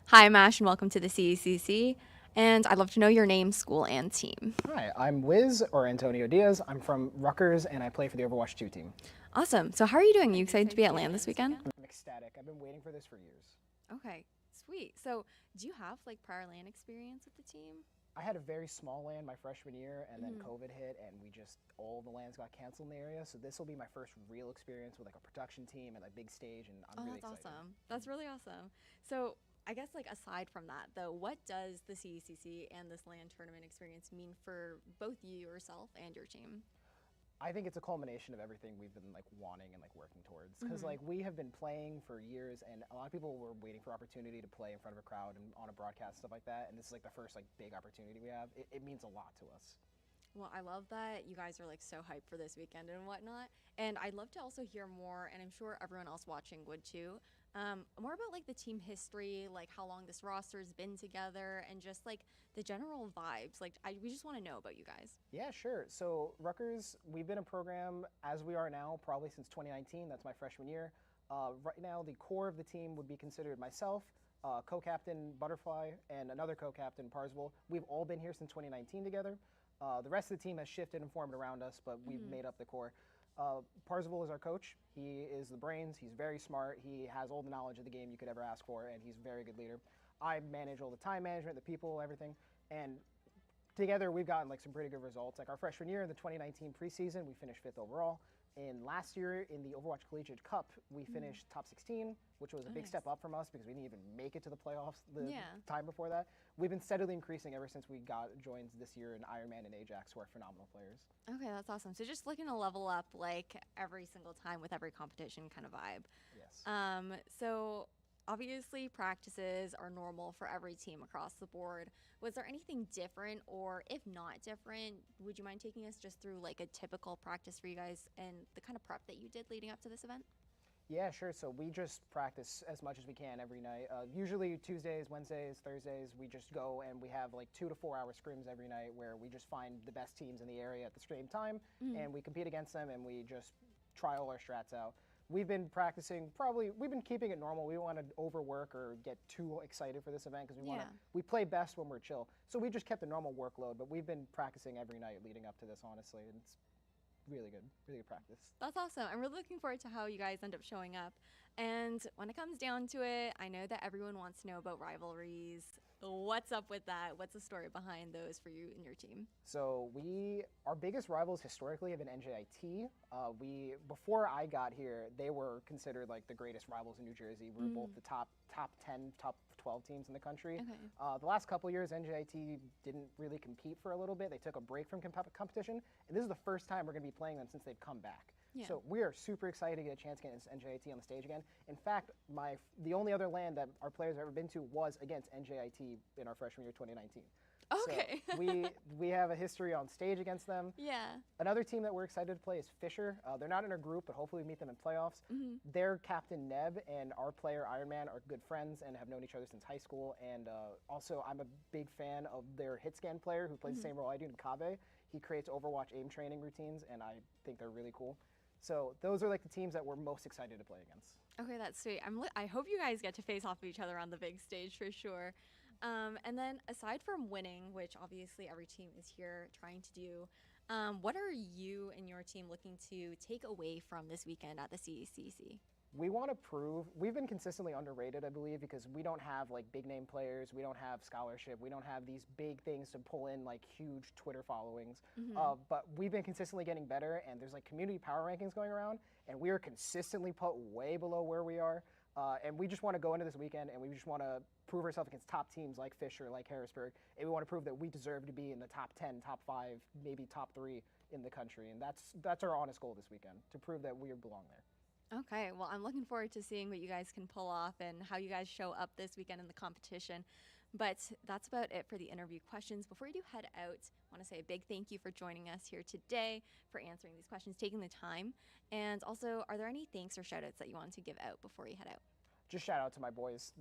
Hi, I'm Ash, and welcome to the CECC. And I'd love to know your name, school, and team. Hi, I'm Wiz, or Antonio Diaz. I'm from Rutgers, and I play for the Overwatch 2 team. Awesome. So, how are you doing? You excited to be at LAN this weekend? I'm ecstatic. I've been waiting for this for years. Okay, sweet. So, do you have like prior LAN experience with the team? I had a very small LAN my freshman year, and then Mhm. COVID hit, and all the LANs got canceled in the area. So this will be my first real experience with like a production team and a big stage, and I'm Oh, really that's excited. awesome. That's really awesome. So, I guess like aside from that, though, what does the CECC and this LAN tournament experience mean for both you yourself and your team? I think it's a culmination of everything we've been like wanting and like working towards. Because Mhm. like we have been playing for years, and a lot of people were waiting for opportunity to play in front of a crowd and on a broadcast stuff like that. And this is like the first like big opportunity we have. It means a lot to us. Well, I love that you guys are like so hyped for this weekend and whatnot. And I'd love to also hear more, and I'm sure everyone else watching would too. More about like the team history, like how long this roster's been together, and just like the general vibes. We just want to know about you guys. Yeah, sure. So Rutgers, we've been a program as we are now probably since 2019. That's my freshman year. Right now, the core of the team would be considered myself, co-captain Butterfly, and another co-captain Parsville. We've all been here since 2019 together. The rest of the team has shifted and formed around us, but we've Mm-hmm. made up the core. Parsville is our coach. He is the brains. He's very smart. He has all the knowledge of the game you could ever ask for, and he's a very good leader. I manage all the time management, the people, everything. And together we've gotten like some pretty good results. Like our freshman year in the 2019 preseason, we finished fifth overall. And last year in the Overwatch Collegiate Cup, we Mm-hmm. finished top 16, which was a Oh, big nice. step up from us because we didn't even make it to the playoffs the Yeah. time before that. We've been steadily increasing ever since we got joins this year in Ironman and Ajax, who are phenomenal players. Okay, that's awesome. So just looking to level up like every single time with every competition kind of vibe. Yes. So obviously practices are normal for every team across the board. Was there anything different, or if not different, would you mind taking us just through like a typical practice for you guys and the kind of prep that you did leading up to this event? Yeah, sure. So we just practice as much as we can every night. Usually Tuesdays, Wednesdays, Thursdays, we just go and we have like 2 to 4 hour scrims every night where we just find the best teams in the area at the same time Mm-hmm. and we compete against them and we just try all our strats out. We've been practicing probably, we've been keeping it normal. We don't want to overwork or get too excited for this event because Yeah. we play best when we're chill. So we just kept a normal workload, but we've been practicing every night leading up to this, honestly. And it's really good practice. That's awesome. I'm really looking forward to how you guys end up showing up. And when it comes down to it, I know that everyone wants to know about rivalries. What's up with that? What's the story behind those for you and your team? So our biggest rivals historically have been NJIT. Before I got here, they were considered like the greatest rivals in New Jersey. We were both Mm. the top 10, top 12 teams in the country. Okay. The last couple years, NJIT didn't really compete for a little bit. They took a break from competition, and this is the first time we're going to be playing them since they've come back. Yeah. So we are super excited to get a chance against NJIT on the stage again. In fact, the only other LAN that our players have ever been to was against NJIT in our freshman year 2019. So Okay. we have a history on stage against them. Yeah. Another team that we're excited to play is Fisher. They're not in our group, but hopefully we meet them in playoffs. Hmm. Their captain Neb and our player Ironman are good friends and have known each other since high school. And also, I'm a big fan of their hit scan player who plays the same role I do, Kabe. He creates Overwatch aim training routines, and I think they're really cool. So those are like the teams that we're most excited to play against. Okay, that's sweet. I hope you guys get to face off of each other on the big stage for sure. And then aside from winning, which obviously every team is here trying to do, what are you and your team looking to take away from this weekend at the CECC? We want to prove we've been consistently underrated, I believe, because we don't have like big name players, we don't have scholarship, we don't have these big things to pull in like huge Twitter followings. Mm-hmm. But we've been consistently getting better, and there's like community power rankings going around, and we are consistently put way below where we are. And we just want to go into this weekend, and we just want to prove ourselves against top teams like Fisher, like Harrisburg, and we want to prove that we deserve to be in the top 10, top 5, maybe top 3 in the country, and that's our honest goal this weekend, to prove that we belong there. Okay, well, I'm looking forward to seeing what you guys can pull off and how you guys show up this weekend in the competition. But that's about it for the interview questions. Before you do head out, I want to say a big thank you for joining us here today, for answering these questions, taking the time. And also, are there any thanks or shout outs that you want to give out before you head out? Just shout out to my boys.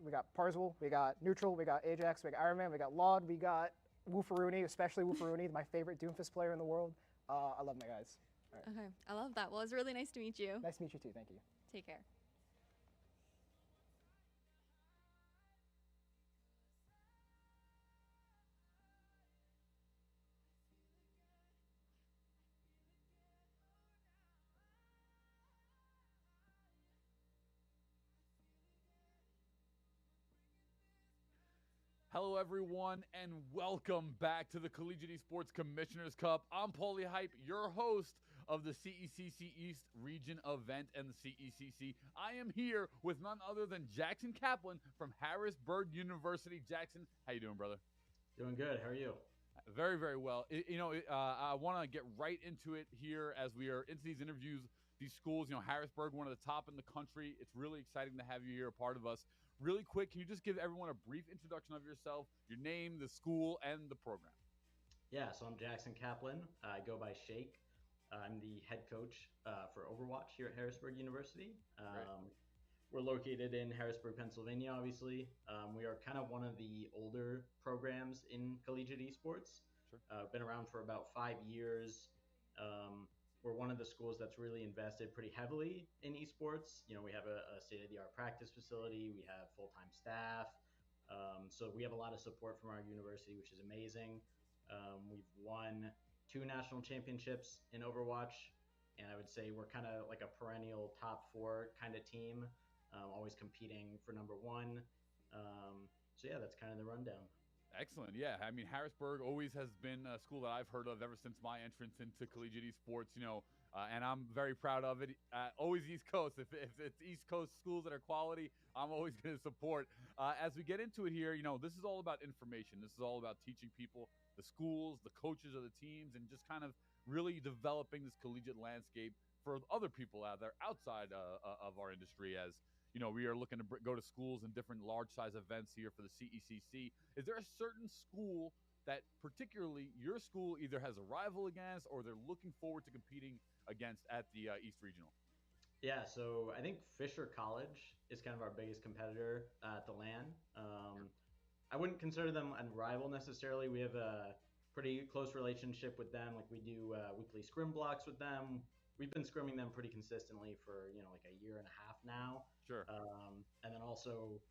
We got Parsville, we got Neutral, we got Ajax, we got Ironman, we got Laud, we got Woofaruni, especially Woofaruni, my favorite Doomfist player in the world. I love my guys. All right. Okay, I love that. Well, it's really nice to meet you. Nice to meet you too. Thank you. Take care. Hello, everyone, and welcome back to the Collegiate Esports Commissioners Cup. I'm Paulie Hype, your host of the CECC East Region event and the CECC. I am here with none other than Jackson Kaplan from Harrisburg University. Jackson, how you doing, brother? Doing good. How are you? Very, very well. I want to get right into it here as we are into these interviews. These schools, Harrisburg, one of the top in the country. It's really exciting to have you here, a part of us. Really quick, can you just give everyone a brief introduction of yourself, your name, the school, and the program? Yeah, so I'm Jackson Kaplan. I go by Shake. I'm the head coach for Overwatch here at Harrisburg University. We're located in Harrisburg, Pennsylvania, obviously. We are kind of one of the older programs in collegiate esports. Sure. Been around for about 5 years. We're one of the schools that's really invested pretty heavily in esports. We have a state-of-the-art practice facility. We have full-time staff. So we have a lot of support from our university, which is amazing. We've won 2 national championships in Overwatch, and I would say we're kind of like a perennial top 4 kind of team, always competing for number 1. So yeah, that's kind of the rundown. Excellent. Yeah, I mean, Harrisburg always has been a school that I've heard of ever since my entrance into collegiate esports, and I'm very proud of it. Always East Coast. If it's East Coast schools that are quality, I'm always going to support. As we get into it here, this is all about information. This is all about teaching people, the schools, the coaches of the teams, and just kind of really developing this collegiate landscape for other people out there outside of our industry. As we are looking to go to schools and different large size events here for the CECC. Is there a certain school that particularly your school either has a rival against or they're looking forward to competing against at the East Regional? Yeah, so I think Fisher College is kind of our biggest competitor at the LAN. I wouldn't consider them a rival necessarily. We have a pretty close relationship with them. Like we do weekly scrim blocks with them. We've been scrimming them pretty consistently for like a year and a half now. Sure. And then also,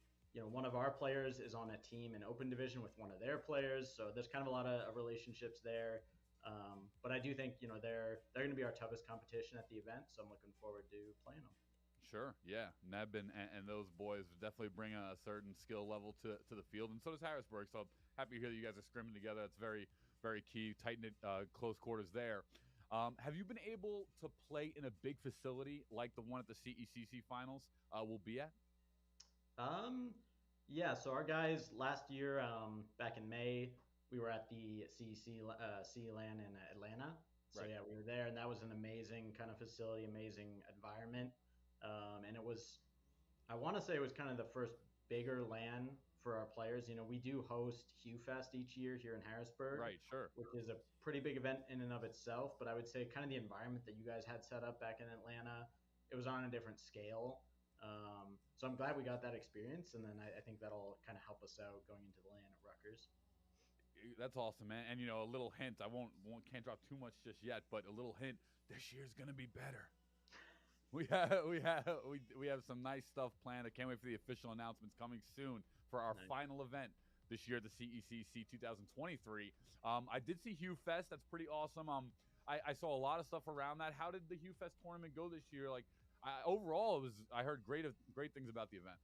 one of our players is on a team in Open Division with one of their players, so there's kind of a lot of relationships there. But I do think they're going to be our toughest competition at the event, so I'm looking forward to playing them. Sure, yeah. Neb and those boys definitely bring a certain skill level to the field, and so does Harrisburg. So I'm happy to hear that you guys are scrimming together. That's very, very key, tight-knit, close quarters there. Have you been able to play in a big facility like the one at the CECC Finals will be at? Yeah, so our guys last year, back in May, we were at the CEC LAN in Atlanta. So Right. yeah, we were there, and that was an amazing kind of facility, amazing environment. And it was, I want to say it was kind of the first bigger LAN for our players. We do host Hugh Fest each year here in Harrisburg. Right, sure. Which is a pretty big event in and of itself, but I would say kind of the environment that you guys had set up back in Atlanta, it was on a different scale. So I'm glad we got that experience, and then I think that'll kind of help us out going into the LAN at Rutgers. That's awesome, man. And a little hint. I can't drop too much just yet, but a little hint. This year's gonna be better. We have some nice stuff planned. I can't wait for the official announcements coming soon for our final event this year, the CECC 2023. I did see Hugh Fest. That's pretty awesome. I saw a lot of stuff around that. How did the Hugh Fest tournament go this year? Like, overall, I heard great things about the event.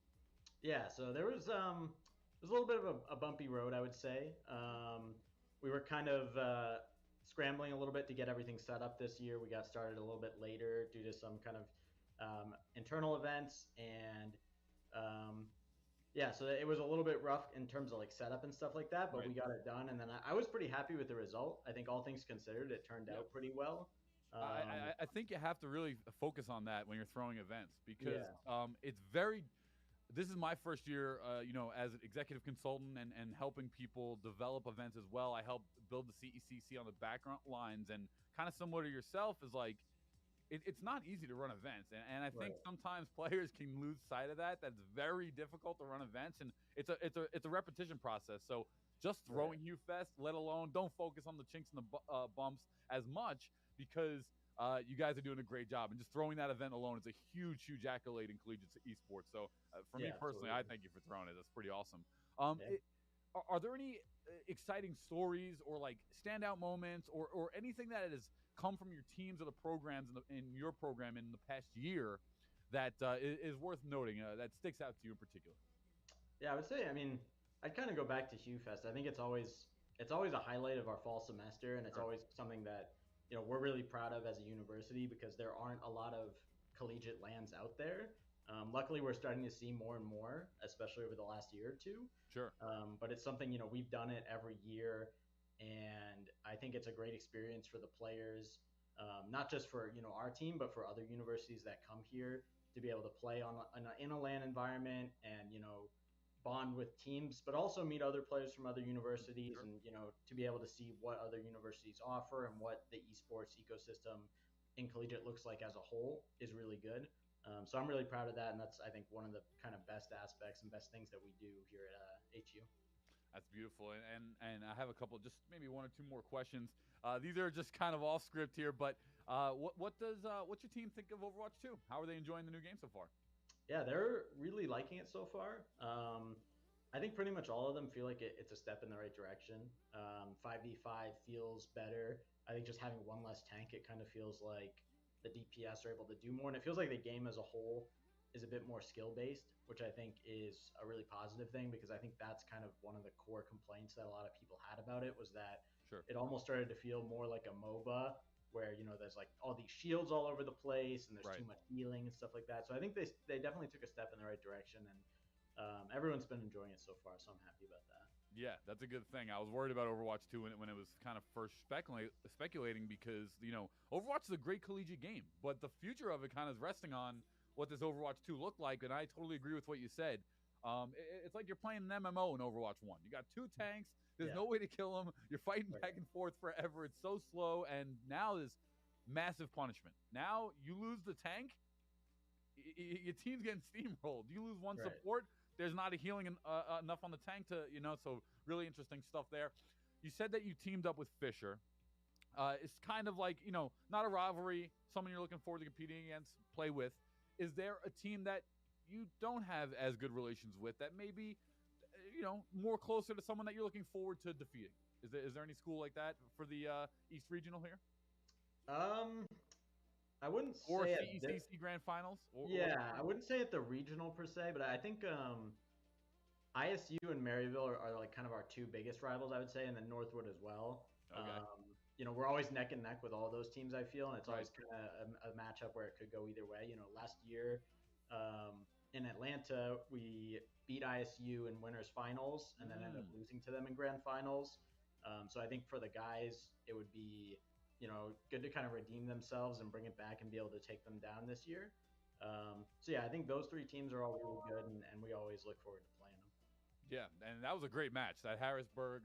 Yeah, so there was a little bit of a bumpy road, I would say. We were kind of scrambling a little bit to get everything set up this year. We got started a little bit later due to some kind of internal events, and yeah, so it was a little bit rough in terms of like setup and stuff like that, but Right. We got it done, and then I was pretty happy with the result. I think all things considered, it turned out pretty well. I think you have to really focus on that when you're throwing events because it's very. This is my first year, as an executive consultant and helping people develop events as well. I help build the CECC on the background lines, and kind of similar to yourself is like, it's not easy to run events, and I think sometimes players can lose sight of that. That's very difficult to run events, and it's a repetition process. So just throwing Hugh Fest, let alone don't focus on the chinks and the bumps as much because you guys are doing a great job. And just throwing that event alone is a huge, huge accolade in collegiate esports. So for me personally, I thank you for throwing it. That's pretty awesome. Are there any exciting stories or like standout moments or anything that has come from your teams or the programs in your program in the past year that is worth noting that sticks out to you in particular? Yeah, I would say, I mean, I'd kind of go back to Hugh Fest. I think it's always a highlight of our fall semester, and it's always something that we're really proud of as a university because there aren't a lot of collegiate lands out there. Luckily, we're starting to see more and more, especially over the last year or two. Sure. But it's something we've done it every year, and I think it's a great experience for the players, not just for our team, but for other universities that come here to be able to play in a LAN environment and bond with teams, but also meet other players from other universities, Sure. and to be able to see what other universities offer and what the esports ecosystem in collegiate looks like as a whole is really good. So I'm really proud of that, and that's I think one of the kind of best aspects and best things that we do here at HU. That's beautiful, and I have a couple, just maybe one or two more questions. These are just kind of off script here, but what's your team think of Overwatch 2? How are they enjoying the new game so far? Yeah, they're really liking it so far. I think pretty much all of them feel like it's a step in the right direction. 5v5 feels better. I think just having one less tank, it kind of feels like the DPS are able to do more, and it feels like the game as a whole is a bit more skill based, which I think is a really positive thing because I think that's kind of one of the core complaints that a lot of people had about it was that Sure. it almost started to feel more like a MOBA where there's like all these shields all over the place and there's Right. too much healing and stuff like that. So I think they definitely took a step in the right direction, and everyone's been enjoying it so far. So I'm happy about that. Yeah, that's a good thing. I was worried about Overwatch 2 when it was kind of first speculating because, Overwatch is a great collegiate game, but the future of it kind of is resting on what does Overwatch 2 look like, and I totally agree with what you said. It's like you're playing an MMO in Overwatch 1. You got two tanks. There's no way to kill them. You're fighting back and forth forever. It's so slow, and now there's massive punishment. Now you lose the tank, your team's getting steamrolled. You lose one support, there's not a healing enough on the tank to, so really interesting stuff there. You said that you teamed up with Fisher. It's kind of like, not a rivalry, someone you're looking forward to competing against, play with. Is there a team that you don't have as good relations with that maybe, more closer to someone that you're looking forward to defeating? Is there any school like that for the East Regional here? I wouldn't or say CECC Grand Finals. I wouldn't say at the regional per se, but I think ISU and Maryville are like kind of our two biggest rivals, I would say, and then Northwood as well. Okay. We're always neck and neck with all those teams, I feel, and it's always kind of a matchup where it could go either way. Last year in Atlanta, we beat ISU in winners finals and then ended up losing to them in grand finals. So I think for the guys, it would be good to kind of redeem themselves and bring it back and be able to take them down this year. So yeah, I think those three teams are all really good, and we always look forward to playing them. Yeah, and that was a great match. That Harrisburg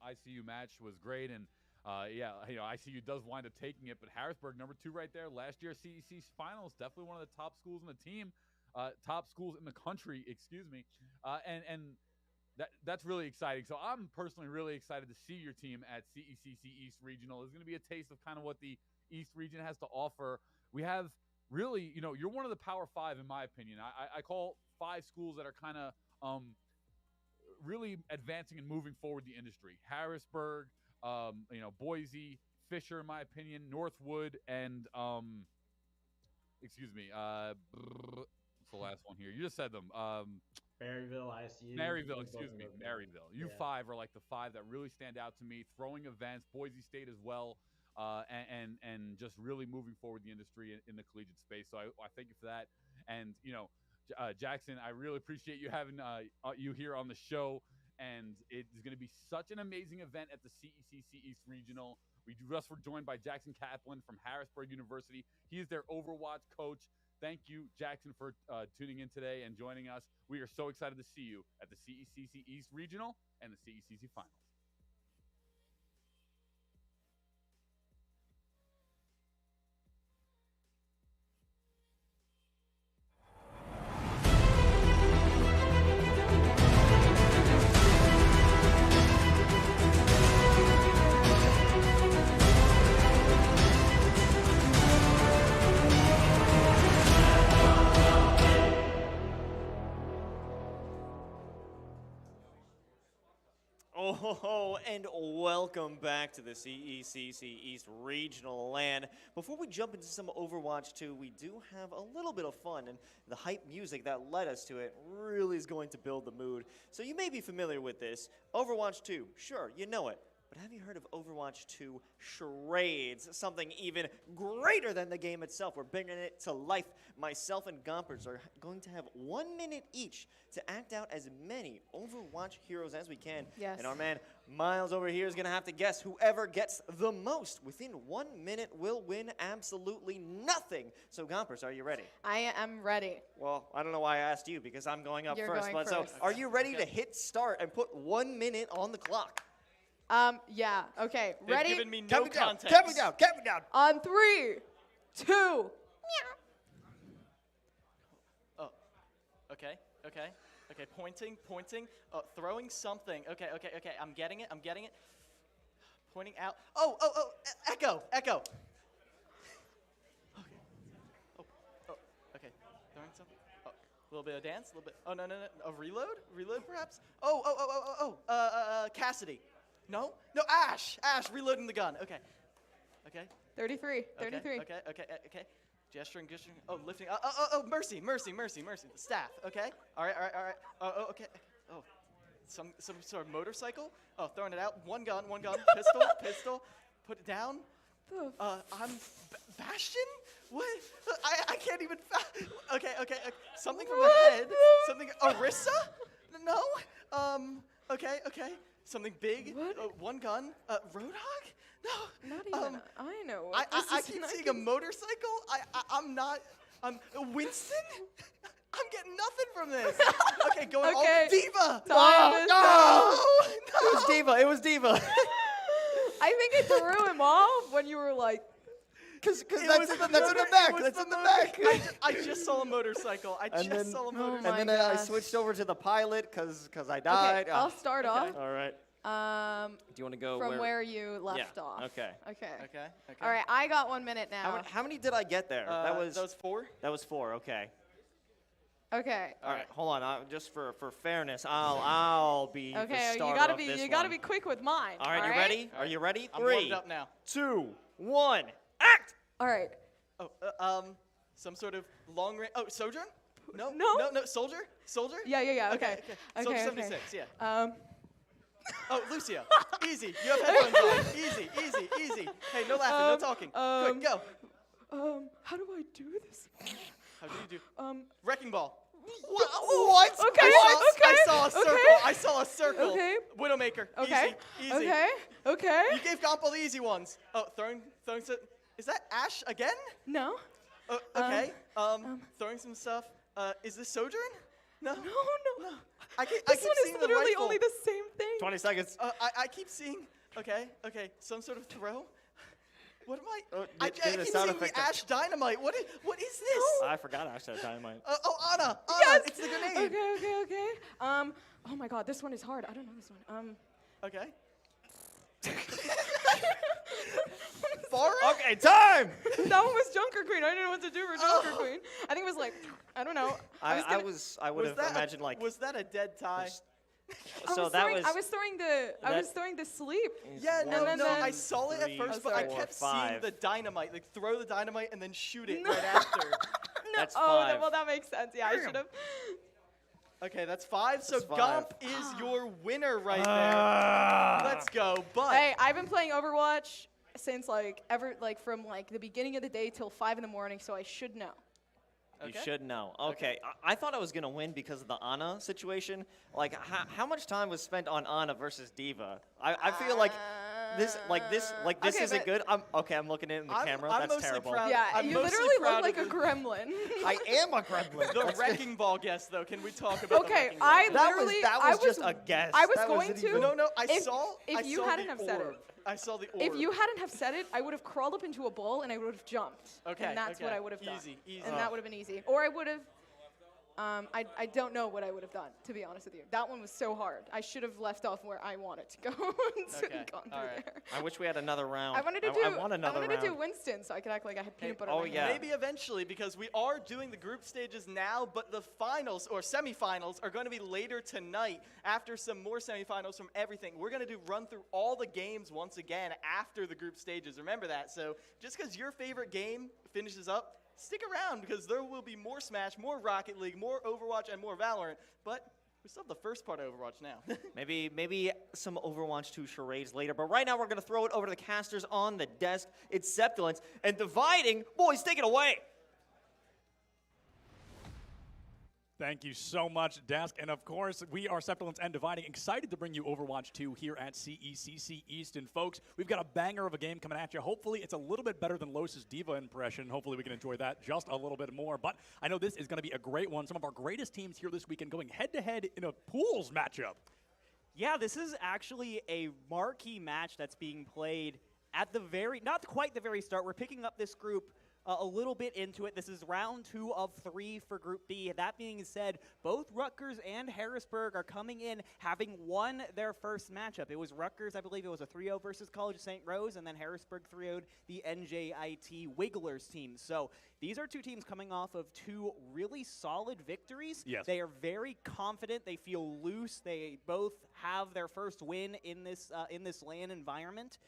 ICU match was great, and ICU does wind up taking it, but Harrisburg, number 2 right there. Last year, CEC Finals, definitely one of the top schools in the team, top schools in the country, excuse me, and that's really exciting. So I'm personally really excited to see your team at CECC East Regional. It's going to be a taste of kind of what the East region has to offer. We have really, you're one of the Power 5 in my opinion. I call 5 schools that are kind of really advancing and moving forward the industry. Harrisburg, Boise, Fisher, in my opinion, Northwood, and excuse me, what's the last one here? You just said them. Maryville, ISU. Maryville, excuse me, Maryville. You 5 are like the 5 that really stand out to me. Throwing events, Boise State as well, and just really moving forward the industry in the collegiate space. So I thank you for that. And Jackson, I really appreciate you having you here on the show. And it is going to be such an amazing event at the CECC East Regional. We just were joined by Jackson Kaplan from Harrisburg University. He is their Overwatch coach. Thank you, Jackson, for tuning in today and joining us. We are so excited to see you at the CECC East Regional and the CECC Finals. Oh, and welcome back to the CECC East Regional LAN. Before we jump into some Overwatch 2, we do have a little bit of fun, and the hype music that led us to it really is going to build the mood. So you may be familiar with this. Overwatch 2, sure, you know it. But have you heard of Overwatch 2 Charades? Something even greater than the game itself. We're bringing it to life. Myself and Gompers are going to have 1 minute each to act out as many Overwatch heroes as we can. Yes. And our man Miles over here is going to have to guess whoever gets the most within 1 minute will win absolutely nothing. So Gompers, are you ready? I am ready. Well, I don't know why I asked you because I'm going up You're first. going But first. So are you ready to hit start and put 1 minute on the clock? Yeah, okay. They've Ready? given me no Count me down, context. count me down, count me down. On 3, 2. Oh, okay. Pointing. Oh, throwing something. Okay. I'm getting it. Pointing out. Oh, echo. Okay. Oh, okay. Throwing something. Oh, a little bit of dance. A little bit. Oh no. A reload perhaps. Cassidy. No, Ash, reloading the gun. Okay. 33. Okay. Gesturing. Oh, lifting. Oh, mercy. The staff. Okay. All right. Okay. Oh, some sort of motorcycle. Oh, throwing it out. One gun. Pistol. Put it down. I'm Bastion. What? I can't even. Okay. Something from the head. Something. Orisa? No. Okay. Something big. What? One gun. Roadhog? No. Not even I know. I keep seeing a motorcycle. I'm not. Winston? I'm getting nothing from this. Okay, going Okay. on. Diva! Time is No! It was Diva. I think it threw him off when you were like, Because It that's was in the motor- back. it was That's the in the motor- back. I just saw a motorcycle. I And just then- saw a Oh motorcycle. my And then I gosh. switched over to the pilot because I died. okay, I'll start off All right. Do you want to go from where you left off. Okay. Okay. All right, I got 1 minute now. How many did I get there? that was 4. 4. Okay. Okay. All right. Hold on. Just for fairness, I'll be the Okay, starter you gotta of be this you gotta one. be quick with mine. All right. You ready? Are you ready? I'm 3, warmed up now. 2, 1, act. All right. Oh, some sort of long range. Oh, Sojourn? No. No. Soldier? Yeah. Okay. Soldier Okay. 76. Yeah. Um. Oh, Lucio. Easy. You have headphones on. Easy. Hey, no laughing, no talking. Quick, go. How do I do this? How do you do? Wrecking ball. What? Okay. I saw a circle. Okay. I saw a circle. Okay. Widowmaker. Okay. Easy. Okay. You gave Gomp all the easy ones. Oh, throwing some. Is that Ash again? No. Okay. Throwing some stuff. Is this Sojourn? No. No. I This keep one seeing is the literally rifle. only the same thing. 20 seconds. I keep seeing. Okay. Some sort of throw. What am I? Oh, I do the keep sound seeing effect. the Ash Dynamite. What is this? I forgot I actually had dynamite. Anna. Yes. It's the grenade. Okay. Oh my God, this one is hard. I don't know this one. Okay. Far? Okay, time. That one was Junker Queen. I didn't know what to do for Junker Queen. I think it was like, I don't know. I would have imagined like. Was that a dead tie? So I was throwing the sleep. Yeah, And then I saw it at 3, first, but I 4, kept 5. seeing the dynamite, like throw the dynamite and then shoot it No. right after. That's Oh, 5. well, that makes sense. Yeah, I should have. Okay, that's 5. So That's 5. Gomp is your winner right there. Let's go. But Hey, I've been playing Overwatch since from the beginning of the day till 5 in the morning, so I should know. You Okay. should know. Okay, I thought I was gonna win because of the Ana situation. Like, how much time was spent on Ana versus Diva? I feel like this Okay, isn't but- good. I'm looking in the camera. I'm That's mostly terrible. proud. Yeah, I'm you mostly literally proud look like of a gremlin. I am a gremlin. the wrecking ball guess, though. Can we talk about the Okay, wrecking ball? I that literally. was I was just a guess. I was That going wasn't to. even- No, I If- saw. if I you saw hadn't the have said it. orb. I saw the orb. If you hadn't have said it, I would have crawled up into a ball and I would have jumped. Okay, And that's what okay. I would have done. Easy. And that would have been easy. Or I would have. I don't know what I would have done, to be honest with you. That one was so hard. I should have left off where I wanted to go and Okay, gone through all right. there. I wish we had another round. I wanted to do Winston, so I could act like I had peanut butter. Oh, in my yeah. hand. Maybe eventually, because we are doing the group stages now, but the finals or semifinals are going to be later tonight after some more semifinals from everything. We're going to run through all the games once again after the group stages. Remember that. So just because your favorite game finishes up, stick around because there will be more Smash, more Rocket League, more Overwatch, and more Valorant. But we still have the first part of Overwatch now. Maybe some Overwatch 2 charades later. But right now we're going to throw it over to the casters on the desk. It's Septilence. And dividing, boys, take it away. Thank you so much, Desk. And of course, we are Septilence and Dividing, excited to bring you Overwatch 2 here at CECC East. And folks, we've got a banger of a game coming at you. Hopefully, it's a little bit better than Los's Diva impression. Hopefully, we can enjoy that just a little bit more. But I know this is going to be a great one. Some of our greatest teams here this weekend going head-to-head in a pools matchup. Yeah, this is actually a marquee match that's being played at the not quite the very start. We're picking up this group a little bit into it. This is round 2 of 3 for Group B. That being said, both Rutgers and Harrisburg are coming in having won their first matchup. It was Rutgers, I believe it was a 3-0 versus College of St. Rose, and then Harrisburg 3-0'd the NJIT Wigglers team. So these are two teams coming off of 2 really solid victories. Yes. They are very confident. They feel loose. They both have their first win in this LAN environment.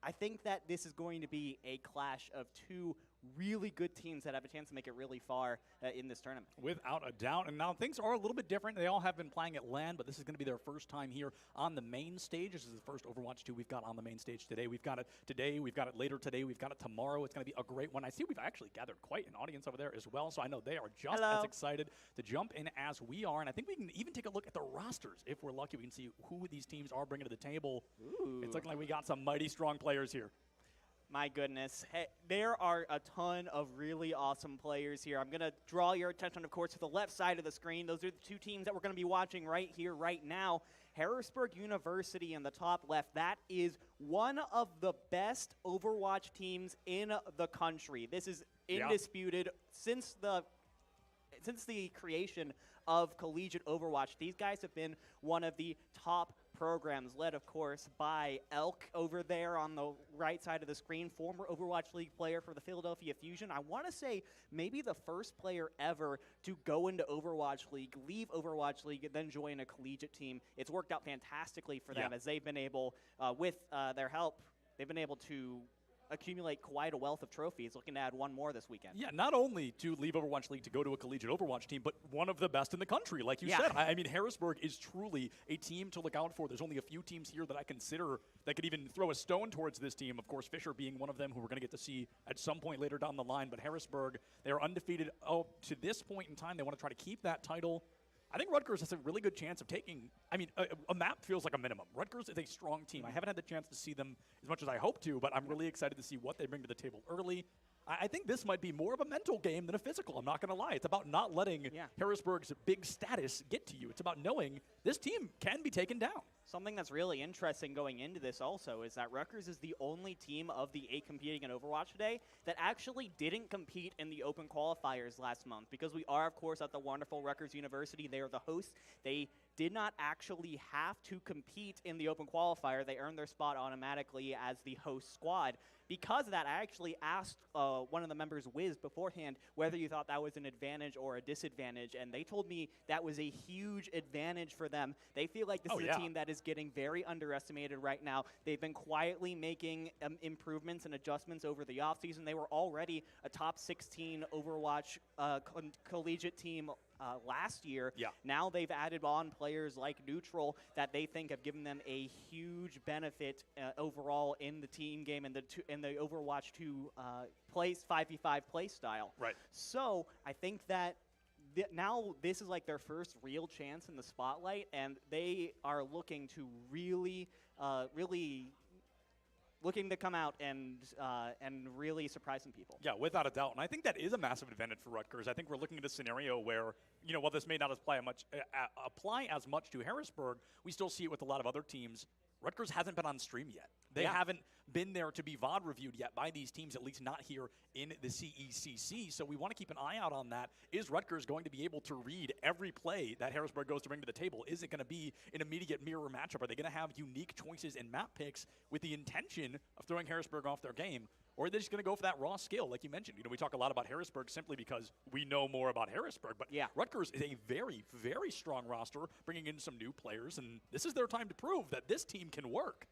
I think that this is going to be a clash of 2 really good teams that have a chance to make it really far in this tournament. Without a doubt. And now things are a little bit different. They all have been playing at LAN, but this is going to be their first time here on the main stage. This is the first Overwatch 2 we've got on the main stage today. We've got it today. We've got it later today. We've got it tomorrow. It's going to be a great one. I see we've actually gathered quite an audience over there as well, so I know they are just as excited to jump in as we are. And I think we can even take a look at the rosters. If we're lucky, we can see who these teams are bringing to the table. Ooh. It's looking like we got some mighty strong players here. My goodness. Hey, there are a ton of really awesome players here. I'm going to draw your attention, of course, to the left side of the screen. Those are the 2 teams that we're going to be watching right here, right now. Harrisburg University in the top left. That is one of the best Overwatch teams in the country. This is indisputed. Since the creation of collegiate Overwatch, these guys have been one of the top programs, led, of course, by Elk over there on the right side of the screen, former Overwatch League player for the Philadelphia Fusion. I want to say maybe the first player ever to go into Overwatch League, leave Overwatch League, and then join a collegiate team. It's worked out fantastically for them as they've been able, with their help, they've been able to accumulate quite a wealth of trophies, looking to add one more this weekend. Yeah, not only to leave Overwatch League to go to a collegiate Overwatch team, but one of the best in the country, like you said. I mean, Harrisburg is truly a team to look out for. There's only a few teams here that I consider that could even throw a stone towards this team. Of course, Fisher being one of them who we're going to get to see at some point later down the line. But Harrisburg, they are undefeated. Oh, to this point in time, they want to try to keep that title. I think Rutgers has a really good chance of taking, I mean, a map feels like a minimum. Rutgers is a strong team. I haven't had the chance to see them as much as I hope to, but I'm really excited to see what they bring to the table early. I think this might be more of a mental game than a physical. I'm not going to lie. It's about not letting Harrisburg's big status get to you. It's about knowing this team can be taken down. Something that's really interesting going into this also is that Rutgers is the only team of the 8 competing in Overwatch today that actually didn't compete in the open qualifiers last month, because we are, of course, at the wonderful Rutgers University. They are the hosts. They did not actually have to compete in the open qualifier. They earned their spot automatically as the host squad. Because of that, I actually asked one of the members, Wiz, beforehand whether you thought that was an advantage or a disadvantage, and they told me that was a huge advantage for them. They feel like this is a team that is getting very underestimated right now. They've been quietly making improvements and adjustments over the offseason. They were already a top 16 Overwatch collegiate team last year. Now they've added on players like Neutral that they think have given them a huge benefit overall in the team game and in the Overwatch 2 plays 5v5 play style. Right. So I think that now this is like their first real chance in the spotlight, and they are looking to really looking to come out and really surprise some people. Yeah, without a doubt. And I think that is a massive advantage for Rutgers. I think we're looking at a scenario where, you know, while this may not apply as much to Harrisburg, we still see it with a lot of other teams. Rutgers hasn't been on stream yet. They haven't been there to be VOD reviewed yet by these teams, at least not here in the CECC. So we want to keep an eye out on that. Is Rutgers going to be able to read every play that Harrisburg goes to bring to the table? Is it going to be an immediate mirror matchup? Are they going to have unique choices and map picks with the intention of throwing Harrisburg off their game? Or are they just going to go for that raw skill, like you mentioned? We talk a lot about Harrisburg simply because we know more about Harrisburg. But Rutgers is a very, very strong roster, bringing in some new players. And this is their time to prove that this team can work.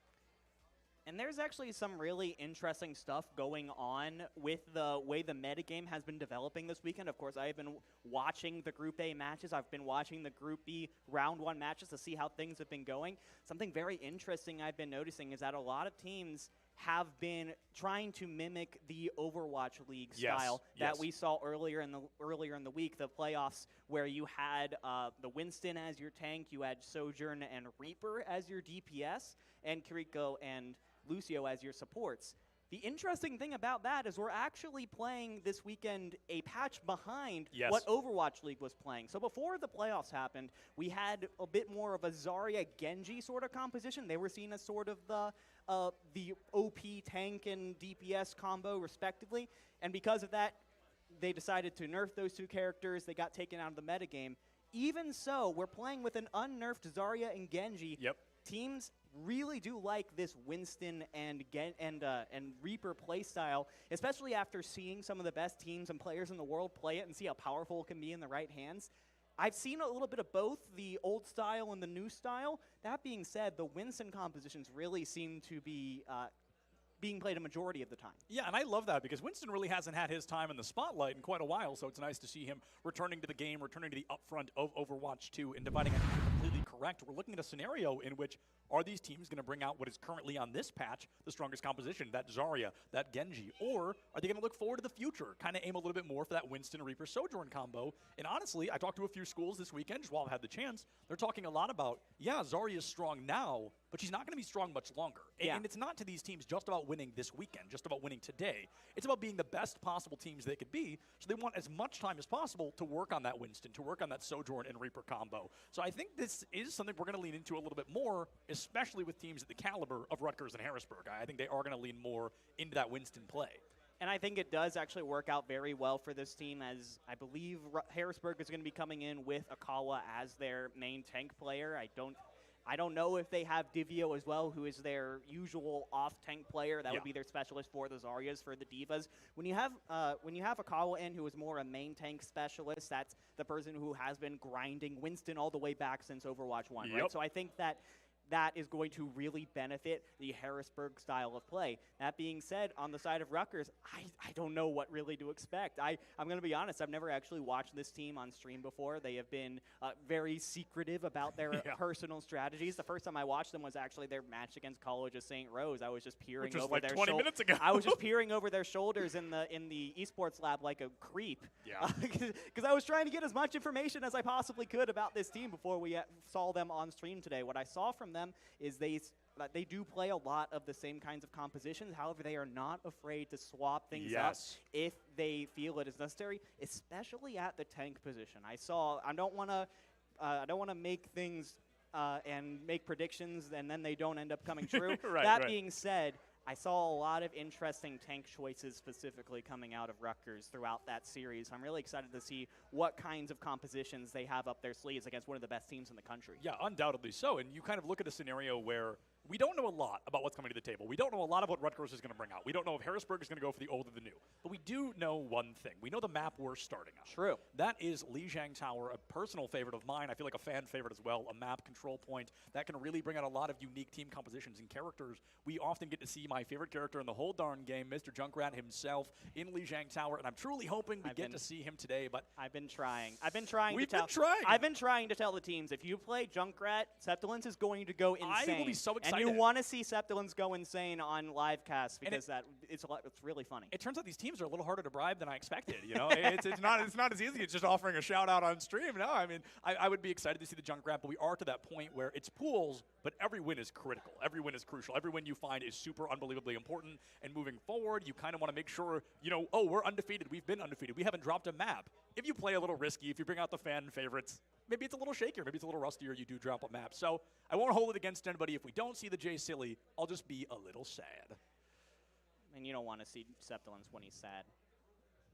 And there's actually some really interesting stuff going on with the way the metagame has been developing this weekend. Of course, I have been watching the Group A matches. I've been watching the Group B Round 1 matches to see how things have been going. Something very interesting I've been noticing is that a lot of teams have been trying to mimic the Overwatch League style that we saw earlier in the week, the playoffs, where you had the Winston as your tank, you had Sojourn and Reaper as your DPS, and Kiriko and Lucio as your supports. The interesting thing about that is we're actually playing this weekend a patch behind what Overwatch League was playing. So before the playoffs happened, we had a bit more of a Zarya-Genji sort of composition. They were seen as sort of the OP tank and DPS combo, respectively. And because of that, they decided to nerf those two characters. They got taken out of the metagame. Even so, we're playing with an unnerfed Zarya and Genji. Teams really do like this Winston and Reaper playstyle, especially after seeing some of the best teams and players in the world play it and see how powerful it can be in the right hands. I've seen a little bit of both, the old style and the new style. That being said, the Winston compositions really seem to be being played a majority of the time. Yeah, and I love that because Winston really hasn't had his time in the spotlight in quite a while, so it's nice to see him returning to the game, returning to the upfront of Overwatch 2 and dividing it completely correct. We're looking at a scenario in which are these teams going to bring out what is currently on this patch, the strongest composition, that Zarya, that Genji, or are they going to look forward to the future, kind of aim a little bit more for that Winston Reaper Sojourn combo? And honestly, I talked to a few schools this weekend just while I've had the chance. They're talking a lot about, Zarya is strong now, but she's not going to be strong much longer. And it's not to these teams just about winning this weekend, just about winning today. It's about being the best possible teams they could be, so they want as much time as possible to work on that Winston, to work on that Sojourn and Reaper combo. So I think this is something we're going to lean into a little bit more, especially with teams at the caliber of Rutgers and Harrisburg. I think they are going to lean more into that Winston play. And I think it does actually work out very well for this team, as I believe Harrisburg is going to be coming in with Akawa as their main tank player. I don't know if they have Divio as well, who is their usual off-tank player. That would be their specialist for the Zaryas, for the Divas. When you have Akawa in, who is more a main tank specialist, that's the person who has been grinding Winston all the way back since Overwatch 1, right? So I think that is going to really benefit the Harrisburg style of play. That being said, on the side of Rutgers, I don't know what really to expect. I'm going to be honest, I've never actually watched this team on stream before. They have been very secretive about their personal strategies. The first time I watched them was actually their match against College of St. Rose. I was just peering over their 20 minutes ago. I was just peering over their shoulders in the esports lab like a creep. Because I was trying to get as much information as I possibly could about this team before we saw them on stream today. What I saw from them is they do play a lot of the same kinds of compositions. However, they are not afraid to swap things up if they feel it is necessary, especially at the tank position. I don't want to make things and make predictions and then they don't end up coming true. That being said, I saw a lot of interesting tank choices specifically coming out of Rutgers throughout that series. I'm really excited to see what kinds of compositions they have up their sleeves against one of the best teams in the country. Yeah, undoubtedly so. And you kind of look at a scenario where we don't know a lot about what's coming to the table. We don't know a lot of what Rutgers is going to bring out. We don't know if Harrisburg is going to go for the old or the new. But we do know one thing. We know the map we're starting on. True. That is Lijiang Tower, a personal favorite of mine. I feel like a fan favorite as well, a map control point that can really bring out a lot of unique team compositions and characters. We often get to see my favorite character in the whole darn game, Mr. Junkrat himself, in Lijiang Tower, and I'm truly hoping we get to see him today. But I've been trying. I've been trying to tell the teams, if you play Junkrat, Septilence is going to go insane. I will be so excited. And you want to see Septilence go insane on livecast because it's really funny. It turns out these teams are a little harder to bribe than I expected. You know, it's not as easy as just offering a shout out on stream. No, I mean I would be excited to see the Junkrat, but we are to that point where it's pools, but every win is critical. Every win is crucial. Every win you find is super unbelievably important. And moving forward, you kind of want to make sure, we're undefeated. We've been undefeated. We haven't dropped a map. If you play a little risky, if you bring out the fan favorites, maybe it's a little shakier, maybe it's a little rustier, you do drop a map. So I won't hold it against anybody. If we don't see the J Silly, I'll just be a little sad. And you don't want to see Septilins when he's sad.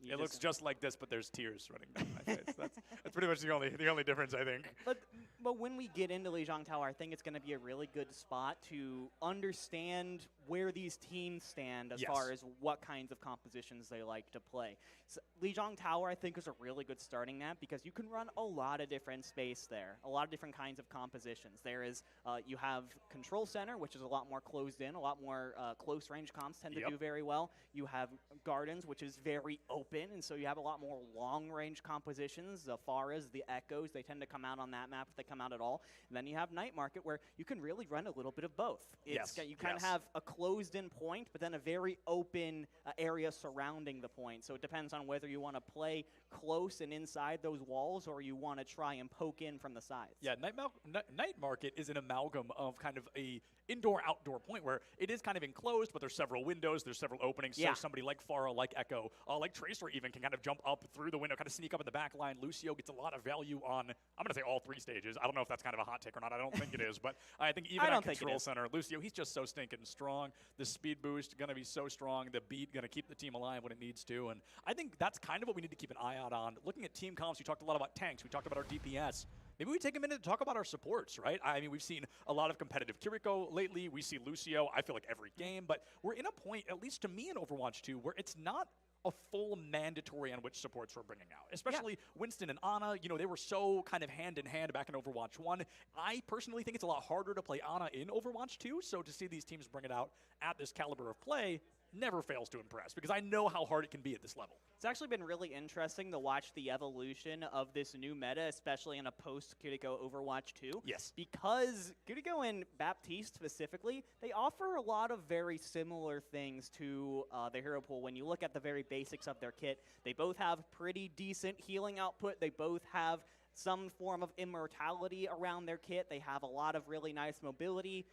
It looks just like this, but there's tears running down my face. That's pretty much the only difference, I think. But when we get into Lijiang Tower, I think it's going to be a really good spot to understand where these teams stand as far as what kinds of compositions they like to play. So Lijiang Tower, I think, is a really good starting map because you can run a lot of different space there, a lot of different kinds of compositions. There is, you have Control Center, which is a lot more closed in, a lot more close-range comps tend to do very well. You have Gardens, which is very open, and so you have a lot more long-range compositions. As far as the Echoes, they tend to come out on that map if they come out at all. And then you have Night Market, where you can really run a little bit of both. You kind of have a closed-in point, but then a very open area surrounding the point. So it depends on whether you want to play close and inside those walls or you want to try and poke in from the sides. Yeah, Night Market is an amalgam of kind of a indoor-outdoor point where it is kind of enclosed, but there's several windows, there's several openings, so somebody like Pharah, like Echo, like Tracer even can kind of jump up through the window, kind of sneak up in the back line. Lucio gets a lot of value on, I'm going to say all 3 stages. I don't know if that's kind of a hot take or not. I don't think it is, but I think even on Control Center, Lucio, he's just so stinking strong. The speed boost going to be so strong. The beat going to keep the team alive when it needs to, and I think that's kind of what we need to keep an eye out on. Looking at team comps, we talked a lot about tanks. We talked about our DPS. Maybe we take a minute to talk about our supports, right? I mean, we've seen a lot of competitive Kiriko lately. We see Lucio, I feel like, every game. But we're in a point, at least to me in Overwatch 2, where it's not a full mandatory on which supports we're bringing out. Especially Winston and Ana, you know, they were so kind of hand-in-hand back in Overwatch 1. I personally think it's a lot harder to play Ana in Overwatch 2, so to see these teams bring it out at this caliber of play never fails to impress, because I know how hard it can be at this level. It's actually been really interesting to watch the evolution of this new meta, especially in a post-Kiriko Overwatch 2. Yes. Because Kiriko and Baptiste specifically, they offer a lot of very similar things to the hero pool. When you look at the very basics of their kit, they both have pretty decent healing output. They both have some form of immortality around their kit. They have a lot of really nice mobility.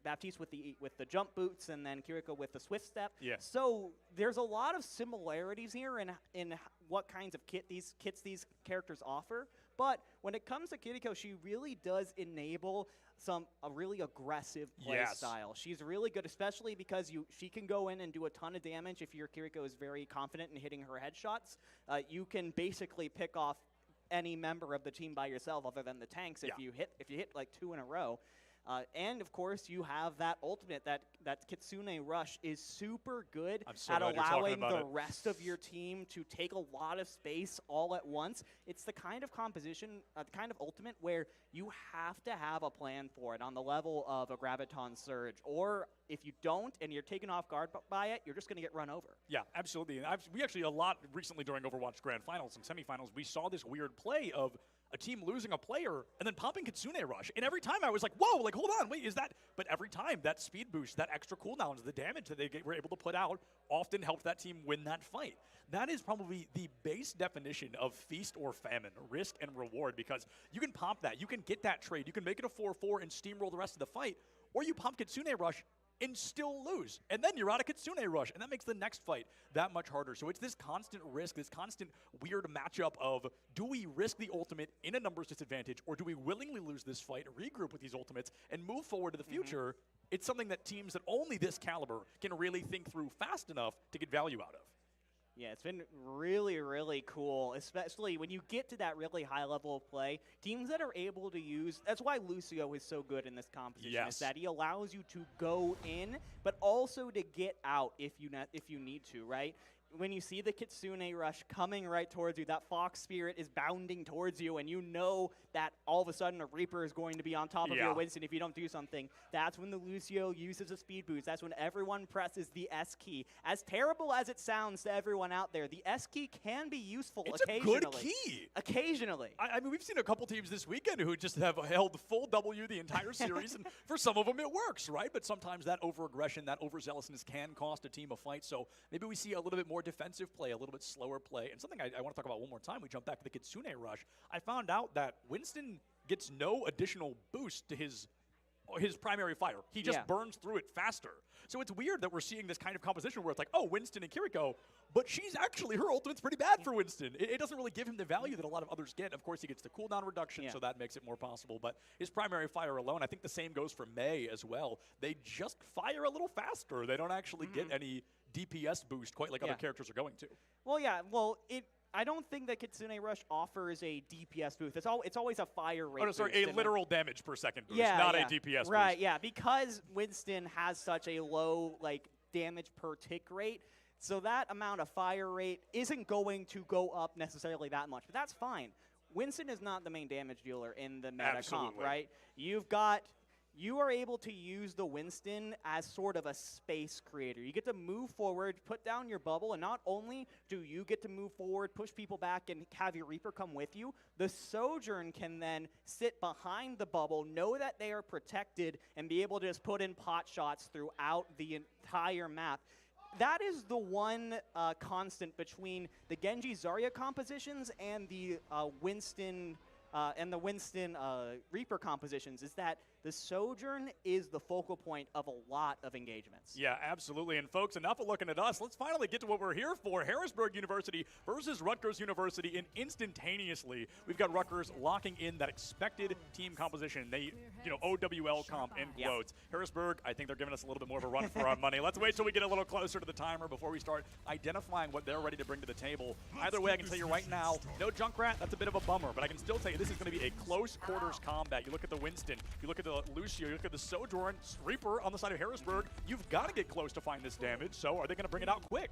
Baptiste with the jump boots, and then Kiriko with the swift step. Yes. So there's a lot of similarities here in what kinds of kits these characters offer. But when it comes to Kiriko, she really does enable a really aggressive play style. She's really good, especially because she can go in and do a ton of damage if your Kiriko is very confident in hitting her headshots. You can basically pick off any member of the team by yourself, other than the tanks, if you hit like 2 in a row. And of course, you have that ultimate, that Kitsune Rush is super good at allowing the rest of your team to take a lot of space all at once. It's the kind of composition, the kind of ultimate where you have to have a plan for it on the level of a Graviton Surge. Or if you don't and you're taken off guard by it, you're just going to get run over. Yeah, absolutely. And we actually, a lot recently during Overwatch Grand Finals and Semifinals, we saw this weird play of a team losing a player and then popping Kitsune Rush. And every time I was like, whoa, like, hold on, wait, is that? But every time that speed boost, that extra cooldowns, the damage that they were able to put out often helped that team win that fight. That is probably the base definition of feast or famine, risk and reward, because you can pop that, you can get that trade, you can make it a 4-4 and steamroll the rest of the fight, or you pop Kitsune Rush and still lose. And then you're out of Kitsune Rush, and that makes the next fight that much harder. So it's this constant risk, this constant weird matchup of, do we risk the ultimate in a numbers disadvantage, or do we willingly lose this fight, regroup with these ultimates, and move forward to the future? It's something that teams that only this caliber can really think through fast enough to get value out of. Yeah, it's been really, really cool, especially when you get to that really high level of play. Teams that are able to use, that's why Lucio is so good in this competition, is that he allows you to go in, but also to get out if you need to, right? When you see the Kitsune Rush coming right towards you, that Fox Spirit is bounding towards you, and you know that all of a sudden a Reaper is going to be on top of your Winston if you don't do something. That's when the Lucio uses a speed boost. That's when everyone presses the S key. As terrible as it sounds to everyone out there, the S key can be useful occasionally. It's a good key. Occasionally. I mean, we've seen a couple teams this weekend who just have held full W the entire series, and for some of them it works, right? But sometimes that over-aggression, that overzealousness can cost a team a fight, so maybe we see a little bit more defensive play, a little bit slower play. And something I want to talk about one more time, we jump back to the Kitsune Rush. I found out that Winston gets no additional boost to his his primary fire. He just Yeah. burns through it faster. So it's weird that we're seeing this kind of composition where it's like, oh, Winston and Kiriko, but she's actually, her ultimate's pretty bad for Winston. It doesn't really give him the value that a lot of others get. Of course, he gets the cooldown reduction, so that makes it more possible. But his primary fire alone, I think the same goes for Mei as well. They just fire a little faster. They don't actually get any DPS boost quite like other characters are going to. Well, I don't think that Kitsune Rush offers a DPS boost. It's always a fire rate. Oh, no, sorry, boost a literal damage per second boost, yeah, not yeah. a DPS boost. Right, yeah, because Winston has such a low damage per tick rate, so that amount of fire rate isn't going to go up necessarily that much. But that's fine. Winston is not the main damage dealer in the meta comp, right? You are able to use the Winston as sort of a space creator. You get to move forward, put down your bubble, and not only do you get to move forward, push people back, and have your Reaper come with you, the Sojourn can then sit behind the bubble, know that they are protected, and be able to just put in pot shots throughout the entire map. That is the one constant between the Genji Zarya compositions and the Winston Reaper compositions, is that the Sojourn is the focal point of a lot of engagements. Yeah, absolutely. And folks, enough of looking at us. Let's finally get to what we're here for. Harrisburg University versus Rutgers University, and instantaneously, we've got Rutgers locking in that expected team composition. They, OWL comp in quotes. Harrisburg, I think they're giving us a little bit more of a run for our money. Let's wait till we get a little closer to the timer before we start identifying what they're ready to bring to the table. Either way, I can tell you right now, no Junkrat, that's a bit of a bummer, but I can still tell you this is going to be a close quarters combat. You look at the Winston, you look at the Lucio, you look at the Sojourn, Reaper on the side of Harrisburg. You've got to get close to find this damage, so are they going to bring it out quick?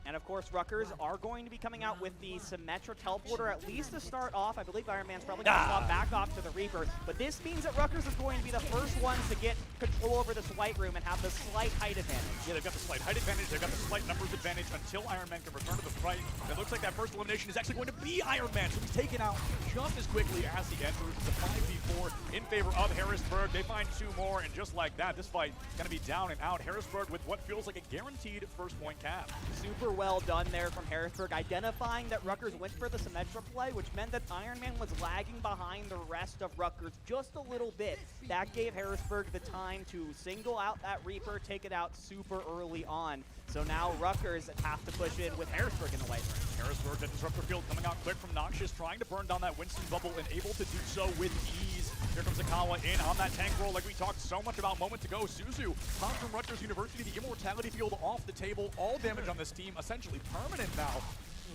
And of course, Rutgers are going to be coming out with the Symmetra teleporter, at least to start off. I believe Iron Man's probably going to swap back off to the Reaper, but this means that Rutgers is going to be the first ones to get control over this white room and have the slight height advantage. Yeah, they've got the slight height advantage, they've got the slight numbers advantage until Iron Man can return to the fight. It looks like that first elimination is actually going to be Iron Man, so he's taken out just as quickly as he enters. It's a 5v4 in favor of Harrisburg. They find two more, and just like that, this fight going to be down and out. Harrisburg with what feels like a guaranteed first point cap. Super well done there from Harrisburg, identifying that Rutgers went for the Symmetra play, which meant that Iron Man was lagging behind the rest of Rutgers just a little bit. That gave Harrisburg the time to single out that Reaper, take it out super early on. So now Rutgers have to push in with Harrisburg in the white room. Harrisburg, the disruptor field coming out quick from Noxious, trying to burn down that Winston bubble and able to do so with ease. Here comes Akawa in on that tank roll like we talked so much about moments ago. Suzu pops from Rutgers University, the immortality field off the table. All damage on this team essentially permanent now.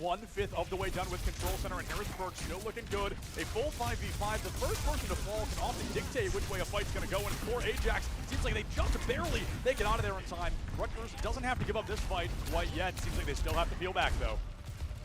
1/5 of the way done with Control Center, and Harrisburg still looking good. A full 5v5. The first person to fall can often dictate which way a fight's going to go, and for Ajax, it seems like they just barely make it out of there in time. Rutgers doesn't have to give up this fight quite yet. Seems like they still have to peel back, though.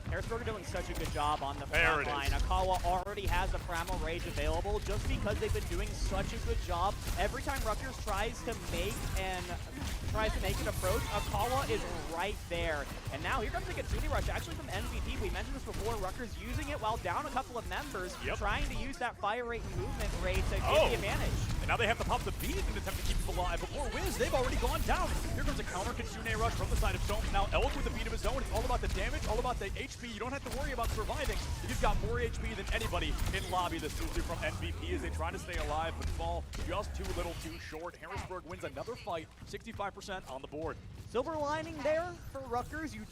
Harrisburg are doing such a good job on the front line. Akawa already has a Primal Rage available just because they've been doing such a good job. Every time Rutgers tries to make an approach, Akawa is right there. And now here comes the Kitsune Rush, actually from MVP. We mentioned this before, Rutgers using it while down a couple of members, trying to use that fire rate and movement rate to get the advantage. And now they have to pop the beat in an attempt to keep them alive. Before Wiz, they've already gone down. Here comes a counter Kitsune Rush from the side of Stone. Now Elk with the beat of his own. It's all about the damage, all about the HP. You don't have to worry about surviving. You've got more HP than anybody in lobby. The Suzu from MVP as they try to stay alive, but fall just too little too short. Harrisburg wins another fight, 65% on the board. Silver lining there for Rutgers. You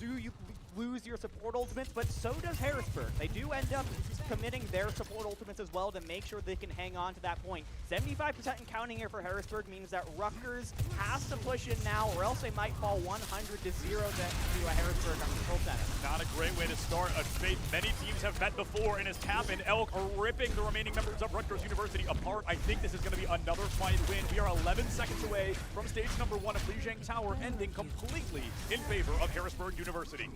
lose your support ultimates, but so does Harrisburg. They do end up committing their support ultimates as well to make sure they can hang on to that point. 75% and counting here for Harrisburg means that Rutgers has to push in now, or else they might fall 100-0 to a Harrisburg on Control Center. Not a great way to start a debate many teams have met before, and as Cap and Elk are ripping the remaining members of Rutgers University apart, I think this is going to be another fight win. We are 11 seconds away from stage number 1 of Lijiang Tower ending completely in favor of Harrisburg University.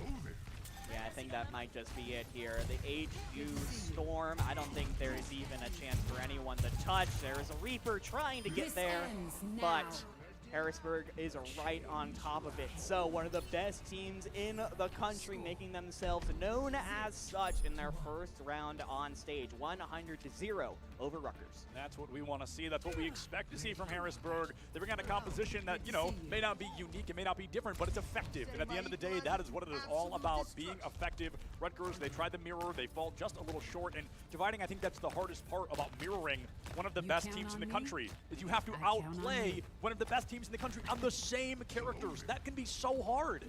Yeah, I think that might just be it here. The HU Storm, I don't think there is even a chance for anyone to touch. There is a Reaper trying to get there, but Harrisburg is right on top of it. So one of the best teams in the country, making themselves known as such in their first round on stage, 100-0 over Rutgers. That's what we want to see. That's what we expect to see from Harrisburg. They bring out a composition that, you know, may not be unique, it may not be different, but it's effective. And at the end of the day, that is what it is all about, being effective. Rutgers, they tried the mirror, they fall just a little short. And dividing, I think that's the hardest part about mirroring one of the best teams in the country, is you have to outplay one of the best teams in the country on the same characters. That can be so hard.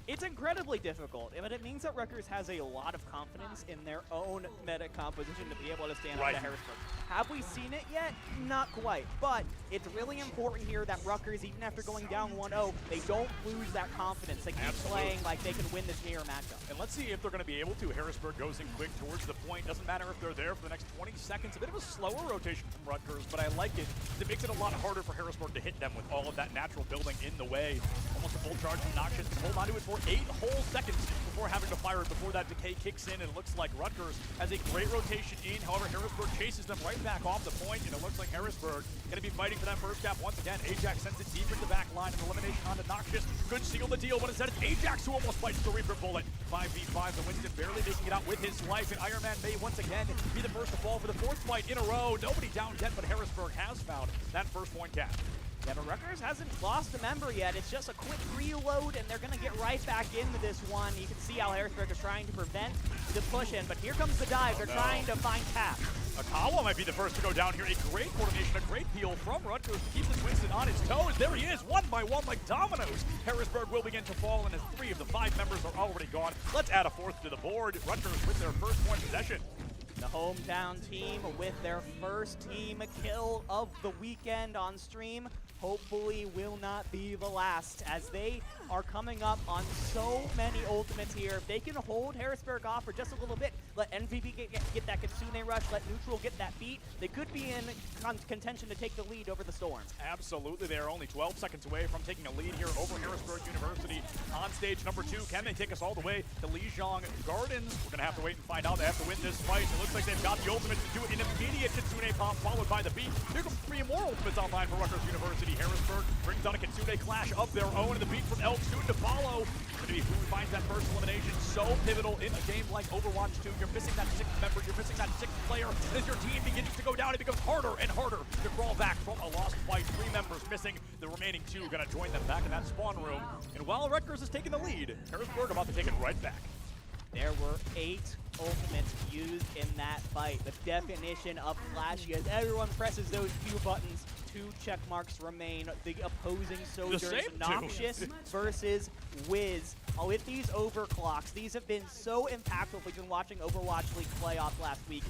It's incredibly difficult, but it means that Rutgers has a lot of confidence in their own meta composition to be able to stand up to Harrisburg. Have we seen it yet? Not quite, but it's really important here that Rutgers, even after going down 1-0, they don't lose that confidence. They keep playing like they can win this mirror matchup. And let's see if they're going to be able to. Harrisburg goes in quick towards the point. Doesn't matter if they're there for the next 20 seconds. A bit of a slower rotation from Rutgers, but I like it. It makes it a lot harder for Harrisburg to hit them with all of that natural building in the way. Almost a full charge from Noxious. Hold on to it for 8 whole seconds before having to fire it, before that decay kicks in. And it looks like Rutgers has a great rotation in. However, Harrisburg chases them right back off the point, and it looks like Harrisburg going to be fighting for that first cap once again. Ajax sends it deep into the back line, and elimination onto Noxious. Could seal the deal, but instead it's Ajax who almost fights the Reaper bullet. 5v5, the Winston barely making it out with his life, and Iron Man may once again be the first to fall for the 4th fight in a row. Nobody down yet, but Harrisburg has found that first point cap. Yeah, but Rutgers hasn't lost a member yet. It's just a quick reload, and they're going to get right back into this one. You can see how Harrisburg is trying to prevent the push-in, but here comes the dive. They're trying to find Cap. Akawa might be the first to go down here. A great coordination, a great peel from Rutgers to keep this Winston on his toes. There he is, one by one like dominoes. Harrisburg will begin to fall, and as 3 of the 5 members are already gone, let's add a 4th to the board. Rutgers with their first point possession. The hometown team with their first team kill of the weekend on stream. Hopefully will not be the last, as they are coming up on so many ultimates here. If they can hold Harrisburg off for just a little bit, let NVP get that Kitsune rush, let Neutral get that beat, they could be in contention to take the lead over the Storm. Absolutely, they are only 12 seconds away from taking a lead here over Harrisburg University. On stage number 2, can they take us all the way to Lijiang Gardens? We're gonna have to wait and find out. They have to win this fight. It looks like they've got the ultimate to do an immediate Kitsune pop, followed by the beat. Here come 3 more ultimates online for Rutgers University. Harrisburg brings on a Kitsune clash of their own, and the beat from Elk soon to follow. Going to be who finds that first elimination. So pivotal in a game like Overwatch 2. You're missing that 6th member, you're missing that 6th player. And as your team begins to go down, it becomes harder and harder to crawl back from a lost fight. 3 members missing, the remaining 2 going to join them back in that spawn room. And while Rutgers is taking the lead, Harrisburg about to take it right back. There were 8 ultimates used in that fight. The definition of flashy as everyone presses those few buttons. 2 check marks remain. The opposing Sojourners, Noxious versus Wiz. With these overclocks, these have been so impactful if we've been watching Overwatch League playoffs last week.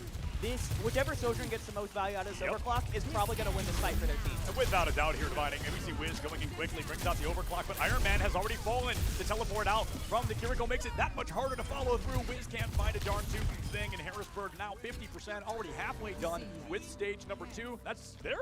Whichever Sojourn gets the most value out of this overclock is probably going to win this fight for their team. And without a doubt here, dividing, and we see Wiz going in quickly, brings out the overclock, but Iron Man has already fallen. The teleport out from the Kiriko makes it that much harder to follow through. Wiz can't find a darn tootin' thing, and Harrisburg now 50%, already halfway done with stage number 2. That's their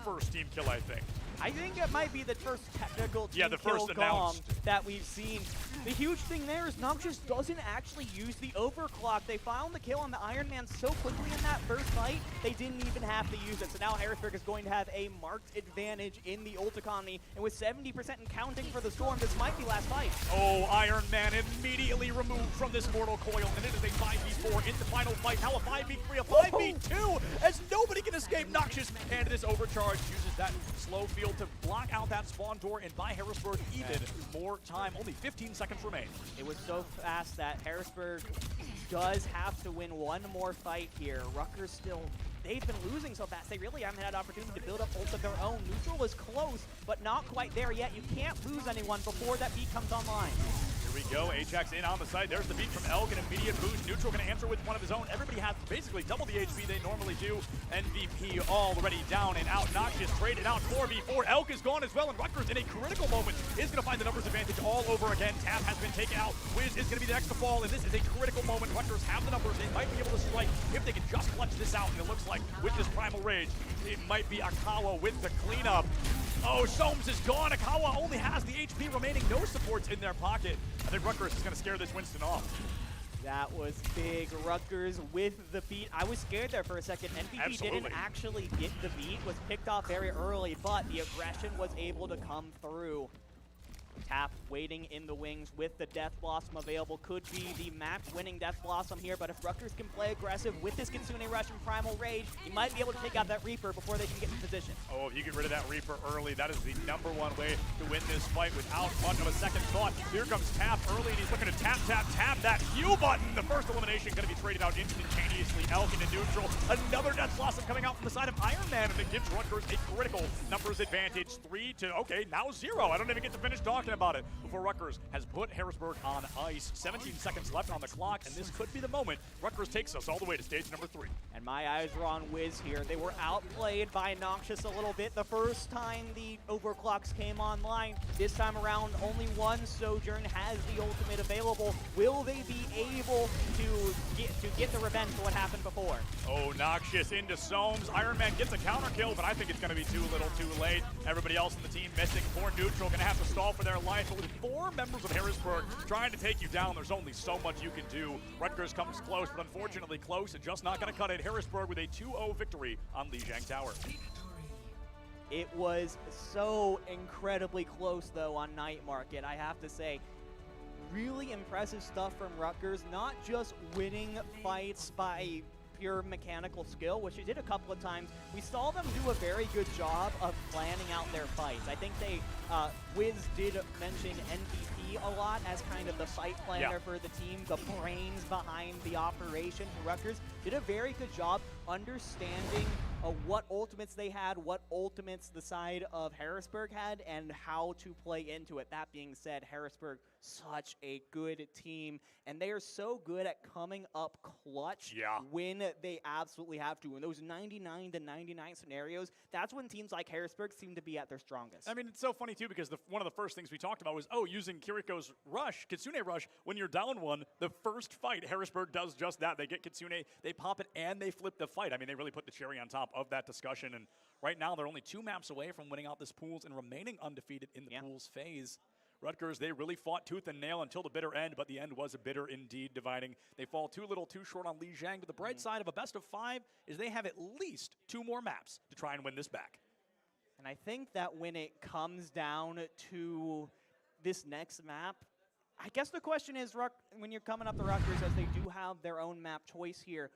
first team kill, I think. I think it might be the first technical team the first kill gong that we've seen. The huge thing there is Noxious doesn't actually use the overclock. They found the kill on the Iron Man so quickly in that first fight, they didn't even have to use it. So now Harrisburg is going to have a marked advantage in the ult economy. And with 70% and counting for the Storm, this might be last fight. Oh, Iron Man immediately removed from this mortal coil, and it is a 5v4 in the final fight. Now a 5v3, a 5v2, as nobody can escape Noxious. And this overcharge uses that slow field to block out that spawn door and buy Harrisburg even more time. Only 15 seconds remain. It was so fast that Harrisburg does have to win one more fight here. Rutgers still, they've been losing so fast. They really haven't had an opportunity to build up ult of their own. Neutral is close, but not quite there yet. You can't lose anyone before that beat comes online. Here we go, Ajax in on the side. There's the beat from Elk, an immediate boost. Neutral going to answer with one of his own. Everybody has basically double the HP they normally do. MVP already down and out. Noxious traded out 4v4. Elk is gone as well, and Rutgers in a critical moment is going to find the numbers advantage all over again. Tap has been taken out. Wiz is going to be the next to fall, and this is a critical moment. Rutgers have the numbers. They might be able to strike if they can just clutch this out, and it looks like with this Primal Rage, it might be Akawa with the cleanup. Oh, Soames is gone. Akawa only has the HP remaining. No supports in their pocket. I think Rutgers is going to scare this Winston off. That That was big. Rutgers with the beat. I was scared there for a second. NPP didn't actually get the beat, was picked off very early, but the aggression was able to come through. Tap waiting in the wings with the Death Blossom available. Could be the match-winning Death Blossom here, but if Rutgers can play aggressive with this Kitsune Rush and Primal Rage, he might be able to take out that Reaper before they can get in position. Oh, if you get rid of that Reaper early, that is the #1 way to win this fight without much of a second thought. Here comes Tap early, and he's looking to tap that Q button. The first elimination going to be traded out instantaneously. Elk into neutral. Another Death Blossom coming out from the side of Iron Man, and it gives Rutgers a critical numbers advantage. 3 to, okay, now 0. I don't even get to finish talking about it before Rutgers has put Harrisburg on ice. 17 seconds left on the clock, and this could be the moment Rutgers takes us all the way to stage number 3. And my eyes were on Wiz here. They were outplayed by Noxious a little bit the first time the overclocks came online. This time around, only one Sojourn has the ultimate available. Will they be able to get the revenge for what happened before? Oh, Noxious into Soames. Iron Man gets a counter kill, but I think it's going to be too little too late. Everybody else in the team missing. 4 neutral, going to have to stall for their life. But with 4 members of Harrisburg trying to take you down, there's only so much you can do. Rutgers comes close, but unfortunately close and just not going to cut it. Harrisburg with a 2-0 victory on Lijiang Tower. It was so incredibly close, though, on Night Market, I have to say. Really impressive stuff from Rutgers, not just winning fights by pure mechanical skill, which they did a couple of times. We saw them do a very good job of planning out their fights. I think they, Wiz did mention NPP a lot as kind of the fight planner for the team, the brains behind the operation. Rutgers did a very good job understanding what ultimates they had, what ultimates the side of Harrisburg had, and how to play into it. That being said, Harrisburg, such a good team, and they are so good at coming up clutch when they absolutely have to. In those 99 to 99 scenarios, that's when teams like Harrisburg seem to be at their strongest. I mean, it's so funny, too, because one of the first things we talked about was, using Kiriko's Rush, Kitsune Rush, when you're down 1, the first fight, Harrisburg does just that. They get Kitsune, they pop it, and they flip the fight. I mean, they really put the cherry on top of that discussion, and right now they're only 2 maps away from winning out this pools and remaining undefeated in the pools phase. Rutgers, they really fought tooth and nail until the bitter end, but the end was a bitter indeed, dividing. They fall too little, too short on Lijiang, but the bright side of a best of 5 is they have at least 2 more maps to try and win this back. And I think that when it comes down to this next map, I guess the question is, when you're coming up the Rutgers, as they do have their own map choice here,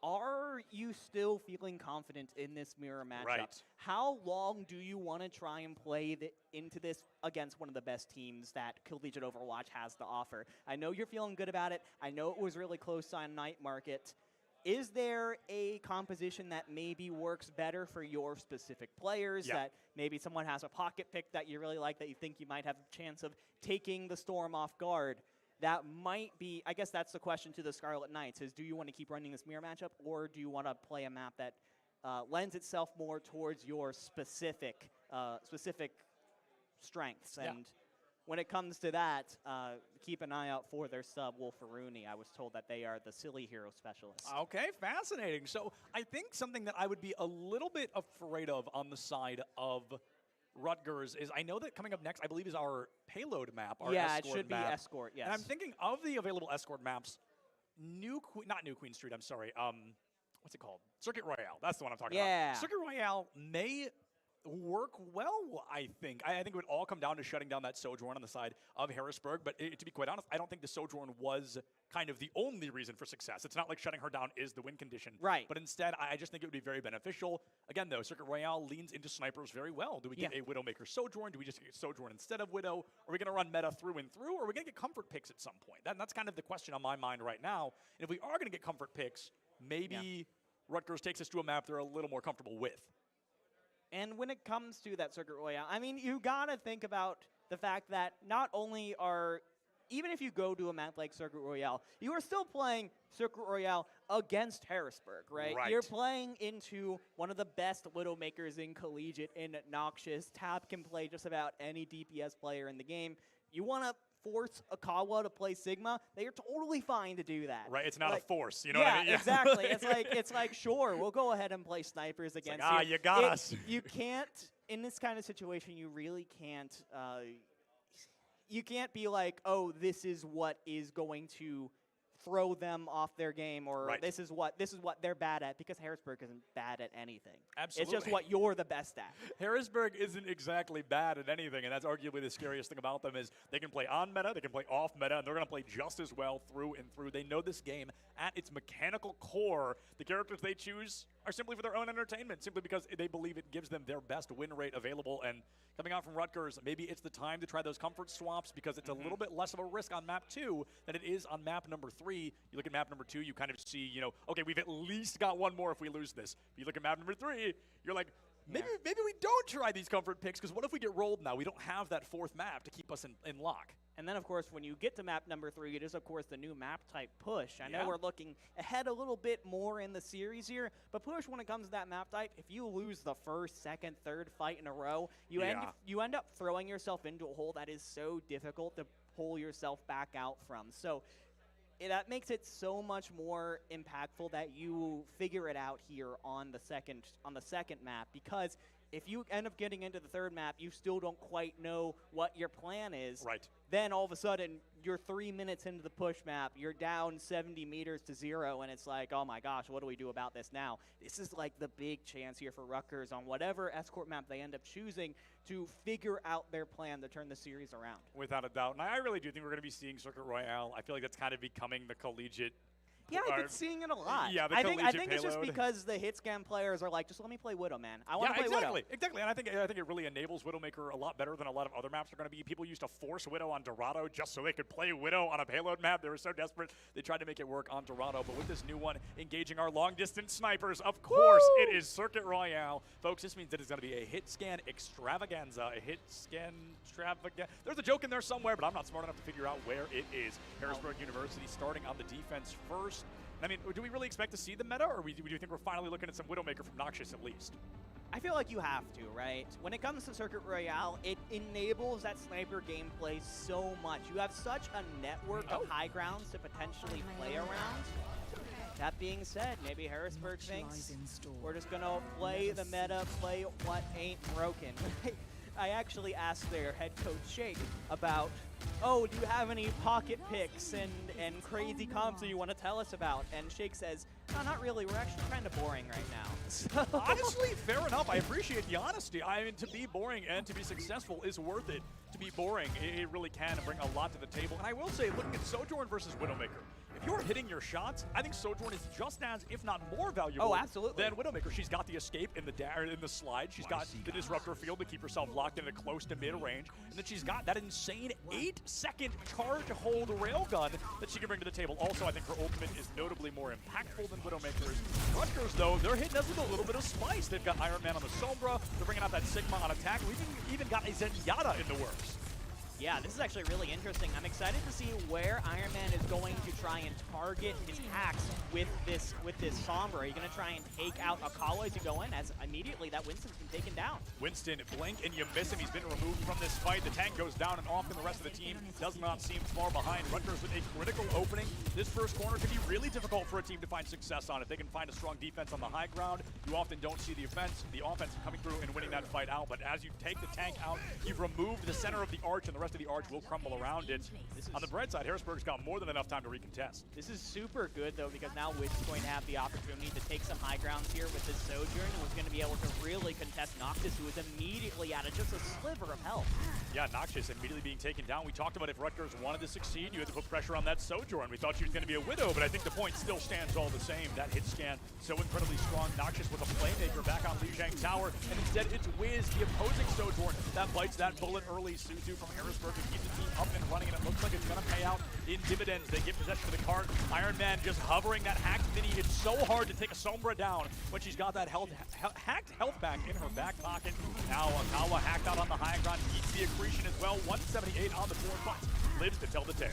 are you still feeling confident in this mirror matchup? Right. How long do you want to try and play into this against one of the best teams that Collegiate Overwatch has to offer? I know you're feeling good about it. I know it was really close on Night Market. Is there a composition that maybe works better for your specific players, that maybe someone has a pocket pick that you really like, that you think you might have a chance of taking the Storm off guard? That might be, I guess that's the question to the Scarlet Knights, is do you want to keep running this mirror matchup, or do you want to play a map that lends itself more towards your specific strengths? And when it comes to that, keep an eye out for their sub, Wolferuni. I was told that they are the silly hero specialist. Okay, fascinating. So I think something that I would be a little bit afraid of on the side of Rutgers is, I know that coming up next, I believe, is our payload map, our escort it should map. be escort, yes. And I'm thinking of the available escort maps, not New Queen Street, I'm sorry, what's it called? Circuit Royale, that's the one I'm talking about. Circuit Royale may work well, I think. I think it would all come down to shutting down that Sojourn on the side of Harrisburg, but to be quite honest, I don't think the Sojourn was kind of the only reason for success. It's not like shutting her down is the win condition. Right. But instead, I just think it would be very beneficial. Again, though, Circuit Royale leans into snipers very well. Do we get a Widowmaker Sojourn? Do we just get Sojourn instead of Widow? Are we going to run meta through and through, or are we going to get comfort picks at some point? That's kind of the question on my mind right now. And if we are going to get comfort picks, maybe Rutgers takes us to a map they're a little more comfortable with. And when it comes to that Circuit Royale, I mean, you gotta think about the fact that not only even if you go to a map like Circuit Royale, you are still playing Circuit Royale against Harrisburg, right? You're playing into one of the best Widowmakers in Collegiate in Noxious. Tab can play just about any DPS player in the game. You want to force Akawa to play Sigma, they are totally fine to do that. Right, it's not a force, you know what I mean? Yeah, exactly. It's like, sure, we'll go ahead and play snipers against you. You got us. You can't, in this kind of situation, you really can't, you can't be like, oh, this is what is going to throw them off their game, or Right. this is what they're bad at, because Harrisburg isn't bad at anything. Absolutely. It's just what you're the best at. Harrisburg isn't exactly bad at anything, and that's arguably the scariest thing about them is they can play on meta, they can play off meta, and they're going to play just as well through and through. They know this game at its mechanical core. The characters they choose are simply for their own entertainment, simply because they believe it gives them their best win rate available. And coming out from Rutgers, maybe it's the time to try those comfort swaps, because it's a little bit less of a risk on map 2 than it is on map number 3. You look at map number 2, you kind of see, okay, we've at least got one more if we lose this. But you look at map number 3, you're like, maybe we don't try these comfort picks, because what if we get rolled now? We don't have that 4th map to keep us in lock. And then, of course, when you get to map number 3, it is, of course, the new map type Push. I know Yeah. we're looking ahead a little bit more in the series here, but Push, when it comes to that map type, if you lose the first, second, third fight in a row, you end up throwing yourself into a hole that is so difficult to pull yourself back out from. So that makes it so much more impactful that you figure it out here on the second map, because if you end up getting into the 3rd map, you still don't quite know what your plan is. Right. Then all of a sudden, you're 3 minutes into the push map, you're down 70 meters to 0, and it's like, oh my gosh, what do we do about this now? This is like the big chance here for Rutgers on whatever escort map they end up choosing to figure out their plan to turn the series around. Without a doubt. And I really do think we're going to be seeing Circuit Royale. I feel like that's kind of becoming the collegiate. Yeah, I've been seeing it a lot. Yeah, the I think collegiate it's just payload. because the hit scan players are like, just let me play Widow, man. I want to play Widow. Exactly. And I think it really enables Widowmaker a lot better than a lot of other maps are going to be. People used to force Widow on Dorado just so they could play Widow on a payload map. They were so desperate. They tried to make it work on Dorado. But with this new one, engaging our long-distance snipers, of course, it is Circuit Royale. Folks, this means that it's going to be a hit scan extravaganza. A hit scan extravaganza. There's a joke in there somewhere, but I'm not smart enough to figure out where it is. Harrisburg University starting on the defense first. I mean, do we really expect to see the meta, or do you think we're finally looking at some Widowmaker from Noxious at least? I feel like you have to, right? When it comes to Circuit Royale, it enables that sniper gameplay so much. You have such a network of high grounds to potentially play around. That being said, maybe Harrisburg thinks we're just going to play the meta, play what ain't broken. I actually asked their head coach, Shake, about, do you have any pocket picks and crazy comps that you want to tell us about? And Shake says, no, not really. We're actually kind of boring right now. So honestly, fair enough. I appreciate the honesty. I mean, to be boring and to be successful is worth it. To be boring, it really can bring a lot to the table. And I will say, looking at Sojourn versus Widowmaker, if you're hitting your shots, I think Sojourn is just as, if not more valuable than Widowmaker. She's got the escape in the slide. She's got the disruptor field to keep herself locked in a close to mid-range. And then she's got that insane 8-second charge hold railgun that she can bring to the table. Also, I think her ultimate is notably more impactful than Widowmaker's. Rutgers, though, they're hitting us with a little bit of spice. They've got Iron Man on the Sombra. They're bringing out that Sigma on attack. We've even got a Zenyatta in the works. Yeah, this is actually really interesting. I'm excited to see where Iron Man is going to try and target his hacks with this Sombra. Are you going to try and take out Akawa as you go in? As immediately that Winston's been taken down. Winston, blink and you miss him. He's been removed from this fight. The tank goes down, and often the rest of the team does not seem far behind. Rutgers with a critical opening. This first corner can be really difficult for a team to find success on. If they can find a strong defense on the high ground, you often don't see the offense coming through and winning that fight out. But as you take the tank out, you've removed the center of the arch, and the rest of the arch will crumble around it. On the bright side, Harrisburg's got more than enough time to recontest. This is super good, though, because now Witch is going to have the opportunity to take some high grounds here with this Sojourn, and was going to be able to really contest Noctis, who was immediately at just a sliver of health. Yeah, Noxious immediately being taken down. We talked about if Rutgers wanted to succeed, you had to put pressure on that Sojourn. We thought she was going to be a Widow, but I think the point still stands all the same. That hit scan, so incredibly strong. Noxious with a Playmaker back on Lijiang Tower, and instead it's Wiz, the opposing Sojourn, that bites that bullet early. Suzu from Harrisburg to keep the team up and running, and it looks like it's going to pay out in dividends. They get possession of the card. Iron Man just hovering that hacked mini. It's so hard to take a Sombra down when she's got that hacked health back in her back pocket. Now Akawa hacked out on the high ground, keeps the accretion as well. 178 on the board, but lives to tell the tale.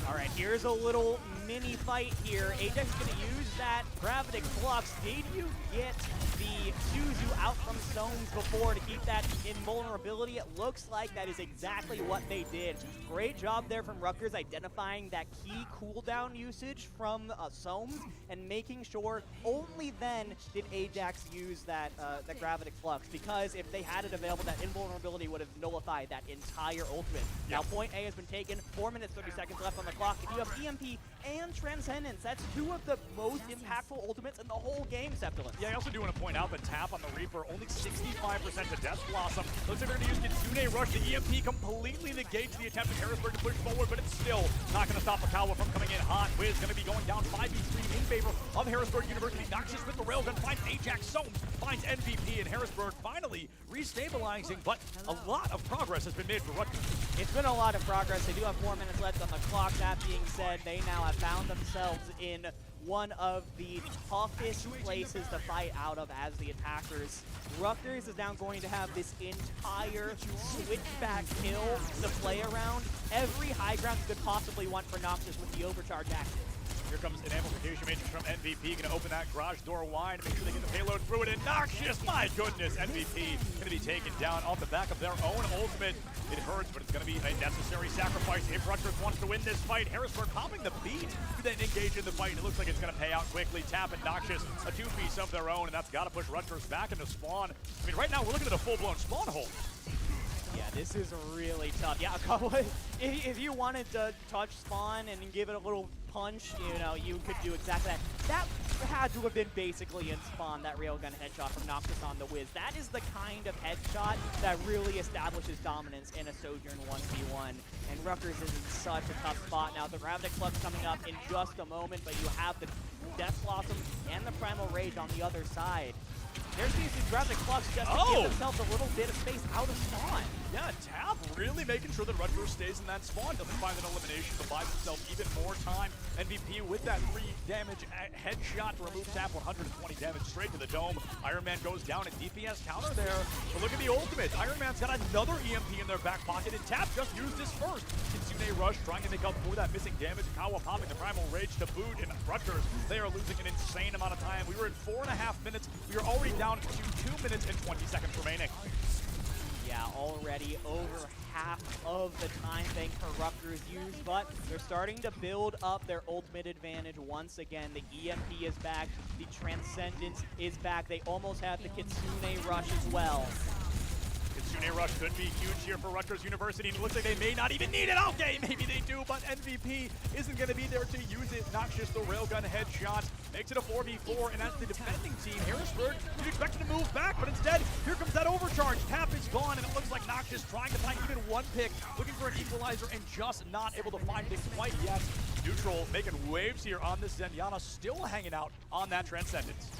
All right, here's a little mini fight here. Ajax is going to use that Gravitic Flux. Did you get the Suzu out from Stones before to keep that invulnerability? It looks like that is exactly what they did. Great job there from Rutgers identifying that key cooldown usage from Soames and making sure only then did Ajax use that Gravitic Flux, because if they had it available, that invulnerability would have nullified that entire ultimate. Now point A has been taken, 4 minutes 30 seconds left on the clock. If you have EMP and Transcendence, that's two of the most impactful ultimates in the whole game, Septilence. Yeah, I also do want to point out that Tap on the Reaper, only 65% to Death Blossom. Looks like they're going to use Kitsune Rush. The EMP completely negates the attempt of Harrisburg to push forward, but it's still not going to stop Akawa from coming in hot. Wiz going to be going down 5v3 in favor of Harrisburg University. Noxious with the railgun finds Ajax. Soames finds MVP, and Harrisburg finally restabilizing, but a lot of progress has been made for Rutgers. It's been a lot of progress. They do have 4 minutes left on the clock. That being said, they now have found themselves in one of the toughest places to fight out of as the attackers. Rutgers is now going to have this entire switchback hill to play around. Every high ground you could possibly want for Noxious with the overcharge active. Here comes an amplification matrix from MVP, going to open that garage door wide, make sure they get the payload through it, and Noxious, my goodness, MVP going to be taken down off the back of their own ultimate. It hurts, but it's going to be a necessary sacrifice if Rutgers wants to win this fight. Harrisburg popping the beat to then engage in the fight, and it looks like it's going to pay out quickly. Tap and Noxious, a two-piece of their own, and that's got to push Rutgers back into spawn. I mean, right now we're looking at a full-blown spawn hole. Yeah, this is really tough. Yeah, if you wanted to touch spawn and give it a little punch, you know, you could do exactly that. That had to have been basically in spawn, that railgun headshot from Noxious on the Wiz. That is the kind of headshot that really establishes dominance in a Sojourn 1v1. And Rutgers is in such a tough spot now. The Ravnik Clutch coming up in just a moment, but you have the Death Blossom and the Primal Rage on the other side. There's these Ravnik Clutch just to give themselves a little bit of space out of spawn. Yeah, Tap really making sure that Rutgers stays in that spawn, doesn't find an elimination, but buys himself even more time. MVP with that 3 damage headshot to remove Tap, 120 damage straight to the dome. Iron Man goes down, and DPS counter there. But look at the ultimate. Iron Man's got another EMP in their back pocket, and Tap just used his first. Kitsune Rush trying to make up for that missing damage. Kawa popping the Primal Rage to boot, and Rutgers, they are losing an insane amount of time. We were at 4.5 minutes. We are already down to 2 minutes and 20 seconds remaining. Yeah, already over half of the time bank for Rutgers used, but they're starting to build up their ultimate advantage once again. The EMP is back, the Transcendence is back. They almost have the Kitsune Rush as well. Kitsune Rush could be huge here for Rutgers University, and it looks like they may not even need it. Okay, maybe they do, but MVP isn't going to be there to use it. Noxious, the railgun headshot, makes it a 4v4, and as the defending team, Harrisburg, you'd expect it to move back, but instead, here comes that overcharge. Tap is gone, and it looks like Noxious trying to find even one pick, looking for an equalizer, and just not able to find it quite yet. Neutral making waves here on this Zenyatta, still hanging out on that Transcendence.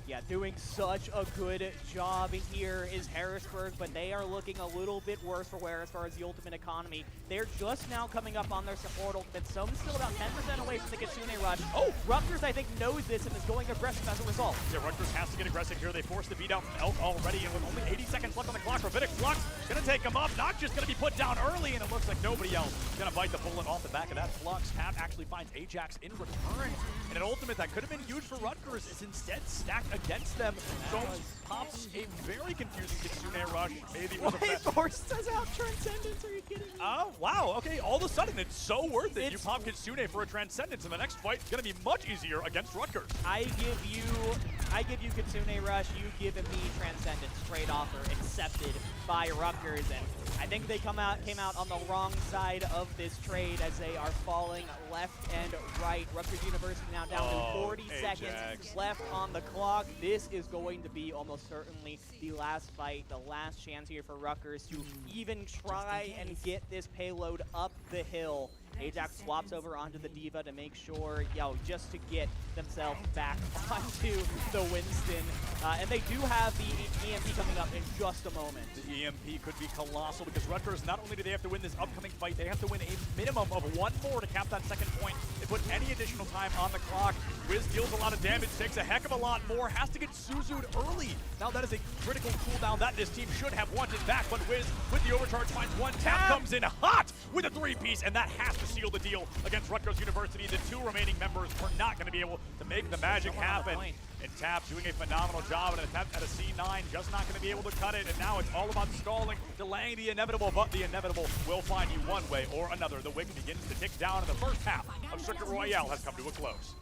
Yeah, doing such a good job here is Harrisburg, but they are looking a little bit worse for wear as far as the ultimate economy. They're just now coming up on their support ultimate. Some's still about 10% away from the Kitsune Rush. Oh, Rutgers, I think, knows this and is going aggressive as a result. Yeah, Rutgers has to get aggressive here. They forced the beat out from Elk already, and with only 80 seconds left on the clock, Rabbinic Flux going to take him up. Not just going to be put down early, and it looks like nobody else is going to bite the bullet off the back of that Flux. Tap actually finds Ajax in return, and an ultimate that could have been huge for Rutgers is instead stacked against them. Soames pops a very confusing Kitsune Rush. Maybe it was Wait, forced us out Transcendence, are you kidding me? Oh, wow, okay, all of a sudden it's so worth it. You pop Kitsune for a Transcendence, and the next fight is going to be much easier against Rutgers. I give you Kitsune Rush, you give me Transcendence. Trade offer accepted by Rutgers, and I think they came out on the wrong side of this trade as they are falling left and right. Rutgers University now down to 40 seconds left on the clock. This is going to be almost certainly the last fight, the last chance here for Rutgers to even try and get this payload up the hill. Ajax swaps over onto the Diva to make sure, just to get themselves back onto the Winston. And they do have the EMP coming up in just a moment. The EMP could be colossal because Rutgers, not only do they have to win this upcoming fight, they have to win a minimum of 1 more to cap that second point. They put any additional time on the clock. Wiz deals a lot of damage, takes a heck of a lot more, has to get Suzu'd early. Now that is a critical cooldown that this team should have wanted back, but Wiz with the overcharge finds one. Tap comes in hot with a 3-piece, and that has to seal the deal against Rutgers University. The 2 remaining members were not going to be able to make the magic happen. And Tap doing a phenomenal job in an attempt at a C9, just not going to be able to cut it. And now it's all about stalling, delaying the inevitable, but the inevitable will find you one way or another. The wick begins to tick down, and the first half of Circuit Royale has come to a close.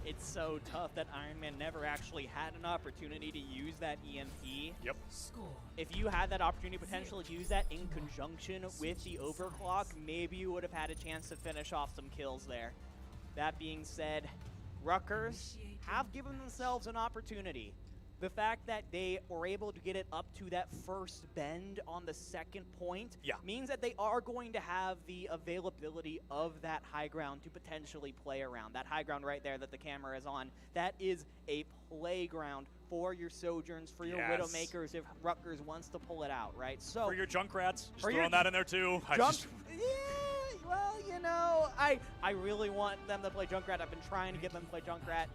It's so tough that Iron Man never actually had an opportunity to use that EMP. Yep. If you had that opportunity to potentially use that in conjunction with the overclock, maybe you would have had a chance to finish off some kills there. That being said, Rutgers have given themselves an opportunity. The fact that they were able to get it up to that first bend on the second point means that they are going to have the availability of that high ground to potentially play around. That high ground right there that the camera is on, that is a playground for your Sojourns, for your Widowmakers if Rutgers wants to pull it out, right? So for your Junkrats, just throwing that in there too. Well, you know, I really want them to play Junkrat. I've been trying to get them to play Junkrat.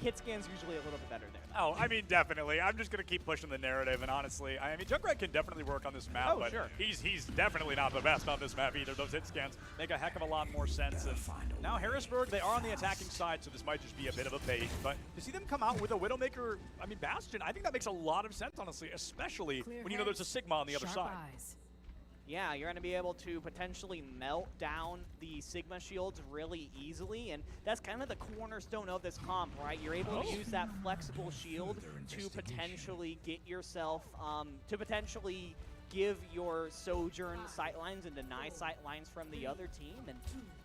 Hit scan's usually a little bit better there. Oh, I mean, definitely. I'm just going to keep pushing the narrative, and honestly, I mean, Junkrat can definitely work on this map, but he's definitely not the best on this map either. Those hit scans make a heck of a lot more sense. And now Harrisburg, they are on the attacking side, so this might just be a bit of a bait. But to see them come out with a Widowmaker, I mean, Bastion, I think that makes a lot of sense, honestly, especially when you know there's a Sigma on the other side. Yeah, you're going to be able to potentially melt down the Sigma shields really easily, and that's kind of the cornerstone of this comp, right? You're able to use that flexible shield to potentially get yourself, to potentially give your Sojourn sightlines and deny sightlines from the other team, and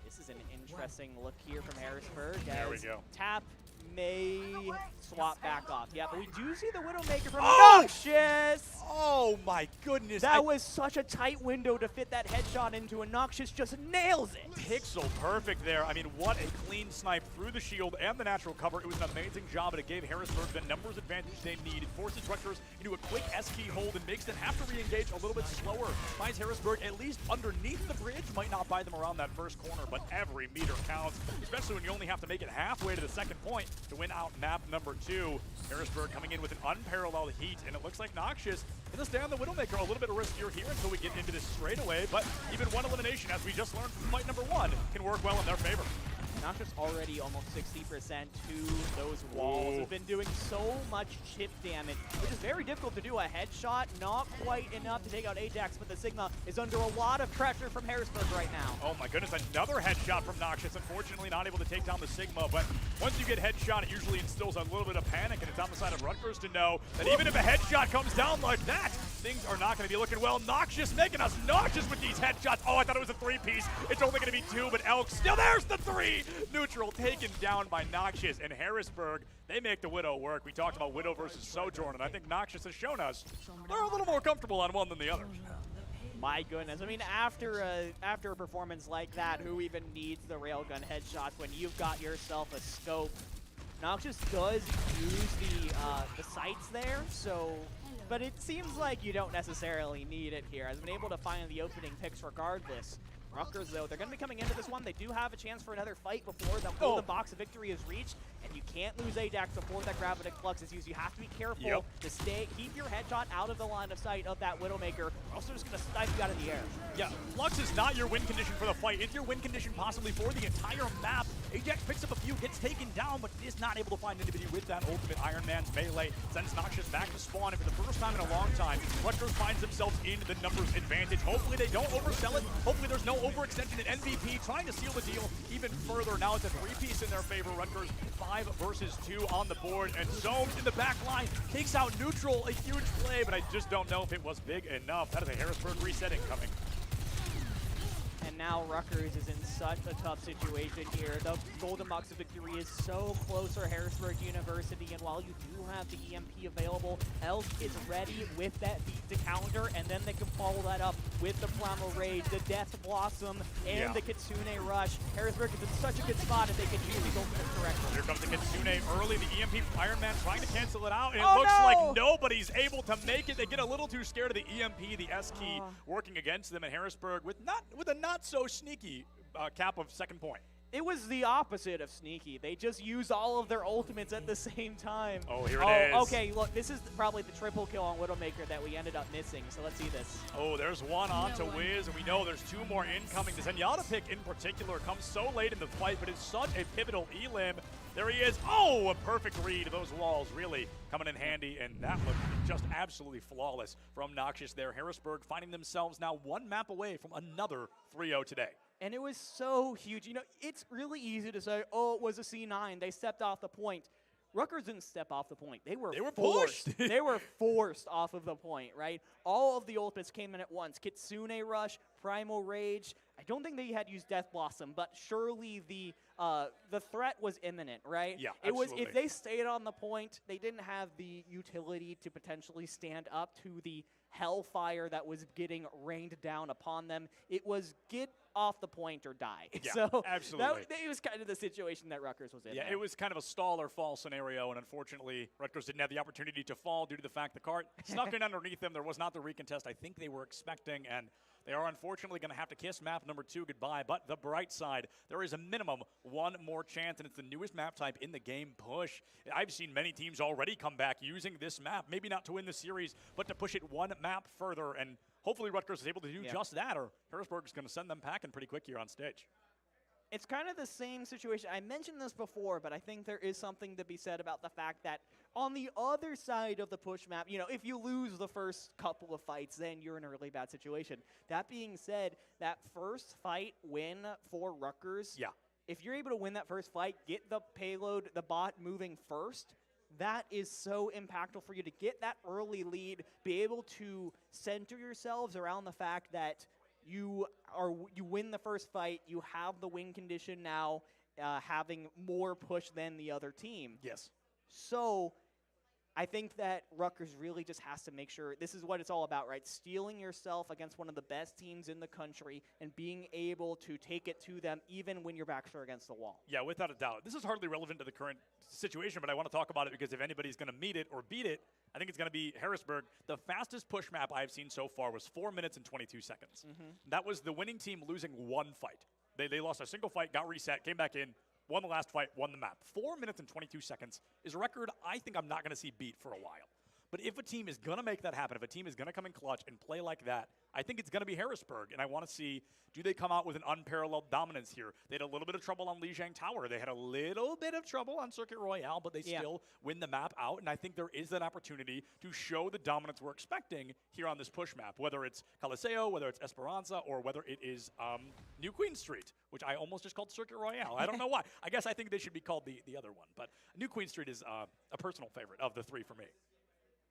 this is an interesting look here from Harrisburg. There we go. Tap may swap back off. Yeah, but we do see the Widowmaker from Noxious! Oh my goodness. That was such a tight window to fit that headshot into, and Noxious just nails it. Pixel perfect there. I mean, what a clean snipe through the shield and the natural cover. It was an amazing job, and it gave Harrisburg the numbers advantage they need. It forces Rutgers into a quick S-key hold and makes them have to re-engage a little bit slower. Finds Harrisburg at least underneath the bridge. Might not buy them around that first corner, but every meter counts, especially when you only have to make it halfway to the second point to win out map number 2. Harrisburg coming in with an unparalleled heat, and it looks like Noxious going to stay on the Widowmaker. A little bit riskier here until we get into this straightaway, but even one elimination, as we just learned from fight number 1, can work well in their favor. Noxious already almost 60% to those walls. Has been doing so much chip damage, which is very difficult to do. A headshot, not quite enough to take out Ajax, but the Sigma is under a lot of pressure from Harrisburg right now. Oh my goodness, another headshot from Noxious. Unfortunately not able to take down the Sigma, but once you get headshot, it usually instills a little bit of panic, and it's on the side of Rutgers to know that even if a headshot comes down like that, things are not going to be looking well. Noxious making us nauseous with these headshots. Oh, I thought it was a 3-piece. It's only going to be 2, but Elk still, there's the 3! Neutral taken down by Noxious, and Harrisburg, they make the Widow work. We talked about Widow versus Sojourn, and I think Noxious has shown us they're a little more comfortable on one than the other. My goodness. I mean, after a performance like that, who even needs the railgun headshots when you've got yourself a scope? Noxious does use the sights there, so... But it seems like you don't necessarily need it here. I've been able to find the opening picks regardless. Rutgers, though, they're going to be coming into this one. They do have a chance for another fight before the golden box of victory is reached, and you can't lose Ajax before that gravitic flux is used. You have to be careful to keep your headshot out of the line of sight of that Widowmaker, or else they're just going to snipe you out of the air. Yeah, Flux is not your win condition for the fight. It's your win condition possibly for the entire map. Ajax picks up a few, gets taken down, but is not able to find anybody with that ultimate Iron Man's melee. Sends Noxious back to spawn, and for the first time in a long time, Rutgers finds themselves in the numbers advantage. Hopefully they don't oversell it. Hopefully there's no overextension in MVP, trying to seal the deal even further. Now it's a 3-piece in their favor. Rutgers 5 versus 2 on the board, and Zones in the back line takes out Neutral. A huge play, but I just don't know if it was big enough. That is a Harrisburg resetting coming. And now Rutgers is in such a tough situation here. The golden box of victory is so close for Harrisburg University, and while you do have the EMP available, Elk is ready with that beat to counter, and then they can follow that up with the Primal Rage, the Death Blossom, and the Kitsune Rush. Harrisburg is in such a good spot if they can use these ultimates correctly. Here comes the Kitsune early, the EMP from Iron Man trying to cancel it out, and it looks like nobody's able to make it. They get a little too scared of the EMP, the S-key working against them, and Harrisburg with a not so sneaky cap of second point. It was the opposite of sneaky. They just used all of their ultimates at the same time. Oh, here it is. Okay, look, this is probably the triple kill on Widowmaker that we ended up missing, so let's see this. Oh, there's one on to Wiz, and we know there's 2 more incoming. The Zenyatta pick in particular comes so late in the fight, but it's such a pivotal elim. There he is. Oh, a perfect read. Those walls really coming in handy, and that looked just absolutely flawless from Noxious there. Harrisburg finding themselves now 1 map away from another 3-0 today. And it was so huge. You know, it's really easy to say, oh, it was a C9. They stepped off the point. Rutgers didn't step off the point. They were forced. pushed. They were forced off of the point, right? All of the ultimates came in at once. Kitsune Rush, Primal Rage. I don't think they had used Death Blossom, but surely the threat was imminent, right? Yeah, it was. absolutely. If they stayed on the point, they didn't have the utility to potentially stand up to the hellfire that was getting rained down upon them. It was get off the point or die. Yeah, so absolutely. It was kind of the situation that Rutgers was in. Yeah, there. it was kind of a stall or fall scenario, and unfortunately, Rutgers didn't have the opportunity to fall due to the fact the cart snuck in underneath them. There was not the recontest I think they were expecting, and they are unfortunately going to have to kiss map number 2 goodbye. But the bright side, there is a minimum one more chance, and it's the newest map type in the game, Push. I've seen many teams already come back using this map, maybe not to win the series, but to push it one map further, and hopefully Rutgers is able to do just that, or Harrisburg is going to send them packing pretty quick here on stage. It's kind of the same situation. I mentioned this before, but I think there is something to be said about the fact that on the other side of the push map, you know, if you lose the first couple of fights, then you're in a really bad situation. That being said, that first fight win for Rutgers, if you're able to win that first fight, get the payload, the bot moving first, that is so impactful for you to get that early lead, be able to center yourselves around the fact that you win the first fight, you have the win condition now, having more push than the other team. Yes. So I think that Rutgers really just has to make sure, this is what it's all about, right? Stealing yourself against one of the best teams in the country and being able to take it to them even when your backs are against the wall. Yeah, without a doubt. This is hardly relevant to the current situation, but I want to talk about it because if anybody's going to meet it or beat it, I think it's going to be Harrisburg. The fastest push map I've seen so far was 4 minutes and 22 seconds. That was the winning team losing one fight. They lost a single fight, got reset, came back in, won the last fight, won the map. 4 minutes and 22 seconds is a record I think I'm not going to see beat for a while. But if a team is going to make that happen, if a team is going to come in clutch and play like that, I think it's going to be Harrisburg. And I want to see, do they come out with an unparalleled dominance here? They had a little bit of trouble on Lijiang Tower. They had a little bit of trouble on Circuit Royale, but they still win the map out. And I think there is that opportunity to show the dominance we're expecting here on this push map, whether it's Coliseo, whether it's Esperanza, or whether it is New Queen Street, which I almost just called Circuit Royale. I don't know why. I guess I think they should be called the other one. But New Queen Street is a personal favorite of the three for me.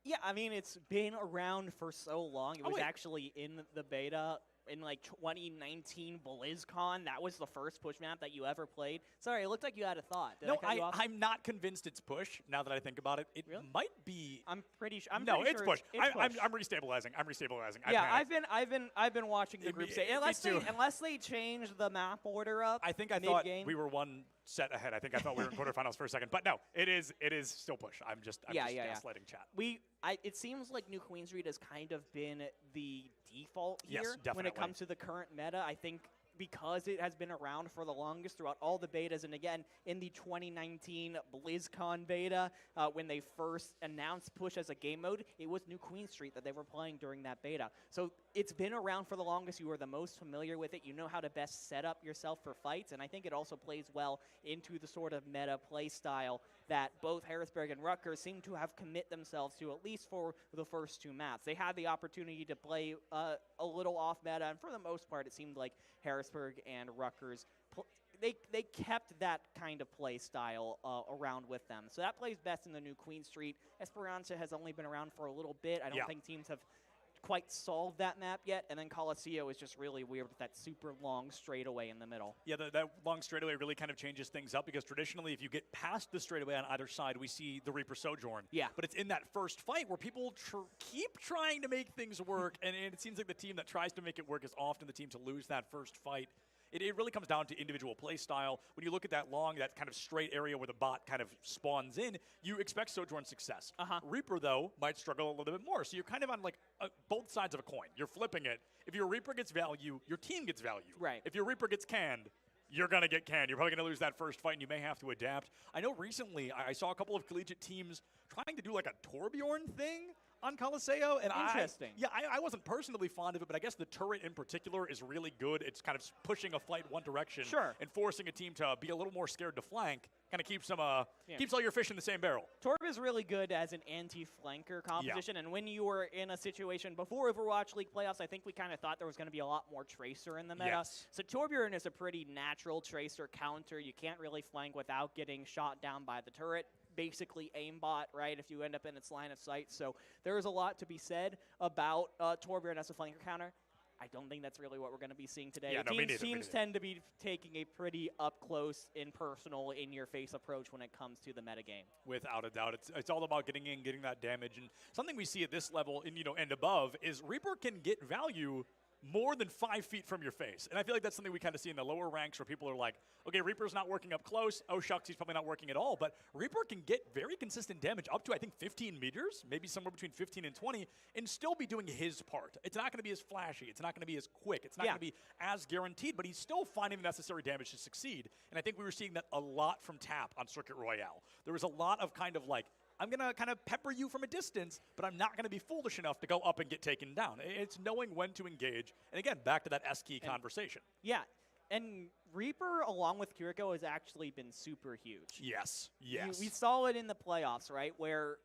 Yeah, I mean, it's been around for so long. It was actually in the beta in like 2019 BlizzCon. That was the first push map that you ever played. Sorry, it looked like you had a thought. Did No, I cut you off? I'm not convinced it's push. Now that I think about it, it Really? might be. I'm pretty sure. No, it's sure push. It's push. I'm restabilizing. I'm restabilizing. Yeah, I panicked. I've been watching the group stage. too. Unless they change the map order up. I think I thought mid-game. we were one set ahead. I think I thought we were in quarterfinals for a second, but no, it is still push. I'm just gaslighting chat. It seems like New Queen Street has kind of been the default Yes, here when definitely. it comes to the current meta. I think because it has been around for the longest throughout all the betas, and again, in the 2019 BlizzCon beta, when they first announced push as a game mode, it was New Queen Street that they were playing during that beta. So it's been around for the longest. You are the most familiar with it. You know how to best set up yourself for fights, and I think it also plays well into the sort of meta play style that both Harrisburg and Rutgers seem to have commit themselves to, at least for the first two maps. They had the opportunity to play a little off meta, and for the most part, it seemed like Harrisburg and Rutgers, they kept that kind of play style around with them. So that plays best in the New Queen Street. Esperanza has only been around for a little bit. I don't think teams have quite solved that map yet, and then Coliseo is just really weird with that super long straightaway in the middle. Yeah, that long straightaway really kind of changes things up because traditionally if you get past the straightaway on either side, we see the Reaper Sojourn. Yeah. But it's in that first fight where people keep trying to make things work, and it seems like the team that tries to make it work is often the team to lose that first fight. It really comes down to individual play style. When you look at that kind of straight area where the bot kind of spawns in, you expect Sojourn success. Reaper, though, might struggle a little bit more. So you're kind of on like both sides of a coin. You're flipping it. If your Reaper gets value, your team gets value. Right. If your Reaper gets canned, you're going to get canned. You're probably going to lose that first fight, and you may have to adapt. I know recently I saw a couple of collegiate teams trying to do like a Torbjorn thing on Coliseo, and Interesting. I wasn't personally fond of it, but I guess the turret in particular is really good. It's kind of pushing a fight one direction Sure. and forcing a team to be a little more scared to flank, kind of keeps all your fish in the same barrel. Torb is really good as an anti-flanker composition, and when you were in a situation before Overwatch League playoffs, I think we kind of thought there was going to be a lot more Tracer in the meta. Yes. So Torbjorn is a pretty natural Tracer counter. You can't really flank without getting shot down by the turret. Basically aimbot, right, if you end up in its line of sight. So there's a lot to be said about Torbjorn as a flanker counter. I don't think that's really what we're going to be seeing today. Yeah, me neither. Teams tend to be taking a pretty up-close, impersonal, in-your-face approach when it comes to the metagame. Without a doubt. It's all about getting in, getting that damage. And something we see at this level and above is Reaper can get value more than 5 feet from your face. And I feel like that's something we kind of see in the lower ranks where people are like, okay, Reaper's not working up close. Oh, shucks, he's probably not working at all. But Reaper can get very consistent damage up to, I think, 15 meters, maybe somewhere between 15 and 20, and still be doing his part. It's not going to be as flashy. It's not going to be as quick. It's not going to be as guaranteed, but he's still finding the necessary damage to succeed. And I think we were seeing that a lot from Tap on Circuit Royale. There was a lot of kind of like, I'm going to kind of pepper you from a distance, but I'm not going to be foolish enough to go up and get taken down. It's knowing when to engage. And again, back to that S-key conversation. Yeah, and Reaper, along with Kiriko, has actually been super huge. Yes. We saw it in the playoffs, right, where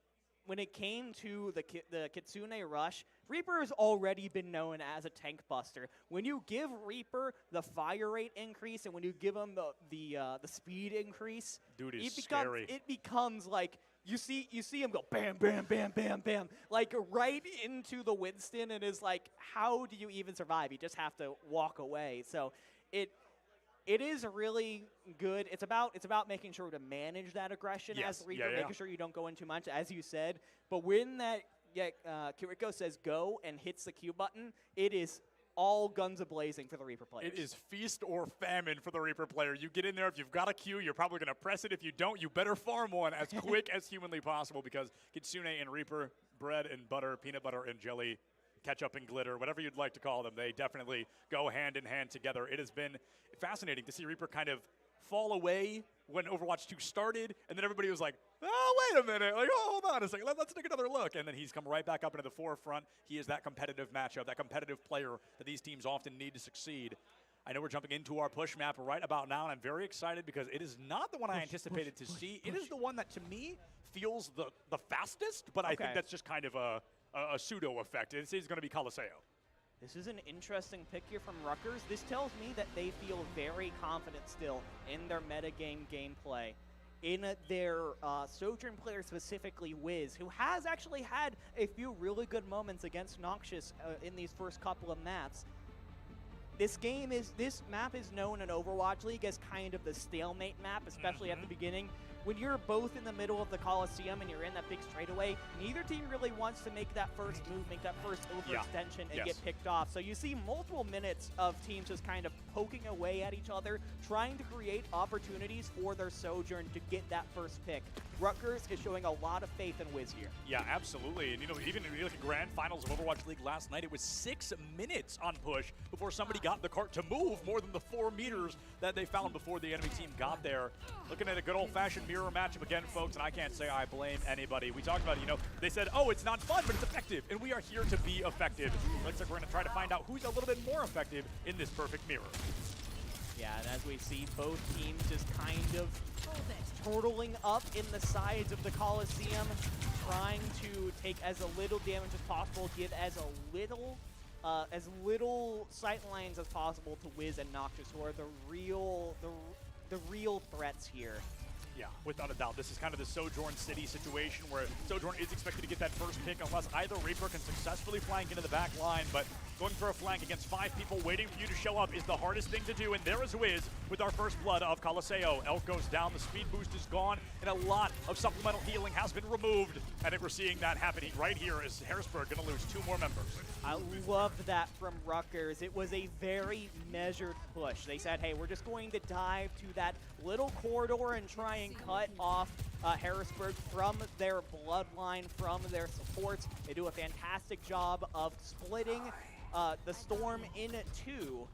when it came to the Kitsune Rush, Reaper has already been known as a tank buster. When you give Reaper the fire rate increase and when you give him the speed increase, dude, is scary. It becomes like you see him go bam, bam, bam, bam, bam, like right into the Winston, and is like, how do you even survive? You just have to walk away. So it is really good. It's about making sure to manage that aggression as Reaper, making sure you don't go in too much, as you said. But when that Kiriko says go and hits the Q button, it is all guns a-blazing for the Reaper players. It is feast or famine for the Reaper player. You get in there, if you've got a Q, you're probably going to press it. If you don't, you better farm one as quick as humanly possible, because Kitsune and Reaper, bread and butter, peanut butter and jelly, ketchup and glitter, whatever you'd like to call them, they definitely go hand in hand together. It has been fascinating to see Reaper kind of fall away when Overwatch 2 started, and then everybody was like, oh, wait a minute, like, oh, hold on a second, let's take another look. And then he's come right back up into the forefront. He is that competitive matchup, that competitive player that these teams often need to succeed. I know we're jumping into our push map right about now, and I'm very excited because it is not the one I anticipated to see. It is the one that, to me, feels the fastest, but I think that's just kind of a pseudo effect. It's going to be Coliseo. This is an interesting pick here from Rutgers. This tells me that they feel very confident still in their metagame gameplay. In their Sojourn player, specifically Wiz, who has actually had a few really good moments against Noxious in these first couple of maps. This map is known in Overwatch League as kind of the stalemate map, especially at the beginning. When you're both in the middle of the Coliseum and you're in that big straightaway, neither team really wants to make that first move, make that first overextension and get picked off. So you see multiple minutes of teams just kind of poking away at each other, trying to create opportunities for their Sojourn to get that first pick. Rutgers is showing a lot of faith in Wiz here. Yeah, absolutely. And, even if you look at Grand Finals of Overwatch League last night, it was 6 minutes on push before somebody got the cart to move more than the 4 meters that they found before the enemy team got there. Looking at a good old-fashioned mirror matchup again, folks, and I can't say I blame anybody. We talked about it, they said, oh, it's not fun, but it's effective, and we are here to be effective. Looks like we're going to try to find out who's a little bit more effective in this perfect mirror. Yeah, and as we see, both teams just kind of turtling up in the sides of the Coliseum, trying to take as little damage as possible, give as little sight lines as possible to Wiz and Noxious, who are the real threats here. Yeah, without a doubt. This is kind of the Sojourn City situation where Sojourn is expected to get that first pick unless either Reaper can successfully flank into the back line, but going for a flank against 5 people waiting for you to show up is the hardest thing to do, and there is Wiz with our first blood of Coliseo. Elk goes down, the speed boost is gone, and a lot of supplemental healing has been removed. I think we're seeing that happening right here as Harrisburg going to lose 2 more members. I love that from Rutgers. It was a very measured push. They said, hey, we're just going to dive to that little corridor and try and cut off Harrisburg from their bloodline, from their supports. They do a fantastic job of splitting the Storm in 2,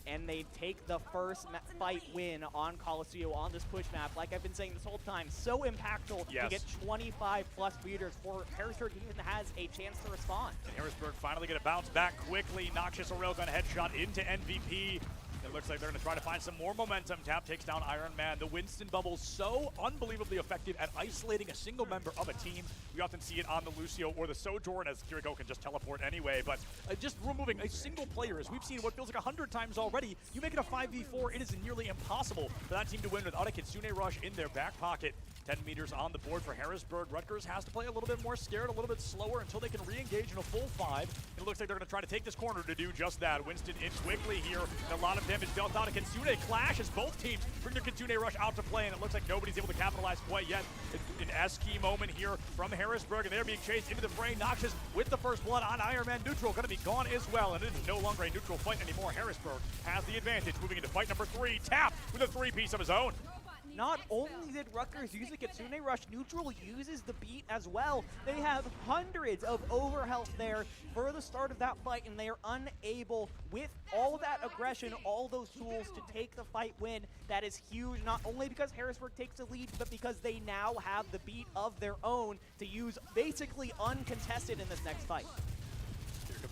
and they take the first fight win on Coliseo on this push map. Like I've been saying this whole time, so impactful to get 25 plus meters for Harrisburg even has a chance to respond. And Harrisburg finally going to bounce back quickly. Noxious a railgun headshot into MVP. It looks like they're going to try to find some more momentum. Tap takes down Iron Man. The Winston bubble so unbelievably effective at isolating a single member of a team. We often see it on the Lucio or the Sojourn, as Kiriko can just teleport anyway. But just removing a single player, as we've seen what feels like 100 times already, you make it a 5v4, it is nearly impossible for that team to win without a Kitsune Rush in their back pocket. 10 meters on the board for Harrisburg. Rutgers has to play a little bit more scared, a little bit slower until they can re-engage in a full 5. It looks like they're going to try to take this corner to do just that. Winston in quickly here. A lot of damage dealt out. A Kitsune clash as both teams bring their Kitsune Rush out to play, and it looks like nobody's able to capitalize quite yet. An S-key moment here from Harrisburg, and they're being chased into the fray. Noxious with the first blood on Iron Man. Neutral going to be gone as well, and it is no longer a neutral fight anymore. Harrisburg has the advantage, moving into fight number 3. Tap with a 3-piece of his own. Not only did Rutgers use a Kitsune Rush, Neutral uses the beat as well. They have hundreds of overhealth there for the start of that fight, and they are unable, with all that aggression, all those tools, to take the fight win. That is huge, not only because Harrisburg takes the lead, but because they now have the beat of their own to use basically uncontested in this next fight.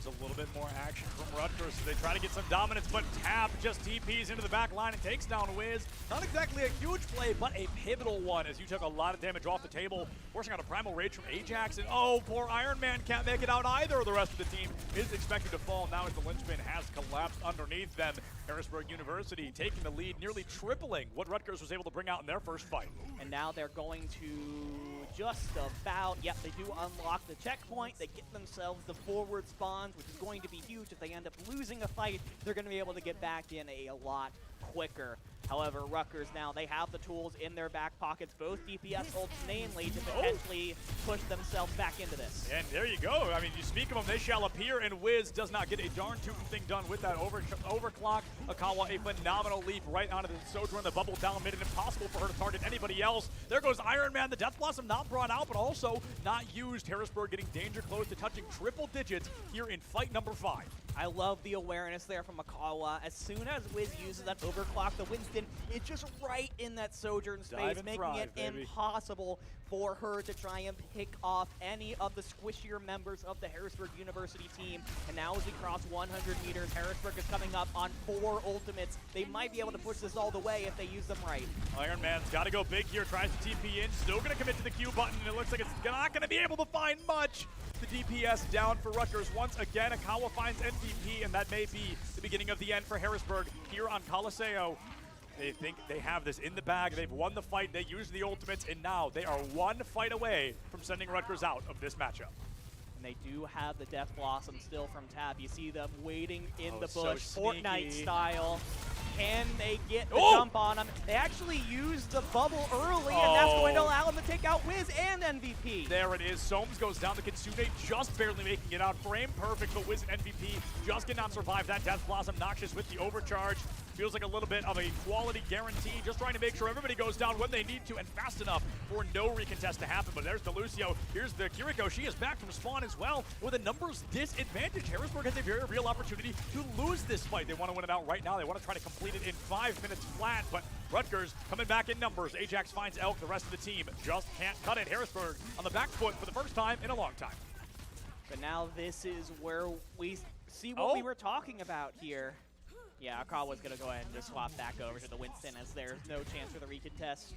A little bit more action from Rutgers, so they try to get some dominance, but Tap just TPs into the back line and takes down Wiz. Not exactly a huge play, but a pivotal one, as you took a lot of damage off the table, forcing out a Primal Rage from Ajax, and oh, poor Iron Man can't make it out either. The rest of the team is expected to fall now as the linchpin has collapsed underneath them. Harrisburg University taking the lead, nearly tripling what Rutgers was able to bring out in their first fight. And now they're going to just about, yep, they do unlock the checkpoint. They get themselves the forward spawns, which is going to be huge. If they end up losing a fight, they're going to be able to get back in a lot quicker. However, Rutgers now, they have the tools in their back pockets, both DPS ults mainly, to potentially push themselves back into this. And there you go. I mean, you speak of them, they shall appear, and Wiz does not get a darn tootin' thing done with that overclock. Akawa, a phenomenal leap right onto the Sojourn. The bubble down made it impossible for her to target anybody else. There goes Iron Man. The Death Blossom not brought out, but also not used. Harrisburg getting danger close to touching triple digits here in fight number 5. I love the awareness there from Akawa. As soon as Wiz uses that overclock, the Winston is just right in that Sojourn space, making it impossible for her to try and pick off any of the squishier members of the Harrisburg University team. And now as we cross 100 meters, Harrisburg is coming up on 4 ultimates. They might be able to push this all the way if they use them right. Iron Man's got to go big here, tries to TP in, still going to commit to the Q button, and it looks like it's not going to be able to find much. The DPS down for Rutgers once again. Akawa finds MVP, and that may be the beginning of the end for Harrisburg here on Coliseo. They think they have this in the bag. They've won the fight. They used the ultimates, and now they are one fight away from sending Rutgers out of this matchup. And they do have the Death Blossom still from Tap. You see them waiting in the so bush, Fortnite style. Can they get the Oh! jump on him? They actually used the bubble early, and that's going to allow him to take out Wiz and MVP. There it is. Soames goes down to Kitsune, just barely making it out. Frame perfect, but Wiz and MVP just cannot survive that Death Blossom. Noxious with the overcharge. Feels like a little bit of a quality guarantee, just trying to make sure everybody goes down when they need to and fast enough for no recontest to happen. But there's the Lucio. Here's the Kiriko. She is back from spawn as well with a numbers disadvantage. Harrisburg has a very real opportunity to lose this fight. They want to win it out right now. They want to try to complete it in 5 minutes flat, but Rutgers coming back in numbers. Ajax finds Elk. The rest of the team just can't cut it. Harrisburg on the back foot for the first time in a long time. But now this is where we see what we were talking about here. Yeah, Akawa's going to go ahead and just swap back over to the Winston as there's no chance for the recontest.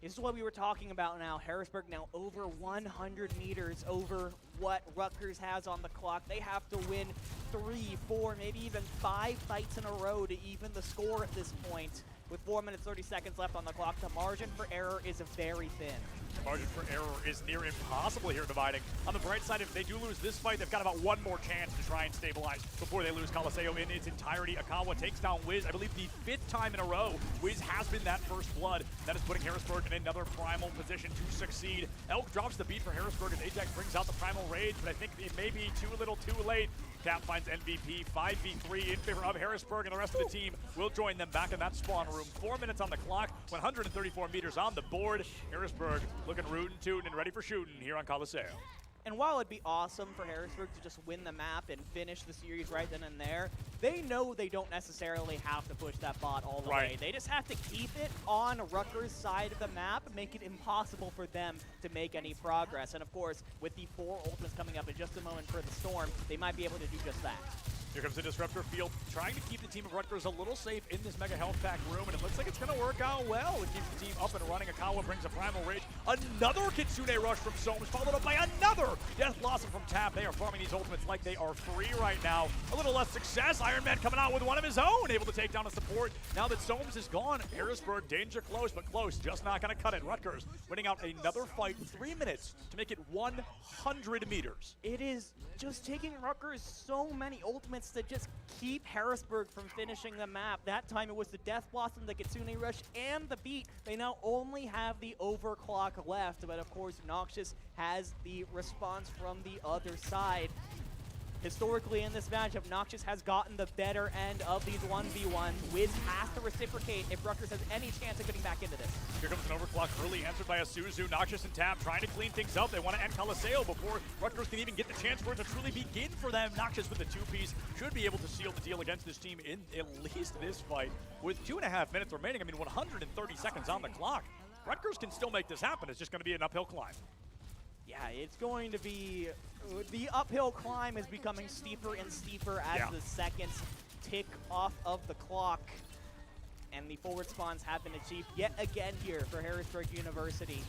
This is what we were talking about now. Harrisburg now over 100 meters over what Rutgers has on the clock. They have to win 3, 4, maybe even 5 fights in a row to even the score at this point. With 4 minutes, 30 seconds left on the clock, the margin for error is very thin. The margin for error is near impossible here dividing. On the bright side, if they do lose this fight, they've got about one more chance to try and stabilize before they lose Coliseo in its entirety. Akawa takes down Wiz, I believe the 5th time in a row. Wiz has been that first blood. That is putting Harrisburg in another primal position to succeed. Elk drops the beat for Harrisburg as Ajax brings out the primal rage, but I think it may be too little too late. Cap finds MVP, 5v3 in favor of Harrisburg, and the rest of the team will join them back in that spawn room. 4 minutes on the clock, 134 meters on the board. Harrisburg looking rootin' tootin' and ready for shooting here on Coliseo. And while it'd be awesome for Harrisburg to just win the map and finish the series right then and there, they know they don't necessarily have to push that bot all the way. They just have to keep it on Rutgers' side of the map, make it impossible for them to make any progress. And of course, with the 4 ultimates coming up in just a moment for the Storm, they might be able to do just that. Here comes the Disruptor Field, trying to keep the team of Rutgers a little safe in this Mega Health Pack room, and it looks like it's going to work out well. It keeps the team up and running. Akawa brings a Primal Rage. Another Kitsune Rush from Somes, followed up by another Death Blossom from Tap. They are farming these ultimates like they are free right now. A little less success. Iron Man coming out with one of his own, able to take down a support. Now that Somes is gone, Harrisburg, danger close, but close. Just not going to cut it. Rutgers winning out another fight, 3 minutes to make it 100 meters. It is just taking Rutgers so many ultimates to just keep Harrisburg from finishing the map. That time it was the Death Blossom, the Kitsune Rush, and the Beat. They now only have the Overclock left, but of course Noxious has the response from the other side. Historically in this matchup, Noxious has gotten the better end of these 1v1s. Wiz has to reciprocate if Rutgers has any chance of getting back into this. Here comes an Overclock early, answered by a Suzu. Noxious and Tap trying to clean things up. They want to end Coliseo before Rutgers can even get the chance for it to truly begin for them. Noxious with the 2-piece should be able to seal the deal against this team in at least this fight. With 2.5 minutes remaining, 130 seconds on the clock. Rutgers can still make this happen. It's just going to be an uphill climb. Yeah, it's going to be... The uphill climb is becoming steeper and steeper as the seconds tick off of the clock. And the forward spawns have been achieved yet again here for Harrisburg University.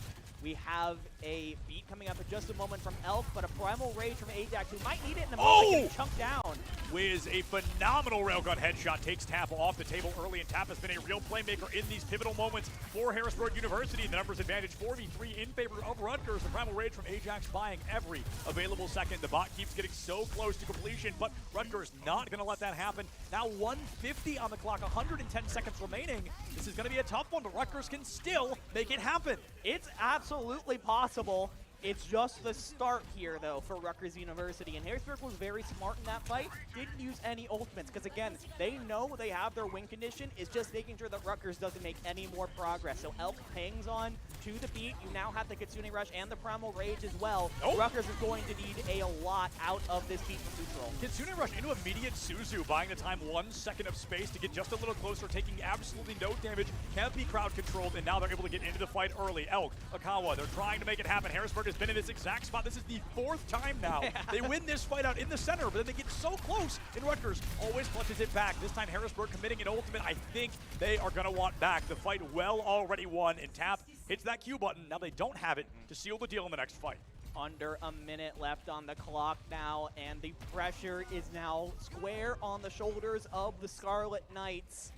We have a beat coming up in just a moment from Elk, but a Primal Rage from Ajax, who might need it in the moment, getting chunked down. Wiz, a phenomenal railgun headshot, takes Tap off the table early, and Tap has been a real playmaker in these pivotal moments for Harrisburg University. The numbers advantage 4v3 in favor of Rutgers. The Primal Rage from Ajax buying every available second. The bot keeps getting so close to completion, but Rutgers not going to let that happen. Now 150 on the clock, 110 seconds remaining. This is going to be a tough one, but Rutgers can still make it happen. It's absolutely possible. It's just the start here, though, for Rutgers University. And Harrisburg was very smart in that fight. Didn't use any ultimates, because, again, they know they have their win condition. It's just making sure that Rutgers doesn't make any more progress. So Elk hangs on to the beat. You now have the Kitsune Rush and the Primal Rage as well. Rutgers is going to need a lot out of this beat from neutral. Kitsune Rush into immediate Suzu, buying the time 1 second of space to get just a little closer, taking absolutely no damage. Can't be crowd controlled, and now they're able to get into the fight early. Elk, Akawa, they're trying to make it happen. Harrisburg has been in this exact spot. This is the 4th time now. They win this fight out in the center, but then they get so close, and Rutgers always clutches it back. This time Harrisburg committing an ultimate. I think they are going to want back. The fight well already won, and Tap hits that Q button. Now they don't have it to seal the deal in the next fight. Under a minute left on the clock now, and the pressure is now square on the shoulders of the Scarlet Knights.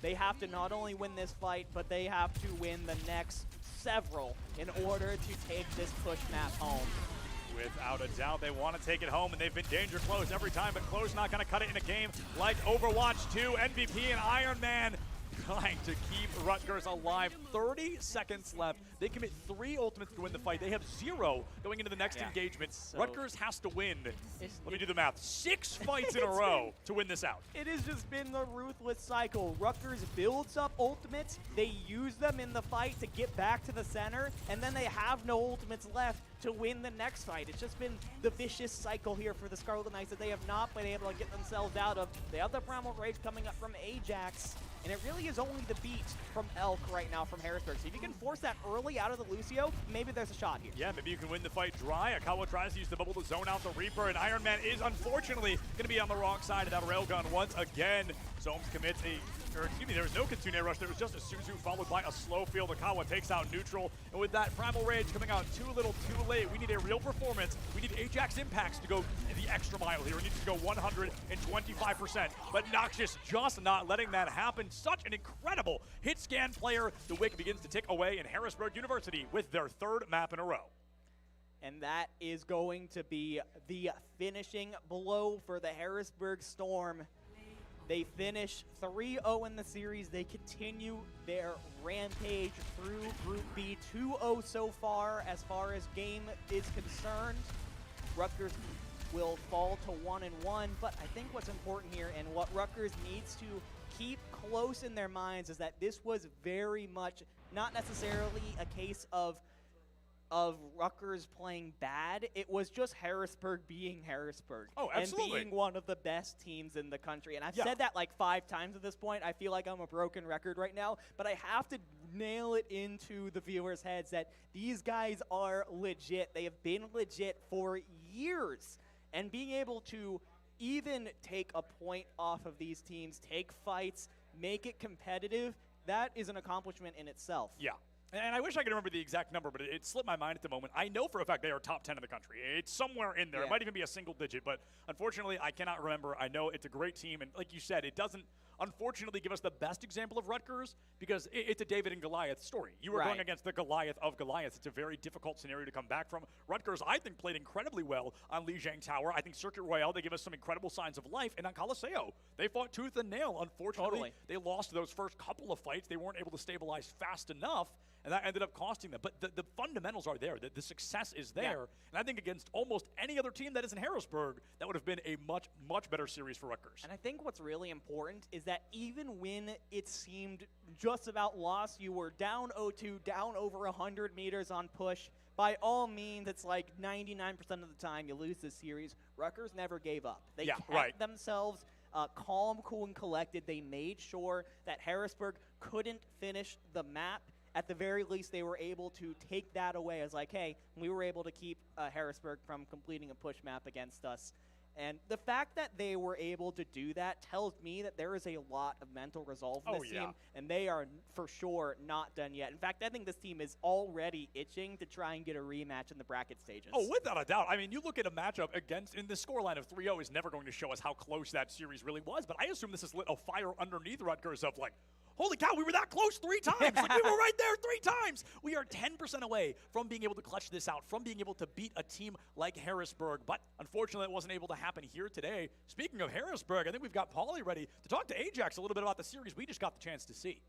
They have to not only win this fight, but they have to win the next several in order to take this push map home. Without a doubt, they want to take it home, and they've been danger close every time, but close not going to cut it in a game like Overwatch 2. MVP and Iron Man trying to keep Rutgers alive. 30 seconds left. They commit 3 ultimates to win the fight. They have 0 going into the next engagement. So Rutgers has to win. Let me do the math. 6 fights in a row to win this out. It has just been the ruthless cycle. Rutgers builds up ultimates. They use them in the fight to get back to the center, and then they have no ultimates left to win the next fight. It's just been the vicious cycle here for the Scarlet Knights that they have not been able to get themselves out of. They have the Primal Rage coming up from Ajax, and it really is only the beat from Elk right now from Harrisburg. So if you can force that early out of the Lucio, maybe there's a shot here. Yeah, maybe you can win the fight dry. Akawa tries to use the bubble to zone out the Reaper, and Iron Man is unfortunately going to be on the wrong side of that railgun once again. Somes commits there was no Kitsune Rush, there was just a Suzu followed by a slow field. Akawa takes out neutral, and with that Primal Rage coming out too little, too late, we need a real performance. We need Ajax Impacts to go the extra mile here. We need to go 125%, but Noxious just not letting that happen. Such an incredible hit scan player. The wick begins to tick away in Harrisburg University with their 3rd map in a row. And that is going to be the finishing blow for the Harrisburg Storm. They finish 3-0 in the series. They continue their rampage through Group B, 2-0 so far as game is concerned. Rutgers will fall to 1-1, but I think what's important here and what Rutgers needs to keep close in their minds is that this was very much not necessarily a case of Rutgers playing bad. It was just Harrisburg being Harrisburg. Oh, absolutely. And being one of the best teams in the country. And I've said that like 5 times at this point. I feel like I'm a broken record right now, but I have to nail it into the viewers' heads that these guys are legit. They have been legit for years. And being able to even take a point off of these teams, take fights, make it competitive, that is an accomplishment in itself. Yeah. And I wish I could remember the exact number, but it slipped my mind at the moment. I know for a fact they are top 10 in the country. It's somewhere in there. It might even be a single digit, but unfortunately, I cannot remember. I know it's a great team, and like you said, it doesn't unfortunately give us the best example of Rutgers because it's a David and Goliath story. You were going against the Goliath of Goliath. It's a very difficult scenario to come back from. Rutgers, I think, played incredibly well on Lijiang Tower. I think Circuit Royale, they give us some incredible signs of life. And on Coliseo, they fought tooth and nail. Unfortunately, they lost those first couple of fights. They weren't able to stabilize fast enough, and that ended up costing them. But the fundamentals are there. The success is there. And I think against almost any other team that is in Harrisburg, that would have been a much, much better series for Rutgers. And I think what's really important is that even when it seemed just about lost, you were down 0-2, down over 100 meters on push. By all means, it's like 99% of the time you lose this series. Rutgers never gave up. They kept themselves calm, cool, and collected. They made sure that Harrisburg couldn't finish the map. At the very least, they were able to take that away as like, hey, we were able to keep Harrisburg from completing a push map against us. And the fact that they were able to do that tells me that there is a lot of mental resolve in this team, and they are for sure not done yet. In fact, I think this team is already itching to try and get a rematch in the bracket stages. Oh, without a doubt. I mean, you look at a matchup against, in the scoreline of 3-0 is never going to show us how close that series really was, but I assume this has lit a fire underneath Rutgers of like, holy cow, we were that close 3 times. Like, we were right there 3 times. We are 10% away from being able to clutch this out, from being able to beat a team like Harrisburg. But unfortunately, it wasn't able to happen here today. Speaking of Harrisburg, I think we've got Paulie ready to talk to Ajax a little bit about the series we just got the chance to see.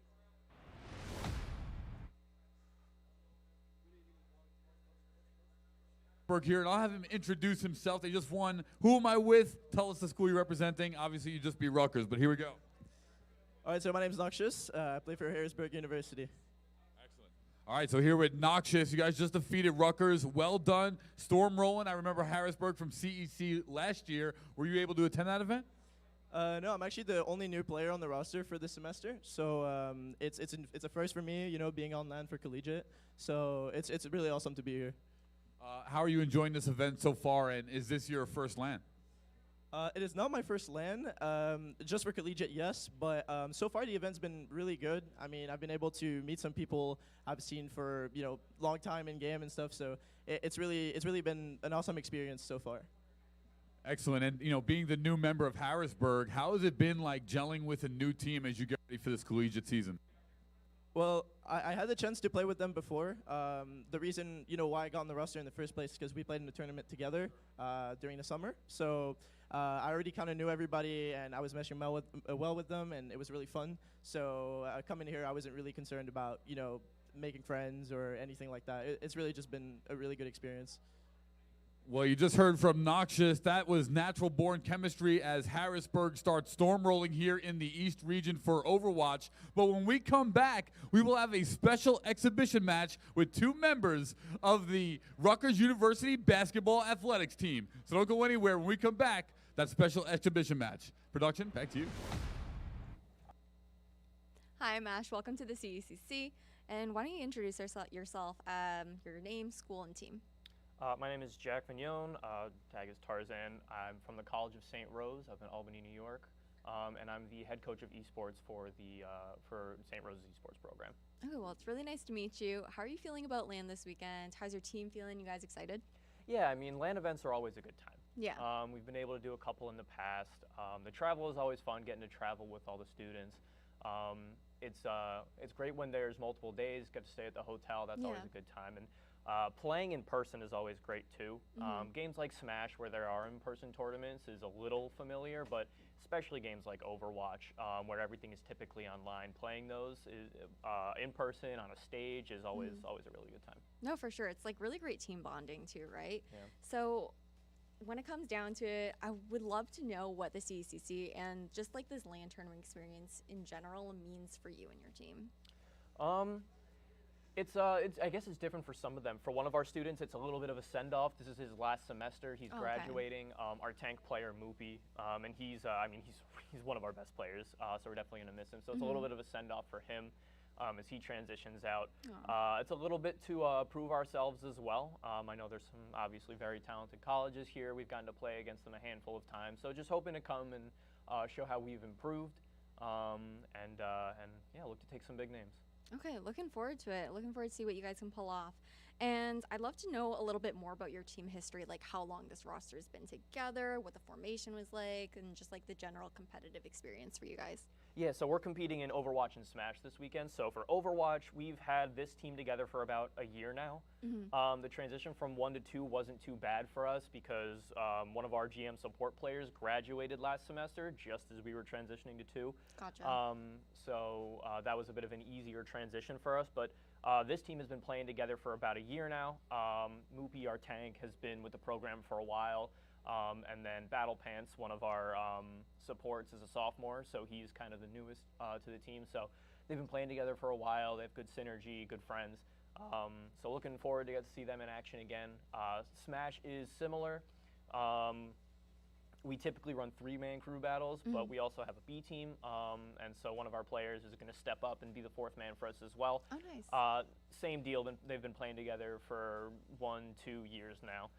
Here, and I'll have him introduce himself. They just won. Who am I with? Tell us the school you're representing. Obviously, you just beat Rutgers, but here we go. All right, so my name is Noxious. I play for Harrisburg University. Excellent. All right, so here with Noxious, you guys just defeated Rutgers. Well done. Storm rolling. I remember Harrisburg from CEC last year. Were you able to attend that event? No, I'm actually the only new player on the roster for this semester. So it's a first for me, you know, being on LAN for collegiate. So it's really awesome to be here. How are you enjoying this event so far, and is this your first LAN? It is not my first LAN, just for collegiate, yes, but so far the event's been really good. I mean, I've been able to meet some people I've seen for, you know, long time in game and stuff, so it's really been an awesome experience so far. Excellent, and you know, being the new member of Harrisburg, how has it been like gelling with a new team as you get ready for this collegiate season? Well, I had the chance to play with them before. The reason, you know, why I got on the roster in the first place is because we played in the tournament together during the summer. So I already kind of knew everybody, and I was meshing well with them, and it was really fun. So coming here, I wasn't really concerned about, you know, making friends or anything like that. It's really just been a really good experience. Well, you just heard from Noxious. That was natural-born chemistry as Harrisburg starts storm rolling here in the East region for Overwatch. But when we come back, we will have a special exhibition match with 2 members of the Rutgers University basketball athletics team. So don't go anywhere. When we come back, that special exhibition match. Production, back to you. Hi, I'm Ash. Welcome to the CECC. And why don't you introduce yourself, your name, school, and team? My name is Jack Vignon, tag is Tarzan. I'm from the College of St. Rose up in Albany, New York, and I'm the head coach of esports for St. Rose's esports program. Oh, well, it's really nice to meet you. How are you feeling about LAN this weekend? How's your team feeling? You guys excited? Yeah, I mean, LAN events are always a good time. Yeah. We've been able to do a couple in the past. The travel is always fun, getting to travel with all the students. It's great when there's multiple days, get to stay at the hotel. That's always a good time. And playing in person is always great too. Games like Smash, where there are in-person tournaments, is a little familiar, but especially games like Overwatch, where everything is typically online. Playing those is, in person on a stage is always a really good time. No, for sure. It's like really great team bonding too, right? Yeah. So when it comes down to it, I would love to know what the CECC and just like this LAN tournament experience in general means for you and your team. I guess it's different for some of them. For one of our students, it's a little bit of a send-off. This is his last semester. He's graduating. Our tank player, Moopy, and he's one of our best players, so we're definitely going to miss him. So it's a little bit of a send-off for him. as he transitions out. It's a little bit to prove ourselves as well. I know there's some obviously very talented colleges here. We've gotten to play against them a handful of times, so just hoping to come and show how we've improved, and yeah, look to take some big names. Okay, looking forward to it. Looking forward to see what you guys can pull off. And I'd love to know a little bit more about your team history, like how long this roster has been together, what the formation was like, and just like the general competitive experience for you guys. Yeah, so we're competing in Overwatch and Smash this weekend. So for Overwatch, we've had this team together for about a year now. The transition from 1 to 2 wasn't too bad for us because one of our GM support players graduated last semester just as we were transitioning to 2. Gotcha. So that was a bit of an easier transition for us. But this team has been playing together for about a year now. Moopy, our tank, has been with the program for a while. And then Battle Pants, one of our supports, is a sophomore, so he's kind of the newest to the team. So they've been playing together for a while. They have good synergy, good friends. So looking forward to get to see them in action again. Smash is similar. We typically run 3-man crew battles, but we also have a B team, and so one of our players is going to step up and be the 4th man for us as well. Oh, nice. Same deal. They've been playing together for 1-2 years now.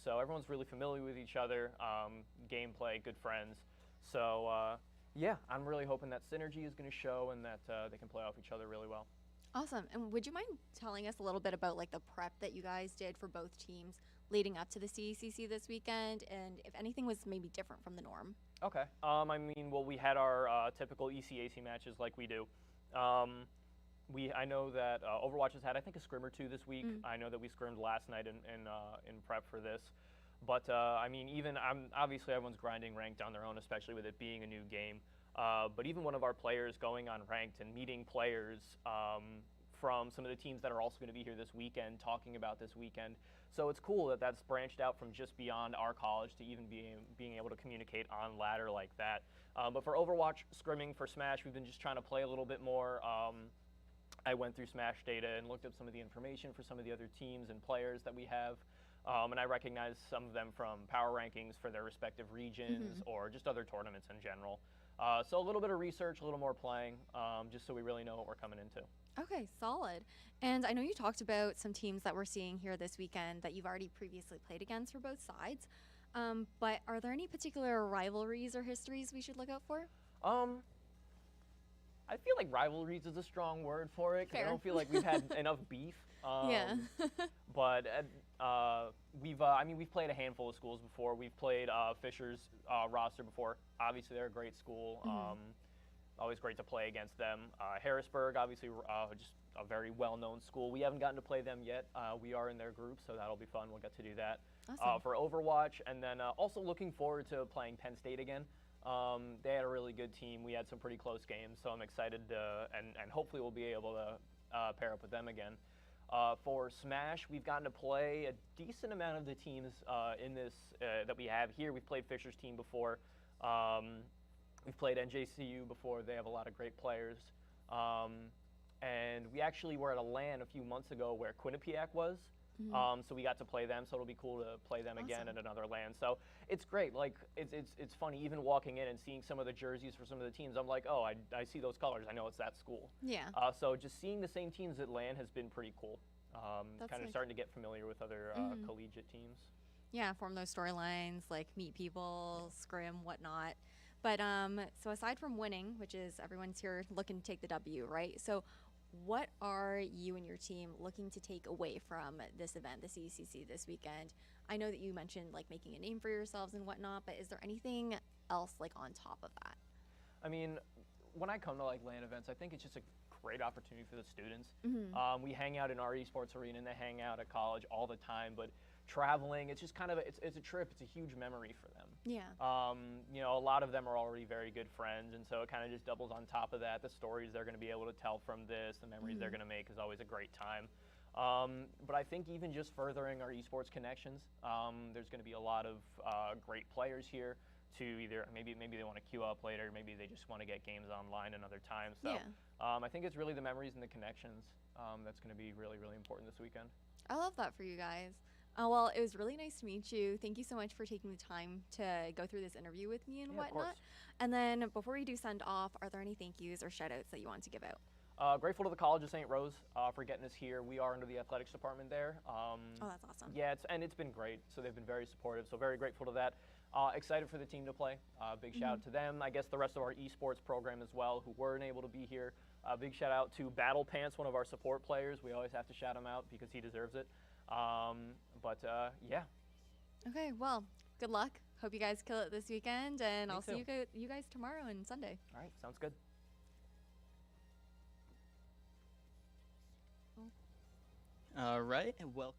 So everyone's really familiar with each other, gameplay, good friends. So yeah, I'm really hoping that synergy is going to show and that they can play off each other really well. Awesome. And would you mind telling us a little bit about like the prep that you guys did for both teams leading up to the CECC this weekend, and if anything was maybe different from the norm? Okay. I mean, well, we had our typical ECAC matches like we do. I know that Overwatch has had, I think, a scrim or 2 this week. I know that we scrimmed last night in prep for this. But, I mean, obviously everyone's grinding ranked on their own, especially with it being a new game. But even one of our players going on ranked and meeting players from some of the teams that are also going to be here this weekend, talking about this weekend. So it's cool that that's branched out from just beyond our college to even being able to communicate on ladder like that. But for Overwatch scrimming for Smash, we've been just trying to play a little bit more. I went through Smash data and looked up some of the information for some of the other teams and players that we have. And I recognized some of them from power rankings for their respective regions or just other tournaments in general. So a little bit of research, a little more playing, just so we really know what we're coming into. Okay, solid. And I know you talked about some teams that we're seeing here this weekend that you've already previously played against for both sides. But are there any particular rivalries or histories we should look out for? I feel like rivalries is a strong word for it, because I don't feel like we've had enough beef. Yeah. But we've played a handful of schools before. We've played Fisher's roster before. Obviously, they're a great school. Always great to play against them. Harrisburg, obviously, just a very well-known school. We haven't gotten to play them yet. We are in their group, so that'll be fun. We'll get to do that. Awesome. For Overwatch, and then also looking forward to playing Penn State again. They had a really good team. We had some pretty close games, so I'm excited to, and hopefully we'll be able to pair up with them again. For Smash, we've gotten to play a decent amount of the teams in this that we have here. We've played Fisher's team before. We've played NJCU before. They have a lot of great players. And we actually were at a LAN a few months ago where Quinnipiac was. So we got to play them, so it'll be cool to play them again at another LAN. So it's great. Like it's funny, even walking in and seeing some of the jerseys for some of the teams, I'm like, oh, I see those colors. I know it's that school. Yeah. So just seeing the same teams at LAN has been pretty cool. That's kind of nice. starting to get familiar with other collegiate teams. Yeah, form those storylines, like meet people, scrim, whatnot. But so aside from winning, which is everyone's here looking to take the W, right? So what are you and your team looking to take away from this event, the CECC this weekend? I know that you mentioned like making a name for yourselves and whatnot, but is there anything else like on top of that? I mean, when I come to like LAN events, I think it's just a great opportunity for the students. We hang out in our esports arena and they hang out at college all the time, but traveling, it's just kind of it's a trip. It's a huge memory for them. Yeah. You know, a lot of them are already very good friends, and so it kind of just doubles on top of that. The stories they're going to be able to tell from this, the memories they're going to make is always a great time. But I think even just furthering our esports connections, there's going to be a lot of great players here to either maybe they want to queue up later, maybe they just want to get games online another time. So I think it's really the memories and the connections that's going to be really, really important this weekend. I love that for you guys. Well, it was really nice to meet you. Thank you so much for taking the time to go through this interview with me and whatnot. And then before we do send off, are there any thank yous or shout outs that you want to give out? Grateful to the College of St. Rose for getting us here. We are under the athletics department there. Oh, that's awesome. Yeah, it's been great. So they've been very supportive. So very grateful to that. Excited for the team to play. Big shout out to them. I guess the rest of our esports program as well, who weren't able to be here. Big shout out to Battle Pants, one of our support players. We always have to shout him out because he deserves it. Yeah. Okay, well, good luck. Hope you guys kill it this weekend, and Me I'll too. see you guys tomorrow and Sunday. All right, sounds good. All right, well.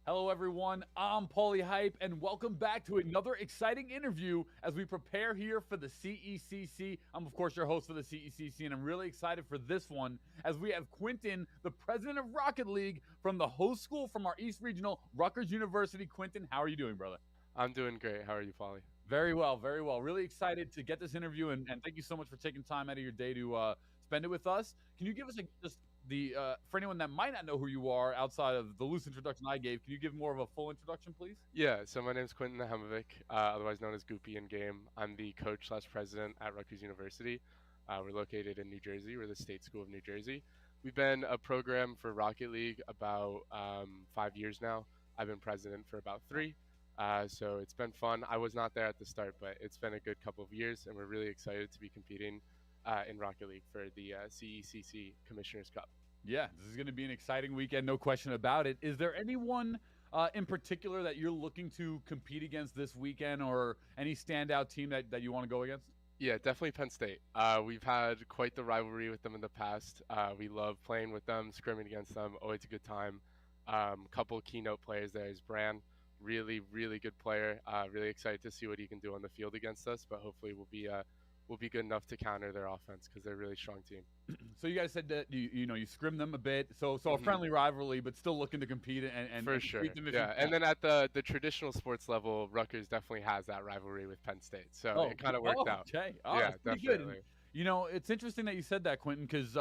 Hello, everyone. I'm Paulie Hype, and welcome back to another exciting interview as we prepare here for the CECC. I'm, of course, your host for the CECC, and I'm really excited for this one as we have Quinton, the president of Rocket League, from the host school from our East Regional, Rutgers University. Quinton, how are you doing, brother? I'm doing great. How are you, Paulie? Very well, very well. Really excited to get this interview, and thank you so much for taking time out of your day to spend it with us. Can you give us for anyone that might not know who you are outside of the loose introduction I gave, can you give more of a full introduction, please? Yeah, so my name is Quinton Nahemovic, otherwise known as Goopy in game. I'm the coach/president at Rutgers University. We're located in New Jersey. We're the state school of New Jersey. We've been a program for Rocket League about 5 years now. I've been president for about 3. So it's been fun. I was not there at the start, but it's been a good couple of years, and we're really excited to be competing in Rocket League for the CECC Commissioner's Cup. Yeah, this is going to be an exciting weekend, no question about it. Is there anyone in particular that you're looking to compete against this weekend, or any standout team that you want to go against? Yeah, definitely Penn State. We've had quite the rivalry with them in the past. We love playing with them, scrimming against them. Always a good time. Couple keynote players there is Bran. Really, really good player. Really excited to see what he can do on the field against us, but hopefully we'll be good enough to counter their offense because they're a really strong team. So you guys said that you scrim them a bit, so a friendly rivalry, but still looking to compete and for and sure. beat them if Yeah, you and then at the traditional sports level, Rutgers definitely has that rivalry with Penn State, so it kind of worked out. Okay, yeah, that's pretty definitely. Good. It's interesting that you said that, Quinton, because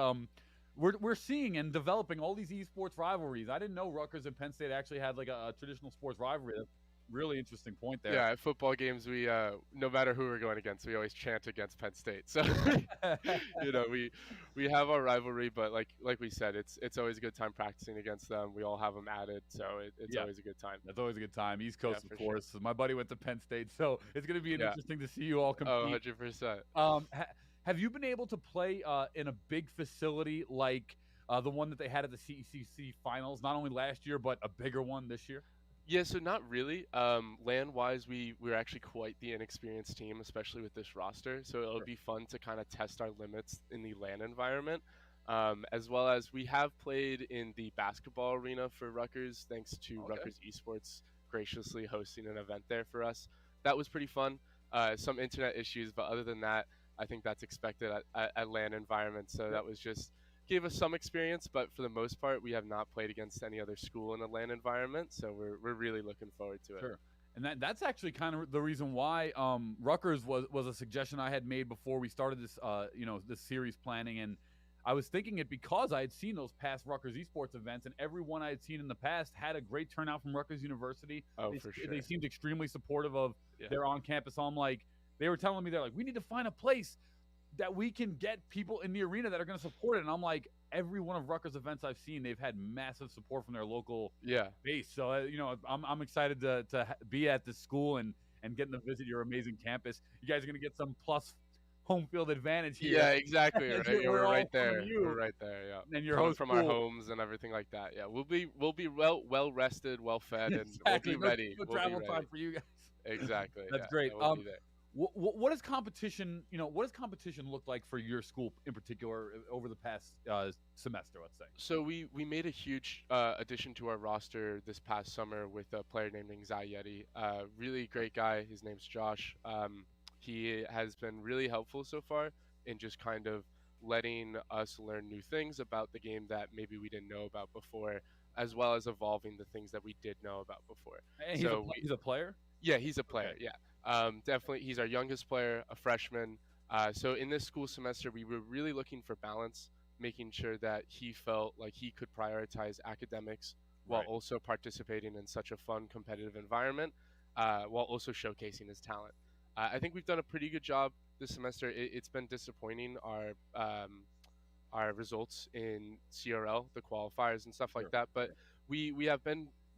we're seeing and developing all these esports rivalries. I didn't know Rutgers and Penn State actually had like a traditional sports rivalry. That's really interesting point there. Yeah, at football games, we no matter who we're going against, we always chant against Penn State. So we have our rivalry, but like we said, it's always a good time practicing against them. We all have them added, so it's always a good time. That's always a good time. East Coast, Yeah, of for course. My buddy went to Penn State, so it's going to be interesting to see you all compete. 100%. Have you been able to play in a big facility like the one that they had at the CECC Finals, not only last year, but a bigger one this year? Yeah, so not really. Land-wise, we're actually quite the inexperienced team, especially with this roster. So it'll be fun to kind of test our limits in the LAN environment, as well as we have played in the basketball arena for Rutgers, thanks to Rutgers Esports graciously hosting an event there for us. That was pretty fun. Some internet issues, but other than that, I think that's expected at LAN environments. So that was just gave us some experience, but for the most part, we have not played against any other school in a LAN environment, so we're really looking forward to it. Sure. And that's actually kind of the reason why Rutgers was a suggestion I had made before we started this this series planning, and I was thinking it because I had seen those past Rutgers esports events, and everyone I had seen in the past had a great turnout from Rutgers University. For sure. They seemed extremely supportive of their on-campus. So I'm like, they were telling me, they're like, we need to find a place that we can get people in the arena that are going to support it. And I'm like, every one of Rutgers events I've seen, they've had massive support from their local base. So, I'm excited to be at this school and getting to visit your amazing campus. You guys are going to get some plus home field advantage here. Yeah, exactly. Right. We're right there. We're right there. Yeah. And you're from our homes and everything like that. Yeah. We'll be well rested, well fed, and exactly. we'll be ready. No travel time for you guys. Exactly. That's great. We'll be there. What does competition, what does competition look like for your school in particular over the past semester, let's say? So we made a huge addition to our roster this past summer with a player named Yeti. Really great guy. His name's Josh. He has been really helpful so far in just kind of letting us learn new things about the game that maybe we didn't know about before, as well as evolving the things that we did know about before. And he's a player? Yeah, he's a player, yeah. Definitely, he's our youngest player, a freshman. So in this school semester, we were really looking for balance, making sure that he felt like he could prioritize academics while also participating in such a fun, competitive environment, while also showcasing his talent. I think we've done a pretty good job this semester. It's been disappointing. our results in CRL, the qualifiers and stuff like that. But we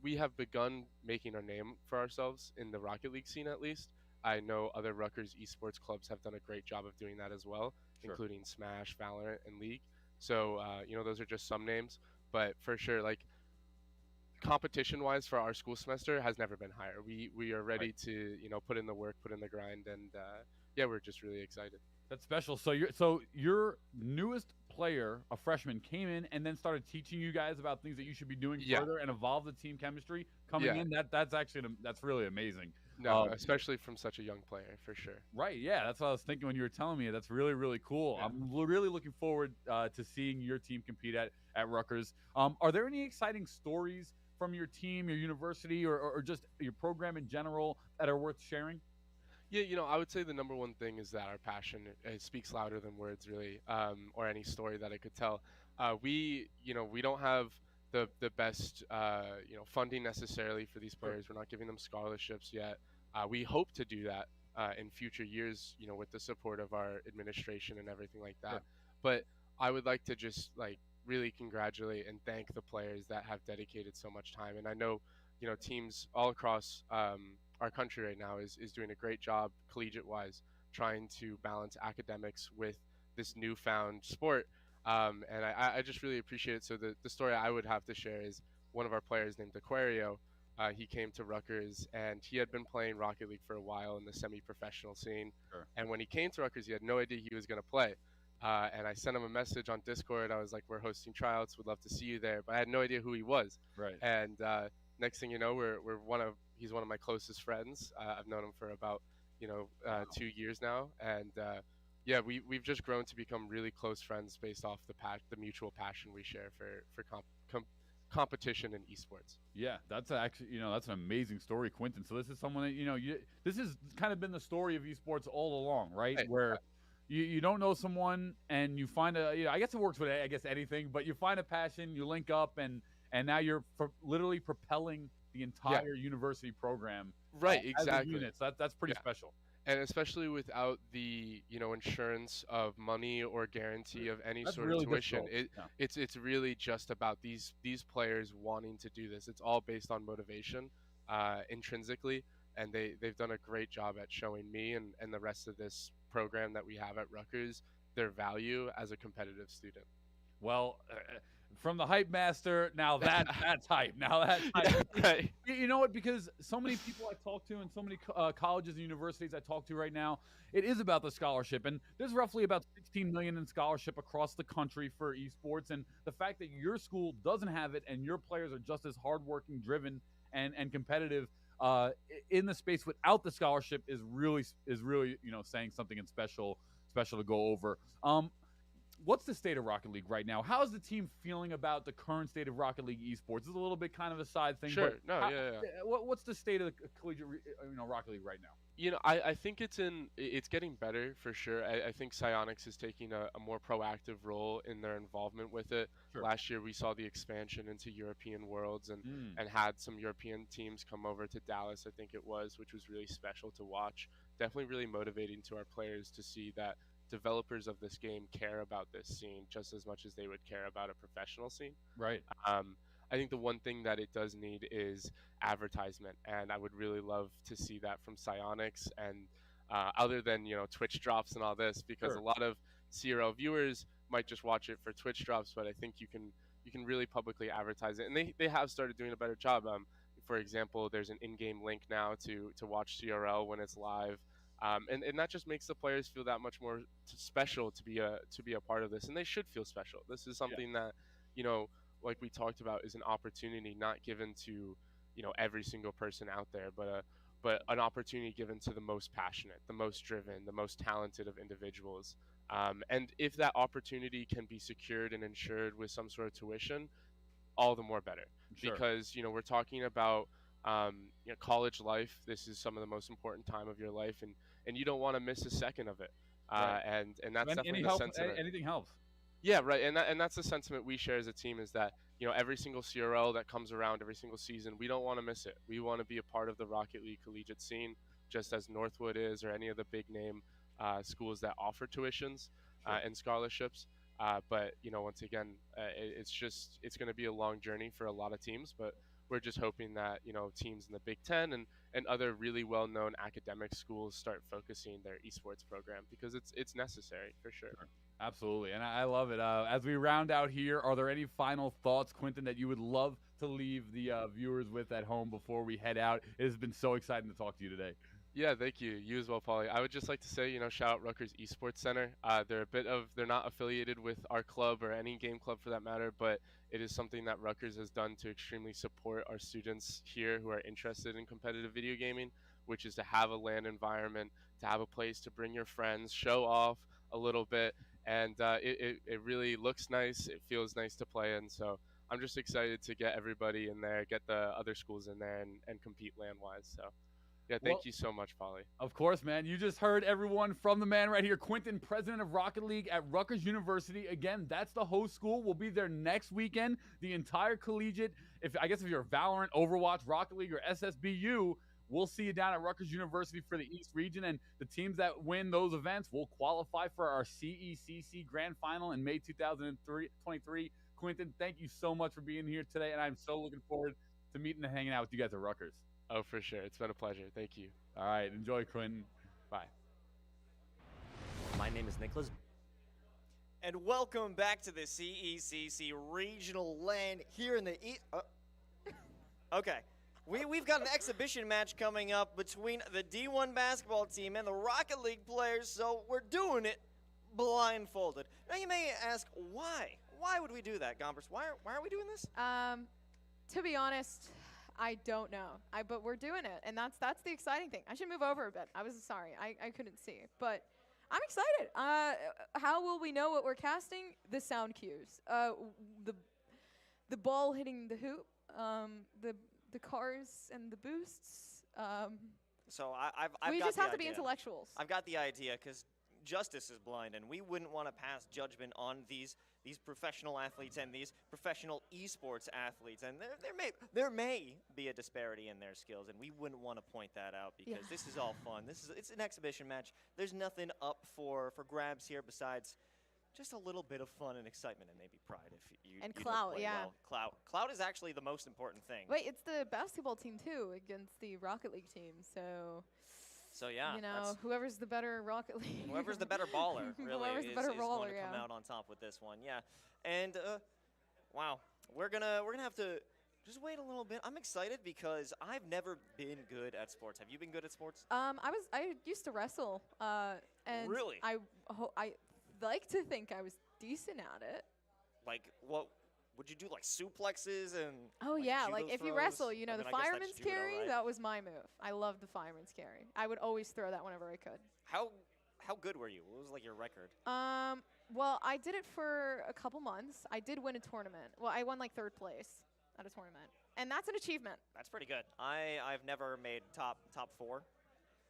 we have begun making our name for ourselves in the Rocket League scene at least. I know other Rutgers esports clubs have done a great job of doing that as well, including Smash, Valorant, and League. So those are just some names, but for sure, like competition wise for our school semester has never been higher. We are ready to put in the work, put in the grind, and yeah, we're just really excited. That's special. So your newest player, a freshman, came in and then started teaching you guys about things that you should be doing further and evolve the team chemistry coming in. That's really amazing. No, especially from such a young player, for sure. Right. Yeah, that's what I was thinking when you were telling me. That's really, really cool. Yeah. I'm really looking forward to seeing your team compete at Rutgers. Are there any exciting stories from your team, your university, or just your program in general that are worth sharing? Yeah, I would say the number one thing is that our passion speaks louder than words, really, or any story that I could tell. We don't have the best funding necessarily for these players. We're not giving them scholarships yet. We hope to do that in future years, with the support of our administration and everything like that. But I would like to just really congratulate and thank the players that have dedicated so much time. And I know, teams all across our country right now is doing a great job collegiate wise, trying to balance academics with this newfound sport. And I just really appreciate it. So the story I would have to share is one of our players named Aquario. He came to Rutgers and he had been playing Rocket League for a while in the semi-professional scene. And when he came to Rutgers, he had no idea he was going to play. And I sent him a message on Discord. I was like, we're hosting tryouts. Would love to see you there. But I had no idea who he was. Right. And next thing you know, he's one of my closest friends. I've known him for about 2 years now. And yeah, we've just grown to become really close friends based off the mutual passion we share for competition in esports. Yeah, that's actually that's an amazing story, Quentin. So this is someone that this has kind of been the story of esports all along, right? Where you don't know someone and you find I guess it works with anything, but you find a passion, you link up, and now you're literally propelling the entire university program. Right, exactly. Units. That's pretty special. And especially without the insurance of money or guarantee of any That's sort really of tuition, difficult. it's really just about these players wanting to do this. It's all based on motivation, intrinsically, and they've done a great job at showing me and the rest of this program that we have at Rutgers their value as a competitive student. Well, from the hype master, now that's hype. Now that's hype. Right. You know what? Because so many people I talk to and so many colleges and universities I talk to right now, it is about the scholarship. And there's roughly about 16 million in scholarship across the country for esports. And the fact that your school doesn't have it and your players are just as hardworking, driven, and competitive in the space without the scholarship is really saying something special to go over. What's the state of Rocket League right now? How is the team feeling about the current state of Rocket League esports? It's a little bit kind of a side thing. Sure. But yeah. What's the state of the collegiate Rocket League right now? I think it's getting better for sure. I think Psyonix is taking a more proactive role in their involvement with it. Sure. Last year we saw the expansion into European Worlds and had some European teams come over to Dallas, I think it was, which was really special to watch. Definitely really motivating to our players to see that developers of this game care about this scene just as much as they would care about a professional scene. Right. I think the one thing that it does need is advertisement, and I would really love to see that from Psyonix and other than Twitch drops and all this, because a lot of CRL viewers might just watch it for Twitch drops, but I think you can really publicly advertise it, and they have started doing a better job. For example, there's an in-game link now to watch CRL when it's live. And that just makes the players feel that much more special to be a part of this, and they should feel special. This is something that, like we talked about, is an opportunity not given to, every single person out there, but an opportunity given to the most passionate, the most driven, the most talented of individuals. And if that opportunity can be secured and ensured with some sort of tuition, all the more better. Sure. Because we're talking about college life. This is some of the most important time of your life, and you don't want to miss a second of it. Right. And that's definitely the sentiment. Anything helps. Yeah, right. And that's the sentiment we share as a team, is that every single CRL that comes around every single season, we don't want to miss it. We want to be a part of the Rocket League collegiate scene, just as Northwood is, or any of the big name schools that offer tuitions and scholarships. But once again, it's going to be a long journey for a lot of teams. But we're just hoping that teams in the Big Ten and other really well-known academic schools start focusing their esports program because it's necessary for sure. Absolutely, and I love it. As we round out here, are there any final thoughts, Quentin, that you would love to leave the viewers with at home before we head out? It has been so exciting to talk to you today. Yeah, thank you. You as well, Paulie. I would just like to say, shout out Rutgers Esports Center. They're not affiliated with our club or any game club for that matter, but it is something that Rutgers has done to extremely support our students here who are interested in competitive video gaming, which is to have a LAN environment, to have a place to bring your friends, show off a little bit, and it really looks nice. It feels nice to play in, so I'm just excited to get everybody in there, get the other schools in there, and compete LAN-wise, so. Yeah, thank you so much, Paulie. Of course, man. You just heard everyone from the man right here, Quentin, president of Rocket League at Rutgers University. Again, that's the host school. We'll be there next weekend. The entire collegiate, if you're Valorant, Overwatch, Rocket League, or SSBU, we'll see you down at Rutgers University for the East region. And the teams that win those events will qualify for our CECC Grand Final in May 2023. Quentin, thank you so much for being here today. And I'm so looking forward to meeting and hanging out with you guys at Rutgers. Oh, for sure. It's been a pleasure. Thank you. All right. Enjoy, Quentin. Bye. My name is Nicholas. And welcome back to the CECC Regional LAN here in the East. Okay. We've got an exhibition match coming up between the D1 basketball team and the Rocket League players, so we're doing it blindfolded. Now, you may ask, why? Why would we do that, Gompers? Why are we doing this? To be honest, I don't know. But we're doing it, and that's the exciting thing. I should move over a bit. I was sorry. I couldn't see. But I'm excited. How will we know what we're casting? The sound cues. The ball hitting the hoop. The cars and the boosts. So I've got we just the have to be idea. intellectuals. I've got the idea because justice is blind, and we wouldn't want to pass judgment on these professional athletes and these professional esports athletes, and there may be a disparity in their skills, and we wouldn't want to point that out because this is all fun. It's an exhibition match. There's nothing up for grabs here besides just a little bit of fun and excitement and maybe pride if you and you clout, play well. Clout is actually the most important thing. Wait, it's the basketball team too against the Rocket League team, so. So yeah, whoever's the better Rocket League. Whoever's the better baller, really, whoever's the better is baller, going to come out on top with this one. Yeah, and wow, we're gonna have to just wait a little bit. I'm excited because I've never been good at sports. Have you been good at sports? I used to wrestle. And really? I like to think I was decent at it. Like what? Would you do like suplexes and? Oh like, yeah, judo like if you throws? wrestle, I the mean, I guess that's fireman's judo, carry. right? That was my move. I loved the fireman's carry. I would always throw that whenever I could. How good were you? What was like your record? Well, I did it for a couple months. I did win a tournament. Well, I won like 3rd place at a tournament, and that's an achievement. That's pretty good. I've never made top 4,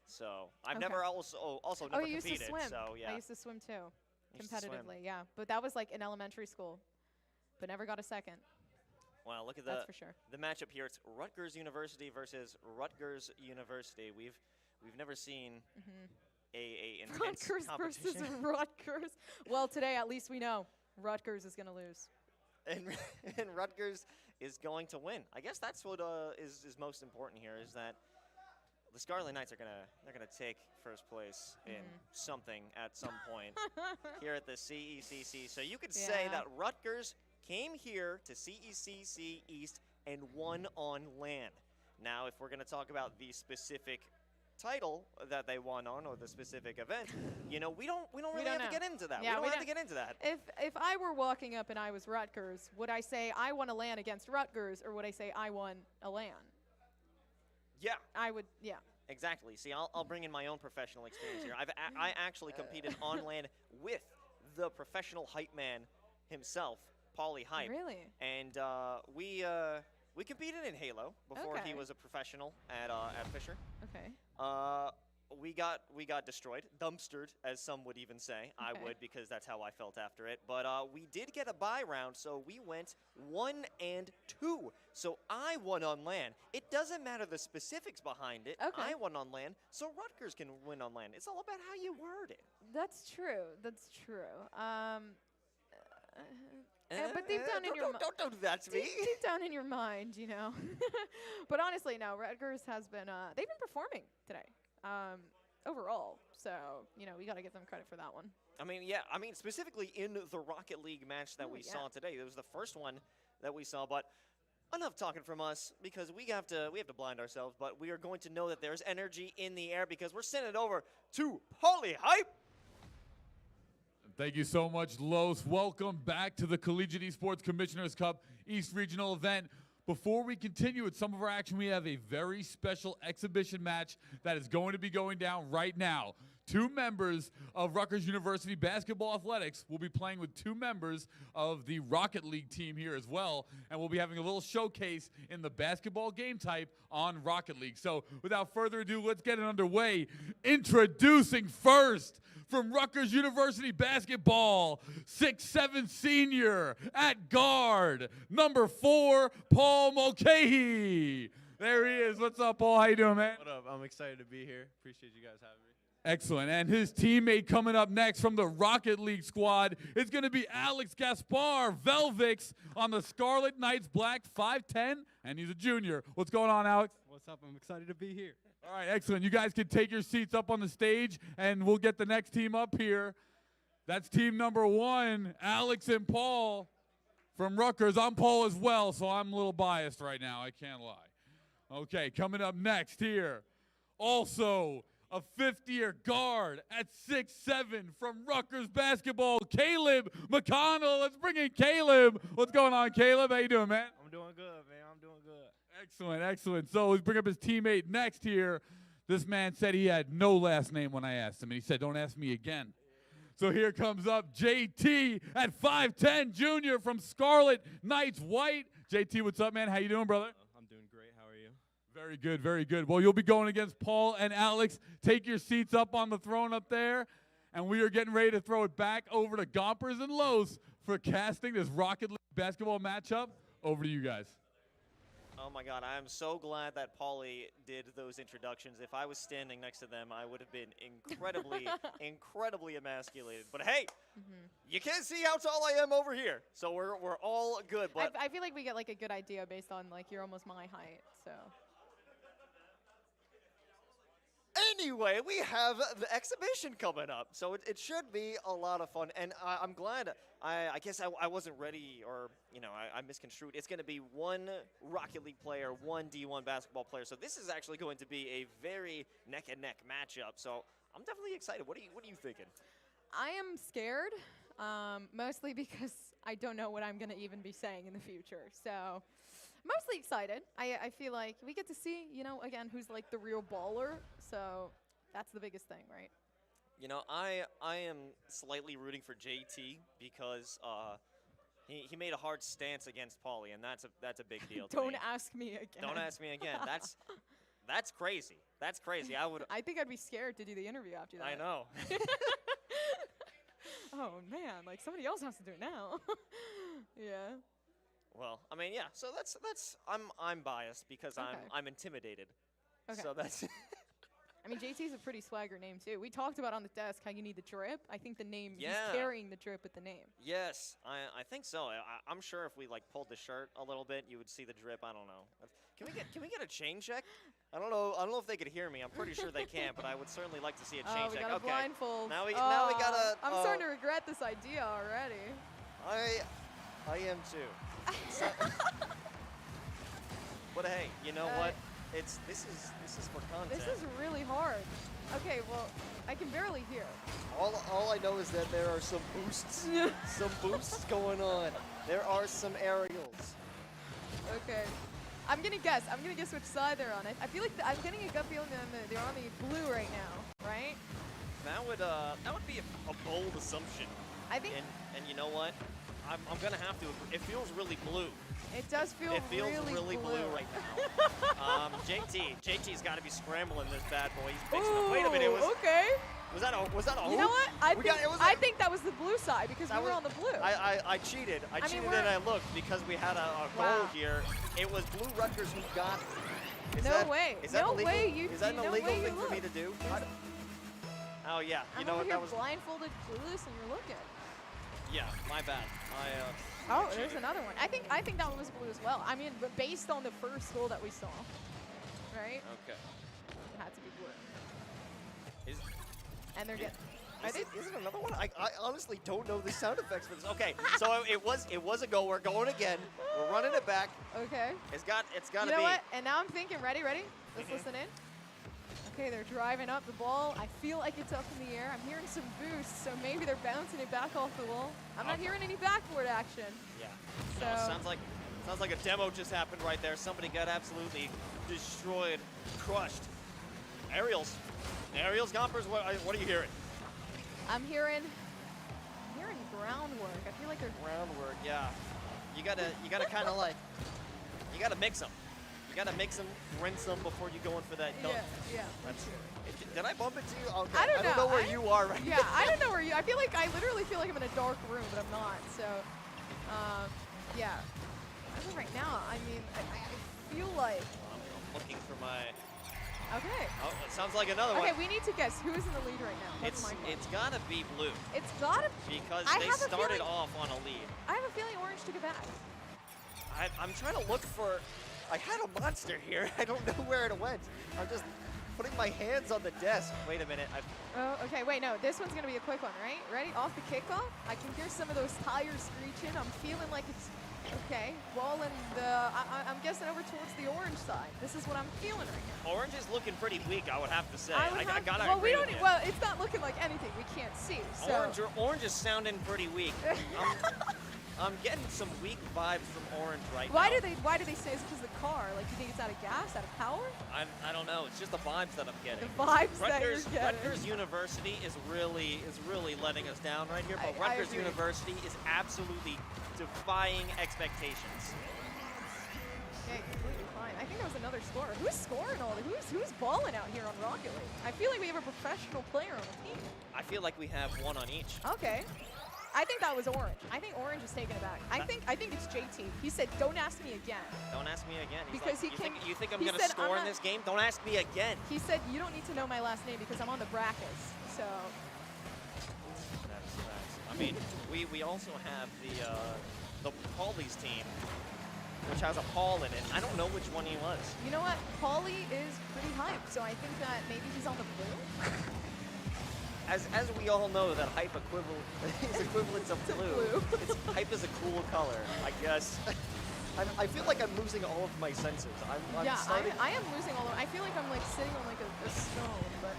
so I've never also never you used competed. to swim. So yeah, I used to swim too, Used to swim. competitively. Yeah, but that was like in elementary school, but never got a second. Wow, look at That's for sure. the matchup here. It's Rutgers University versus Rutgers University. We've never seen a intense Rutgers competition. versus Rutgers. Well, today at least we know Rutgers is going to lose. and Rutgers is going to win. I guess that's what is most important here is that the Scarlet Knights are gonna take first place in something at some point here at the CECC. So you could say that Rutgers came here to CECC East and won on LAN. Now, if we're going to talk about the specific title that they won on or the specific event, we don't really have to get into that. Yeah, we don't have to get into that. If I were walking up and I was Rutgers, would I say I won a LAN against Rutgers, or would I say I won a LAN? Yeah. I would, yeah. Exactly. See, I'll bring in my own professional experience here. I actually competed on LAN with the professional hype man himself, Paulie Hype. Really? And we competed in Halo before he was a professional at Fisher. Okay. We got destroyed, dumpstered, as some would even say. I would, because that's how I felt after it. But we did get a bye round, so we went 1-2. So I won on LAN. It doesn't matter the specifics behind it. Okay. I won on LAN, so Rutgers can win on LAN. It's all about how you word it. That's true. That's true. But deep down in your don't do that to me. Deep down in your mind, you know. But honestly, no. Rutgers has been they've been performing today, overall. So you know we got to give them credit for that one. I mean, yeah. I mean, specifically in the Rocket League match that we saw today, it was the first one that we saw. But enough talking from us because we have to blind ourselves. But we are going to know that there's energy in the air because we're sending it over to Poly Hype. Thank you so much, Los. Welcome back to the Collegiate Esports Commissioners Cup East Regional event. Before we continue with some of our action, we have a very special exhibition match that is going to be going down right now. 2 members of Rutgers University Basketball Athletics will be playing with 2 members of the Rocket League team here as well, and we'll be having a little showcase in the basketball game type on Rocket League. So without further ado, let's get it underway. Introducing first, from Rutgers University Basketball, 6'7" senior at guard, number 4, Paul Mulcahy. There he is. What's up, Paul? How you doing, man? What up? I'm excited to be here. Appreciate you guys having me. Excellent. And his teammate coming up next from the Rocket League squad is going to be Alex Gaspar Velvix on the Scarlet Knights Black 5'10", and he's a junior. What's going on, Alex? What's up? I'm excited to be here. All right, excellent. You guys can take your seats up on the stage, and we'll get the next team up here. That's team number 1, Alex and Paul from Rutgers. I'm Paul as well, so I'm a little biased right now. I can't lie. Okay, coming up next here, also a 5th-year guard at 6'7" from Rutgers basketball, Caleb McConnell. Let's bring in Caleb. What's going on, Caleb? How you doing, man? I'm doing good, man. I'm doing good. Excellent, excellent. So let's bring up his teammate next here. This man said he had no last name when I asked him, and he said, don't ask me again. So here comes up JT at 5'10", junior from Scarlet Knights White. JT, what's up, man? How you doing, brother? I'm doing great. How are you? Very good, very good. Well, you'll be going against Paul and Alex. Take your seats up on the throne up there, and we are getting ready to throw it back over to Gompers and Los for casting this Rocket League basketball matchup. Over to you guys. Oh my God, I am so glad that Pauly did those introductions. If I was standing next to them, I would have been incredibly, incredibly emasculated. But hey, you can't see how tall I am over here, so we're all good. But I feel like we get like a good idea based on like you're almost my height, so. anyway, we have the exhibition coming up, so it should be a lot of fun. And I'm glad. I guess I wasn't ready, or I misconstrued. It's going to be one Rocket League player, one D1 basketball player. So this is actually going to be a very neck-and-neck matchup. So I'm definitely excited. What are you thinking? I am scared, mostly because I don't know what I'm going to even be saying in the future. So mostly excited. I feel like we get to see, again, who's like the real baller. So that's the biggest thing, right? I am slightly rooting for JT because he made a hard stance against Pauly, and that's a big deal. Don't ask me again. Don't ask me again. That's crazy. That's crazy. I think I'd be scared to do the interview after that. I know. Oh man, like somebody else has to do it now. Yeah. Well, I mean, yeah. So that's I'm biased because I'm intimidated. Okay. So that's. I mean, JT's a pretty swagger name too. We talked about on the desk how you need the drip. I think the name, Yeah. he's carrying the drip with the name. Yes, I think so. I'm sure if we pulled the shirt a little bit, you would see the drip. I don't know. Can we get a chain check? I don't know if they could hear me. I'm pretty sure they can't, but I would certainly like to see a chain we check. got a Okay. blindfold. Now we gotta. I'm starting to regret this idea already. I am too. But hey, you know what? This is for content. This is really hard. Okay, well, I can barely hear. All I know is that there are some boosts, going on. There are some aerials. Okay. I'm gonna guess which side they're on. I feel like I'm getting a gut feeling they're on the blue right now, right? That would be a bold assumption. I think. And you know what? I'm gonna have to agree. It feels really blue. It does feel. It feels really blue right now. JT's got to be scrambling this bad boy. He's fixing it. Wait a minute. Okay. Was that a hoop? You know what? I think that was the blue side because we were on the blue. I cheated. I cheated and I looked because we had a goal here. It was Blue Rutgers who got it. No way. Is that illegal? Is that an no illegal way thing for me to do? Oh yeah. You know what? That was blindfolded, clueless, and you're looking. Yeah, my bad. Oh, there's another one. I think that one was blue as well. I mean, but based on the first goal that we saw, right? Okay. It had to be blue. Is, And they're getting. is it another one? I honestly don't know the sound effects for this. Okay, so it was a goal. We're going again. We're running it back. Okay. It's got to You know be. what? And now I'm thinking, ready? Let's listen in. Okay, they're driving up the ball. I feel like it's up in the air. I'm hearing some boosts, so maybe they're bouncing it back off the wall. I'm not hearing any backboard action. Yeah. So No, sounds like a demo just happened right there. Somebody got absolutely destroyed, crushed. Aerials, Gompers. What are you hearing? I'm hearing groundwork. I feel like they're Groundwork. Yeah. You gotta kind of like, you gotta mix them. You gotta mix them, rinse them before you go in for that dunk. Yeah. Did I bump into you? Okay. I don't know. where you are right now. Yeah, I don't know where you. I literally feel like I'm in a dark room, but I'm not. So, yeah. As of right now, I mean, I feel like. I'm looking for my. Okay. Oh, it sounds like another one. Okay, we need to guess who is in the lead right now. That's my question. It's gotta be blue. It's gotta. Because I they have a started feeling- off on a lead. I have a feeling orange took it back. I'm trying to look for. I had a monster here. I don't know where it went. I'm just putting my hands on the desk. Wait a minute. Oh, okay. Wait, no. This one's gonna be a quick one, right? Ready? Off the kickoff. I can hear some of those tires screeching. I'm feeling like it's okay. Ball in the. I'm guessing over towards the orange side. This is what I'm feeling right now. Orange is looking pretty weak, I would have to say. I gotta well, we agree don't. with you. Well, it's not looking like anything. We can't see. So. Orange is sounding pretty weak. I'm getting some weak vibes from Orange right now. Why do they say it's because of the car? Like, you think it's out of gas, out of power? I don't know. It's just the vibes that I'm getting. The vibes that you're getting. Rutgers University is really letting us down right here. But I Rutgers agree. University is absolutely defying expectations. Okay, completely fine. I think that was another scorer. Who's scoring all this? Who's balling out here on Rocket League? I feel like we have a professional player on the team. I feel like we have one on each. Okay. I think that was Orange. I think Orange is taking it back. I think it's JT. He said, "Don't ask me again." Don't ask me again. He's Because like, he can. You think I'm he gonna said, score "I'm in not-" this game? Don't ask me again. He said, "You don't need to know my last name because I'm on the brackets." So. That's. I mean, we also have the Pauly's team, which has a Paul in it. I don't know which one he was. You know what? Pauly is pretty hyped, so I think that maybe he's on the blue. As we all know, that hype is equivalent to blue. Hype is a cool color, I guess. I feel like I'm losing all of my senses. I'm yeah, starting. I am losing all of. I feel like I'm like sitting on like a stone, but.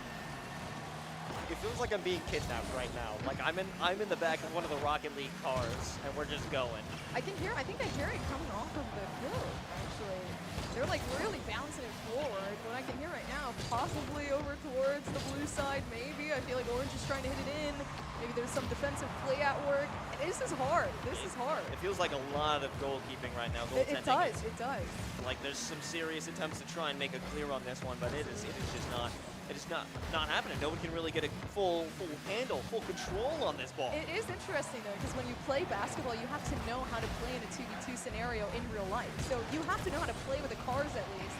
It feels like I'm being kidnapped right now. Like I'm in the back of one of the Rocket League cars, and we're just going. I think I hear it coming off of the hill. Actually, they're like really bouncing it forward. What I can hear right now, possibly over towards the blue side. Maybe I feel like Orange is trying to hit it in. Maybe there's some defensive play at work. This is hard. This is hard. It feels like a lot of goalkeeping right now. It does. It does. Like there's some serious attempts to try and make it clear on this one, but it is just not. It is not happening. No one can really get a full handle, full control on this ball. It is interesting though, because when you play basketball, you have to know how to play in a 2v2 scenario in real life. So you have to know how to play with the cars at least.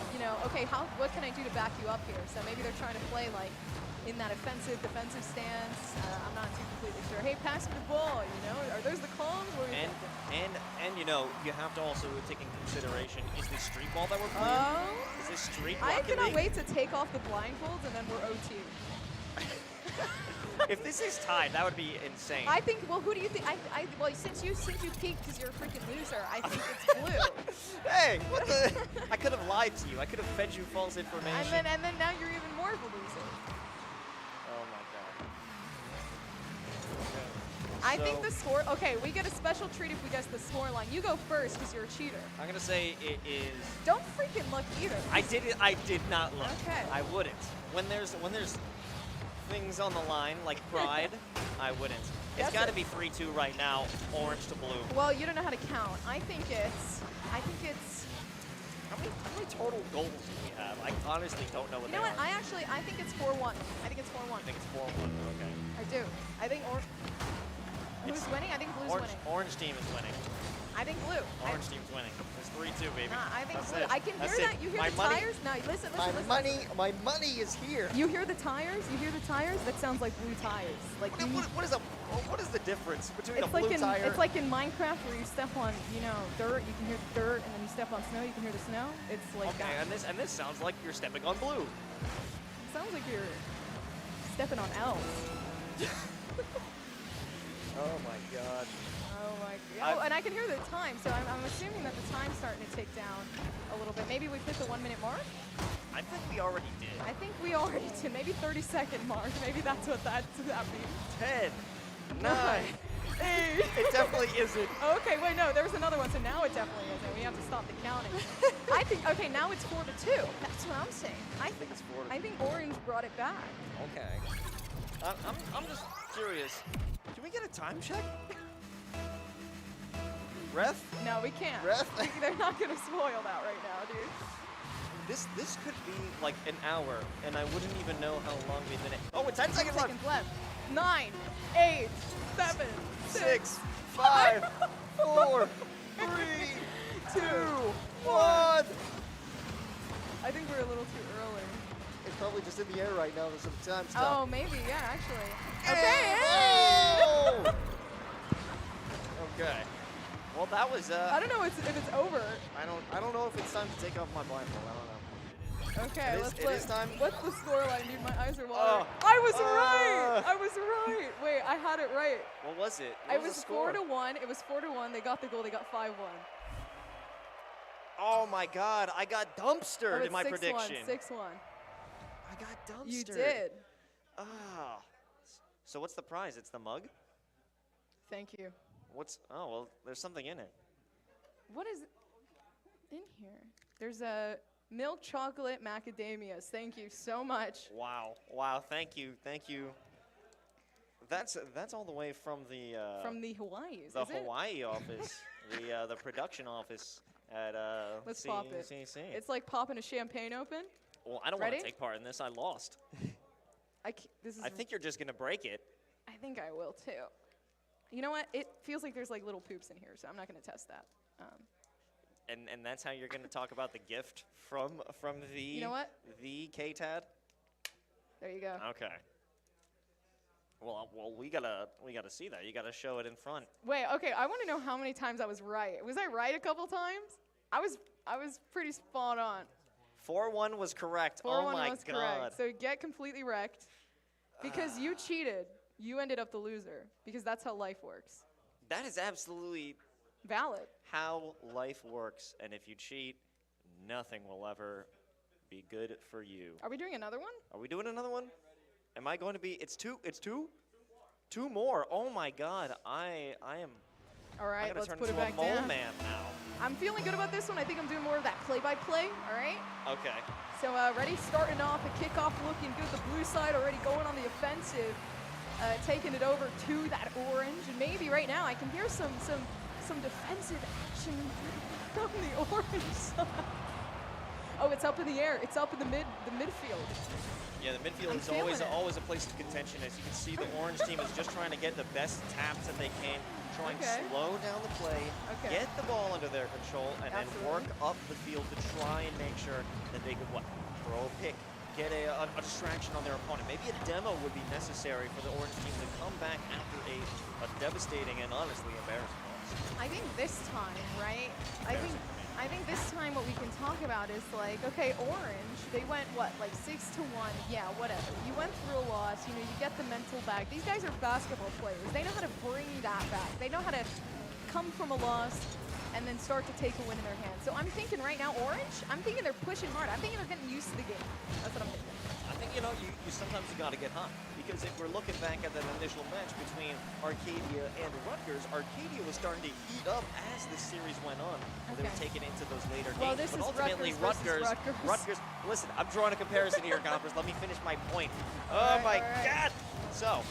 You know, okay, what can I do to back you up here? So maybe they're trying to play like in that offensive, defensive stance. I'm not too completely sure. Hey, pass me the ball. You know, are those the calls? And you know, you have to also take in consideration: is this street ball that we're playing? Is this street? I cannot wait to take off the blindfolds and then we're OT. If this is tied, that would be insane. I think. Well, who do you think? Well, since you peaked because you're a freaking loser, I think it's blue. Hey, what the? I could have lied to you. I could have fed you false information. And then now you're even more of a loser. Oh my god. I think the score. Okay, we get a special treat if we guess the score line. You go first because you're a cheater. I'm gonna say it is. Don't freaking look either. I did not look. Okay. I wouldn't. When there's things on the line like pride, I wouldn't. It's got to be 3-2 right now, orange to blue. Well, you don't know how to count. I think it's. How many total goals do we have? I honestly don't know what You know they what? are. I think it's 4-1. I think it's 4-1. I think it's 4-1. Okay. I do. I think Who's winning? I think blue's winning. Orange team is winning. I think blue. Orange team's winning. It's 3-2, baby. Nah, I think That's blue. it. I can That's hear it. that. You hear My the money, tires? No, listen. My money is here. You hear the tires? You hear the tires? That sounds like blue tires. Like what is a What is the difference between It's a blue like tire? it's like in Minecraft where you step on, you know, dirt, you can hear the dirt, and then you step on snow, you can hear the snow. It's like okay, that. and this sounds like you're stepping on blue. It sounds like you're stepping on elves. Oh my god. Oh my god. Oh, and I can hear the time, so I'm assuming that the time's starting to tick down a little bit. Maybe we've hit the 1 minute mark? I think we already did. I think we already did. Maybe 30-second mark. Maybe that's what that means. 10, 9, 8. It definitely isn't. Okay, wait, no, there was another one, so now it definitely isn't. We have to stop the counting. I think, okay, now it's 4-2. That's what I'm saying. I think it's 4-2. I think Orange brought it back. Okay. I'm just curious. Can we get a time check? Ref? No, we can't. Ref? They're not going to spoil that right now, dude. This could be like an hour, and I wouldn't even know how long we've been. Oh, it's 10 seconds left. 9, 8, 7, 6, 5, 4, 3, 2, 1. I think we're a little too early. It's probably just in the air right now. There's some time Oh, stop. maybe, yeah, actually. Okay. Okay. Oh! Okay. Well, that was. I don't know if it's over. I don't know if it's time to take off my blindfold. I don't know. Okay, It is time. What's the scoreline, dude? My eyes are watering. I was right. I was right. Wait, I had it right. What was it? It was 4-1. It was 4-1. They got the goal. They got 5-1. Oh my God! I got dumpstered in my 6-1, prediction. 6-1. I got dumpstered. You did. Ah. So what's the prize? It's the mug. Thank you. Oh well, there's something in it. What is in here? There's a milk chocolate macadamias. Thank you so much. Wow. Wow. Thank you. Thank you. That's all the way from the Hawaii's. the is it? Hawaii office, the production office at Let's pop it. CECC. It's like popping a champagne open. Well, I don't want Ready? to take part in this. I lost. This is I think you're just gonna break it. I think I will too. You know what? It feels like there's like little poops in here, so I'm not going to test that. And that's how you're gonna talk about the gift from the You know what? the KTAD. There you go. Okay. Well, we gotta see that. You gotta show it in front. Wait, okay. I want to know how many times I was right. Was I right a couple times? I was pretty spot on. 4-1 was correct. 4-1 Oh my was God. correct. So get completely wrecked because you cheated. You ended up the loser because that's how life works. That is absolutely valid. How life works, and if you cheat, nothing will ever be good for you. Are we doing another one? Are we doing another one? Am I going to be? It's two. Two more. Oh my God. I am. All right, I'm gonna let's turn put into it back a mole down. man now. I'm feeling good about this one. I think I'm doing more of that play-by-play. All right. Okay. So ready, starting off, the kickoff looking good. The blue side already going on the offensive, taking it over to that orange, and maybe right now I can hear some defensive action from the orange side. Oh, it's up in the air. It's up in the midfield. Yeah, the midfield I'm is feeling it. always a place of contention. As you can see, the orange team is just trying to get the best taps that they can, trying to slow down the play, get the ball under their control, and then work up the field to try and make sure that they could throw a pick, get a distraction on their opponent. Maybe a demo would be necessary for the orange team to come back after a devastating and honestly embarrassing loss. I think this time, right? I think this time what we can talk about is like, okay, orange, they went what, like 6-1? Yeah, whatever. You went through a loss, you know, you get the mental back. These guys are basketball players. They know how to bring that back. They know how to come from a loss and then start to take a win in their hands. So I'm thinking right now, orange, I'm thinking they're pushing hard. I'm thinking they're getting used to the game. That's what I'm thinking. I think, you know, you sometimes you got to get hot. Because if we're looking back at that initial match between Arcadia and Rutgers, Arcadia was starting to heat up as the series went on. They were taking into those later Well, games. this But is ultimately, Rutgers. Listen, I'm drawing a comparison here, Gompers. Let me finish my point. All my right. God! So,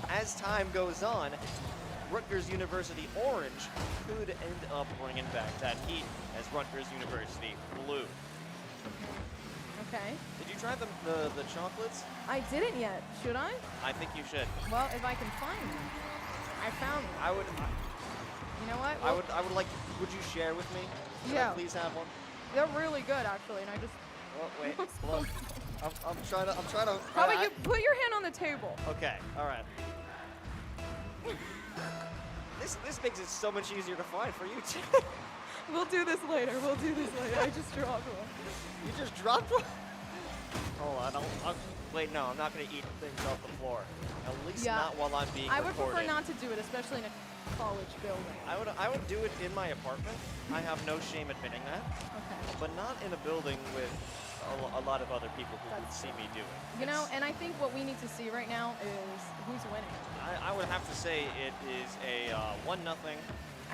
as time goes on, Rutgers University Orange could end up bringing back that heat as Rutgers University Blue. Okay. Did you try the chocolates? I didn't yet. Should I? I think you should. Well, if I can find them. I found them. I would. You know what? I would like. Would you share with me? Can Yeah. I please have one. They're really good, actually, and I just. Oh, wait. Hold on. I'm trying to. How about you put your hand on the table? Okay. All right. This makes it so much easier to find for you too. We'll do this later. I just dropped one. You just dropped one? Hold on, wait, no, I'm not gonna eat things off the floor. At least not while I'm being I would prefer recorded. not to do it, especially in a college building. I would do it in my apartment. I have no shame admitting that. Okay. But not in a building with a lot of other people who would see me do it. You know, and I think what we need to see right now is who's winning. I would have to say it is a 1-0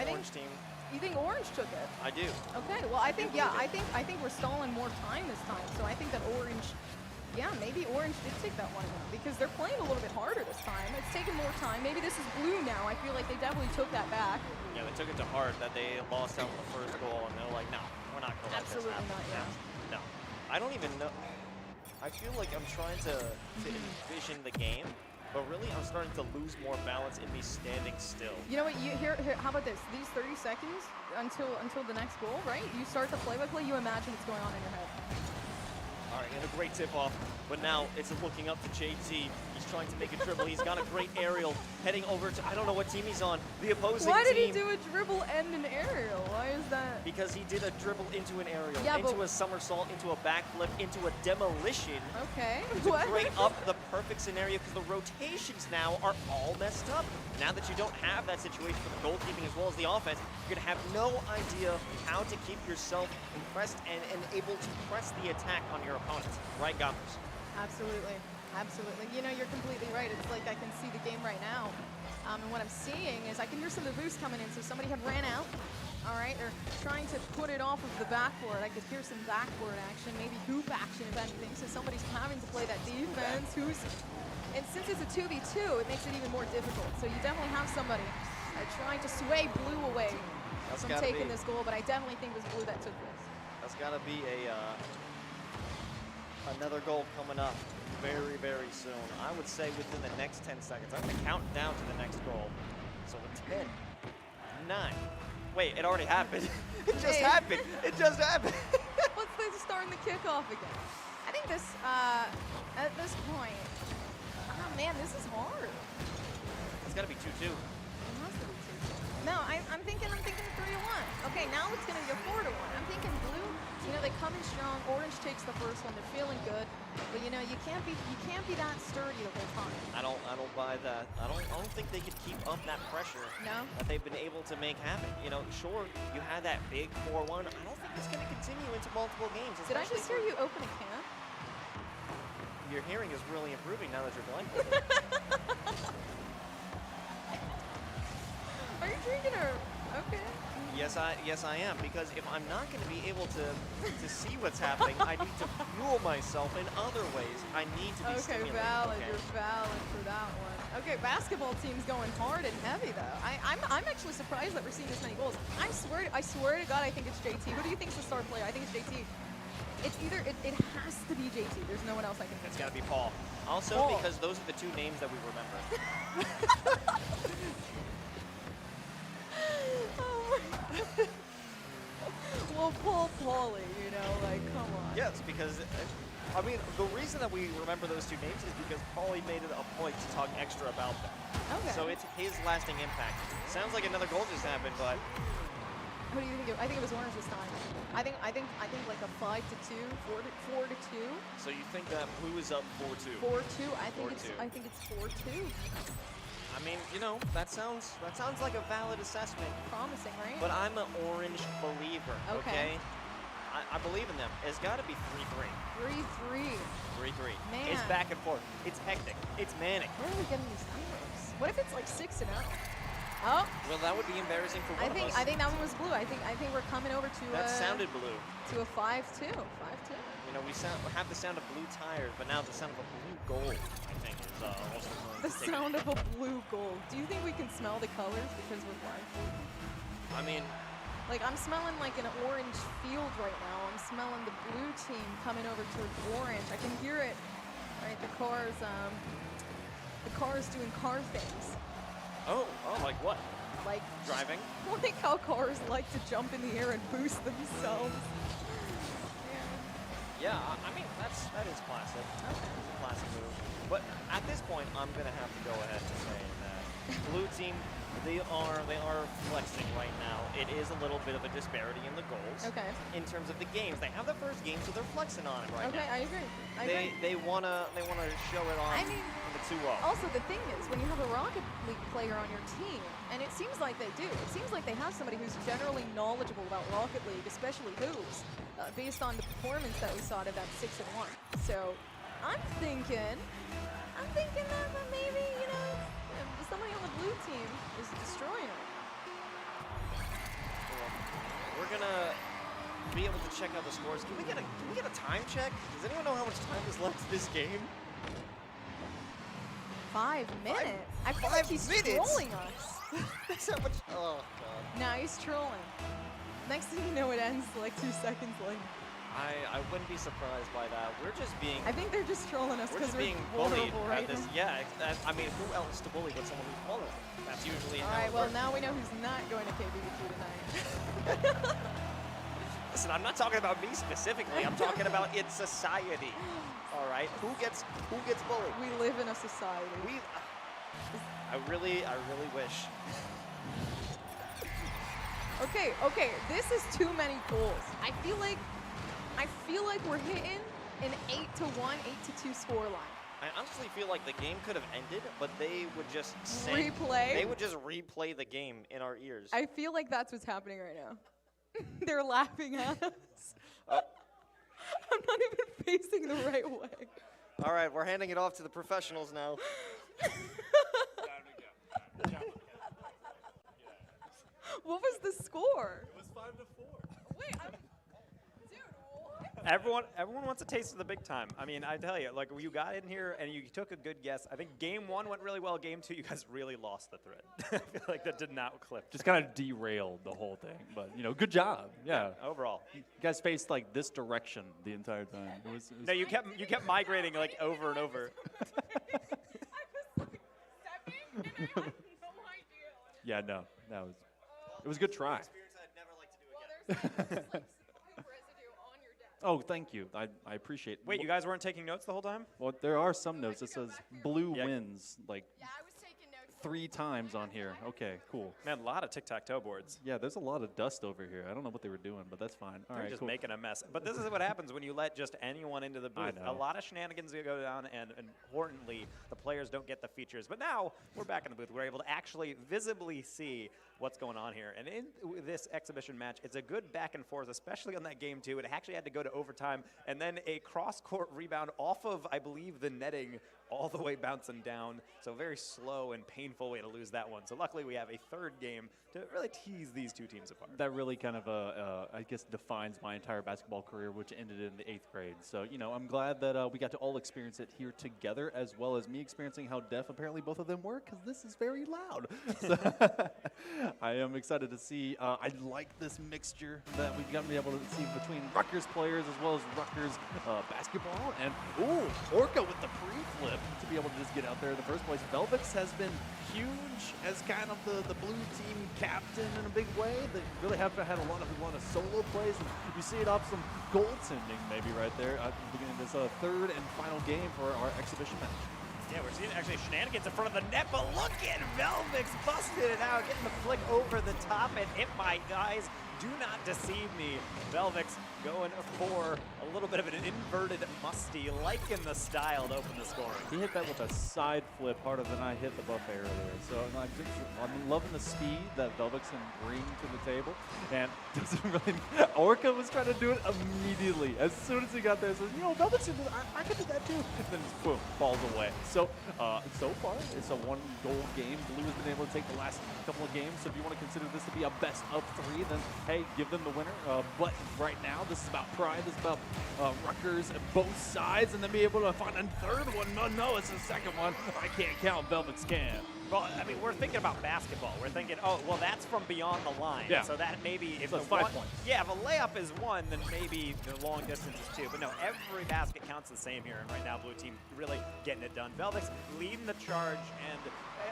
Orange team. You think Orange took it? I do. Okay. Well, I think I think we're stalling more time this time. So I think that Orange. Yeah, maybe Orange did take that one out because they're playing a little bit harder this time. It's taking more time. Maybe this is Blue now. I feel like they definitely took that back. Yeah, they took it to heart that they lost out on the first goal, and they're like, no, we're not going to let this happen. Absolutely not, yeah. No. I don't even know. I feel like I'm trying to envision the game, but really I'm starting to lose more balance in me standing still. You know what? Here, how about this? These 30 seconds until the next goal, right? You start the play-by-play, you imagine what's going on in your head. All right, and a great tip-off, but now it's looking up to JT. He's trying to make a dribble. He's got a great aerial heading over to, I don't know what team he's on, the opposing team. Why did he do a dribble and an aerial? Why is that? Because he did a dribble into an aerial, Yeah, into a somersault, into a backflip, into a demolition. Okay. To bring up the perfect scenario because the rotations now are all messed up. Now that you don't have that situation for the goalkeeping as well as the offense, you're going to have no idea how to keep yourself impressed and able to press the attack on your opponents. Right, Gompers? Absolutely. Absolutely. You know, you're completely right. It's like I can see the game right now. And what I'm seeing is I can hear some of the boost coming in. So somebody had ran out. All right. They're trying to put it off of the backboard. I could hear some backboard action, maybe hoop action if anything. So somebody's having to play that defense. And since it's a 2v2, it makes it even more difficult. So you definitely have somebody trying to sway Blue away from taking this goal. But I definitely think it was Blue that took this. That's got to be another goal coming up very, very soon. I would say within the next 10 seconds. I'm going to count down to the next goal. So 10, 9. Wait, it already happened. It just happened. It just happened. Let's start the kickoff again. I think this, at this point, oh man, this is hard. It's got to be 2-2. It has to be 2-2. No, I'm thinking 3-1. Okay, now it's going to be a 4-1. I'm thinking Blue. You know, they come in strong. Orange takes the first one. They're feeling good, but you know, you can't be that sturdy the whole time. I don't buy that. I don't think they could keep up that pressure that they've been able to make happen. You know, sure, you had that big 4-1. I don't think it's going to continue into multiple games. Did I just hear you open a can? Your hearing is really improving now that you're blindfolded. Are you drinking or okay? Yes, I am, because if I'm not going to be able to see what's happening, I need to fuel myself in other ways. I need to be stimulated. Valid. You're valid for that one. Okay, basketball team's going hard and heavy though. I'm actually surprised that we're seeing this many goals. I swear to God, I think it's JT. Who do you think is the star player? I think it's JT. It's either it has to be JT. There's no one else I can think. It's got to be Paul. Also, because those are the two names that we remember. Well, Paulie, you know, like, come on. Yes, because, I mean, the reason that we remember those two names is because Paulie made it a point to talk extra about them. Okay. So it's his lasting impact. Sounds like another goal just happened, but... Who do you think? I think it was Orange this time. I think like a 5-2, 4-2. So you think that Blue is up 4-2? 4-2. I think it's 4-2. I mean, you know, that sounds like a valid assessment. Promising, right? But I'm an Orange believer, okay? I believe in them. It's got to be 3-3. 3-3. 3-3. Man. It's back and forth. It's hectic. It's manic. Where are we getting these numbers? What if it's like 6-0? Oh. Well, that would be embarrassing for one of us. I think that one was Blue. I think we're coming over to that sounded Blue. To a 5-2. 5-2. You know, we have the sound of Blue tires, but now the sound of a Blue goal, I think, is also the sound of a Blue goal. Do you think we can smell the colors because we're blindfolded? I mean, like I'm smelling like an orange field right now. I'm smelling the Blue team coming over towards Orange. I can hear it. Right, the cars doing car things. Oh, like what? Like driving? Like how cars like to jump in the air and boost themselves. Yeah, I mean, that is classic. Okay. It's a classic move. But at this point, I'm going to have to go ahead and say that Blue team, they are flexing right now. It is a little bit of a disparity in the goals. Okay. In terms of the games, they have the first game, so they're flexing on it right Okay, now. I agree. I agree. They wanna show it on. I mean, the 2-0. Also, the thing is, when you have a Rocket League player on your team, and it seems like they do, it seems like they have somebody who's generally knowledgeable about Rocket League, especially hoops, based on the performance that we saw at that 6-1. So, I'm thinking that maybe, somebody on the blue team is destroying it. We're gonna be able to check out the scores. Can we get a time check? Does anyone know how much time is left in this game? 5 minutes? I feel like he's trolling us. That's how much. Oh god. No, he's trolling. Next thing you know, it ends like 2 seconds later. I wouldn't be surprised by that. We're just being. I think they're just trolling us We're because just we're being bullied vulnerable at right this. now. Yeah, I mean, who else to bully but someone who's vulnerable? That's usually All how right, it well, works. now we know who's not going to KBBQ tonight. Listen, I'm not talking about me specifically. I'm talking about in society. All right, who gets bullied? We live in a society. I really wish. Okay, this is too many goals. I feel like we're hitting an 8-1, 8-2 score line. I honestly feel like the game could have ended, but they would just Replay? They would just replay the game in our ears. I feel like that's what's happening right now. They're laughing at us. I'm not even facing the right way. All right, we're handing it off to the professionals now. What was the score? It was 5-4. Wait, dude, what? Everyone wants a taste of the big time. I mean, I tell you, like, you got in here and you took a good guess. I think game 1 went really well. Game 2, you guys really lost the thread. I feel like that did not clip. Just kind of derailed the whole thing, but good job. Yeah. Overall, You guys faced like this direction the entire time. It was no, you kept migrating like over and over. Yeah, no, it was a good try. Oh, thank you. I appreciate it. Wait, you guys weren't taking notes the whole time? Well, there are some notes. It says blue Yeah. wins like Yeah, I was taking notes. 3 times on here. Okay, cool. Man, a lot of tic-tac-toe boards. Yeah, there's a lot of dust over here. I don't know what they were doing, but that's fine. All They're right, just cool. making a mess. But this is what happens when you let just anyone into the I booth. A know. lot of shenanigans go down, and importantly, the players don't get the features. But now we're back in the booth. We're able to actually visibly see what's going on here. And in this exhibition match, it's a good back and forth, especially on that game 2. It actually had to go to overtime, and then a cross-court rebound off of, I believe, the netting, all the way bouncing down. So very slow and painful way to lose that one. So luckily we have a third game to really tease these two teams apart. That really kind of, I guess, defines my entire basketball career, which ended in the 8th grade. So, I'm glad that we got to all experience it here together, as well as me experiencing how deaf apparently both of them were, because this is very loud. So I am excited to see. I like this mixture that we've got to be able to see between Rutgers players as well as Rutgers basketball. And, Orca with the pre-flip to be able to just get out there in the first place. Velvix has been huge as kind of the blue team captain in a big way. They really have had a lot of solo plays, and you see it off some goaltending maybe right there at the beginning of this third and final game for our exhibition match. Yeah, we're seeing actually shenanigans in front of the net, but look at Velvix busted it out, getting the flick over the top, and if my guys do not deceive me, Velvix going for a little bit of an inverted musty, liking the style to open the scoring. He hit that with a side flip harder than I hit the buffet earlier. So I'm loving the speed that Velvix can bring to the table. And doesn't really. Orca was trying to do it immediately. As soon as he got there, he says, Velvix can do that. I can do that too. And then just boom, falls away. So far, it's a 1-goal game. Blue has been able to take the last couple of games. So if you want to consider this to be a best of 3, then hey, give them the winner. But right now, this is about pride. This is about Rutgers at both sides, and then be able to find a third one. No, it's the second one. I can't count. Velvix can. Well, I mean, we're thinking about basketball. We're thinking, that's from beyond the line. Yeah. So that maybe if So the it's 5 one, points. yeah, if a layup is 1, then maybe the long distance is 2. But no, every basket counts the same here. And right now, blue team really getting it done. Velvix leading the charge, and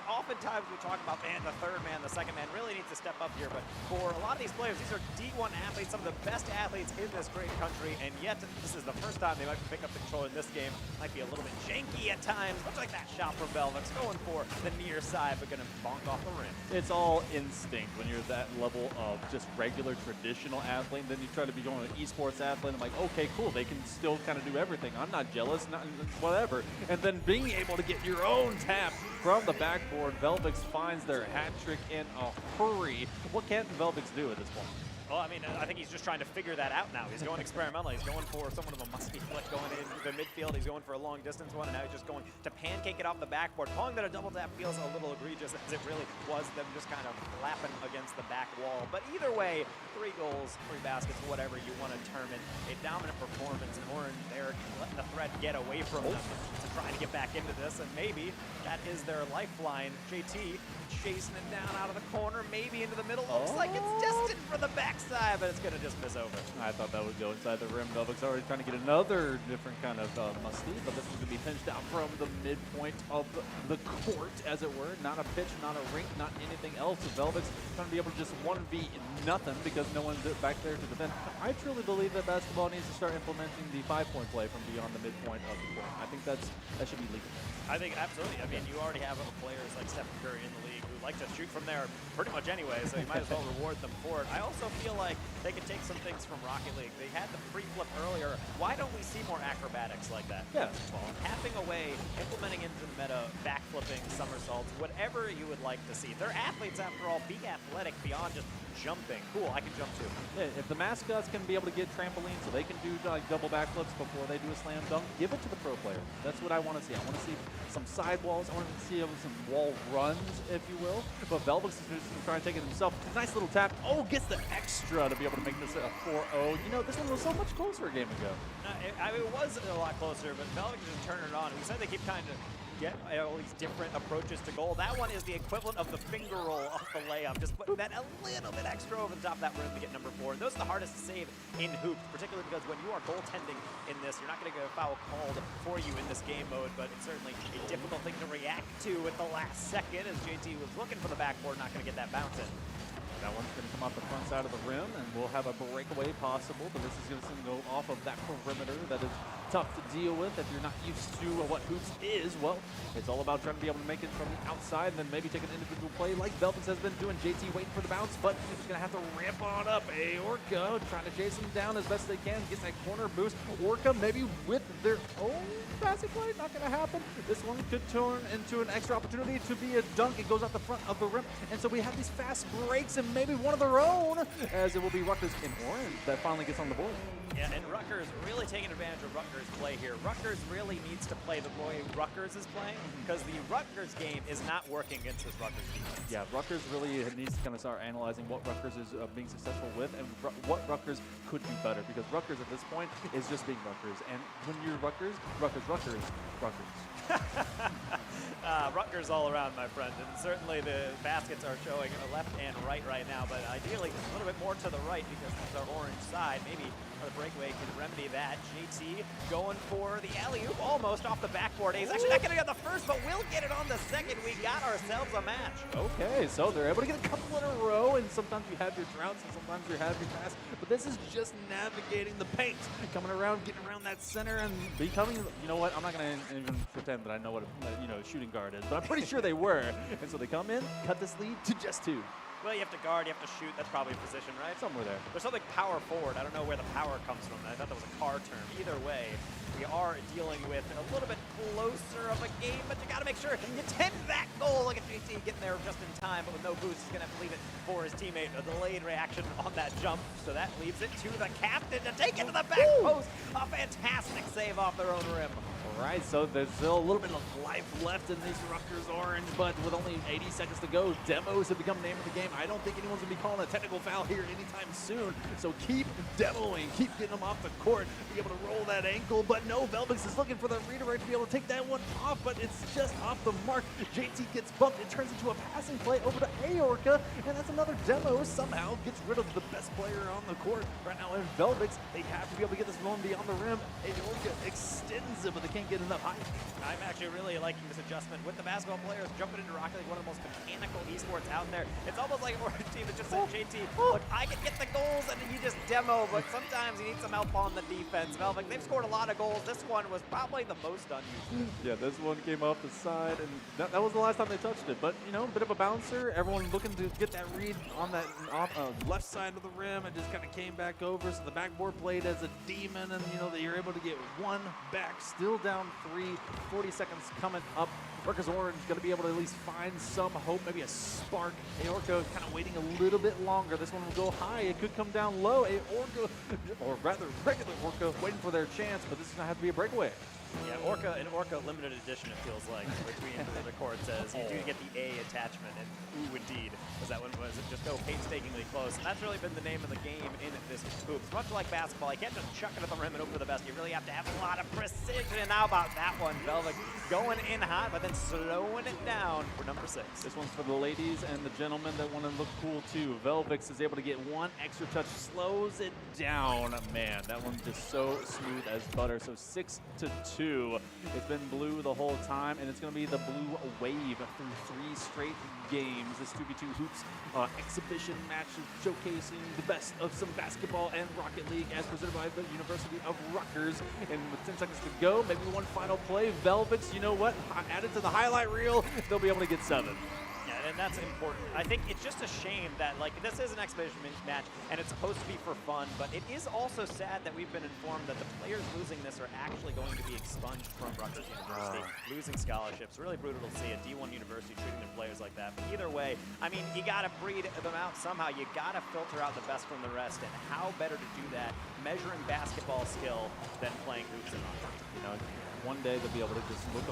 oftentimes we talk about, man, the third man, the second man really needs to step up here. But for a lot of these players, these are D1 athletes, some of the best athletes in this great country. And yet, this is the first time they might pick up the control in this game. Might be a little bit janky at times, much like that shot from Velvex, going for the near side, but going to bonk off the rim. It's all instinct when you're that level of just regular traditional athlete. Then you try to be going an esports athlete. I'm like, okay, cool. They can still kind of do everything. I'm not jealous, not whatever. And then being able to get your own tap from the backboard, Velvex finds their hat trick in a hurry. What can Velvex do at this point? Well, I mean, I think he's just trying to figure that out now. He's going experimental. He's going for somewhat of a musky flick going into the midfield. He's going for a long distance one, and now he's just going to pancake it off the backboard. Calling that a double tap feels a little egregious, as it really was them just kind of flapping against the back wall. But either way, 3 goals, 3 baskets, whatever you want to term it. A dominant performance, and Orange there letting the threat get away from them to try to get back into this, and maybe that is their lifeline. JT chasing it down out of the corner, maybe into the middle. Looks like it's destined for the backside, but it's going to just miss over. I thought that would go inside the rim. Velvex already trying to get another different kind of musty, but this one's going to be pinched out from the midpoint of the court, as it were. Not a pitch, not a rink, not anything else. So Velvex trying to be able to just 1v nothing because no one's back there to defend. I truly believe that basketball needs to start implementing the 5-point play from beyond the midpoint of the court. I think that should be legal. I think absolutely. I mean, you already have players like Stephen Curry in the league who like to shoot from there pretty much anyway, so you might as well reward them for it. I also feel like they could take some things from Rocket League. They had the free flip earlier. Why don't we see more acrobatics like that? Yeah. Well, tapping away, implementing into the meta, backflipping, somersaults, whatever you would like to see. They're athletes, after all. Be athletic beyond just jumping. Cool, I can jump too. Yeah, if the mascots can be able to get trampolines so they can do like double backflips before they do a slam dunk, give it to the pro player. That's what I want to see. I want to see some sidewalls. I want to see some wall runs, if you will. But Velvex is just trying to take it himself. Nice little tap. Oh, gets the extra to be able to make this a 4-0. You know, this one was so much closer a game ago. I mean, it was a lot closer, but Velvex just turned it on. We said they keep kind of get all these different approaches to goal. That one is the equivalent of the finger roll off the layup. Just putting that a little bit extra over the top of that rim to get number 4. And those are the hardest to save in hoops, particularly because when you are goaltending in this, you're not going to get a foul called for you in this game mode, but it's certainly a difficult thing to react to at the last second as JT was looking for the backboard, not going to get that bounce in. That one's going to come off the front side of the rim, and we'll have a breakaway possible, but this is going to go off of that perimeter that is tough to deal with if you're not used to what hoops is. Well, it's all about trying to be able to make it from the outside and then maybe take an individual play like Velvex has been doing. JT waiting for the bounce, but he's going to have to ramp on up. Orca trying to chase him down as best they can, gets that corner boost. Orca maybe with their own basket play, not going to happen. This one could turn into an extra opportunity to be a dunk. It goes out the front of the rim, and so we have these fast breaks and maybe one of their own, as it will be Rutgers in orange that finally gets on the board. Yeah, and Rutgers really taking advantage of Rutgers' play here. Rutgers really needs to play the way Rutgers is playing, because the Rutgers game is not working against this Rutgers defense. Yeah, Rutgers really needs to kind of start analyzing what Rutgers is being successful with and what Rutgers could do better, because Rutgers at this point is just being Rutgers. And when you're Rutgers. Rutgers all around, my friend, and certainly the baskets are showing left and right now, but ideally a little bit more to the right because that's our orange side. Maybe the breakaway can remedy that. JT going for the alley-oop almost off the backboard. He's actually not going to get the first, but we'll get it on the second. We got ourselves a match. Okay, so they're able to get a couple in a row, and sometimes you have your droughts and sometimes you have your pass, but this is just navigating the paint, coming around, getting around that center, and becoming, you know what, I'm not going to even pretend that I know what a shooting guard is, but I'm pretty sure they were. And so they come in, cut this lead to just 2. Well, you have to guard, you have to shoot. That's probably a position, right? Somewhere there. There's something power forward. I don't know where the power comes from. I thought that was a car term. Either way, we are dealing with a little bit closer of a game, but you got to make sure you tend that goal. Look at JT getting there just in time, but with no boost, he's going to have to leave it for his teammate. A delayed reaction on that jump, so that leaves it to the captain to take it to the back post. A fantastic save off their own rim. All right, so there's still a little bit of life left in these Rutgers orange, but with only 80 seconds to go, demos have become the name of the game. I don't think anyone's going to be calling a technical foul here anytime soon, so keep demoing, keep getting them off the court, be able to roll that ankle, but no, Velvex is looking for the redirect to be able to take that one off, but it's just off the mark. JT gets bumped, it turns into a passing play over to Aorca, and that's another demo, somehow gets rid of the best player on the court right now in Velvex. They have to be able to get this one beyond the rim. Aorca extends it, but they can't can't get enough hype. I'm actually really liking this adjustment with the basketball players jumping into Rocket League, one of the most mechanical esports out there. It's almost like a team that just said, JT, look, I can get the goals and then you just demo, but sometimes you need some help on the defense. Velvet, they've scored a lot of goals. This one was probably the most unused. Yeah, this one came off the side, and that was the last time they touched it. But, you know, a bit of a bouncer. Everyone looking to get that read on that left side of the rim and just kind of came back over. So the backboard played as a demon, and, you know, you're able to get one back, still down 3, 40 seconds coming up. Rutgers Orange going to be able to at least find some hope, maybe a spark. Aorca kind of waiting a little bit longer. This one will go high. It could come down low. Aorca, or rather regular Orca, waiting for their chance, but this is going to have to be a breakaway. Yeah, an Orca limited edition, it feels like, between the court says you do get the A attachment, and ooh, indeed, was that one was it just go painstakingly close, and that's really been the name of the game in this hoops. Much like basketball, you can't just chuck it at the rim and hope for the best. You really have to have a lot of precision. And now about that one, Velvet going in hot, but then slowing it down for number 6. This one's for the ladies and the gentlemen that want to look cool too. Velvix is able to get one extra touch, slows it down. Man, that one's just so smooth as butter. So 6-2. It's been blue the whole time, and it's going to be the blue wave through 3 straight games. This 2v2 hoops exhibition match showcasing the best of some basketball and Rocket League as presented by the University of Rutgers. And with 10 seconds to go, maybe one final play. Velvix, you know what? Add it to the highlight reel. They'll be able to get 7. And that's important. I think it's just a shame that, like, this is an exhibition match, and it's supposed to be for fun, but it is also sad that we've been informed that the players losing this are actually going to be expunged from Rutgers University, losing scholarships. Really brutal to see a D1 university treating their players like that. But either way, I mean, you got to breed them out somehow. You got to filter out the best from the rest, and how better to do that measuring basketball skill than playing hoops and rock. You know, one day they'll be able to just look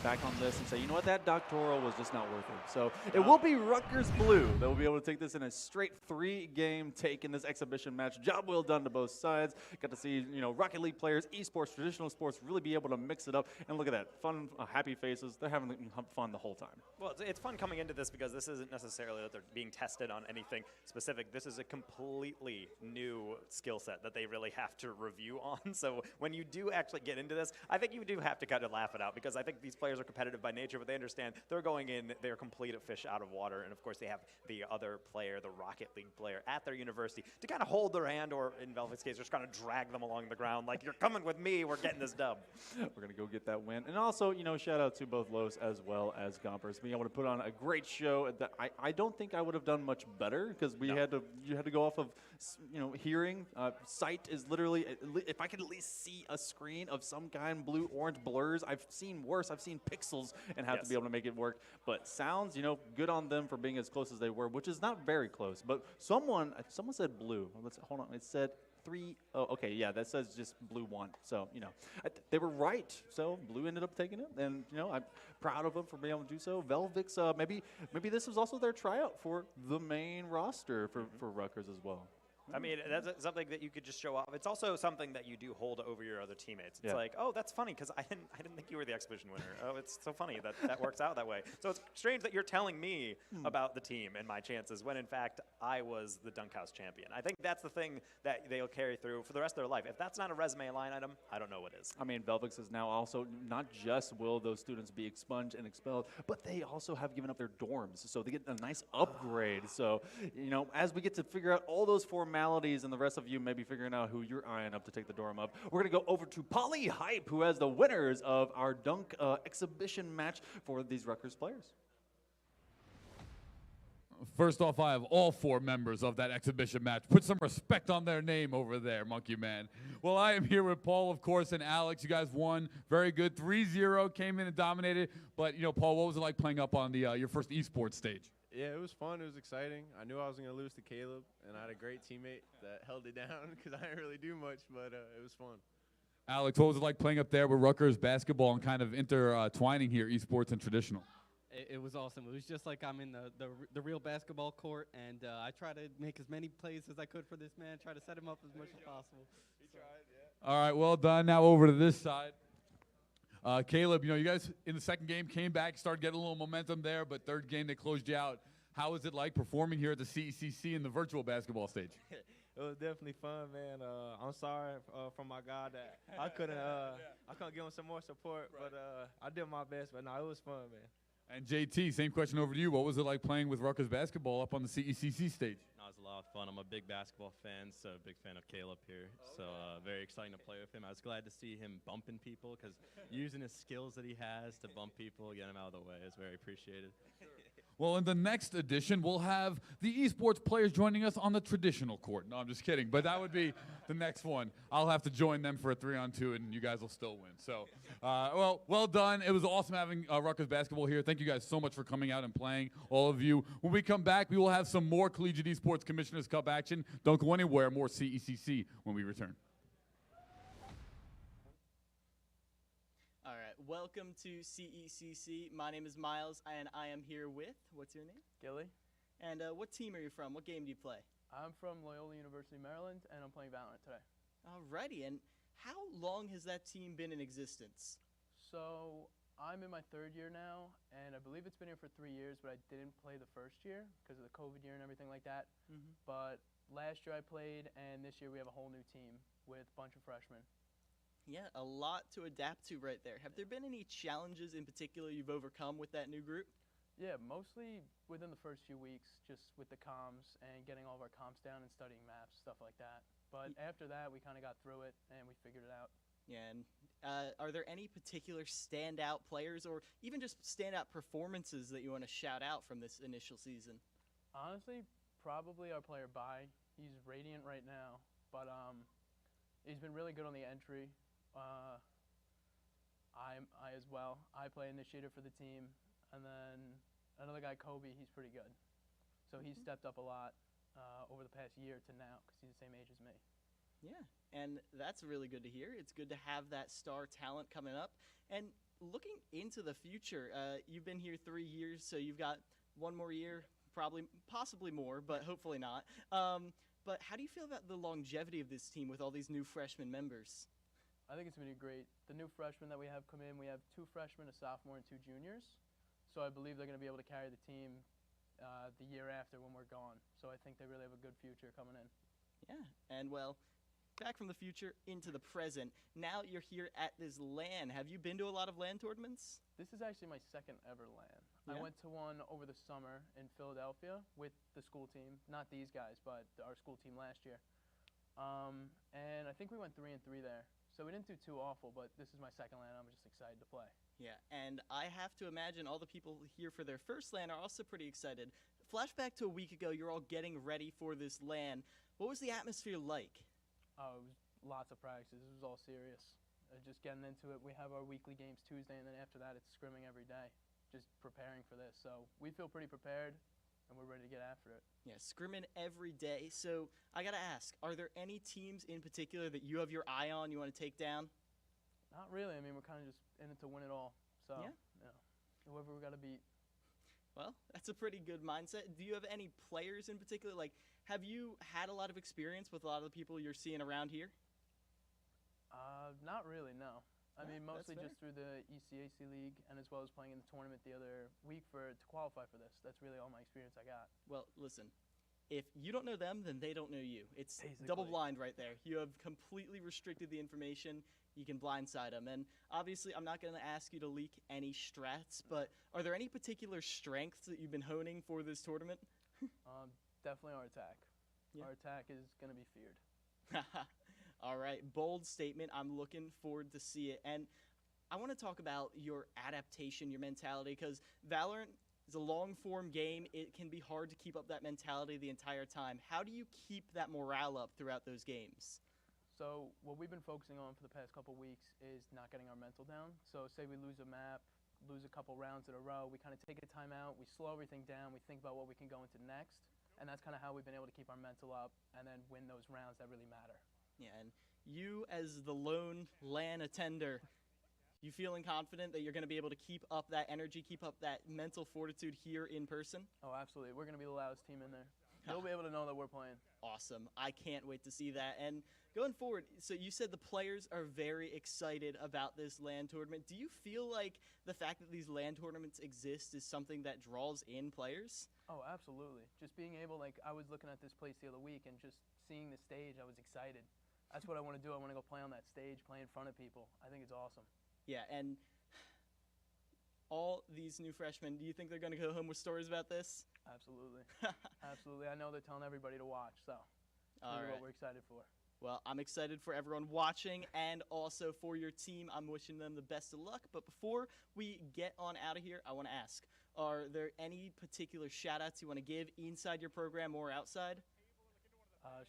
back on this and say, you know what, that doctoral was just not worth it. So it will be Rutgers Blue that will be able to take this in a straight 3-game take in this exhibition match. Job well done to both sides. Got to see, you know, Rocket League players, esports, traditional sports really be able to mix it up. And look at that, fun, happy faces. They're having fun the whole time. Well, it's fun coming into this because this isn't necessarily that they're being tested on anything specific. This is a completely new skill set that they really have to review on. So when you do actually get into this, I think you do have to kind of laugh it out because I think these players are competitive by nature, but they understand they're going in, they're complete fish out of water. And of course, they have the other player, the Rocket League player at their university to kind of hold their hand, or in Velvet's case, just kind of drag them along the ground like, you're coming with me, we're getting this dub. We're going to go get that win. And also, you know, shout out to both Los as well as Gompers being able to put on a great show that I don't think I would have done much better because you had to go off of, you know, hearing. Sight is literally, if I could at least see a screen of some kind, blue, orange blurs. I've seen worse. I've seen pixels and have to be able to make it work. But sounds, you know, good on them for being as close as they were, which is not very close. But someone said blue. Hold on. It said 3. Oh, okay. Yeah, that says just blue 1. So, you know, they were right. So blue ended up taking it. And, you know, I'm proud of them for being able to do so. Velvix, maybe this was also their tryout for the main roster for Rutgers as well. I mean, that's something that you could just show off. It's also something that you do hold over your other teammates. It's like, oh, that's funny because I didn't think you were the exhibition winner. Oh, it's so funny that works out that way. So it's strange that you're telling me about the team and my chances when in fact I was the dunk house champion. I think that's the thing that they'll carry through for the rest of their life. If that's not a resume line item, I don't know what is. I mean, Velvix is now also not just will those students be expunged and expelled, but they also have given up their dorms, so they get a nice upgrade. So, you know, as we get to figure out all those formalities and the rest of you maybe figuring out who you're eyeing up to take the dorm up, we're going to go over to Poly Hype, who has the winners of our dunk exhibition match for these Rutgers players. First off, I have all 4 members of that exhibition match. Put some respect on their name over there, Monkey Man. Well, I am here with Paul, of course, and Alex. You guys won. Very good. 3-0, came in and dominated. But, you know, Paul, what was it like playing up on the your first esports stage? Yeah, it was fun. It was exciting. I knew I was going to lose to Caleb, and I had a great teammate that held it down because I didn't really do much, but it was fun. Alex, what was it like playing up there with Rutgers basketball and kind of intertwining here esports and traditional? It was awesome. It was just like I'm in the real basketball court, and I try to make as many plays as I could for this man, try to set him up as much as possible. He tried, yeah. All right, well done. Now over to this side. Caleb, you know, you guys in the second game came back, started getting a little momentum there, but third game they closed you out. How was it like performing here at the CECC in the virtual basketball stage? It was definitely fun, man. I'm sorry for my guy that I couldn't give him some more support, but I did my best. But no, it was fun, man. And JT, same question over to you. What was it like playing with Rutgers basketball up on the CECC stage? No, it was a lot of fun. I'm a big basketball fan, so big fan of Caleb here. So very exciting to play with him. I was glad to see him bumping people because using his skills that he has to bump people, get him out of the way is very appreciated. Well, in the next edition, we'll have the esports players joining us on the traditional court. No, I'm just kidding, but that would be the next one. I'll have to join them for a 3-on-2, and you guys will still win. So, well done. It was awesome having Rutgers basketball here. Thank you guys so much for coming out and playing, all of you. When we come back, we will have some more Collegiate Esports Commissioners Cup action. Don't go anywhere. More CECC when we return. All right, welcome to CECC. My name is Miles, and I am here with, what's your name? Gilly. And what team are you from? What game do you play? I'm from Loyola University, Maryland, and I'm playing Valorant today. Alrighty, and how long has that team been in existence? So I'm in my 3rd year now, and I believe it's been here for 3 years, but I didn't play the first year because of the COVID year and everything like that. But last year I played, and this year we have a whole new team with a bunch of freshmen. Yeah, a lot to adapt to right there. Have there been any challenges in particular you've overcome with that new group? Yeah, mostly within the first few weeks, just with the comms and getting all of our comms down and studying maps, stuff like that. But after that, we kind of got through it and we figured it out. Yeah, and are there any particular standout players or even just standout performances that you want to shout out from this initial season? Honestly, probably our player Bai. He's radiant right now, but he's been really good on the entry. I as well. I play initiator for the team, and then another guy, Kobe, he's pretty good. So he's stepped up a lot over the past year to now because he's the same age as me. Yeah, and that's really good to hear. It's good to have that star talent coming up. And looking into the future, you've been here 3 years, so you've got 1 more year, possibly more, but hopefully not. But how do you feel about the longevity of this team with all these new freshman members? I think it's going to be great. The new freshmen that we have come in, we have 2 freshmen, a sophomore, and 2 juniors. So I believe they're going to be able to carry the team the year after when we're gone. So I think they really have a good future coming in. Yeah, and well, back from the future into the present. Now you're here at this LAN. Have you been to a lot of LAN tournaments? This is actually my 2nd ever LAN. Yeah? I went to one over the summer in Philadelphia with the school team. Not these guys, but our school team last year. And I think we went 3-3 there. So we didn't do too awful, but this is my 2nd LAN. I'm just excited to play. Yeah, and I have to imagine all the people here for their first LAN are also pretty excited. Flashback to a week ago, you're all getting ready for this LAN. What was the atmosphere like? Oh, it was lots of practices. It was all serious. Just getting into it. We have our weekly games Tuesday, and then after that, it's scrimming every day. Just preparing for this. So we feel pretty prepared, and we're ready to get after it. Yeah, scrimming every day. So I got to ask, are there any teams in particular that you have your eye on, you want to take down? Not really. I mean, we're kind of just in it to win it all. So, yeah. Whoever we got to beat. Well, that's a pretty good mindset. Do you have any players in particular? Like, have you had a lot of experience with a lot of the people you're seeing around here? Not really, no. I mean, that's mostly fair. just through the ECAC League and as well as playing in the tournament the other week to qualify for this. That's really all my experience I got. Well, listen, if you don't know them, then they don't know you. It's Basically. double blind right there. You have completely restricted the information. You can blindside them. And obviously, I'm not going to ask you to leak any strats, but are there any particular strengths that you've been honing for this tournament? Definitely our attack. Yeah. Our attack is going to be feared. All right, bold statement. I'm looking forward to see it. And I want to talk about your adaptation, your mentality, because Valorant is a long-form game. It can be hard to keep up that mentality the entire time. How do you keep that morale up throughout those games? So what we've been focusing on for the past couple weeks is not getting our mental down. So say we lose a map, lose a couple rounds in a row, we kind of take a timeout, we slow everything down, we think about what we can go into next, and that's kind of how we've been able to keep our mental up and then win those rounds that really matter. Yeah, and you as the lone LAN attender, you feeling confident that you're going to be able to keep up that energy, keep up that mental fortitude here in person? Oh, absolutely. We're going to be the loudest team in there. You'll be able to know that we're playing. Awesome. I can't wait to see that. And going forward, so you said the players are very excited about this LAN tournament. Do you feel like the fact that these LAN tournaments exist is something that draws in players? Oh, absolutely. Just being able, like, I was looking at this place the other week and just seeing the stage, I was excited. That's what I want to do. I want to go play on that stage, play in front of people. I think it's awesome. Yeah, and all these new freshmen, do you think they're going to go home with stories about this? Absolutely. Absolutely. I know they're telling everybody to watch, so All this is right. what we're excited for. Well, I'm excited for everyone watching and also for your team. I'm wishing them the best of luck. But before we get on out of here, I want to ask, are there any particular shout-outs you want to give inside your program or outside?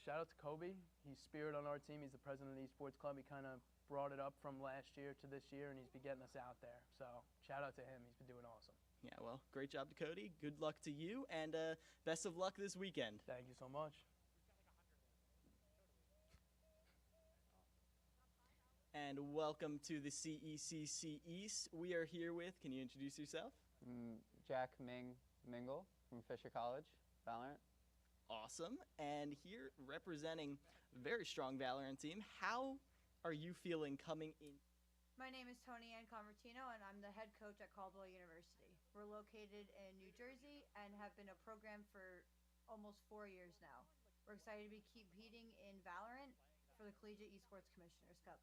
Shout out to Kobe. He's spirit on our team. He's the president of the esports club. He kind of brought it up from last year to this year, and he's been getting us out there. So shout out to him. He's been doing awesome. Yeah, well, great job to Cody. Good luck to you, and best of luck this weekend. Thank you so much. And welcome to the CECC East. We are here with, can you introduce yourself? Jack Mingle from Fisher College, Valorant. Awesome. And here representing a very strong Valorant team, how are you feeling coming in? My name is Tony Ann Convertino, and I'm the head coach at Caldwell University. We're located in New Jersey and have been a program for almost 4 years now. We're excited to be competing in Valorant for the Collegiate Esports Commissioners Cup.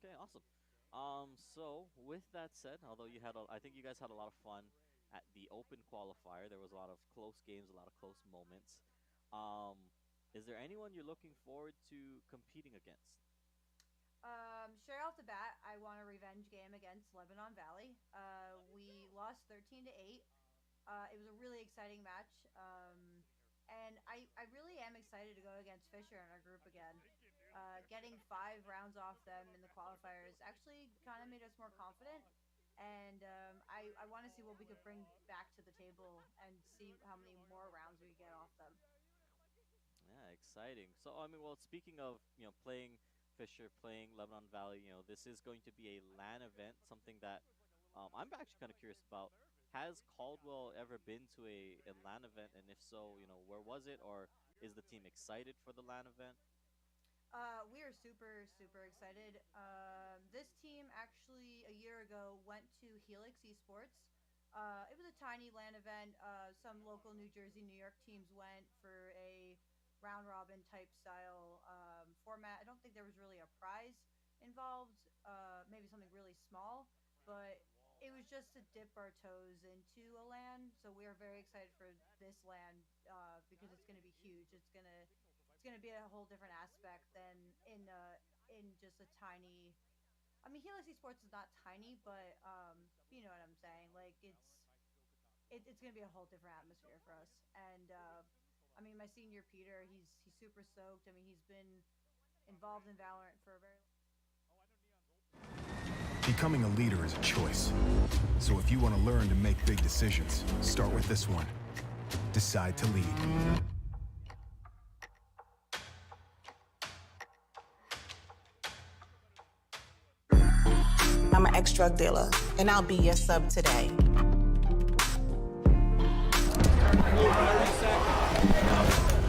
Okay, awesome. So with that said, although I think you guys had a lot of fun at the open qualifier. There was a lot of close games, a lot of close moments. Is there anyone you're looking forward to competing against? Straight off the bat, I want a revenge game against Lebanon Valley. We lost 13-8. It was a really exciting match, and I really am excited to go against Fisher in our group again. Getting 5 rounds off them in the qualifiers actually kind of made us more confident, and I want to see what we could bring back to the table and see how many more rounds we get off them. Yeah, exciting. So, I mean, well, speaking of, playing Fisher, playing Lebanon Valley, this is going to be a LAN event, something that I'm actually kind of curious about. Has Caldwell ever been to a LAN event, and if so, where was it, or is the team excited for the LAN event? We are super, super excited. This team actually a year ago went to Helix Esports. It was a tiny LAN event. Some local New Jersey, New York teams went for a round robin type style format. I don't think there was really a prize involved, maybe something really small, but it was just to dip our toes into a LAN. So we are very excited for this LAN because it's going to be huge. It's going to be a whole different aspect than in just a tiny. I mean, Helix Esports is not tiny, but you know what I'm saying. Like it's going to be a whole different atmosphere for us. And I mean, my senior Peter, he's super stoked. I mean, he's been involved in Valorant for a very long time. Becoming a leader is a choice. So if you want to learn to make big decisions, start with this one. Decide to lead. I'm an ex-drug dealer, and I'll be your sub today.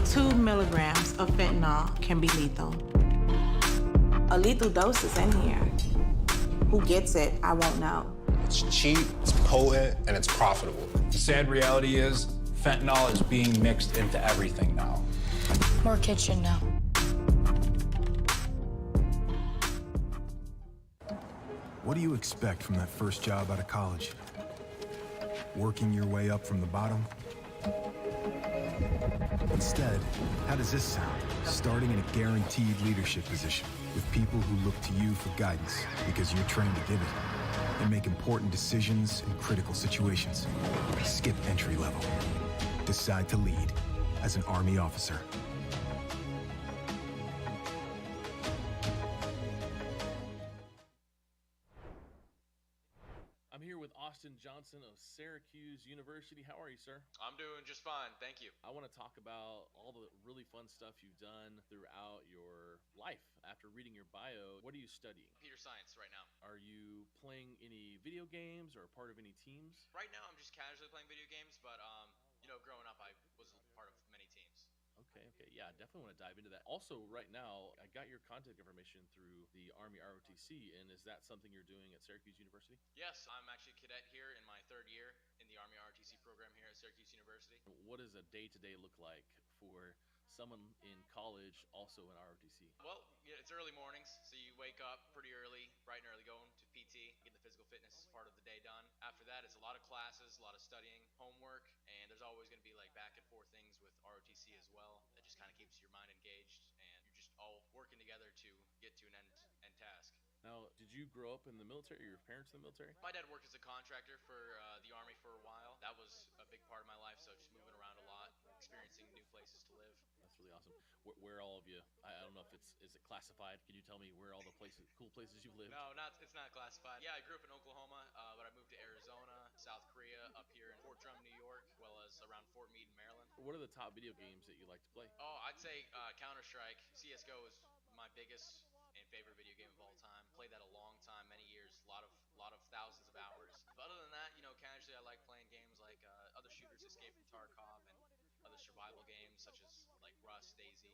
2 milligrams of fentanyl can be lethal. A lethal dose is in here. Who gets it, I won't know. It's cheap, it's potent, and it's profitable. The sad reality is, fentanyl is being mixed into everything now. More kitchen now. What do you expect from that first job out of college? Working your way up from the bottom? Instead, how does this sound? Starting in a guaranteed leadership position with people who look to you for guidance because you're trained to give it and make important decisions in critical situations. Skip entry level. Decide to lead as an Army officer. I'm here with Austin Johnson of Syracuse University. How are you, sir? I'm doing just fine, thank you. I want to talk about all the really fun stuff you've done throughout your life. After reading your bio, what are you studying? Computer science right now. Are you playing any video games or a part of any teams? Right now, I'm just casually playing video games, but growing up, I was part of many teams. Okay, yeah, definitely want to dive into that. Also, right now, I got your contact information through the Army ROTC, and is that something you're doing at Syracuse University? Yes, I'm actually a cadet here in my 3rd year in the Army ROTC program here at Syracuse University. What does a day-to-day look like for someone in college also in ROTC? Well, it's early mornings, so you wake up pretty early, bright and early, going to PT, get the physical fitness part of the day done. After that, it's a lot of classes, a lot of studying, homework, and there's always going to be like back and forth things with ROTC as well. That just kind of keeps your mind engaged, and you're just all working together to get to an end task. Now, did you grow up in the military? Or your parents in the military? My dad worked as a contractor for the Army for a while. That was a big part of my life, so just moving around a lot, experiencing new places to live. That's really awesome. Where all of you? I don't know if is it classified. Can you tell me where all the cool places you've lived? No, it's not classified. Yeah, I grew up in Oklahoma, but I moved to Arizona, South Korea, up here in Fort Drum, New York, as well as around Fort Meade, Maryland. What are the top video games that you like to play? Oh, I'd say Counter-Strike. CS:GO is my biggest and favorite video game of all time. Played that a long time, many years, a lot of thousands of hours. But other than that, casually I like playing games like other shooters, Escape from Tarkov, and other survival games such as like Rust, DayZ.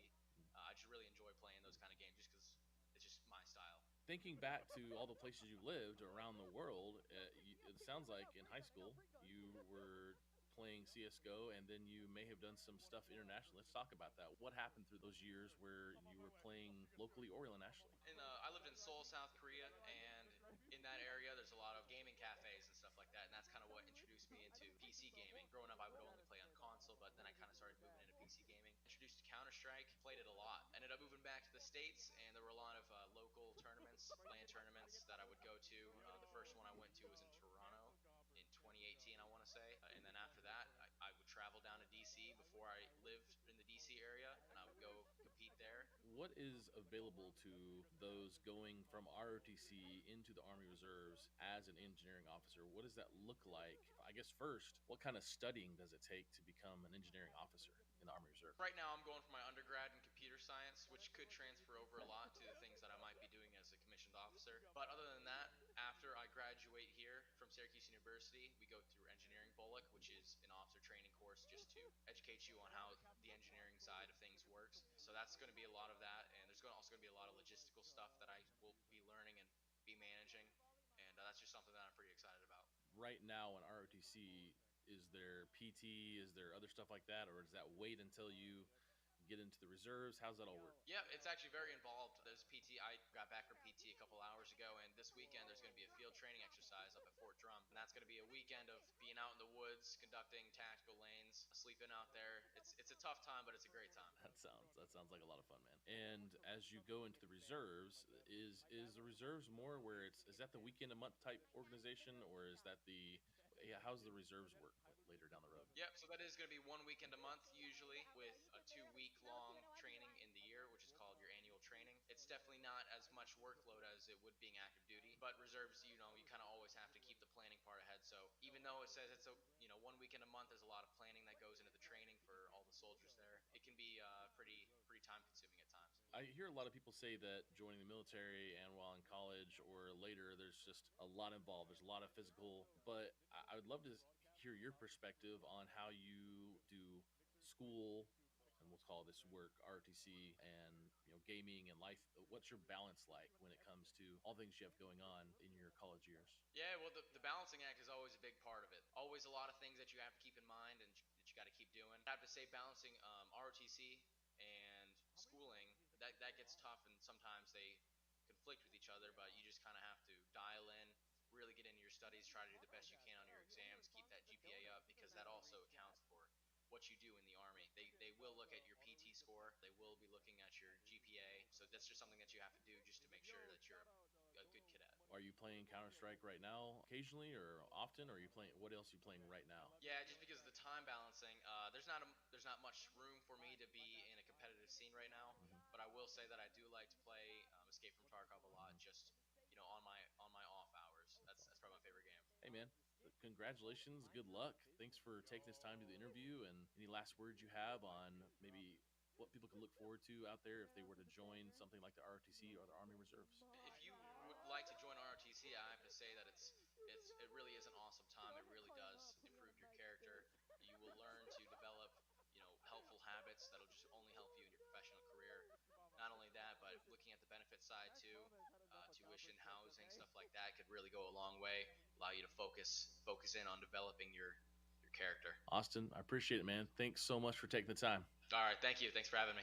I just really enjoy playing those kind of games just because it's just my style. Thinking back to all the places you lived around the world, it sounds like in high school you were playing CS:GO, and then you may have done some stuff internationally. Let's talk about that. What happened through those years where you were playing locally or internationally? And I lived in Seoul, South Korea, and in that area there's a lot of gaming cafes and stuff like that, and that's kind of what introduced me into PC gaming. Growing up, I would only play on console, but then I kind of started moving into PC gaming. Introduced to Counter-Strike, played it a lot. Ended up moving back to the States, and there were a lot of local tournaments, LAN tournaments that I would go to. The first one I went to was in Toronto in 2018, I want to say. And then after that, I would travel down to DC before I lived in the DC area, and I would go compete there. What is available to those going from ROTC into the Army Reserves as an engineering officer? What does that look like? I guess first, what kind of studying does it take to become an engineering officer in the Army Reserve? Right now, I'm going for my undergrad in computer science, which could transfer over a lot to the things that I might be doing as a commissioned officer. But other than that, after I graduate here from Syracuse University, we go through Engineering Bullock, which is an officer training course just to educate you on how the engineering side of things works. So that's going to be a lot of that, and there's also going to be a lot of logistical stuff that I will be learning and be managing, and that's just something that I'm pretty excited about. Right now in ROTC, is there PT? Is there other stuff like that, or does that wait until you get into the reserves? How's that all work? Yeah, it's actually very involved. There's PT. I got back from PT a couple hours ago, and this weekend there's going to be a field training exercise up at Fort Drum. And that's going to be a weekend of being out in the woods, conducting tactical lanes, sleeping out there. It's a tough time, but it's a great time. That sounds like a lot of fun, man. And as you go into the reserves, is the reserves more where is that the weekend a month type organization, or is that how's the reserves work later down the road? Yep, so that is going to be 1 weekend a month usually, with a 2-week-long training in the year, which is called your annual training. It's definitely not as much workload as it would being active duty, but reserves, you kind of always have to keep the planning part ahead. So even though it says it's 1 weekend a month, there's a lot of planning that goes into the training for all the soldiers there. It can be pretty time consuming at times. I hear a lot of people say that joining the military and while in college or later, there's just a lot involved. There's a lot of physical, but I would love to hear your perspective on how you do school, and we'll call this work, ROTC, and gaming and life. What's your balance like when it comes to all things you have going on in your college years? Yeah, well, the balancing act is always a big part of it. Always a lot of things that you have to keep in mind and that you got to keep doing. I have to say balancing ROTC and schooling, that gets tough, and sometimes they conflict with each other, but you just kind of have to dial in, really get into your studies, try to do the best you can on your exams, keep that GPA up, because that also accounts for what you do in the Army. They will look at your PT score, they will be looking at your GPA, so that's just something that you have to do just to make sure that you're a good cadet. Are you playing Counter-Strike right now occasionally or often, or are you playing, what else are you playing right now? Yeah, just because of the time balancing, there's not much room for me to be in a competitive scene right now, but I will say that I do like to play Escape from Tarkov a lot, just on my off hours. That's probably my favorite game. Hey man, congratulations, good luck. Thanks for taking this time to the interview, and any last words you have on maybe what people can look forward to out there if they were to join something like the ROTC or the Army Reserves? If you would like to join ROTC, I have to say that it really is an awesome time. It really does improve your character. You will learn to side too. Tuition, housing, stuff like that could really go a long way. Allow you to focus in on developing your character. Austin, I appreciate it, man. Thanks so much for taking the time. All right, thank you. Thanks for having me.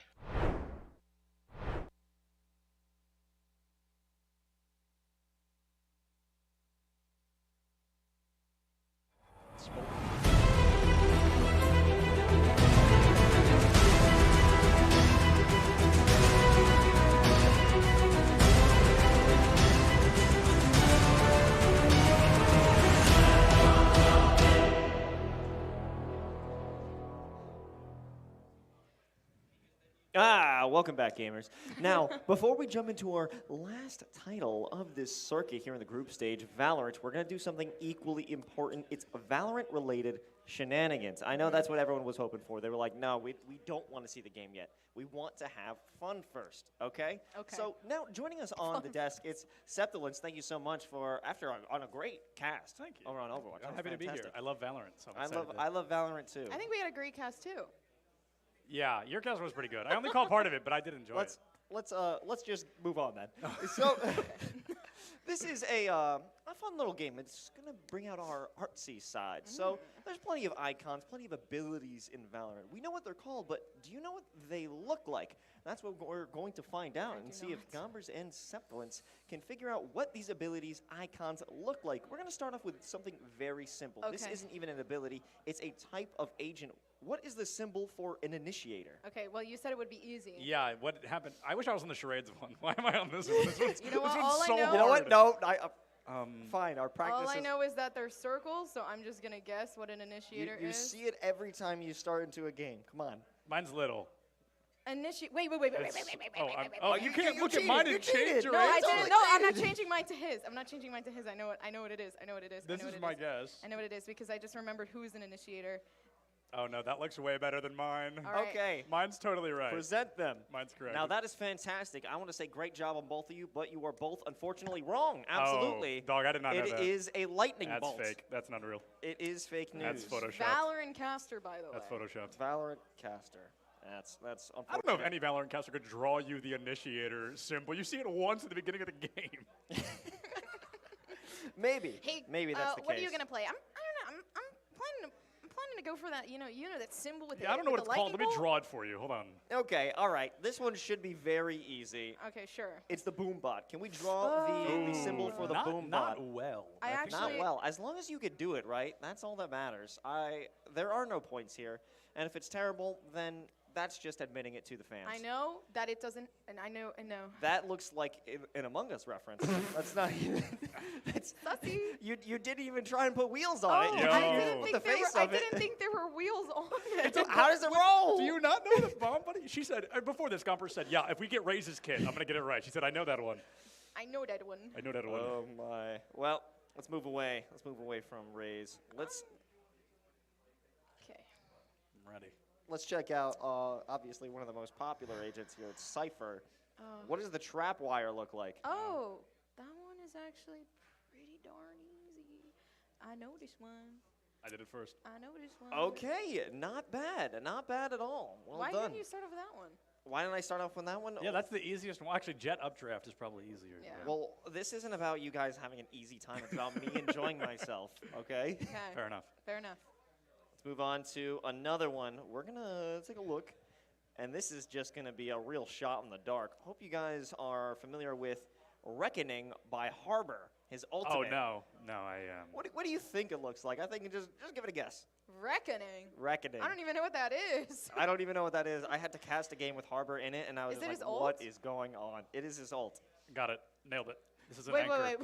Welcome back, gamers. Now, before we jump into our last title of this circuit here in the group stage, Valorant, we're going to do something equally important. It's Valorant-related shenanigans. I know that's what everyone was hoping for. They were like, no, we don't want to see the game yet. We want to have fun first, okay? Okay. So now, joining us on the desk, it's Septilence. Thank you so much for, on a great cast. Thank you. Over on Overwatch. I'm happy to be here. I love Valorant. So I love Valorant, too. I think we had a great cast, too. Yeah, your cast was pretty good. I only caught part of it, but I did enjoy it. Let's just move on then. So this is a fun little game. It's gonna bring out our artsy side. So there's plenty of icons, plenty of abilities in Valorant. We know what they're called, but do you know what they look like? That's what we're going to find out and see if Gombers and Septilence can figure out what these abilities, icons look like. We're gonna start off with something very simple. This isn't even an ability, it's a type of agent. What is the symbol for an initiator? Okay, well, you said it would be easy. Yeah, what happened? I wish I was on the charades one. Why am I on this one? This one's, You know what? This one's All I so know- hard. You know what? No, fine. Our practice All I is. know is that they're circles, so I'm just going to guess what an initiator You is. see it every time you start into a game. Come on. Mine's little. Wait. You can't look at mine and change your No, I answer. didn't. No, I'm not changing mine to his. I'm not changing mine to his. I know what it is. This is my guess. I know what it is because I just remembered who's an initiator. Oh, no, that looks way better than mine. All right. Okay. Mine's totally right. Present them. Mine's correct. Now, that is fantastic. I want to say great job on both of you, but you are both unfortunately wrong. Absolutely. Oh, dog, I did not know that. It is a lightning That's bolt. That's fake. That's not real. It is fake news. That's photoshopped. Valorant caster, by the way. That's photoshopped. Valorant caster. That's unfortunate. I don't know if any Valorant caster could draw you the initiator symbol. You see it once at the beginning of the game. Maybe. Hey, maybe that's the case. what are you gonna play? I don't know. I'm planning to go for that. You know that symbol with the. I don't know what with it's the called. Let lightning me draw it for you. Hold on. Okay, all right. This one should be very easy. Okay, sure. It's the boom bot. Can we draw the symbol for the boom bot? Not well. Not well. As long as you could do it right, that's all that matters. There are no points here, and if it's terrible, then that's just admitting it to the fans. I know that it doesn't, and I know. That looks like an Among Us reference. That's not even. That's, you didn't even try and put wheels on it. You I didn't think there were wheels on it. How does it roll? Do you not know the bomb, buddy? She said before this, Gomper said, "Yeah, if we get Ray's kit, I'm gonna get it right." She said, "I know that one." I know that one. I know that one. Oh my. Well, let's move away. Let's move away from Ray's. Let's. Okay. I'm ready. Let's check out, obviously, one of the most popular agents here. It's Cypher. What does the trap wire look like? Oh, that one is actually pretty darn easy. I know this one. I did it first. I know this one. Okay, not bad. Not bad at all. Well Why done. didn't you start off with that one? Why didn't I start off with that one? Yeah, that's the easiest one. Actually, Jet Updraft is probably easier. Yeah. Well, this isn't about you guys having an easy time. It's about me enjoying myself, okay? Okay. Fair enough. Fair enough. Let's move on to another one. We're going to take a look, and this is just going to be a real shot in the dark. Hope you guys are familiar with Reckoning by Harbor, his ultimate. Oh, no, I am. What do you think it looks like? I think just give it a guess. Reckoning. Reckoning. I don't even know what that is. I don't even know what that is. I had to cast a game with Harbor in it, and I was Is it like, his ult? what is going on? It is his ult. Got it. Nailed it. This is an Wait. anchor.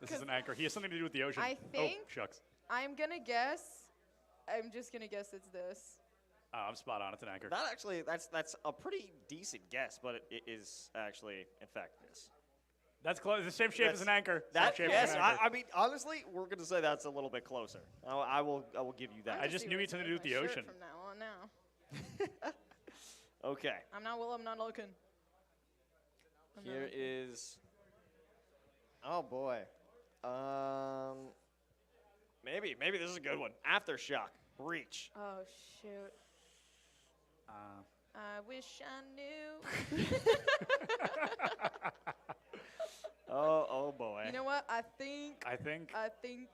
This is an anchor. He has something to do with the ocean. I think. Oh, shucks. I'm gonna guess. I'm just gonna guess it's this. I'm spot on. It's an anchor. That actually, that's a pretty decent guess, but it is actually, in fact, this. That's close. The same shape as an anchor. That, Same shape yes, as an anchor. I mean, honestly, we're going to say that's a little bit closer. I will give you that. I just knew he had something to do with the ocean. From now on now. Okay. I'm not looking. Here is. Oh boy. Maybe this is a good one. Aftershock. Breach. Oh shoot. I wish I knew. Oh boy. You know what? I think.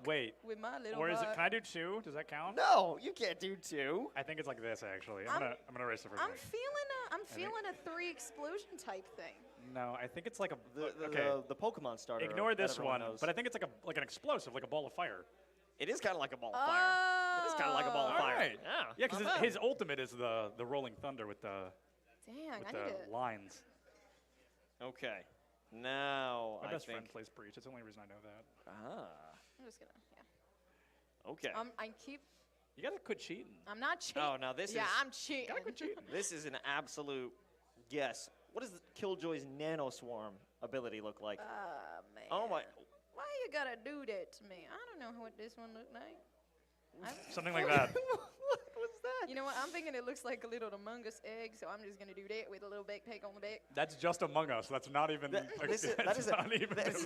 Wait. With my little. Or is it? heart- Can I do 2? Does that count? No, you can't do 2. I think it's like this actually. I'm gonna erase the first I'm one. feeling a 3 explosion type thing. No, I think it's like a. The Pokemon starter. Ignore that this everyone one, knows. but I think it's like an explosive, like a ball of fire. It is kind of like a ball of fire. It is kind of like a ball of fire. Alright. Yeah. Yeah, because his ultimate is the Rolling Thunder with the Dang, with I the need it. lines. Okay. Now My I best think. friend plays Breach. That's the only reason I know that. I'm just gonna. Yeah. Okay. I keep. You gotta quit cheating. I'm not cheating. Oh, now this yeah, is. I'm cheating. Gotta quit cheating. This is an absolute guess. What does Killjoy's Nano Swarm ability look like? Man. Oh my. Why you gotta do that to me? I don't know what this one look like. Something like that. What's that? You know what? I'm thinking it looks like a little Among Us egg, so I'm just gonna do that with a little backpack on the back. That's just Among Us. That's not even.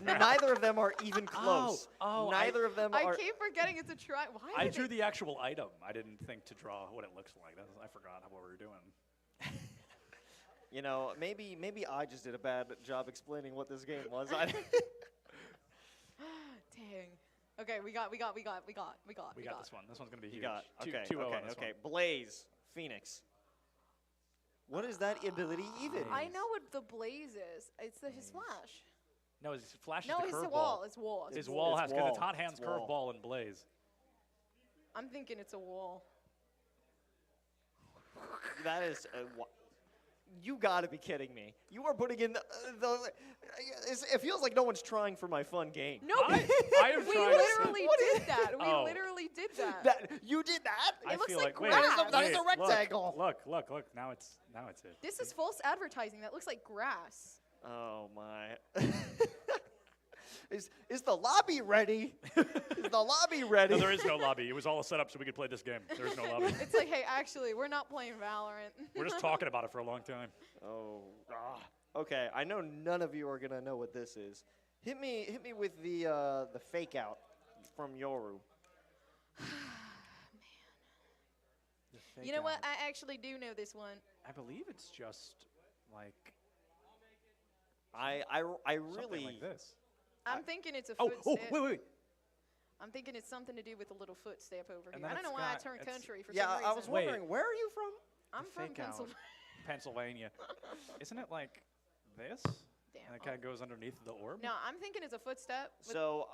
Neither of them are even close. Neither of them I are. keep forgetting it's a try. Why? I did drew it- the actual item. I didn't think to draw what it looks like. I forgot what we were doing. You know, maybe I just did a bad job explaining what this game was. Dang. Okay, we got We got this one. This one's gonna be huge. Okay. 2-0 okay. on this Okay. one. Blaze, Phoenix. What is that ability even? I know what the blaze is. It's his flash. No, his flash No, is it's the the curveball. wall. It's wall. It's His wall. wall has because it's hot It's hands wall. curveball and Blaze. I'm thinking it's a wall. That is. You gotta be kidding me. You are putting in the it feels like no one's trying for my fun game. No, I am we trying literally did that. We Oh. literally did that. You did that? I It looks feel like wait, grass. That is a wait, rectangle. Look. Now it's it. This is false advertising. That looks like grass. Oh my. Is the lobby ready? Is the lobby ready? No, there is no lobby. It was all set up so we could play this game. There is no lobby. It's like, hey, actually, we're not playing Valorant. We're just talking about it for a long time. Oh. Okay, I know none of you are gonna know what this is. Hit me with the fake out from Yoru. You know what? I actually do know this one. I believe it's just like I something really like this. I'm thinking it's a Oh, footstep. wait. I'm thinking it's something to do with a little footstep over And here. then I don't know it's why I got- turned it's- country for Yeah, some reason. I was wondering, where are you from? I'm from Fake out. Pennsylvania. Pennsylvania. Isn't it like this? Damn. And it kind of goes underneath the orb. No, I'm thinking it's a footstep. with- So,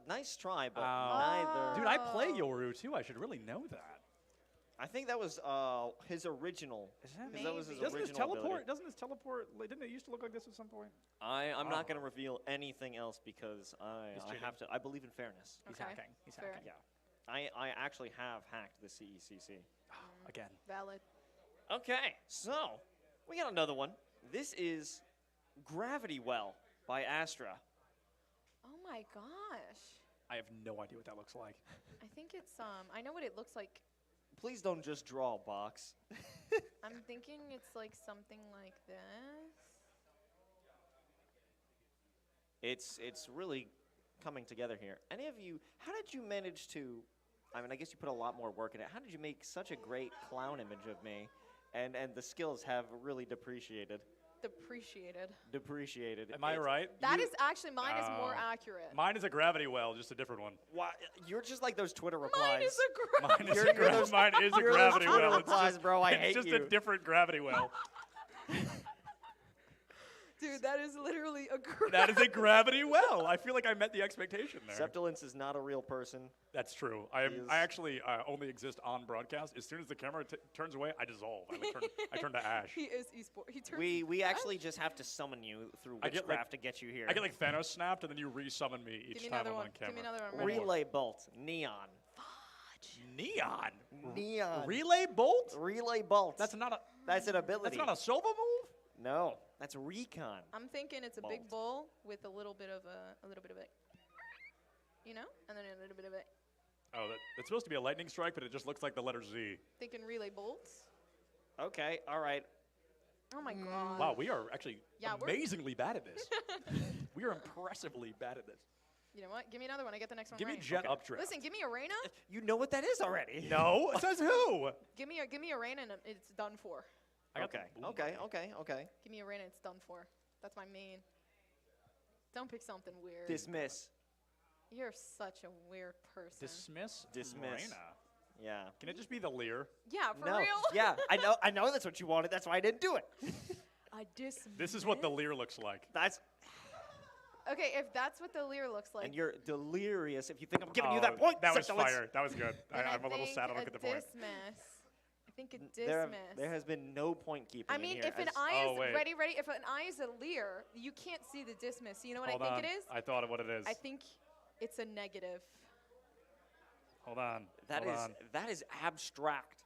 nice try, but Oh. neither. Dude, I play Yoru too. I should really know that. I think that was his original. Isn't That was his Doesn't original this teleport? ability. Doesn't this teleport? Didn't it used to look like this at some point? I'm Oh. not going to reveal anything else because He's I cheating. have to. I believe in fairness. He's Okay, hacking. He's fair. hacking. Yeah. I actually have hacked the CECC. Again. Valid. Okay, so we got another one. This is Gravity Well by Astra. Oh my gosh. I have no idea what that looks like. I think it's I know what it looks like. Please don't just draw a box. I'm thinking it's like something like this. It's really coming together here. Any of you, how did you manage to, I mean, I guess you put a lot more work in it. How did you make such a great clown image of me? And the skills have really depreciated. Depreciated. Am I right? That is actually, mine is more Oh. accurate. Mine is a gravity well, just a different one. Why? You're just like those Twitter replies. Mine is a Mine is You're a, gra- those- mine is a you're those gravity Twitter well. It's replies, just, bro. I it's hate just you. a different gravity well. Dude, that is literally a That is a gravity well. I feel like I met the expectation there. Septilence is not a real person. That's true. I actually only exist on broadcast. As soon as the camera turns away, I dissolve. I turn to ash. He is esport. He turns. We actually just have to summon you through I get, witchcraft like- to get you here. I get like Thanos snapped, and then you resummon me Give each me time another I'm one. on camera. Give me another one. Relay bolt, neon. Neon. Neon. Relay bolt. Relay bolt. That's not a. That's an ability. That's not a Sova move. No, that's recon. I'm thinking it's a big bowl with a little bit of it. You know, and then a little bit of it. Oh, that's supposed to be a lightning strike, but it just looks like the letter Z. Thinking relay bolts. Okay, all right. Oh my god. Wow, we are actually Yeah, we're- amazingly bad at this. We are impressively bad at this. You know what? Give me another one. I get the next one Give me right. jet updraft. Listen, give me Arena. You know what that is already. No, it says who? Give me Arena, and it's done for. Okay. Give me Arena, it's done for. That's my main. Don't pick something weird. Dismiss. You're such a weird person. Dismiss. Dismiss. Yeah. Can it just be the Lear? Yeah, for No. real? Yeah, I know that's what you wanted. That's why I didn't do it. I dismiss. This is what the Lear looks like. That's Okay, if that's what the Lear looks like. and you're delirious if you think I'm giving you that point. That was Septilence. fire. That was good. then I'm a little think sad I don't get the point. Dismiss. I think a There dismiss. has been no point keeping. I in mean, here if an as- eye Oh, is wait. ready, if an eye is a Lear, you can't see the dismiss. You know what Hold I think on. it is? I thought of what it is. I think it's a negative. Hold on. That is abstract.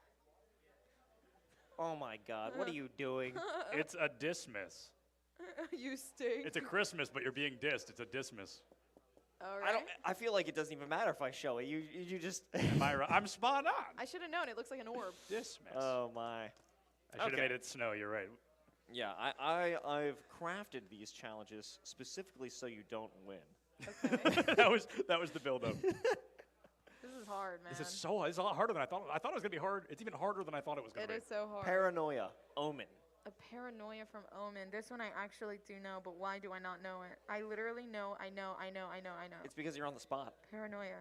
Oh my God! What are you doing? It's a dismiss. You stink. It's a Christmas, but you're being dissed. It's a dismiss. All I don't. right. I feel like it doesn't even matter if I show it. You just. Am I right? I'm spot on. I should have known. It looks like an orb. Dismiss. Oh my. I should have made it snow. You're right. Yeah, I've crafted these challenges specifically so you don't win. that was the build-up. This is hard, man. This is a lot harder than I thought. I thought it was gonna be hard. It's even harder than I thought it was gonna be. It is so hard. Paranoia. Omen. A paranoia from Omen. This one I actually do know, but why do I not know it? I literally know. I know. It's because you're on the spot. Paranoia.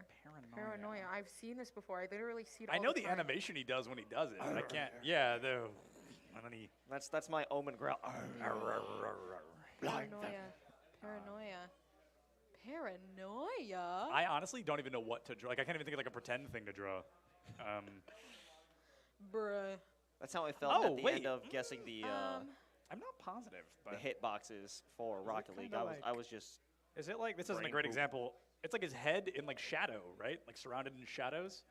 I've seen this before. I literally see it all I know the the time. animation he does when he does it. I can't. Yeah, and then he. That's my Omen growl. Paranoia. I honestly don't even know what to draw. Like I can't even think of like a pretend thing to draw. Bruh. That's how I felt at the end of guessing the. I'm not positive, but the hitboxes for Rocket League. I was just. Is it like this isn't a brain great poop. example? It's like his head in like shadow, right? Like surrounded in shadows.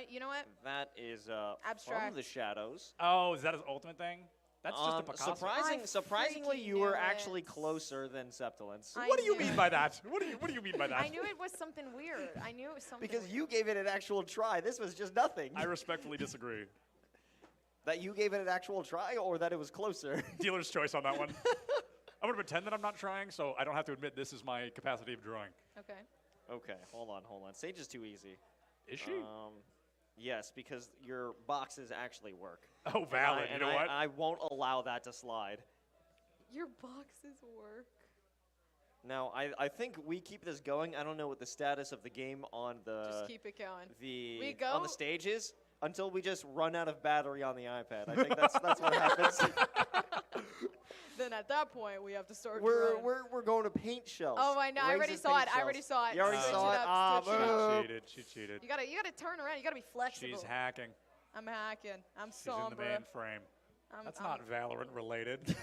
You know what? That is Abstract. from the shadows. Oh, is that his ultimate thing? That's just a Picasso. Surprisingly, freaking you were knew actually it. closer than Septilence. I What do you knew mean it. by that? What do you mean by that? I knew it was something weird. I knew it was something Because weird. you gave it an actual try. This was just nothing. I respectfully disagree. That you gave it an actual try, or that it was closer. Dealer's choice on that one. I'm gonna pretend that I'm not trying, so I don't have to admit this is my capacity of drawing. Okay. Okay, hold on. Sage is too easy. Is she? Yes, because your boxes actually work. Oh, valid. And you know what? I won't allow that to slide. Your boxes work. Now, I think we keep this going. I don't know what the status of the game on the Just keep it going. the We on go? the stage is until we just run out of battery on the iPad. I think that's what happens. Then at that point, we have to start We're drawing. we're going to paint shells. Oh, I know. I already Raises saw paint it. I already shells. saw it. You already Switch saw it it. up, Ah, switch it up. She cheated. You gotta turn around. You gotta be flexible. She's hacking. I'm hacking. I'm She's in somber. the mainframe. I'm- That's I'm- not Valorant related.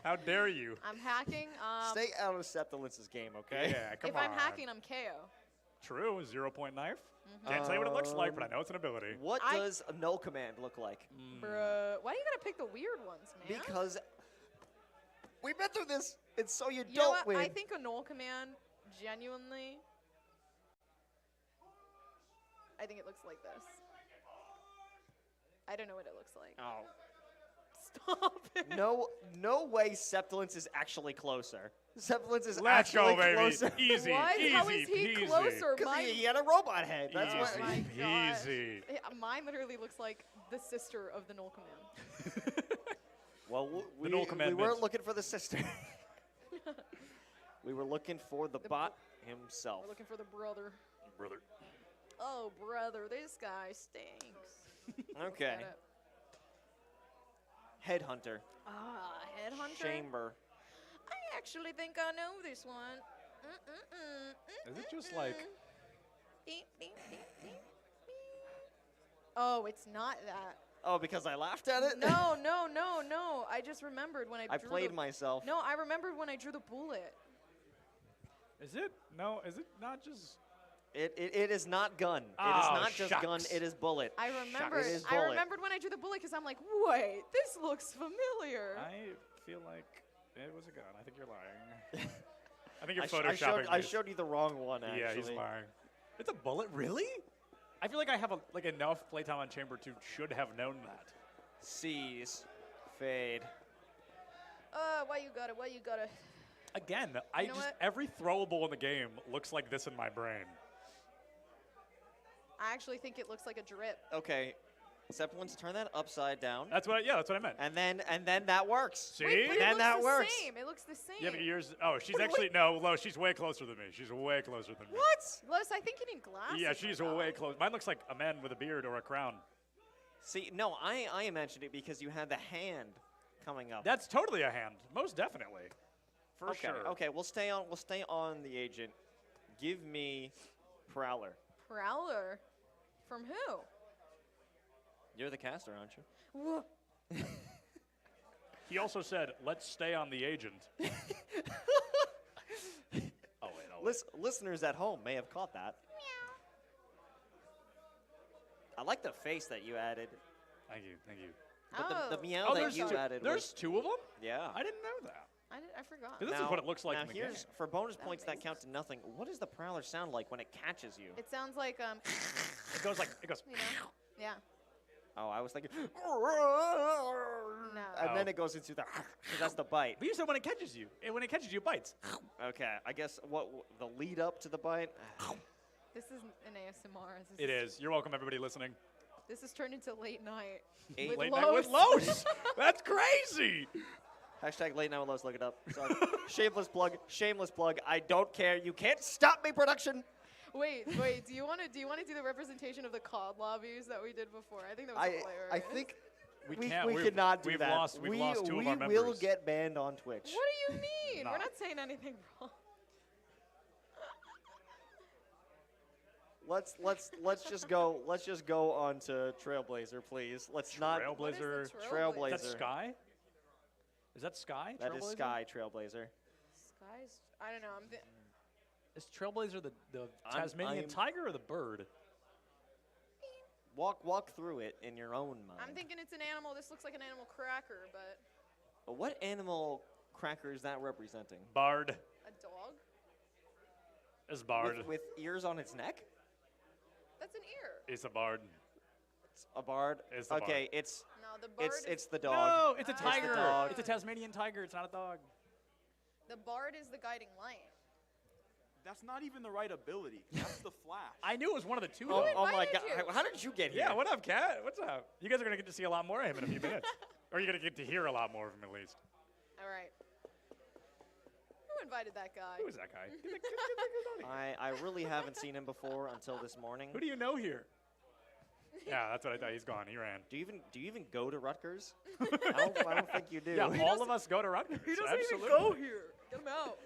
How dare you? I'm hacking. Stay out of Septilence's game, okay? Yeah, come if on. I'm hacking, I'm KO. True, 0-point knife. Can't tell you what it looks like, but I know it's an ability. What does a null command look like? Bruh. Why do you gotta pick the weird ones, man? Because we've been through this. It's so you You know don't what? win. I think a null command, genuinely, I think it looks like this. I don't know what it looks like. Oh. Stop it. No way Septilence is actually closer. Septilence is Let's actually go, baby. closer. Easy, What? easy, How is he peasy. closer? Because Mine, he had a robot head. That's what. Oh my gosh. Easy. Yeah, mine literally looks like the sister of the null command. Well, we null commandment. weren't looking for the sister. We were looking for the bot himself. We're looking for the brother. Brother. Oh, brother, this guy stinks. Okay. Got it. Headhunter. Ah, headhunter. Chamber. I actually think I know this one. Is it just like? Beep, beep, beep, beep, beep. Oh, it's not that. Oh, because I laughed at it? No. I just remembered when I drew played the, myself. No, I remembered when I drew the bullet. Is it? No, is it not just? It is not gun. It is Oh, not just gun. shucks. It is bullet. I remembered. It is I bullet. remembered when I drew the bullet because I'm like, wait, this looks familiar. I feel like it was a gun. I think you're lying. I think you're I photoshopping. I showed you the wrong one, actually. Yeah, he's lying. It's a bullet, really? I feel like I have enough playtime on Chamber 2 should have known that. Seize. Fade. Why you got it? Why you got it? Again, You know what? every throwable in the game looks like this in my brain. I actually think it looks like a drip. Okay. Except once turn that upside down. That's what I meant. And then that works. See? Wait, but then it that looks works. the same. It looks the same. Yeah, but yours. Oh, she's actually no. Lo, she's way closer than me. She's way closer than me. What? Los, I think you need glasses. Yeah, she's way close. Mine looks like a man with a beard or a crown. See, no, I mentioned it because you had the hand coming up. That's totally a hand, most definitely, for sure. Okay, we'll stay on the agent. Give me Prowler. Prowler? From who? You're the caster, aren't you? Whoa. He also said, "Let's stay on the agent." Listeners at home may have caught that. I like the face that you added. Thank you. But the meow that you added. There's two of them? Yeah. I didn't know that. I forgot. This is what it looks like now in the here's, game. for bonus points that count to nothing, what does the Prowler sound like when it catches you? It sounds like It goes. You know? Yeah. Oh, I was thinking. No. And then it goes into the. That's the bite. But you said when it catches you. When it catches you, it bites. Okay, I guess what the lead up to the bite. This is an ASMR. It is. You're welcome, everybody listening. This has turned into late night. Late night with Los. That's crazy. Hashtag late night with Los. Look it up. Sorry. Shameless plug. Shameless plug. I don't care. You can't stop me, production. Wait. Do you want to do the representation of the COD lobbies that we did before? I think that was hilarious. I think we cannot do that. We've lost two of our members. We will get banned on Twitch. What do you mean? We're not saying anything wrong. Let's just go on to Trailblazer, please. Let's not Trailblazer. Trailblazer. Is that Sky? Is that Sky? That is Sky Trailblazer. Sky's. I don't know. Is Trailblazer the Tasmanian tiger or the bird? Walk through it in your own mind. I'm thinking it's an animal. This looks like an animal cracker, but. What animal cracker is that representing? Bard. A dog? It's Bard. With ears on its neck? That's an ear. It's a Bard. It's a Bard? It's the okay, Bard. it's no, the Bard it's the dog. No, it's a tiger. It's the dog. It's a Tasmanian tiger. It's not a dog. The Bard is the guiding light. That's not even the right ability. That's the Flash. I knew it was one of the two. Oh my God! How did you get here? Yeah, what up, Kat? What's up? You guys are gonna get to see a lot more of him in a few minutes, or you're gonna get to hear a lot more of him at least. All right. Who invited that guy? Who is that guy? I really haven't seen him before until this morning. Who do you know here? Yeah, that's what I thought. He's gone. He ran. Do you even go to Rutgers? I don't think you do. Yeah, all of us go to Rutgers. He doesn't Absolutely. even go here. Get him out.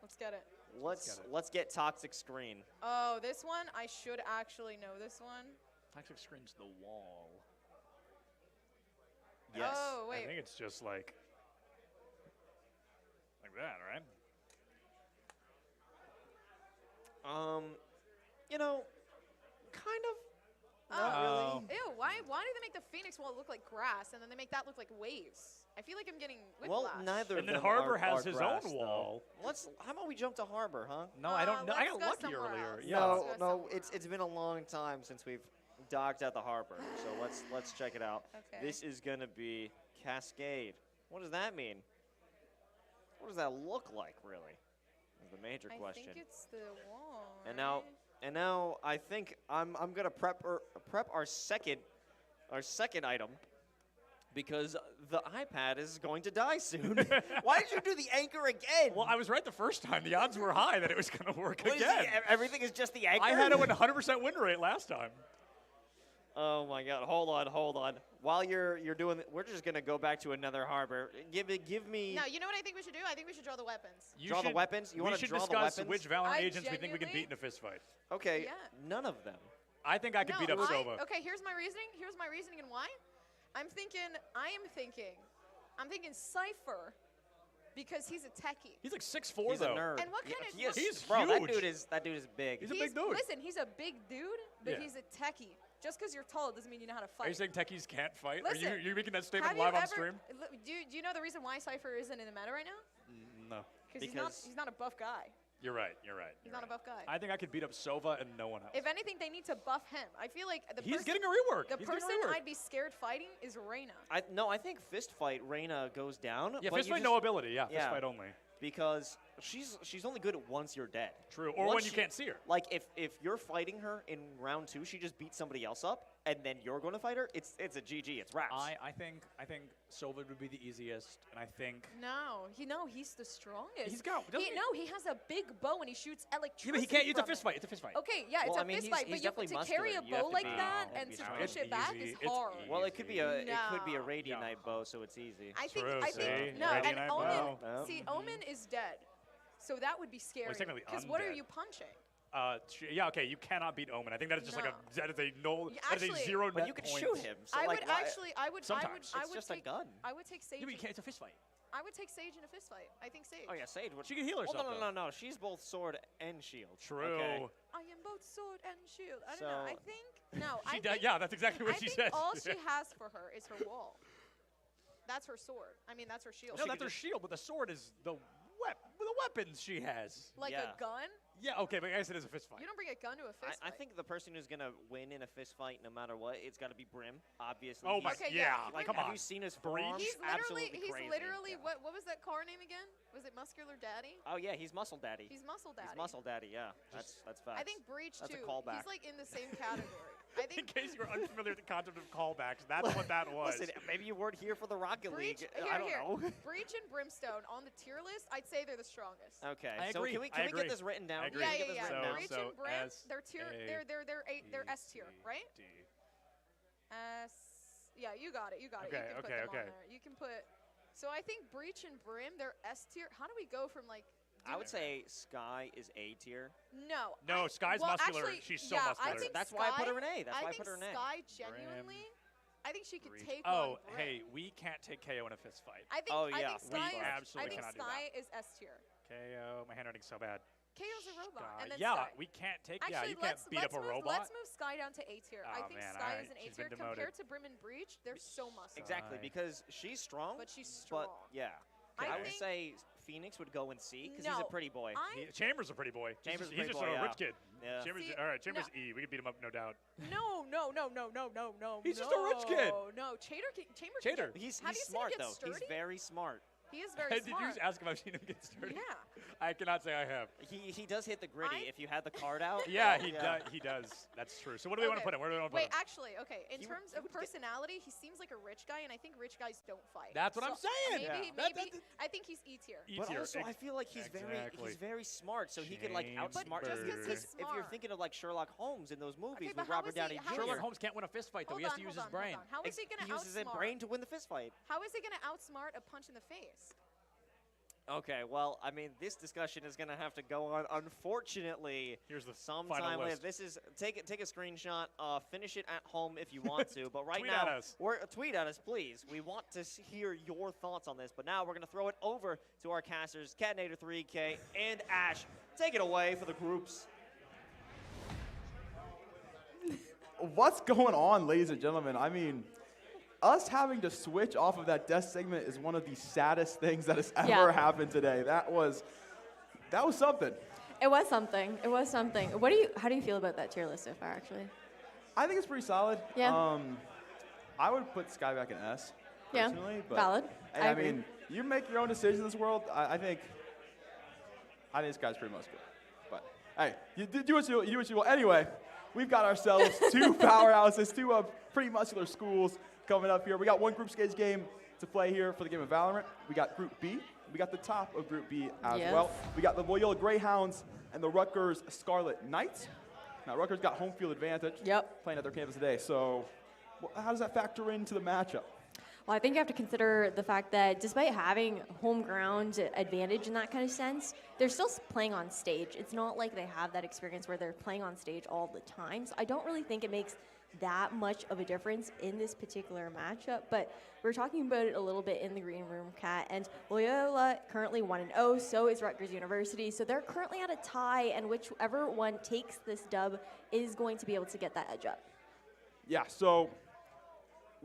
Let's get it. Let's get Toxic Screen. Oh, this one? I should actually know this one. Toxic Screen's the wall. Yes. Oh, wait. I think it's just like that, right? You know, kind of. Not really. Ew, why do they make the Phoenix wall look like grass and then they make that look like waves? I feel like I'm getting whiplash. Well, neither of And then them Harbor are has his grass, own though. wall. How about we jump to Harbor, huh? No, I don't know. I let's got go lucky somewhere earlier. else. Yeah. Let's go No, somewhere. it's been a long time since we've docked at the Harbor. So let's check it out. Okay. This is gonna be Cascade. What does that mean? What does that look like, really? Is the major question. I think it's the wall. And now I think I'm gonna prep our second item because the iPad is going to die soon. Why did you do the anchor again? Well, I was right the first time. The odds were high that it was going to work again. Everything is just the anchor. I had a 100% win rate last time. Oh my God! Hold on. While you're doing, we're just gonna go back to another Harbor. Give me. No, you know what I think we should do? I think we should draw the weapons. Draw the weapons? You we want to should draw the discuss weapons? which Valorant I agents we think we can beat in a fist fight. Okay, Yeah. none of them. I think I could beat up Sova. Okay, here's my reasoning. And why. I'm thinking Cypher because he's a techie. He's like 6'4", He's though. a nerd. And what kind of He's bro, huge. that dude is big. He's a big dude. Listen, he's a big dude, but Yeah. he's a techie. Just because you're tall doesn't mean you know how to fight. Are you saying techies can't fight? Listen, Are you making that statement have you live on ever- stream? Do you know the reason why Cypher isn't in the meta right now? No. Because he's not a buff guy. You're right. He's not a buff guy. I think I could beat up Sova and no one else. If anything, they need to buff him. I feel like He's getting a rework. The He's getting a person rework. I'd be scared fighting is Reyna. I think fist fight Reyna goes down. Yeah, but fist you fight, just- no ability. Yeah, fist fight only. Because she's only good once you're dead. True, or when you can't see her. Like if you're fighting her in round 2, she just beats somebody else up, and then you're going to fight her. It's a GG. It's wraps. I think Sylvan would be the easiest, and I think. He's the strongest. He's got. He has a big bow and he shoots electricity. Yeah, but he can't use a from fist it. fight. It's a fist fight. Okay, yeah, it's a fist fight, but to carry a bow like that and to push it back is hard. Well, it could be a Radiant bow, so it's easy. I think no, and Omen. See, Omen is dead, so that would be scary. Because what are you punching? Yeah, okay, you cannot beat Omen. I think that is just like that is a no, that is a zero. But you can shoot him. So I like, would sometimes I would it's just take, a gun. I would take Sage. Yeah, but you can't. It's a fist fight. I would take Sage in a fist fight. I think Sage. Oh yeah, Sage. She can heal herself. Well, no. She's both sword and shield. True. Okay. I am both sword and shield. I don't know. I think no. Yeah, that's exactly what she said. All she has for her is her wall. That's her sword. I mean, that's her shield. No, that's her shield, but the sword is the weapons she has. Like a gun? Yeah, okay, but I guess it is a fist fight. You don't bring a gun to a fist I fight. think the person who's gonna win in a fist fight, no matter what, it's got to be Brim. Obviously. Oh my, Like, come on. Have you seen his forearms? He's Absolutely crazy. literally what was that car name again? Was it Muscular Daddy? Oh yeah, he's Muscle Daddy. He's Muscle Daddy. He's Muscle Daddy. Yeah, that's facts. I think Breach that's too. a callback. He's like in the same category. I think in case you were unfamiliar with the concept of callbacks, that's what that was. Listen, maybe you weren't here for the Rocket Breach, League. I don't know. Breach and Brimstone on the tier list, I'd say they're the strongest. Okay, I so agree. can we get this written down? Yeah. Breach So and Brim, S, they're tier. They're S tier, right? D. S. Yeah, you got it. You got it. You can put them on there. You can put. So I think Breach and Brim, they're S tier. How do we go from like? I would say Sky is A tier. No. Sky's muscular. Actually, She's so muscular. That's why I put her in A. That's why I put her in A. Sky genuinely. I think she could take Oh, on Brim. hey, we can't take KO in a fist fight. I think. I think Sky. We absolutely cannot do Sky that. is S tier. KO, my handwriting's so bad. KO's a robot, Sky. and then yeah, Sky. we can't take. Actually, you can't beat up a robot. Let's move Sky down to A tier. I think man, Sky is an A she's tier been demoted. compared to Brim and Breach. They're so muscular. Exactly, because she's strong. But she's strong. But yeah, I would say Phoenix would go in C because he's a pretty boy. Chambers a pretty boy. Chambers he's just boy, a rich kid. Yeah. Chambers, all right, Chambers E. We could beat him up, no doubt. No. He's just a rich kid. No, Chambers. Chater. He's have you smart seen him get though. sturdy? He's very smart. He is very Did smart. you ask if I've seen him get sturdy? Yeah. I cannot say I have. He does hit the gritty if you had the card out. Yeah, he does. That's true. So what do we want to put him? Where do we want to put him? Wait, actually, okay. In terms of personality, he seems like a rich guy, and I think rich guys don't fight. That's what I'm saying. Maybe I think he's E tier. But also, I feel like he's very smart, so he could like outsmart just you. 'cause he's If you're smart. thinking of like Sherlock Holmes in those movies but with how Robert is he- Downey how Jr. is- Sherlock Holmes can't win a fist fight though. He has to use his brain. How is he going to He uses his outsmart? brain to win the fist fight. How is he going to outsmart a punch in the face? Okay, well, I mean, this discussion is going to have to go on. Unfortunately, here's the sometime final later. list. This is take a screenshot, finish it at home if you want to. But right Tweet now, at us. Tweet at us, please. We want to hear your thoughts on this. But now we're going to throw it over to our casters, Catnator 3K and Ash. Take it away for the groups. What's going on, ladies and gentlemen? I mean, us having to switch off of that death segment is one of the saddest things that has ever happened today. That was something. It was something. It was something. How do you feel about that tier list so far, actually? I think it's pretty solid. Yeah. I would put Sky back in S, Yeah. personally. But, Valid. And I I agree. mean, you make your own decisions in this world. I think this guy's pretty muscular. But hey, you do what you will. Anyway, we've got ourselves two powerhouses, two pretty muscular schools coming up here. We got one group stage game to play here for the game of Valorant. We got Group B. We got the top of Group B as well. We got the Loyola Greyhounds and the Rutgers Scarlet Knights. Now, Rutgers got home field advantage playing at their campus today. So how does that factor into the matchup? Well, I think you have to consider the fact that despite having home ground advantage in that kind of sense, they're still playing on stage. It's not like they have that experience where they're playing on stage all the time. So I don't really think it makes that much of a difference in this particular matchup, but we're talking about it a little bit in the green room, Kat, and Loyola currently 1-0, so is Rutgers University, so they're currently at a tie, and whichever one takes this dub is going to be able to get that edge up. Yeah, so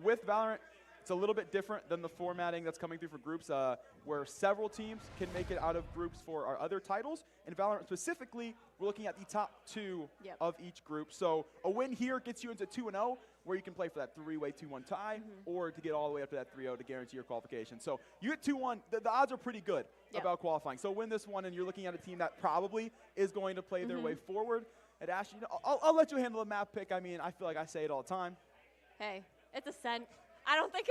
with Valorant, it's a little bit different than the formatting that's coming through for groups, where several teams can make it out of groups for our other titles. In Valorant specifically, we're looking at the top two of each group. So a win here gets you into 2-0, where you can play for that three-way 2-1 tie or to get all the way up to that 3-0 to guarantee your qualification. So you get 2-1, the odds are pretty good about qualifying. So win this one, and you're looking at a team that probably is going to play their way forward. And Ashley, I'll let you handle the map pick. I mean, I feel like I say it all the time. Hey, it's Ascent. I don't think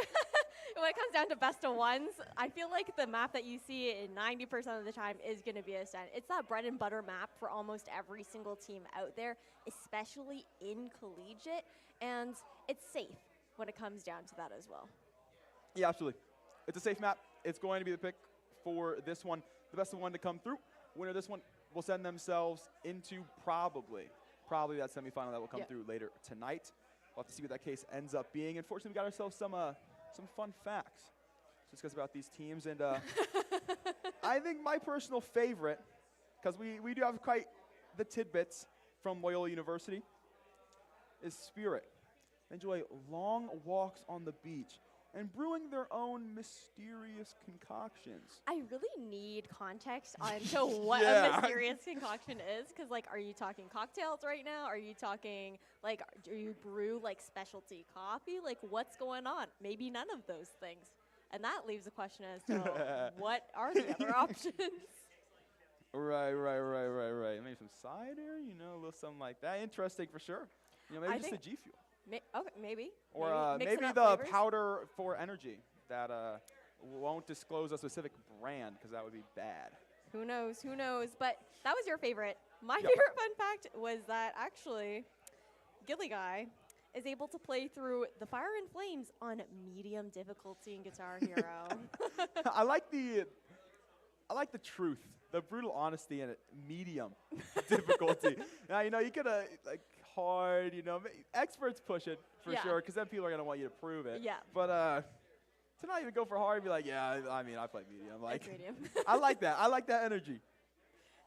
when it comes down to best of ones, I feel like the map that you see in 90% of the time is going to be Ascent. It's that bread and butter map for almost every single team out there, especially in collegiate, and it's safe when it comes down to that as well. Yeah, absolutely. It's a safe map. It's going to be the pick for this one. The best of one to come through. Winner of this one will send themselves into probably that semifinal that will come through later tonight. We'll have to see what that case ends up being. Unfortunately, we got ourselves some fun facts to discuss about these teams. And I think my personal favorite, because we do have quite the tidbits from Loyola University, is Spirit. They enjoy long walks on the beach and brewing their own mysterious concoctions. I really need context onto what a mysterious concoction is, because, like, are you talking cocktails right now? Are you talking, like, do you brew, like, specialty coffee? Like, what's going on? Maybe none of those things. And that leaves a question as to what are the other options? Right. Maybe some cider, a little something like that. Interesting for sure. Maybe just a G Fuel. Okay, maybe. Or maybe the flavors. powder for energy that won't disclose a specific brand, because that would be bad. Who knows? But that was your favorite. My favorite fun fact was that actually Gilly Guy is able to play through the Fire and Flames on medium difficulty in Guitar Hero. I like the truth, the brutal honesty in it. Medium difficulty. Now, you could hard, experts push it for sure, because then people are gonna want you to prove it. Yeah. But to not even go for hard, be like, I play medium. Like, it's medium. I like that. I like that energy.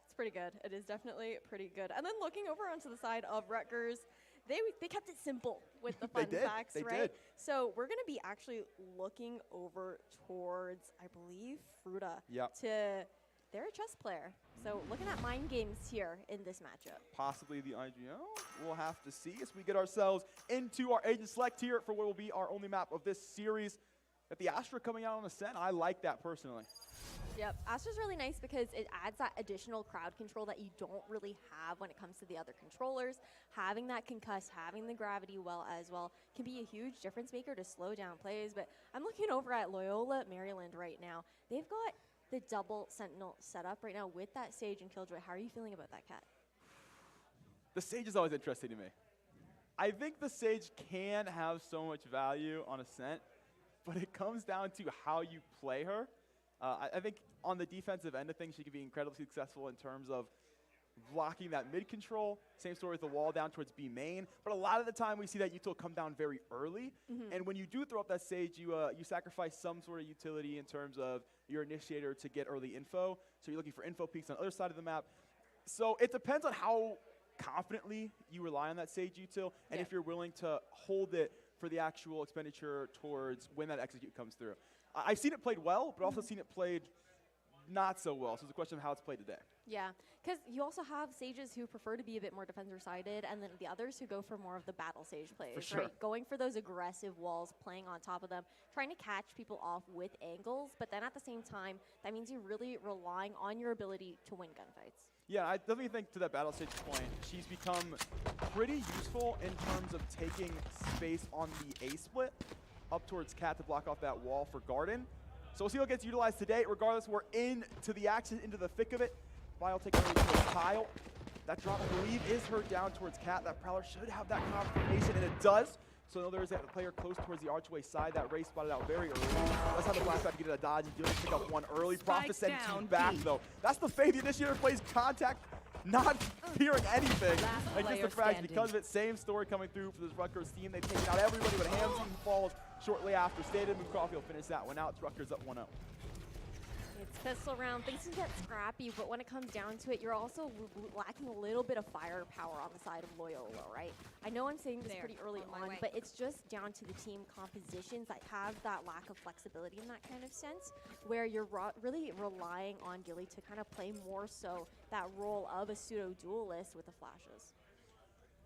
It's pretty good. It is definitely pretty good. And then looking over onto the side of Rutgers, they kept it simple with the fun facts, right? Did. So we're gonna be actually looking over towards, I believe, Fruta. Yep. They're a chess player. So looking at mind games here in this matchup. Possibly the IGO. We'll have to see as we get ourselves into our agent select here for what will be our only map of this series. At the Astra coming out on Ascent, I like that personally. Yep, Astra's really nice because it adds that additional crowd control that you don't really have when it comes to the other controllers. Having that concuss, having the gravity as well, can be a huge difference maker to slow down plays. But I'm looking over at Loyola Maryland right now. They've got the double Sentinel setup right now with that Sage and Killjoy. How are you feeling about that, Kat? The Sage is always interesting to me. I think the Sage can have so much value on Ascent, but it comes down to how you play her. I think on the defensive end of things, she can be incredibly successful in terms of blocking that mid control. Same story with the wall down towards B main. But a lot of the time, we see that util come down very early. And when you do throw up that Sage, you sacrifice some sort of utility in terms of your initiator to get early info. So you're looking for info peaks on the other side of the map. So it depends on how confidently you rely on that Sage util, and if you're willing to hold it for the actual expenditure towards when that execute comes through. I've seen it played well, but also seen it played not so well. So it's a question of how it's played today. Yeah, because you also have Sages who prefer to be a bit more defender-sided, and then the others who go for more of the battle Sage plays, For sure. right? Going for those aggressive walls, playing on top of them, trying to catch people off with angles, but then at the same time, that means you're really relying on your ability to win gunfights. Yeah, I definitely think to that battle stage point, she's become pretty useful in terms of taking space on the A-split up towards Cat to block off that wall for Garden. So we'll see what gets utilized today. Regardless, we're into the action, into the thick of it. Vile taking over towards Kyle. That drop, I believe, is her down towards Cat. That Prowler should have that confirmation, and it does. So there's a player close towards the archway side. That Ray spotted out very early. Let's have the blast back to get a dodge and just pick up one early. Prophet send two back, though. That's the fade. The initiator plays contact, not fearing anything. Like just the frags because of it. Same story coming through for this Rutgers team. They've taken out everybody, but Hamzine falls shortly after. Stated and Caulfield finish that one out. It's Rutgers up 1-0. It's pistol round. Things can get scrappy, but when it comes down to it, you're also lacking a little bit of firepower on the side of Loyola, right? I know I'm saying this pretty early on, but it's just down to the team compositions that have that lack of flexibility in that kind of sense, where you're really relying on Gilly to kind of play more so that role of a pseudo-duelist with the flashes.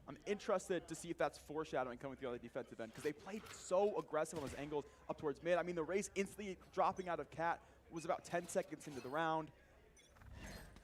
I'm interested to see if that's foreshadowing coming through on the defensive end, because they played so aggressive on those angles up towards mid. I mean, the race instantly dropping out of Cat was about 10 seconds into the round.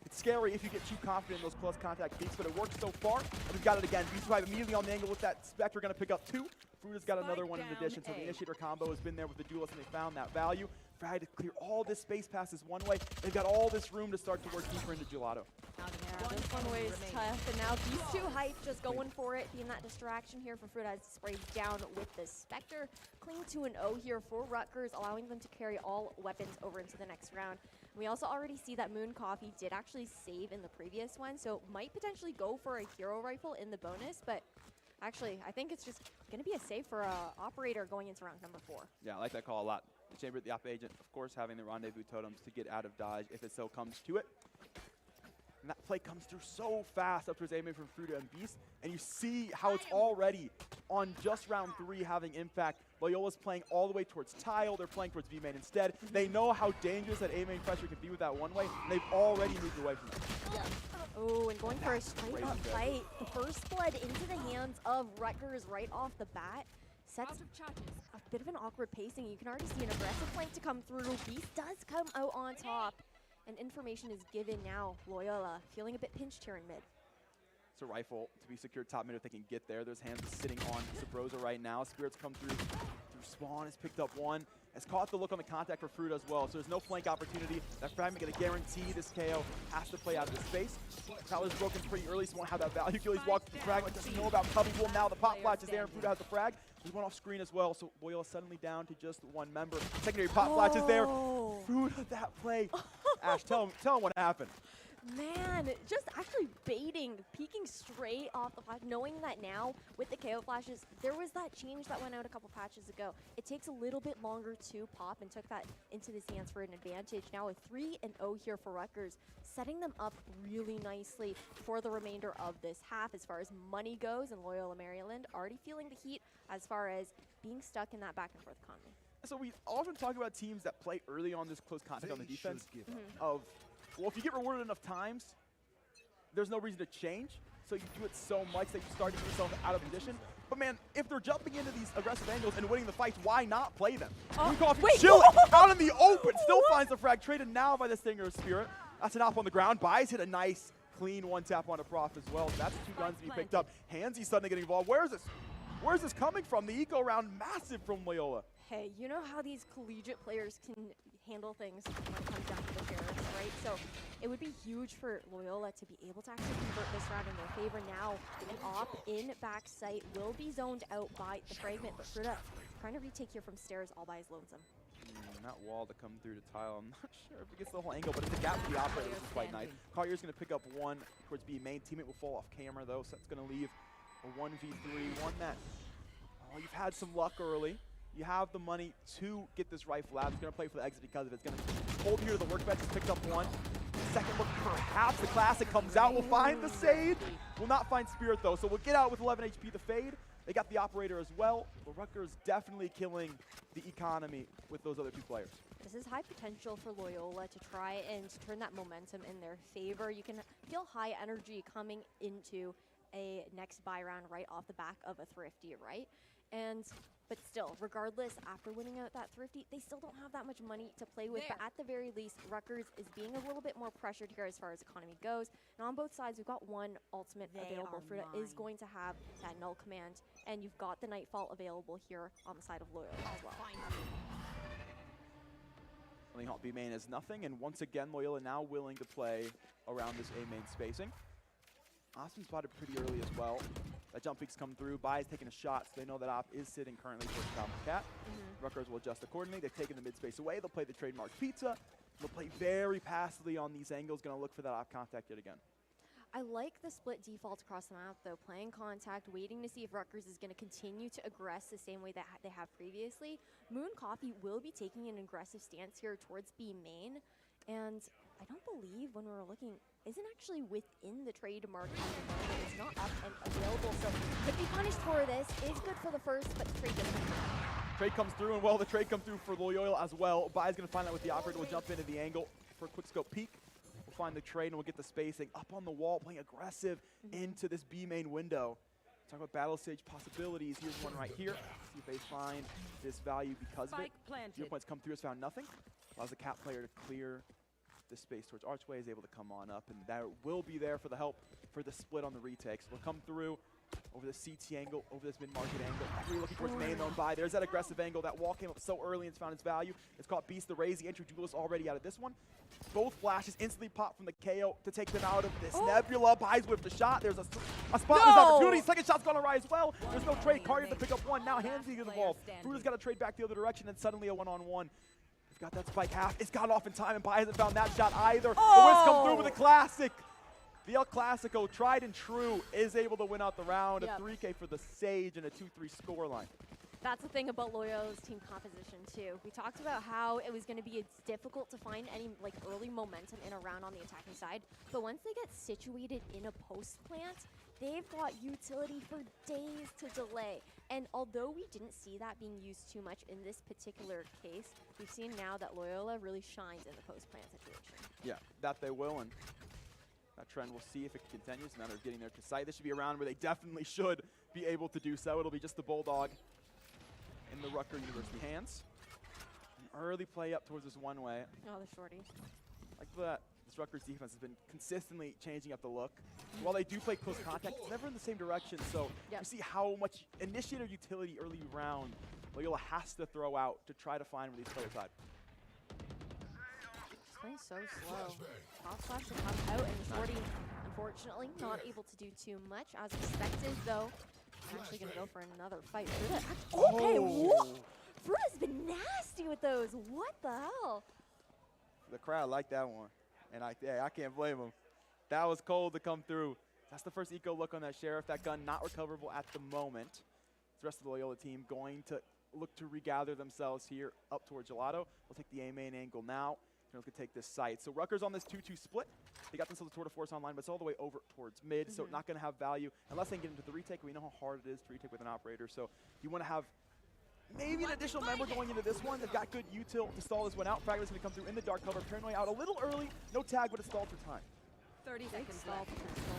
It's scary if you get too confident in those close contact peaks, but it works so far. And we've got it again. B5 immediately on the angle with that Spectre, going to pick up 2. Fruita's got another one in addition, so the Initiator combo has been there with the Duelist, and they found that value. Frag to clear all this space past this one way. They've got all this room to start to work deeper into Gelato. Yeah, this one way is tough, and now these two Hype just going for it, being that distraction here for Fruit as he sprays down with the Spectre. Cling to an O here for Rutgers, allowing them to carry all weapons over into the next round. We also already see that Moon Coffee did actually save in the previous one, so might potentially go for a hero rifle in the bonus, but actually, I think it's just going to be a save for Operator going into round number 4. Yeah, I like that call a lot. The Chamber, the Op Agent, of course, having the Rendezvous Totems to get out of dodge if it so comes to it. And that play comes through so fast up towards aiming from Fruta and Beast, and you see how it's already on just round 3 having impact. Loyola's playing all the way towards Tile. They're playing towards V-main instead. They know how dangerous that A-main pressure can be with that one way, and they've already moved away from it. Oh, and going for a straight up fight. The first blood into the hands of Rutgers right off the bat sets a bit of an awkward pacing. You can already see an aggressive flank to come through. Beast does come out on top, and information is given now. Loyola feeling a bit pinched here in mid. It's a rifle to be secured top mid if they can get there. There's hands sitting on Sabrosa right now. Spirits come through Spawn, has picked up 1. Has caught the look on the contact for Fruit as well, so there's no flank opportunity. That fragment going to guarantee this KO has to play out of the space. Tower's broken pretty early, so won't have that value. Achilles walks the fragment, doesn't know about Cubby. Well, now the pop flash is there, and Fruit has the frag. He went off screen as well, so Loyola suddenly down to just 1 member. Secondary pop flash is there. Fruit, that play. Ash, tell him what happened. Man, just actually baiting, peeking straight off the flash, knowing that now with the KO flashes, there was that change that went out a couple patches ago. It takes a little bit longer to pop, and took that into his hands for an advantage. Now a 3-0 here for Rutgers, setting them up really nicely for the remainder of this half as far as money goes, and Loyola Maryland already feeling the heat as far as being stuck in that back and forth economy. So we often talk about teams that play early on this close contact on the defense of, well, if you get rewarded enough times, there's no reason to change. So you do it so much that you start to get yourself out of position. But man, if they're jumping into these aggressive angles and winning the fights, why not play them? Chill out in the open, still finds the frag, traded now by the Stinger of Spirit. That's an op on the ground. Buys hit a nice, clean 1-tap on a Prof as well. That's 2 guns to be picked up. Handsy suddenly getting involved. Where's this coming from? The eco round massive from Loyola. Hey, you know how these collegiate players can handle things when it comes down to the Sheriffs, right? So it would be huge for Loyola to be able to actually convert this round in their favor. Now an op in backside will be zoned out by the fragment, but Fruta trying to retake here from stairs all by his lonesome. That wall to come through to Tile, I'm not sure if it gets the whole angle, but it's a gap for the Operator, which is quite nice. Collier's going to pick up 1 towards B main. Teammate will fall off camera though, so that's going to leave a 1v3, one that, oh, you've had some luck early. You have the money to get this rifle out. It's going to play for the exit because of it. It's going to hold here to the workbench. It's picked up 1. Second look, perhaps the Classic comes out. We'll find the Sage. Will not find Spirit though, so we'll get out with 11 HP. The Fade. They got the Operator as well. But Rutgers definitely killing the economy with those other 2 players. This is high potential for Loyola to try and turn that momentum in their favor. You can feel high energy coming into a next buy round right off the back of a Thrifty, right? But still, regardless, after winning out that Thrifty, they still don't have that much money to play with. But at the very least, Rutgers is being a little bit more pressured here as far as economy goes. And on both sides, we've got 1 ultimate available. Fruta is going to have that null command. And you've got the Nightfall available here on the side of Loyola as well. Only Hot B main is nothing. And once again, Loyola now willing to play around this A main spacing. Austin spotted pretty early as well. That jump peek's come through. Bai's taking a shot, so they know that op is sitting currently towards the top of the Cat. Rutgers will adjust accordingly. They've taken the mid space away. They'll play the trademark pizza. They'll play very passively on these angles. Going to look for that op contact yet again. I like the split default across the map, though. Playing contact, waiting to see if Rutgers is going to continue to aggress the same way that they have previously. Moon Coffee will be taking an aggressive stance here towards B main. And I don't believe when we were looking, isn't actually within the trademark at the moment. It's not up and available, so could be punished for this. Is good for the first, but the trade doesn't come through. Trade comes through, and well, the trade comes through for Loyola as well. Bai's going to find out with the Operator. Will jump into the angle for a quick scope peek. We'll find the trade, and we'll get the spacing up on the wall, playing aggressive into this B main window. Talk about battle stage possibilities. Here's one right here. See if they find this value because of it. 0 points come through, has found nothing. Allows the cap player to clear the space towards Archway, is able to come on up, and that will be there for the help for the split on the retakes. We'll come through over the CT angle, over this mid-market angle. Three looking towards main though, and by. There's that aggressive angle. That wall came up so early and it's found its value. It's caught Beast the Raze. The entry duelist already out of this one. Both flashes instantly pop from the KO to take them out of this. Nebula buys with the shot. There's a spotless opportunity. Second shot's gonna rise as well. There's no trade. Cardi to pick up one. Now Hansi gets involved. Fruita's got to trade back the other direction, and suddenly a one-on-one. He's got that spike half. It's got off in time, and Bai hasn't found that shot either. The Wiz come through with a classic. The El Clasico, tried and true, is able to win out the round. A 3K for the Sage and a 2-3 scoreline. That's the thing about Loyola's team composition too. We talked about how it was going to be difficult to find any early momentum in a round on the attacking side, but once they get situated in a post plant, they've got utility for days to delay. And although we didn't see that being used too much in this particular case, we've seen now that Loyola really shines in the post plant situation. Yeah, that they will, and that trend, we'll see if it continues. It's a matter of getting there to sight. This should be a round where they definitely should be able to do so. It'll be just the Bulldog in the Rutgers University hands. An early play up towards this one way. Oh, the shorty. Like that, this Rutgers defense has been consistently changing up the look. While they do play close contact, it's never in the same direction. So you see how much initiator utility early round Loyola has to throw out to try to find where these players hide. It's playing so slow. Top flash to come out, and the shorty, unfortunately, not able to do too much as expected, though. Actually going to go for another fight. Fruita, okay, what? Fruta's been nasty with those. What the hell? The crowd liked that one, and I can't blame them. That was cold to come through. That's the first eco look on that Sheriff. That gun not recoverable at the moment. The rest of the Loyola team going to look to regather themselves here up towards Gelato. We'll take the A main angle now. Could take this site. So Rutgers on this 2-2 split. They got themselves a tour de force online, but it's all the way over towards mid, so not going to have value unless they can get into the retake. We know how hard it is to retake with an operator, so you want to have maybe an additional member going into this one. They've got good util to stall this one out. Fragment's going to come through in the dark cover. Paranoia out a little early. No tag, but it's stalled for time. 30 seconds stall potential.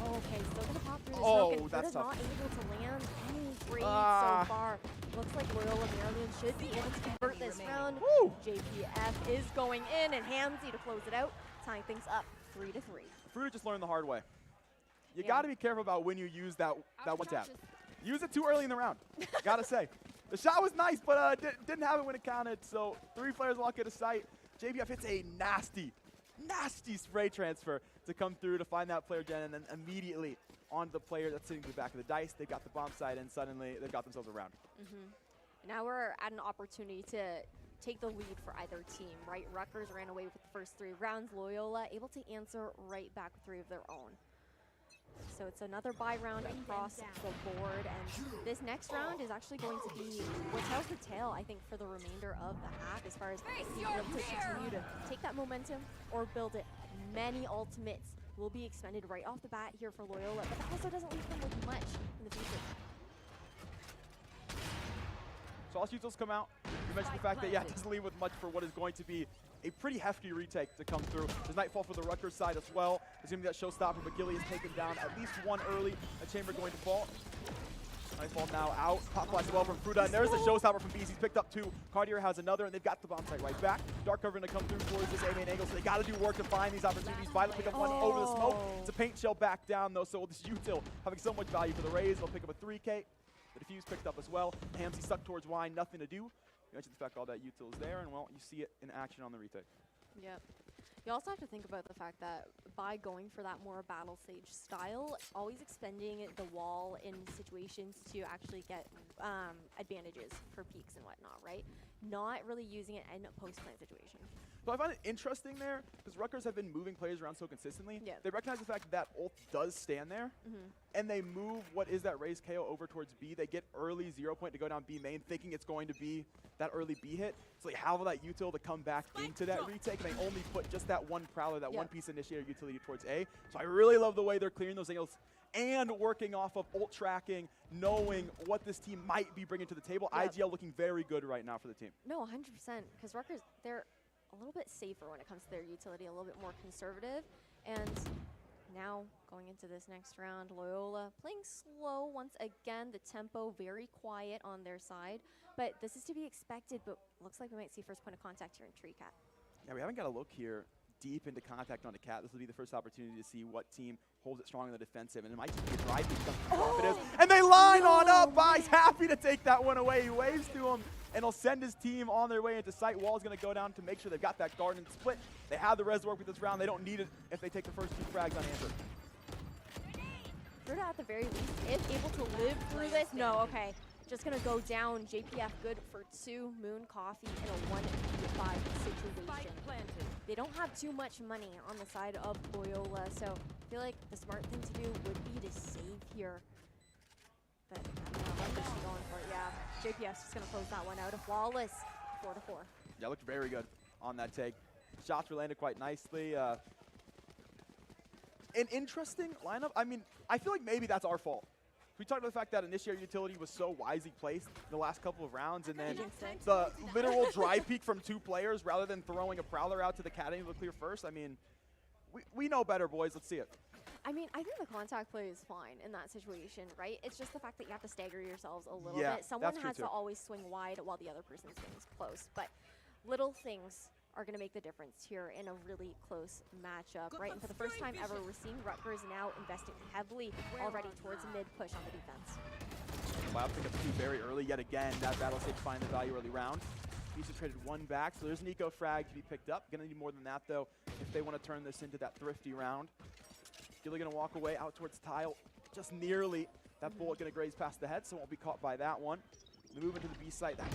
Okay, still going to pop through the smoke, and Fruta's not able to land any trades so far. Looks like Loyola Maryland should be able to convert this round. Woo! JPF is going in, and Hamzy to close it out, tying things up 3-3. Fruita just learned the hard way. You got to be careful about when you use that one tap. Use it too early in the round, got to say. The shot was nice, but didn't have it when it counted, so 3 players walk into sight. JPF hits a nasty spray transfer to come through to find that player gen, and then immediately onto the player that's sitting to the back of the dice. They've got the bomb side, and suddenly they've got themselves a round. Now we're at an opportunity to take the lead for either team, right? Rutgers ran away with the first 3 rounds. Loyola able to answer right back with 3 of their own. So it's another bye round across the board, and this next round is actually going to be what tells the tale, I think, for the remainder of the half, as far as being able to continue to take that momentum or build it. Many ultimates will be expended right off the bat here for Loyola, but that also doesn't leave them with much in the future. So all utils come out. You mentioned the fact that, it doesn't leave with much for what is going to be a pretty hefty retake to come through. There's Nightfall for the Rutgers side as well. There's going to be that showstopper, but Gilly is taken down at least one early. A chamber going to fall. Nightfall now out. Pop flash well from Fruita, and there's the showstopper from Beast. He's picked up 2. Cartier has another, and they've got the bomb site right back. Dark cover going to come through towards this A main angle, so they got to do work to find these opportunities. Violet pick up one over the smoke. It's a paint shell back down, though, so this util having so much value for the Rays. They'll pick up a 3K. The defuse picked up as well. Hamzy stuck towards wine, nothing to do. You mentioned the fact all that util is there, and well, you see it in action on the retake. Yep. You also have to think about the fact that by going for that more battle stage style, always expending the wall in situations to actually get advantages for peaks and whatnot, right? Not really using it in a post-plant situation. So I find it interesting there, because Rutgers have been moving players around so consistently. They recognize the fact that ult does stand there, and they move what is that raised KO over towards B. They get early 0 point to go down B main, thinking it's going to be that early B hit. So they have all that util to come back into that retake, and they only put just that one prowler, that one piece initiator utility towards A. So I really love the way they're clearing those angles and working off of ult tracking, knowing what this team might be bringing to the table. IGL looking very good right now for the team. No, 100%, because Rutgers, they're a little bit safer when it comes to their utility, a little bit more conservative, and now going into this next round, Loyola playing slow once again. The tempo very quiet on their side, but this is to be expected. But looks like we might see first point of contact here in Tree Cat. Yeah, we haven't got a look here deep into contact on the Cat. This will be the first opportunity to see what team holds it strong in the defensive, and it might just be a drive confidence. And they line on up. Bai's happy to take that one away. He waves to him, and he'll send his team on their way into sight. Wall's going to go down to make sure they've got that guard and split. They have the res to work with this round. They don't need it if they take the first 2 frags unanswered. Fruta at the very least, if able to live through this. No, okay. Just going to go down. JPF good for 2. Moon Coffee in a 1v5 situation. They don't have too much money on the side of Loyola, so I feel like the smart thing to do would be to save here. But I don't know, what is she going for? Yeah, JPF's just going to close that one out. A flawless 4-4. Yeah, looked very good on that take. Shots were landed quite nicely. An interesting lineup. I mean, I feel like maybe that's our fault. We talked about the fact that Initiator Utility was so wisely placed the last couple of rounds, and then the literal drive peek from 2 players rather than throwing a Prowler out to the Cat to clear first. I mean, we know better, boys. Let's see it. I mean, I think the contact play is fine in that situation, right? It's just the fact that you have to stagger yourselves a little bit. Someone has to always swing wide while the other person swings close. But little things are going to make the difference here in a really close matchup, right? And for the first time ever, we're seeing Rutgers now investing heavily already towards a mid-push on the defense. Wow, pick up 2 very early yet again. That battle stage find the value early round. Beast has traded 1 back, so there's an eco frag to be picked up. Gonna need more than that, though, if they want to turn this into that thrifty round. Gilly gonna walk away out towards tile, just nearly. That bullet gonna graze past the head, so won't be caught by that one. We move into the B site. That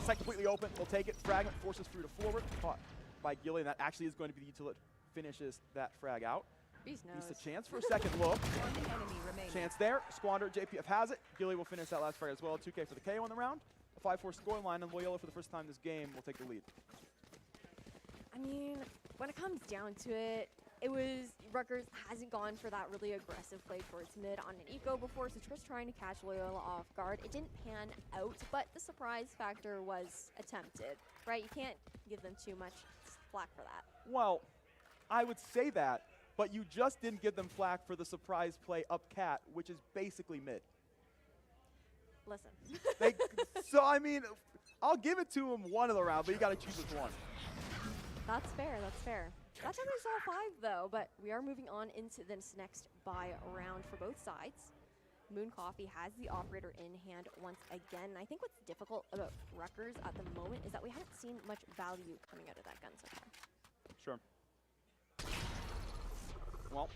site completely open. We'll take it. Fragment forces Fruta forward. Caught by Gilly, and that actually is going to be the utility. Finishes that frag out. Beast a chance for a second look. Chance there. Squander. JPF has it. Gilly will finish that last frag as well. 2K for the KO in the round. A 5-4 score line, and Loyola for the first time this game will take the lead. I mean, when it comes down to it, it was Rutgers hasn't gone for that really aggressive play towards mid on an eco before, so just trying to catch Loyola off guard. It didn't pan out, but the surprise factor was attempted, right? You can't give them too much flack for that. Well, I would say that, but you just didn't give them flack for the surprise play up Cat, which is basically mid. Listen. So, I mean, I'll give it to him one of the round, but you got to choose which one. That's fair, that's fair. That's how we saw 5, though, but we are moving on into this next buy round for both sides. Moon Coffee has the operator in hand once again. I think what's difficult about Rutgers at the moment is that we haven't seen much value coming out of that gun so far. Sure. Well,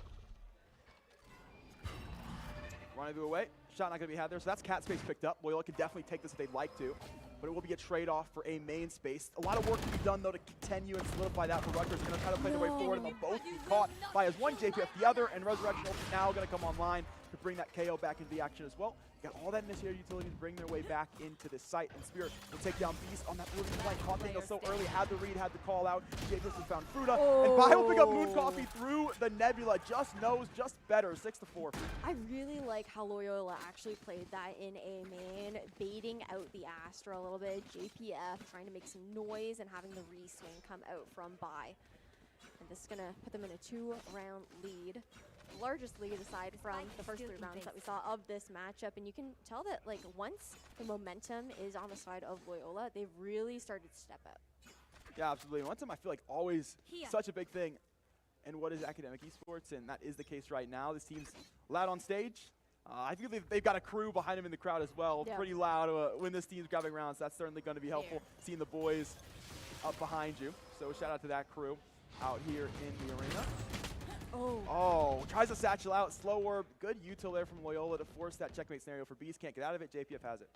rendezvous away. Shot not going to be had there, so that's Cat space picked up. Loyola can definitely take this if they'd like to, but it will be a trade-off for a main space. A lot of work to be done, though, to continue and solidify that for Rutgers. They're going to try to play their way forward, and they'll both be caught by as one JPF the other, and Resurrection now going to come online to bring that KO back into the action as well. Got all that Initiator utility to bring their way back into this site, and Spirit will take down Beast on that moving flank. Caught thing so early, had the read, had the call out. JPF has found Fruta, and Bai will pick up Moon Coffee through the Nebula. Just knows, just better, 6-4. I really like how Loyola actually played that in a main, baiting out the Astra a little bit. JPF trying to make some noise and having the re-swing come out from Bai. And this is going to put them in a 2-round lead. Largest lead aside from the first 3 rounds that we saw of this matchup, and you can tell that like once the momentum is on the side of Loyola, they've really started to step up. Yeah, absolutely. Momentum, I feel like always such a big thing in what is academic esports, and that is the case right now. This team's loud on stage. I think they've got a crew behind them in the crowd as well, pretty loud when this team's grabbing rounds. That's certainly going to be helpful, seeing the boys up behind you. So shout out to that crew out here in the arena. Oh, tries to satchel out. Slow orb. Good util there from Loyola to force that checkmate scenario for Beast. Can't get out of it. JPF has it.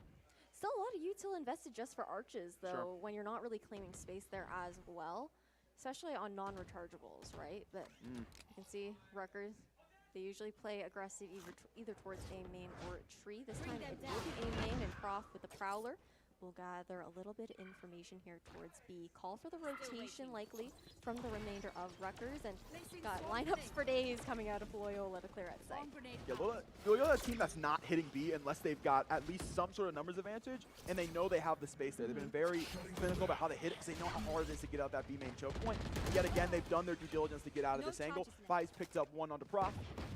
Still a lot of util invested just for arches, though, when you're not really claiming space there as well, especially on non-rechargeables, right? But you can see Rutgers, they usually play aggressive either towards A main or tree. This time it will be A main and Croft with the Prowler. will gather a little bit of information here towards B. Call for the rotation likely from the remainder of Rutgers, and got lineups for days coming out of Loyola to clear outside. Yeah, Loyola is a team that's not hitting B unless they've got at least some sort of numbers advantage, and they know they have the space there. They've been very clinical about how they hit it because they know how hard it is to get out that B main choke point. And yet again, they've done their due diligence to get out of this angle. Fi's picked up one onto Prof.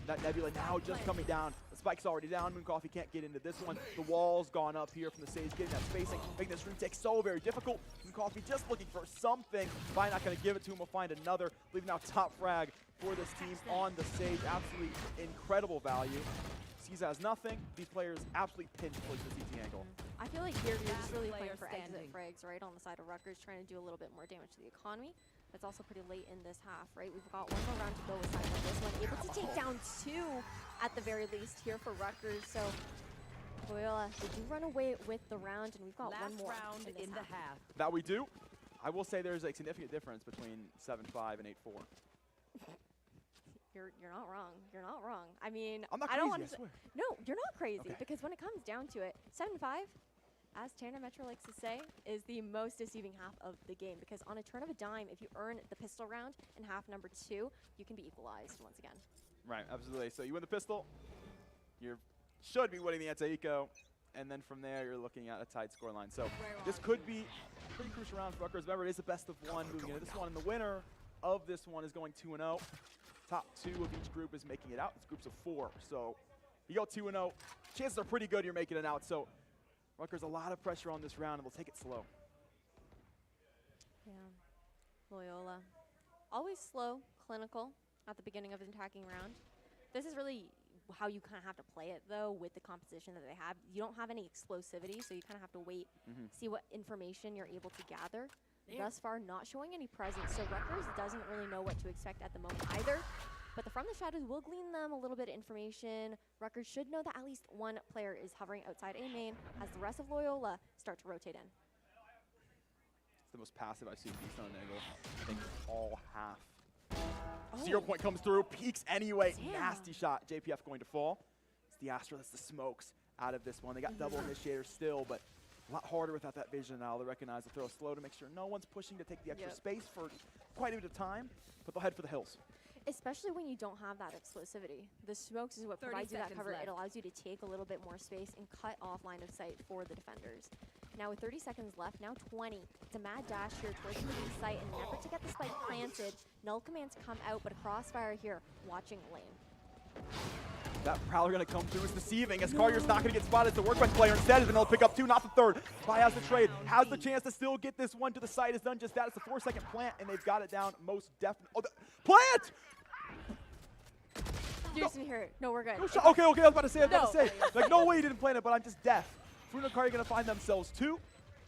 That Nebula now just coming down. The spike's already down. Moon Coffee can't get into this one. The wall's gone up here from the Sage, getting that spacing, making this retake so very difficult. Moon Coffee just looking for something. Fi not going to give it to him. We'll find another. Leaving now top frag for this team on the Sage. Absolutely incredible value. CECC has nothing. These players absolutely pinched towards the CT angle. I feel like here you're just really playing for exit frags, right, on the side of Rutgers, trying to do a little bit more damage to the economy. It's also pretty late in this half, right? We've got one more round to go with side of this one. Able to take down 2 at the very least here for Rutgers. So Loyola, they do run away with the round, and we've got one more round in the half. That we do. I will say there's a significant difference between 7-5 and 8-4. You're not wrong. You're not wrong. I mean, I'm not I don't crazy, want to. I swear. No, you're not crazy, Okay. because when it comes down to it, 7-5, as Tanner Metro likes to say, is the most deceiving half of the game, because on a turn of a dime, if you earn the pistol round in half number 2, you can be equalized once again. Right, absolutely. So you win the pistol, you should be winning the anti-eco, and then from there you're looking at a tight scoreline. So this could be a pretty crucial round for Rutgers. Remember, it is the best of 1 moving into this one, and the winner of this one is going 2-0. Top 2 of each group is making it out. It's groups of 4. So you go 2-0, chances are pretty good you're making it out. So Rutgers, a lot of pressure on this round, and they'll take it slow. Yeah, Loyola. Always slow, clinical at the beginning of an attacking round. This is really how you kind of have to play it, though, with the composition that they have. You don't have any explosivity, so you kind of have to wait, see what information you're able to gather. Thus far, not showing any presence, so Rutgers doesn't really know what to expect at the moment either. But the From the Shadows will glean them a little bit of information. Rutgers should know that at least one player is hovering outside A main as the rest of Loyola start to rotate in. It's the most passive I've seen Beast on an angle, I think, all half. 0 point comes through, peaks anyway. Damn. Nasty shot. JPF going to fall. It's the Astra that's the smokes out of this one. They got double initiator still, but a lot harder without that vision now. They recognize the throw slow to make sure no one's pushing to take the extra space for quite a bit of time, but they'll head for the hills. Especially when you don't have that explosivity. The smokes is what provides you that cover. It allows you to take a little bit more space and cut off line of sight for the defenders. Now with 30 seconds left, now 20. It's a mad dash here towards the B site in an effort to get the spike planted. Null commands come out, but a crossfire here watching lane. That Prowler going to come through is deceiving as Carrier's not going to get spotted. It's the Workbench player instead, and they'll pick up 2, not the 3rd. Fi has the trade, has the chance to still get this one to the site. It's done just that. It's a 4-second plant, and they've got it down most definitely. Oh, plant! You just didn't hear it. No, we're good. No, okay, I was about to say, like, no way you didn't plant it, but I'm just deaf. Fruno and Carrier going to find themselves 2.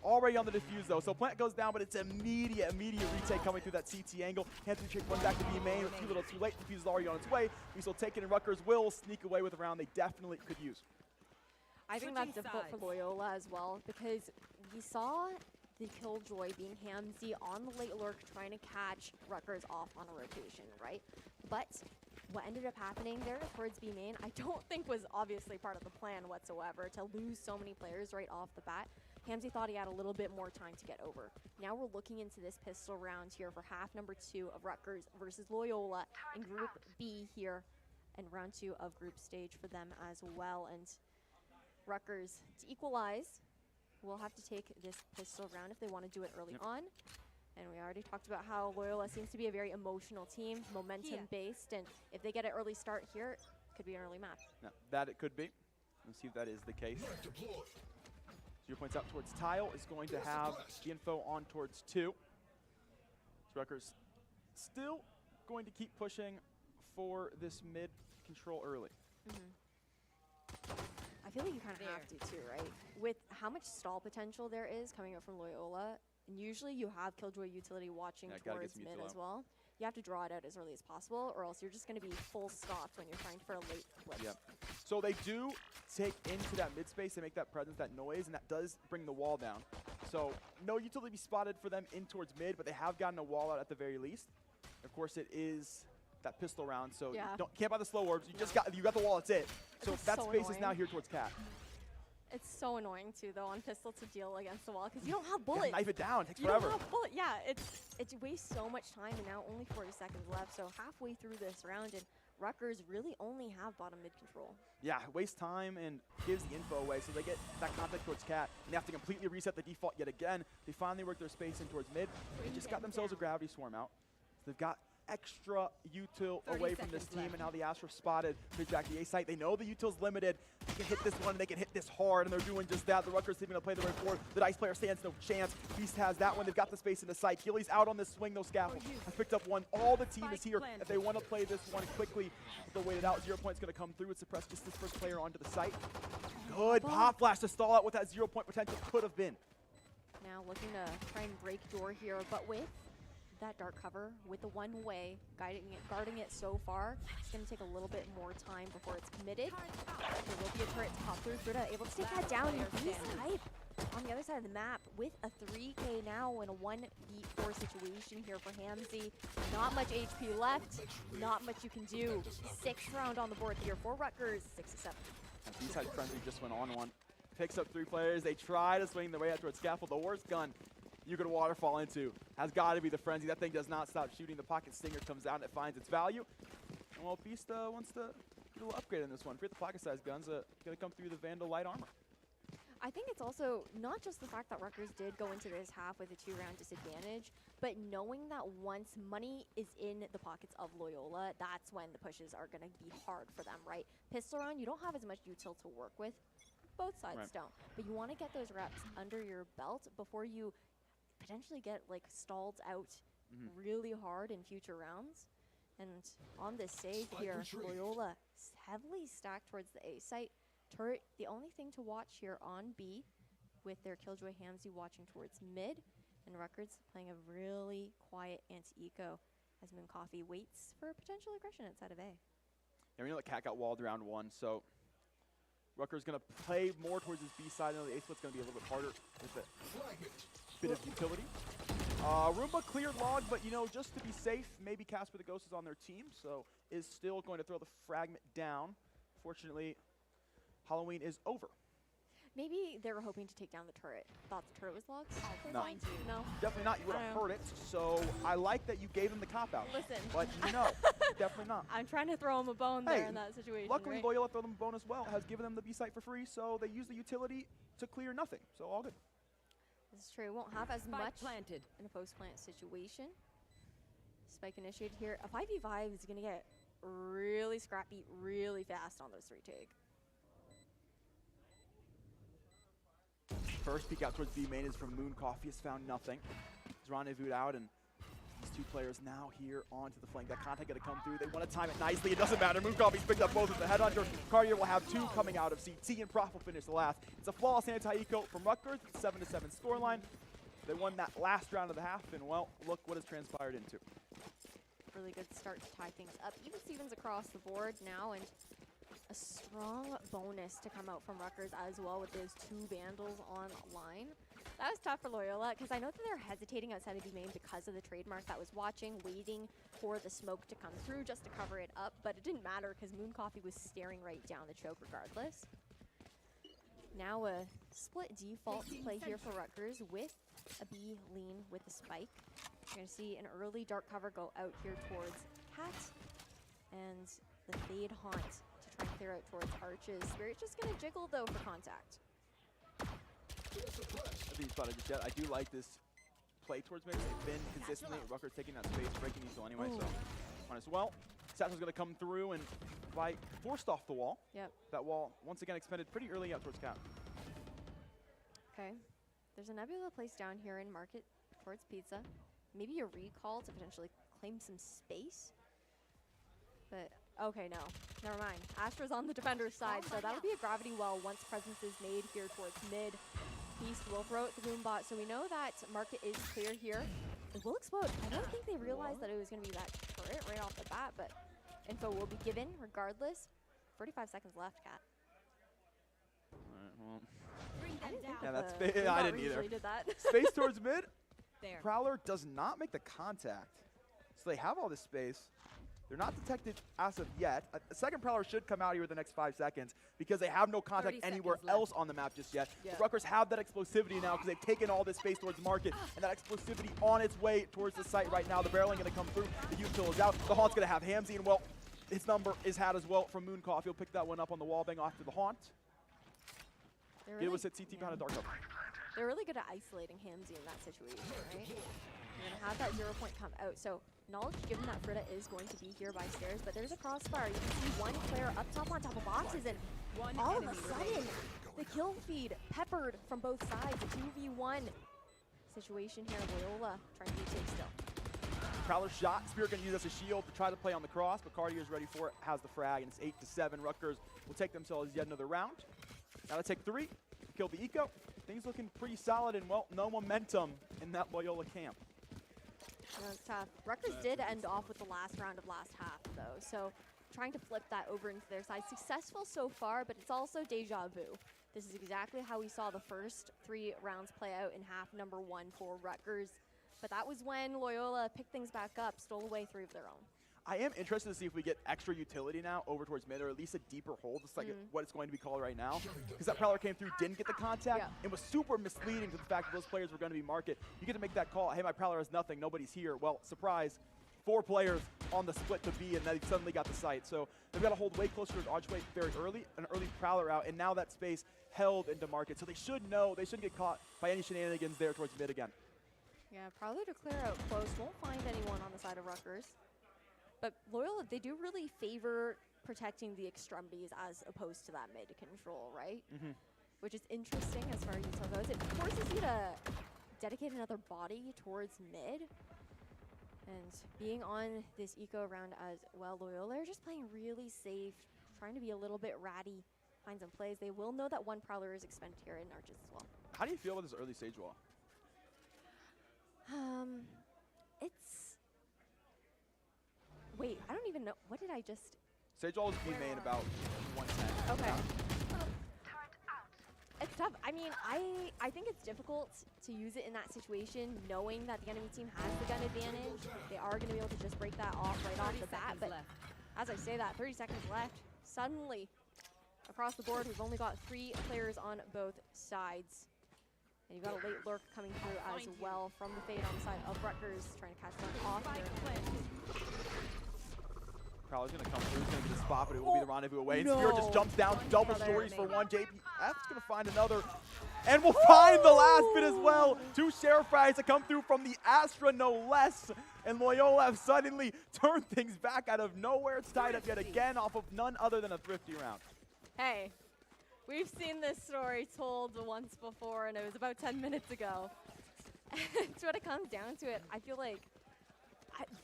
Already on the defuse, though. So plant goes down, but it's immediate retake coming through that CT angle. Hands trick one back to B main. A little too late. Defuse is already on its way. We still take it, and Rutgers will sneak away with a round they definitely could use. I think that's difficult for Loyola as well, because we saw the Killjoy being Hamzy on the late lurk trying to catch Rutgers off on a rotation, right? But what ended up happening there towards B main, I don't think was obviously part of the plan whatsoever to lose so many players right off the bat. Hamzy thought he had a little bit more time to get over. Now we're looking into this pistol round here for half number 2 of Rutgers versus Loyola in Group B here, and round 2 of group stage for them as well. And Rutgers, to equalize, will have to take this pistol round if they want to do it early on. And we already talked about how Loyola seems to be a very emotional team, momentum-based, and if they get an early start here, it could be an early map. Now, that it could be. Let's see if that is the case. 0 points out towards Tile is going to have the info on towards 2. Rutgers still going to keep pushing for this mid control early. I feel like you kind of have to too, right? With how much stall potential there is coming up from Loyola, and usually you have Killjoy utility watching towards mid as well. You have to draw it out as early as possible, or else you're just going to be full stopped when you're trying for a late flip. Yep. So they do take into that mid space and make that presence, that noise, and that does bring the wall down. So no utility spotted for them in towards mid, but they have gotten a wall out at the very least. Of course, it is that pistol round, so you can't buy the slow orbs. You just got the wall. That's it. So that space is now here towards Cat. It's so annoying too, though, on pistol to deal against the wall because you don't have bullets. Knife it down. It takes you forever. Don't have bullet. Yeah, it wastes so much time, and now only 40 seconds left. So halfway through this round, and Rutgers really only have bottom mid control. Yeah, waste time and gives the info away, so they get that contact towards Cat, and they have to completely reset the default yet again. They finally work their space in towards mid. They just got themselves a gravity swarm out. So they've got extra util away from this team, and now the Astra spotted to jack the A site. They know the util's limited. They can hit this one, and they can hit this hard, and they're doing just that. The Rutgers team going to play the way forward. The Dice player stands no chance. Beast has that one. They've got the space in the site. Keely's out on this swing, though. Scaffold has picked up one. All the team is here. If they want to play this one quickly, they'll wait it out. 0 point's going to come through. It's suppressed just this first player onto the site. Good pop flash to stall out what that 0 point potential could have been. Now looking to try and break door here, but with that dark cover, with the one way, guarding it so far, it's going to take a little bit more time before it's committed. There will be a turret to pop through. Fruta able to take that down, and Beast Type on the other side of the map with a 3K now in a 1v4 situation here for Hamzy. Not much HP left, not much you can do. 6th round on the board here for Rutgers, 6-7. Beast Type Frenzy just went on one. Picks up 3 players. They try to swing their way out towards Scaffold. The worst gun you could waterfall into has got to be the Frenzy. That thing does not stop shooting. The Pocket Stinger comes out and it finds its value. And well, Beast wants to get a little upgrade in this one. Forget the pocket-sized guns. Going to come through the Vandal light armor. I think it's also not just the fact that Rutgers did go into this half with a 2-round disadvantage, but knowing that once money is in the pockets of Loyola, that's when the pushes are going to be hard for them, right? Pistol round, you don't have as much util to work with. Both sides don't. But you want to get those reps under your belt before you potentially get like stalled out really hard in future rounds. And on this save here, Loyola heavily stacked towards the A site. Turret, the only thing to watch here on B with their Killjoy Hamzy watching towards mid, and Rutgers playing a really quiet anti-eco as Moon Coffee waits for potential aggression outside of A. Yeah, we know that Cat got walled round 1, so Rutgers going to play more towards his B side. I know the A split's going to be a little bit harder with a bit of utility. Roomba cleared log, but you know, just to be safe, maybe Casper the Ghost is on their team, so is still going to throw the fragment down. Fortunately, Halloween is over. Maybe they were hoping to take down the turret. Thought the turret was logged? No. No. Definitely not. You would have heard it. So I like that you gave him the cop-out. Listen. But no, definitely not. I'm trying to throw him a bone there in that situation. Luckily, right? Loyola throw them a bone as well. Has given them the B site for free, so they use the utility to clear nothing. So all good. This is true. Won't have as much in a post-plant situation. Spike initiated here. A 5v5 is going to get really scrappy really fast on those 3 take. First peek out towards B main is from Moon Coffee. Has found nothing. He's rendezvoused out, and these 2 players now here onto the flank. That contact going to come through. They want to time it nicely. It doesn't matter. Moon Coffee's picked up both of the Headhunter. Cartier will have 2 coming out of CT, and Prof will finish the last. It's a flawless anti-eco from Rutgers. It's 7-7 scoreline. They won that last round of the half, and well, look what has transpired into. Really good start to tie things up. Even Stevens across the board now, and a strong bonus to come out from Rutgers as well with those 2 Vandals online. That was tough for Loyola because I know that they're hesitating outside of B main because of the trademark that was watching, waiting for the smoke to come through just to cover it up, but it didn't matter because Moon Coffee was staring right down the choke regardless. Now a split default play here for Rutgers with a B lean with the spike. You're going to see an early dark cover go out here towards Cat and the Fade Haunt to try and clear out towards Arches. Spirit's just going to jiggle though for contact. I think spotted just yet. I do like this play towards mid. They've been consistently. Rutgers taking that space, breaking these anyway, so might as well. Satchel's going to come through and forced off the wall. Yep. That wall, once again, expended pretty early out towards Cat. Okay. There's a Nebula placed down here in Market towards Pizza. Maybe a recall to potentially claim some space. But, okay, no. Never mind. Astra's on the defender's side, so that'll be a gravity well once presence is made here towards mid. Beast will throw it to Boombot, so we know that Market is clear here. It will explode. I don't think they realized that it was going to be that turret right off the bat, but info will be given regardless. 45 seconds left, Cat. Alright, well. Yeah, that's big. I didn't either. Did that. Space towards mid. There. Prowler does not make the contact. So they have all this space. They're not detected as of yet. A second Prowler should come out here in the next 5 seconds because they have no contact anywhere else on the map just yet. Yeah. The Rutgers have that explosivity now because they've taken all this space towards market, and that explosivity on its way towards the site right now. The barreling going to come through. The util is out. The Haunt's going to have Hamzy, and well, his number is had as well from Mooncoff. He'll pick that one up on the wall, bang off to the Haunt. It was at CT behind a dark cover. They're really good at isolating Hamzy in that situation, right? You're going to have that 0 point come out. So knowledge given that Frida is going to be here by stairs, but there's a crossfire. You can see one player up top on top of boxes, and all of a sudden, the kill feed peppered from both sides. A 2v1 situation here. Loyola trying to retake still. Prowler shot. Spirit going to use as a shield to try to play on the cross, but Cartier is ready for it, has the frag, and it's 8-7. Rutgers will take themselves yet another round. Now to take 3, kill the eco. Things looking pretty solid, and well, no momentum in that Loyola camp. That was tough. Rutgers did end off with the last round of last half, though, so trying to flip that over into their side. Successful so far, but it's also deja vu. This is exactly how we saw the first 3 rounds play out in half number 1 for Rutgers. But that was when Loyola picked things back up, stole away 3 of their own. I am interested to see if we get extra utility now over towards mid, or at least a deeper hold. It's like what it's going to be called right now. Because that Prowler came through, didn't get the contact, and was super misleading to the fact that those players were going to be market. You get to make that call, hey, my Prowler has nothing, nobody's here. Well, surprise, 4 players on the split to B, and then he suddenly got the site. So they've got to hold way closer to Archway very early, an early Prowler out, and now that space held into market. So they should know, they shouldn't get caught by any shenanigans there towards mid again. Yeah, Prowler to clear out close, won't find anyone on the side of Rutgers. But Loyola, they do really favor protecting the extremities as opposed to that mid control, right? Which is interesting as far as util goes. It forces you to dedicate another body towards mid. And being on this eco round as well, Loyola are just playing really safe, trying to be a little bit ratty, find some plays. They will know that 1 Prowler is expended here in Arches as well. How do you feel about this early stage wall? It's... Wait, I don't even know. What did I just... Sage wall is B main about 110. Okay. It's tough. I mean, I think it's difficult to use it in that situation, knowing that the enemy team has the gun advantage. They are going to be able to just break that off right off the bat. But as I say that, 30 seconds left. Suddenly, across the board, we've only got 3 players on both sides. And you've got a late lurk coming through as well from the fade on the side of Rutgers, trying to catch them off here. Prowler's going to come through, he's going to get a spot, but it will be the rendezvous away. And Spirit just jumps down, double stories for 1. JPF's going to find another, and will find the last bit as well. 2 sheriff frags that come through from the Astra, no less. And Loyola have suddenly turned things back out of nowhere. It's tied up yet again off of none other than a thrifty round. Hey, we've seen this story told once before, and it was about 10 minutes ago. It's what it comes down to it. I feel like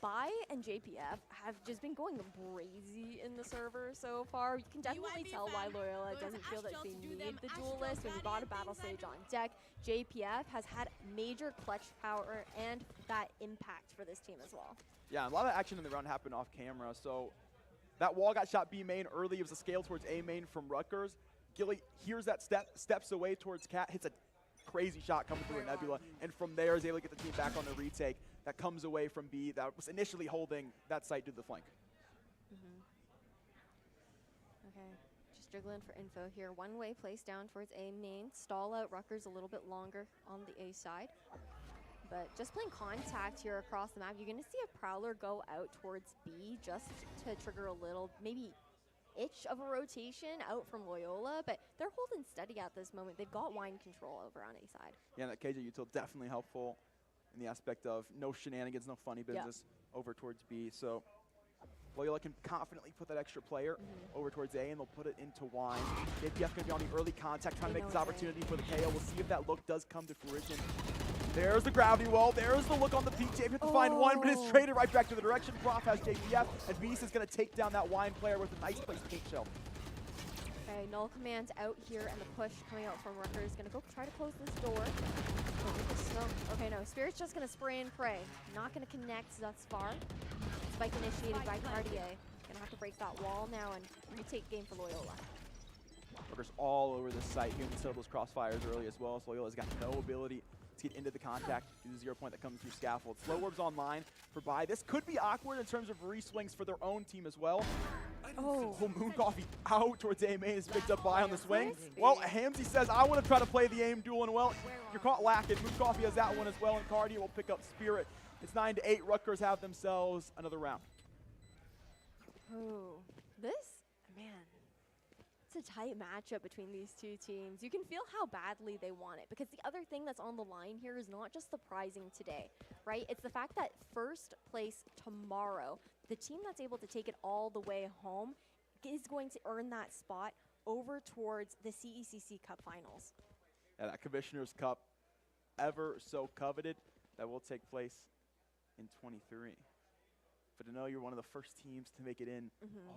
Bai and JPF have just been going crazy in the server so far. You can definitely tell why Loyola doesn't feel that they need the duelist. When you got a battle stage on deck, JPF has had major clutch power and that impact for this team as well. Yeah, a lot of action in the round happened off camera. So that wall got shot B main early. It was a scale towards A main from Rutgers. Gilly hears that steps away towards Cat, hits a crazy shot coming through a Nebula, and from there is able to get the team back on the retake. That comes away from B that was initially holding that site to the flank. Okay, just dribbling for info here. 1-way place down towards A main. Stall out Rutgers a little bit longer on the A side. But just playing contact here across the map, you're going to see a Prowler go out towards B just to trigger a little, maybe itch of a rotation out from Loyola, but they're holding steady at this moment. They've got wine control over on A side. Yeah, and that KJ util definitely helpful in the aspect of no shenanigans, no funny business over towards B. So Loyola can confidently put that extra player over towards A, and they'll put it into wine. JPF going to be on the early contact, trying to make this opportunity for the KO. We'll see if that look does come to fruition. There's the gravity wall. There's the look on the peak. JPF to find 1, but it's traded right back to the direction. Prof has JPF, and Beast is going to take down that wine player with a nice placed pink shell. Okay, null commands out here, and the push coming out from Rutgers is going to go try to close this door. Okay, no, Spirit's just going to spray and pray. Not going to connect thus far. Spike initiated by Cartier. Going to have to break that wall now and retake game for Loyola. Rutgers all over this site. Here to set those crossfires early as well, so Loyola's got no ability to to get into the contact, do the 0 point that comes through scaffold. Slow orbs online for Bai. This could be awkward in terms of re-swings for their own team as well. Oh, Moon Coffee out towards A main is picked up by on the swing. Well, Hamzy says, I want to try to play the aim duel, and well, you're caught lacking. Moon Coffee has that one as well, and Cardia will pick up Spirit. It's 9-8. Rutgers have themselves another round. Oh, this, man, it's a tight matchup between these two teams. You can feel how badly they want it, because the other thing that's on the line here is not just the prizing today, right? It's the fact that first place tomorrow, the team that's able to take it all the way home is going to earn that spot over towards the CECC Cup Finals. Yeah, that Commissioner's Cup, ever so coveted, that will take place in 23. But to know you're one of the first teams to make it in,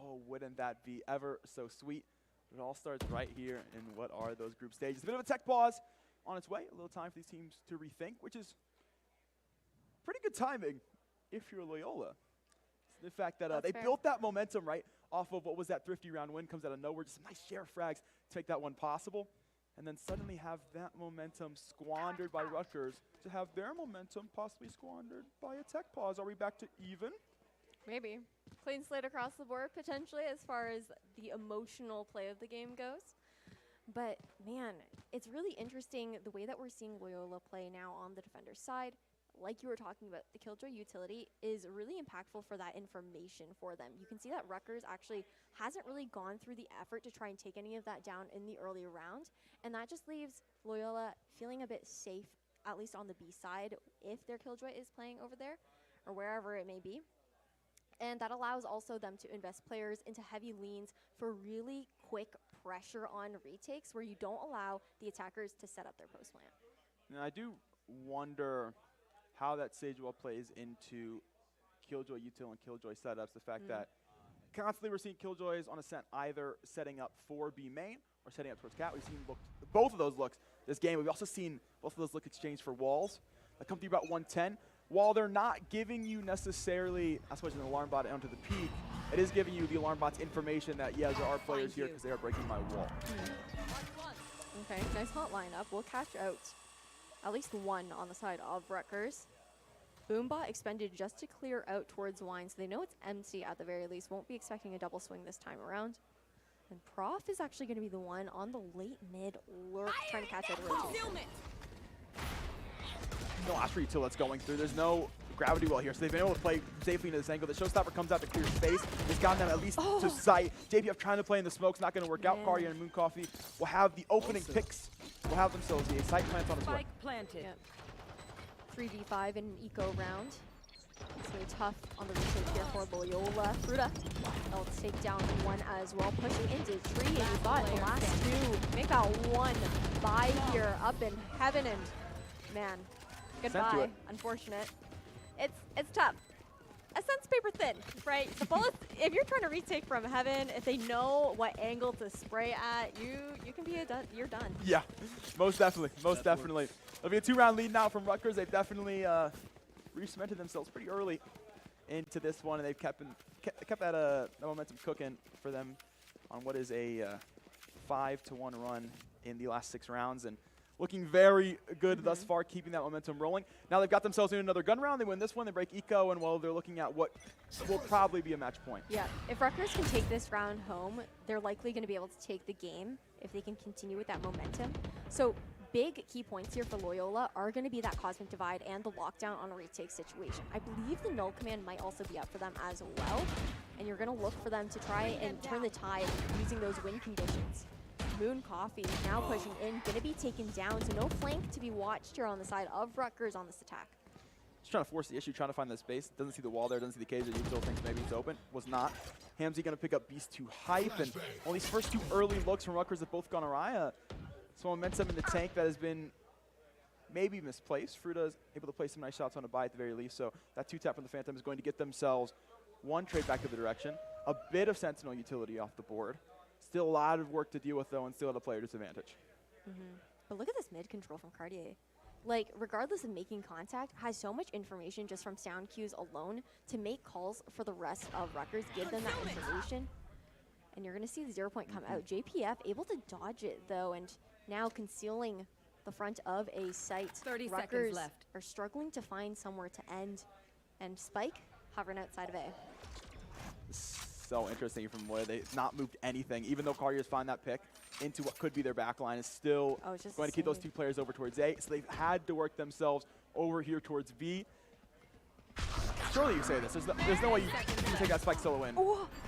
oh, wouldn't that be ever so sweet? It all starts right here in what are those group stages. A bit of a tech pause on its way. A little time for these teams to rethink, which is pretty good timing if you're Loyola. The fact that they built that momentum, right, off of what was that Thrifty round win, comes out of nowhere, just some nice share frags to make that one possible, and then suddenly have that momentum squandered by Rutgers to have their momentum possibly squandered by a tech pause. Are we back to even? Maybe. Clean slate across the board, potentially, as far as the emotional play of the game goes. But, man, it's really interesting the way that we're seeing Loyola play now on the defender's side. Like you were talking about, the Killjoy utility is really impactful for that information for them. You can see that Rutgers actually hasn't really gone through the effort to try and take any of that down in the early round, and that just leaves Loyola feeling a bit safe, at least on the B side, if their Killjoy is playing over there, or wherever it may be. And that allows also them to invest players into heavy leans for really quick pressure on retakes where you don't allow the attackers to set up their post plant. Now, I do wonder how that Sage Wall plays into Killjoy util and Killjoy setups. The fact that constantly we're seeing Killjoys on ascent either setting up for B main or setting up towards Cat. We've seen both of those looks this game. We've also seen both of those look exchanged for walls that come through about 110. While they're not giving you necessarily as much as an alarm bot onto the peak, it is giving you the alarm bot's information that, yeah, there are players here because they are breaking my wall. Okay, nice hot lineup. We'll catch out at least one on the side of Rutgers. Boombot expended just to clear out towards Wine, so they know it's empty at the very least. Won't be expecting a double swing this time around. And Prof is actually going to be the one on the late mid lurk trying to catch out a rotation. No Astro util that's going through. There's no gravity well here, so they've been able to play safely into this angle. The Showstopper comes out to clear space. It's gotten them at least to sight. JPF trying to play in the smoke's not going to work out. Cardia and Moon Coffee will have the opening picks. Will have themselves the site plant on its way. Planted. Yep. 3v5 in an eco round. It's going to be tough on the retake here for Loyola. Fruta, they'll take down one as well. Pushing into tree, and you thought the last two. Make that one by here up in heaven, and man, goodbye. Unfortunate. It's tough. Ascent's paper thin, right? The bullets, if you're trying to retake from heaven, if they know what angle to spray at, you can be you're done. Yeah, most definitely, most definitely. It'll be a 2-round lead now from Rutgers. They've definitely re-cemented themselves pretty early into this one, and they've kept that momentum cooking for them on what is a 5-1 run in the last 6 rounds, and looking very good thus far, keeping that momentum rolling. Now they've got themselves in another gun round. They win this one, they break eco, and well, they're looking at what will probably be a match point. Yeah, if Rutgers can take this round home, they're likely going to be able to take the game if they can continue with that momentum. So big key points here for Loyola are going to be that Cosmic Divide and the lockdown on a retake situation. I believe the null command might also be up for them as well, and you're going to look for them to try and turn the tide using those win conditions. Moon Coffee now pushing in, going to be taken down, so no flank to be watched here on the side of Rutgers on this attack. Just trying to force the issue, trying to find the space. Doesn't see the wall there, doesn't see the cage, you still thinks maybe it's open. Was not. Hamzy going to pick up Beast 2 Hype, and all these first 2 early looks from Rutgers have both gone awry. Some momentum in the tank that has been maybe misplaced. Fruta is able to play some nice shots on a buy at the very least, so that 2-tap from the Phantom is going to get themselves 1 trade back to the direction. A bit of Sentinel utility off the board. Still a lot of work to deal with, though, and still at a player disadvantage. But look at this mid control from Cartier. Like, regardless of making contact, has so much information just from sound cues alone to make calls for the rest of Rutgers, give them that information. And you're going to see the 0 point come out. JPF able to dodge it, though, and now concealing the front of a site. 30 Rutgers seconds left. are struggling to find somewhere to end. And Spike hovering outside of A. So interesting from where they've not moved anything, even though Cartiers find that pick into what could be their back line, is still going to keep those two players over towards A. So they've had to work themselves over here towards B. Surely you say this. There's no way you can take that Spike solo in.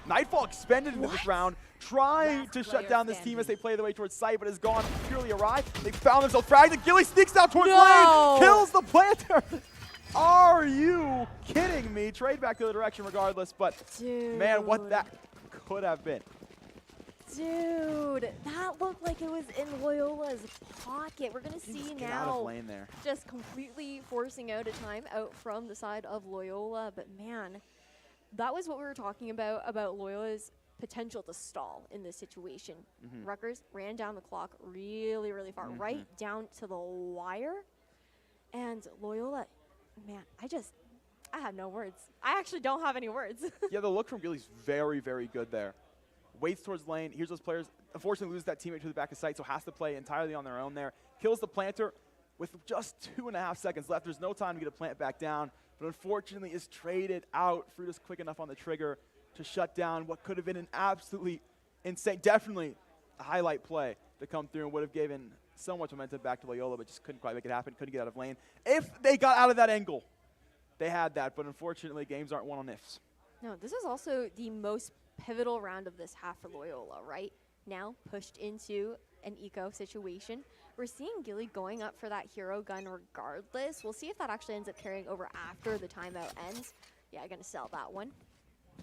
Nightfall expended into this round, trying to shut down this team as they play their way towards site, but has gone purely awry. They found themselves fragged, and Gilly sneaks out towards lane, kills the planter. Are you kidding me? Trade back to the direction regardless, but man, what that could have been. Dude, that looked like it was in Loyola's pocket. We're going to see get out of now lane there. just completely forcing out a timeout from the side of Loyola. But man, that was what we were talking about Loyola's potential to stall in this situation. Rutgers ran down the clock really, really far, right down to the wire. And Loyola, man, I have no words. I actually don't have any words. Yeah, the look from Gilly's very, very good there. Waits towards lane. Here's those players. Unfortunately, lose that teammate to the back of site, so has to play entirely on their own there. Kills the planter with just 2.5 seconds left. There's no time to get a plant back down, but unfortunately is traded out. Fruita's quick enough on the trigger to shut down what could have been an absolutely insane, definitely a highlight play to come through and would have given so much momentum back to Loyola, but just couldn't quite make it happen, couldn't get out of lane. If they got out of that angle, they had that, but unfortunately, games aren't won on ifs. No, this is also the most pivotal round of this half for Loyola, right? Now pushed into an eco situation. We're seeing Gilly going up for that hero gun regardless. We'll see if that actually ends up carrying over after the timeout ends. Yeah, gonna sell that one.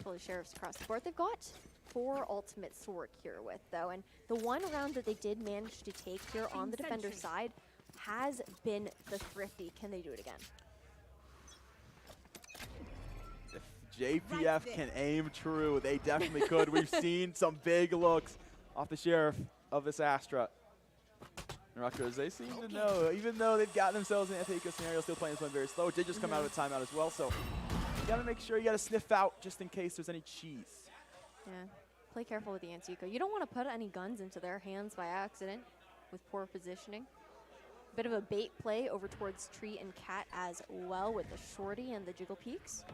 Fully sheriffs across the board. They've got 4 ultimates to work here with, though, and the one round that they did manage to take here on the defender side has been the thrifty. Can they do it again? JPF can aim true. They definitely could. We've seen some big looks off the sheriff of this Astra. And Rutgers, they seem to know, even though they've gotten themselves in an anti-eco scenario, still playing this one very slow. It did just come out of a timeout as well, so you gotta make sure you gotta sniff out just in case there's any cheese. Yeah, play careful with the anti-eco. You don't want to put any guns into their hands by accident with poor positioning. Bit of a bait play over towards Tree and Cat as well with the shorty and the jiggle peaks.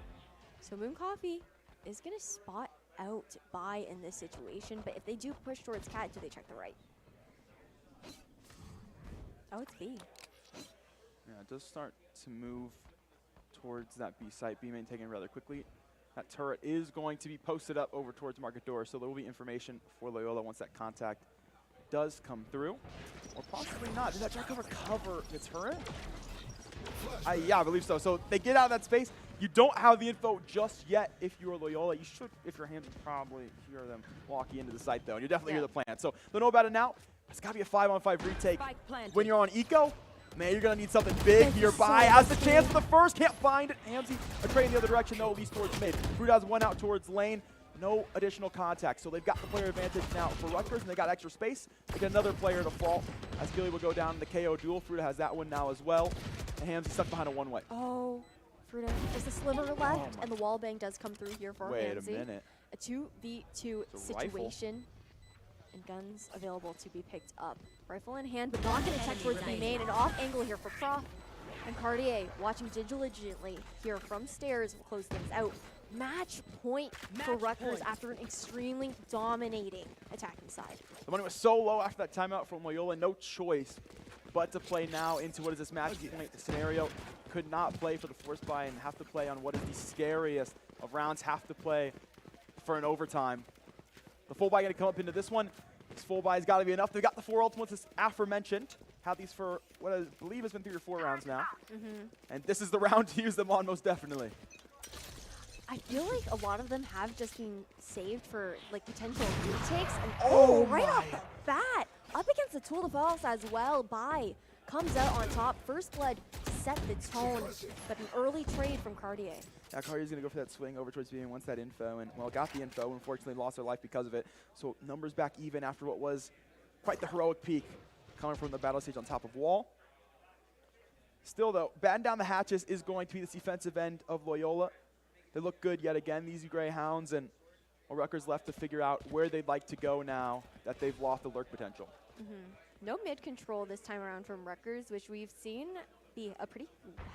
So Moon Coffee is going to spot out Bai in this situation, but if they do push towards Cat, do they check the right? Oh, it's B. Yeah, it does start to move towards that B site. B main taken rather quickly. That turret is going to be posted up over towards Market Door, so there will be information for Loyola once that contact does come through. Or possibly not. Did that Jack cover the turret? Yeah, I believe so. So they get out of that space. You don't have the info just yet if you're Loyola. You should, if your hands probably hear them walking into the site, though. And you definitely hear the plan. So they'll know about it now. It's got to be a 5-on-5 retake. When you're on eco, man, you're going to need something big here. Bai has the chance for the first. Can't find it. Hamzy a trade in the other direction, though, at least towards mid. Fruit has one out towards lane. No additional contact. So they've got the player advantage now for Rutgers, and they got extra space. They get another player to fall as Gilly will go down in the KO duel. Fruta has that one now as well. And Hamzy stuck behind a one-way. Oh, Fruta, just a sliver left, and the wall bang does come through here for Wait Hamzy. a minute. A 2v2 situation. And guns available to be picked up. Rifle in hand, but not going to check towards B main. An off angle here for Prof. And Cartier watching diligently here from stairs will close things out. Match point for Rutgers after an extremely dominating attacking side. The money was so low after that timeout from Loyola, no choice but to play now into what is this match point scenario. Could not play for the force buy and have to play on what is the scariest of rounds, have to play for an overtime. The full buy going to come up into this one. This full buy has got to be enough. They've got the 4 ultimates as aforementioned. Had these for what I believe has been 3 or 4 rounds now. And this is the round to use them on most definitely. I feel like a lot of them have just been saved for like potential retakes. And right off the bat, up against the Tool de Force as well. Bai comes out on top. First blood to set the tone, but an early trade from Cartier. Yeah, Cartier's going to go for that swing over towards B and wants that info, and well, got the info, unfortunately lost their life because of it. So numbers back even after what was quite the heroic peak coming from the battle stage on top of wall. Still though, batten down the hatches is going to be this defensive end of Loyola. They look good yet again, these Greyhounds, and Well, Rutgers left to figure out where they'd like to go now that they've lost the lurk potential. No mid-control this time around from Rutgers, which we've seen be a pretty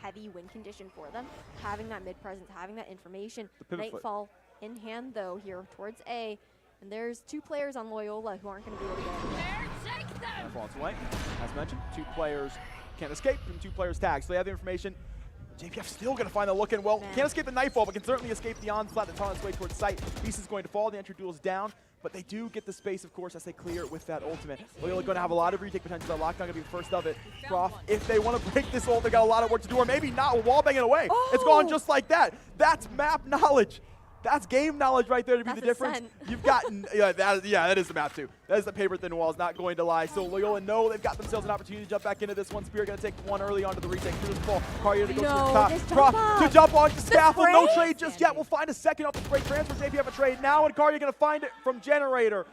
heavy win condition for them. Having that mid-presence, having that information. Nightfall in hand, though, here towards A. And there's 2 players on Loyola who aren't going to be able to get it. Nightfall on its way. As mentioned, 2 players can't escape and 2 players tagged. So they have the information. JPF still going to find the look in. Well, can't escape the Nightfall, but can certainly escape the onslaught that's on its way towards site. Beast is going to fall. The entry duel is down. But they do get the space, of course, as they clear with that ultimate. Loyola going to have a lot of retake potential. That lockdown going to be the first of it. Prof, if they want to break this ult, they got a lot of work to do, or maybe not. With wall banging away. It's gone just like that. That's map knowledge. That's game knowledge right there to be the difference. You've gotten, that is the map too. That is the paper thin walls, not going to lie. So Loyola know they've got themselves an opportunity to jump back into this one. Spirit going to take one early onto the retake. Through the fall. Carrier to go to the top. Prof to jump on the scaffold. No trade just yet. We'll find a second off the break transfer. JPF a trade now, and Carrier going to find it from Generator.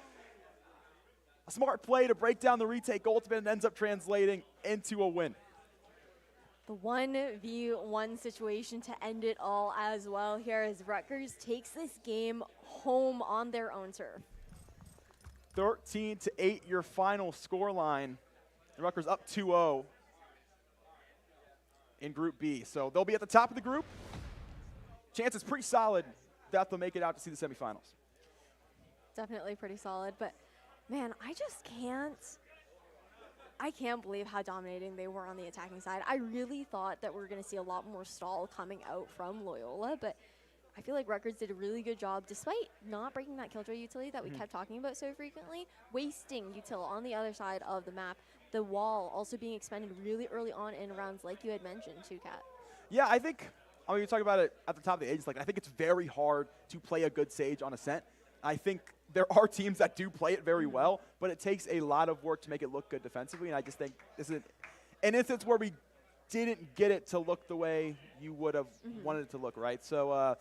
A smart play to break down the retake ultimate and ends up translating into a win. The 1v1 situation to end it all as well here as Rutgers takes this game home on their own turf. 13-8 your final scoreline. Rutgers up 2-0 in Group B. So they'll be at the top of the group. Chance is pretty solid that they'll make it out to see the semifinals. Definitely pretty solid, but man, I can't believe how dominating they were on the attacking side. I really thought that we were going to see a lot more stall coming out from Loyola, but I feel like Rutgers did a really good job, despite not breaking that killjoy utility that we kept talking about so frequently, wasting util on the other side of the map. The wall also being expended really early on in rounds, like you had mentioned too, Kat. Yeah, I think, you talk about it at the top of the age, I think it's very hard to play a good Sage on Ascent. I think there are teams that do play it very well, but it takes a lot of work to make it look good defensively, and I just think this is an instance where we didn't get it to look the way you would have wanted it to look, right? So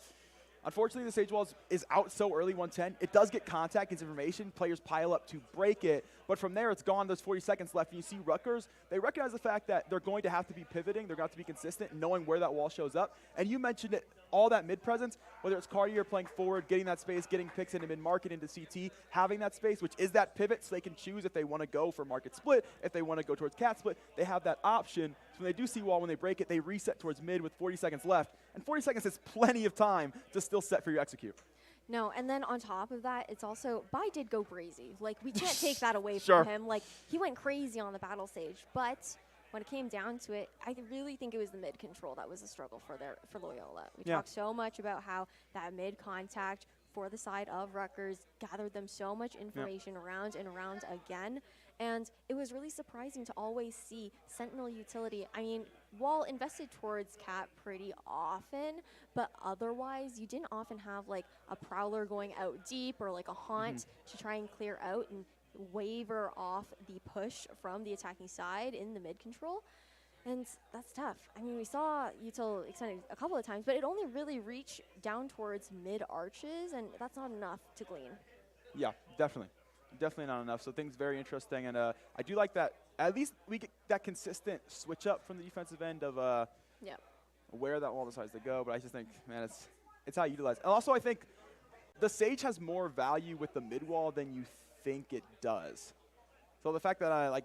unfortunately, the Sage Wall is out so early, 110. It does get contact, gets information. Players pile up to break it. But from there, it's gone. There's 40 seconds left. And you see Rutgers, they recognize the fact that they're going to have to be pivoting. They're going to have to be consistent, knowing where that wall shows up. And you mentioned it, all that mid-presence, whether it's Cartier playing forward, getting that space, getting picks into mid-market, into CT, having that space, which is that pivot, so they can choose if they want to go for market split, if they want to go towards cat split. They have that option. So when they do see wall, when they break it, they reset towards mid with 40 seconds left. And 40 seconds is plenty of time to still set for your execute. No, and then on top of that, it's also, Bai did go crazy. Like, we can't take that away from him. Like, he went crazy on the battle stage. But when it came down to it, I really think it was the mid-control that was a struggle for Loyola. We talked so much about how that mid-contact for the side of Rutgers gathered them so much information around and around again. And it was really surprising to always see Sentinel utility. I mean, Wall invested towards Cat pretty often, but otherwise you didn't often have like a Prowler going out deep or like a Haunt to try and clear out and waver off the push from the attacking side in the mid-control. And that's tough. I mean, we saw util extended a couple of times, but it only really reached down towards mid-arches, and that's not enough to glean. Yeah, definitely. Definitely not enough. So things very interesting, and I do like that. At least we get that consistent switch up from the defensive end of where that wall decides to go. But I just think, man, it's how you utilize. And also, I think the Sage has more value with the mid wall than you think it does. So the fact that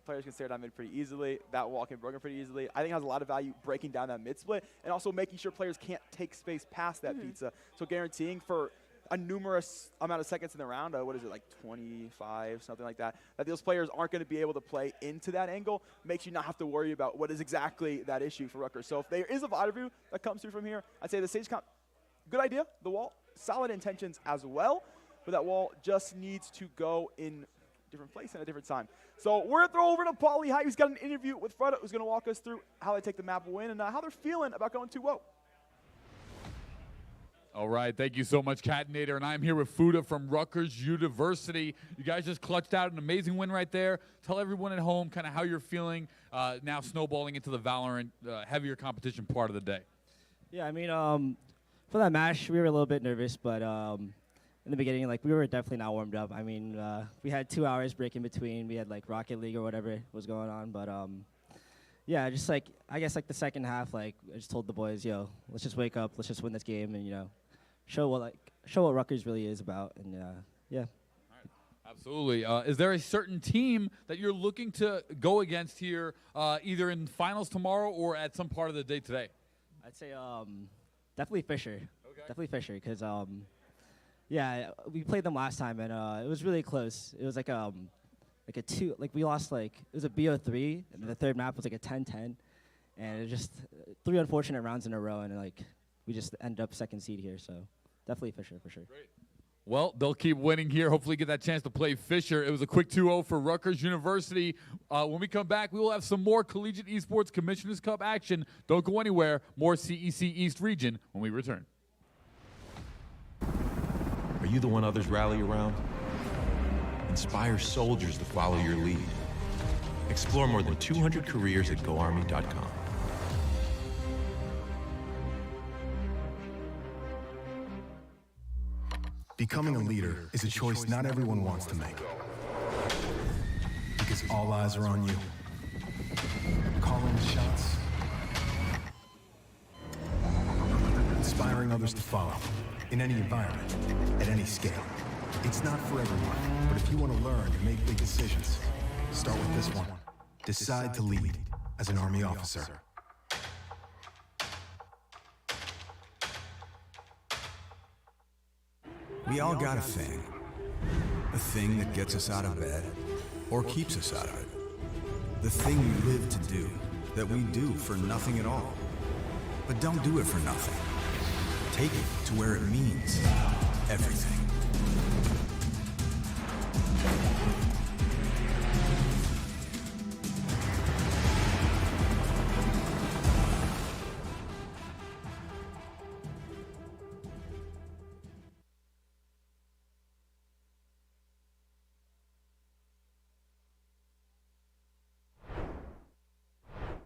players can stare down mid pretty easily, that wall can be broken pretty easily, I think it has a lot of value breaking down that mid split, and also making sure players can't take space past that pizza. So guaranteeing for a numerous amount of seconds in the round, what is it, like 25, something like that, that those players aren't going to be able to play into that angle, makes you not have to worry about what is exactly that issue for Rutgers. So if there is a Vider view that comes through from here, I'd say the Sage comp, good idea. The wall, solid intentions as well, but that wall just needs to go in a different place at a different time. So we're going to throw over to Paulie High, who's got an interview with Freda, who's going to walk us through how they take the map win and how they're feeling about going 2-0. All right, thank you so much, Catinator, and I'm here with Fuda from Rutgers University. You guys just clutched out an amazing win right there. Tell everyone at home kind of how you're feeling now snowballing into the Valorant heavier competition part of the day. Yeah, I mean, for that match, we were a little bit nervous, but in the beginning, we were definitely not warmed up. I mean, we had 2 hours break in between. We had, Rocket League or whatever was going on, but yeah, just, I guess, the second half, I just told the boys, yo, let's just wake up, let's just win this game, and, show what show what Rutgers really is about, and yeah. Absolutely. Is there a certain team that you're looking to go against here, either in finals tomorrow or at some part of the day today? I'd say definitely Fisher. Okay. Definitely Fisher, because yeah, we played them last time, and it was really close. It was like a 2, like we lost it was a BO3, and the third map was like a 10-10, and it was just 3 unfortunate rounds in a row, and we just ended up second seed here. So definitely Fisher for sure. Great. Well, they'll keep winning here. Hopefully get that chance to play Fisher. It was a quick 2-0 for Rutgers University. When we come back, we will have some more Collegiate Esports Commissioners Cup action. Don't go anywhere. More CEC East region when we return. Are you the one others rally around? Inspire soldiers to follow your lead. Explore more than 200 careers at GoArmy.com. Becoming a leader is a choice not everyone wants to make. Because all eyes are on you. Calling the shots. Inspiring others to follow. In any environment, at any scale. It's not for everyone, but if you want to learn and make big decisions, start with this one. Decide to lead as an Army officer. We all got a thing. A thing that gets us out of bed or keeps us out of it. The thing we live to do, that we do for nothing at all. But don't do it for nothing. Take it to where it means everything.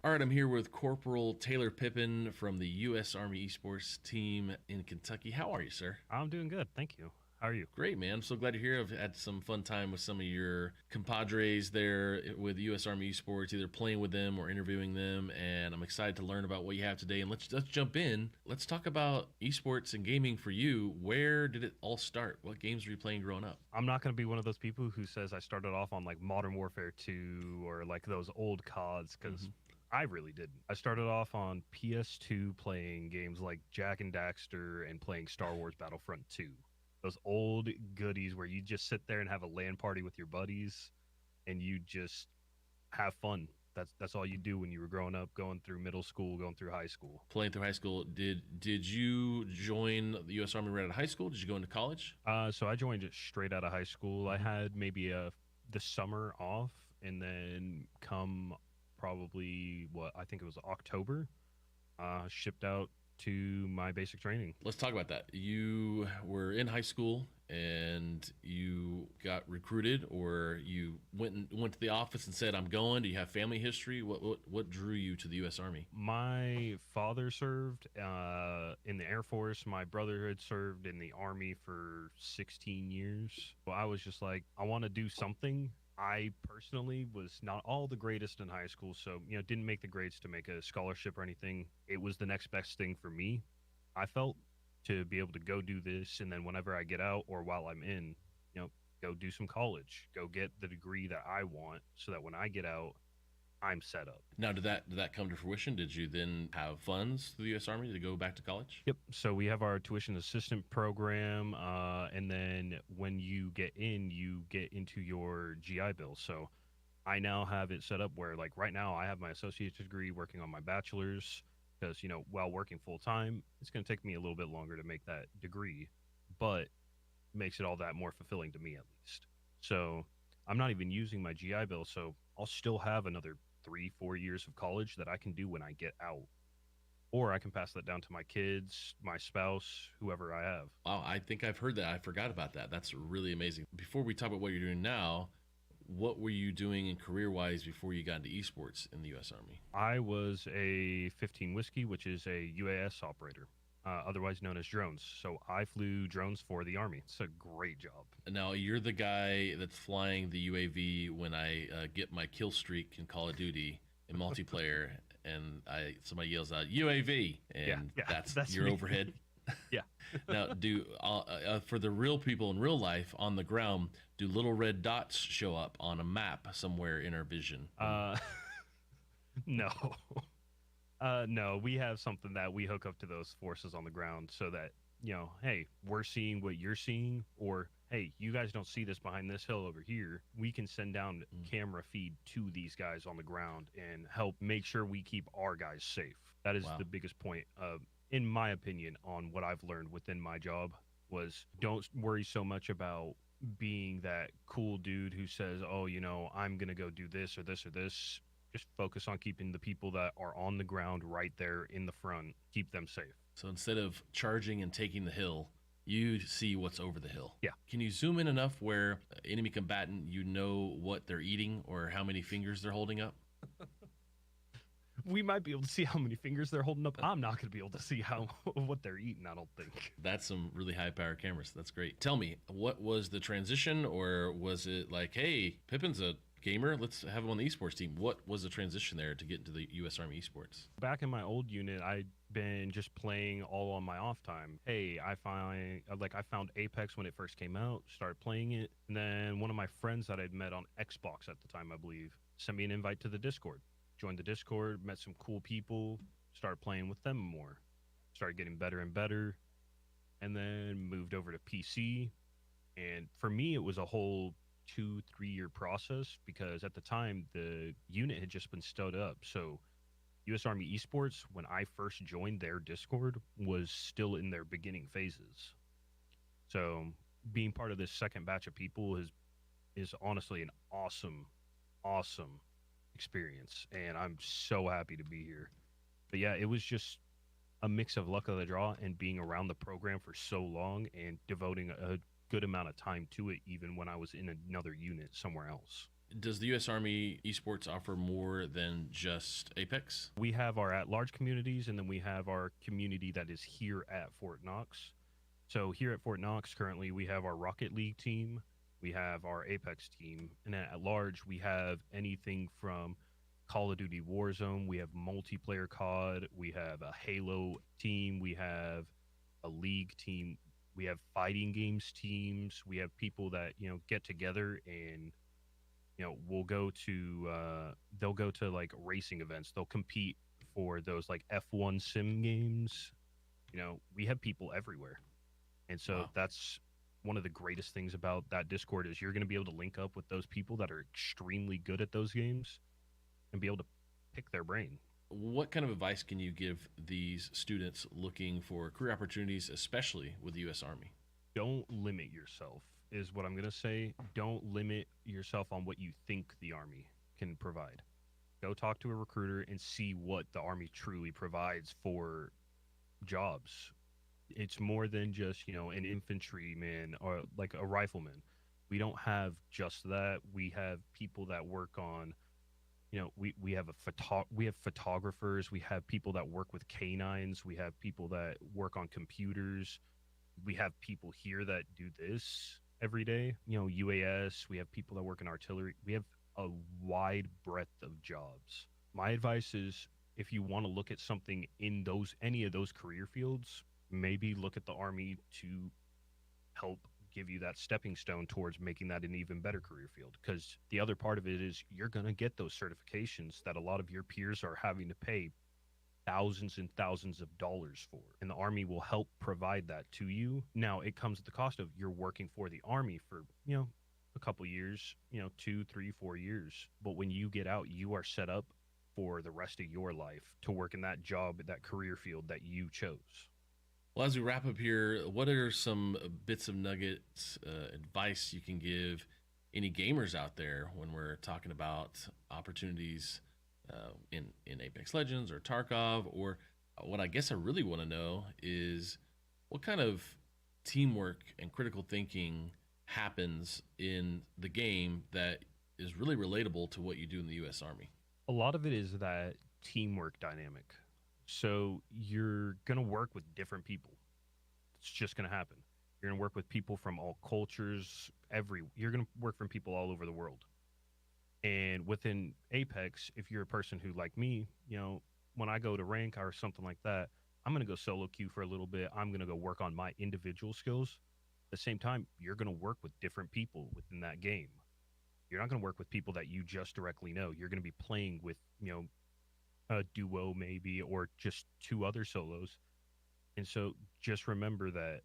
All right, I'm here with Corporal Taylor Pippin from the U.S. Army Esports team in Kentucky. How are you, sir? I'm doing good, thank you. How are you? Great, man. I'm so glad you're here. I've had some fun time with some of your compadres there with U.S. Army Esports, either playing with them or interviewing them, and I'm excited to learn about what you have today. And let's jump in. Let's talk about esports and gaming for you. Where did it all start? What games were you playing growing up? I'm not going to be one of those people who says I started off on like Modern Warfare 2 or like those old CODs, because I really didn't. I started off on PS2 playing games like Jak and Daxter and playing Star Wars Battlefront 2. Those old goodies where you just sit there and have a LAN party with your buddies and you just have fun. That's all you do when you were growing up, going through middle school, going through high school. Playing through high school. Did you join the U.S. Army right out of high school? Did you go into college? So I joined it straight out of high school. I had maybe the summer off, and then come probably I think it was October, shipped out to my basic training. Let's talk about that. You were in high school and you got recruited, or you went to the office and said, "I'm going." Do you have family history? What drew you to the U.S. Army? My father served in the Air Force. My brother had served in the Army for 16 years. Well, I was just like, I want to do something. I personally was not all the greatest in high school, so didn't make the grades to make a scholarship or anything. It was the next best thing for me, I felt, to be able to go do this, and then whenever I get out or while I'm in, go do some college, go get the degree that I want, so that when I get out, I'm set up. Now, did that come to fruition? Did you then have funds through the U.S. Army to go back to college? Yep. So we have our tuition assistant program, and then when you get into your GI Bill. So I now have it set up where, like, right now I have my associate's degree, working on my bachelor's, because while working full time, it's going to take me a little bit longer to make that degree, but makes it all that more fulfilling to me, at least. So I'm not even using my GI Bill, so I'll still have another 3-4 years of college that I can do when I get out. Or I can pass that down to my kids, my spouse, whoever I have. Wow, I think I've heard that. I forgot about that. That's really amazing. Before we talk about what you're doing now, what were you doing in career-wise before you got into esports in the U.S. Army? I was a 15 Whiskey, which is a UAS operator, otherwise known as drones. So I flew drones for the Army. It's a great job. Now, you're the guy that's flying the UAV when I get my kill streak in Call of Duty in multiplayer, and somebody yells out, UAV, and that's your me. overhead. Yeah. Now, for the real people in real life on the ground, do little red dots show up on a map somewhere in our vision? No. No, we have something that we hook up to those forces on the ground so that, hey, we're seeing what you're seeing, or hey, you guys don't see this behind this hill over here. We can send down camera feed to these guys on the ground and help make sure we keep our guys safe. That is the biggest point, in my opinion, on what I've learned within my job was don't worry so much about being that cool dude who says, oh, I'm going to go do this or this or this. Just focus on keeping the people that are on the ground right there in the front, keep them safe. So instead of charging and taking the hill, you see what's over the hill. Yeah. Can you zoom in enough where enemy combatant, what they're eating or how many fingers they're holding up? We might be able to see how many fingers they're holding up. I'm not going to be able to see what they're eating, I don't think. That's some really high-power cameras. That's great. Tell me, what was the transition, or was it like, hey, Pippin's a gamer, let's have him on the esports team? What was the transition there to get into the U.S. Army esports? Back in my old unit, I'd been just playing all on my off time. Hey, I found Apex when it first came out, started playing it, and then one of my friends that I'd met on Xbox at the time, I believe, sent me an invite to the Discord. Joined the Discord, met some cool people, started playing with them more, started getting better and better, and then moved over to PC. And for me, it was a whole 2-3 year process because at the time the unit had just been stood up. So U.S. Army Esports, when I first joined their Discord, was still in their beginning phases. So being part of this second batch of people is honestly an awesome experience, and I'm so happy to be here. But yeah, it was just a mix of luck of the draw and being around the program for so long and devoting a good amount of time to it, even when I was in another unit somewhere else. Does the U.S. Army Esports offer more than just Apex? We have our at-large communities, and then we have our community that is here at Fort Knox. So here at Fort Knox, currently, we have our Rocket League team, we have our Apex team, and then at large, we have anything from Call of Duty Warzone, we have multiplayer COD, we have a Halo team, we have a League team, we have fighting games teams, we have people that, get together and, we'll go to, they'll go to like racing events, they'll compete for those like F1 sim games. We have people everywhere. And so that's one of the greatest things about that Discord is you're going to be able to link up with those people that are extremely good at those games and be able to pick their brain. What kind of advice can you give these students looking for career opportunities, especially with the U.S. Army? Don't limit yourself is what I'm going to say. Don't limit yourself on what you think the Army can provide. Go talk to a recruiter and see what the Army truly provides for jobs. It's more than just, an infantryman or like a rifleman. We don't have just that. We have people that work on, we have photographers, we have people that work with canines, we have people that work on computers. We have people here that do this every day, UAS, we have people that work in artillery. We have a wide breadth of jobs. My advice is if you want to look at something in any of those career fields, maybe look at the Army to help give you that stepping stone towards making that an even better career field. Because the other part of it is you're going to get those certifications that a lot of your peers are having to pay thousands and thousands of dollars for. And the Army will help provide that to you. Now, it comes at the cost of you're working for the Army for, a couple years, 2, 3, 4 years. But when you get out, you are set up for the rest of your life to work in that job, that career field that you chose. Well, as we wrap up here, what are some bits of nuggets, advice you can give any gamers out there when we're talking about opportunities in Apex Legends or Tarkov? Or what I guess I really want to know is what kind of teamwork and critical thinking happens in the game that is really relatable to what you do in the U.S. Army? A lot of it is that teamwork dynamic. So you're going to work with different people. It's just going to happen. You're going to work with people from all cultures, you're going to work from people all over the world. And within Apex, if you're a person who, like me, when I go to rank or something like that, I'm going to go solo queue for a little bit. I'm going to go work on my individual skills. At the same time, you're going to work with different people within that game. You're not going to work with people that you just directly know. You're going to be playing with, a duo maybe, or just 2 other solos. And so just remember that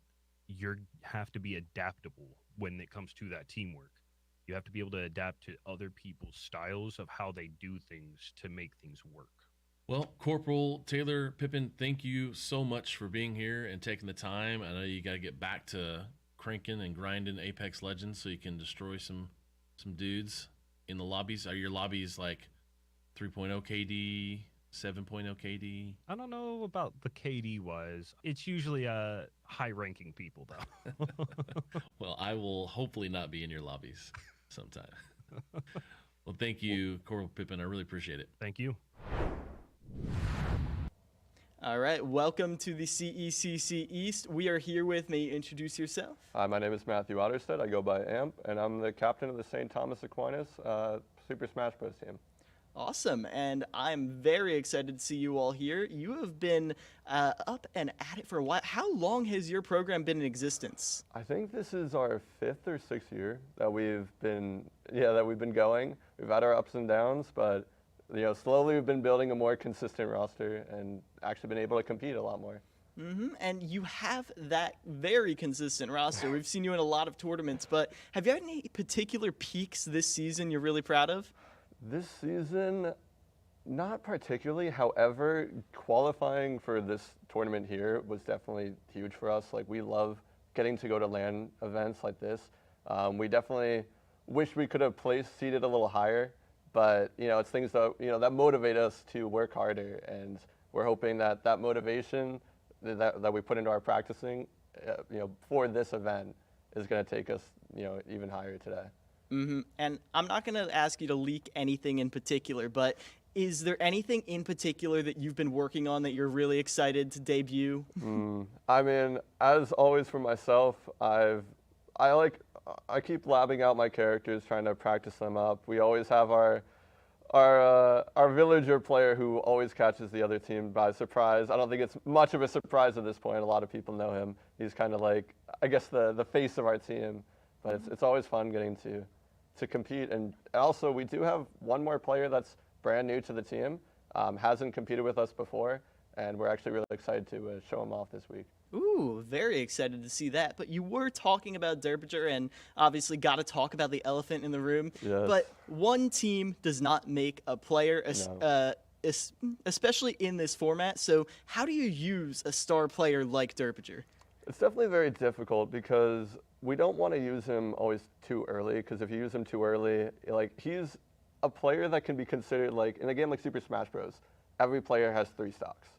you have to be adaptable when it comes to that teamwork. You have to be able to adapt to other people's styles of how they do things to make things work. Well, Corporal Taylor Pippin, thank you so much for being here and taking the time. I know you got to get back to cranking and grinding Apex Legends so you can destroy some dudes in the lobbies. Are your lobbies like 3.0 KD, 7.0 KD? I don't know about the KD wise. It's usually high-ranking people, though. Well, I will hopefully not be in your lobbies sometime. Well, thank you, Corporal Pippin. I really appreciate it. Thank you. All right, welcome to the CECC East. We are here with, may you introduce yourself? Hi, my name is Matthew Otterstedt. I go by AMP, and I'm the captain of the St. Thomas Aquinas Super Smash Bros. Team. Awesome, and I'm very excited to see you all here. You have been up and at it for a while. How long has your program been in existence? I think this is our 5th or 6th year that we've been going. We've had our ups and downs, but slowly we've been building a more consistent roster and actually been able to compete a lot more. And you have that very consistent roster. We've seen you in a lot of tournaments, but have you had any particular peaks this season you're really proud of? This season, not particularly. However, qualifying for this tournament here was definitely huge for us. Like, we love getting to go to LAN events like this. We definitely wish we could have seated a little higher, but it's things that that motivate us to work harder, and we're hoping that motivation that we put into our practicing, for this event is going to take us, even higher today. And I'm not going to ask you to leak anything in particular, but is there anything in particular that you've been working on that you're really excited to debut? I mean, as always for myself, I keep labbing out my characters, trying to practice them up. We always have our villager player who always catches the other team by surprise. I don't think it's much of a surprise at this point. A lot of people know him. He's kind of like, I guess, the face of our team. But it's always fun getting to compete. And also, we do have one more player that's brand new to the team, hasn't competed with us before, and we're actually really excited to show him off this week. Ooh, very excited to see that. But you were talking about Derpager, and obviously got to talk about the elephant in the room. Yes. But one team does not make a player, No. Especially in this format. So how do you use a star player like Derpager? It's definitely very difficult because we don't want to use him always too early, because if you use him too early, like, he's a player that can be considered, like, in a game like Super Smash Bros., every player has 3 stocks,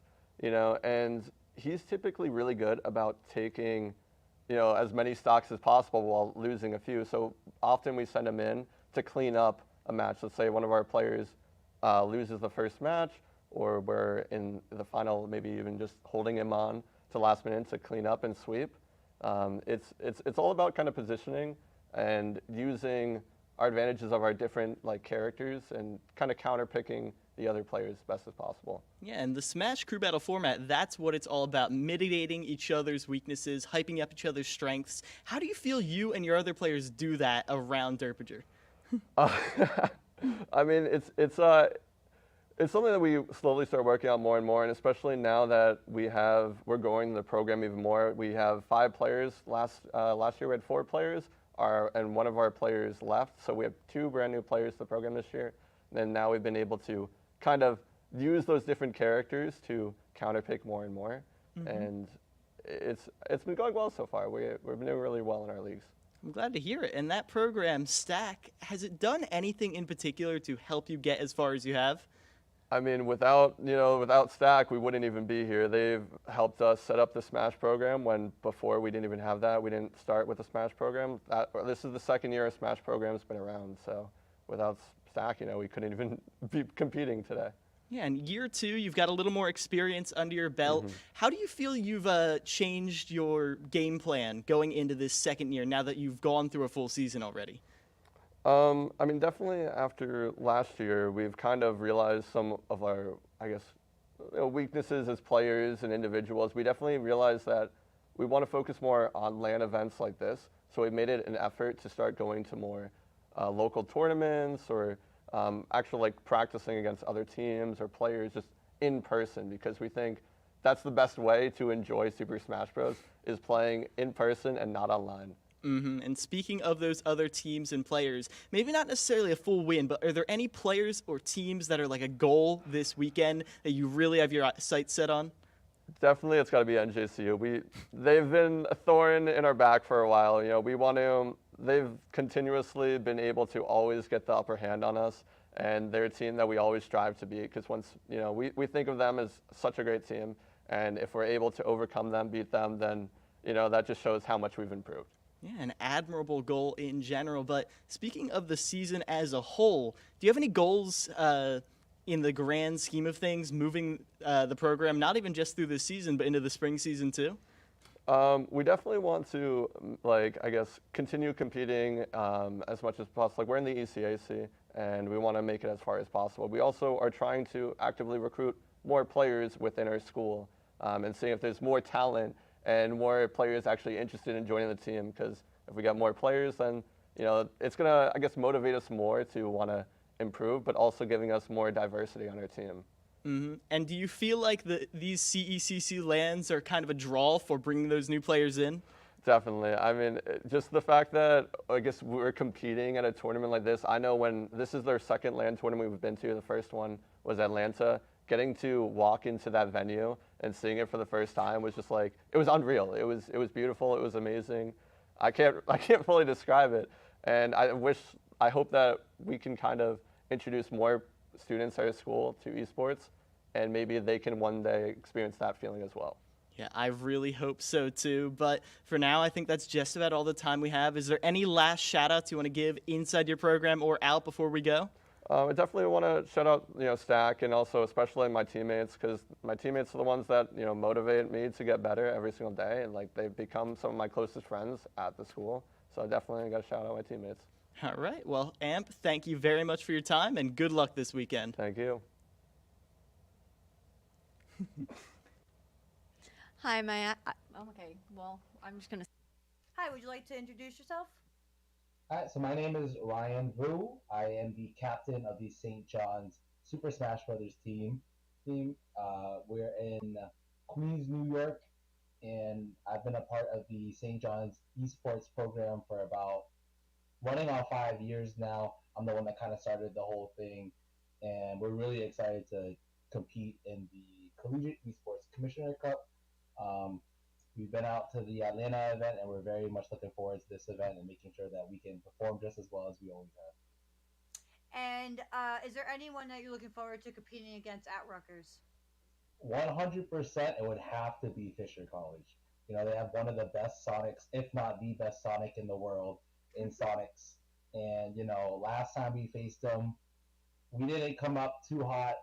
and he's typically really good about taking, as many stocks as possible while losing a few. So often we send him in to clean up a match. Let's say one of our players loses the first match, or we're in the final, maybe even just holding him on to last minute to clean up and sweep. It's all about kind of positioning and using our advantages of our different characters and kind of counterpicking the other players as best as possible. Yeah, and the Smash Crew Battle format, that's what it's all about, mitigating each other's weaknesses, hyping up each other's strengths. How do you feel you and your other players do that around Derpager? I mean, it's something that we slowly start working on more and more, and especially now that we're growing the program even more. We have 5 players. Last year we had 4 players, and one of our players left, so we have 2 brand new players to the program this year. And now we've been able to kind of use those different characters to counterpick more and more, and it's been going well so far. We've been doing really well in our leagues. I'm glad to hear it. And that program, Stack, has it done anything in particular to help you get as far as you have? I mean, without Stack, we wouldn't even be here. They've helped us set up the Smash program when before we didn't even have that. We didn't start with the Smash program. This is the 2nd year a Smash program's been around. So without Stack, we couldn't even be competing today. Yeah, and year 2, you've got a little more experience under your belt. How do you feel you've changed your game plan going into this 2nd year now that you've gone through a full season already? I mean, definitely after last year, we've kind of realized some of our, I guess, weaknesses as players and individuals, we definitely realized that we want to focus more on LAN events like this. So we made it an effort to start going to more local tournaments or actual like practicing against other teams or players just in person, because we think that's the best way to enjoy Super Smash Bros. Is playing in person and not online. And speaking of those other teams and players, maybe not necessarily a full win, but are there any players or teams that are like a goal this weekend that you really have your sights set on? Definitely, it's got to be NJCU. They've been a thorn in our back for a while. We want to. They've continuously been able to always get the upper hand on us, and they're a team that we always strive to beat. Because once we think of them as such a great team, and if we're able to overcome them, beat them, then that just shows how much we've improved. Yeah, an admirable goal in general. But speaking of the season as a whole, do you have any goals in the grand scheme of things, moving the program, not even just through the season, but into the spring season too? We definitely want to, continue competing as much as possible. Like, we're in the ECAC, and we want to make it as far as possible. We also are trying to actively recruit more players within our school and seeing if there's more talent and more players actually interested in joining the team. Because if we get more players, then it's gonna, motivate us more to want to improve, but also giving us more diversity on our team. And do you feel like these CECC lands are kind of a draw for bringing those new players in? Definitely. I mean, just the fact that we're competing at a tournament like this. I know when this is their second LAN tournament we've been to. The first one was Atlanta. Getting to walk into that venue and seeing it for the first time was just like, it was unreal. It was beautiful. It was amazing. I can't fully describe it. And I hope that we can kind of introduce more students at our school to esports, and maybe they can one day experience that feeling as well. Yeah, I really hope so too. But for now, I think that's just about all the time we have. Is there any last shout outs you want to give inside your program or out before we go? I definitely want to shout out, Stack, and also especially my teammates, because my teammates are the ones that, motivate me to get better every single day, and they've become some of my closest friends at the school. So I definitely got to shout out my teammates. All right. Well, Amp, thank you very much for your time, and good luck this weekend. Thank you. Hi, okay, well, I'm just going to... Hi, would you like to introduce yourself? Hi, so my name is Ryan Vu. I am the captain of the St. John's Super Smash Brothers team. We're in Queens, New York, and I've been a part of the St. John's esports program for about running on 5 years now. I'm the one that kind of started the whole thing, and we're really excited to compete in the Collegiate Esports Commissioner Cup. We've been out to the Atlanta event, and we're very much looking forward to this event and making sure that we can perform just as well as we always have. And is there anyone that you're looking forward to competing against at Rutgers? 100%, it would have to be Fisher College. They have one of the best Sonics, if not the best Sonic in the world in Sonics. And, last time we faced them, we didn't come up too hot.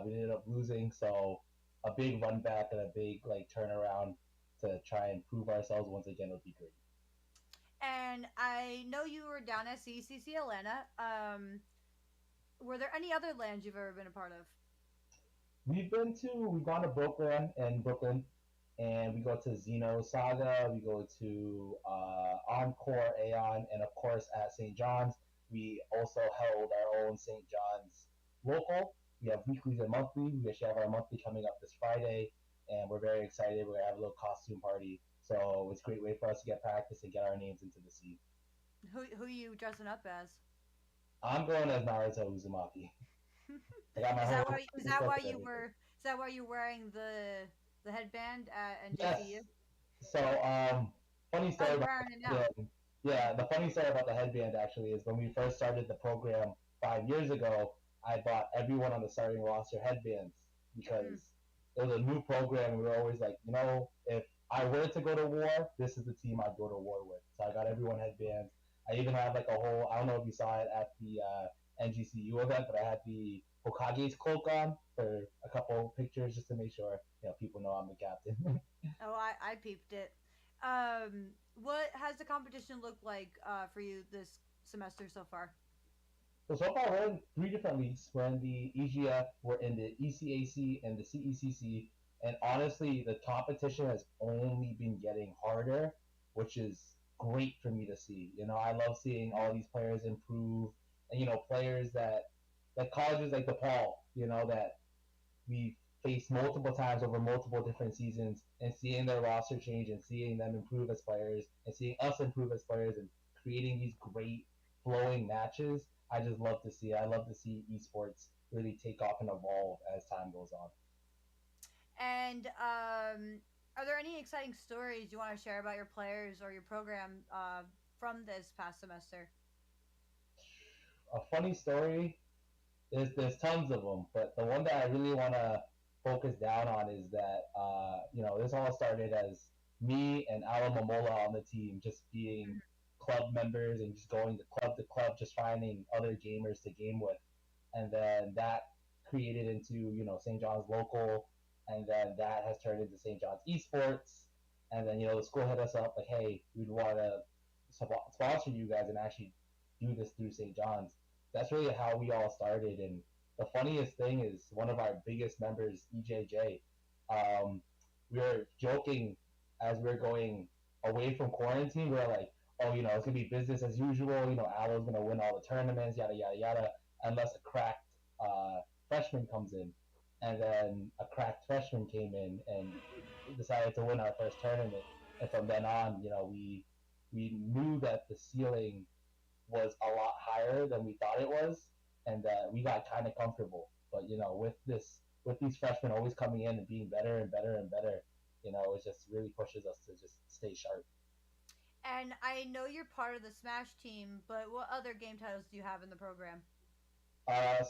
We ended up losing, so a big run back and a big turnaround to try and prove ourselves once again would be great. And I know you were down at CECC Atlanta. Were there any other lands you've ever been a part of? We've gone to Brooklyn and we go to Xeno Saga, we go to Encore Aeon, and of course at St. John's, we also held our own St. John's local. We have weeklies and monthly. We actually have our monthly coming up this Friday, and we're very excited. We're going to have a little costume party. So it's a great way for us to get practice and get our names into the scene. Who are you dressing up as? I'm going as Naruto Uzumaki. Is that why you're wearing the headband at NJCU? Yes. So, funny story the funny story about the headband actually is when we first started the program 5 years ago, I bought everyone on the starting roster headbands because it was a new program. And we were always like, if I were to go to war, this is the team I'd go to war with. So I got everyone headbands. I even have I don't know if you saw it at the NGCU event, but I had the Hokage's cloak on for a couple pictures just to make sure people know I'm the captain. Oh, I peeped it. What has the competition looked like for you this semester so far? So far, we're in 3 different leagues. We're in the EGF, we're in the ECAC, and the CECC. And honestly, the competition has only been getting harder, which is great for me to see. I love seeing all these players improve, and players that colleges like DePaul, that we faced multiple times over multiple different seasons, and seeing their roster change and seeing them improve as players and seeing us improve as players and creating these great flowing matches. I just love to see it. I love to see esports really take off and evolve as time goes on. And are there any exciting stories you want to share about your players or your program from this past semester? A funny story, there's tons of them, but the one that I really want to focus down on is that this all started as me and Alan Momola on the team just being club members and just going to club, just finding other gamers to game with, and then that created into St. John's local, and then that has turned into St. John's esports, and then the school hit us up like, hey, we'd want to sponsor you guys and actually do this through St. John's. That's really how we all started. And the funniest thing is one of our biggest members, EJJ, we were joking as we were going away from quarantine. We were like, oh, it's going to be business as usual. Alo's going to win all the tournaments, yada, yada, yada, unless a cracked freshman comes in. And then a cracked freshman came in and decided to win our first tournament. And from then on, we knew that the ceiling was a lot higher than we thought it was, and we got kind of comfortable. But with these freshmen always coming in and being better and better and better, it just really pushes us to just stay sharp. And I know you're part of the Smash team, but what other game titles do you have in the program?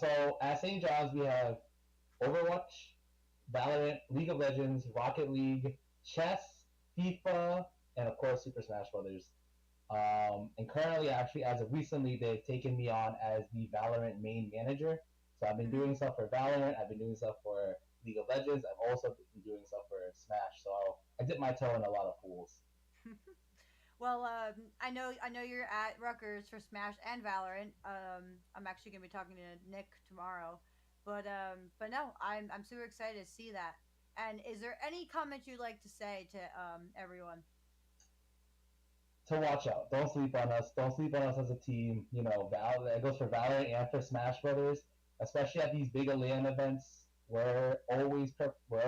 So at St. John's, we have Overwatch, Valorant, League of Legends, Rocket League, chess, FIFA, and of course Super Smash Brothers. And currently, actually, as of recently, they've taken me on as the Valorant main manager. So I've been doing stuff for Valorant. I've been doing stuff for League of Legends. I've also been doing stuff for Smash. So I dip my toe in a lot of pools. Well, I know you're at Rutgers for Smash and Valorant. I'm actually gonna be talking to Nick tomorrow, but no, I'm super excited to see that. And is there any comment you'd like to say to everyone? To watch out. Don't sleep on us. Don't sleep on us as a team. It goes for Valorant and for Smash Brothers, especially at these big LAN events. We're always prepped. We're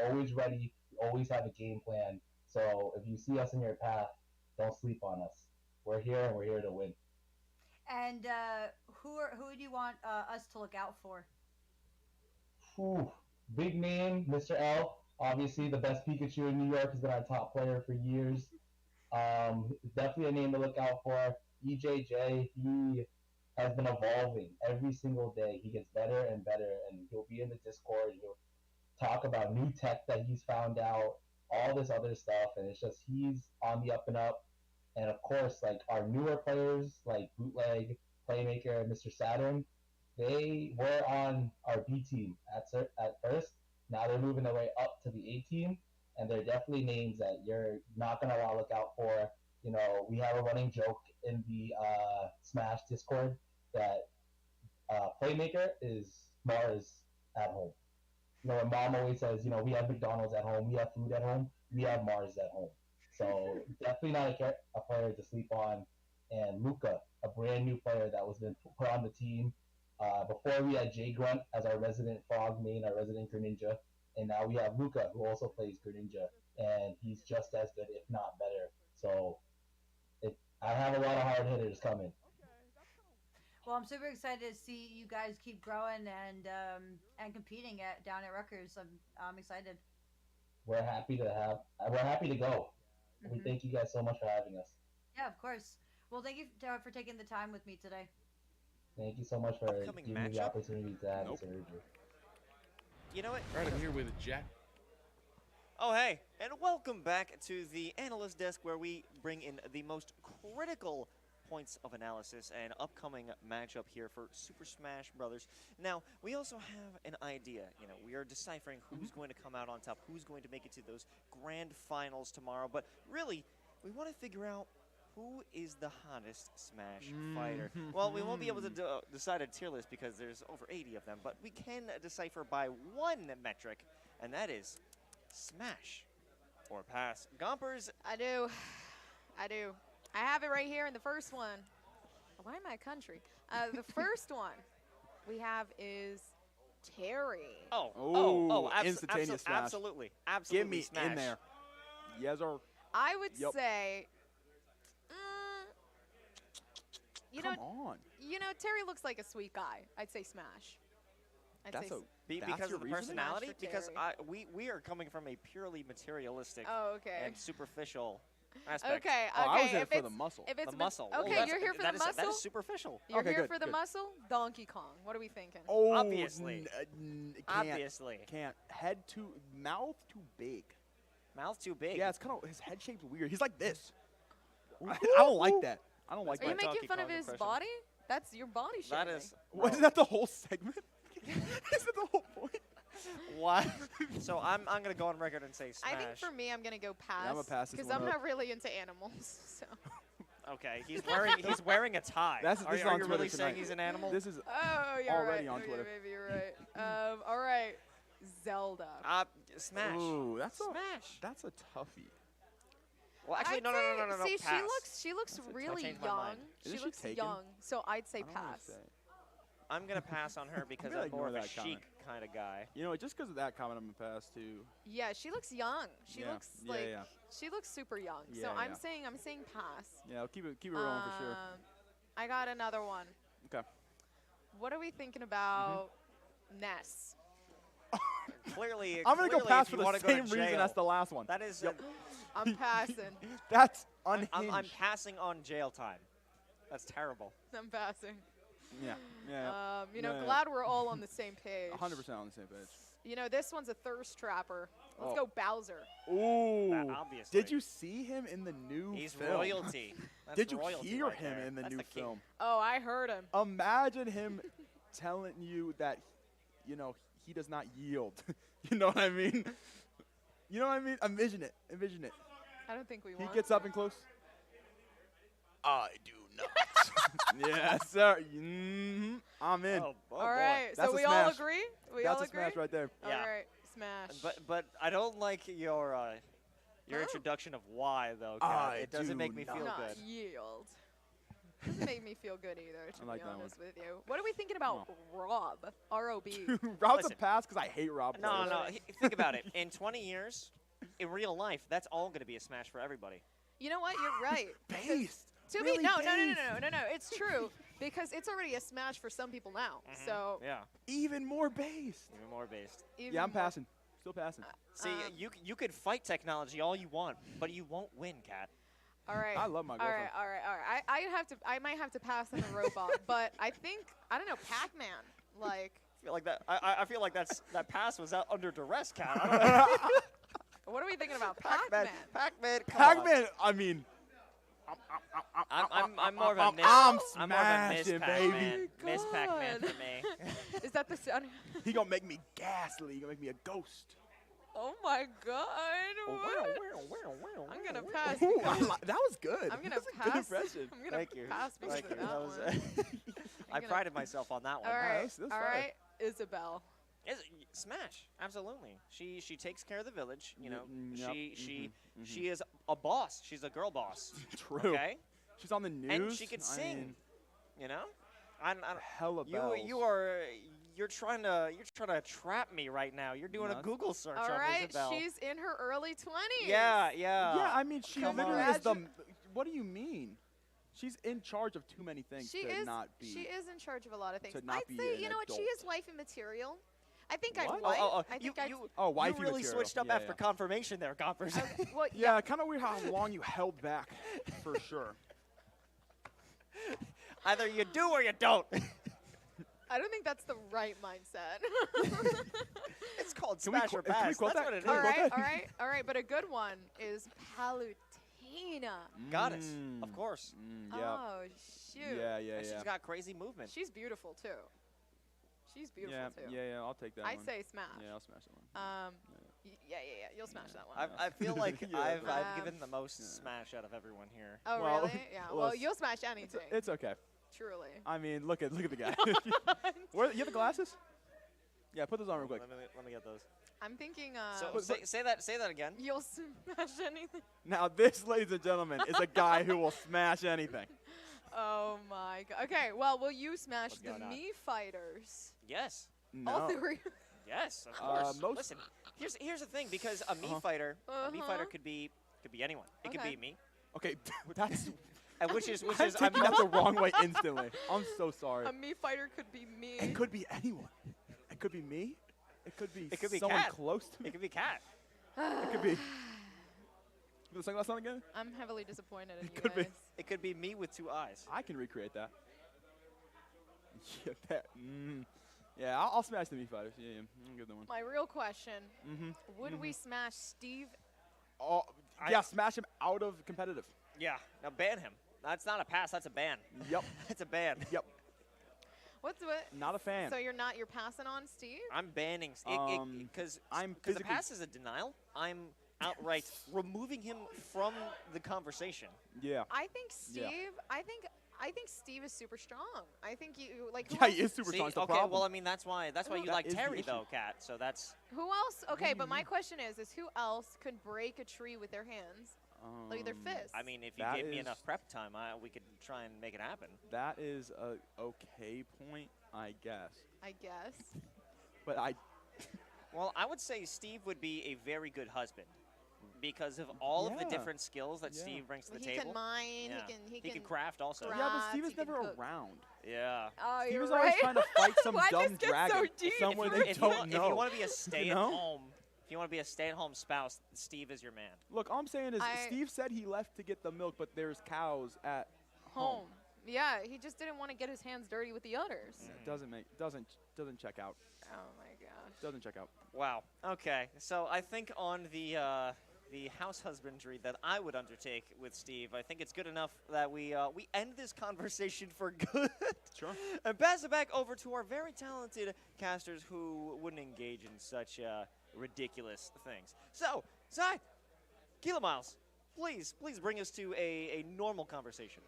always ready. We always have a game plan. So if you see us in your path, don't sleep on us. We're here and we're here to win. And who do you want us to look out for? Big name, Mr. L. Obviously, the best Pikachu in New York has been our top player for years. Definitely a name to look out for. EJJ, he has been evolving every single day. He gets better and better, and he'll be in the Discord. He'll talk about new tech that he's found out, all this other stuff, and it's just he's on the up and up. And of course, like our newer players, like Bootleg, Playmaker, and Mr. Saturn, they were on our B team at first. Now they're moving their way up to the A team, and they're definitely names that you're not going to want to look out for. We have a running joke in the Smash Discord that Playmaker is Mars at home. My mom always says, we have McDonald's at home, we have food at home, we have Mars at home. So definitely not a player to sleep on. And Luca, a brand new player that was been put on the team. Before we had Jay Grunt as our resident Frog main, our resident Greninja, and now we have Luca, who also plays Greninja, and he's just as good, if not better. So I have a lot of hard hitters coming. Well, I'm super excited to see you guys keep growing and competing down at Rutgers. I'm excited. We're happy to go. We thank you guys so much for having us. Yeah, of course. Well, thank you for taking the time with me today. Thank you so much for giving me the opportunity to have this interview. You know what? All right, I'm here with Jack. Oh, hey, and welcome back to the analyst desk, where we bring in the most critical points of analysis and upcoming matchup here for Super Smash Brothers. Now, we also have an idea. We are deciphering who's going to come out on top, who's going to make it to those grand finals tomorrow. But really, we want to figure out who is the hottest Smash fighter? Well, we won't be able to decide a tier list because there's over 80 of them, but we can decipher by one metric, and that is Smash or pass. Gompers. I do. I have it right here in the first one. Why am I a country? The first one we have is Terry. Instantaneous smash. Absolutely. Give me Smash. in there. Yes, sir. I would say, Come on. Terry looks like a sweet guy. I'd say Smash. That's because your of the reasoning? personality? Smash for Because Terry. we are coming from a purely materialistic okay. and superficial aspect. Okay. I was here for the muscle. If it's the muscle. Okay, Well, you're here for the muscle. That is superficial. You're here for the muscle. Donkey Kong. What are we thinking? Oh, Obviously. Obviously. Can't. Mouth too big. Mouth too big? Yeah, it's kind of, his head shape's weird. He's like this. I don't like that. I don't like that. Are you making fun of his body? That's your body shape. That is. Wasn't that the whole segment? Is that the whole point? What? So I'm gonna go on record and say Smash. I think for me, I'm gonna go pass. I'm gonna pass this because one I'm up. not really into animals. So. Okay, he's wearing a tie. This are is you on really Twitter saying tonight. he's an animal? This is Oh, you're already right. on Twitter. Yeah, maybe you're right. All right, Zelda. Smash. Ooh, Smash. That's a toughie. Well, actually, I'd no. say, See, Pass. she looks really changed my young. mind. She Isn't looks she taken? young, so I'd say I don't wanna pass. say. I'm gonna pass on her because gonna I'm more of a ignore that comment. chic kind of guy. You know, just because of that comment, I'm gonna pass too. Yeah, she looks young. She Yeah. looks Yeah, like yeah. she looks super young. Yeah, so I'm yeah. saying pass. Yeah, I'll keep it rolling for sure. I got another one. Okay. What are we thinking about Ness? Clearly, I'm gonna go pass if for you the wanna go same to reason jail, as the last one. That is. I'm passing. That's unhinged. I'm passing on jail time. That's terrible. I'm passing. Yeah. Yeah. Glad we're all on the same page. 100% on the same page. You know, this one's a thirst trapper. Let's Oh. go Bowser. Ooh. Obviously. Did you see him in the new He's film? royalty. That's Did you royalty hear right him there. in the That's new the king. film? Oh, I heard him. Imagine him telling you that, he does not yield. You know what I mean? You know what I mean? Envision it. I don't think we He want. gets up and close. I do not. Yes, sir. I'm in. Oh, All right, That's so a we all smash. agree? That's a smash right there. Yeah. All right, smash. But I don't like your introduction of why though. Kat. It doesn't make me feel not good. yield. Doesn't make me feel good either, to I like be that one. honest with you. What are we thinking about Rob? R-O-B. Rob's Listen. a pass because I hate Rob. No, players. think about it. In 20 years, in real life, that's all going to be a smash for everybody. You know what? You're right. Based. To Really be no. It's true because it's already a smash for some people now. So Yeah. Even more based. Even more based. even Yeah, I'm more- passing. Still passing. See, you could fight technology all you want, but you won't win, Kat. All right. I love my All girlfriend. right. I might have to pass on the robot, but I think I don't know Pac-Man. Like, I feel like that. I feel like that pass was out under duress, Kat. I don't know. what are we thinking about Pac-Man? Pac-Man. Come on. Pac-Man. I mean, I'm more of a miss. I'm I'm more of a miss smashing, Pac-Man. baby. Miss Pac-Man God. for me. Is that the sound? He gonna make me ghastly. He gonna make me a ghost. Oh my God! What? I'm gonna pass. Ooh, because- that was good. I'm gonna That's a pass. good impression. I'm gonna Thank you. pass because Thank of you. that That was, one. I prided myself on that one. All right. that's All fine. right. Isabel. Smash, absolutely. She takes care of the village. You know, Yep. she is a boss. She's a girl boss. True. Okay. She's on the news. And she can I sing. mean, You know. I hella bells. You're trying to trap me right now. You're doing a Nuts. Google search All on right. Isabel. She's in her early 20s. Yeah. Yeah, I mean, she Come literally on. is the. What do you mean? She's in charge of too many things She to is. not be. She is in charge of a lot of things. to not I'd be say, an you know what? She adult. is wifey material. I think What? I'd wife. I you, think I'd. you, Oh, wifey you really material. switched up Yeah, after yeah. confirmation there, Gompers. Well, Yeah, kind of weird how long you held back, for sure. Either you do or you don't. I don't think that's the right mindset. It's called Can we smash qu- or can we pass. quote That's that? what it is. Can we quote that? all right. But a good one is Palutena. Goddess, of course. Yeah. Oh shoot. Yeah. And she's got crazy movement. She's beautiful too. She's beautiful Yeah, too. yeah. I'll take that I'd one. say smash. Yeah, I'll smash that one. Yeah. You'll smash that one. I feel like Yeah. I've given the most smash out of everyone here. Oh, Well, really? Yeah. Well, you'll smash anything. It's okay. Truly. I mean, look at the guy. You have the glasses? Yeah, put those on real quick. Let me get those. I'm thinking. So say that again. You'll smash anything. Now this, ladies and gentlemen, is a guy who will smash anything. Oh my god. Okay. Well, will you smash What's the going on? me fighters? Yes. No. All three. Yes, of course. most- Listen, here's the thing, because a me fighter could be anyone. It could Okay. be me. Okay, that's And which is I'm I'm taking that the wrong way instantly. I'm so sorry. A me fighter could be me. It could be anyone. It could be me. It could be It could be someone Kat. close to me. It could be Kat. It could be. Put the sunglasses on again? I'm heavily disappointed in you could be. guys. It could be me with 2 eyes. I can recreate that. Yeah, I'll smash the meat fighters. Yeah, I'll give them one. My real question: Would we Mm-hmm. smash Steve? Oh, yeah, smash him out of competitive. Yeah. Now ban him. That's not a pass. That's a ban. Yep. That's a ban. Yep. What's what? Not a fan. So you're passing on Steve? I'm banning because I'm the physically- pass is a denial. I'm outright removing him from the conversation. Yeah. I think Steve. Yeah. I think Steve is super strong. I think you like. Who Yeah, else? he is super See, strong. It's the okay, problem. well, I mean that's why you That like is the Terry issue. though, Kat. So that's Who else? Okay, but my question is who else could break a tree with their hands, like their fists? I mean, if you That gave me is- enough prep time, we could try and make it happen. That is a okay point, I guess. I guess. But Well, I would say Steve would be a very good husband because of all of the Yeah. different skills that Steve brings to the He table. can mine. Yeah. He can can craft also. yeah, but Steve He is can never cook. around. Yeah. Oh, Steve you're is right. always trying to fight some Why'd dumb this get dragon so deep? somewhere If they If don't you know. want to be a know? stay-at-home, if you want to be a stay-at-home spouse, Steve is your man. Look, all I'm saying is I- Steve said he left to get the milk, but there's cows at home. Yeah, he just didn't want to get his hands dirty with the udders. It doesn't check out. Oh my gosh. Doesn't check out. Wow. Okay. So I think on the house husbandry that I would undertake with Steve, I think it's good enough that we end this conversation for good. Sure. And pass it back over to our very talented casters who wouldn't engage in such ridiculous things. So, Zai, Kilo Miles, please bring us to a normal conversation.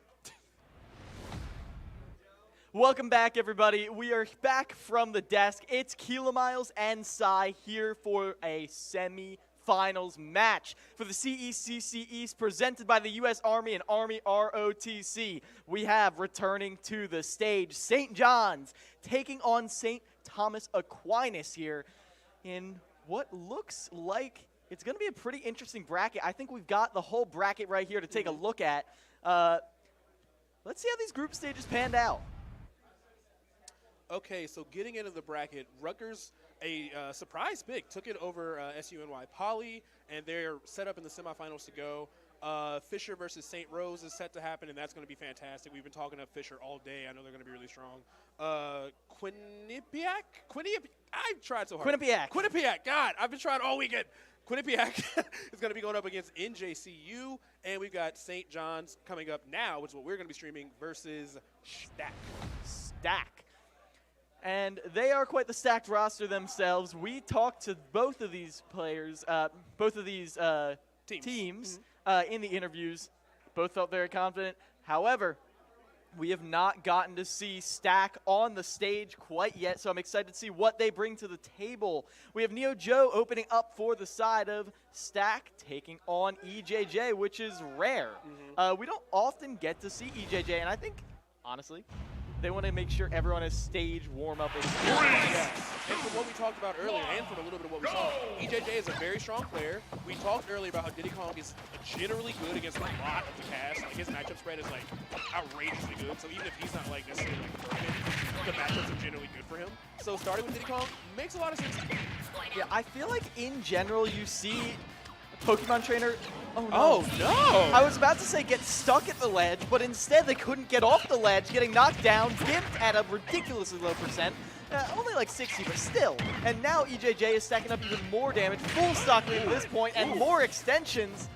Welcome back, everybody. We are back from the desk. It's Kilo Miles and Sai here for a semi-finals match for the CECC East presented by the U.S. Army and Army ROTC. We have returning to the stage St. John's taking on St. Thomas Aquinas here in what looks like it's going to be a pretty interesting bracket. I think we've got the whole bracket right here to take a look at. Let's see how these group stages panned out. Okay, so getting into the bracket, Rutgers, a surprise pick, took it over SUNY Poly, and they're set up in the semifinals to go. Fisher versus St. Rose is set to happen, and that's going to be fantastic. We've been talking to Fisher all day. I know they're going to be really strong. Quinnipiac? I've tried so hard. Quinnipiac. God, I've been trying all weekend. Quinnipiac is going to be going up against NJCU, and we've got St. John's coming up now, which is what we're going to be streaming, versus Stack. And they are quite the stacked roster themselves. We talked to both of these players, both of these teams in the interviews. Both felt very confident. However, we have not gotten to see Stack on the stage quite yet, so I'm excited to see what they bring to the table. We have Neo Joe opening up for the side of Stack, taking on EJJ, which is rare. We don't often get to see EJJ, and I think, honestly, they want to make sure everyone has stage warm-up experience. Yeah. And from what we talked about earlier, and from a little bit of what we saw, EJJ is a very strong player. We talked earlier about how Diddy Kong is generally good against a lot of the cast. Like his matchup spread is like outrageously good. So even if he's not like necessarily like perfect, the matchups are generally good for him. So starting with Diddy Kong makes a lot of sense. Yeah, I feel like in general you see Pokemon trainer. Oh no! I was about to say get stuck at the ledge, but instead they couldn't get off the ledge, getting knocked down, gimped at a ridiculously low percent. Only like 60, but still. And now EJJ is stacking up even more damage, full stock lead at this point, and more extensions.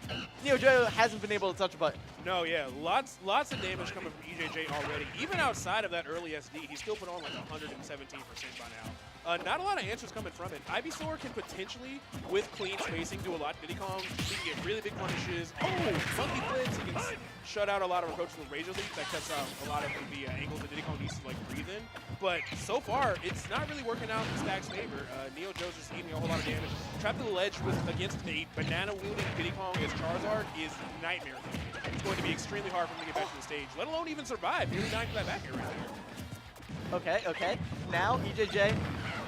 Neo Joe hasn't been able to touch a button. No, yeah, lots of damage coming from EJJ already. Even outside of that early SD, he's still put on like 117% by now. Not a lot of answers coming from it. Ivysaur can potentially, with clean spacing, do a lot to Diddy Kong. He can get really big punishes. Oh, Monkey Blitz. He can shut out a lot of approaches with Razor Leaf. That cuts out a lot of the angles that Diddy Kong needs to like breathe in. But so far, it's not really working out in Stack's favor. Neo Joe's just eating a whole lot of damage. Trapped to the ledge against a banana-wielding Diddy Kong as Charizard is nightmare. It's going to be extremely hard for him to get back to the stage, let alone even survive. Nearly dying for that back air right there. Okay. Now EJJ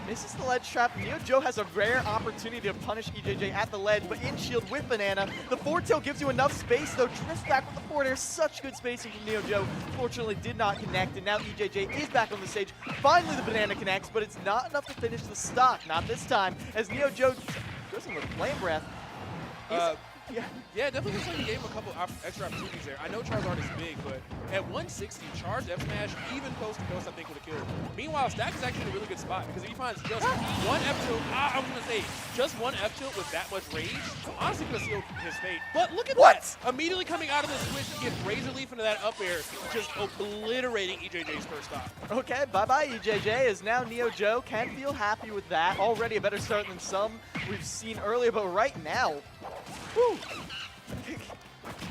misses the ledge trap. Neo Joe has a rare opportunity to punish EJJ at the ledge, but in shield with Banana. The forward tilt gives you enough space, though. Drifts back with the forward air. Such good spacing from Neo Joe. Fortunately, did not connect, and now EJJ is back on the stage. Finally, the Banana connects, but it's not enough to finish the stock. Not this time, as Neo Joe goes in with Flame Breath. Yeah, definitely looks like he gave him a couple extra opportunities there. I know Charizard is big, but at 160, charged F smash, even coast to coast, I think would have killed. Meanwhile, Stack is actually in a really good spot because if he finds just one F tilt, I'm gonna say just one F tilt with that much rage, honestly could have sealed his fate. But look at that! Immediately coming out of the switch to get Razor Leaf into that up air, just obliterating EJJ's first stop. Okay, bye-bye EJJ, as now Neo Joe can feel happy with that. Already a better start than some we've seen earlier, but right now, whew.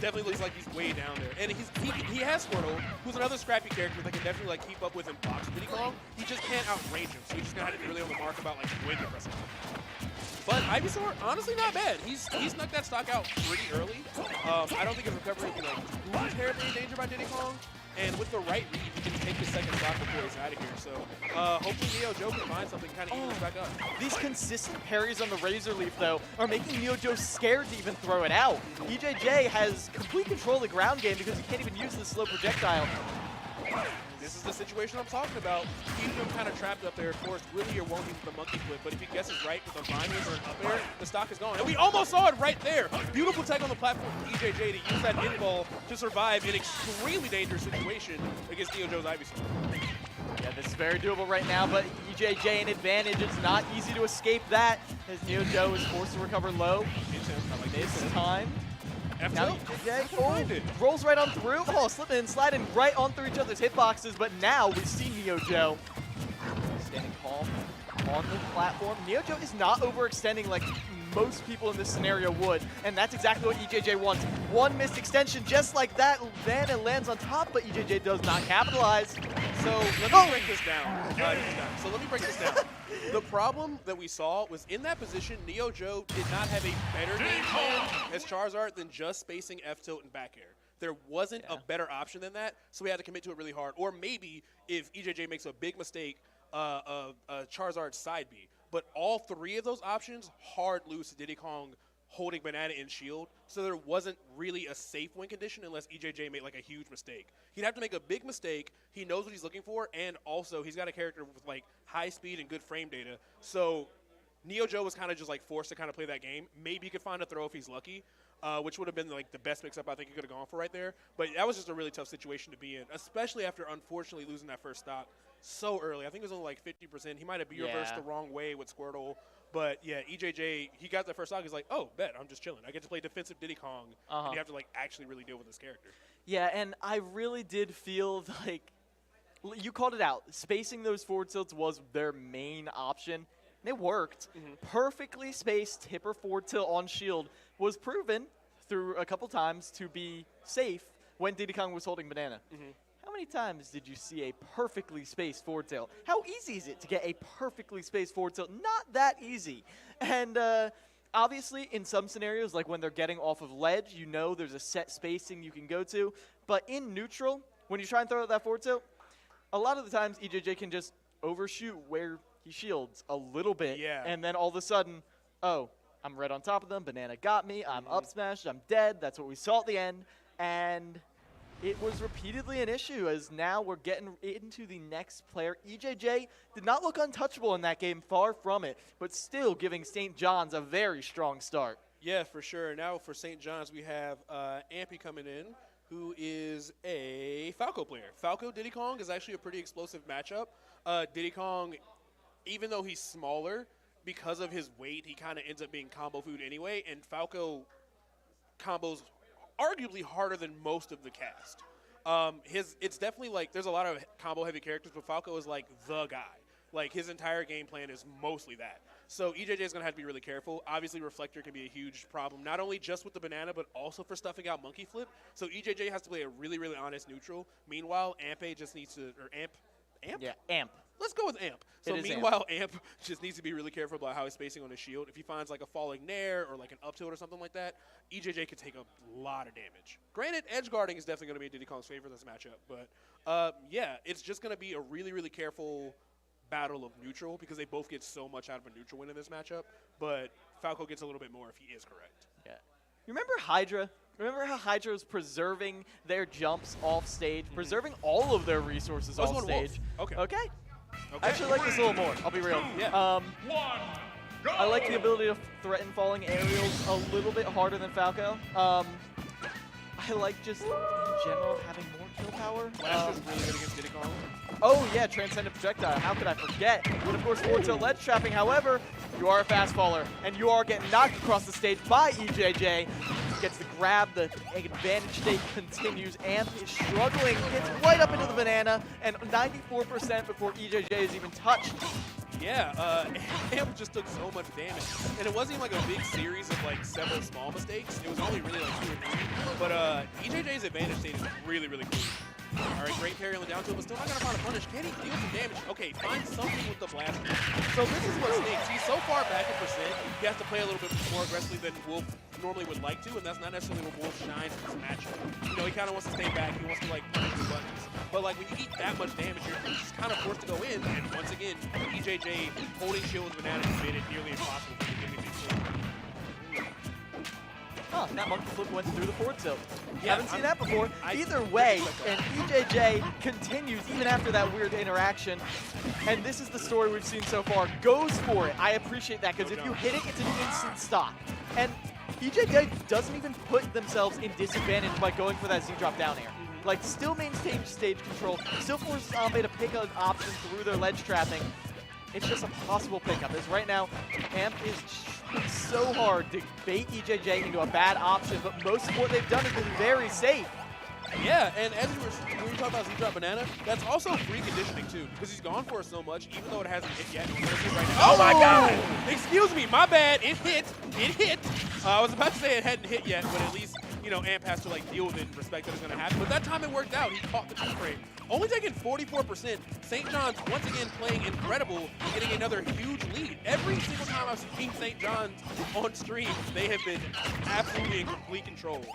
Definitely looks like he's way down there. And he has Squirtle, who's another scrappy character that can definitely like keep up with and box Diddy Kong. He just can't outrange him, so he's just gonna have to be really on the mark about like when to press him. But Ivysaur, honestly not bad. He's snuck that stock out pretty early. I don't think his recovery will be like too terribly endangered by Diddy Kong. And with the right read, he can take his second stock before he's out of here. So hopefully Neo Joe can find something kind of even this back up. These consistent parries on the Razor Leaf, though, are making Neo Joe scared to even throw it out. EJJ has complete control of the ground game because he can't even use the slow projectile. This is the situation I'm talking about. Keeping him kind of trapped up there. Of course, really you're won't with the monkey flip, but if he guesses right with a vine whip or an up air, the stock is gone. And we almost saw it right there. Beautiful tech on the platform from EJJ to use that in ball to survive an extremely dangerous situation against Neo Joe's Ivysaur. Yeah, this is very doable right now, but EJJ an advantage. It's not easy to escape that, as Neo Joe is forced to recover low. This time. Now EJJ rolls right on through. Oh, slipping and sliding right on through each other's hitboxes, but now we see Neo Joe standing calm on the platform. Neo Joe is not overextending like most people in this scenario would, and that's exactly what EJJ wants. One missed extension just like that, then it lands on top, but EJJ does not capitalize. So let me break this down. So let me break this down. The problem that we saw was in that position, Neo Joe did not have a better game plan as Charizard than just spacing F tilt and back air. There wasn't a better option than that, so we had to commit to it really hard. Or maybe if EJJ makes a big mistake, Charizard side B. But all three of those options hard lose to Diddy Kong holding Banana in shield, so there wasn't really a safe win condition unless EJJ made like a huge mistake. He'd have to make a big mistake. He knows what he's looking for, and also he's got a character with like high speed and good frame data. So Neo Joe was kind of just like forced to kind of play that game. Maybe he could find a throw if he's lucky, which would have been like the best mix-up I think he could have gone for right there. But that was just a really tough situation to be in, especially after unfortunately losing that first stock so early. I think it was only like 50%. He might have reversed the wrong way with Squirtle. But yeah, EJJ, he got that first stock. He's like, oh, bet, I'm just chilling. I get to play defensive Diddy Kong, and you have to like actually really deal with this character. Yeah, and I really did feel like, you called it out, spacing those forward tilts was their main option, and it worked. Perfectly spaced hipper forward tilt on shield was proven through a couple times to be safe when Diddy Kong was holding Banana. How many times did you see a perfectly spaced forward tilt? How easy is it to get a perfectly spaced forward tilt? Not that easy. And obviously, in some scenarios, like when they're getting off of ledge, you know there's a set spacing you can go to. But in neutral, when you try and throw out that forward tilt, a lot of the times EJJ can just overshoot where he shields a little bit. And then all of a sudden, oh, I'm right on top of them. Banana got me. I'm up smashed. I'm dead. That's what we saw at the end. And it was repeatedly an issue, as now we're getting into the next player. EJJ did not look untouchable in that game, far from it, but still giving St. John's a very strong start. Yeah, for sure. Now for St. John's, we have Ampy coming in, who is a Falco player. Falco Diddy Kong is actually a pretty explosive matchup. Diddy Kong, even though he's smaller, because of his weight, he kind of ends up being combo food anyway, and Falco combos arguably harder than most of the cast. It's definitely like there's a lot of combo heavy characters, but Falco is like the guy. Like, his entire game plan is mostly that. So EJJ is going to have to be really careful. Obviously, Reflector can be a huge problem, not only just with the banana, but also for stuffing out Monkey Flip. So EJJ has to play a really, really honest neutral. Meanwhile, Amp just needs to, or Amp? Yeah, Amp. Let's go with Amp. So meanwhile, Amp just needs to be really careful about how he's spacing on his shield. If he finds like a falling nair or like an up tilt or something like that, EJJ could take a lot of damage. Granted, edge guarding is definitely going to be Diddy Kong's favor in this matchup, but yeah, it's just going to be a really, really careful battle of neutral because they both get so much out of a neutral win in this matchup, but Falco gets a little bit more if he is correct. Yeah. You remember Hydra? Remember how Hydra was preserving their jumps off stage, preserving all of their resources off stage? Okay. Okay. I actually like this a little more, I'll be real. Yeah. I like the ability to threaten falling aerials a little bit harder than Falco. I like just, in general, having more kill power. Flash is really good against Diddy Kong. Oh, yeah, Transcendent Projectile. How could I forget? And, of course, forward tilt ledge trapping. However, you are a fast faller, and you are getting knocked across the stage by EJJ. Gets the grab. The advantage state continues. Amp is struggling. Gets right up into the banana, and 94% before EJJ is even touched. Yeah, Amp just took so much damage. And it wasn't even like a big series of like several small mistakes. It was only really like 2 or 3. But EJJ's advantage state is really, really clean. All right, great parry on the down tilt, but still not going to find a punish. Can he deal some damage? Okay, find something with the blaster. So this is what stinks. He's so far back in percent, he has to play a little bit more aggressively than Wolf normally would like to, and that's not necessarily what Wolf shines in this matchup. You know, he kind of wants to stay back. He wants to, like, punch the buttons. But, like, when you eat that much damage, you're just kind of forced to go in, and once again, EJJ holding shield with banana has made it nearly impossible for him to give me these kills. Oh, that monkey flip went through the forward tilt. Yeah, haven't seen that before. Either way, and EJJ continues even after that weird interaction. And this is the story we've seen so far. Goes for it. I appreciate that because if you hit it, it's an instant stock. And EJJ doesn't even put themselves in disadvantage by going for that Z drop down air. Like, still maintain stage control, still forces Ambe to pick an option through their ledge trapping. It's just a possible pickup. As right now, Amp is trying so hard to bait EJJ into a bad option, but most of what they've done has been very safe. Yeah, and as when you talk about Z-Drop Banana, that's also free conditioning too, because he's gone for it so much, even though it hasn't hit yet. Right now. Oh my God! Excuse me, my bad. It hit. It hit. I was about to say it hadn't hit yet, but at least, you know, Amp has to like deal with it and respect that it's going to happen. But that time it worked out. He caught the two-frame. Only taking 44%. St. John's once again playing incredible, getting another huge lead. Every single time I've seen St. John's on stream, they have been absolutely in complete control.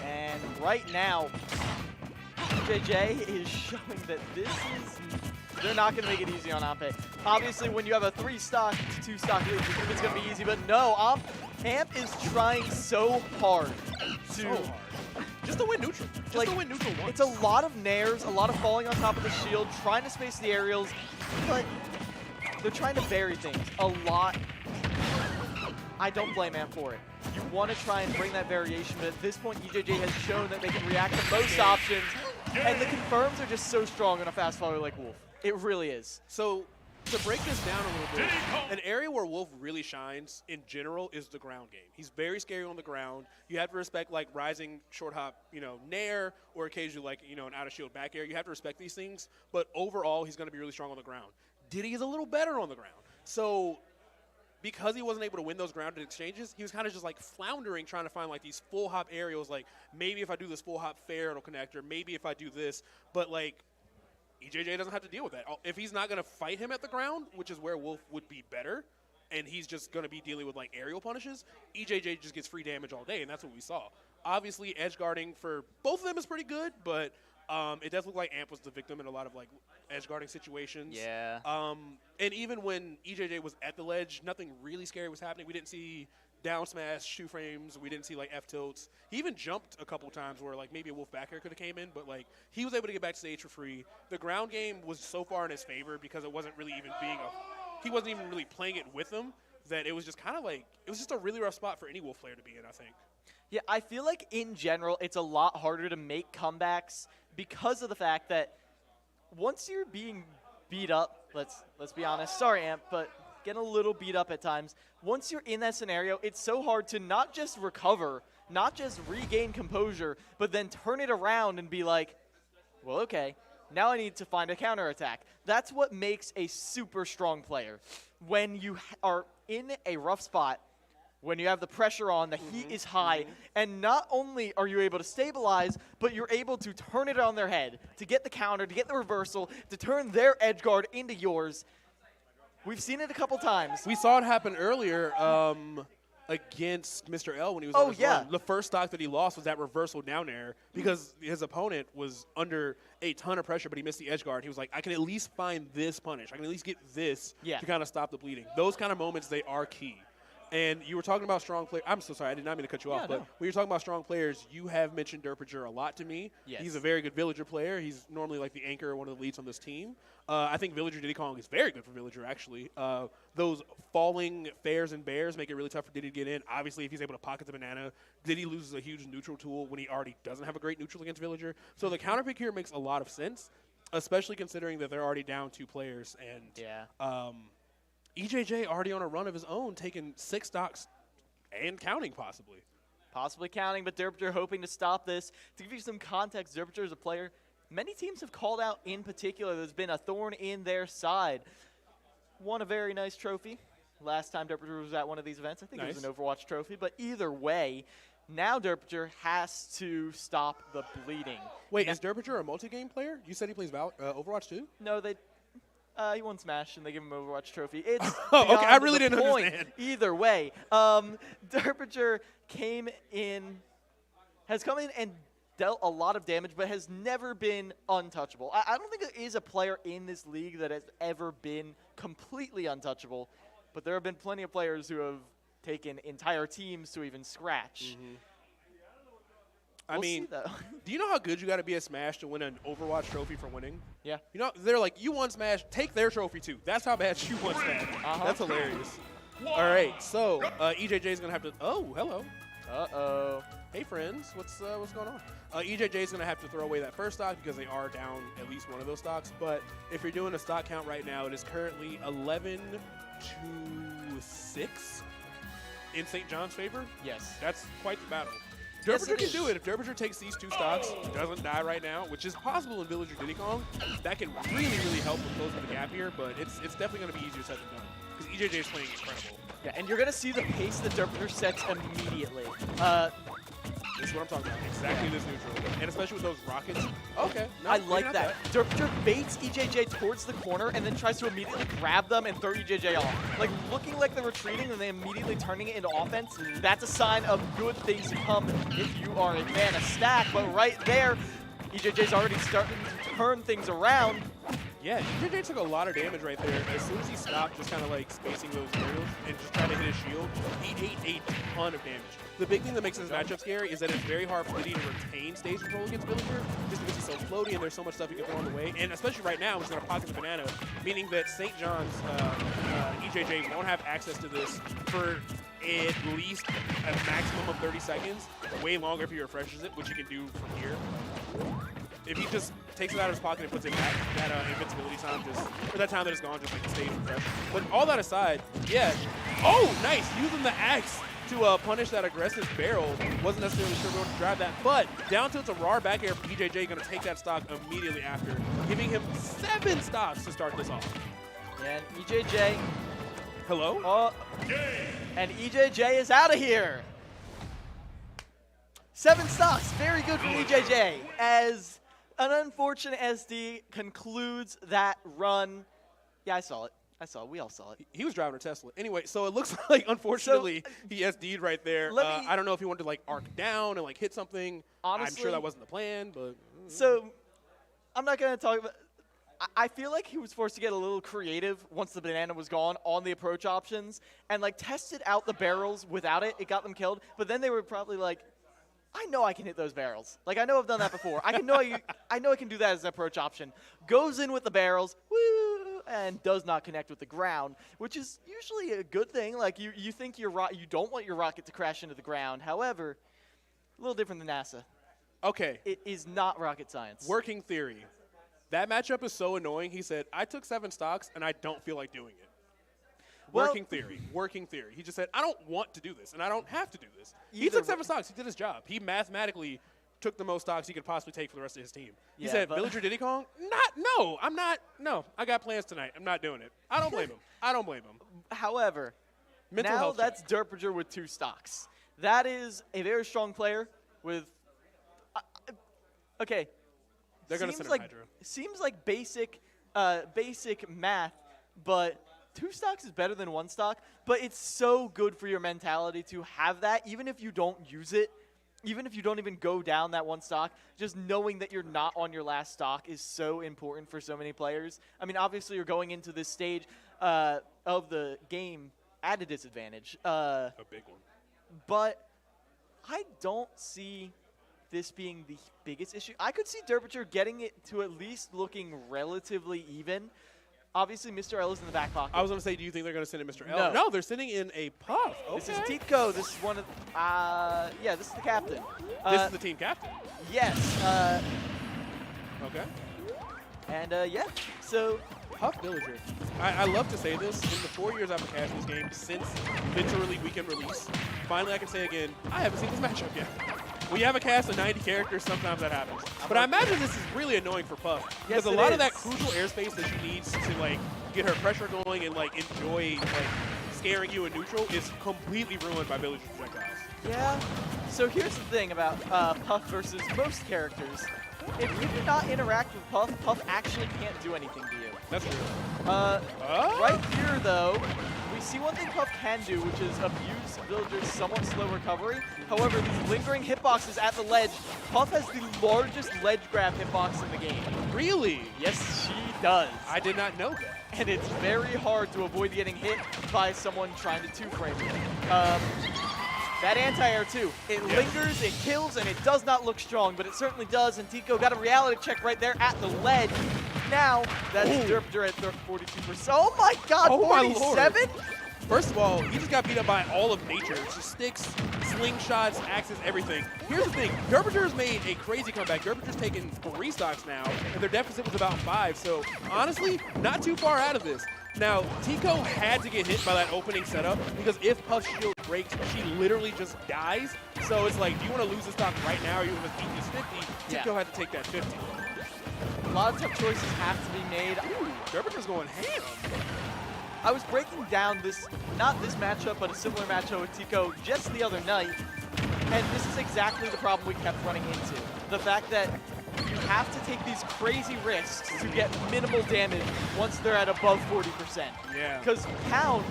And right now, JJ is showing that they're not going to make it easy on Ampe. Obviously, when you have a 3-stock to 2-stock lead, you think it's going to be easy, but no, Amp is trying so hard to... Just to win neutral. Just to win neutral once. It's a lot of nairs, a lot of falling on top of the shield, trying to space the aerials, but they're trying to vary things a lot. I don't blame Amp for it. You want to try and bring that variation, but at this point, EJJ has shown that they can react to most options, and the confirms are just so strong on a fast follower like Wolf. It really is. So, to break this down a little bit, an area where Wolf really shines in general is the ground game. He's very scary on the ground. You have to respect like rising short hop, you know, nair, or occasionally like, you know, an out of shield back air. You have to respect these things, but overall, he's going to be really strong on the ground. Diddy is a little better on the ground. So, because he wasn't able to win those grounded exchanges, he was kind of just like floundering, trying to find like these full hop aerials. Like maybe if I do this full hop fair, it'll connect, or maybe if I do this. But like EJJ doesn't have to deal with that. If he's not going to fight him at the ground, which is where Wolf would be better, and he's just going to be dealing with like aerial punishes, EJJ just gets free damage all day, and that's what we saw. Obviously, edge guarding for both of them is pretty good, but it does look like Amp was the victim in a lot of like edge guarding situations. Yeah. And even when EJJ was at the ledge, nothing really scary was happening. We didn't see down smash, shoe frames. We didn't see like F tilts. He even jumped a couple times where like maybe a Wolf back air could have came in, but like he was able to get back to stage for free. The ground game was so far in his favor because it wasn't really even he wasn't even really playing it with them, that it was just kind of like, it was just a really rough spot for any Wolf player to be in, I think. Yeah, I feel like in general, it's a lot harder to make comebacks because of the fact that once you're being beat up, let's be honest, sorry Amp, but getting a little beat up at times, once you're in that scenario, it's so hard to not just recover, not just regain composure, but then turn it around and be like, well, okay, Now I need to find a counterattack. That's what makes a super strong player. When you are in a rough spot, when you have the pressure on, the heat is high, and not only are you able to stabilize, but you're able to turn it on their head, to get the counter, to get the reversal, to turn their edge guard into yours. We've seen it a couple times. We saw it happen earlier against Mr. L when he was on his run. The first stock that he lost was that reversal down air because his opponent was under a ton of pressure, but he missed the edge guard. He was like, I can at least find this punish. I can at least get this to kind of stop the bleeding. Those kind of moments, they are key. And you were talking about strong players. I'm so sorry. I did not mean to cut you off. But when you're talking about strong players, you have mentioned Derpinger a lot to me. Yes. He's a very good Villager player. He's normally like the anchor or one of the leads on this team. I think Villager Diddy Kong is very good for Villager, actually. Those falling fairs and bears make it really tough for Diddy to get in. Obviously, if he's able to pocket the banana, Diddy loses a huge neutral tool when he already doesn't have a great neutral against Villager. So the counter pick here makes a lot of sense, especially considering that they're already down 2 players. And EJJ already on a run of his own, taking 6 stocks and counting possibly. Possibly counting, but Derpinger hoping to stop this. To give you some context, Derpinger is a player many teams have called out in particular. There's been a thorn in their side. Won a very nice trophy last time Derpinger was at one of these events. I think it was an Overwatch trophy, but either way, now Derpinger has to stop the bleeding. Wait, is Derpinger a multi-game player? You said he plays Overwatch too? No, he won Smash, and they give him an Overwatch trophy. It's okay, I really didn't point. understand. Either way, Derpinger has come in and dealt a lot of damage, but has never been untouchable. I don't think there is a player in this league that has ever been completely untouchable, but there have been plenty of players who have taken entire teams to even scratch. I mean, do you know how good you got to be at Smash to win an Overwatch trophy for winning? Yeah. You know, they're like, you won Smash, take their trophy too. That's how bad you won Smash. That's hilarious. All right, so EJJ is going to have to – oh, hello. Uh-oh. Hey, friends. What's going on? EJJ is going to have to throw away that first stock because they are down at least one of those stocks. But if you're doing a stock count right now, it is currently 11-6 in St. John's favor. Yes. That's quite the battle. Yes, Derpinger can do it. If Derpinger takes these 2 stocks, doesn't die right now, which is possible in Villager Diddy Kong, that can really, really help with closing the gap here, but it's definitely going to be easier said than done because EJJ is playing incredible. Yeah, and you're going to see the pace that Derpinger sets immediately. This is what I'm talking about. Exactly this neutral. And especially with those rockets. Okay. No, I like that. Derpinger baits EJJ towards the corner and then tries to immediately grab them and throw EJJ off. Like, looking like they're retreating and then immediately turning it into offense, that's a sign of good things to come if you are a fan of stack. But right there, EJJ's already starting to turn things around. Yeah, EJJ took a lot of damage right there. As soon as he stopped just kind of like spacing those aerials and just trying to hit his shield, he ate a ton of damage. The big thing that makes this matchup scary is that it's very hard for Diddy to retain stage control against Villager just because he's so floaty and there's so much stuff he can throw on the way. And especially right now, he's going to pocket the banana, meaning that St. John's EJJ won't have access to this for at least a maximum of 30 seconds, way longer if he refreshes it, which you can do from here. If he just takes it out of his pocket and puts it back, that invincibility time or that time that it's gone, just like stays refreshed. But all that aside, yeah. Oh, nice. Using the axe to punish that aggressive barrel. Wasn't necessarily sure where to drive that, but down tilt's a raw back air for EJJ, going to take that stock immediately after, giving him 7 stocks to start this off. And EJJ. Hello? And EJJ is out of here. 7 stocks. Very good from EJJ as an unfortunate SD concludes that run. Yeah, I saw it. We all saw it. He was driving a Tesla. Anyway, so it looks like, unfortunately, he SD'd right there. I don't know if he wanted to, like, arc down and, like, hit something. Honestly, I'm sure that wasn't the plan, but. So, I'm not going to talk about. I feel like he was forced to get a little creative once the banana was gone on the approach options and, like, tested out the barrels without it. It got them killed. But then they were probably like, I know I can hit those barrels. Like, I know I've done that before. I know I can do that as an approach option. Goes in with the barrels, woo, and does not connect with the ground, which is usually a good thing. Like, you think you don't want your rocket to crash into the ground. However, a little different than NASA. Okay. It is not rocket science. Working theory. That matchup is so annoying. He said, I took 7 stocks, and I don't feel like doing it. Working theory. He just said, I don't want to do this, and I don't have to do this. He took 7 stocks. He did his job. He mathematically took the most stocks he could possibly take for the rest of his team. He Yeah, said, but- Villager Diddy Kong? No, I got plans tonight. I'm not doing it. I don't blame him. However, Mental now health that's Derpinger with 2 stocks. That is a very strong player with. Okay. They're gonna seems send him like Hydro. seems like basic math, but 2 stocks is better than 1 stock. But it's so good for your mentality to have that, even if you don't use it. Even if you don't even go down that 1 stock, just knowing that you're not on your last stock is so important for so many players. I mean, obviously, you're going into this stage of the game at a disadvantage. A big one. But I don't see this being the biggest issue. I could see Derpinger getting it to at least looking relatively even. Obviously, Mr. L is in the back pocket. I was going to say, do you think they're going to send in Mr. L? No. No, they're sending in a Puff. Okay. This is Tico. This is one of, yeah, this is the captain. This is the team captain. Yes. Okay. And yeah, so Puff Villager. I love to say this. In the 4 years I've been casting this game, since literally weekend release, finally I can say again, I haven't seen this matchup yet. When you have a cast of 90 characters, sometimes that happens. But I imagine this is really annoying for Puff. Yes, Because a lot of that crucial airspace that she needs to like get her pressure going and like enjoy like scaring you in neutral is completely ruined by Villager projectiles. Yeah. So here's the thing about Puff versus most characters. If you do not interact with Puff, Puff actually can't do anything to you. That's true. Right here, though, we see one thing Puff can do, which is abuse Villager's somewhat slow recovery. However, these lingering hitboxes at the ledge, Puff has the largest ledge grab hitbox in the game. Really? Yes, she does. I did not know that. And it's very hard to avoid getting hit by someone trying to 2-frame you. That anti-air too. It lingers, it kills, and it does not look strong, but it certainly does. And Tico got a reality check right there at the ledge. Now, that's Derpinger at 42%. Oh my god, Oh 47? my lord. First of all, he just got beat up by all of nature. Just sticks, slingshots, axes, everything. Here's the thing. Derbinger's made a crazy comeback. Derbinger's taken 3 stocks now, and their deficit was about 5. So, honestly, not too far out of this. Now, Tico had to get hit by that opening setup because if Puff's shield breaks, she literally just dies. So it's like, do you want to lose the stock right now or you want to beat this 50? Tico had to take that 50. A lot of tough choices have to be made. Ooh, Derbinger's going ham. I was breaking down this, not this matchup, but a similar matchup with Tico just the other night, and this is exactly the problem we kept running into. The fact that you have to take these crazy risks to get minimal damage once they're at above 40%. Yeah. Because Pound,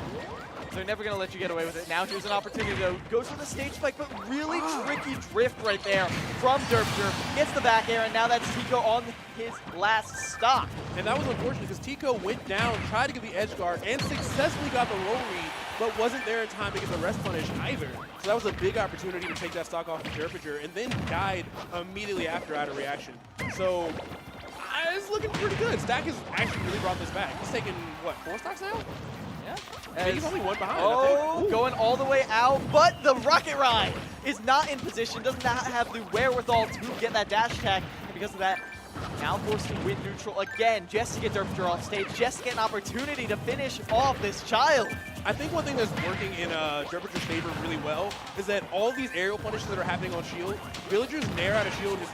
they're never going to let you get away with it. Now here's an opportunity to go for the stage spike, but really tricky drift right there from Derpinger. Gets the back air, and now that's Tico on his last stock. And that was unfortunate because Tico went down, tried to get the edge guard, and successfully got the roll read, but wasn't there in time to get the rest punish either. So that was a big opportunity to take that stock off of Derpinger, and then died immediately after out of reaction. So it's looking pretty good. Stack has actually really brought this back. He's taken, what, 4 stocks now? Yeah. I think he's only 1 behind. Oh, going all the way out, but the Rocket Ride is not in position, does not have the wherewithal to get that dash attack, and because of that, now forced to win neutral again, just to get Derpinger off stage, just to get an opportunity to finish off this child. I think one thing that's working in Derbinger's favor really well is that all these aerial punishes that are happening on shield, Villager's nair out of shield is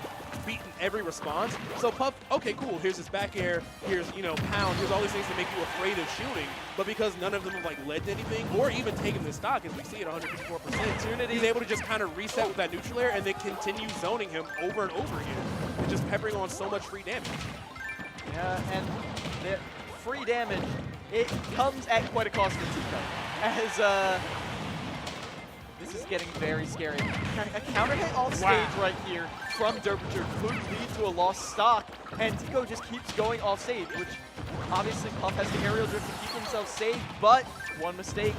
beaten every response. So Puff, okay, cool, here's this back air, here's, you know, pound, here's all these things to make you afraid of shielding, but because none of them have, like, led to anything, or even taken the stock, as we see at 154%, he's able to just kind of reset with that neutral air and then continue zoning him over and over again, and just peppering on so much free damage. Yeah, and the free damage, it comes at quite a cost for Tico, as this is getting very scary. A counter hit off stage right here from Derpinger could lead to a lost stock, and Tico just keeps going off stage, which obviously Puff has the aerial drift to keep himself safe, but one mistake.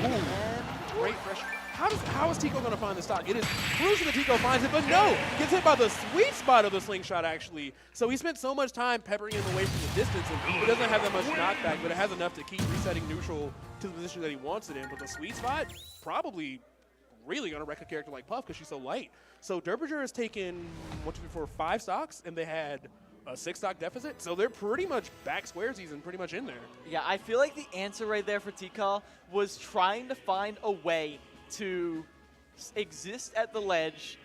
Ooh, great pressure. How is Tico going to find the stock? It is crucial that Tico finds it, but no! Gets hit by the sweet spot of the slingshot, actually. So he spent so much time peppering him away from the distance, and it doesn't have that much knockback, but it has enough to keep resetting neutral to the position that he wants it in. But the sweet spot, probably really going to wreck a character like Puff because she's so light. So Derpinger has taken 1, 2, 3, 4, 5 stocks, and they had a 6 stock deficit, so they're pretty much back squaresies and pretty much in there. Yeah, I feel like the answer right there for Tico was trying to find a way to exist at the ledge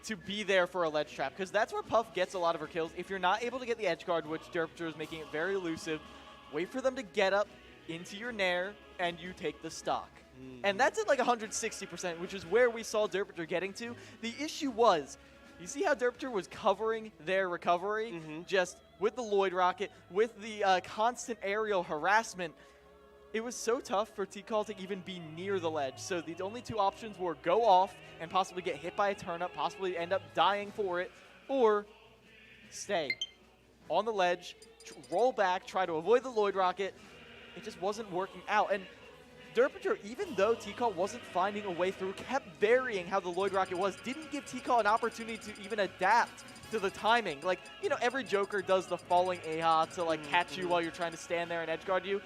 to be there for a ledge trap, because that's where Puff gets a lot of her kills. If you're not able to get the edge guard, which Derpter is making it very elusive, wait for them to get up into your nair, and you take the stock. And that's at like 160%, which is where we saw Derpter getting to. The issue was, you see how Derpter was covering their recovery? Just with the Lloyd Rocket, with the constant aerial harassment. It was so tough for T-Call to even be near the ledge. So the only two options were go off and possibly get hit by a turnip, possibly end up dying for it, or stay on the ledge, roll back, try to avoid the Lloyd Rocket. It just wasn't working out. And Derpter, even though T-Call wasn't finding a way through, kept varying how the Lloyd Rocket was, didn't give T-Call an opportunity to even adapt to the timing. Like, you know, every Joker does the falling AHA to, like, catch you while you're trying to stand there and edge guard you.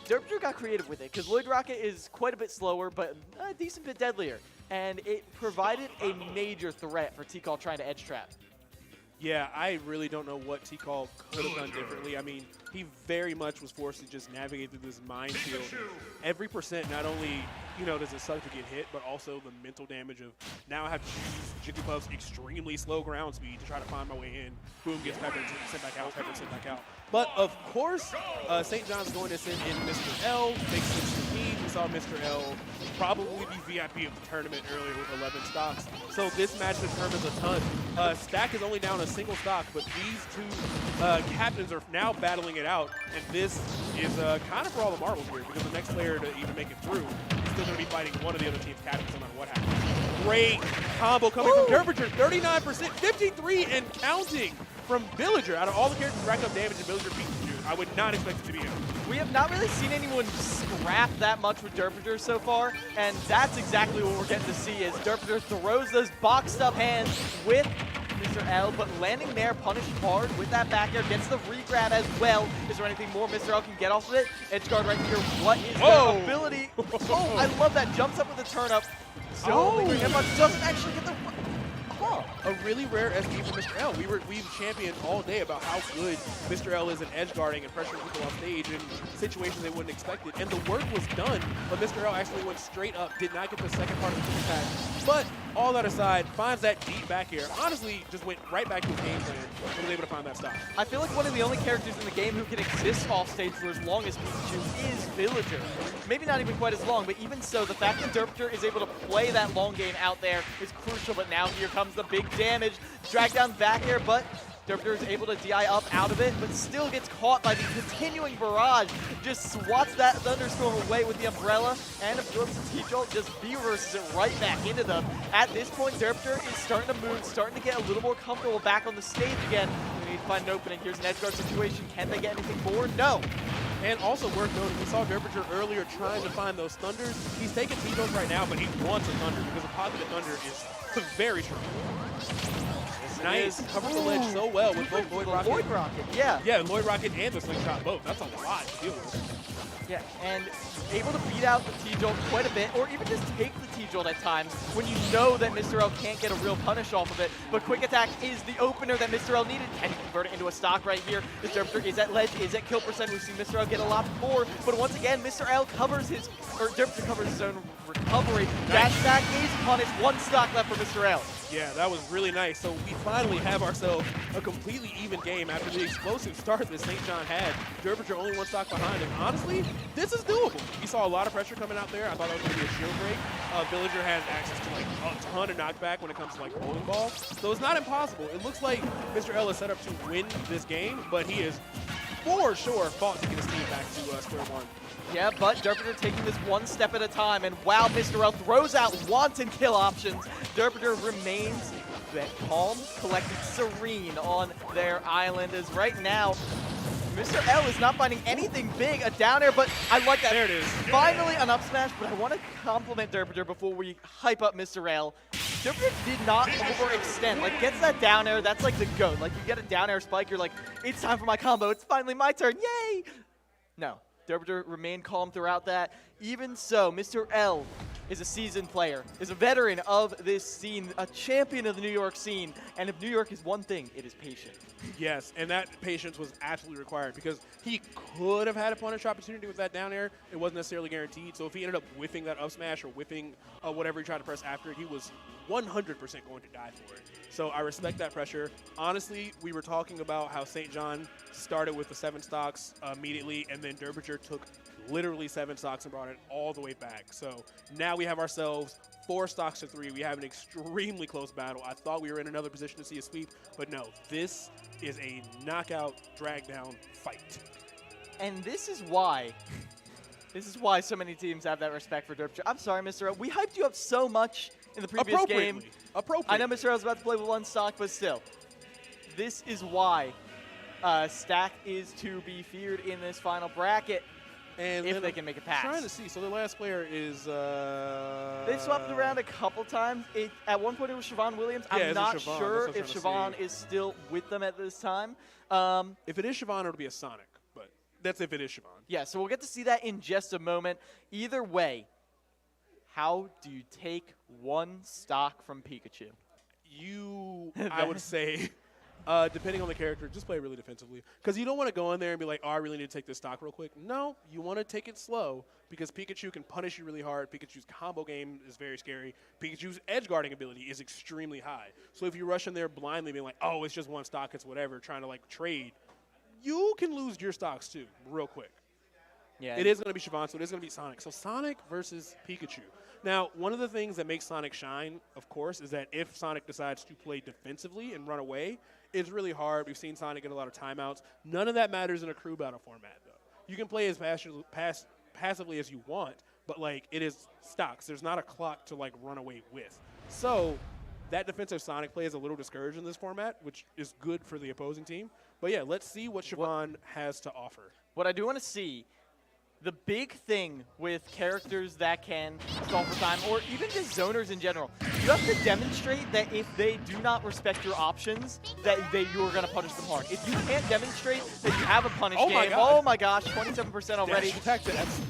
Derpter got creative with it, because Lloyd Rocket is quite a bit slower, but a decent bit deadlier. And it provided a major threat for T-Call trying to edge trap. Yeah, I really don't know what T-Call could have done differently. I mean, he very much was forced to just navigate through this minefield. Every percent, not only, you know, does it suck to get hit, but also the mental damage of now I have to use Jigglypuff's extremely slow ground speed to try to find my way in. Boom, gets peppered, sent back out, peppered, sent back out. But, of course, St. John's going to send in Mr. L, takes some speed. We saw Mr. L probably be VIP of the tournament earlier with 11 stocks. So this match determines a ton. Stack is only down a single stock, but these two captains are now battling it out. And this is kind of for all the marbles here, because the next player to even make it through is still going to be fighting one of the other team's captains no matter what happens. Great combo coming from Derpter, 39%, 53 and counting from Villager. Out of all the characters rack up damage, and Villager beats you. I would not expect it to be him. We have not really seen anyone scrap that much with Derpter so far, and that's exactly what we're getting to see is Derpter throws those boxed up hands with Mr. L, but landing there, punished hard with that back air, gets the regrab as well. Is there anything more Mr. L can get off of it? Edge guard right here. What is their ability? Oh, I love that. Jumps up with a turn up. So but doesn't actually get the... A really rare SD for Mr. L. We've championed all day about how good Mr. L is in edge guarding and pressuring people off stage in situations they wouldn't expect it. And the work was done, but Mr. L actually went straight up, did not get the second part of the attack. But all that aside, finds that deep back air. Honestly, just went right back to his game plan and was able to find that stop. I feel like one of the only characters in the game who can exist off stage for as long as Pikachu is Villager. Maybe not even quite as long, but even so, the fact that Derpter is able to play that long game out there is crucial. But now here comes the big damage. Drag down back air, but Derpter is able to DI up out of it, but still gets caught by the continuing barrage. Just swats that Thunderstorm away with the umbrella, and absorbs the T-Jolt, just V-verses it right back into them. At this point, Derpter is starting to move, starting to get a little more comfortable back on the stage again. We need to find an opening. Here's an edge guard situation. Can they get anything more? No. And also worth noting, we saw Derpter earlier trying to find those Thunders. He's taking T-Jolt right now, but he wants a Thunder because a positive Thunder is very strong. Nice. Covered the ledge so well with both Lloyd Rocket. Lloyd Rocket, yeah. Yeah, Lloyd Rocket and the Slingshot both. That's a lot to deal with. Yeah, and able to beat out the T-Jolt quite a bit, or even just take the T-Jolt at times when you know that Mr. L can't get a real punish off of it. But Quick Attack is the opener that Mr. L needed. Can he convert it into a stock right here? The Derpter is at ledge, is at kill percent. We've seen Mr. L get a lot more, but once again, Mr. L covers his, or Derpter covers his own recovery. Dash back is punished. One stock left for Mr. L. Yeah, that was really nice. So we finally have ourselves a completely even game after the explosive start that St. John had. Derpter only one stock behind him. Honestly, this is doable. We saw a lot of pressure coming out there. I thought that was going to be a shield break. Villager has access to like a ton of knockback when it comes to like bowling ball. So it's not impossible. It looks like Mr. L is set up to win this game, but he is for sure fought to get his team back to square one. Yeah, but Derpter taking this one step at a time, and wow, Mr. L throws out wanton kill options. Derpter remains calm, collected, serene on their island, as right now, Mr. L is not finding anything big, a down air, but I like that. There it is. Finally an up smash, but I want to compliment Derpter before we hype up Mr. L. Derpter did not overextend. Like, gets that down air, that's like the GOAT. Like, you get a down air spike, you're like, it's time for my combo, it's finally my turn, yay! No. Derpter remained calm throughout that. Even so, Mr. L is a seasoned player, is a veteran of this scene, a champion of the New York scene. And if New York is one thing, it is patient. Yes, and that patience was absolutely required because he could have had a punish opportunity with that down air. It wasn't necessarily guaranteed. So if he ended up whiffing that up smash or whiffing whatever he tried to press after it, he was 100% going to die for it. So I respect that pressure. Honestly, we were talking about how St. John started with the 7 stocks immediately, and then Derbyshire took literally 7 stocks and brought it all the way back. So now we have ourselves 4 stocks to 3. We have an extremely close battle. I thought we were in another position to see a sweep, but no, this is a knockout, drag down fight. And this is why so many teams have that respect for Derbyshire. I'm sorry, Mr. L. We hyped you up so much in the previous game. I know Mr. L's about to play with 1 stock, but still. This is why Stack is to be feared in this final bracket. And if they can make it pass. Trying to see. So the last player is. They swapped around a couple times. At one point it was Siobhan Williams. Yeah, I'm not sure if Siobhan is still with them at this time. If it is Siobhan, it'll be a Sonic, but that's if it is Siobhan. Yeah, so we'll get to see that in just a moment. Either way, how do you take 1 stock from Pikachu? I would say. Depending on the character, just play really defensively. Because you don't want to go in there and be like, oh, I really need to take this stock real quick. No, you want to take it slow because Pikachu can punish you really hard. Pikachu's combo game is very scary. Pikachu's edge guarding ability is extremely high. So if you rush in there blindly being like, oh, it's just 1 stock, it's whatever, trying to like trade, you can lose your stocks too real quick. Yeah. It is going to be Siobhan, so it is going to be Sonic. So Sonic versus Pikachu. Now, one of the things that makes Sonic shine, of course, is that if Sonic decides to play defensively and run away, it's really hard. We've seen Sonic get a lot of timeouts. None of that matters in a crew battle format, though. You can play as passively as you want, but, like, it is stocks. There's not a clock to, like, run away with. So that defensive Sonic play is a little discouraged in this format, which is good for the opposing team. But, yeah, let's see what Siobhan has to offer. What I do want to see, the big thing with characters that can stall for time, or even just zoners in general, you have to demonstrate that if they do not respect your options, that you're going to punish them hard. If you can't demonstrate that you have a punish game, oh my gosh, 27% already.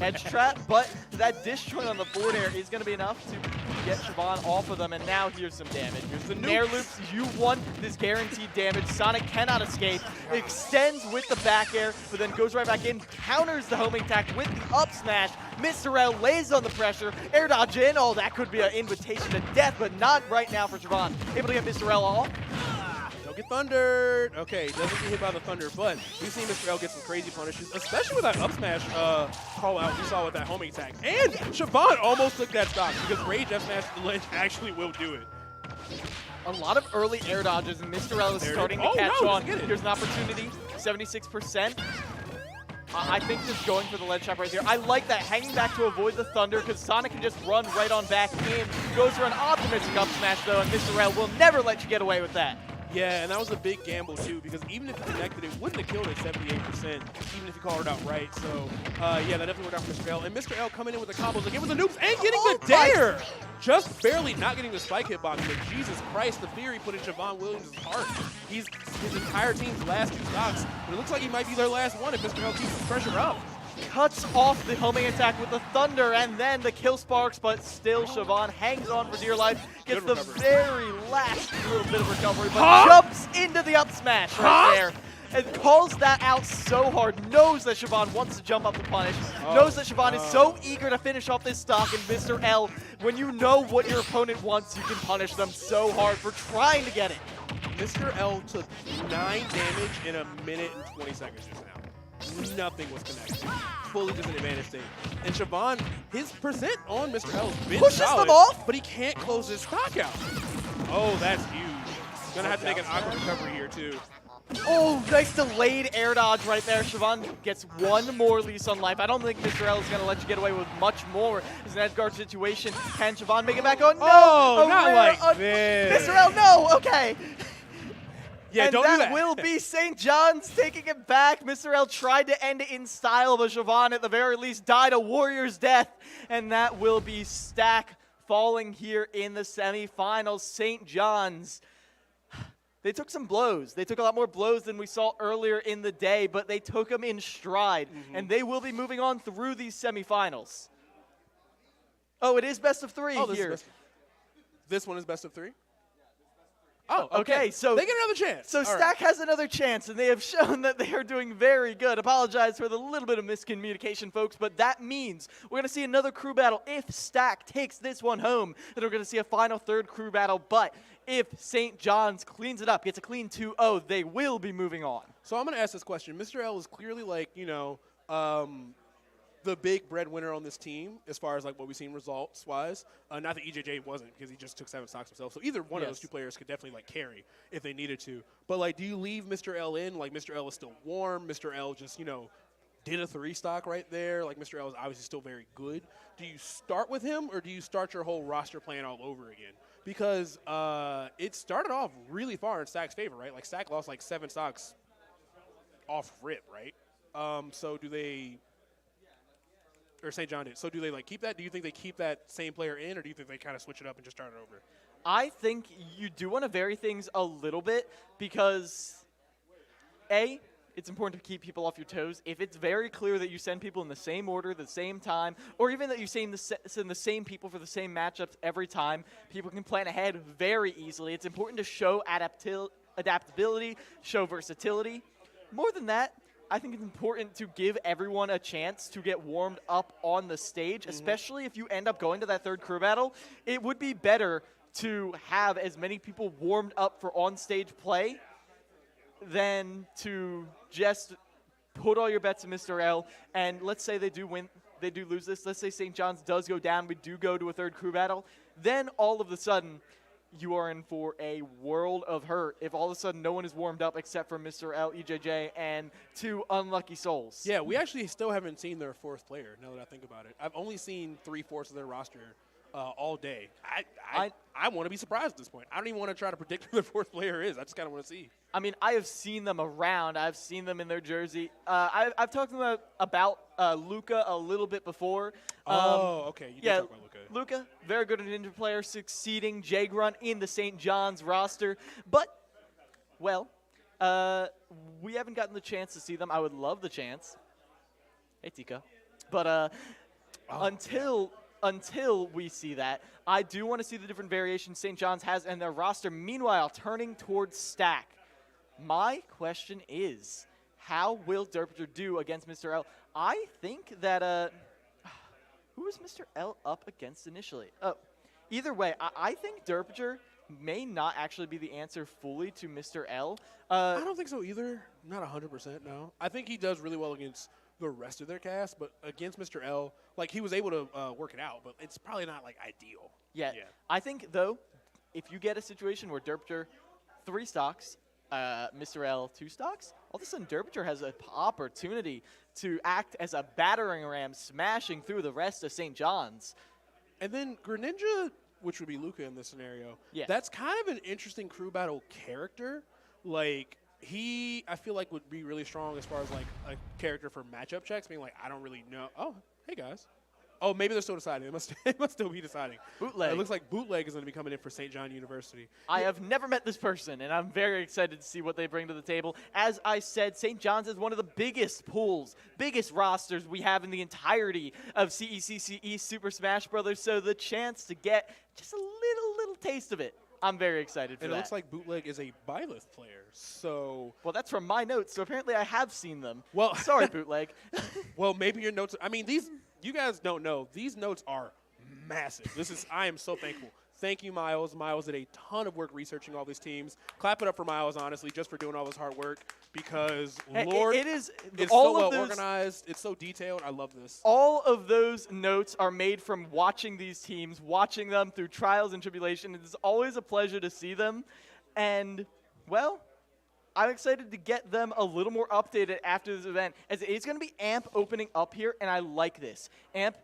Edge trap, but that disjoint on the board air is going to be enough to get Siobhan off of them, and now here's some damage. Here's the Nair loops. You want this guaranteed damage. Sonic cannot escape. Extends with the back air, but then goes right back in, counters the homing attack with the up smash. Mr. L lays on the pressure. Air dodge in. Oh, that could be an invitation to death, but not right now for Siobhan. Able to get Mr. L off. Don't get thundered. Okay, doesn't get hit by the thunder, but we've seen Mr. L get some crazy punishes, especially with that up smash call out we saw with that homing attack. And Siobhan almost took that stock because Rage F smash the ledge actually will do it. A lot of early air dodges, and Mr. L is starting to catch on. Here's an opportunity, 76%. I think just going for the ledge trap right here. I like that, hanging back to avoid the thunder because Sonic can just run right on back in. Goes for an optimistic up smash though, and Mr. L will never let you get away with that. Yeah, and that was a big gamble too because even if it connected, it wouldn't have killed at 78%, even if you called it out right. So, yeah, that definitely worked out for Mr. L. And Mr. L coming in with the combos, like it was the noobs and getting the dare! Just barely not getting the spike hitbox, but Jesus Christ, the fear he put in Siobhan Williams' heart. He's his entire team's last 2 stocks, but it looks like he might be their last one if Mr. L keeps the pressure up. Cuts off the homing attack with the thunder and then the kill sparks, but still Siobhan hangs on for dear life, gets the very last little bit of recovery, but jumps into the up smash right there. And calls that out so hard, knows that Siobhan wants to jump up to punish, knows that Siobhan is so eager to finish off this stock, and Mr. L, when you know what your opponent wants, you can punish them so hard for trying to get it. Mr. L took 9 damage in 1 minute and 20 seconds just now. Nothing was connected. Fully just an advantage state. And Siobhan, his percent on Mr. L has been pushes solid, them off, but he can't close his stock out. Oh, that's huge. Gonna have to make an awkward recovery here too. Oh, nice delayed air dodge right there. Siobhan gets 1 more lease on life. I don't think Mr. L is going to let you get away with much more. It's an edge guard situation. Can Siobhan make it back? Oh, no! Oh, not like this. Mr. L, no! Okay. Yeah, and don't do that. will be St. John's taking it back. Mr. L tried to end it in style, but Siobhan at the very least died a warrior's death. And that will be Stack falling here in the semifinals. St. John's. They took some blows. They took a lot more blows than we saw earlier in the day, but they took them in stride, and they will be moving on through these semifinals. Oh, it is best of 3 Oh, here. This one is best of 3? Oh, okay. So they get another chance. So All right. Stack has another chance, and they have shown that they are doing very good. Apologize for the little bit of miscommunication, folks, but that means we're going to see another crew battle. If Stack takes this one home, then we're going to see a final third crew battle. But if St. John's cleans it up, gets a clean 2-0, they will be moving on. So I'm going to ask this question. Mr. L is clearly like, the big breadwinner on this team as far as like what we've seen results-wise. Not that EJJ wasn't, because he just took 7 stocks himself. So either one of those two players could definitely like carry if they needed to. But like, do you leave Mr. L in? Like Mr. L is still warm. Mr. L just did a 3 stock right there. Like Mr. L is obviously still very good. Do you start with him, or do you start your whole roster plan all over again? Because it started off really far in Stack's favor, right? Like Stack lost like 7 stocks off rip, right? So do they? Or St. John did. So do they like keep that? Do you think they keep that same player in, or do you think they kind of switch it up and just start it over? I think you do want to vary things a little bit because, A, it's important to keep people off your toes. If it's very clear that you send people in the same order, the same time, or even that you send the same people for the same matchups every time, people can plan ahead very easily. It's important to show adaptability, show versatility. More than that, I think it's important to give everyone a chance to get warmed up on the stage, especially if you end up going to that third crew battle. It would be better to have as many people warmed up for on-stage play than to just put all your bets in Mr. L. And let's say they do win, they do lose this. Let's say St. John's does go down. We do go to a third crew battle. Then all of a sudden, you are in for a world of hurt if all of a sudden no one is warmed up except for Mr. L, EJJ, and 2 unlucky souls. Yeah, we actually still haven't seen their 4th player, now that I think about it. I've only seen 3/4 of their roster all day. I want to be surprised at this point. I don't even want to try to predict who their 4th player is. I just kind of want to see. I mean, I have seen them around. I've seen them in their jersey. I've talked to them about Luca a little bit before. Okay. You did talk about Luca. Luca, very good ninja player, succeeding Jay Grunt in the St. John's roster. But, well, we haven't gotten the chance to see them. I would love the chance. Hey, Tico. But until we see that, I do want to see the different variations St. John's has in their roster. Meanwhile, turning towards Stack. My question is, how will Derpiter do against Mr. L? I think that, who was Mr. L up against initially? Oh, either way, I think Derpiter may not actually be the answer fully to Mr. L. I don't think so either. Not 100%, no. I think he does really well against the rest of their cast, but against Mr. L, like, he was able to work it out, but it's probably not, like, ideal. Yeah. I think, though, if you get a situation where Derpiter 3 stocks, Mr. L 2 stocks, all of a sudden Derpiter has an opportunity to act as a battering ram, smashing through the rest of St. John's. And then Greninja, which would be Luca in this scenario, that's kind of an interesting crew battle character. Like, he, I feel like, would be really strong as far as, like, a character for matchup checks, being like, I don't really know. Oh, hey, guys. Oh, maybe they're still deciding. It must still be deciding. Bootleg. It looks like Bootleg is going to be coming in for St. John University. I have never met this person, and I'm very excited to see what they bring to the table. As I said, St. John's is one of the biggest pools, biggest rosters we have in the entirety of CECC Super Smash Brothers, so the chance to get just a little taste of it, I'm very excited for and that. It looks like Bootleg is a Byleth player, so... Well, that's from my notes, so apparently I have seen them. Well, sorry, Bootleg. Well, maybe your notes... I mean, these... You guys don't know. These notes are massive. I am so thankful. Thank you, Miles. Miles did a ton of work researching all these teams. Clap it up for Miles, honestly, just for doing all this hard work, because, Lord, it's so well organized. It's so detailed. I love this. All of those notes are made from watching these teams, watching them through trials and tribulation. It is always a pleasure to see them. And, well, I'm excited to get them a little more updated after this event, as it's going to be AMP opening up here, and I like this. AMP,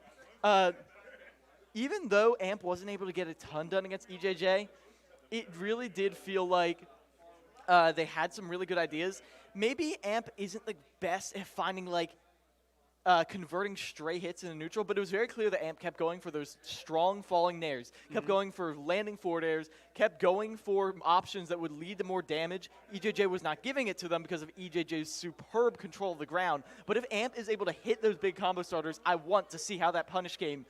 even though AMP wasn't able to get a ton done against EJJ, it really did feel like they had some really good ideas. Maybe AMP isn't the best at finding, like, converting stray hits into neutral, but it was very clear that AMP kept going for those strong falling nairs, kept going for landing forward airs, kept going for options that would lead to more damage. EJJ was not giving it to them because of EJJ's superb control of the ground, but if AMP is able to hit those big combo starters, I want to see how that punish game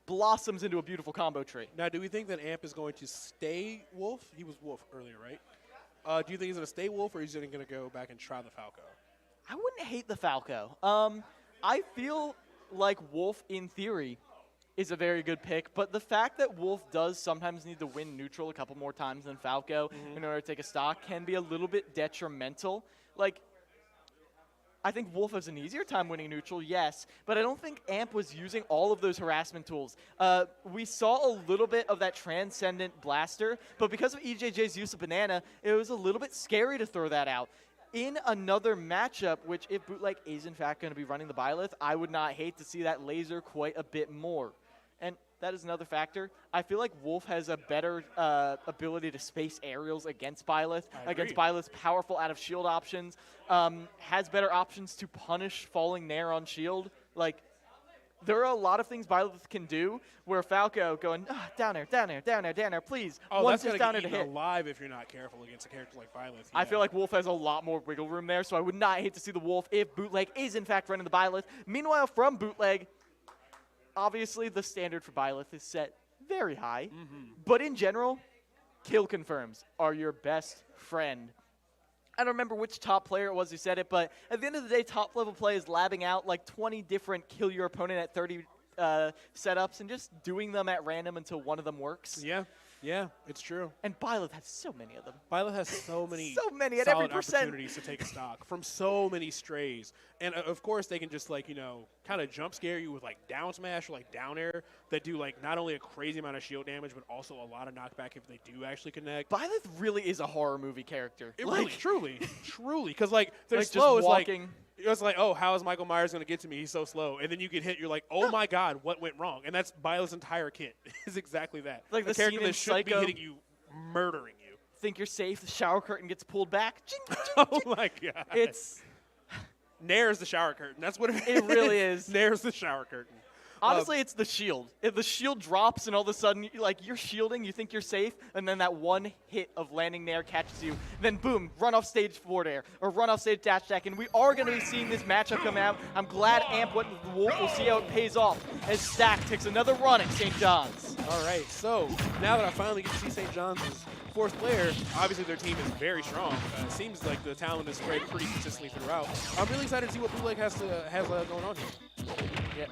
blossoms into a beautiful combo tree. Now, do we think that Amp is going to stay Wolf? He was Wolf earlier, right? Do you think he's going to stay Wolf, or is he going to go back and try the Falco? I wouldn't hate the Falco. I feel like Wolf, in theory, is a very good pick, but the fact that Wolf does sometimes need to win neutral a couple more times than Falco in order to take a stock can be a little bit detrimental. Like, I think Wolf has an easier time winning neutral, yes, but I don't think Amp was using all of those harassment tools. We saw a little bit of that Transcendent Blaster, but because of EJJ's use of Banana, it was a little bit scary to throw that out. In another matchup, which if Bootleg is in fact going to be running the Byleth, I would not hate to see that laser quite a bit more. And that is another factor. I feel like Wolf has a better ability to space aerials against Byleth, against Byleth's powerful out of shield options, has better options to punish falling Nair on shield. Like, there are a lot of things Byleth can do where Falco going, down air, down air, down air, down air, please. Oh, that's just going down to air get to hit. alive if you're not careful against a character like Byleth. I feel like Wolf has a lot more wiggle room there, so I would not hate to see the Wolf if Bootleg is in fact running the Byleth. Meanwhile, from Bootleg, obviously the standard for Byleth is set very high, but in general, kill confirms are your best friend. I don't remember which top player it was who said it, but at the end of the day, top level play is labbing out like 20 different kill your opponent at 30 setups and just doing them at random until one of them works. Yeah, it's true. And Byleth has so many of them. Byleth has so many at solid every percent opportunities to take a stock from so many strays. And of course, they can just like, kind of jump scare you with like down smash or like down air that do like not only a crazy amount of shield damage, but also a lot of knockback if they do actually connect. Byleth really is a horror movie character. It really, truly. Because like they're like slow. just walking. It's like, oh, how is Michael Myers going to get to me? He's so slow. And then you get hit. You're like, oh my God, what went wrong? And that's Byleth's entire kit. Is exactly that. Like a the character scene in that should Psycho, be hitting you, murdering you. Think you're safe. The shower curtain gets pulled back. Oh my God. It's Nair's the shower curtain. That's what it really is. Nair's the shower curtain. Honestly, it's the shield. If the shield drops and all of a sudden, you're shielding, you think you're safe, and then that one hit of landing Nair catches you, then boom, run off stage forward air, or run off stage dash attack, and we are going to be seeing this matchup come out. I'm glad Amp went with the Wolf. We'll see how it pays off as Stack takes another run at St. John's. All right, so now that I finally get to see St. John's fourth player, obviously their team is very strong. It seems like the talent is spread pretty consistently throughout. I'm really excited to see what Bootleg has going on here. Yeah.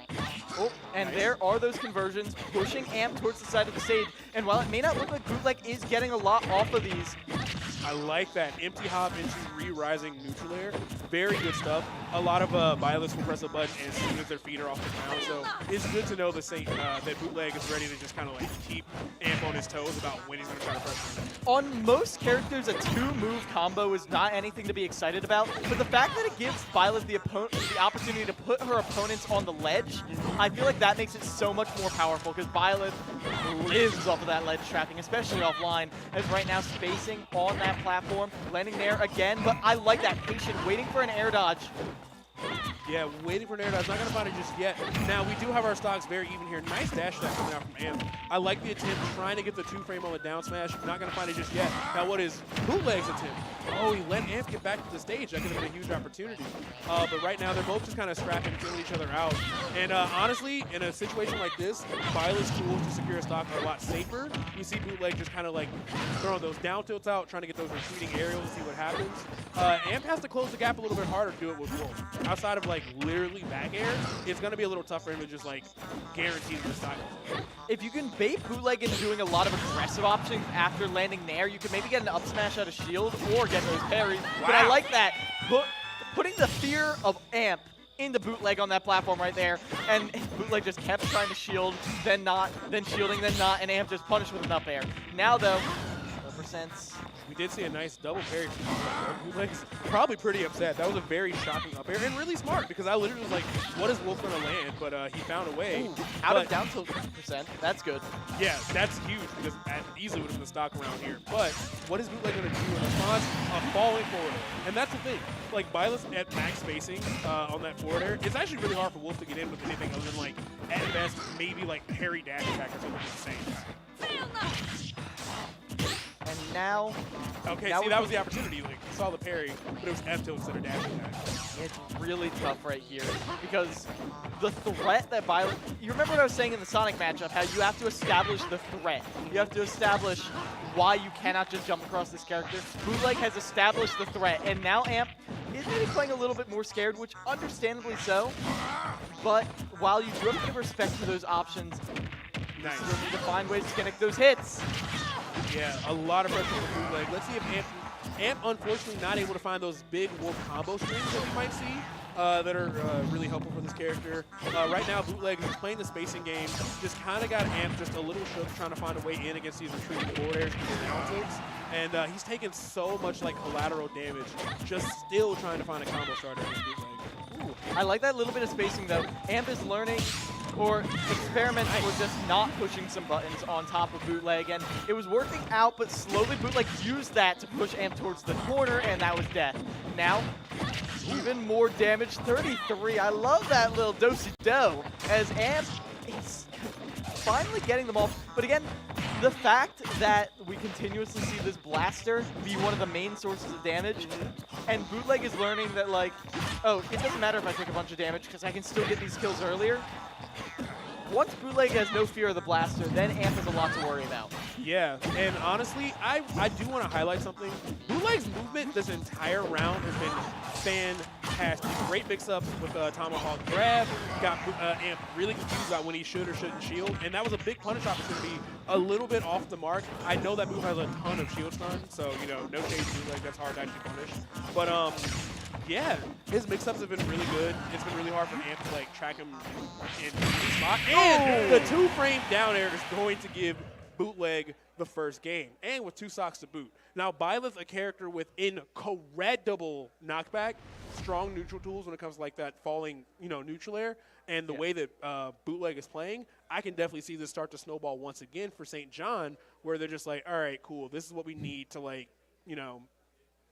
Oh, and there are those conversions pushing Amp towards the side of the stage. And while it may not look like Bootleg is getting a lot off of these, I like that. Empty hop into re-rising neutral air. Very good stuff. A lot of Byleths will press a button as soon as their feet are off the ground. So it's good to know that Bootleg is ready to just kind of like keep Amp on his toes about when he's going to try to press him. On most characters, a two-move combo is not anything to be excited about. But the fact that it gives Byleth the opportunity to put her opponents on the ledge, I feel like that makes it so much more powerful because Byleth lives off of that ledge trapping, especially offline, as right now spacing on that platform, landing there again, but I like that patient, waiting for an air dodge. Yeah, waiting for an air dodge. Not going to find it just yet. Now, we do have our stocks very even here. Nice dash attack coming out from Amp. I like the attempt, trying to get the two-frame on the down smash. Not going to find it just yet. Now, what is Bootleg's attempt? Oh, he let Amp get back to the stage. That could have been a huge opportunity. But right now, they're both just kind of scrapping, killing each other out. And honestly, in a situation like this, Byleth's tools to secure a stock are a lot safer. You see Bootleg just kind of like throwing those down tilts out, trying to get those retreating aerials to see what happens. Amp has to close the gap a little bit harder to do it with Wolf. Outside of like literally back air, it's going to be a little tough for him to just like guarantee the stock. If you can bait Bootleg into doing a lot of aggressive options after landing there, you could maybe get an up smash out of shield or get those parries. Wow. But I like that. Putting the fear of Amp into Bootleg on that platform right there, and Bootleg just kept trying to shield, then not, then shielding, then not, and Amp just punished with an up air. Now though, percents. We did see a nice double parry from Bootleg's probably pretty upset. That was a very shocking up air and really smart because I literally was like, what is Wolf going to land? But he found a way. Ooh, out of down tilt percent. That's good. Yeah, that's huge because that easily would have been the stock around here. But what is Bootleg going to do in response? Falling forward. And that's the thing. Like, Byleth at max spacing on that forward air, it's actually really hard for Wolf to get in with anything other than, like, at best, maybe, like, parry dash attack or something at the same time. And now. Okay, now see, that was the opportunity. Like, you saw the parry, but it was F tilt instead of dash attack. It's really tough right here because the threat that Violet. You remember what I was saying in the Sonic matchup? How you have to establish the threat. You have to establish why you cannot just jump across this character. Bootleg has established the threat, and now Amp is maybe playing a little bit more scared, which understandably so. But while you do have to give respect to those options, you still need to find ways to connect those hits. Yeah, a lot of pressure from Bootleg. Let's see if Amp unfortunately not able to find those big wolf combo strings that we might see that are really helpful for this character. Right now, Bootleg is playing the spacing game. Just kind of got Amp just a little shook trying to find a way in against these retreating forward airs and down tilts. And he's taken so much like collateral damage, just still trying to find a combo starter against Bootleg. Ooh, I like that little bit of spacing though. Amp is learning or experimenting with just not pushing some buttons on top of Bootleg, and it was working out, but slowly Bootleg used that to push Amp towards the corner, and that was death. Now, even more damage, 33. I love that little do-si-do, as Amp is finally getting them off. But again, the fact that we continuously see this blaster be one of the main sources of damage, and Bootleg is learning that, like, oh, it doesn't matter if I take a bunch of damage because I can still get these kills earlier. Once Bootleg has no fear of the blaster, then Amp has a lot to worry about. Yeah, and honestly, I do want to highlight something. Bootleg's movement this entire round has been fantastic. Great mix-ups with Tomahawk grab, got Amp really confused about when he should or shouldn't shield, and that was a big punish opportunity, a little bit off the mark. I know that move has a ton of shield stun, so, you know, no shade to Bootleg, that's hard to actually punish. But, yeah, his mix-ups have been really good. It's been really hard for Amp to, like, track him in the spot. And the 2-frame down air is going to give Bootleg the first game, and with 2 stocks to boot. Now, Byleth, a character with incredible knockback, strong neutral tools when it comes to, like, that falling, you know, neutral air, and the way that Bootleg is playing, I can definitely see this start to snowball once again for St. John, where they're just like, all right, cool, this is what we need to, like, you know,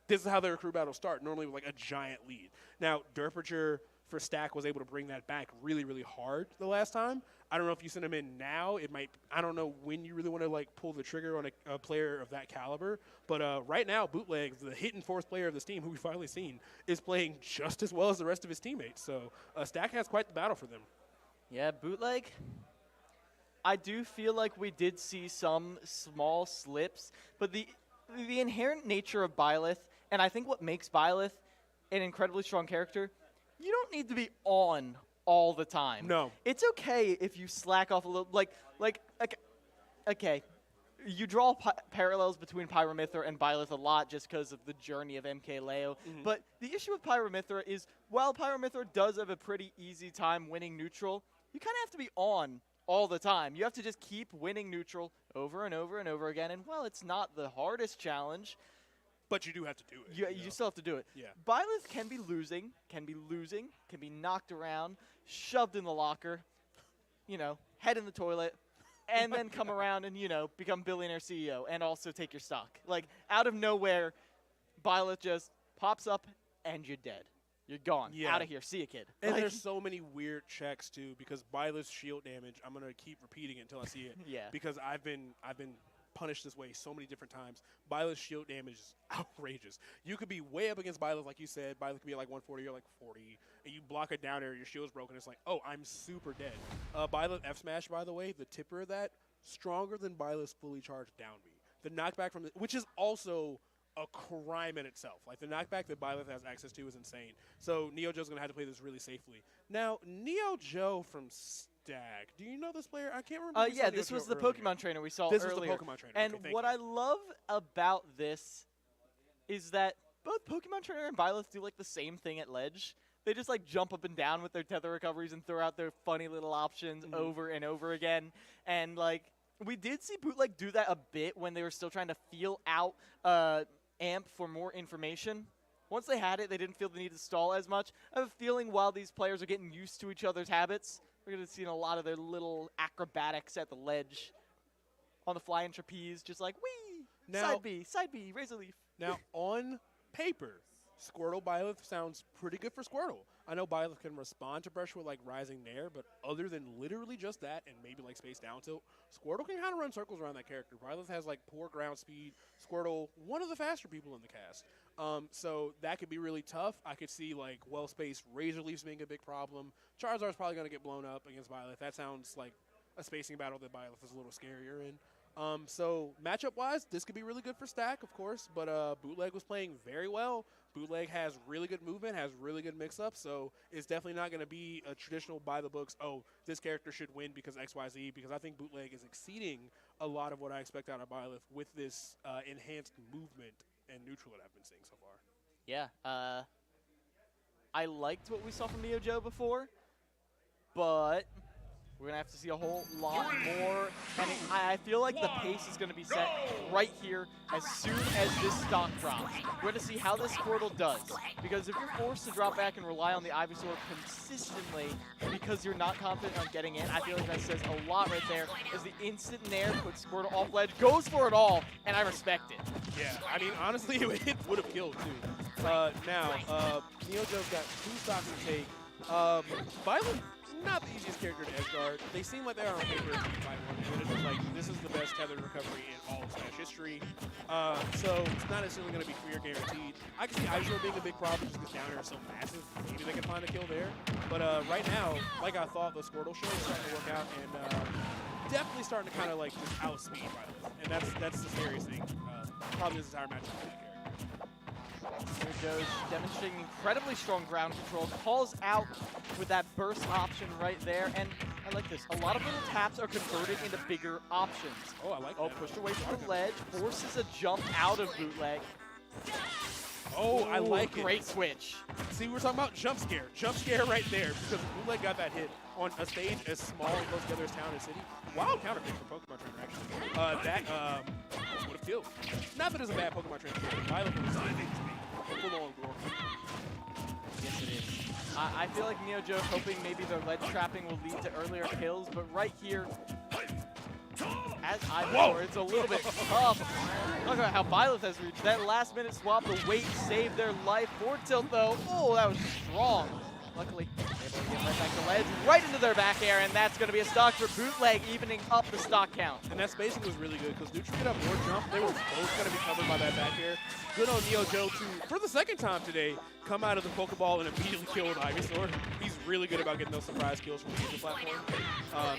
this is how their crew battles start, normally with like a giant lead. Now, Derpature for Stack was able to bring that back really, really hard the last time. I don't know if you send him in now. It might, I don't know when you really want to like pull the trigger on a player of that caliber. But right now, Bootleg, the hidden fourth player of this team, who we've finally seen, is playing just as well as the rest of his teammates. So Stack has quite the battle for them. Yeah, Bootleg, I do feel like we did see some small slips, but the inherent nature of Byleth, and I think what makes Byleth an incredibly strong character, you don't need to be on all the time. No. It's okay if you slack off a little. Okay, you draw parallels between Pyramithra and Byleth a lot just because of the journey of MK Leo. But the issue with Pyramithra is, while Pyramithra does have a pretty easy time winning neutral, you kind of have to be on all the time. You have to just keep winning neutral over and over and over again. And, well, it's not the hardest challenge. But you do have to do it. You still have to do it. Yeah. Byleth can be losing, can be knocked around, shoved in the locker, you know, head in the toilet, and then come around and, you know, become billionaire CEO and also take your stock. Like, out of nowhere, Byleth just pops up and you're dead. You're gone. Yeah. Out of here. See ya, kid. And Like, there's so many weird checks too, because Byleth's shield damage, I'm gonna keep repeating it until I see it. Yeah. Because I've been punished this way so many different times. Byleth's shield damage is outrageous. You could be way up against Byleth, like you said. Byleth could be at like 140 or like 40, and you block it down there, your shield's broken. It's like, oh, I'm super dead. Byleth F smash, by the way, the tipper of that, stronger than Byleth's fully charged down B. The knockback from which is also a crime in itself. Like, the knockback that Byleth has access to is insane. So Neo Joe's gonna have to play this really safely. Now, Neo Joe from Stack. Do you know this player? I can't remember. yeah, this was the Pokemon trainer we saw earlier. This was the Pokemon trainer. And okay, what I love about this is that both Pokemon trainer and Byleth do like the same thing at ledge. They just like jump up and down with their tether recoveries and throw out their funny little options over and over again. And like, we did see Bootleg do that a bit when they were still trying to feel out Amp for more information. Once they had it, they didn't feel the need to stall as much. I have a feeling while these players are getting used to each other's habits, we're going to see a lot of their little acrobatics at the ledge. On the flying trapeze, just like, whee! Now, side B, raise a leaf. Now, on paper, Squirtle Byleth sounds pretty good for Squirtle. I know Byleth can respond to pressure with like rising Nair, but other than literally just that and maybe like space down tilt, Squirtle can kind of run circles around that character. Byleth has like poor ground speed. Squirtle, one of the faster people in the cast. So that could be really tough. I could see like well-spaced Razor Leafs being a big problem. Charizard's probably going to get blown up against Byleth. That sounds like a spacing battle that Byleth is a little scarier in. So matchup-wise, this could be really good for Stack, of course, but Bootleg was playing very well. Bootleg has really good movement, has really good mix-up, so it's definitely not going to be a traditional by-the-books, oh, this character should win because XYZ, because I think Bootleg is exceeding a lot of what I expect out of Byleth with this enhanced movement and neutral that I've been seeing so far. Yeah, I liked what we saw from Neo Joe before, but we're going to have to see a whole lot more. And I feel like the pace is going to be set right here as soon as this stock drops. We're going to see how this Squirtle does. Because if you're forced to drop back and rely on the Ivysaur consistently because you're not confident on getting in, I feel like that says a lot right there. As the instant Nair puts Squirtle off ledge, goes for it all, and I respect it. Yeah, I mean, honestly, it would have killed, too. Now, Neo Joe's got 2 stocks to take. Byleth, not the easiest character to edge guard. They seem like they are on paper by one minute. It's like, this is the best tethered recovery in all of Smash history. So it's not necessarily going to be clear guaranteed. I can see Ivysaur being a big problem just because down air is so massive. Maybe they can find a kill there. But right now, like I thought, the Squirtle show is starting to work out and definitely starting to kind of like just outspeed Byleth. And that's the scariest thing. Probably this entire matchup for that character. Here goes, demonstrating incredibly strong ground control, calls out with that burst option right there, and I like this. A lot of little taps are converted into bigger options. Oh, I like that. Pushed away from the ledge, forces a jump out of Bootleg. Oh, I like it. Great switch. See, we were talking about jump scare. Jump scare right there because Bootleg got that hit on a stage as small and close together as Town and City. Wild counter pick for Pokemon Trainer, actually. That would have killed. Not that it's a bad Pokemon Trainer pick. Violet would have full on gore. Yes, it is. I feel like Neo Joe hoping maybe their ledge trapping will lead to earlier kills, but right here, as Ivysaur, it's a little bit tough. Talk about how Byleth has reached that last minute swap. The weight saved their life. Forward tilt, though. Oh, that was strong. Luckily, able to get right back to ledge, right into their back air, and that's going to be a stock for Bootleg, evening up the stock count. And that spacing was really good because Neutral get up more jump. They were both going to be covered by that back air. Good on Neo Joe to, for the second time today, come out of the Pokeball and immediately kill with Ivysaur. He's really good about getting those surprise kills from the user platform.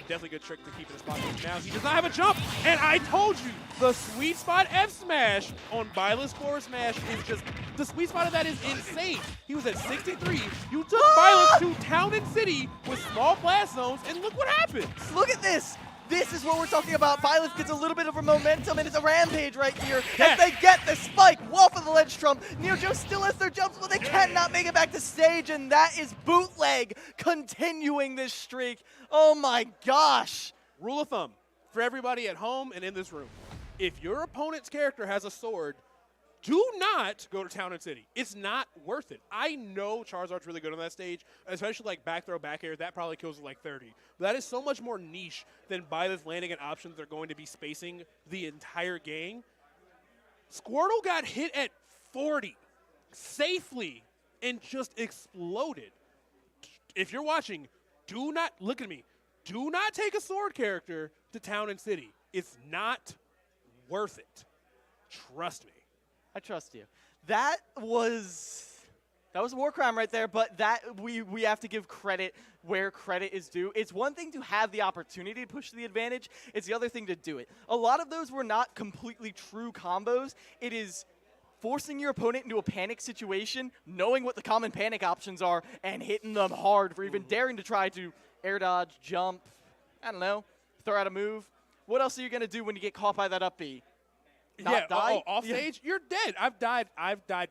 Definitely good trick to keep in his pocket. Now he does not have a jump, and I told you, the sweet spot F smash on Byleth's forward smash is just, the sweet spot of that is insane. He was at 63. You took Byleth to Town and City with small blast zones, and look what happens. Look at this. This is what we're talking about. Byleth gets a little bit of a momentum, and it's a rampage right here. As they get the spike off of the ledge trump. Neo Joe still has their jumps, but they cannot make it back to stage, and that is Bootleg continuing this streak. Oh my gosh. Rule of thumb for everybody at home and in this room. If your opponent's character has a sword, do not go to Town and City. It's not worth it. I know Charizard's really good on that stage, especially like back throw, back air. That probably kills at like 30. But that is so much more niche than Byleth landing in options that are going to be spacing the entire game. Squirtle got hit at 40 safely and just exploded. If you're watching, do not, look at me, do not take a sword character to Town and City. It's not worth it. Trust me. I trust you. That was a war crime right there, but that we have to give credit where credit is due. It's one thing to have the opportunity to push the advantage. It's the other thing to do it. A lot of those were not completely true combos. It is forcing your opponent into a panic situation, knowing what the common panic options are, and hitting them hard for even daring to try to air dodge, jump, I don't know, throw out a move. What else are you going to do when you get caught by that up B? Off stage, you're dead. I've died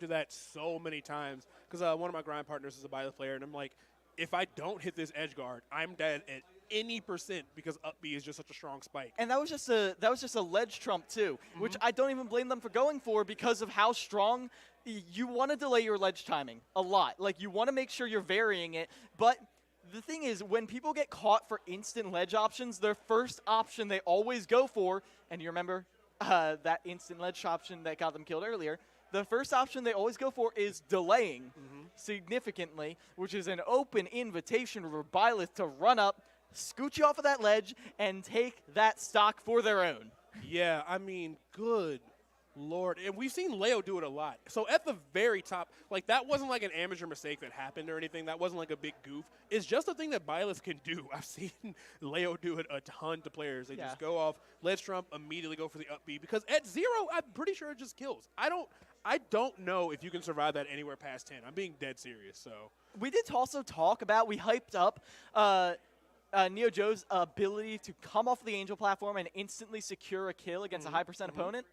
to that so many times because one of my grind partners is a Byleth player, and I'm like, if I don't hit this edge guard, I'm dead at any percent because up B is just such a strong spike. And that was just a ledge trump too, which I don't even blame them for going for because of how strong. You want to delay your ledge timing a lot. Like you want to make sure you're varying it, but the thing is, when people get caught for instant ledge options, their first option they always go for, and you remember that instant ledge option that got them killed earlier, the first option they always go for is delaying significantly, which is an open invitation for Byleth to run up, scoot you off of that ledge, and take that stock for their own. Yeah, I mean, good Lord. And we've seen Leo do it a lot. So at the very top, like that wasn't like an amateur mistake that happened or anything. That wasn't like a big goof. It's just a thing that Byleth can do. I've seen Leo do it a ton to players. They just go off, ledge trump, immediately go for the up B. Because at 0, I'm pretty sure it just kills. I don't know if you can survive that anywhere past 10. I'm being dead serious. So we did also talk about, we hyped up Neo Joe's ability to come off the Angel platform and instantly secure a kill against a high percent opponent.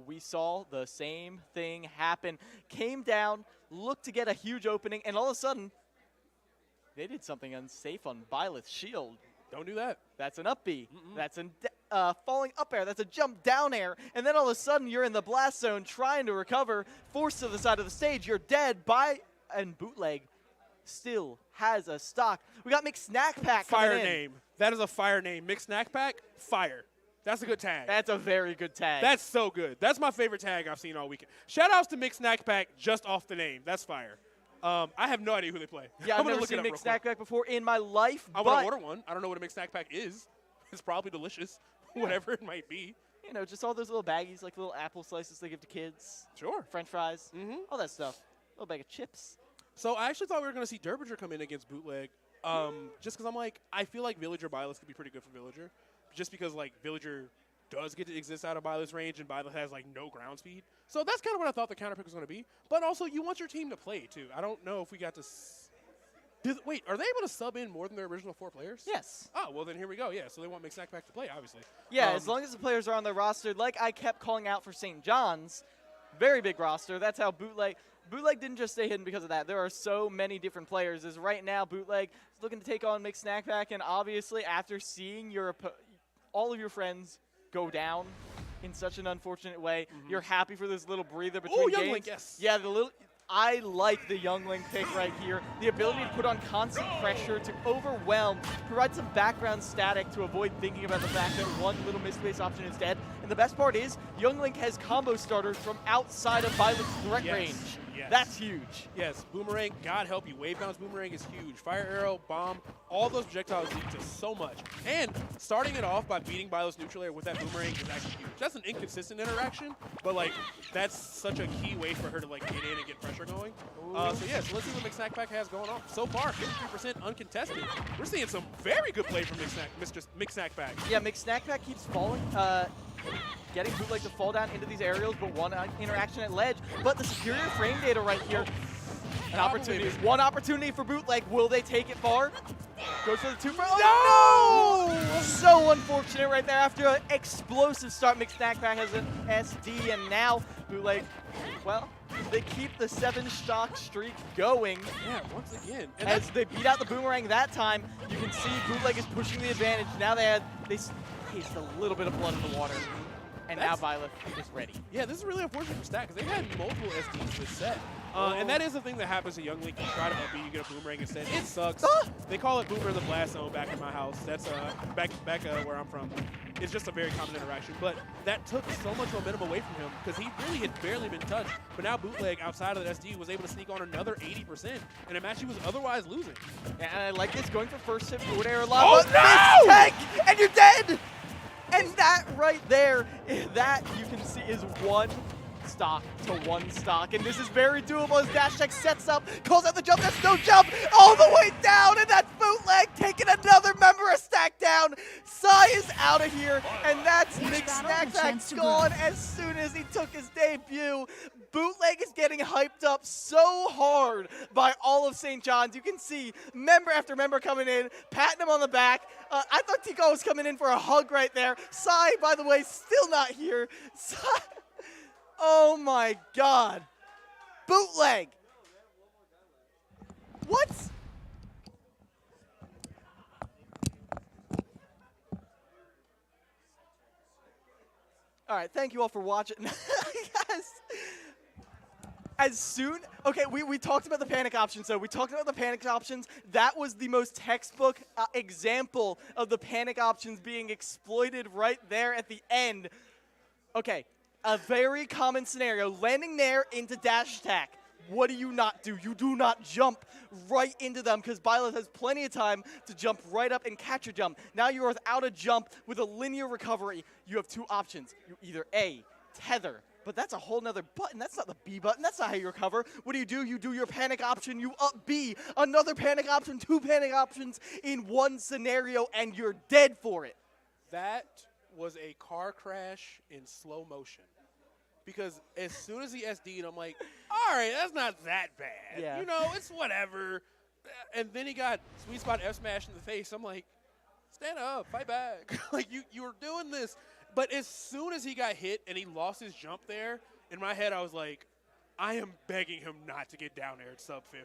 We saw the same thing happen. Came down, looked to get a huge opening, and all of a sudden, they did something unsafe on Byleth's shield. Don't do that. That's an up B. That's a falling up air. That's a jump down air. And then all of a sudden, you're in the blast zone trying to recover, forced to the side of the stage. You're dead. And Bootleg still has a stock. We got Mixed Snack Pack fire coming in. name. That is a fire name. Mixed Snack Pack, fire. That's a good tag. That's a very good tag. That's so good. That's my favorite tag I've seen all weekend. Shout outs to Mixed Snack Pack just off the name. That's fire. I have no idea who they play. Yeah, I'm I've gonna never look seen it up Mixed real Snack Pack before in my life. I want to order one. I don't know what a Mixed Snack Pack is. It's probably delicious, whatever it might be. You know, just all those little baggies, like little apple slices they give to kids. Sure. French fries, all that stuff. A little bag of chips. So I actually thought we were going to see Derbinger come in against Bootleg, just because I'm like, I feel like Villager Byleth could be pretty good for Villager, just because like Villager does get to exist out of Byleth's range, and Byleth has like no ground speed. So that's kind of what I thought the counter pick was going to be. But also, you want your team to play too. I don't know if we got to. Wait, are they able to sub in more than their original 4 players? Yes. Oh, well then here we go. Yeah, so they want Mixed Snack Pack to play, obviously. Yeah, as long as the players are on their roster, like I kept calling out for St. John's, very big roster. That's how Bootleg didn't just stay hidden because of that. There are so many different players. As right now, Bootleg is looking to take on Mixed Snack Pack, and obviously after seeing all of your friends go down in such an unfortunate way, you're happy for this little breather between games. Youngling, yes. Yeah, I like the Youngling pick right here. The ability to put on constant pressure, to overwhelm, provide some background static to avoid thinking about the fact that one little misspace option is dead. And the best part is, Youngling has combo starters from outside of Byleth's threat range. Yes. That's huge. Yes, Boomerang, God help you. Wave bounce Boomerang is huge. Fire Arrow, Bomb, all those projectiles lead to so much. And starting it off by beating Byleth's neutral air with that Boomerang is actually huge. That's an inconsistent interaction, but like that's such a key way for her to like get in and get pressure going. So yeah, so let's see what Mixed Snack Pack has going on. So far, 53% uncontested. We're seeing some very good play from Mixed Snack Pack. Yeah, Mixed Snack Pack keeps falling. Getting Bootleg to fall down into these aerials, but one interaction at ledge. But the superior frame data right here. An opportunity. One opportunity for Bootleg. Will they take it far? Goes for the 2 for. Oh, no! So unfortunate right there. After an explosive start, Mixed Snack Pack has an SD, and now Bootleg, well, they keep the 7-stock streak going. Yeah, once again. And as they beat out the Boomerang that time, you can see Bootleg is pushing the advantage. Now they taste a little bit of blood in the water. And now Byleth is ready. Yeah, this is really unfortunate for Stat because they've had multiple SDs this set. And that is the thing that happens to Young Link. You try to up B, you get a Boomerang instead. It sucks. They call it Boomer the Blast Zone back in my house. That's back where I'm from. It's just a very common interaction. But that took so much momentum away from him because he really had barely been touched. But now Bootleg, outside of the SD, was able to sneak on another 80% in a match he was otherwise losing. Yeah, and I like this, going for first hit forward air Oh, no! Tank, and you're dead! And that right there, that you can see is 1 stock to 1 stock. And this is very doable as Dashtech sets up, calls out the jump, that's no jump, all the way down, and that's Bootleg taking another member of stack down. Sai is out of here, and that's Mixed Snack Pack gone as soon as he took his debut. Bootleg is getting hyped up so hard by all of St. John's. You can see member after member coming in, patting him on the back. I thought Tico was coming in for a hug right there. Sai, by the way, still not here. Sai, oh my God. Bootleg. What? All right, thank you all for watching. Okay, we talked about the panic options, though. We talked about the panic options. That was the most textbook example of the panic options being exploited right there at the end. Okay, A very common scenario, landing there into dash attack. What do you not do? You do not jump right into them because Byleth has plenty of time to jump right up and catch a jump. Now you are without a jump with a linear recovery. You have two options. You either A, tether, but that's a whole nother button. That's not the B button. That's not how you recover. What do? You do your panic option. You up B, another panic option, two panic options in one scenario, and you're dead for it. That was a car crash in slow motion. Because as soon as he SD'd, I'm like, all right, that's not that bad. Yeah. You know, it's whatever. And then he got sweet spot F smash in the face. I'm like, stand up, fight back. Like, you were doing this. But as soon as he got hit and he lost his jump there, in my head I was like, I am begging him not to get down there at sub 50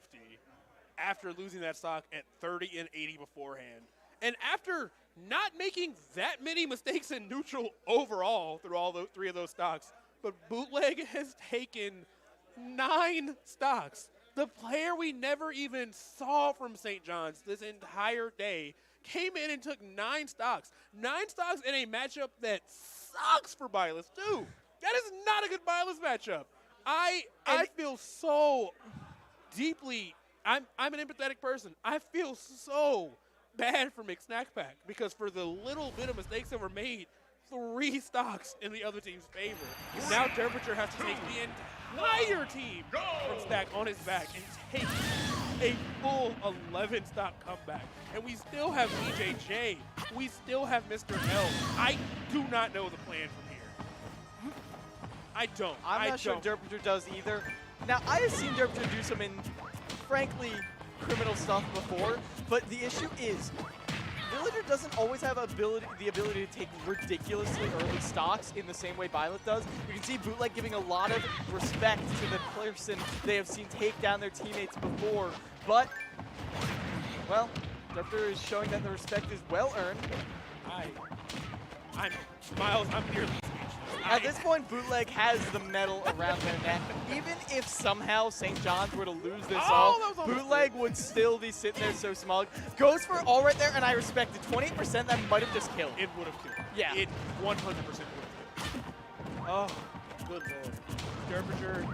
after losing that stock at 30 and 80 beforehand. And after not making that many mistakes in neutral overall through all the three of those stocks, but Bootleg has taken 9 stocks. The player we never even saw from St. John's this entire day came in and took 9 stocks. 9 stocks in a matchup that sucks for Byleth, too. That is not a good Byleth matchup. I feel so deeply, I'm an empathetic person. I feel so bad for McSnackPack because for the little bit of mistakes that were made, 3 stocks in the other team's favor. Now Derpinger has to take the entire team from Stack on his back and take a full 11 stock comeback. And we still have EJJ. We still have Mr. L. I do not know the plan from here. I don't. I'm not sure Derpinger does either. Now, I have seen Derpinger do some, frankly, criminal stuff before, but the issue is Villager doesn't always have the ability to take ridiculously early stocks in the same way Byleth does. You can see Bootleg giving a lot of respect to the person they have seen take down their teammates before, but, well, Derpinger is showing that the respect is well earned. Miles, I'm nearly speechless. At this point, Bootleg has the medal around their neck. Even if somehow St. John's were to lose this all, Bootleg would still be sitting there so smug. Goes for it all right there, and I respect it. 28%, that might have just killed. It would have killed. Yeah. It 100% would have killed. Oh, good lord. Derpinger,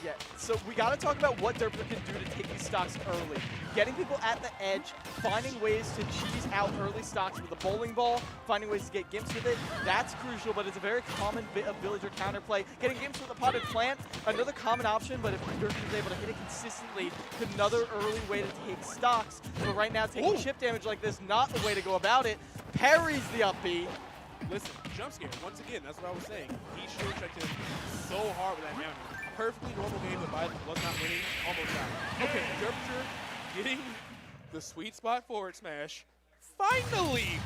Yeah, so we got to talk about what Derpinger can do to take these stocks early. Getting people at the edge, finding ways to cheese out early stocks with a bowling ball, finding ways to get gimps with it, that's crucial, but it's a very common bit of Villager counterplay. Getting gimps with a potted plant, another common option, but if Derpinger's able to hit it consistently, it's another early way to take stocks. But right now, taking chip damage like this, not the way to go about it. Parries the up B. Listen, jump scare, once again, that's what I was saying. He should checked him so hard with that down. Perfectly normal game that Byleth was not winning, almost got. Okay, Derpinger getting the sweet spot forward smash. Finally,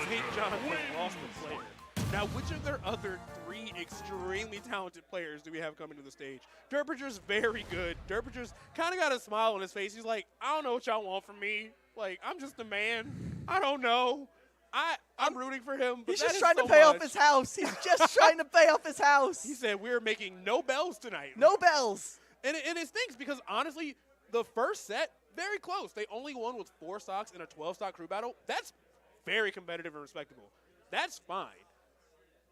St. John's has lost the player. Now, which of their other 3 extremely talented players do we have coming to the stage? Derpinger's very good. Derpinger's kind of got a smile on his face. He's like, I don't know what y'all want from me. Like, I'm just a man. I don't know. I'm rooting for him, but he's just trying to pay off his house. He's just trying to pay off his house. He said, we're making no bells tonight. No bells. And it stinks because, honestly, the first set, very close. They only won with 4 stocks in a 12-stock crew battle. That's very competitive and respectable. That's fine.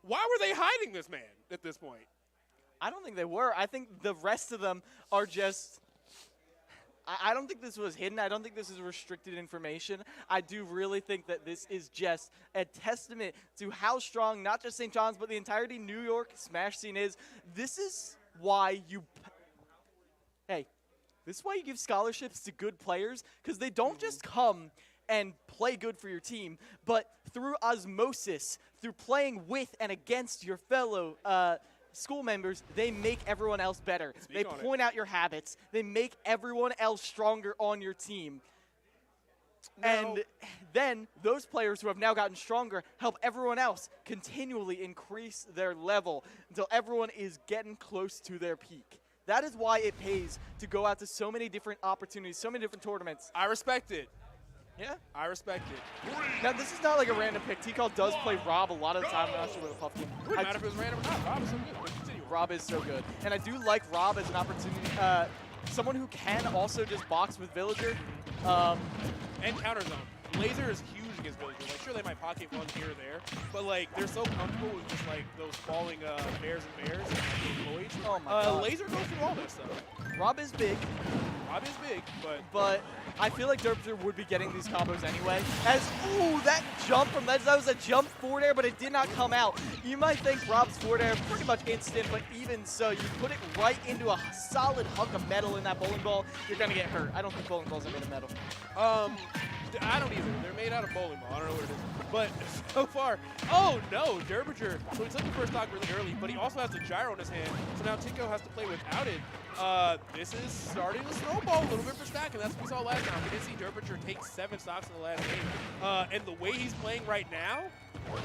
Why were they hiding this man at this point? I don't think they were. I think the rest of them are just... I don't think this was hidden. I don't think this is restricted information. I do really think that this is just a testament to how strong not just St. John's, but the entirety New York Smash scene is. This is why you... Hey, this is why you give scholarships to good players, because they don't just come and play good for your team, but through osmosis, through playing with and against your fellow school members, they make everyone else better. They point out your habits. They make everyone else stronger on your team. And then those players who have now gotten stronger help everyone else continually increase their level until everyone is getting close to their peak. That is why it pays to go out to so many different opportunities, so many different tournaments. I respect it. Yeah? I respect it. Now, this is not like a random pick. T-Call does play Rob a lot of the time. I'm not sure what the Puff team. It wouldn't matter if it was random or not. Rob is so good. Let's continue. Rob is so good. And I do like Rob as an opportunity. Someone who can also just box with Villager. And counter zone. Laser is huge huge against Villager. Like, sure, they might pocket one here or there, but like they're so comfortable with just like those falling bears and bears and Lloyds. Oh my God. Laser goes through all that stuff. Rob is big. Rob is big, but I feel like Derpster would be getting these combos anyway. As, ooh, that jump from that was a jump forward air, but it did not come out. You might think Rob's forward air pretty much instant, but even so, you put it right into a solid hunk of metal in that bowling ball, you're gonna get hurt. I don't think bowling balls are made of metal. I don't either. They're made out of bowling ball. I don't know what it is. But so far, oh no, Derbinger. So he took the first stock really early, but he also has the gyro in his hand. So now Tinko has to play without it. This is starting to snowball a little bit for Stack, and that's what we saw last time. We did see Derbinger take 7 stocks in the last game. And the way he's playing right now,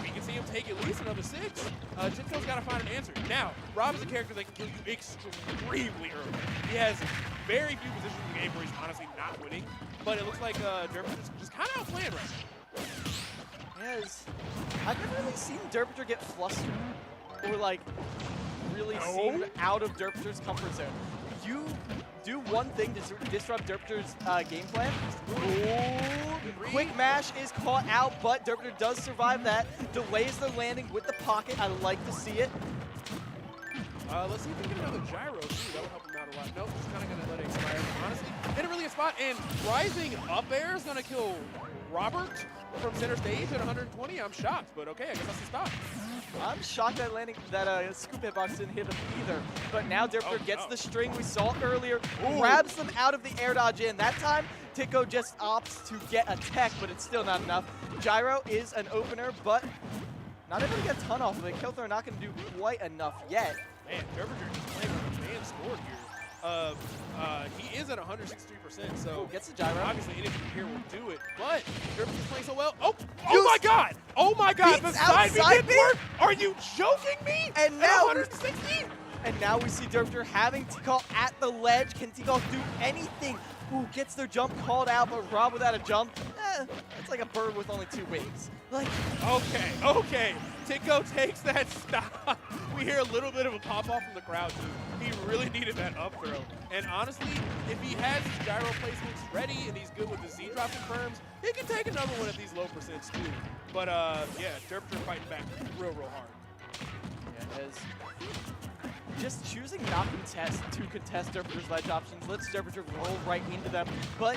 we can see him take at least another 6. Tinko's got to find an answer. Now, Rob is a character that can kill you extremely early. He has very few positions in the game where he's honestly not winning, but it looks like Derbinger's just kind of outplaying right now. Yes. I've never really seen Derbinger get flustered or like really seem out of Derbinger's comfort zone. You do one thing to disrupt Derbinger's game plan. Ooh, quick mash is caught out, but Derbinger does survive that. Delays the landing with the pocket. I like to see it. Let's see if we can get another gyro too. That would help him out a lot. Nope, just kind of gonna let it expire. Honestly, in a really good spot, and rising up air is gonna kill Robert from center stage at 120. I'm shocked, but okay, I guess that's the stop. I'm shocked that landing that scoop hitbox didn't hit him either. But now Derbinger gets the string we saw earlier, grabs them out of the air dodge in. That time, Tinko just opts to get a tech, but it's still not enough. Gyro is an opener, but not able to get a ton off of it. Killthrow not going to do quite enough yet. Man, Derbinger just playing with a man scored here. He is at 163%, so gets the gyro. Obviously, anything here will do it, but Derbinger playing so well. Oh my God! Oh my God! The side B didn't work. Are you joking me? And now 160. And now we see Derbinger having T-Call at the ledge. Can T-Call do anything? Ooh, gets their jump called out, but Rob without a jump, it's like a bird with only 2 wings. Like, okay. Tinko takes that stop. We hear a little bit of a pop-off from the crowd, too. He really needed that up throw. And honestly, if he has his gyro placements ready and he's good with the Z-drop confirms, he can take another one at these low percents, too. But, yeah, Derbinger fighting back real hard. Yeah, it is. Just choosing not to contest Derbinger's ledge options lets Derbinger roll right into them. But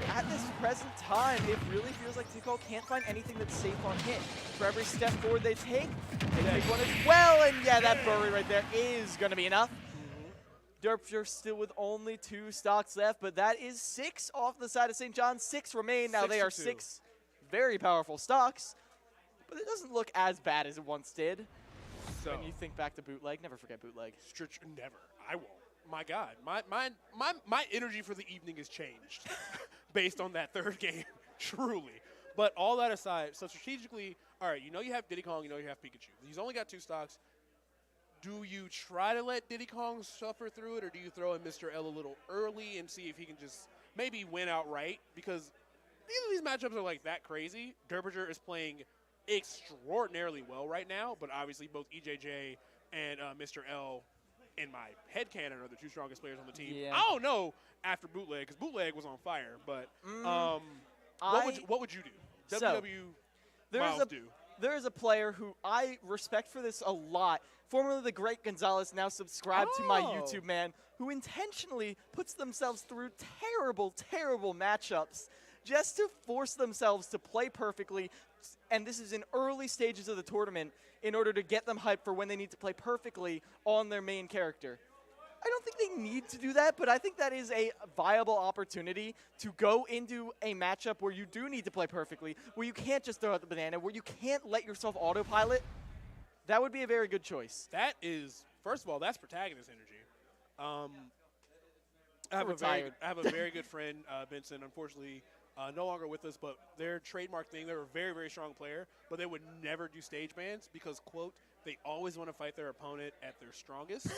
at this present time, it really feels like Tinko can't find anything that's safe on hit. For every step forward they take one as well. And yeah, that bury right there is going to be enough. Derbinger still with only 2 stocks left, but that is 6 off the side of St. John's. 6 remain. Now they are 6 very powerful stocks, but it doesn't look as bad as it once did. So when you think back to bootleg, never forget bootleg. Never. I won't. My God. My energy for the evening has changed based on that 3rd game, truly. But all that aside, so strategically, all right, you know you have Diddy Kong, you know you have Pikachu. He's only got 2 stocks. Do you try to let Diddy Kong suffer through it, or do you throw in Mr. L a little early and see if he can just maybe win outright? Because neither of these matchups are like that crazy. Derbinger is playing extraordinarily well right now, but obviously both EJJ and Mr. L, in my headcanon, are the 2 strongest players on the team. Yeah. I don't know after Bootleg, because Bootleg was on fire, but what would you do? There is a player who I respect for this a lot, formerly the Great Gonzalez, now subscribed to my YouTube man, who intentionally puts themselves through terrible matchups just to force themselves to play perfectly, and this is in early stages of the tournament, in order to get them hyped for when they need to play perfectly on their main character. I don't think they need to do that, but I think that is a viable opportunity to go into a matchup where you do need to play perfectly, where you can't just throw out the banana, where you can't let yourself autopilot. That would be a very good choice. That is, first of all, that's protagonist energy. I have a very good friend, Benson, unfortunately, no longer with us, but their trademark thing, they're a very strong player, but they would never do stage bans because, quote, they always want to fight their opponent at their strongest,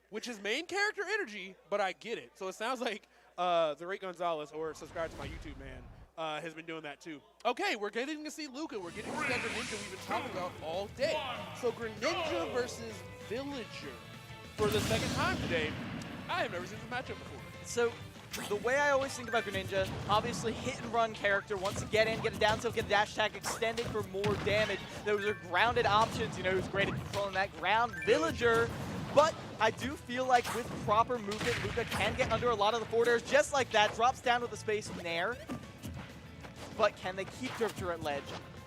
which is main character energy, but I get it. So it sounds like the Great Gonzalez, or subscribe to my YouTube man, has been doing that too. Okay, we're getting to see Luca. We're getting to see that Greninja we've been talking about all day. So Greninja versus Villager for the 2nd time today. I have never seen this matchup before. So the way I always think about Greninja, obviously hit and run character, wants to get in, get a down tilt, get a dash attack, extend it for more damage. Those are grounded options, you know, who's great at controlling that ground villager. But I do feel like with proper movement, Luca can get under a lot of the forward airs just like that, drops down with the space nair. But can they keep Derpter at ledge?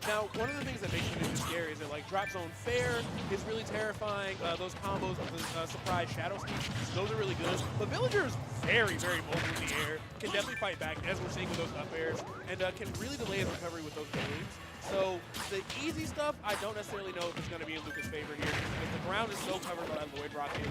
Now, one of the things that makes Greninja scary is that, like, drop zone fair is really terrifying. Those combos with the surprise shadow sneak, those are really good. But Villager is very, very mobile in the air, can definitely fight back, as we're seeing with those up airs, and can really delay his recovery with those waves. So the easy stuff, I don't necessarily know if it's going to be in Luca's favor here, because the ground is so covered by that Lloyd Rocket.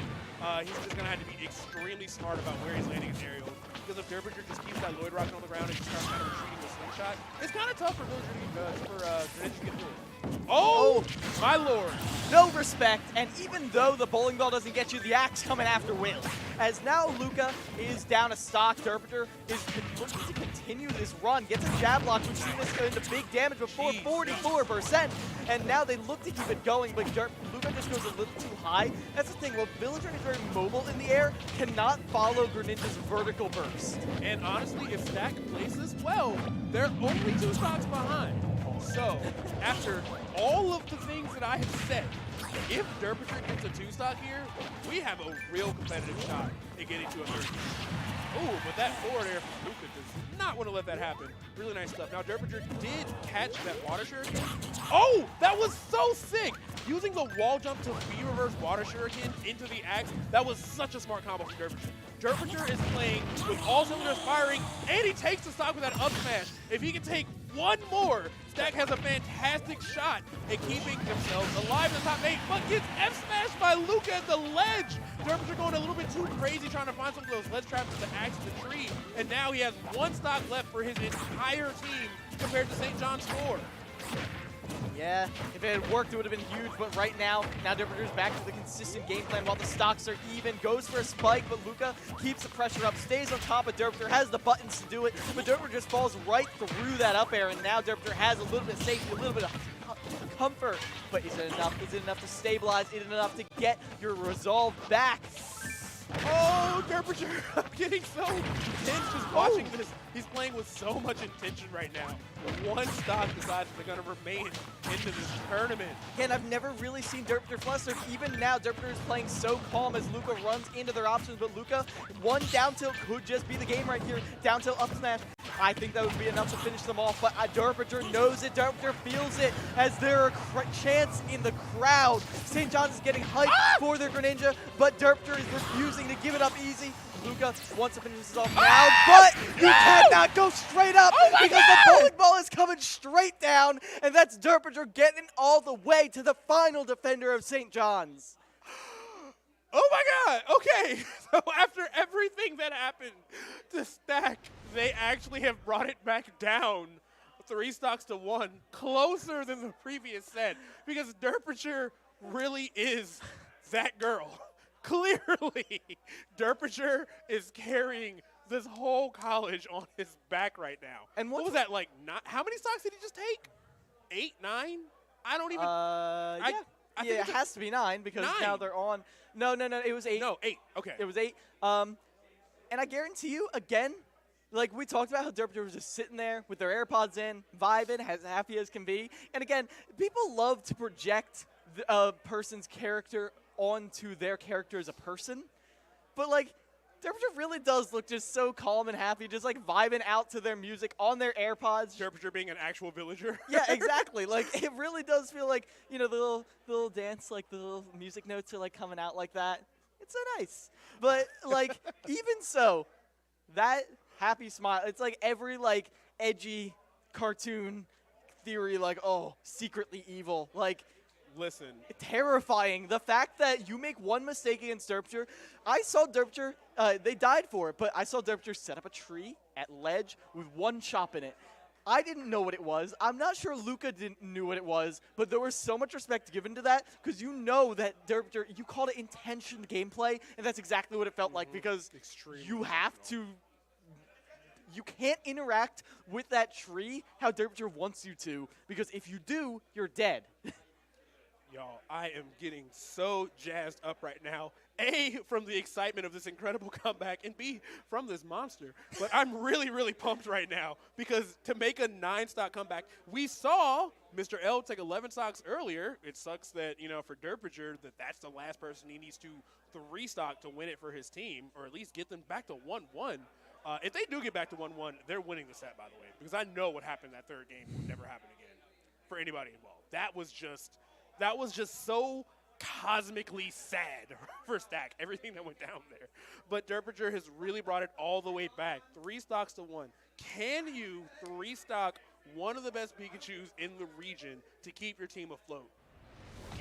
He's just going to have to be extremely smart about where he's landing his aerials. Because if Derpter just keeps that Lloyd Rocket on the ground and just starts kind of retreating with slingshot, it's kind of tough for Greninja to get through it. Oh, my lord. No respect, and even though the bowling ball doesn't get you, the axe coming after Will. As now Luca is down a stock, Derpter is looking to continue this run, gets a jab lock. We've seen this go into big damage before, 44%, and now they look to keep it going, but Luca just goes a little too high. That's the thing, while Villager is very mobile in the air, cannot follow Greninja's vertical burst. And honestly, if Stack plays this well, they're only 2 stocks behind. So, after all of the things that I have said, if Derpter gets a 2-stock here, we have a real competitive shot at getting to a 30. Ooh, but that forward air from Luca does not want to let that happen. Really nice stuff. Now, Derpter did catch that water shuriken. Oh, that was so sick! Using the wall jump to B-reverse water shuriken into the axe, that was such a smart combo from Derpter. Derpter is playing with all cylinders firing, and he takes the stock with that up smash. If he can take one more, Stack has a fantastic shot at keeping themselves alive in the top 8, but gets F-smashed by Luca at the ledge. Derpter going a little bit too crazy trying to find some of those ledge traps with the axe and the tree, and now he has 1 stock left for his entire team compared to St. John's 4. Yeah, if it had worked, it would have been huge, but right now Derpter's back to the consistent game plan while the stocks are even, goes for a spike, but Luca keeps the pressure up, stays on top of Derpter, has the buttons to do it, but Derpter just falls right through that up air, and now Derpter has a little bit of safety, a little bit of comfort, but is it enough? Is it enough to stabilize? Is it enough to get your resolve back? Oh, Derpter, I'm getting so tense just watching this. He's playing with so much intention right now. 1 stock decides they're going to remain into this tournament. Again, I've never really seen Derpter flustered. Even now, Derpter is playing so calm as Luca runs into their options, but Luca, 1 down tilt could just be the game right here. Down tilt, up smash. I think that would be enough to finish them off, but Derpter knows it. Derpter feels it as there are chants in the crowd. St. John's is getting hyped for their Greninja, but Derpter is refusing to give it up easy. Luca wants to finish this off now, but he cannot go straight up because the bowling ball is coming straight down, and that's Derpter getting all the way to the final defender of St. John's. Oh my god, okay. So after everything that happened to Stack, they actually have brought it back down 3 stocks to 1, closer than the previous set, because Derpter really is that girl. Clearly, Derpter is carrying this whole college on his back right now. And what was that, like, how many stocks did he just take? 8, 9? I don't even... I think it has to be 9 because 9. now they're on. No, it was 8. No, 8. Okay. It was 8. And I guarantee you, again, like we talked about how Derpter was just sitting there with their AirPods in, vibing, as happy as can be. And again, people love to project a person's character onto their character as a person. But, like, Derpter really does look just so calm and happy, just, like, vibing out to their music on their AirPods. Derpter being an actual villager. Yeah, exactly. Like, it really does feel like, you know, the little dance, like, the little music notes are, like, coming out like that. It's so nice. But, like, even so, that happy smile, it's like every, like, edgy cartoon theory, like, oh, secretly evil. Like, listen. Terrifying. The fact that you make 1 mistake against Derpter. I saw Derpter, they died for it, but I saw Derpter set up a tree at ledge with 1 chop in it. I didn't know what it was. I'm not sure Luca knew what it was, but there was so much respect given to that because you know that Derpter, you called it intentioned gameplay, and that's exactly what it felt like because you have to, you can't interact with that tree how Derpter wants you to because if you do, you're dead. Y'all, I am getting so jazzed up right now. A, from the excitement of this incredible comeback, and B, from this monster. But I'm really, really pumped right now because to make a 9-stock comeback, we saw Mr. L take 11 stocks earlier. It sucks that, for Derpinger, that's the last person he needs to 3-stock to win it for his team, or at least get them back to 1-1. If they do get back to 1-1, they're winning the set, by the way, because I know what happened in that third game would never happen again for anybody involved. That was just so cosmically sad for Stack, everything that went down there. But Derpinger has really brought it all the way back. 3 stocks to 1. Can you 3-stock one of the best Pikachus in the region to keep your team afloat?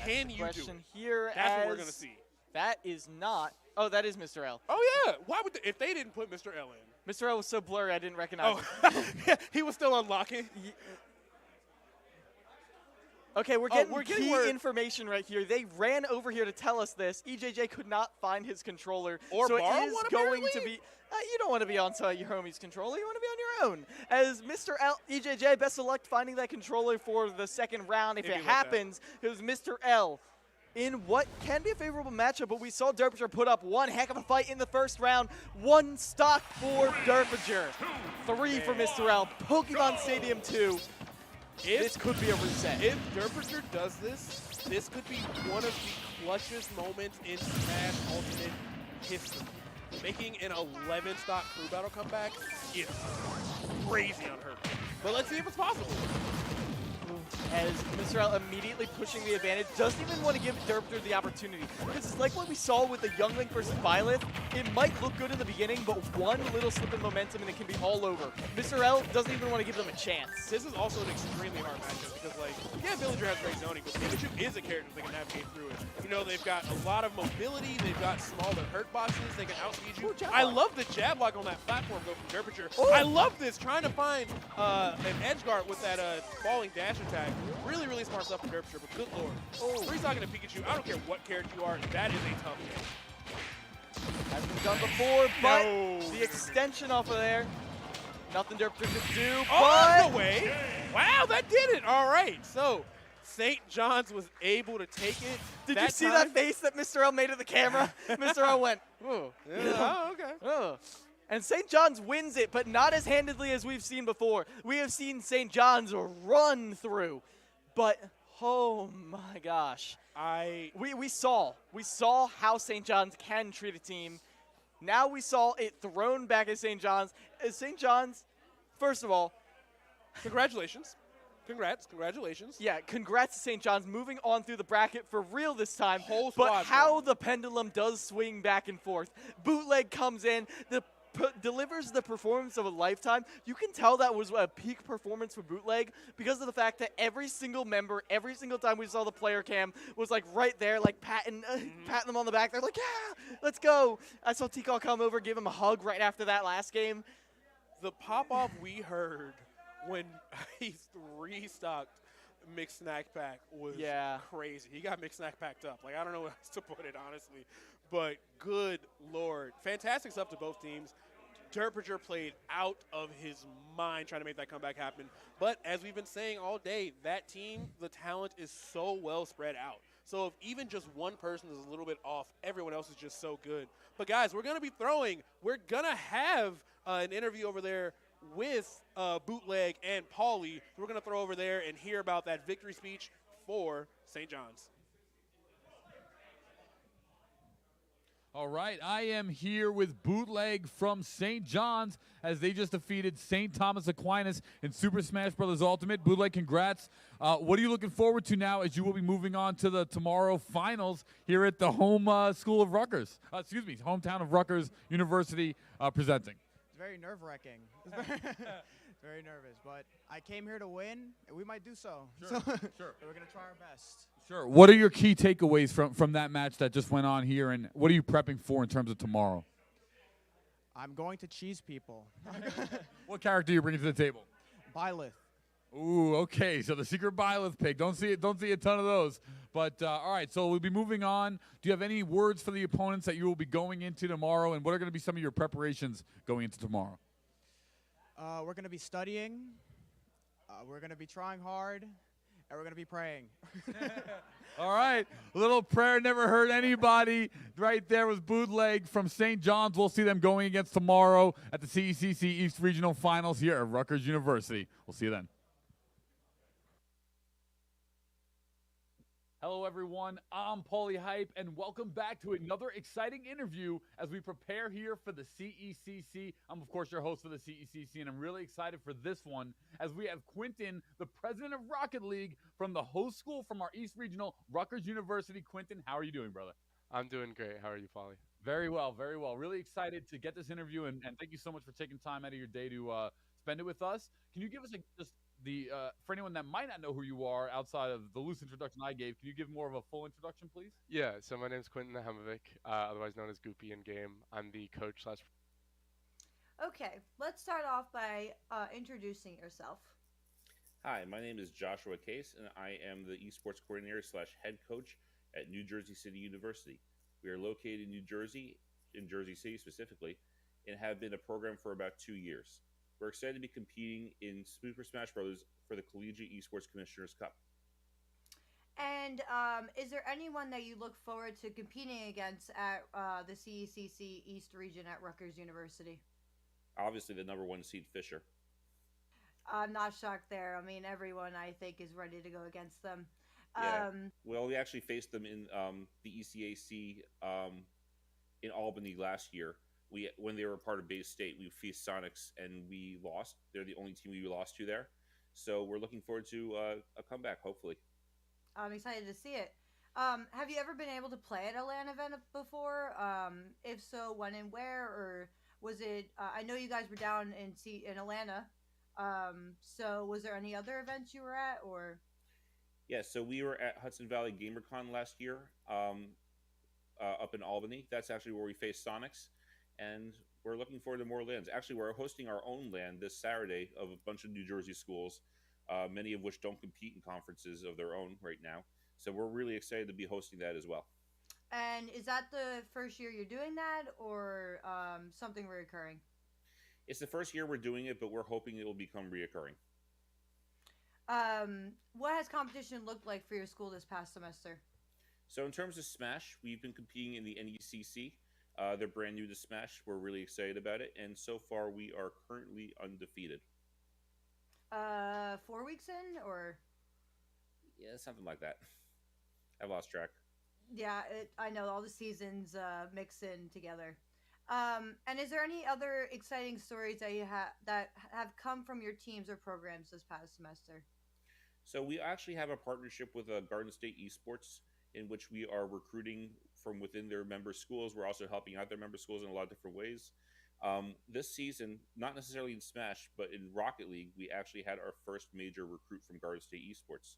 Can you do it? Here That's what we're going to see. That is not. Oh, that is Mr. L. Oh, yeah. Why would if they didn't put Mr. L in? Mr. L was so blurry I didn't recognize him. He was still unlocking. Okay, we're getting key information right here. They ran over here to tell us this. EJJ could not find his controller. Or so borrow it is one, going to be. You don't want to be on your homie's controller. You want to be on your own. As Mr. L, EJJ, best of luck finding that controller for the second round. If it happens, it was Mr. L in what can be a favorable matchup, but we saw Derpinger put up one heck of a fight in the first round. 1 stock for Derpinger. 3 for Mr. L. Pokemon Stadium 2. This could be a reset. If Derpinger does this, this could be one of the clutchest moments in Smash Ultimate history. Making an 11-stock crew battle comeback is crazy unheard of. But let's see if it's possible. As Mr. L immediately pushing the advantage, doesn't even want to give Derpinger the opportunity. Because it's like what we saw with the Youngling versus Byleth. It might look good in the beginning, but one little slip in momentum and it can be all over. Mr. L doesn't even want to give them a chance. This is also an extremely hard matchup because, Villager has great zoning, but Pikachu is a character that can navigate through it. They've got a lot of mobility. They've got smaller hurt boxes. They can outspeed you. I love the jab lock on that platform, though, from Derpinger. I love this, trying to find an edge guard with that falling dash attack. Really, really smart stuff from Derpinger, but good lord. 3-stocking to Pikachu, I don't care what character you are, that is a tough game. Hasn't been done before, but the extension off of there, nothing Derpinger could do, but... no way! Wow, that did it! All right, so St. John's was able to take it. Did you see that face that Mr. L made at the camera? Mr. L went, ooh. Oh, okay. Oh. And St. John's wins it, but not as handedly as we've seen before. We have seen St. John's run through, but oh my gosh. We saw how St. John's can treat a team. Now we saw it thrown back at St. John's. St. John's, first of all, congratulations. Congratulations. Yeah, congrats to St. John's moving on through the bracket for real this time. Whole but how the pendulum does swing back and forth. Bootleg comes in, delivers the performance of a lifetime. You can tell that was a peak performance for Bootleg because of the fact that every single member, every single time we saw the player cam, was right there, patting them on the back. They're like, yeah, let's go. I saw T-Call come over, give him a hug right after that last game. The pop-off we heard when he 3-stocked Mixed Snack Pack was crazy. He got Mixed Snack packed up. I don't know where else to put it, honestly. But good lord. Fantastic stuff to both teams. Derpinger played out of his mind trying to make that comeback happen. But as we've been saying all day, that team, the talent is so well spread out. So if even just one person is a little bit off, everyone else is just so good. But guys, we're going to be throwing. We're going to have an interview over there with Bootleg and Paulie. We're going to throw over there and hear about that victory speech for St. John's. All right, I am here with Bootleg from St. John's as they just defeated St. Thomas Aquinas in Super Smash Bros. Ultimate. Bootleg, congrats. What are you looking forward to now as you will be moving on to the tomorrow finals here at the home school of Rutgers? Hometown of Rutgers University presenting. It's very nerve-wracking. Very nervous, but I came here to win, and we might do so. Sure. We're going to try our best. Sure. What are your key takeaways from that match that just went on here, and what are you prepping for in terms of tomorrow? I'm going to cheese people. What character are you bringing to the table? Byleth. Ooh, okay. So the secret Byleth pick. Don't see a ton of those. But all right. So we'll be moving on. Do you have any words for the opponents that you will be going into tomorrow, and what are going to be some of your preparations going into tomorrow? We're going to be studying. We're going to be trying hard, and we're going to be praying. All right. A little prayer never hurt anybody. Right there was Bootleg from St. John's. We'll see them going against tomorrow at the CECC East Regional Finals here at Rutgers University. We'll see you then. Hello, everyone. I'm Paulie Hype, and welcome back to another exciting interview as we prepare here for the CECC. I'm, of course, your host for the CECC, and I'm really excited for this one as we have Quinton, the president of Rocket League, from the host school from our East Regional, Rutgers University. Quinton, how are you doing, brother? I'm doing great. How are you, Paulie? Very well, very well. Really excited to get this interview, and thank you so much for taking time out of your day to spend it with us. Can you give us for anyone that might not know who you are outside of the loose introduction I gave, can you give more of a full introduction, please? Yeah, so my name is Quinton Nahemovic, otherwise known as Goopy in game. I'm the coach / Okay, let's start off by introducing yourself. Hi, my name is Joshua Case, and I am the esports coordinator / head coach at New Jersey City University. We are located in New Jersey, in Jersey City specifically, and have been a program for about 2 years. We're excited to be competing in Super Smash Bros. For the Collegiate Esports Commissioners Cup. And is there anyone that you look forward to competing against at the CECC East region at Rutgers University? Obviously, the number 1 seed, Fisher. I'm not shocked there. I mean, everyone, I think, is ready to go against them. Yeah. Well, we actually faced them in the ECAC in Albany last year. When they were part of Bay State, we faced Sonics, and we lost. They're the only team we lost to there. So we're looking forward to a comeback, hopefully. I'm excited to see it. Have you ever been able to play at a LAN event before? If so, when and where? Or was it, I know you guys were down in Atlanta. So was there any other events you were at? Or? Yeah, so we were at Hudson Valley GamerCon last year up in Albany. That's actually where we faced Sonics. And we're looking forward to more LANs. Actually, we're hosting our own LAN this Saturday of a bunch of New Jersey schools, many of which don't compete in conferences of their own right now. So we're really excited to be hosting that as well. And is that the first year you're doing that, or something reoccurring? It's the first year we're doing it, but we're hoping it will become reoccurring. What has competition looked like for your school this past semester? So in terms of Smash, we've been competing in the NECC. They're brand new to Smash. We're really excited about it. And so far, we are currently undefeated. 4 weeks in, or? Yeah, something like that. I've lost track. Yeah, I know all the seasons mix in together. And is there any other exciting stories that that have come from your teams or programs this past semester? So we actually have a partnership with Garden State Esports, in which we are recruiting from within their member schools. We're also helping out their member schools in a lot of different ways. This season, not necessarily in Smash, but in Rocket League, we actually had our first major recruit from Garden State Esports.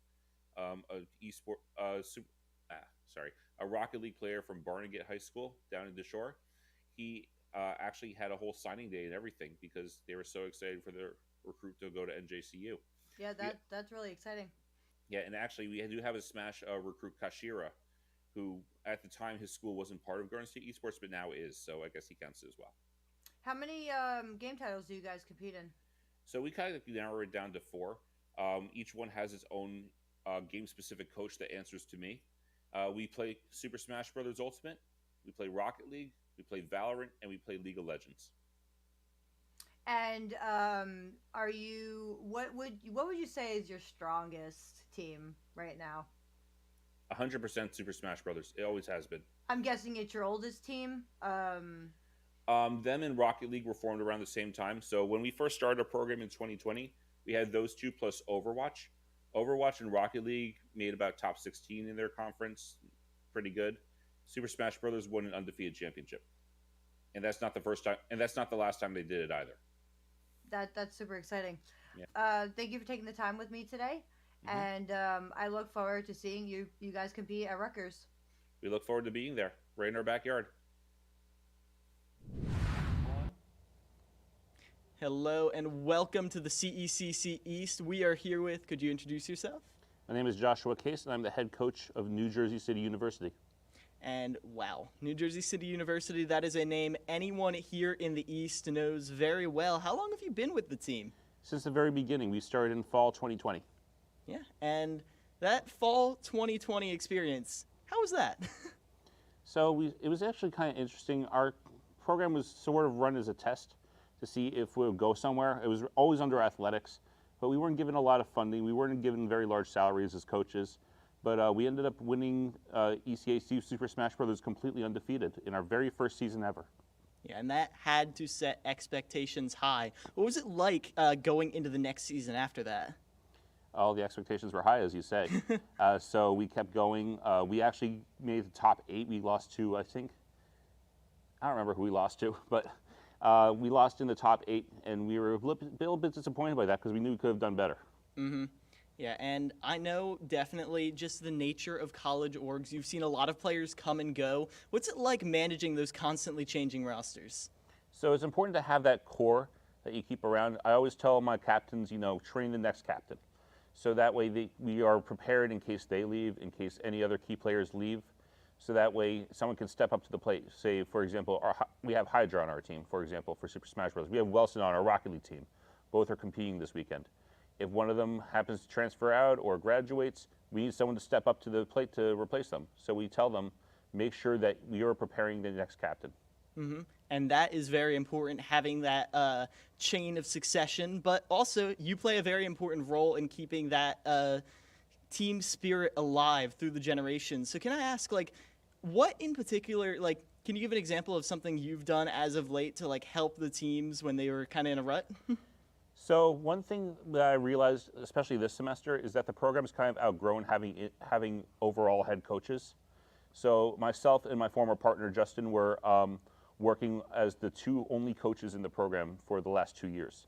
A Rocket League player from Barnegat High School down in DeShore. He actually had a whole signing day and everything because they were so excited for their recruit to go to NJCU. Yeah, that's really exciting. Yeah, and actually we do have a Smash recruit, Kashira, who at the time his school wasn't part of Garden State Esports, but now is, so I guess he counts as well. How many game titles do you guys compete in? So we kind of narrow it down to 4. Each one has its own game-specific coach that answers to me. We play Super Smash Bros. Ultimate, we play Rocket League, we play Valorant, and we play League of Legends. And what would you say is your strongest team right now? 100% Super Smash Bros. It always has been. I'm guessing it's your oldest team. Them and Rocket League were formed around the same time. So when we first started our program in 2020, we had those two plus Overwatch. Overwatch and Rocket League made about top 16 in their conference. Pretty good. Super Smash Bros. Won an undefeated championship. And that's not the first time, and that's not the last time they did it either. That's super exciting. Yeah. Thank you for taking the time with me today. Mm-hmm. And I look forward to seeing you guys compete at Rutgers. We look forward to being there, right in our backyard. Hello and welcome to the CECC East. We are here with, could you introduce yourself? My name is Joshua Case, and I'm the head coach of New Jersey City University. And wow, New Jersey City University, that is a name anyone here in the East knows very well. How long have you been with the team? Since the very beginning. We started in fall 2020. Yeah, and that fall 2020 experience, how was that? So it was actually kind of interesting. Our program was sort of run as a test to see if we would go somewhere. It was always under athletics, but we weren't given a lot of funding. We weren't given very large salaries as coaches. But we ended up winning ECAC Super Smash Brothers completely undefeated in our very first season ever. Yeah, and that had to set expectations high. What was it like going into the next season after that? All the expectations were high, as you say. So we kept going. We actually made the top 8. We lost to, I don't remember who we lost to, but we lost in the top 8, and we were a little bit disappointed by that because we knew we could have done better. Mm-hmm. Yeah, and I know definitely just the nature of college orgs. You've seen a lot of players come and go. What's it like managing those constantly changing rosters? So it's important to have that core that you keep around. I always tell my captains, train the next captain. So that way we are prepared in case they leave, in case any other key players leave. So that way someone can step up to the plate. Say, for example, we have Hydra on our team, for example, for Super Smash Bros. We have Wilson on our Rocket League team. Both are competing this weekend. If one of them happens to transfer out or graduates, we need someone to step up to the plate to replace them. So we tell them, make sure that we are preparing the next captain. Mm-hmm. And that is very important, having that chain of succession. But also, you play a very important role in keeping that team spirit alive through the generations. So can I ask, what in particular, can you give an example of something you've done as of late to, help the teams when they were kind of in a rut? So one thing that I realized, especially this semester, is that the program's kind of outgrown having overall head coaches. So myself and my former partner, Justin, were working as the 2 only coaches in the program for the last 2 years.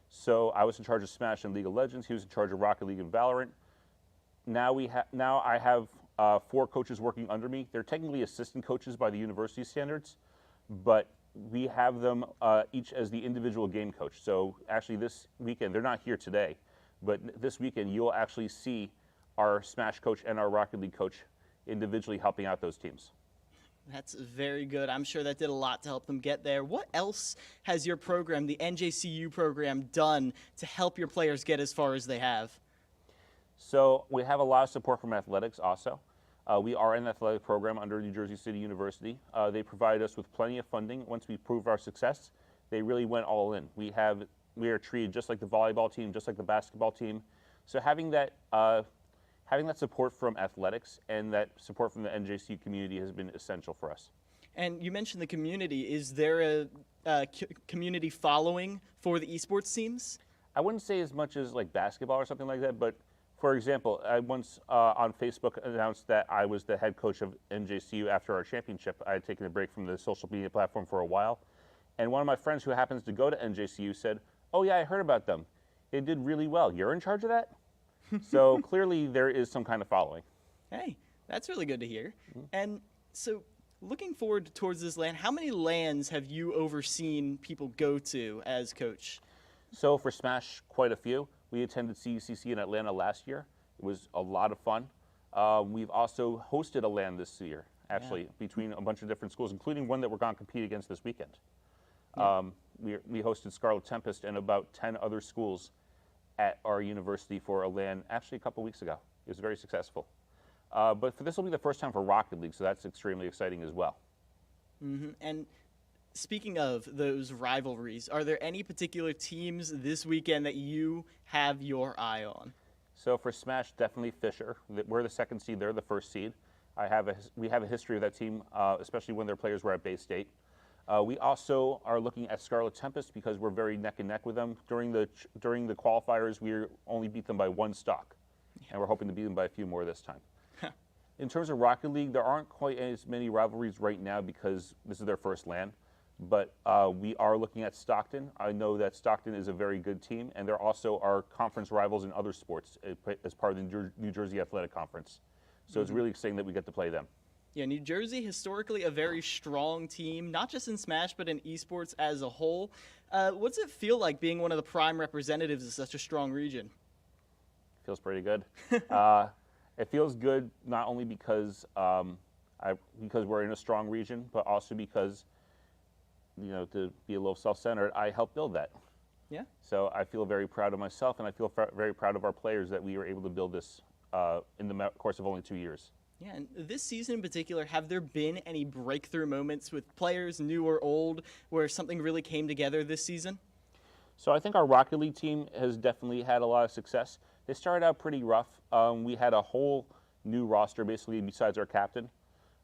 So I was in charge of Smash and League of Legends. He was in charge of Rocket League and Valorant. Now I have 4 coaches working under me. They're technically assistant coaches by the university standards, but we have them each as the individual game coach. So actually this weekend, they're not here today, but this weekend you'll actually see our Smash coach and our Rocket League coach individually helping out those teams. That's very good. I'm sure that did a lot to help them get there. What else has your program, the NJCU program, done to help your players get as far as they have? So we have a lot of support from athletics also. We are an athletic program under New Jersey City University. They provide us with plenty of funding. Once we prove our success, they really went all in. We are treated just like the volleyball team, just like the basketball team. So having that support from athletics and that support from the NJCU community has been essential for us. And you mentioned the community. Is there a community following for the esports teams? I wouldn't say as much as like basketball or something like that, but for example, I once on Facebook announced that I was the head coach of NJCU after our championship. I had taken a break from the social media platform for a while. And one of my friends who happens to go to NJCU said, "Oh yeah, I heard about them. They did really well. You're in charge of that?" So clearly there is some kind of following. Hey, that's really good to hear. Mm-hmm. And so looking forward towards this LAN, how many LANs have you overseen people go to as coach? So for Smash, quite a few. We attended CECC in Atlanta last year. It was a lot of fun. We've also hosted a LAN this year, actually, between a bunch of different schools, including one that we're going to compete against this weekend. Yeah. We hosted Scarlet Tempest and about 10 other schools at our university for a LAN actually a couple weeks ago. It was very successful. But this will be the first time for Rocket League, so that's extremely exciting as well. Mm-hmm. And speaking of those rivalries, are there any particular teams this weekend that you have your eye on? So for Smash, definitely Fisher. We're the second seed, they're the first seed. We have a history of that team, especially when their players were at Bay State. We also are looking at Scarlet Tempest because we're very neck and neck with them. During the qualifiers, we only beat them by 1 stock, and we're hoping to beat them by a few more this time. In terms of Rocket League, there aren't quite as many rivalries right now because this is their first LAN, but we are looking at Stockton. I know that Stockton is a very good team, and they're also our conference rivals in other sports as part of the New Jersey Athletic Conference. So it's really exciting that we get to play them. Yeah, New Jersey, historically a very strong team, not just in Smash, but in esports as a whole. What's it feel like being one of the prime representatives of such a strong region? Feels pretty good. It feels good not only because we're in a strong region, but also because, to be a little self-centered, I helped build that. Yeah. So I feel very proud of myself, and I feel very proud of our players that we were able to build this in the course of only 2 years. Yeah, and this season in particular, have there been any breakthrough moments with players, new or old, where something really came together this season? So I think our Rocket League team has definitely had a lot of success. They started out pretty rough. We had a whole new roster, basically, besides our captain.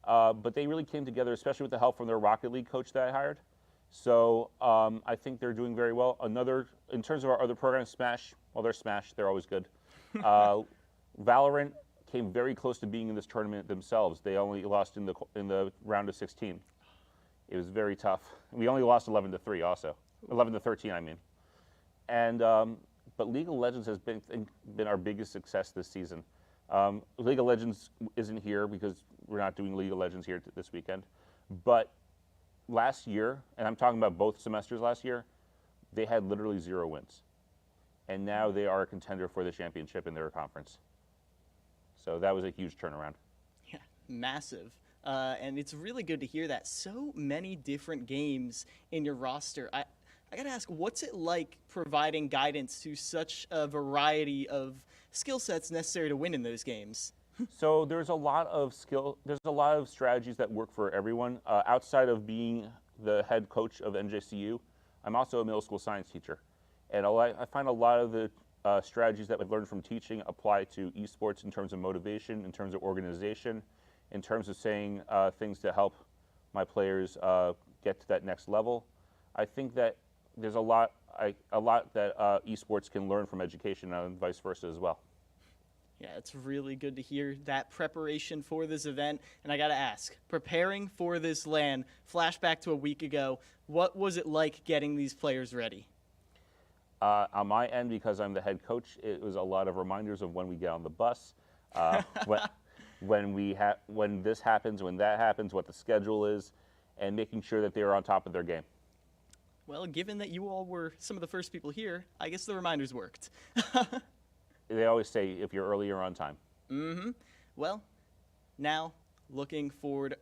But they really came together, especially with the help from their Rocket League coach that I hired. So I think they're doing very well. In terms of our other programs, Smash, well, they're Smash. They're always good. Valorant came very close to being in this tournament themselves. They only lost in the round of 16. It was very tough. We only lost 11-3 also. 11-13, I mean. And but League of Legends has been our biggest success this season. League of Legends isn't here because we're not doing League of Legends here this weekend. But last year, and I'm talking about both semesters last year, they had literally 0 wins. And now they are a contender for the championship in their conference. So that was a huge turnaround. Yeah, massive. And it's really good to hear that. So many different games in your roster. I got to ask, what's it like providing guidance to such a variety of skill sets necessary to win in those games? So there's a lot of strategies that work for everyone. Outside of being the head coach of NJCU, I'm also a middle school science teacher. And I find a lot of the strategies that I've learned from teaching apply to esports in terms of motivation, in terms of organization, in terms of saying things to help my players get to that next level. I think that there's a lot that esports can learn from education and vice versa as well. Yeah, it's really good to hear that preparation for this event. And I got to ask, preparing for this LAN, flashback to a week ago, what was it like getting these players ready? On my end, because I'm the head coach, it was a lot of reminders of when we get on the bus, when this happens, when that happens, what the schedule is, and making sure that they are on top of their game. Well, given that you all were some of the first people here, I guess the reminders worked. They always say, if you're early, you're on time. Mm-hmm. Well, now, looking forward,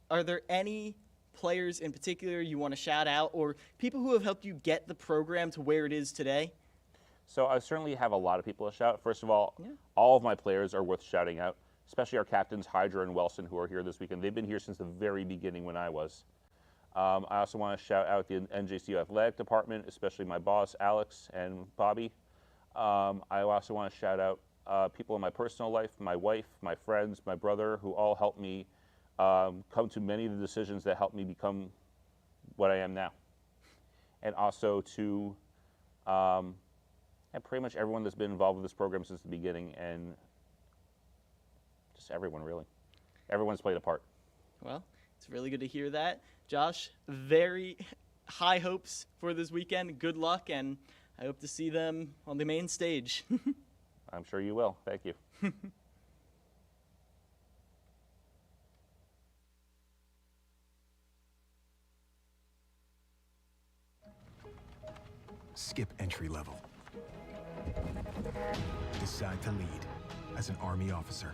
are there any players in particular you want to shout out, or people who have helped you get the program to where it is today? So I certainly have a lot of people to shout. First of all, all of my players are worth shouting out, especially our captains, Hydra and Wilson, who are here this weekend. They've been here since the very beginning when I was. I also want to shout out the NJCU Athletic Department, especially my boss, Alex, and Bobby. I also want to shout out people in my personal life, my wife, my friends, my brother, who all helped me come to many of the decisions that helped me become what I am now. And also to and pretty much everyone that's been involved with this program since the beginning, and just everyone, really. Everyone's played a part. Well, it's really good to hear that. Josh, very high hopes for this weekend. Good luck, and I hope to see them on the main stage. I'm sure you will. Thank you. Skip entry level. Decide to lead as an Army officer.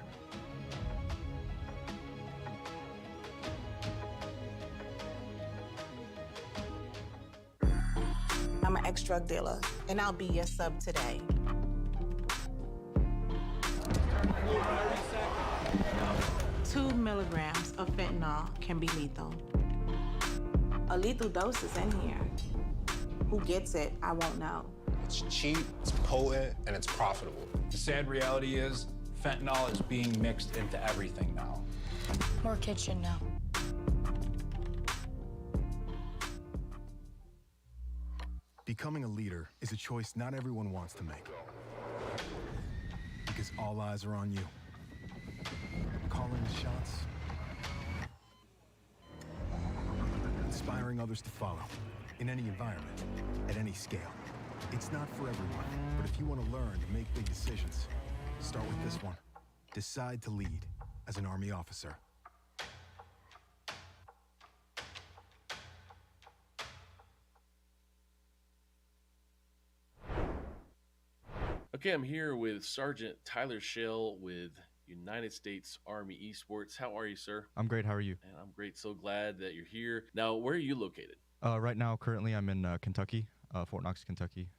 I'm an ex-drug dealer, and I'll be your sub today. Two milligrams of fentanyl can be lethal. A lethal dose is in here. Who gets it, I won't know. It's cheap, it's potent, and it's profitable. The sad reality is, fentanyl is being mixed into everything now. More kitchen now. Becoming a leader is a choice not everyone wants to make. Because all eyes are on you. Calling the shots. Inspiring others to follow. In any environment, at any scale. It's not for everyone, but if you want to learn to make big decisions, start with this one. Decide to lead as an Army officer. Okay, I'm here with Sergeant Tyler Shell with United States Army Esports. How are you, sir? I'm great. How are you? And I'm great. So glad that you're here. Now, where are you located? Right now, currently, I'm in Kentucky, Fort Knox, Kentucky.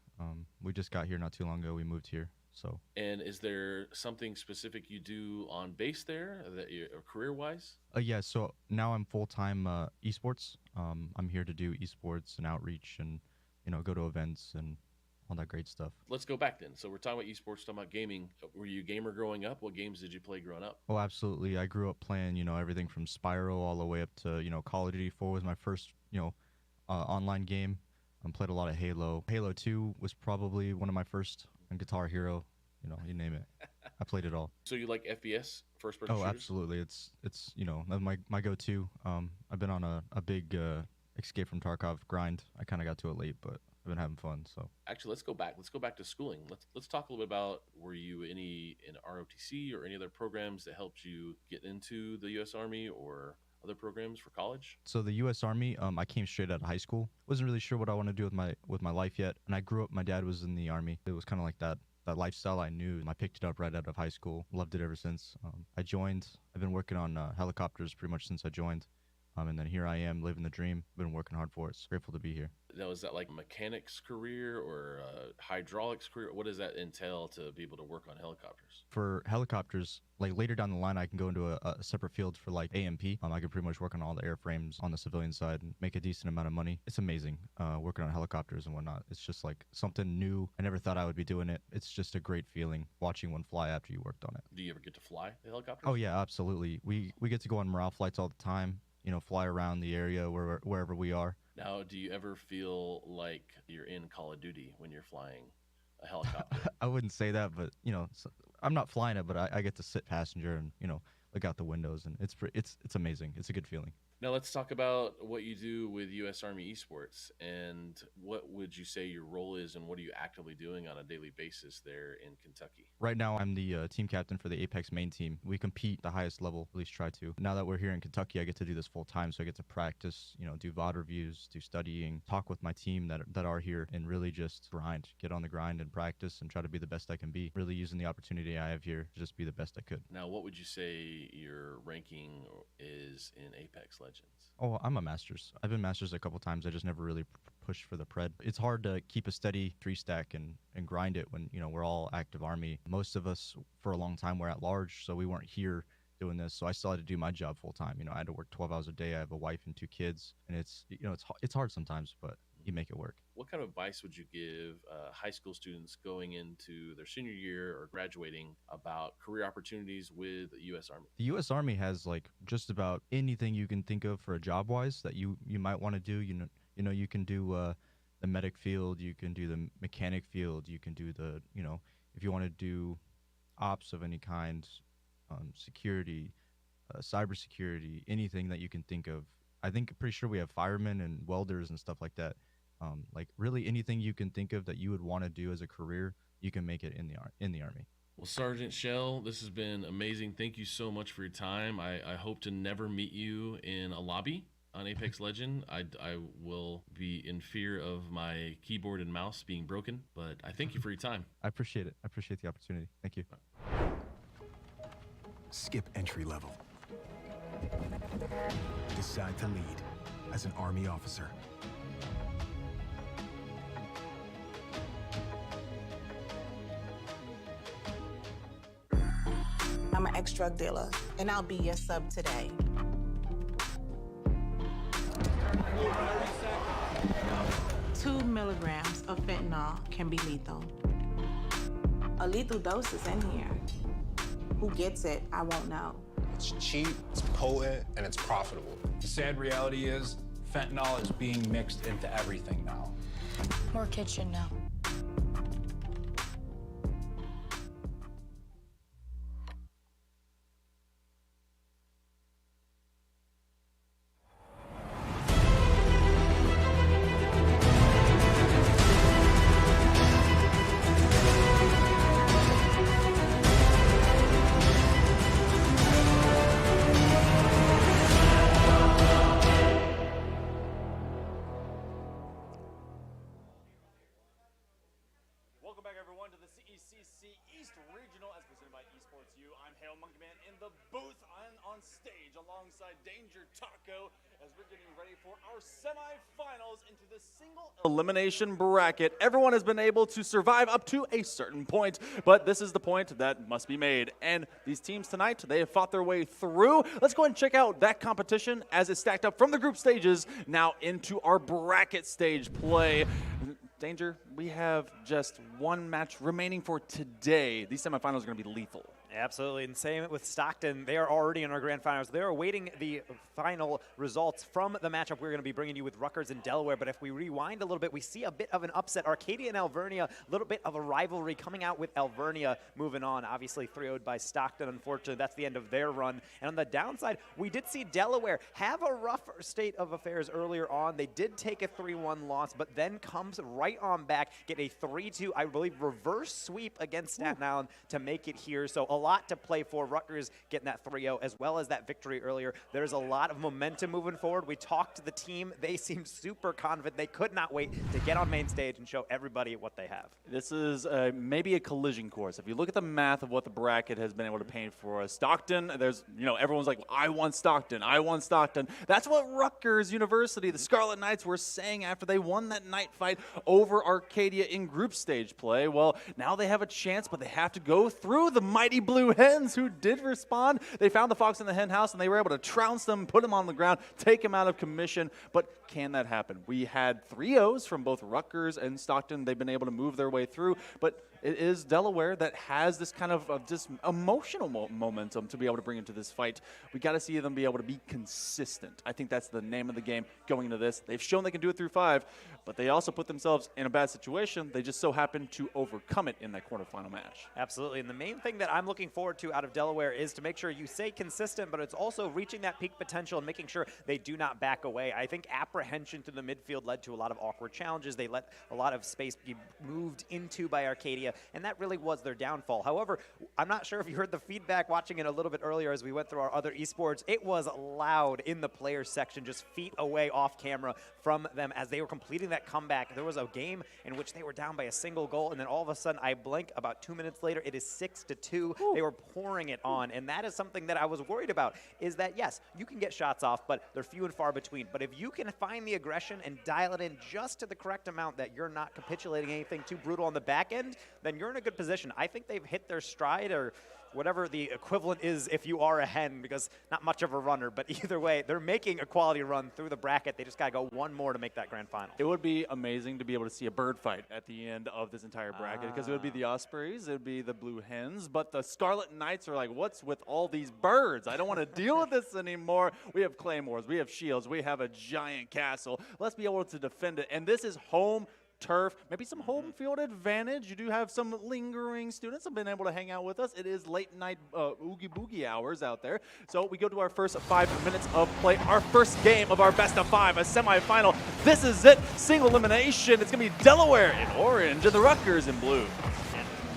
We just got here not too long ago. We moved here. So. And is there something specific you do on base there that you, career-wise? Yeah, so now I'm full-time esports. I'm here to do esports and outreach and, go to events and all that great stuff. Let's go back then. So we're talking about esports, talking about gaming. Were you a gamer growing up? What games did you play growing up? Oh, absolutely. I grew up playing, everything from Spyro all the way up to, Call of Duty 4 was my first, online game. I played a lot of Halo. Halo 2 was probably one of my first, and Guitar Hero, you name it. I played it all. So you like FPS, first-person Oh, shooters? absolutely. It's my go-to. I've been on a big Escape from Tarkov grind. I kind of got to it late, but I've been having fun. So Actually, let's go back. Let's go back to schooling. Let's talk a little bit about, were you in ROTC or any other programs that helped you get into the U.S. Army or other programs for college? So the U.S. Army, I came straight out of high school. Wasn't really sure what I want to do with my life yet. And I grew up. My dad was in the Army. It was kind of like that lifestyle I knew. I picked it up right out of high school. Loved it ever since. I joined. I've been working on helicopters pretty much since I joined. And then here I am living the dream. Been working hard for it. So grateful to be here. Now, is that like a mechanics career or a hydraulics career? What does that entail to be able to work on helicopters? For helicopters, like later down the line, I can go into a separate field for like AMP. I can pretty much work on all the airframes on the civilian side and make a decent amount of money. It's amazing working on helicopters and whatnot. It's just like something new. I never thought I would be doing it. It's just a great feeling watching one fly after you worked on it. Do you ever get to fly the helicopters? Oh yeah, absolutely. We get to go on morale flights all the time. Fly around the area wherever we are. Now, do you ever feel like you're in Call of Duty when you're flying a helicopter? I wouldn't say that, but I'm not flying it, but I get to sit passenger and look out the windows, and it's amazing. It's a good feeling. Now let's talk about what you do with U.S. Army Esports, and what would you say your role is, and what are you actively doing on a daily basis there in Kentucky? Right now, I'm the team captain for the Apex main team. We compete the highest level, at least try to. Now that we're here in Kentucky, I get to do this full time, so I get to practice, do VOD reviews, do studying, talk with my team that are here, and really just grind, get on the grind and practice and try to be the best I can be. Really using the opportunity I have here to just be the best I could. Now, what would you say your ranking is in Apex Legends? Oh, I'm a Masters. I've been Masters a couple times. I just never really pushed for the Pred. It's hard to keep a steady 3-stack and grind it when, we're all active Army. Most of us, for a long time, were at large, so we weren't here doing this. So I still had to do my job full time. I had to work 12 hours a day. I have a wife and 2 kids, and it's hard sometimes, but you make it work. What kind of advice would you give high school students going into their senior year or graduating about career opportunities with the U.S. Army? The U.S. Army has like just about anything you can think of for a job-wise that you might want to do. You can do the medic field, you can do the mechanic field, you can do the if you want to do ops of any kind, security, cybersecurity, anything that you can think of. Pretty sure we have firemen and welders and stuff like that. Like really anything you can think of that you would want to do as a career, you can make it in the Army. Well, Sergeant Shell, this has been amazing. Thank you so much for your time. I hope to never meet you in a lobby on Apex Legend. I will be in fear of my keyboard and mouse being broken, but I thank you for your time. I appreciate it. I appreciate the opportunity. Thank you. Skip entry level. Decide to lead as an Army officer. I'm an ex-drug dealer, and I'll be your sub today. Two milligrams of fentanyl can be lethal. A lethal dose is in here. Who gets it, I won't know. It's cheap, it's potent, and it's profitable. The sad reality is, fentanyl is being mixed into everything now. More kitchen now. Welcome back, everyone, to the CECC East Regional, as presented by Esports U. I'm Hale Monkeyman in the booth and on stage alongside Danger Taco as we're getting ready for our semifinals into the single elimination bracket. Everyone has been able to survive up to a certain point, but this is the point that must be made. And these teams tonight, they have fought their way through. Let's go ahead and check out that competition as it's stacked up from the group stages now into our bracket stage play. Danger, we have just one match remaining for today. These semifinals are going to be lethal. Absolutely, and same with Stockton. They are already in our grand finals. They're awaiting the final results from the matchup we're going to be bringing you with Rutgers and Delaware. But if we rewind a little bit, we see a bit of an upset. Arcadia and Alvernia, a little bit of a rivalry coming out with Alvernia moving on. Obviously 3-0'd by Stockton, unfortunately. That's the end of their run. And on the downside, we did see Delaware have a rough state of affairs earlier on. They did take a 3-1 loss, but then comes right on back, get a 3-2, I believe, reverse sweep against Staten Island to make it here. So a lot to play for. Rutgers getting that 3-0 as well as that victory earlier. There's a lot of momentum moving forward. We talked to the team. They seem super confident. They could not wait to get on main stage and show everybody what they have. This is maybe a collision course. If you look at the math of what the bracket has been able to paint for us, Stockton, there's, everyone's like, I want Stockton. I want Stockton. That's what Rutgers University, the Scarlet Knights, were saying after they won that night fight over Arcadia in group stage play. Well, now they have a chance, but they have to go through the mighty Blue Hens, who did respond. They found the fox in the hen house, and they were able to trounce them, put them on the ground, take them out of commission. But can that happen? We had 3-0s from both Rutgers and Stockton. They've been able to move their way through, but it is Delaware that has this kind of just emotional momentum to be able to bring into this fight. We got to see them be able to be consistent. I think that's the name of the game going into this. They've shown they can do it through 5, but they also put themselves in a bad situation. They just so happen to overcome it in that quarterfinal match. Absolutely, and the main thing that I'm looking forward to out of Delaware is to make sure you stay consistent, but it's also reaching that peak potential and making sure they do not back away. I think apprehension through the midfield led to a lot of awkward challenges. They let a lot of space be moved into by Arcadia, and that really was their downfall. However, I'm not sure if you heard the feedback watching it a little bit earlier as we went through our other esports. It was loud in the players section, just feet away off camera from them as they were completing that comeback. There was a game in which they were down by a single goal, and then all of a sudden, I blink, about 2 minutes later, it is 6-2. Ooh. They were pouring it on, and that is something that I was worried about, is that, yes, you can get shots off, but they're few and far between. But if you can find the aggression and dial it in just to the correct amount that you're not capitulating anything too brutal on the back end, then you're in a good position. I think they've hit their stride, or whatever the equivalent is if you are a hen, because not much of a runner, but either way, they're making a quality run through the bracket. They just got to go one more to make that grand final. It would be amazing to be able to see a bird fight at the end of this entire bracket, because it would be the Ospreys, it would be the Blue Hens, but the Scarlet Knights are like, what's with all these birds? I don't want to deal with this anymore. We have claymores, we have shields, we have a giant castle. Let's be able to defend it, and this is home turf, maybe some home field advantage. You do have some lingering students have been able to hang out with us. It is late night oogie boogie hours out there. So we go to our first 5 minutes of play, our first game of our best of 5, a semifinal. This is it, single elimination. It's gonna be Delaware in orange and the Rutgers in blue.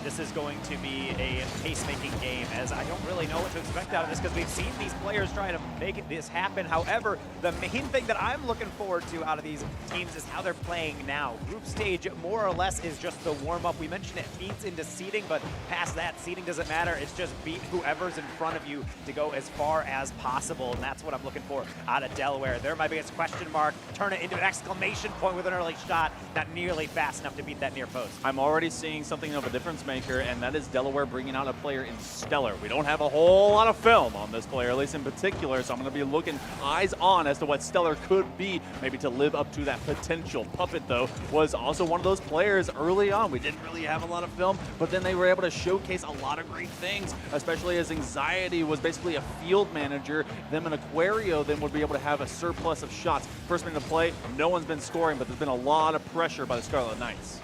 This is going to be a pace-making game, as I don't really know what to expect out of this, because we've seen these players trying to make this happen. However, the main thing that I'm looking forward to out of these teams is how they're playing now. Group stage, more or less, is just the warm-up. We mentioned it feeds into seeding, but past that, seeding doesn't matter. It's just beat whoever's in front of you to go as far as possible, and that's what I'm looking for out of Delaware. They're my biggest question mark. Turn it into an exclamation point with an early shot, not nearly fast enough to beat that near post. I'm already seeing something of a difference maker, and that is Delaware bringing out a player in Stellar. We don't have a whole lot of film on this player, at least in particular, so I'm going to be looking eyes on as to what Stellar could be, maybe to live up to that potential. Puppet, though, was also one of those players early on. We didn't really have a lot of film, but then they were able to showcase a lot of great things, especially as Anxiety was basically a field manager. Them and Aquario then would be able to have a surplus of shots. First minute of play, no one's been scoring, but there's been a lot of pressure by the Scarlet Knights.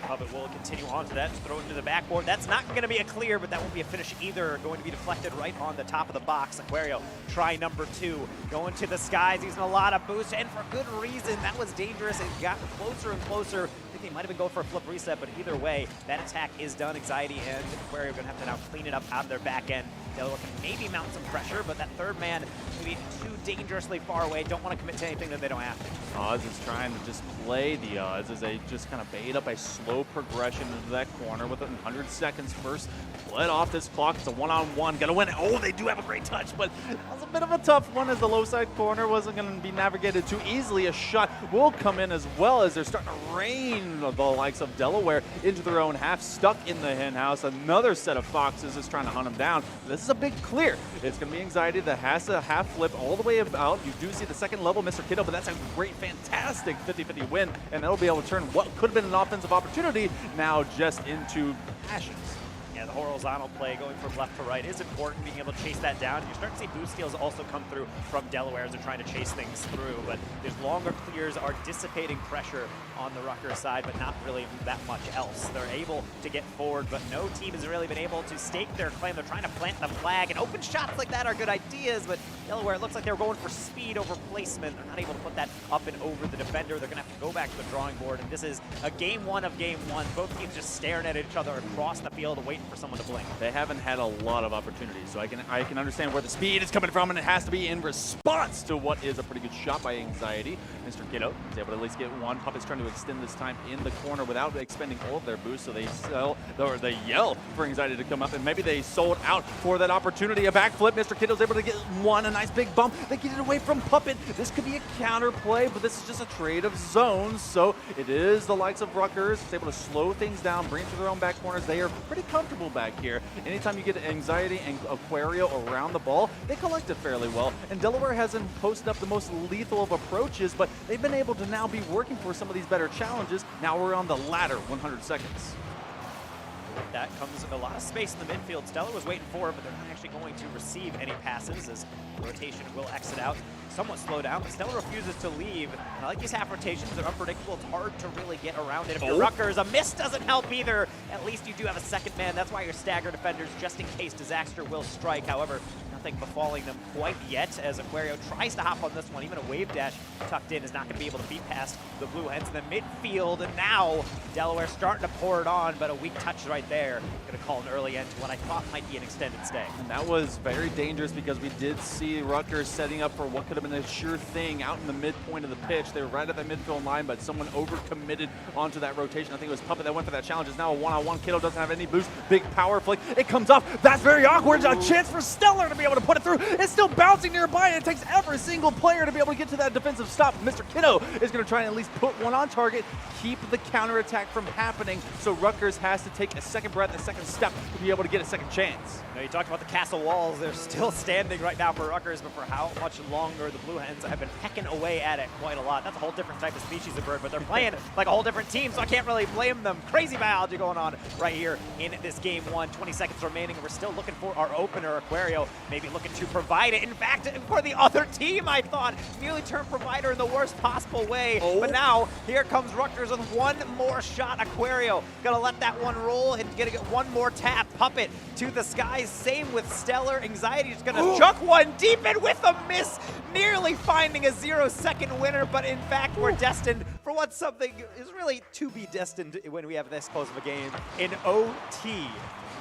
Puppet will continue on to that, throw it into the backboard. That's not going to be a clear, but that won't be a finish either. Going to be deflected right on the top of the box. Aquario, try number 2. Going to the skies, using a lot of boost, and for good reason. That was dangerous. It got closer and closer. I think they might have been going for a flip reset, but either way, that attack is done. Anxiety and Aquario are going to have to now clean it up out of their back end. Delaware can maybe mount some pressure, but that third man maybe too dangerously far away. Don't want to commit to anything that they don't have to. Oz is trying to just play the odds as they just kind of bait up a slow no progression into that corner with 100 seconds first. Let off this clock. It's a one-on-one. Gonna win it. Oh, they do have a great touch, but that was a bit of a tough one as the low side corner wasn't going to be navigated too easily. A shot will come in as well as they're starting to rain the likes of Delaware into their own half, stuck in the hen house. Another set of Foxes is trying to hunt them down. This is a big clear. It's going to be Anxiety that has to half flip all the way out. You do see the second level, Mr. Kiddo, but that's a great, fantastic 50-50 win, and that'll be able to turn what could have been an offensive opportunity now just into ashes. Yeah, the horizontal play going from left to right is important, being able to chase that down. You're starting to see boost steals also come through from Delaware as they're trying to chase things through, but these longer clears are dissipating pressure on the Rutgers side, but not really that much else. They're able to get forward, but no team has really been able to stake their claim. They're trying to plant the flag, and open shots like that are good ideas, but Delaware, it looks like they were going for speed over placement. They're not able to put that up and over the defender. They're going to have to go back to the drawing board, and this is a game one of game one. Both teams just staring at each other across the field, waiting for someone to blink. They haven't had a lot of opportunities, so I can understand where the speed is coming from, and it has to be in response to what is a pretty good shot by Anxiety. Mr. Kiddo is able to at least get one. Puppet's trying to extend this time in the corner without expending all of their boost, so they yell for Anxiety to come up, and maybe they sold out for that opportunity. A backflip. Mr. Kiddo's able to get one, a nice big bump. They get it away from Puppet. This could be a counter play, but this is just a trade of zones, so it is the likes of Rutgers. It's able to slow things down, bring it to their own back corners. They are pretty comfortable back here. Anytime you get Anxiety and Aquario around the ball, they collect it fairly well. And Delaware hasn't posted up the most lethal of approaches, but they've been able to now be working for some of these better challenges. Now we're on the latter 100 seconds. With that comes a lot of space in the midfield. Stellar was waiting for it, but they're not actually going to receive any passes as rotation will exit out. Somewhat slow down, but Stellar refuses to leave. And I like these half rotations. They're unpredictable. It's hard to really get around it. If you're Rutgers, a miss doesn't help either. At least you do have a second man. That's why you're stagger defenders, just in case disaster will strike. However, nothing befalling them quite yet as Aquario tries to hop on this one. Even a wave dash tucked in is not going to be able to beat past the Blue Hens in the midfield. And now Delaware starting to pour it on, but a weak touch right there. Going to call an early end to what I thought might be an extended stay. And that was very dangerous because we did see Rutgers setting up for what could have been a sure thing out in the midpoint of the pitch. They were right at that midfield line, but someone overcommitted onto that rotation. I think it was Puppet that went for that challenge. It's now a one-on-one. Kiddo doesn't have any boost. Big power flick. It comes off. That's very awkward. A chance for Stellar to be able to put it through. It's still bouncing nearby, and it takes every single player to be able to get to that defensive stop. Mr. Kiddo is going to try and at least put one on target, keep the counterattack from happening, so Rutgers has to take a second breath, a second step to be able to get a second chance. Now, you talked about the castle walls. They're still standing right now for Rutgers, but for how much longer the Blue Hens have been pecking away at it quite a lot. That's a whole different type of species of bird, but they're playing like a whole different team, so I can't really blame them. Crazy biology going on right here in this game one. 20 seconds remaining, and we're still looking for our opener. Aquario maybe looking to provide it. In fact, for the other team, I thought, nearly turned provider in the worst possible way. But now, here comes Rutgers with one more shot. Aquario gonna let that one roll and gonna get one more tap. Puppet to the skies. Same with Stellar. Anxiety is gonna chuck one deep and with a miss, nearly finding a 0-second winner. But in fact, we're destined for what something is really to be destined when we have this close of a game in OT.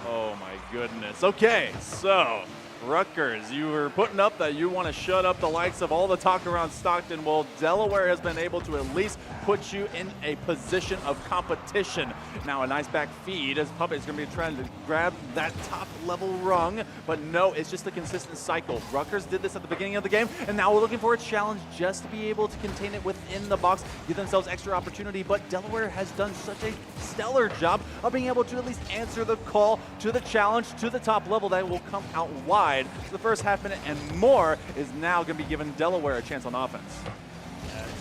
Oh my goodness. Okay, so Rutgers, you were putting up that you want to shut up the likes of all the talk around Stockton. Well, Delaware has been able to at least put you in a position of competition. Now a nice back feed as Puppet is going to be trying to grab that top level rung, but no, it's just a consistent cycle. Rutgers did this at the beginning of the game, and now we're looking for a challenge just to be able to contain it within the box, give themselves extra opportunity, but Delaware has done such a stellar job of being able to at least answer the call to the challenge to the top level that will come out wide. So the first half minute and more is now going to be giving Delaware a chance on offense.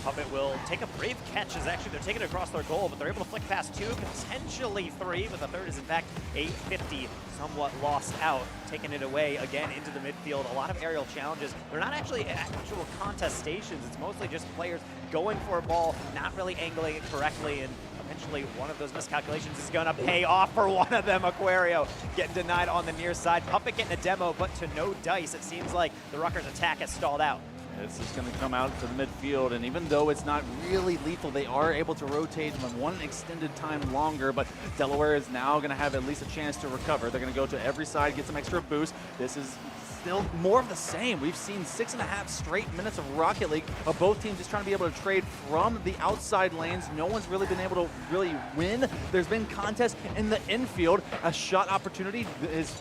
Puppet will take a brave catch as actually they're taking it across their goal, but they're able to flick past two, potentially three, but the third is in fact 850, somewhat lost out, taking it away again into the midfield. A lot of aerial challenges. They're not actually actual contest stations. It's mostly just players going for a ball, not really angling it correctly, and eventually one of those miscalculations is going to pay off for one of them. Aquario getting denied on the near side. Puppet getting a demo, but to no dice. It seems like the Rutgers attack has stalled out. This is going to come out to the midfield, and even though it's not really lethal, they are able to rotate them one extended time longer, but Delaware is now going to have at least a chance to recover. They're going to go to every side, get some extra boost. This is still more of the same. We've seen 6.5 straight minutes of Rocket League of both teams just trying to be able to trade from the outside lanes. No one's really been able to really win. There's been contests in the infield. A shot opportunity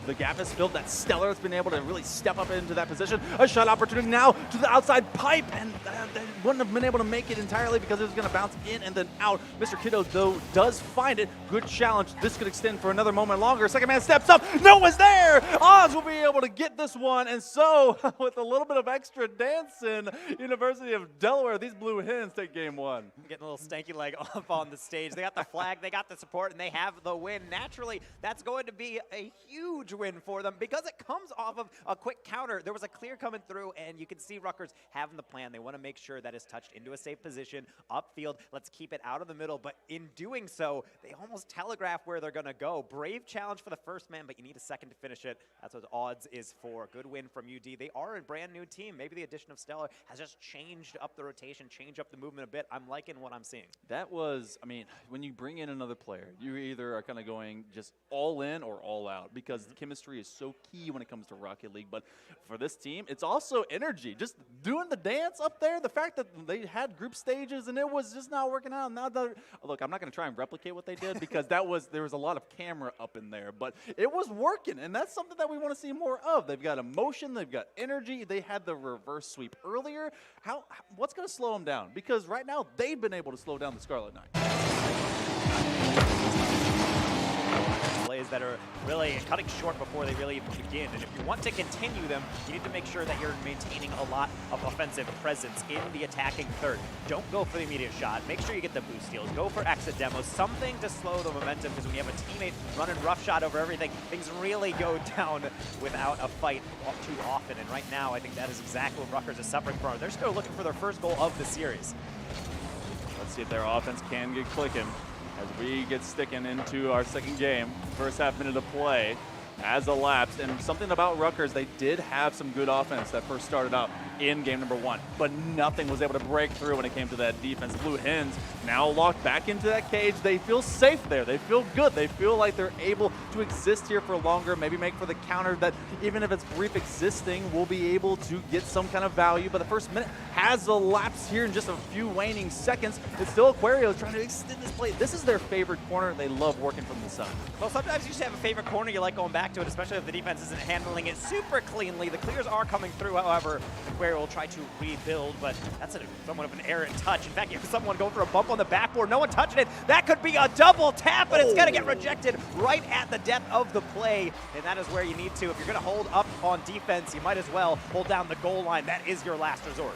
the gap is filled. That Stellar has been able to really step up into that position. A shot opportunity now to the outside pipe, and they wouldn't have been able to make it entirely because it was going to bounce in and then out. Mr. Kiddo, though, does find it. Good challenge. This could extend for another moment longer. Second man steps up. No one's there. Oz will be able to get this one, and so with a little bit of extra dancing, University of Delaware, these Blue Hens take game one. Getting a little stanky leg up on the stage. They got the flag, they got the support, and they have the win. Naturally, that's going to be a huge win for them because it comes off of a quick counter. There was a clear coming through, and you can see Rutgers having the plan. They want to make sure that it's touched into a safe position, upfield. Let's keep it out of the middle, but in doing so, they almost telegraph where they're going to go. Brave challenge for the first man, but you need a second to finish it. That's what odds is for. Good win from UD. They are a brand new team. Maybe the addition of Stellar has just changed up the rotation, changed up the movement a bit. I'm liking what I'm seeing. That was, I mean, when you bring in another player, you either are kind of going just all in or all out because chemistry is so key when it comes to Rocket League. But for this team, it's also energy. Just doing the dance up there, the fact that they had group stages and it was just not working out. Now, look, I'm not going to try and replicate what they did because there was a lot of camera up in there, but it was working, and that's something that we want to see more of. They've got emotion, they've got energy. They had the reverse sweep earlier. What's going to slow them down? Because right now they've been able to slow down the Scarlet Knights. Plays that are really cutting short before they really even begin. And if you want to continue them, you need to make sure that you're maintaining a lot of offensive presence in the attacking third. Don't go for the immediate shot. Make sure you get the boost steals. Go for exit demos, something to slow the momentum, because when you have a teammate running roughshot over everything, things really go down without a fight too often. And right now, I think that is exactly what Rutgers is suffering from. They're still looking for their first goal of the series. Let's see if their offense can get clicking as we get sticking into our second game. First half minute of play has elapsed, and something about Rutgers, they did have some good offense that first started out in game number one, but nothing was able to break through when it came to that defense. Blue Hens now locked back into that cage. They feel safe there. They feel good. They feel like they're able to exist here for longer, maybe make for the counter that even if it's brief existing, we'll be able to get some kind of value. But the first minute has elapsed here in just a few waning seconds. It's still Aquario trying to extend this play. This is their favorite corner. They love working from the sun. Well, sometimes you just have a favorite corner you like going back to it, especially if the defense isn't handling it super cleanly. The clears are coming through, however, Aquario will try to rebuild, but that's somewhat of an errant touch. In fact, you have someone go for a bump on the backboard, no one touching it. That could be a double tap, but it's going to get rejected right at the depth of the play, and that is where you need to. If you're going to hold up on defense, you might as well hold down the goal line. That is your last resort.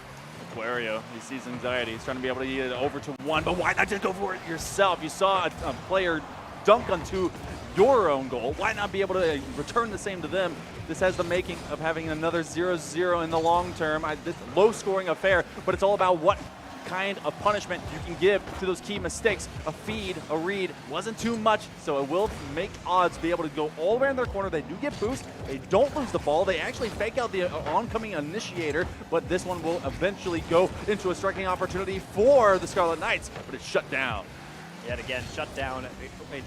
Aquario, he sees anxiety. He's trying to be able to get it over to one, but why not just go for it yourself? You saw a player dunk onto your own goal. Why not be able to return the same to them? This has the making of having another 0-0 in the long term. This low-scoring affair, but it's all about what kind of punishment you can give to those key mistakes. A feed, a read, wasn't too much, so it will make odds be able to go all the way in their corner. They do get boost. They don't lose the ball. They actually fake out the oncoming initiator, but this one will eventually go into a striking opportunity for the Scarlet Knights, but it's shut down. Yet again, shut down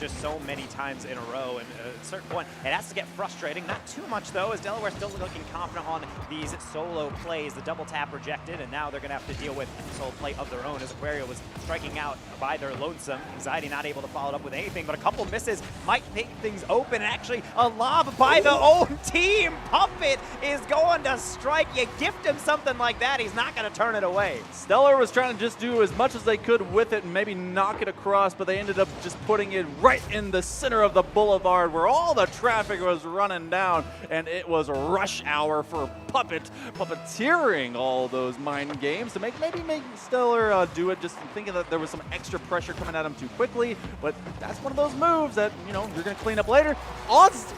just so many times in a row, and at a certain point, it has to get frustrating. Not too much, though, as Delaware still looking confident on these solo plays. The double tap rejected, and now they're going to have to deal with a solo play of their own, as Aquario was striking out by their lonesome. Anxiety not able to follow it up with anything, but a couple misses might make things open, and actually a lob by the own team. Puppet is going to strike. You gift him something like that, he's not going to turn it away. Stellar was trying to just do as much as they could with it and maybe knock it across, but they ended up just putting it right in the center of the boulevard where all the traffic was running down, and it was rush hour for Puppet, puppeteering all those mind games to maybe make Stellar do it, just thinking that there was some extra pressure coming at him too quickly, but that's one of those moves that, you know, you're going to clean up later. Odds,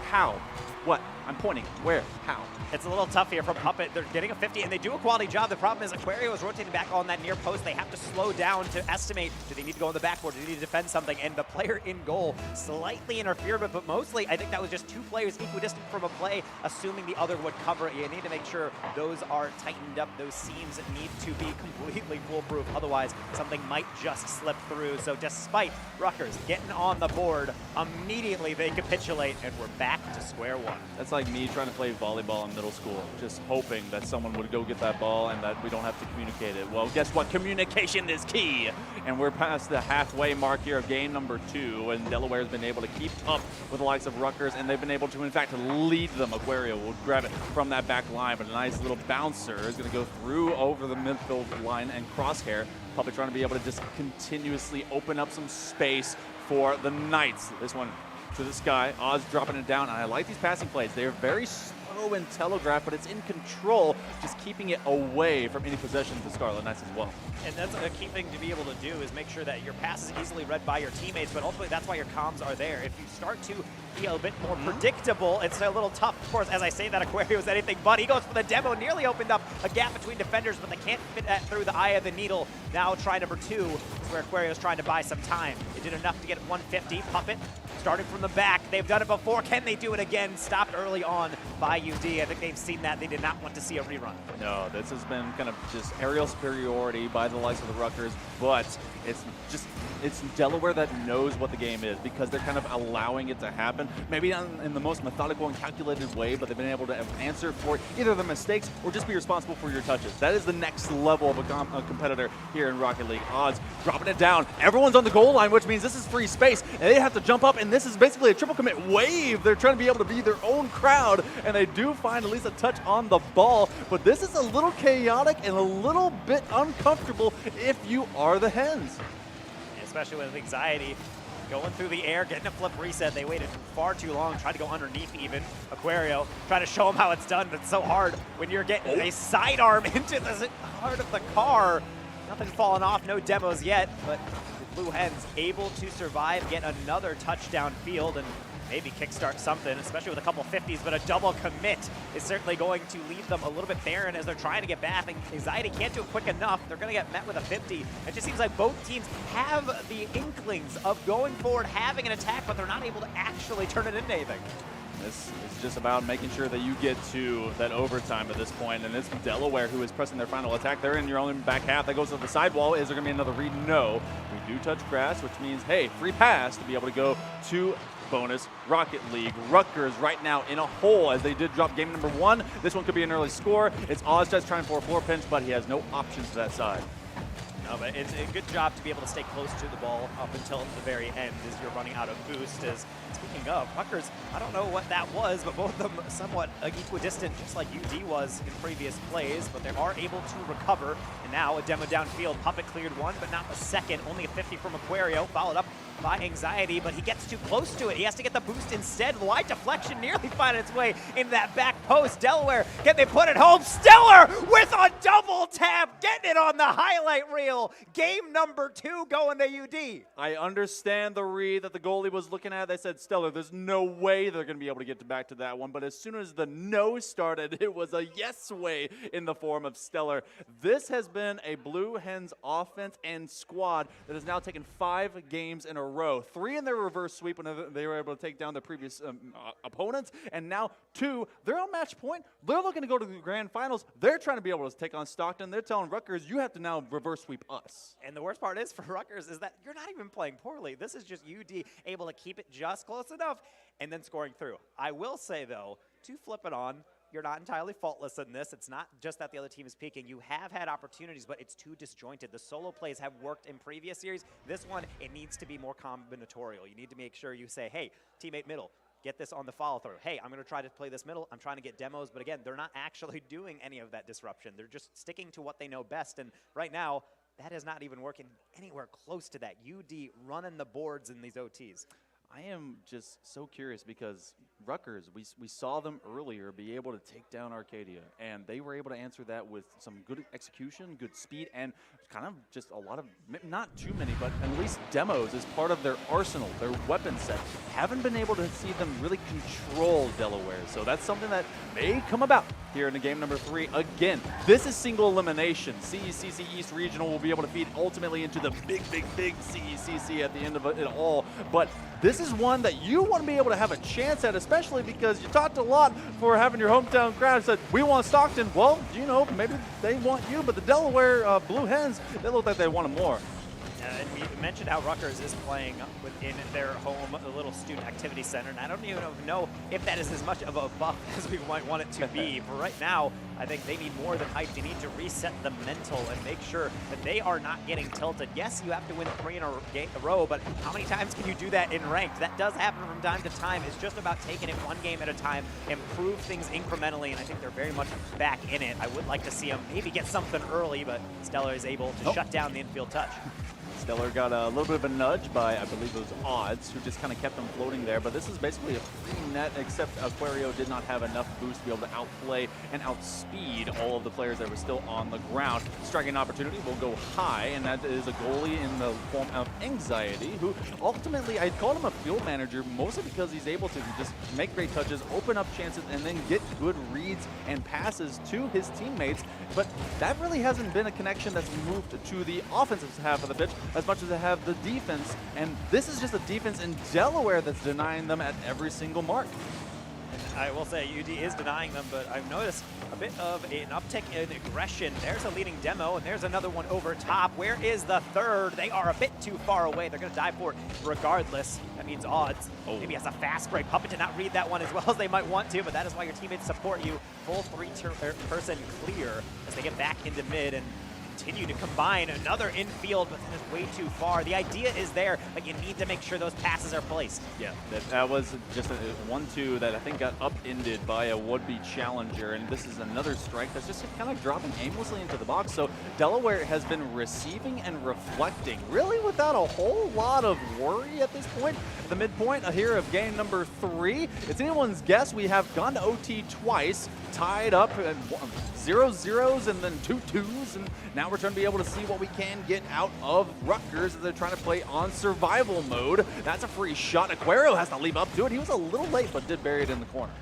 how? What? I'm pointing. Where? How? It's a little tough here from Puppet. They're getting a 50, and they do a quality job. The problem is Aquario is rotating back on that near post. They have to slow down to estimate, do they need to go on the backboard? Do they need to defend something? And the player in goal slightly interfered, but mostly I think that was just two players equidistant from a play, assuming the other would cover it. You need to make sure those are tightened up. Those seams need to be completely foolproof. Otherwise, something might just slip through. So despite Rutgers getting on the board, immediately they capitulate, and we're back to square one. That's like me trying to play volleyball in middle school, just hoping that someone would go get that ball and that we don't have to communicate it. Well, guess what? Communication is key. And we're past the halfway mark here of game number 2, and Delaware's been able to keep up with the likes of Rutgers, and they've been able to, in fact, lead them. Aquario will grab it from that back line, but a nice little bouncer is going to go through over the midfield line, and Crosshair probably trying to be able to just continuously open up some space for the Knights. This one to the sky. Oz dropping it down, and I like these passing plays. They're very slow and telegraphed, but it's in control, just keeping it away from any possession to Scarlet Knights as well. And that's a key thing to be able to do, is make sure that your pass is easily read by your teammates, but ultimately that's why your comms are there. If you start to be a bit more predictable, it's a little tough. Of course, as I say that, Aquario is anything but. He goes for the demo, nearly opened up a gap between defenders, but they can't fit that through the eye of the needle. Now try number 2 is where Aquario is trying to buy some time. They did enough to get 150. Puppet starting from the back. They've done it before. Can they do it again? Stopped early on by UD. I think they've seen that. They did not want to see a rerun. No, this has been kind of just aerial superiority by the likes of the Rutgers, but it's Delaware that knows what the game is, because they're kind of allowing it to happen. Maybe not in the most methodical and calculated way, but they've been able to answer for either the mistakes or just be responsible for your touches. That is the next level of a competitor here in Rocket League. Odds dropping it down. Everyone's on the goal line, which means this is free space, and they have to jump up, and this is basically a triple commit wave. They're trying to be able to be their own crowd, and they do find at least a touch on the ball, but this is a little chaotic and a little bit uncomfortable if you are the Hens. Especially with Anxiety going through the air, getting a flip reset. They waited far too long, tried to go underneath even. Aquario trying to show them how it's done, but it's so hard when you're getting a sidearm into the heart of the car. Nothing falling off, no demos yet, but the Blue Hens able to survive, get another touchdown field, and maybe kickstart something, especially with a couple 50s, but a double commit is certainly going to leave them a little bit barren as they're trying to get back. And Anxiety can't do it quick enough. They're going to get met with a 50. It just seems like both teams have the inklings of going forward, having an attack, but they're not able to actually turn it into anything. This is just about making sure that you get to that overtime at this point, and it's Delaware who is pressing their final attack. They're in your own back half. That goes to the sidewall. Is there going to be another read? No. We do touch grass, which means, hey, free pass to be able to go to bonus Rocket League. Rutgers right now in a hole as they did drop game number 1. This one could be an early score. It's Oztest trying for a 4 pinch, but he has no options to that side. No, but it's a good job to be able to stay close to the ball up until the very end as you're running out of boost. As speaking of, Rutgers, I don't know what that was, but both of them somewhat equidistant, just like UD was in previous plays, but they are able to recover. And now a demo downfield. Puppet cleared 1, but not the second. Only a 50 from Aquario, followed up by Anxiety, but he gets too close to it. He has to get the boost instead. Wide deflection nearly finding its way into that back post. Delaware, can they put it home? Stellar with a double tap, getting it on the highlight reel. Game number 2 going to UD. I understand the read that the goalie was looking at. They said, Stellar, there's no way they're going to be able to get back to that one. But as soon as the no started, it was a yes way in the form of Stellar. This has been a Blue Hens offense and squad that has now taken 5 games in a row. 3 in their reverse sweep when they were able to take down the previous opponents, and now 2, they're on match point. They're looking to go to the grand finals. They're trying to be able to take on Stockton. They're telling Rutgers, you have to now reverse sweep us. And the worst part is for Rutgers is that you're not even playing poorly. This is just UD able to keep it just close enough and then scoring through. I will say, though, to flip it on, you're not entirely faultless in this. It's not just that the other team is peaking. You have had opportunities, but it's too disjointed. The solo plays have worked in previous series. This one, it needs to be more combinatorial. You need to make sure you say, hey, teammate middle, get this on the follow through. Hey, I'm going to try to play this middle. I'm trying to get demos. But again, they're not actually doing any of that disruption. They're just sticking to what they know best. And right now, that is not even working anywhere close to that. UD running the boards in these OTs. I am just so curious because Rutgers, we saw them earlier be able to take down Arcadia, and they were able to answer that with some good execution, good speed, and kind of just a lot of, not too many, but at least demos as part of their arsenal, their weapon set. Haven't been able to see them really control Delaware, so that's something that may come about here in the game number 3. Again, this is single elimination. CECC East Regional will be able to feed ultimately into the big CECC at the end of it all, but this is one that you want to be able to have a chance at, especially because you talked a lot for having your hometown crowd said, we want Stockton. Well, you know, maybe they want you, but the Delaware Blue Hens, they look like they want them more. And we mentioned how Rutgers is playing within their home, a little student activity center, and I don't even know if that is as much of a buff as we might want it to be. For right now, I think they need more than hype. They need to reset the mental and make sure that they are not getting tilted. Yes, you have to win 3 in a row, but how many times can you do that in ranked? That does happen from time to time. It's just about taking it one game at a time, improve things incrementally, and I think they're very much back in it. I would like to see them maybe get something early, but Stellar is able to shut down the infield touch. Stellar got a little bit of a nudge by, I believe it was Odds, who just kind of kept them floating there. But this is basically a free net, except Aquario did not have enough boost to be able to outplay and outspeed all of the players that were still on the ground. Striking opportunity will go high, and that is a goalie in the form of Anxiety, who ultimately, I called him a field manager, mostly because he's able to just make great touches, open up chances, and then get good reads and passes to his teammates. But that really hasn't been a connection that's moved to the offensive half of the pitch as much as they have the defense, and this is just a defense in Delaware that's denying them at every single mark. I will say UD is denying them, but I've noticed a bit of an uptick in aggression. There's a leading demo, and there's another one over top. Where is the third? They are a bit too far away. They're going to dive for it regardless. That means Odds maybe has a fast break. Puppet did not read that one as well as they might want to, but that is why your teammates support you. Full 3-person clear as they get back into mid and continue to combine another infield, but that is way too far. The idea is there, but you need to make sure those passes are placed. Yeah, that was just a 1-2 that I think got upended by a would-be challenger, and this is another strike that's just kind of dropping aimlessly into the box. So Delaware has been receiving and reflecting, really without a whole lot of worry at this point. At the midpoint here of game number 3, it's anyone's guess. We have gone to OT twice, tied up, and 0-0s and then 2-2s, and now we're trying to be able to see what we can get out of Rutgers as they're trying to play on survival mode. That's a free shot. Aquario has to leap up to it. He was a little late, but did bury it in the corner.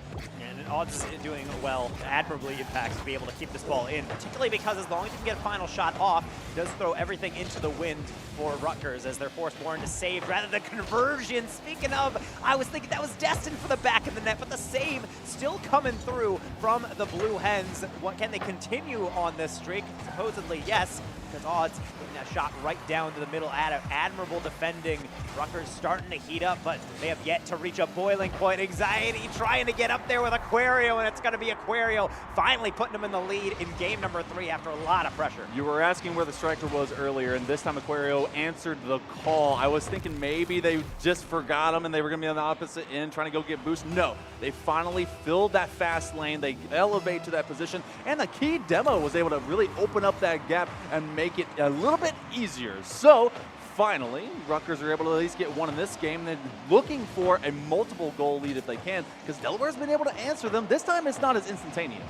And Odds is doing well, admirably in fact, to be able to keep this ball in, particularly because as long as you can get a final shot off, it does throw everything into the wind for Rutgers as they're forced more into save rather than conversion. Speaking of, I was thinking that was destined for the back of the net, but the save still coming through from the Blue Hens. What, can they continue on this streak? Supposedly, yes, because Odds putting that shot right down to the middle. Admirable defending. Rutgers starting to heat up, but they have yet to reach a boiling point. Anxiety trying to get up there with Aquario, and it's going to be Aquario finally putting them in the lead in game number 3 after a lot of pressure. You were asking where the striker was earlier, and this time Aquario answered the call. I was thinking maybe they just forgot him and they were going to be on the opposite end trying to go get boost. No, they finally filled that fast lane. They elevate to that position, and the key demo was able to really open up that gap and make it a little bit easier. So finally, Rutgers are able to at least get one in this game. They're looking for a multiple goal lead if they can, because Delaware's been able to answer them. This time it's not as instantaneous.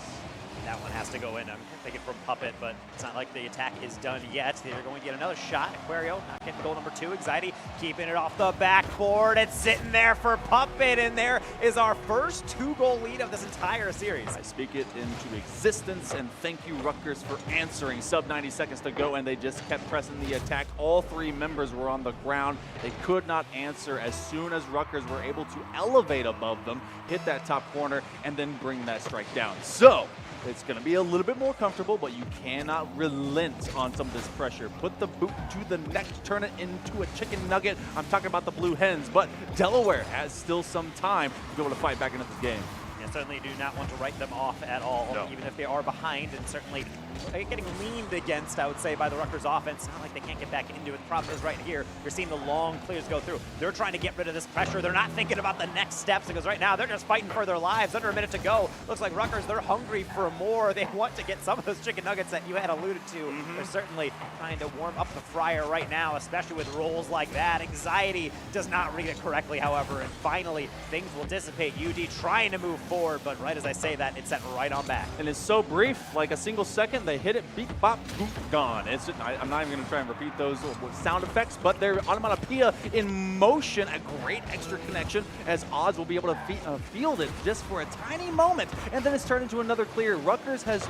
That one has to go in. I'm thinking from Puppet, but it's not like the attack is done yet. They're going to get another shot. Aquario not getting goal number 2. Anxiety keeping it off the backboard. It's sitting there for Puppet, and there is our first 2-goal lead of this entire series. I speak it into existence, and thank you, Rutgers, for answering. Sub 90 seconds to go, and they just kept pressing the attack. All 3 members were on the ground. They could not answer as soon as Rutgers were able to elevate above them, hit that top corner, and then bring that strike down. So it's going to be a little bit more comfortable, but you cannot relent on some of this pressure. Put the boot to the neck, turn it into a chicken nugget. I'm talking about the Blue Hens, but Delaware has still some time to be able to fight back into this game. Yeah, certainly do not want to write them off at all, even if they are behind and certainly getting leaned against, I would say, by the Rutgers offense. Not like they can't get back into it. The problem is right here, you're seeing the long clears go through. They're trying to get rid of this pressure. They're not thinking about the next steps, because right now they're just fighting for their lives. Under a minute to go. Looks like Rutgers, they're hungry for more. They want to get some of those chicken nuggets that you had alluded to. They're certainly trying to warm up the fryer right now, especially with rolls like that. Anxiety does not read it correctly, however, and finally things will dissipate. UD trying to move forward, but right as I say that, it's set right on back. And it's so brief, like a single second, they hit it, beep, bop, boop, gone. I'm not even going to try and repeat those sound effects, but they're onomatopoeia in motion, a great extra connection, as Odds will be able to field it just for a tiny moment, and then it's turned into another clear. Rutgers has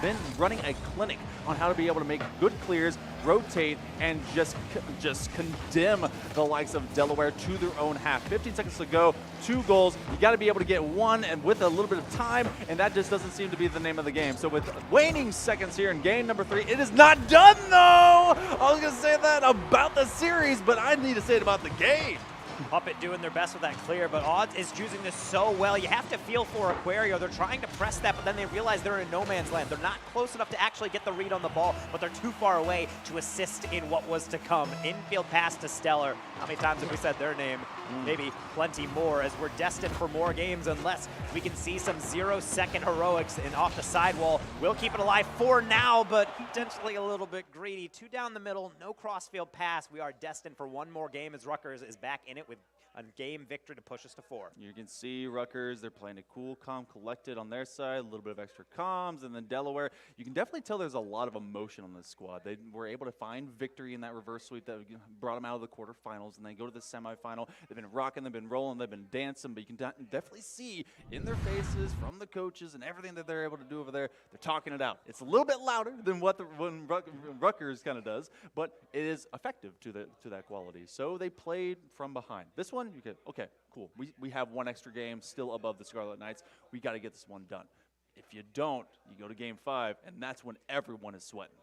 been running a clinic on how to be able to make good clears rotate and just condemn the likes of Delaware to their own half. 15 seconds to go, 2 goals. You got to be able to get one and with a little bit of time, and that just doesn't seem to be the name of the game. So with waning seconds here in game number 3, it is not done though. I was going to say that about the series, but I need to say it about the game. Puppet doing their best with that clear, but Odds is choosing this so well. You have to feel for Aquario. They're trying to press that, but then they realize they're in no man's land. They're not close enough to actually get the read on the ball, but they're too far away to assist in what was to come. Infield pass to Stellar. How many times have we said their name? Maybe plenty more, as we're destined for more games unless we can see some 0-second heroics and off the sidewall. We'll keep it alive for now, but potentially a little bit greedy. 2 down the middle, no crossfield pass. We are destined for one more game as Rutgers is back in it with a game victory to push us to 4. You can see Rutgers, they're playing it cool, calm, collected on their side, a little bit of extra comms, and then Delaware, you can definitely tell there's a lot of emotion on this squad. They were able to find victory in that reverse sweep that brought them out of the quarterfinals, and they go to the semifinal. They've been rocking, they've been rolling, they've been dancing, but you can definitely see in their faces from the coaches and everything that they're able to do over there, they're talking it out. It's a little bit louder than what Rutgers kind of does, but it is effective to that quality. So they played from behind. This one, you could, okay, cool. We have one extra game still above the Scarlet Knights. We got to get this one done. If you don't, you go to game 5, and that's when everyone is sweating.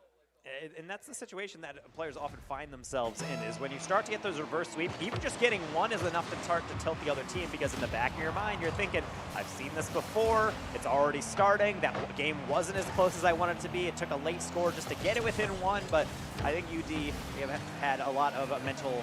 And that's the situation that players often find themselves in, is when you start to get those reverse sweeps, even just getting one is enough to start to tilt the other team, because in the back of your mind, you're thinking, I've seen this before, it's already starting, that game wasn't as close as I wanted it to be, it took a late score just to get it within 1, but I think UD have had a lot of mental,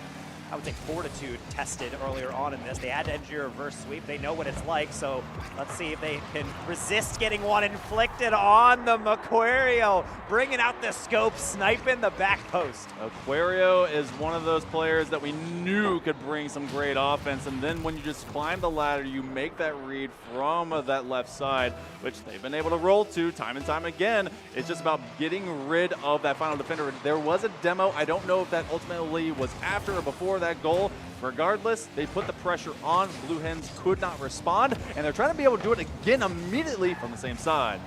I would say, fortitude tested earlier on in this. They had to engineer a reverse sweep. They know what it's like, so let's see if they can resist getting one inflicted on them. Aquario bringing out the scope, sniping the back post. Aquario is one of those players that we knew could bring some great offense, and then when you just climb the ladder, you make that read from that left side, which they've been able to roll to time and time again. It's just about getting rid of that final defender. There was a demo. I don't know if that ultimately was after or before that goal. Regardless, they put the pressure on. Blue Hens could not respond, and they're trying to be able to do it again immediately from the same side.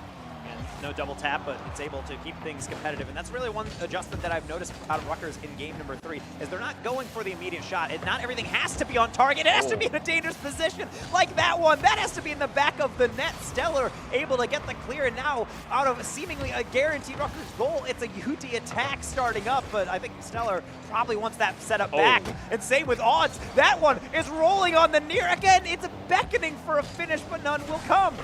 No double tap, but it's able to keep things competitive. And that's really one adjustment that I've noticed out of Rutgers in game number 3, is they're not going for the immediate shot. And not everything has to be on target. It has to be in a dangerous position, like that one. That has to be in the back of the net. Stellar able to get the clear, and now out of seemingly a guaranteed Rutgers goal, it's a UD attack starting up, but I think Stellar probably wants that set up back. And same with Odds. That one is rolling on the near. Again, it's beckoning for a finish, but none will come.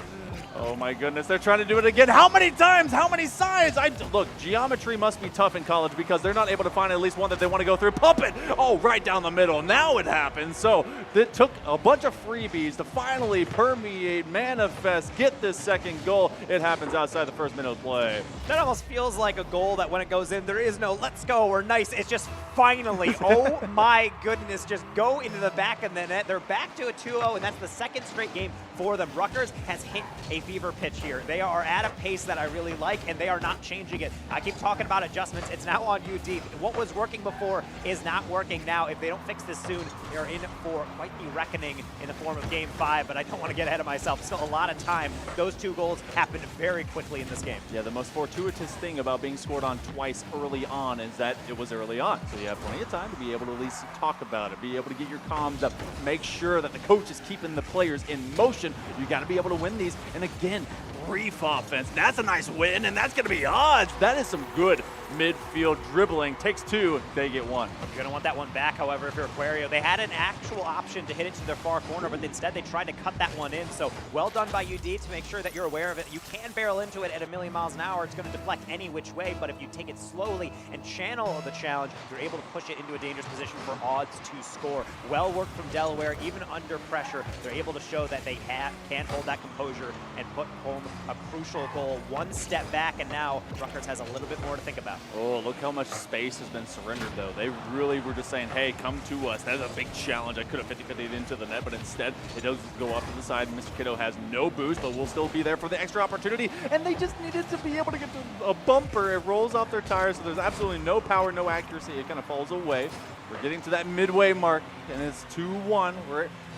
Oh my goodness, they're trying to do it again. How many times? How many sides? Look, geometry must be tough in college because they're not able to find at least one that they want to go through. Pump it! Oh, right down the middle. Now it happens. So it took a bunch of freebies to finally permeate, manifest, get this second goal. It happens outside the first minute of play. That almost feels like a goal that when it goes in, there is no let's go or nice. It's just finally, oh my goodness, just go into the back of the net. They're back to a 2-0, and that's the second straight game for them. Rutgers has hit a fever pitch here. They are at a pace that I really like, and they are not changing it. I keep talking about adjustments. It's now on UD. What was working before is not working now. If they don't fix this soon, they are in for quite the reckoning in the form of Game 5, but I don't want to get ahead of myself. Still a lot of time. Those 2 goals happened very quickly in this game. Yeah, the most fortuitous thing about being scored on twice early on is that it was early on. So you have plenty of time to be able to at least talk about it, be able to get your comms up, make sure that the coach is keeping the players in motion. You got to be able to win these. And again, brief offense. That's a nice win, and that's going to be Odds. That is some good midfield dribbling. Takes 2, they get 1. You're going to want that one back, however, if you're Aquario. They had an actual option to hit it to their far corner, but instead they tried to cut that one in. So well done by UD to make sure that you're aware of it. You can barrel into it at 1,000,000 miles an hour. It's going to deflect any which way, but if you take it slowly and channel the challenge, you're able to push it into a dangerous position for Odds to score. Well worked from Delaware, even under pressure. They're able to show that they can hold that composure and put home a crucial goal. One step back, and now Rutgers has a little bit more to think about. Oh, look how much space has been surrendered, though. They really were just saying, hey, come to us. That's a big challenge. I could have 50-50'd into the net, but instead it does go off to the side. Mr. Kiddo has no boost, but will still be there for the extra opportunity, and they just needed to be able to get to a bumper. It rolls off their tires, so there's absolutely no power, no accuracy. It kind of falls away. We're getting to that midway mark, and it's 2-1.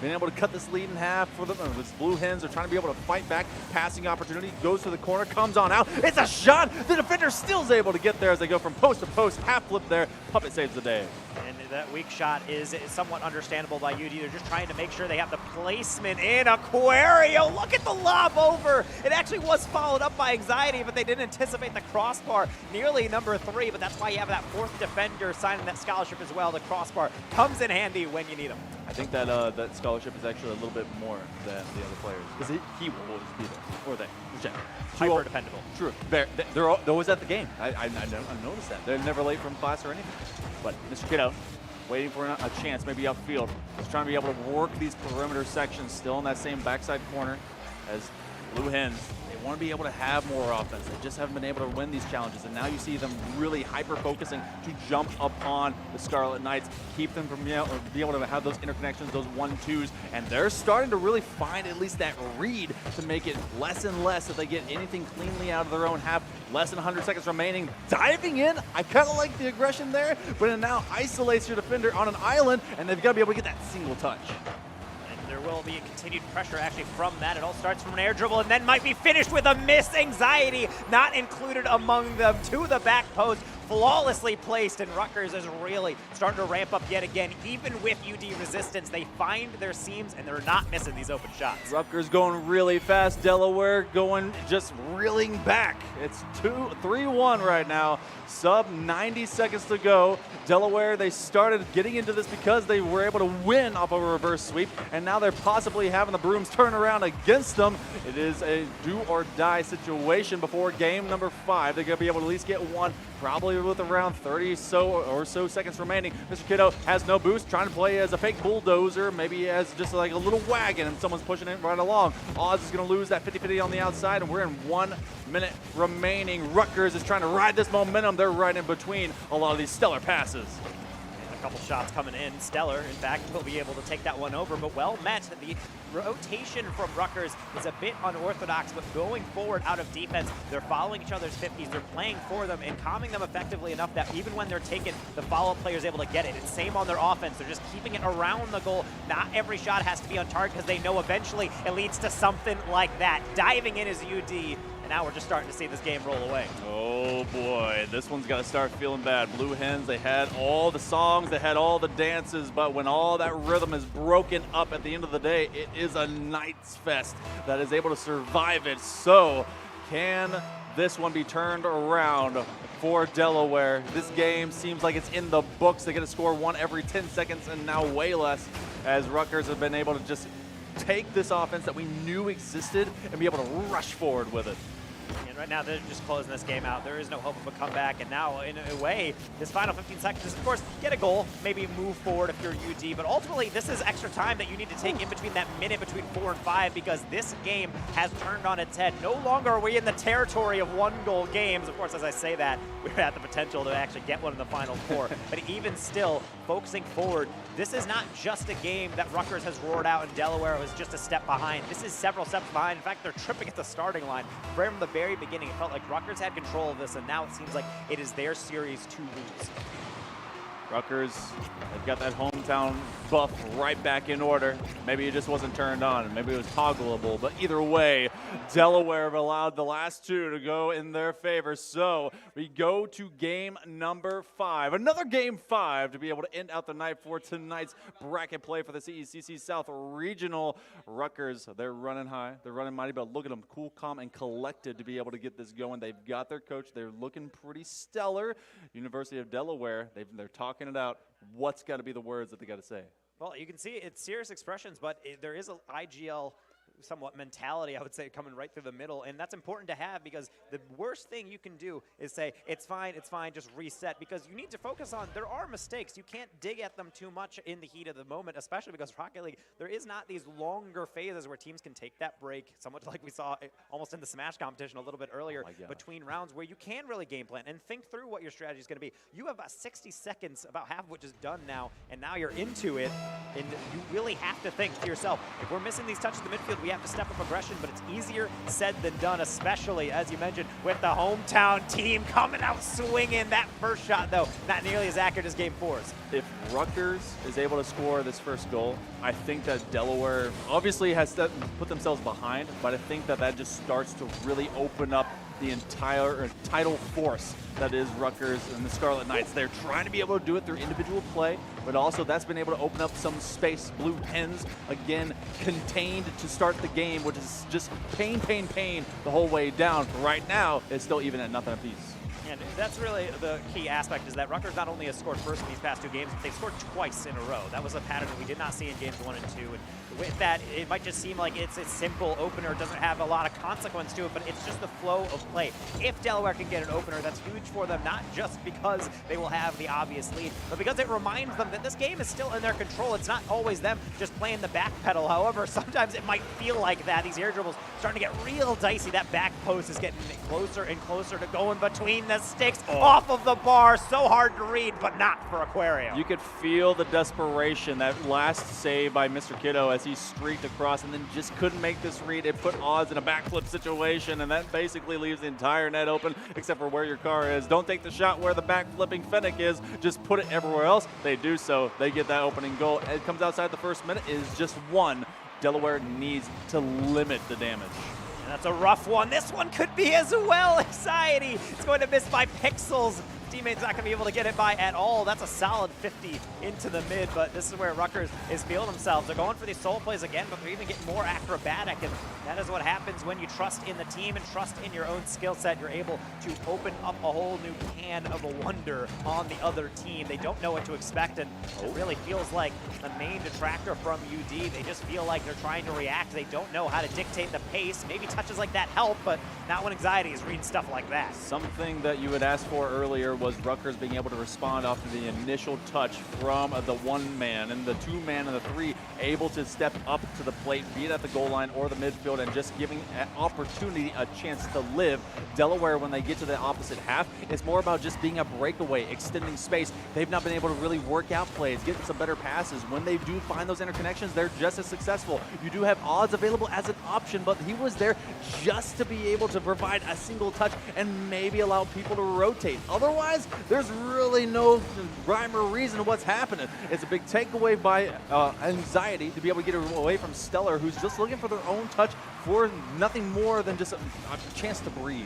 being able to cut this lead in half for them. This Blue Hens are trying to be able to fight back. Passing opportunity, goes to the corner, comes on out. It's a shot. The defender still is able to get there as they go from post to post. Half flip there. Puppet saves the day. And that weak shot is somewhat understandable by UD. They're just trying to make sure they have the placement in Aquario. Look at the lob over. It actually was followed up by Anxiety, but they didn't anticipate the crossbar. Nearly number 3, but that's why you have that 4th defender signing that scholarship as well. The crossbar comes in handy when you need them. I think that that scholarship is actually a little bit more than the other players because he will always be there, or they, whichever. Hyper dependable. True. They're always at the game. I noticed that. They're never late from class or anything. But Mr. Kiddo, waiting for a chance, maybe upfield. He's trying to be able to work these perimeter sections, still in that same backside corner as Blue Hens. They want to be able to have more offense. They just haven't been able to win these challenges, and now you see them really hyper-focusing to jump upon the Scarlet Knights, keep them from be able to have those interconnections, those 1-2s, and they're starting to really find at least that read to make it less and less if they get anything cleanly out of their own half. Less than 100 seconds remaining. Diving in, I kind of like the aggression there, but it now isolates your defender on an island, and they've got to be able to get that single touch. There will be a continued pressure actually from that. It all starts from an air dribble and then might be finished with a miss. Anxiety not included among them to the back post. Flawlessly placed, and Rutgers is really starting to ramp up yet again. Even with UD resistance, they find their seams and they're not missing these open shots. Rutgers going really fast. Delaware going just reeling back. It's 3-1 right now. Sub 90 seconds to go. Delaware, they started getting into this because they were able to win off of a reverse sweep, and now they're possibly having the brooms turn around against them. It is a do or die situation before game number 5. They're going to be able to at least get one, probably with around 30 or so seconds remaining. Mr. Kiddo has no boost, trying to play as a fake bulldozer, maybe as just like a little wagon and someone's pushing it right along. Oz is going to lose that 50-50 on the outside, and we're in 1 minute remaining. Rutgers is trying to ride this momentum. They're right in between a lot of these stellar passes. And a couple shots coming in. Stellar, in fact, will be able to take that one over, but well met. The rotation from Rutgers is a bit unorthodox, but going forward out of defense, they're following each other's 50s, they're playing for them and calming them effectively enough that even when they're taken, the follow-up player is able to get it. And same on their offense, they're just keeping it around the goal. Not every shot has to be on target because they know eventually it leads to something like that. Diving in is UD. And now we're just starting to see this game roll away. Oh boy, this one's got to start feeling bad. Blue Hens, they had all the songs, they had all the dances, but when all that rhythm is broken up at the end of the day, it is a Knights Fest that is able to survive it. So, can this one be turned around for Delaware? This game seems like it's in the books. They're going to score one every 10 seconds and now way less, as Rutgers have been able to just take this offense that we knew existed and be able to rush forward with it. And right now, they're just closing this game out. There is no hope of a comeback. And now, in a way, this final 15 seconds is, of course, get a goal, maybe move forward if you're UD. But ultimately, this is extra time that you need to take in between that minute between 4 and 5, because this game has turned on its head. No longer are we in the territory of one-goal games. Of course, as I say that, we're at the potential to actually get one in the final 4. But even still, focusing forward, this is not just a game that Rutgers has roared out and Delaware was just a step behind. This is several steps behind. In fact, they're tripping at the starting line. From the very beginning, it felt like Rutgers had control of this, and now it seems like it is their series to lose. Rutgers, they've got that hometown buff right back in order. Maybe it just wasn't turned on. Maybe it was toggleable. But either way, Delaware have allowed the last 2 to go in their favor. So we go to game number 5. Another game 5 to be able to end out the night for tonight's bracket play for the CECC South Regional. Rutgers, they're running high. They're running mighty, but look at them, cool, calm, and collected to be able to get this going. They've got their coach. They're looking pretty stellar. University of Delaware, they're talking it out. What's got to be the words that they got to say? Well, you can see it's serious expressions, but there is an IGL somewhat mentality, I would say, coming right through the middle, and that's important to have, because the worst thing you can do is say, it's fine, just reset, because you need to focus on, there are mistakes. You can't dig at them too much in the heat of the moment, especially because Rocket League, there is not these longer phases where teams can take that break, somewhat like we saw almost in the Smash competition a little bit earlier between rounds, where you can really game plan and think through what your strategy is going to be. You have about 60 seconds, about half of which is done now, and now you're into it, and you really have to think to yourself, if we're missing these touches in the midfield, we have to step up aggression, but it's easier said than done, especially, as you mentioned, with the hometown team coming out swinging. That first shot, though, not nearly as accurate as Game 4's. If Rutgers is able to score this first goal, I think that Delaware obviously has put themselves behind, but I think that that just starts to really open up the entire tidal force that is Rutgers and the Scarlet Knights. They're trying to be able to do it through individual play, but also that's been able to open up some space. Blue Hens, again, contained to start the game, which is just pain the whole way down. Right now, it's still even at nothing apiece. And that's really the key aspect, is that Rutgers not only has scored first in these past 2 games, but they've scored twice in a row. That was a pattern that we did not see in games 1 and 2. And with that, it might just seem like it's a simple opener. It doesn't have a lot of consequence to it, but it's just the flow of play. If Delaware can get an opener, that's huge for them, not just because they will have the obvious lead, but because it reminds them that this game is still in their control. It's not always them just playing the back pedal. However, sometimes it might feel like that. These air dribbles starting to get real dicey. That back post is getting closer and closer to going between the sticks, off of the bar. So hard to read, but not for Aquario. You could feel the desperation, that last save by Mr. Kiddo as he streaked across and then just couldn't make this read. It put Oz in a backflip situation, and that basically leaves the entire net open except for where your car is. Don't take the shot where the backflipping Fennec is. Just put it everywhere else. They do so. They get that opening goal. It comes outside the first minute. It is just 1. Delaware needs to limit the damage. And that's a rough one. This one could be as well. Anxiety. It's going to miss by pixels. Teammate's not going to be able to get it by at all. That's a solid 50 into the mid, but this is where Rutgers is feeling themselves. They're going for these solo plays again, but they're even getting more acrobatic, and that is what happens when you trust in the team and trust in your own skill set. You're able to open up a whole new can of a wonder on the other team. They don't know what to expect, and it really feels like the main detractor from UD. They just feel like they're trying to react. They don't know how to dictate the pace. Maybe touches like that help, but not when Anxiety is reading stuff like that. Something that you had asked for earlier was Rutgers being able to respond off the initial touch from the 1-man, and the 2-man and the 3 able to step up to the plate, be it at the goal line or the midfield, and just giving an opportunity a chance to live. Delaware, when they get to the opposite half, it's more about just being a breakaway, extending space. They've not been able to really work out plays, getting some better passes. When they do find those interconnections, they're just as successful. You do have Odds available as an option, but he was there just to be able to provide a single touch and maybe allow people to rotate. Otherwise, there's really no rhyme or reason what's happening. It's a big takeaway by Anxiety to be able to get away from Stellar, who's just looking for their own touch for nothing more than just a chance to breathe.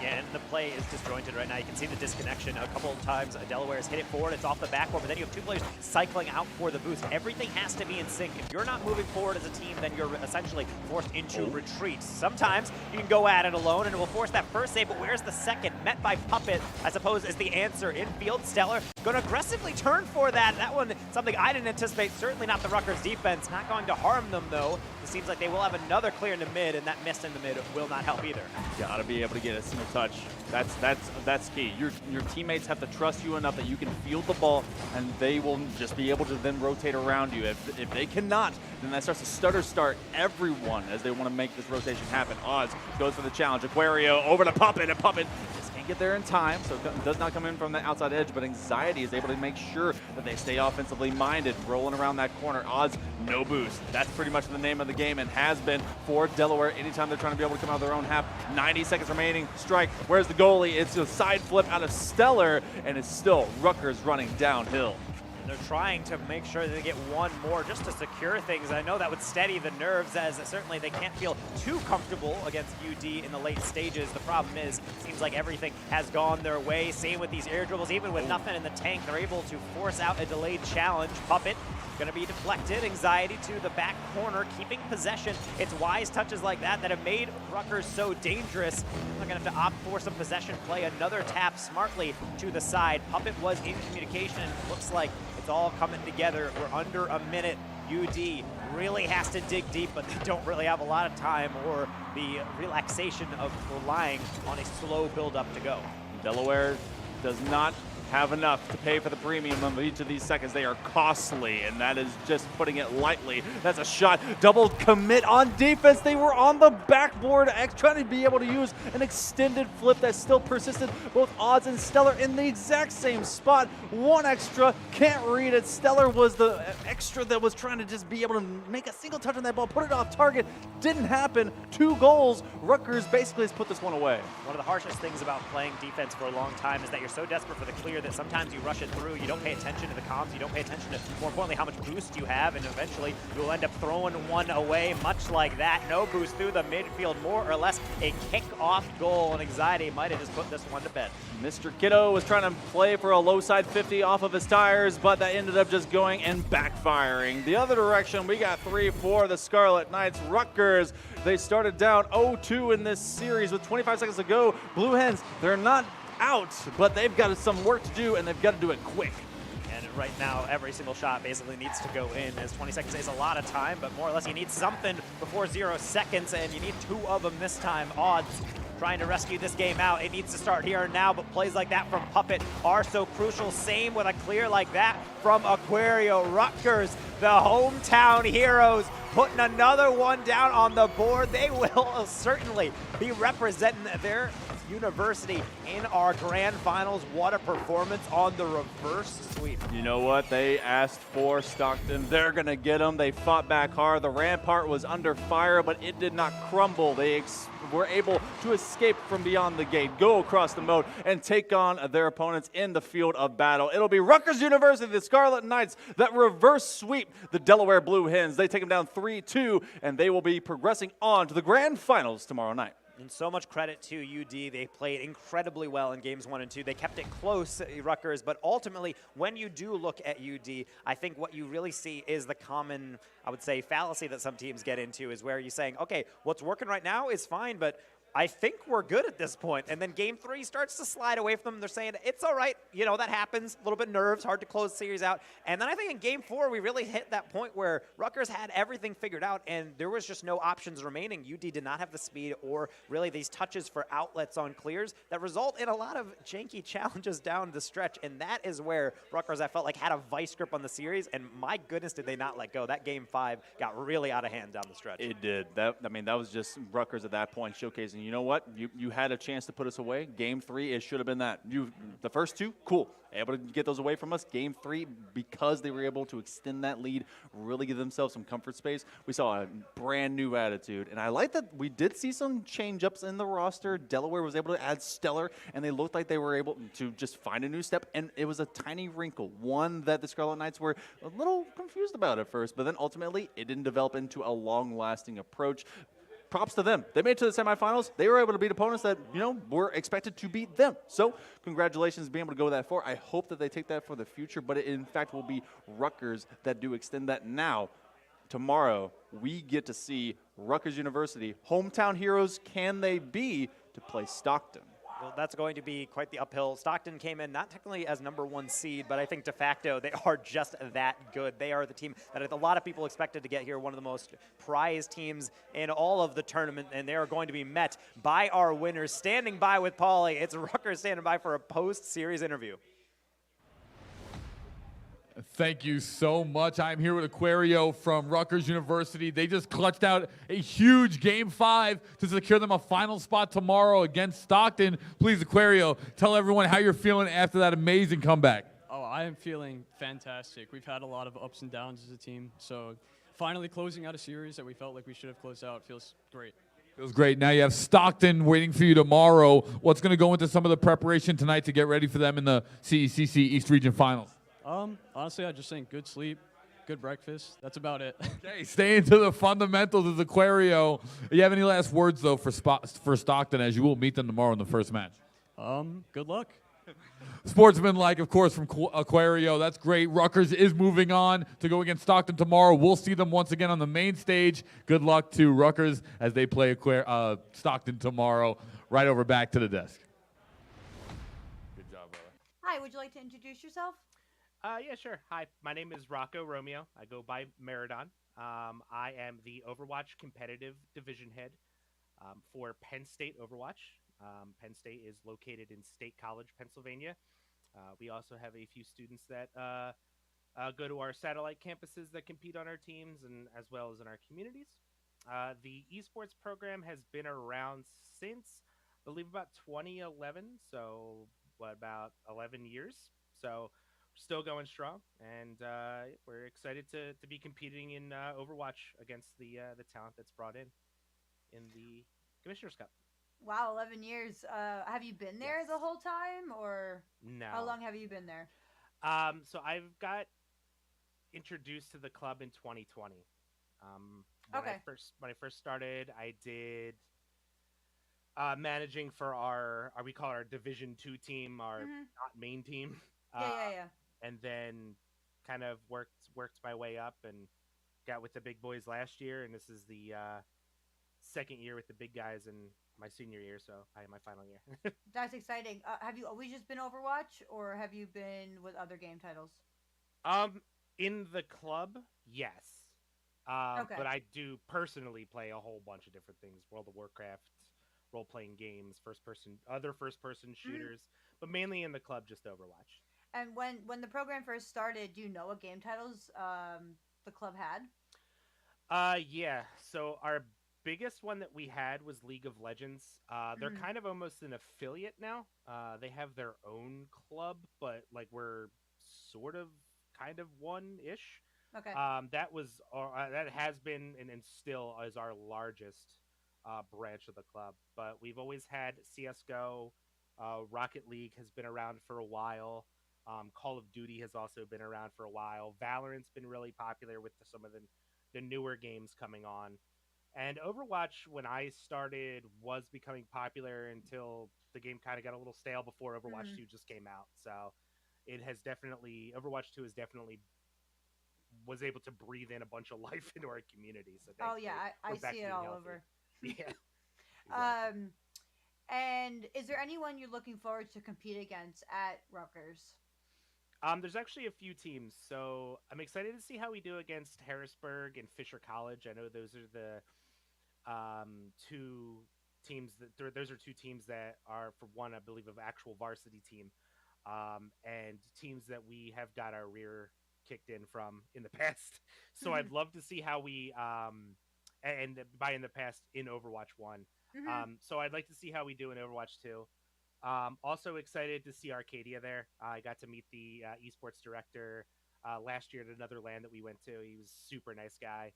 Yeah, and the play is disjointed right now. You can see the disconnection a couple of times. Delaware has hit it forward. It's off the backboard, but then you have 2 players cycling out for the boost. Everything has to be in sync. If you're not moving forward as a team, then you're essentially forced into retreat. Sometimes you can go at it alone, and it will force that first save, but where's the second? Met by Puppet, I suppose, is the answer. Infield, Stellar going to aggressively turn for that. That one, something I didn't anticipate. Certainly not the Rutgers defense. Not going to harm them, though. It seems like they will have another clear in the mid, and that miss in the mid will not help either. Gotta be able to get a single touch. That's key. Your teammates have to trust you enough that you can field the ball, and they will just be able to then rotate around you. If they cannot, then that starts to stutter start everyone as they want to make this rotation happen. Oz goes for the challenge. Aquario over to Puppet, and Puppet just can't get there in time, so it does not come in from the outside edge, but Anxiety is able to make sure that they stay offensively minded, rolling around that corner. Oz, no boost. That's pretty much the name of the game and has been for Delaware anytime they're trying to be able to come out of their own half. 90 seconds remaining. Strike. Where's the goalie? It's a side flip out of Stellar, and it's still Rutgers running downhill. They're trying to make sure that they get one more just to secure things. I know that would steady the nerves, as certainly they can't feel too comfortable against UD in the late stages. The problem is, it seems like everything has gone their way. Same with these air dribbles. Even with nothing in the tank, they're able to force out a delayed challenge. Puppet going to be deflected. Anxiety to the back corner, keeping possession. It's wise touches like that that have made Rutgers so dangerous. They're going to have to opt for some possession play. Another tap smartly to the side. Puppet was in communication, and it looks like it's all coming together. We're under a minute. UD really has to dig deep, but they don't really have a lot of time or the relaxation of relying on a slow build-up to go. Delaware does not have enough to pay for the premium of each of these seconds. They are costly, and that is just putting it lightly. That's a shot. Double commit on defense. They were on the backboard, trying to be able to use an extended flip that still persisted. Both Odds and Stellar in the exact same spot. One extra, can't read it. Stellar was the extra that was trying to just be able to make a single touch on that ball, put it off target. Didn't happen. 2 goals. Rutgers basically has put this one away. One of the harshest things about playing defense for a long time is that you're so desperate for the clear that sometimes you rush it through, you don't pay attention to the comms, you don't pay attention to, more importantly, how much boost you have, and eventually you'll end up throwing one away, much like that. No boost through the midfield, more or less a kick-off goal, and Anxiety might have just put this one to bed. Mr. Kiddo was trying to play for a low side 50 off of his tires, but that ended up just going and backfiring. The other direction, we got 3 for the Scarlet Knights. Rutgers, they started down 0-2 in this series with 25 seconds to go. Blue Hens, they're not out, but they've got some work to do, and they've got to do it quick. And right now, every single shot basically needs to go in, as 20 seconds is a lot of time, but more or less you need something before 0 seconds, and you need 2 of them this time. Odds trying to rescue this game out. It needs to start here and now, but plays like that from Puppet are so crucial. Same with a clear like that from Aquario. Rutgers, the hometown heroes, putting another one down on the board. They will certainly be representing their university in our grand finals. What a performance on the reverse sweep. You know what? They asked for Stockton. They're going to get them. They fought back hard. The rampart was under fire, but it did not crumble. They were able to escape from beyond the gate, go across the moat, and take on their opponents in the field of battle. It'll be Rutgers University, the Scarlet Knights, that reverse sweep the Delaware Blue Hens. They take them down 3-2, and they will be progressing on to the grand finals tomorrow night. And so much credit to UD. They played incredibly well in games 1 and 2. They kept it close, Rutgers, but ultimately, when you do look at UD, I think what you really see is the common, I would say, fallacy that some teams get into is where you're saying, okay, what's working right now is fine, but I think we're good at this point. And then game 3 starts to slide away from them. They're saying, it's all right. You know, that happens. A little bit nerves, hard to close the series out. And then I think in game 4, we really hit that point where Rutgers had everything figured out, and there was just no options remaining. UD did not have the speed or really these touches for outlets on clears that result in a lot of janky challenges down the stretch. And that is where Rutgers, I felt like, had a vice grip on the series. And my goodness, did they not let go. That game 5 got really out of hand down the stretch. It did. That was just Rutgers at that point showcasing, you know what? You had a chance to put us away. Game 3, it should have been that. The first 2, cool. Able to get those away from us. Game 3, because they were able to extend that lead, really give themselves some comfort space, we saw a brand new attitude. And I like that we did see some change-ups in the roster. Delaware was able to add Stellar, and they looked like they were able to just find a new step. And it was a tiny wrinkle, one that the Scarlet Knights were a little confused about at first, but then ultimately it didn't develop into a long-lasting approach. Props to them. They made it to the semifinals. They were able to beat opponents that, were expected to beat them. So congratulations being able to go that far. I hope that they take that for the future, but it in fact will be Rutgers that do extend that. Now, tomorrow, we get to see Rutgers University. Hometown heroes can they be to play Stockton? Well, that's going to be quite the uphill. Stockton came in not technically as #1 seed, but I think de facto they are just that good. They are the team that a lot of people expected to get here, one of the most prized teams in all of the tournament, and they are going to be met by our winners. Standing by with Paulie, it's Rutgers standing by for a post-series interview. Thank you so much. I'm here with Aquario from Rutgers University. They just clutched out a huge Game 5 to secure them a final spot tomorrow against Stockton. Please, Aquario, tell everyone how you're feeling after that amazing comeback. Oh, I am feeling fantastic. We've had a lot of ups and downs as a team, so finally closing out a series that we felt like we should have closed out feels great. Feels great. Now you have Stockton waiting for you tomorrow. What's going to go into some of the preparation tonight to get ready for them in the CECC East Region Finals? Honestly, I just think good sleep, good breakfast. That's about it. Okay, stay into the fundamentals of Aquario. You have any last words, though, for Stockton, as you will meet them tomorrow in the first match? Good luck. Sportsman-like, of course, from Aquario. That's great. Rutgers is moving on to go against Stockton tomorrow. We'll see them once again on the main stage. Good luck to Rutgers as they play Stockton tomorrow. Right over back to the desk. Good job, brother. Hi, would you like to introduce yourself? Yeah, sure. Hi, my name is Rocco Romeo. I go by Maradon. I am the Overwatch competitive division head for Penn State Overwatch. Penn State is located in State College, Pennsylvania. We also have a few students that go to our satellite campuses that compete on our teams and as well as in our communities. The esports program has been around since, I believe, about 2011. So, what, about 11 years? So, we're still going strong, and we're excited to be competing in Overwatch against the talent that's brought in the Commissioner's Cup. Wow, 11 years. Have you been there the whole time, or No. how long have you been there? So I've got introduced to the club in 2020. When Okay. I first started, I did managing for our we call it our Division 2 team, our not main team. Yeah. And then kind of worked my way up and got with the big boys last year, and this is the second year with the big guys in my senior year, so I am my final year. That's exciting. Have you always just been Overwatch, or have you been with other game titles? In the club, yes. Okay. But I do personally play a whole bunch of different things: World of Warcraft, role-playing games, other first-person shooters, but mainly in the club, just Overwatch. And when the program first started, do you know what game titles the club had? Yeah. So our biggest one that we had was League of Legends. They're kind of almost an affiliate now. They have their own club, but like we're sort of kind of one-ish. Okay. That has been and still is our largest branch of the club. But we've always had CS:GO. Rocket League has been around for a while. Call of Duty has also been around for a while. Valorant's been really popular with some of the newer games coming on. And Overwatch, when I started, was becoming popular until the game kind of got a little stale before Overwatch 2 just came out. So it has definitely, Overwatch 2 has definitely was able to breathe in a bunch of life into our community. So Oh yeah, I we're back see to it being all healthy. over. Yeah. And is there anyone you're looking forward to compete against at Rutgers? There's actually a few teams, so I'm excited to see how we do against Harrisburg and Fisher College. I know those are the two teams those are two teams that are, for one, I believe, of actual varsity team, and teams that we have got our rear kicked in from in the past. So I'd love to see how we and by in the past in Overwatch 1. So I'd like to see how we do in Overwatch 2. Also excited to see Arcadia there. I got to meet the esports director last year at another LAN that we went to. He was a super nice guy.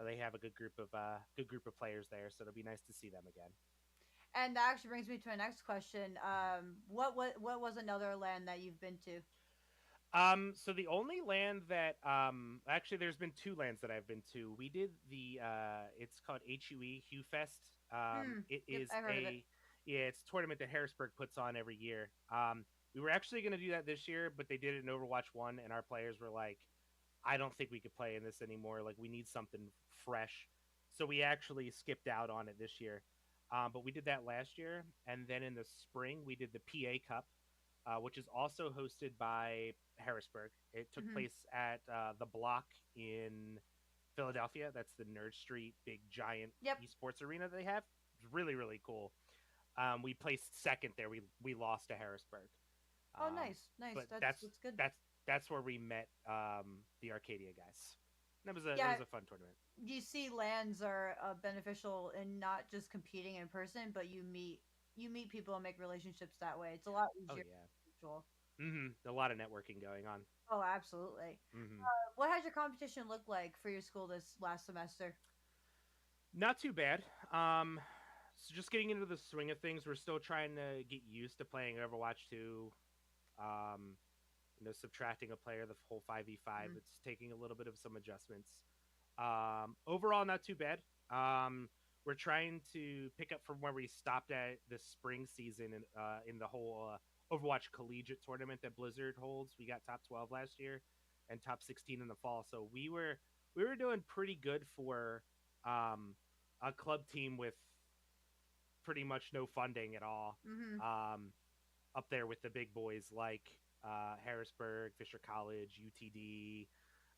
They have a good group of players there, so it'll be nice to see them again. And that actually brings me to my next question. What was another LAN that you've been to? So the only LAN that actually there's been two LANs that I've been to. We did the it's called HUE Hue Fest. It is I've heard of it. It's a tournament that Harrisburg puts on every year. We were actually going to do that this year, but they did it in Overwatch 1, and our players were like, I don't think we could play in this anymore. Like, we need something fresh. So we actually skipped out on it this year. But we did that last year. And then in the spring, we did the PA Cup, which is also hosted by Harrisburg. It took place at the Block in Philadelphia. That's the Nerd Street, big, giant esports arena that they have. It's really, really cool. We placed second there. We lost to Harrisburg. Oh, nice. But That's good. That's where we met the Arcadia guys. That was a fun tournament. You see, LANs are beneficial in not just competing in person, but you meet people and make relationships that way. It's a lot easier. Oh yeah. A lot of networking going on. Oh, absolutely. What has your competition looked like for your school this last semester? Not too bad. So just getting into the swing of things, we're still trying to get used to playing Overwatch 2. Subtracting a player the whole 5v5. It's taking a little bit of some adjustments. Overall, not too bad. We're trying to pick up from where we stopped at the spring season in the whole Overwatch Collegiate tournament that Blizzard holds. We got top 12 last year and top 16 in the fall. So we were doing pretty good for a club team with pretty much no funding at all. Up there with the big boys like Harrisburg, Fisher College, UTD,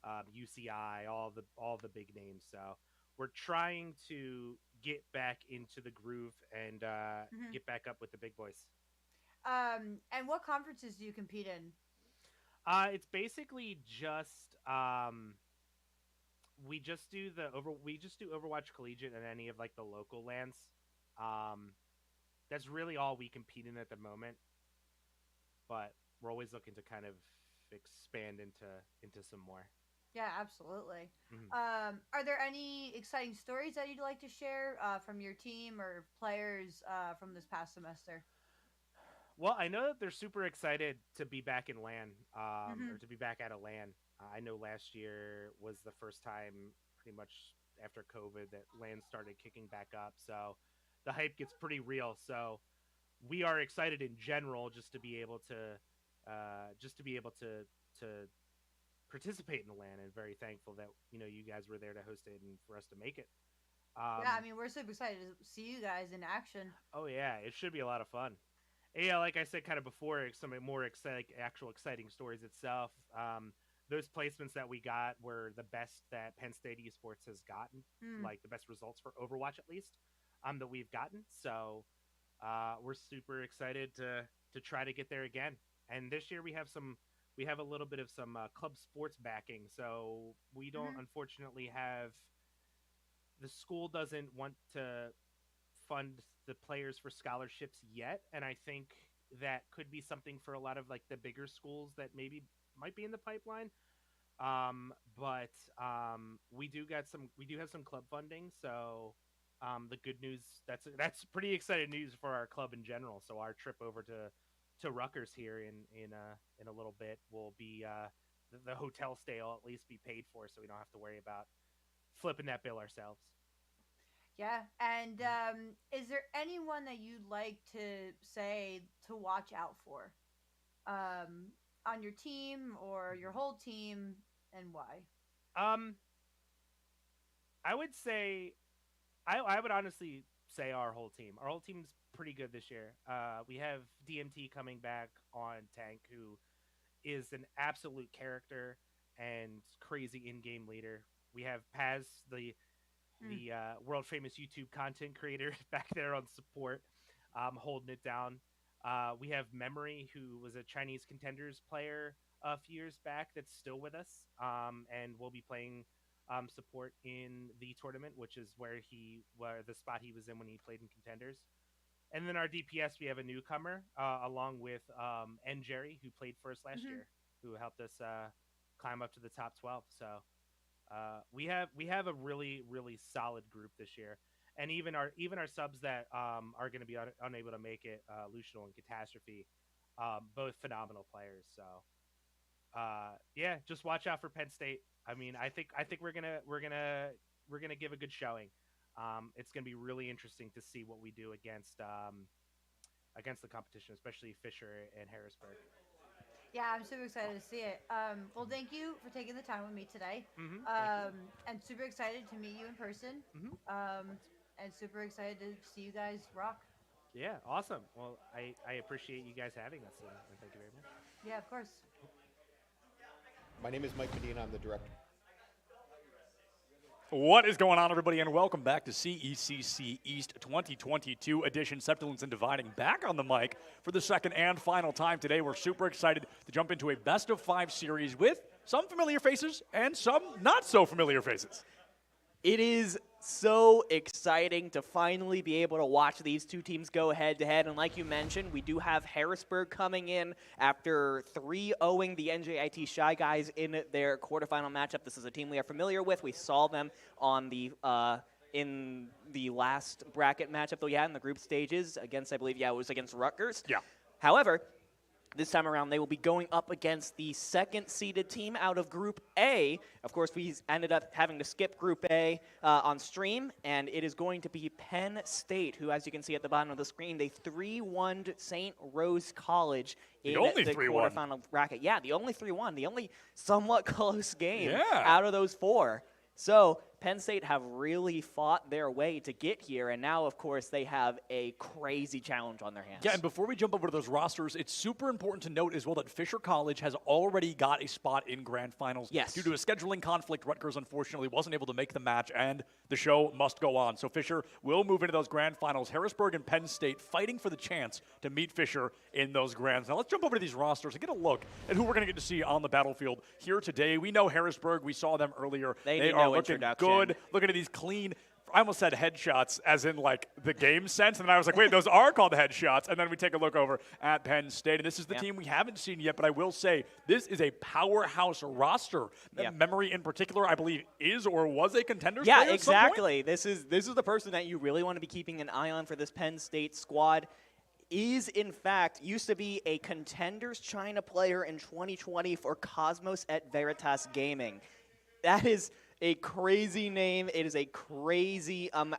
UCI, all the big names. So we're trying to get back into the groove and get back up with the big boys. And what conferences do you compete in? It's basically just we just do Overwatch Collegiate and any of like the local lands. That's really all we compete in at the moment. But we're always looking to kind of expand into some more. Yeah, absolutely. Mhm. Are there any exciting stories that you'd like to share from your team or players from this past semester? Well, I know that they're super excited to be back in LAN, Mhm. or to be back at a LAN. I know last year was the first time, pretty much after COVID, that LAN started kicking back up. So the hype gets pretty real. So we are excited in general just to be able to participate in the LAN, and very thankful that you guys were there to host it and for us to make it. Yeah, I mean, we're super excited to see you guys in action. Oh yeah, it should be a lot of fun. Yeah, like I said kind of before, some more exciting stories itself. Those placements that we got were the best that Penn State Esports has gotten, like the best results for Overwatch at least, that we've gotten. So we're super excited to try to get there again. And this year we have a little bit of some club sports backing. So we don't unfortunately have the school doesn't want to fund the players for scholarships yet, and I think that could be something for a lot of like the bigger schools that maybe might be in the pipeline. But we do have some club funding, so the good news, that's pretty exciting news for our club in general. So our trip over to Rutgers here in a little bit will be the hotel stay will at least be paid for, so we don't have to worry about flipping that bill ourselves. Yeah, and is there anyone that you'd like to say to watch out for on your team or your whole team, and why? I would say, I would honestly say our whole team. Our whole team's pretty good this year. We have DMT coming back on tank, who is an absolute character and crazy in-game leader. We have Paz, the world famous YouTube content creator, back there on support, holding it down. We have Memory, who was a Chinese Contenders player a few years back, that's still with us, and will be playing support in the tournament, which is where the spot he was in when he played in Contenders. And then our DPS, we have a newcomer, along with N Jerry, who played first last year, who helped us climb up to the top 12. So we have a really, really solid group this year, and even our subs that are going to be unable to make it, Lucianal and Catastrophe, both phenomenal players. So yeah, just watch out for Penn State. I mean, I think we're gonna give a good showing. It's gonna be really interesting to see what we do against the competition, especially Fisher and Harrisburg. Yeah, I'm super excited to see it. Well, thank you for taking the time with me today. Thank And super excited to meet you in person. And super excited to see you guys rock. Yeah, awesome. Well, I appreciate you guys having us, and thank you very much. Yeah, of course. My name is Mike Medina. I'm the director. What is going on, everybody, and welcome back to CECC East 2022 edition. Septulins and Dividing back on the mic for the second and final time today. We're super excited to jump into a best-of-5 series with some familiar faces and some not so familiar faces. It is so exciting to finally be able to watch these two teams go head-to-head. And like you mentioned, we do have Harrisburg coming in after 3-0ing the NJIT Shy Guys in their quarterfinal matchup. This is a team we are familiar with. We saw them on the in the last bracket matchup that we had in the group stages against, I believe, it was against Rutgers. Yeah. However, this time around, they will be going up against the second-seeded team out of Group A. Of course, we ended up having to skip Group A on stream, and it is going to be Penn State, who, as you can see at the bottom of the screen, they 3-1'd St. Rose College in the quarterfinal bracket. Yeah, the only 3-1, the only somewhat close game out of those four. So Penn State have really fought their way to get here, and now, of course, they have a crazy challenge on their hands. Yeah, and before we jump over to those rosters, it's super important to note as well that Fisher College has already got a spot in Grand Finals. Yes. Due to a scheduling conflict, Rutgers unfortunately wasn't able to make the match, and the show must go on. So Fisher will move into those Grand Finals. Harrisburg and Penn State fighting for the chance to meet Fisher in those Grands. Now let's jump over to these rosters and get a look at who we're going to get to see on the battlefield here today. We know Harrisburg. We saw them earlier. They are no looking introduction. good. Looking at these clean, I almost said headshots as in like the game sense, and then I was like, wait, those are called headshots. And then we take a look over at Penn State, and this is the team we haven't seen yet, but I will say this is a powerhouse roster. Memory in particular, I believe, is or was a contenders player Yeah, at some point. exactly. This is the person that you really want to be keeping an eye on for this Penn State squad. Is, in fact, used to be a Contenders China player in 2020 for Cosmos at Veritas Gaming. That is a crazy name. It is a crazy amount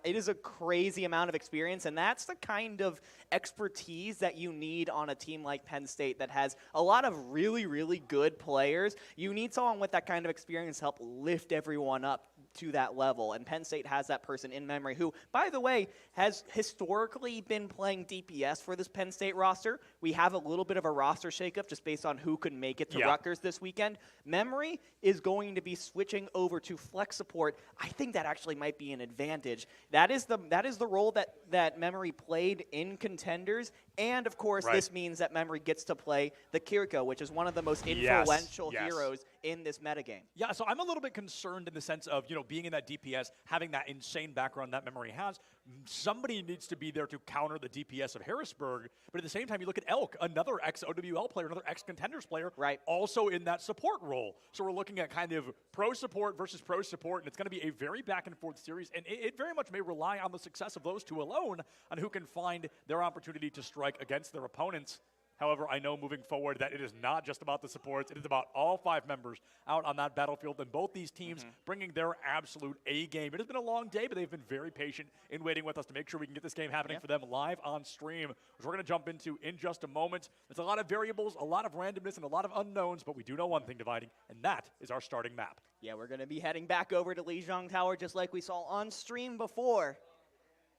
of experience, and that's the kind of expertise that you need on a team like Penn State that has a lot of really, really good players. You need someone with that kind of experience to help lift everyone up to that level, and Penn State has that person in Memory who, by the way, has historically been playing DPS for this Penn State roster. We have a little bit of a roster shakeup just based on who could make it to Rutgers this weekend. Memory is going to be switching over to flex support. I think that actually might be an advantage. That is the role that Memory played in Contenders, and of course this means that Memory gets to play the Kiriko, which is one of the most influential heroes in this metagame. Yeah, so I'm a little bit concerned in the sense of, being in that DPS, having that insane background that Memory has. Somebody needs to be there to counter the DPS of Harrisburg, but at the same time, you look at Elk, another ex-OWL player, another ex-Contenders player, also in that support role. So we're looking at kind of pro support versus pro support, and it's going to be a very back-and-forth series, and it very much may rely on the success of those two alone on who can find their opportunity to strike against their opponents. However, I know moving forward that it is not just about the supports. It is about all 5 members out on that battlefield, and both these teams bringing their absolute A game. It has been a long day, but they've been very patient in waiting with us to make sure we can get this game happening for them live on stream, which we're going to jump into in just a moment. There's a lot of variables, a lot of randomness, and a lot of unknowns, but we do know one thing dividing, and that is our starting map. Yeah, we're going to be heading back over to Lijiang Tower just like we saw on stream before.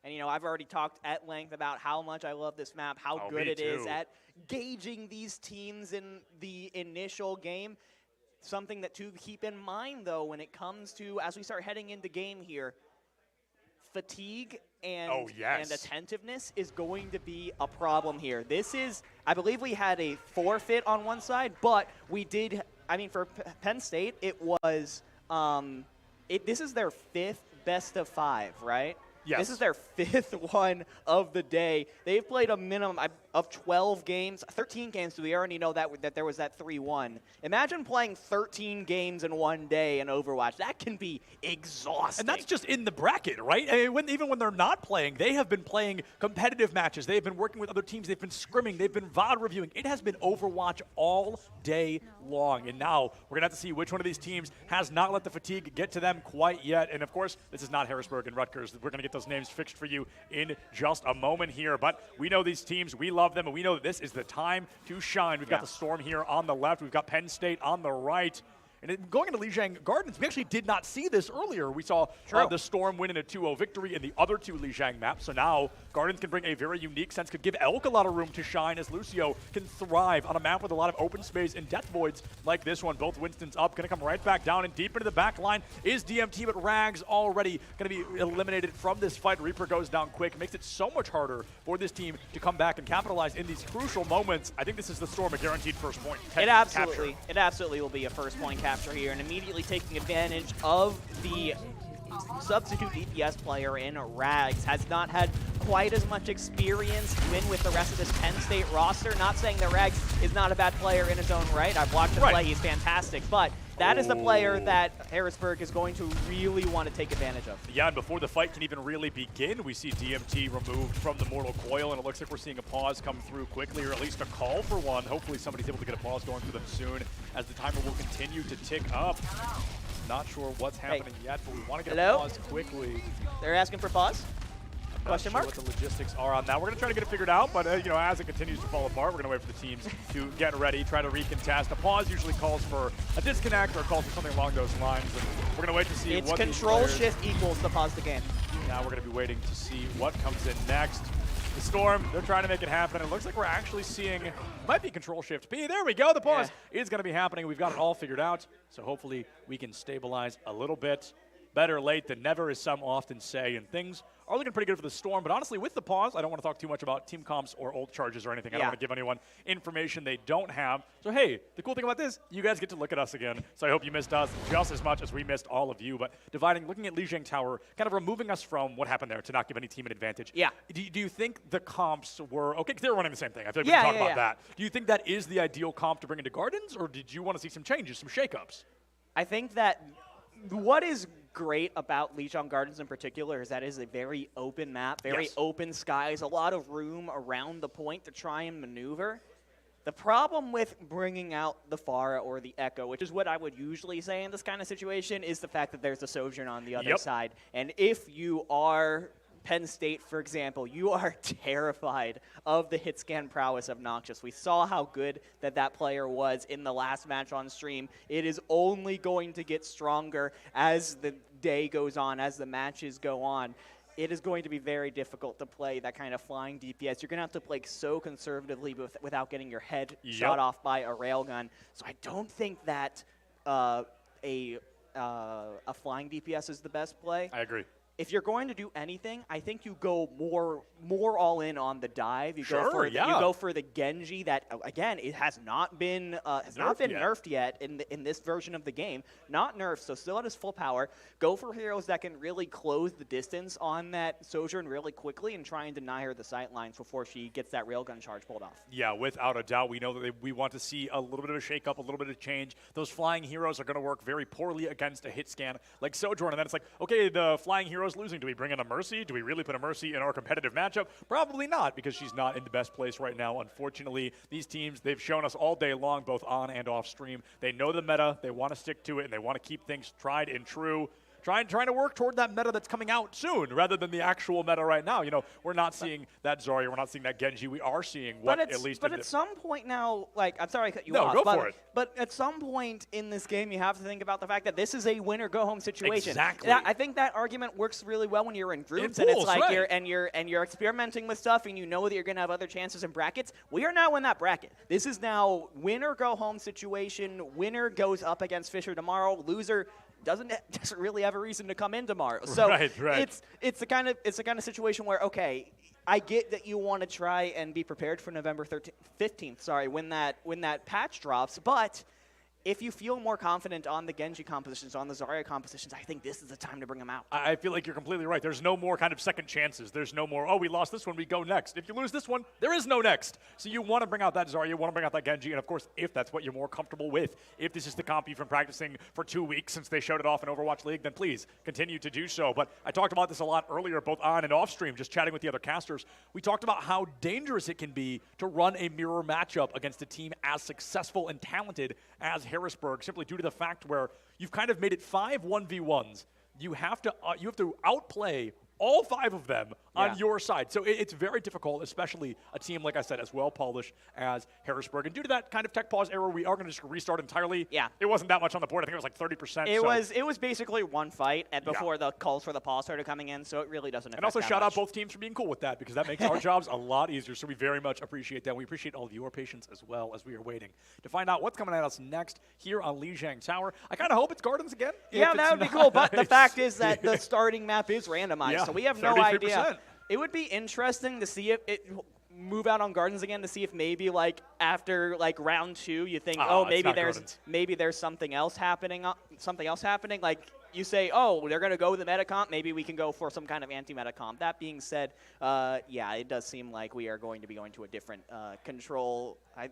And, I've already talked at length about how much I love this map, how good it is at gauging these teams in the initial game. Something that to keep in mind, though, when it comes to, as we start heading into game here, fatigue and attentiveness is going to be a problem here. This is, I believe we had a forfeit on one side, but we did, for Penn State, it was, this is their 5th best of 5, right? Yes. This is their 5th one of the day. They've played a minimum of 12 games, 13 games. So we already know that there was that 3-1. Imagine playing 13 games in one day in Overwatch. That can be exhausting. And that's just in the bracket, right? Even when they're not playing, they have been playing competitive matches. They have been working with other teams. They've been scrimming. They've been VOD reviewing. It has been Overwatch all day long. And now we're going to have to see which one of these teams has not let the fatigue get to them quite yet. And, of course, this is not Harrisburg and Rutgers. We're going to get those names fixed for you in just a moment here. But we know these teams. We love them, and we know that this is the time to shine. We've got the Storm here on the left. We've got Penn State on the right. And going into Lijiang Gardens, we actually did not see this earlier. We saw the Storm win in a 2-0 victory in the other 2 Lijiang maps. So now Gardens can bring a very unique sense, could give Elk a lot of room to shine as Lucio can thrive on a map with a lot of open space and death voids like this one. Both Winston's up, going to come right back down and deep into the back line is DMT, but Rags already going to be eliminated from this fight. Reaper goes down quick, makes it so much harder for this team to come back and capitalize in these crucial moments. I think this is the Storm, a guaranteed first point It absolutely will be a first point capture here, and immediately taking advantage of the substitute DPS player in Rags. Has not had quite as much experience with the rest of this Penn State roster. Not saying that Rags is not a bad player in his own right. I've watched him play. He's fantastic. But that is the player that Harrisburg is going to really want to take advantage of. Yeah, and before the fight can even really begin, we see DMT removed from the Mortal Coil, and it looks like we're seeing a pause come through quickly, or at least a call for one. Hopefully somebody's able to get a pause going for them soon, as the timer will continue to tick up. Not sure what's happening yet, but we want to get a pause quickly. They're asking for pause? I'm Question sure mark? what the logistics are on that. We're going to try to get it figured out, but as it continues to fall apart, we're going to wait for the teams to get ready, try to recontest. A pause usually calls for a disconnect or calls for something along those lines, and we're going to wait to see It's what control shift equals to pause the game. Now we're going to be waiting to see what comes in next. The Storm, they're trying to make it happen, and it looks like we're actually seeing, might be control shift P. There we go, the pause is going to be happening. We've got it all figured out, so hopefully we can stabilize a little bit. Better late than never, as some often say, and things are looking pretty good for the Storm. But honestly, with the pause, I don't want to talk too much about team comps or old charges or anything. I don't want to give anyone information they don't have. So hey, the cool thing about this, you guys get to look at us again. So I hope you missed us just as much as we missed all of you. But looking at Lijiang Tower, kind of removing us from what happened there to not give any team an advantage. Yeah. Do you think the comps were okay? 'Cause they were running the same thing. I feel like we can talk about that. Do you think that is the ideal comp to bring into Gardens, or did you want to see some changes, some shakeups? I think that what is great about Lijiang Gardens in particular is that it is a very open map, very open skies, a lot of room around the point to try and maneuver. The problem with bringing out the Pharah or the Echo, which is what I would usually say in this kind of situation, is the fact that there's a Sojourn on the other side. And if you are Penn State, for example, you are terrified of the hit scan prowess of Noxious. We saw how good that player was in the last match on stream. It is only going to get stronger as the day goes on, as the matches go on. It is going to be very difficult to play that kind of flying DPS. You're going to have to play so conservatively without getting your head shot off by a railgun. So I don't think that a flying DPS is the best play. I agree. If you're going to do anything, I think you go more all in on the dive. You go for the Genji that again it has not been nerfed yet in this version of the game. Not nerfed, so still at its full power. Go for heroes that can really close the distance on that Sojourn really quickly and try and deny her the sight lines before she gets that railgun charge pulled off. Yeah, without a doubt, we know that we want to see a little bit of a shake-up, a little bit of change. Those flying heroes are going to work very poorly against a hit scan like Sojourn, and then it's like, okay, the flying hero's losing. Do we bring in a Mercy? Do we really put a Mercy in our competitive matchup? Probably not, because she's not in the best place right now. Unfortunately, these teams, they've shown us all day long, both on and off stream. They know the meta, they want to stick to it, and they want to keep things tried and true. Trying to work toward that meta that's coming out soon, rather than the actual meta right now. We're not seeing that Zarya, we're not seeing that Genji. We are seeing what at least. But at some point now, I'm sorry I cut you No, off. go for it. But at some point in this game, you have to think about the fact that this is a win or go home situation. Exactly. I think that argument works really well when you're in groups in pools, and it's like right. you're experimenting with stuff and you know that you're going to have other chances in brackets. We are now in that bracket. This is now win or go home situation. Winner goes up against Fisher tomorrow. Loser doesn't really have a reason to come in tomorrow. So right. it's the kind of situation where, okay, I get that you want to try and be prepared for November 15th, when that patch drops, but if you feel more confident on the Genji compositions, on the Zarya compositions, I think this is the time to bring them out. I feel like you're completely right. There's no more kind of second chances. There's no more, oh, we lost this one, we go next. If you lose this one, there is no next. So you want to bring out that Zarya, you want to bring out that Genji, and of course, if that's what you're more comfortable with, if this is the comp you've been practicing for 2 weeks since they showed it off in Overwatch League, then please continue to do so. But I talked about this a lot earlier, both on and off stream, just chatting with the other casters. We talked about how dangerous it can be to run a mirror matchup against a team as successful and talented as Harrisburg, simply due to the fact where you've kind of made it 5 1v1s. You have to outplay all 5 of them on your side. So it's very difficult, especially a team, like I said, as well-polished as Harrisburg. And due to that kind of tech pause error, we are going to just restart entirely. Yeah. It wasn't that much on the board. I think it was like 30%. It was basically one fight before the calls for the pause started coming in, so it really doesn't affect And also that shout much. out both teams for being cool with that, because that makes our jobs a lot easier. So we very much appreciate that. We appreciate all of your patience as well as we are waiting to find out what's coming at us next here on Lijiang Tower. I kind of hope it's Gardens again. Yeah, that would be cool, but the fact is that the starting map is randomized, so we have no 33%. idea. It would be interesting to see if it move out on Gardens again, to see if maybe after round 2 you think, maybe there's something else happening. Like you say, oh, they're going to go with the meta comp, maybe we can go for some kind of anti-meta comp. That being said, it does seem like we are going to be going to a different control. I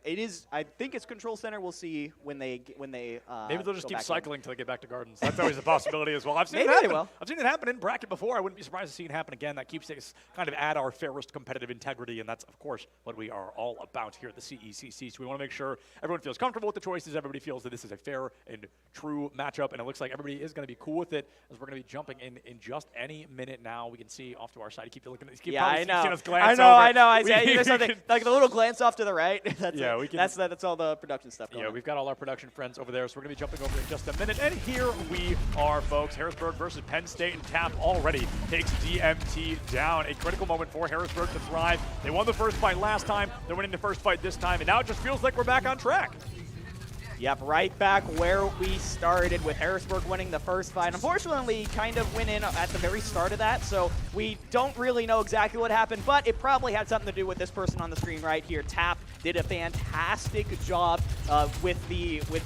think it's control center. We'll see when they maybe they'll just keep cycling until they get back to Gardens. That's always a possibility as well. I've seen it happen in bracket before. I wouldn't be surprised to see it happen again. That keeps us kind of at our fairest competitive integrity, and that's, of course, what we are all about here at the CECC. So we want to make sure everyone feels comfortable with the choices. Everybody feels that this is a fair and true matchup, and it looks like everybody is going to be cool cool with it, as we're going to be jumping in just any minute now. We can see off to our side. You keep looking. Yeah, I know. Seeing us glance I over. know. There's something, like the little glance off to the right. That's all the production stuff going on. Yeah, we've got all our production friends over there, so we're going to be jumping over in just a minute. And here we are, folks. Harrisburg versus Penn State, and Tap already takes DMT down. A critical moment for Harrisburg to thrive. They won the first fight last time. They're winning the first fight this time, and now it just feels like we're back on track. Yep, right back where we started with Harrisburg winning the first fight. Unfortunately, kind of went in at the very start of that, so we don't really know exactly what happened, but it probably had something to do with this person on the screen right here. Tap did a fantastic job with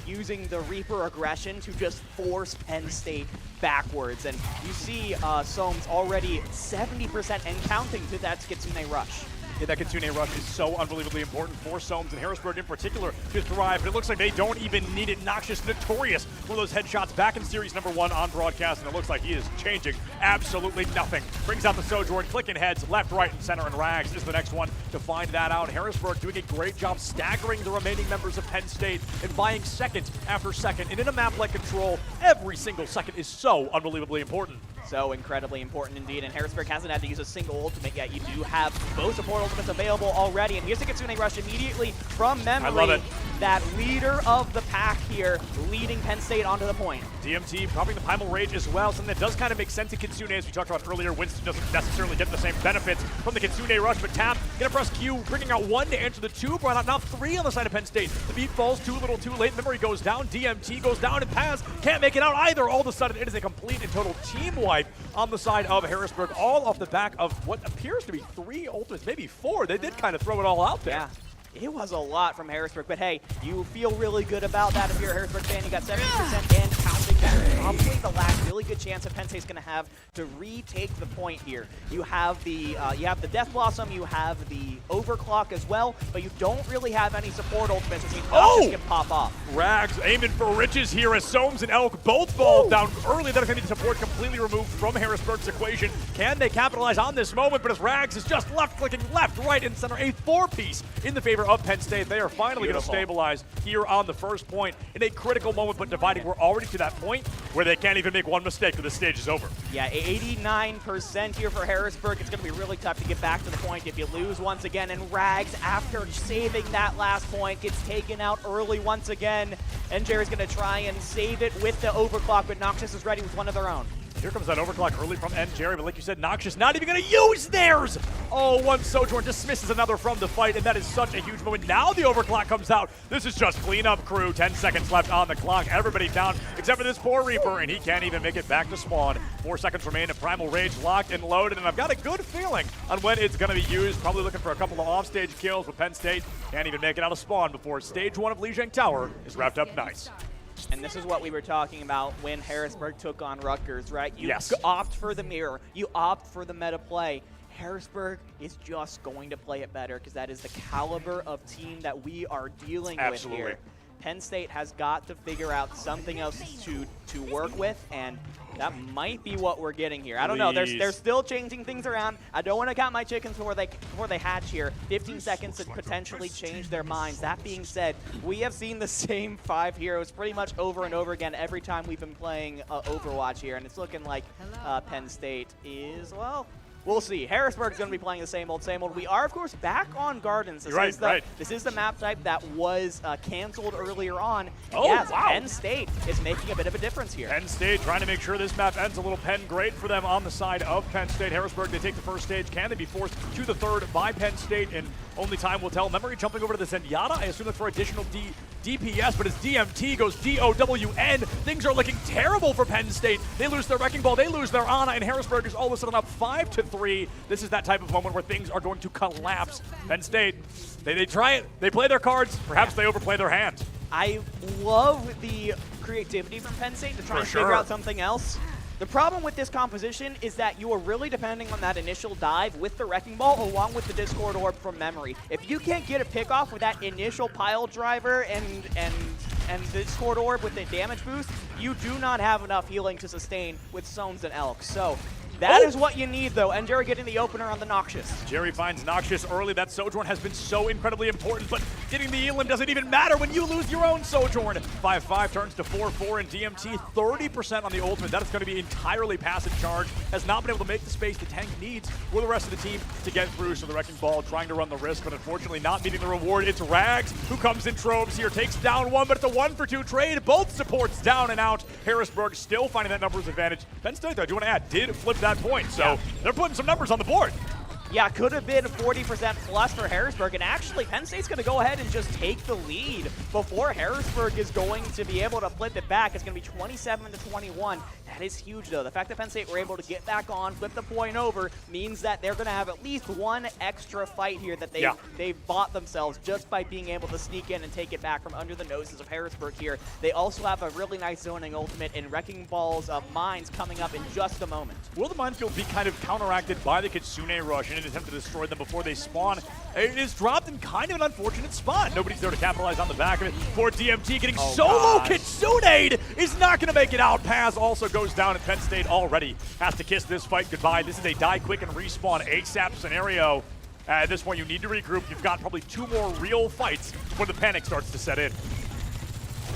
using the Reaper aggression to just force Penn State backwards. And you see Soames already 70% and counting to that Kitsune rush. Yeah, that Kitsune rush is so unbelievably important for Soames and Harrisburg in particular to thrive, but it looks like they don't even need it. Noxious, notorious for those headshots back in Series number 1 on broadcast, and it looks like he is changing absolutely nothing. Brings out the Sojourn, clicking heads left, right, and center, and Rags is the next one to find that out. Harrisburg doing a great job staggering the remaining members of Penn State and buying second after second. And in a map like Control, every single second is so unbelievably important. So incredibly important indeed, and Harrisburg hasn't had to use a single ultimate yet. You do have both support ultimates available already, and here's a Kitsune rush immediately from memory. I love it. That leader of the pack here, leading Penn State onto the point. DMT popping the Primal Rage as well, something that does kind of make sense in Kitsune, as we talked about earlier. Winston doesn't necessarily get the same benefits from the Kitsune rush, but Tap gonna press Q, bringing out 1 to answer the 2, brought out now 3 on the side of Penn State. The beat falls too little too late, memory goes down, DMT goes down, and Paz can't make it out either. All of a sudden, it is a complete and total team wipe on the side of Harrisburg, all off the back of what appears to be 3 ultimates, maybe 4. They did kind of throw it all out there. Yeah. It was a lot from Harrisburg, but hey, you feel really good about that if you're a Harrisburg fan. You got 70% and counting. That's probably the last really good chance that Penn State's going to have to retake the point here. You have the Death Blossom, you have the Overclock as well, but you don't really have any support ultimates, which means Noxious can pop off. Rags aiming for riches here as Soames and Elk both fall down early. That is going to be support completely removed from Harrisburg's equation. Can they capitalize on this moment? But as Rags is just left-clicking left, right, and center, a 4-piece in the favor of Penn State. They are finally going to stabilize here on the first point in a critical moment, but dividing. We're already to that point where they can't even make one mistake till the stage is over. Yeah, 89% here for Harrisburg. It's going to be really tough to get back to the point if you lose once again. And Rags, after saving that last point, gets taken out early once again. And Jerry's going to try and save it with the Overclock, but Noxious is ready with one of their own. Here comes that Overclock early from N. Jerry, but like you said, Noxious not even going to use theirs! Oh, one Sojourn dismisses another from the fight, and that is such a huge moment. Now the Overclock comes out. This is just cleanup crew. 10 seconds left on the clock. Everybody down except for this poor Reaper, and he can't even make it back to spawn. 4 seconds remain, and Primal Rage locked and loaded, and I've got a good feeling on when it's going to be used. Probably looking for a couple of offstage kills, but Penn State can't even make it out of spawn before stage 1 of Lijiang Tower is wrapped up nice. And this is what we were talking about when Harrisburg took on Rutgers, right? You opt for the mirror. You opt for the meta play. Harrisburg is just going to play it better because that is the caliber of team that we are dealing with here. Penn State has got to figure out something else to work with, and that might be what we're getting here. I don't know. They're still changing things around. I don't want to count my chickens before they hatch here. 15 seconds to potentially change their minds. That being said, we have seen the same 5 heroes pretty much over and over again every time we've been playing Overwatch here, and it's looking like Penn State is, well, we'll see. Harrisburg's going to be playing the same old, same old. We are, of course, back on Gardens. This is the map type that was canceled earlier on. Penn State is making a bit of a difference here. Penn State trying to make sure this map ends a little Penn great for them on the side of Penn State. Harrisburg, they take the first stage. Can they be forced to the third by Penn State? And only time will tell. Memory jumping over to the Zenyatta. I assume that for additional DPS, but as DMT goes DOWN, things are looking terrible for Penn State. They lose their Wrecking Ball, they lose their Ana, and Harrisburg is all of a sudden up 5-3. This is that type of moment where things are going to collapse. Penn State, they try it, they play their cards, perhaps they overplay their hand. I love the creativity from Penn State to try and figure out something else. The problem with this composition is that you are really depending on that initial dive with the Wrecking Ball along with the Discord Orb from memory. If you can't get a pick off with that initial pile driver and the Discord Orb with the damage boost, you do not have enough healing to sustain with Soames and Elk. So That is what you need, though. And Jerry getting the opener on the Noxious. Jerry finds Noxious early. That Sojourn has been so incredibly important, but getting the Elim doesn't even matter when you lose your own Sojourn. 5-5 turns to 4-4 in DMT. 30% on the ultimate. That is going to be entirely passive charge. Has not been able to make the space the tank needs for the rest of the team to get through. So the Wrecking Ball trying to run the risk, but unfortunately not meeting the reward. It's Rags who comes in troves here. Takes down one, but it's a 1-for-2 trade. Both supports down and out. Harrisburg still finding that numbers advantage. Penn State, though, I do want to add, did flip that point. So they're putting some numbers on the board. Yeah, could have been 40% plus for Harrisburg, and actually Penn State's going to go ahead and just take the lead before Harrisburg is going to be able to flip it back. It's going to be 27-21. That is huge, though. The fact that Penn State were able to get back on, flip the point over, means that they're going to have at least one extra fight here that they've bought themselves just by being able to sneak in and take it back from under the noses of Harrisburg here. They also have a really nice zoning ultimate in Wrecking Balls of Mines coming up in just a moment. Will the minefield be kind of counteracted by the Kitsune Rush in an attempt to destroy them before they spawn? It is dropped in kind of an unfortunate spot. Nobody's there to capitalize on the back of it. For DMT getting solo Kitsune is not going to make it out. Paz also goes down, and Penn State already has to kiss this fight goodbye. This is a die quick and respawn ASAP scenario. At this point, you need to regroup. You've got probably 2 more real fights before the panic starts to set in.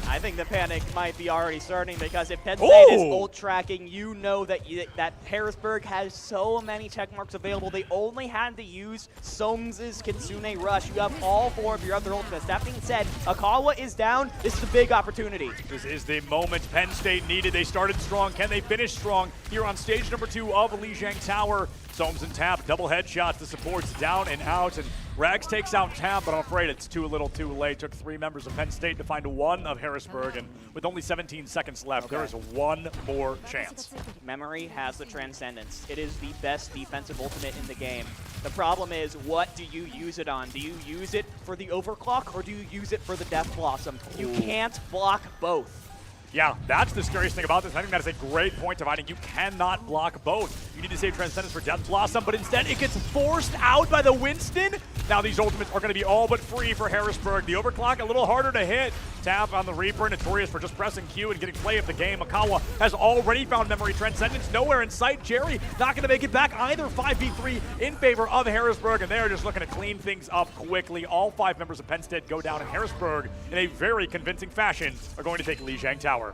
I think the panic might be already starting, because if Penn State is ult tracking, you know that that Harrisburg has so many check marks available. They only had to use Soames' Kitsune Rush. You have all 4 of your other ultimates. That being said, Akawa is down. This is a big opportunity. This is the moment Penn State needed. They started strong. Can they finish strong here on stage number 2 of Lijiang Tower? Soames and Tap, double headshots. The supports down and out, and Rags takes out Tap, but I'm afraid it's too little too late. Took 3 members of Penn State to find 1 of Harrisburg, and with only 17 seconds left, there is 1 more chance. Memory has the Transcendence. It is the best defensive ultimate in the game. The problem is, what do you use it on? Do you use it for the overclock, or do you use it for the Death Blossom? You can't block both. Yeah, that's the scariest thing about this. I think that is a great point dividing. You cannot block both. You need to save Transcendence for Death Blossom, but instead it gets forced out by the Winston. Now these ultimates are going to be all but free for Harrisburg. The overclock a little harder to hit. Tap on the Reaper, notorious for just pressing Q and getting play of the game. Akawa has already found Memory. Transcendence nowhere in sight. Jerry not going to make it back either. 5v3 in favor of Harrisburg, and they're just looking to clean things up quickly. All 5 members of Penn State go down, and Harrisburg, in a very convincing fashion, are going to take Lijiang Tower.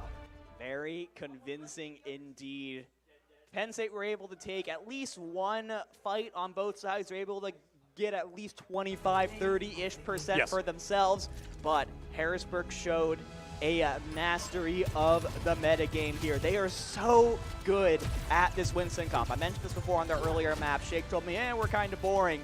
Very convincing indeed. Penn State were able to take at least 1 fight on both sides. They're able to get at least 25, 30-ish% for themselves. But Harrisburg showed a mastery of the metagame here. They are so good at this Winston comp. I mentioned this before on their earlier map. Shake told me, we're kind of boring.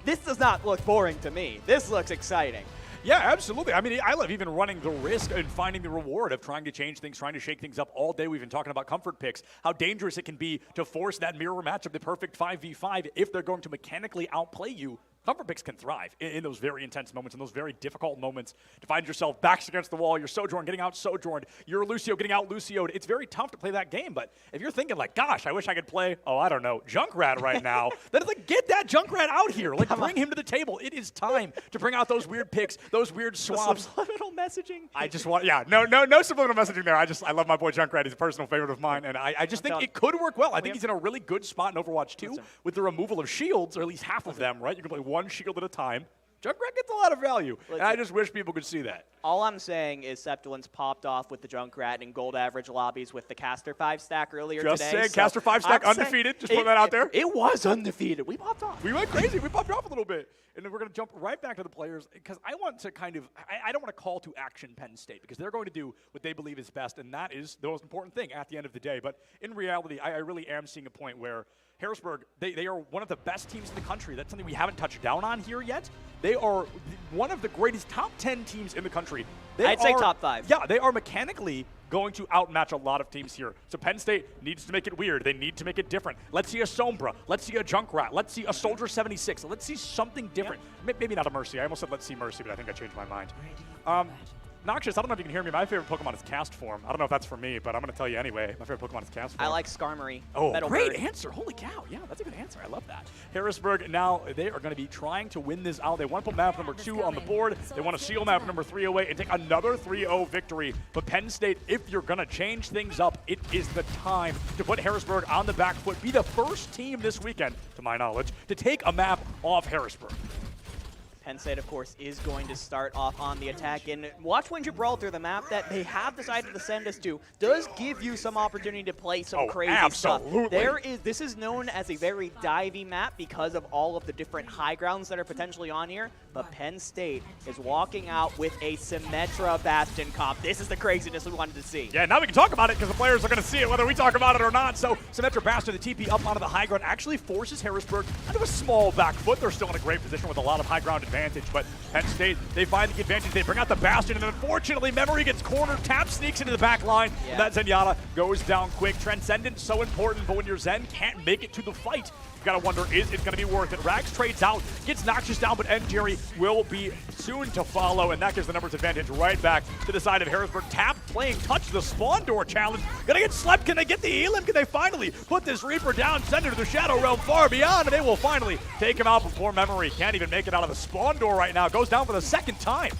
This does not look boring to me. This looks exciting. Yeah, absolutely. I mean, I love even running the risk and finding the reward of trying to change things, trying to shake things up all day. We've been talking about comfort picks, how dangerous it can be to force that mirror matchup, the perfect 5v5, if they're going to mechanically outplay you. Comfort picks can thrive in those very intense moments, in those very difficult moments, to find yourself backs against the wall. You're Sojourn getting out Sojourned. You're Lucio getting out Lucio'd. It's very tough to play that game, but if you're thinking like, gosh, I wish I could play, I don't know, Junkrat right now, then it's like, get that Junkrat out here. Like, bring him to the table. It is time to bring out those weird picks, those weird swaps. Subliminal messaging. I just want, no subliminal messaging there. I love my boy Junkrat. He's a personal favorite of mine, and I just think it could work well. I think he's in a really good spot in Overwatch 2 with the removal of shields, or at least half of them, right? You can play 1 shield at a time. Junkrat gets a lot of value, and I just wish people could see that. All I'm saying is Septulin's popped off with the Junkrat in gold average lobbies with the Caster 5 stack earlier today. Just saying, Caster 5 stack undefeated. Just put that out there. It was undefeated. We popped off. We went crazy. We popped off a little bit. And then we're going to jump right back to the players, because I want to I don't want to call to action Penn State, because they're going to do what they believe is best, and that is the most important thing at the end of the day. But in reality, I really am seeing a point where Harrisburg, they are one of the best teams in the country. That's something we haven't touched down on here yet. They are one of the greatest top 10 teams in the country. I'd say top 5. Yeah, they are mechanically going to outmatch a lot of teams here. So Penn State needs to make it weird. They need to make it different. Let's see a Sombra. Let's see a Junkrat. Let's see a Soldier 76. Let's see something different. Maybe not a Mercy. I almost said let's see Mercy, but I think I changed my mind. Noxious, I don't know if you can hear me. My favorite Pokemon is Cast Form. I don't know if that's for me, but I'm going to tell you anyway. My favorite Pokemon is Cast Form. I like Skarmory. Oh, Metal great Bird. answer. Holy cow. Yeah, that's a good answer. I love that. Harrisburg, now they are going to be trying to win this out. They want to put map number 2 on the board. They want to seal map number 3 away and take another 3-0 victory. But Penn State, if you're going to change things up, it is the time to put Harrisburg on the back foot. Be the first team this weekend, to my knowledge, to take a map off Harrisburg. Penn State, of course, is going to start off on the attack. And watch when Gibraltar, the map that they have decided to send us to, does give you some opportunity to play some crazy absolutely. stuff. This is known as a very divey map because of all of the different high grounds that are potentially on here. But Penn State is walking out with a Symmetra Bastion comp. This is the craziness we wanted to see. Yeah, now we can talk about it because the players are going to see it whether we talk about it or not. So Symmetra Bastion, the TP up onto the high ground, actually forces Harrisburg onto a small back foot. They're still in a great position with a lot of high ground advantage, but Penn State, they find the advantage. They bring out the Bastion, and unfortunately, Memory gets cornered. Tap sneaks into the back line. Yeah. And that Zenyatta goes down quick. Transcendence so important, but when your Zen can't make it to the fight, you gotta wonder, is it gonna be worth it? Rags trades out, gets Noxious down, but Jerry will be soon to follow, and that gives the numbers advantage right back to the side of Harrisburg. Tap playing touch the spawn door challenge. Gonna get slept. Can they get the Elim? Can they finally put this Reaper down, send her to the Shadow Realm far beyond, and they will finally take him out before Memory can't even make it out of the spawn door right now. Goes down for the second time.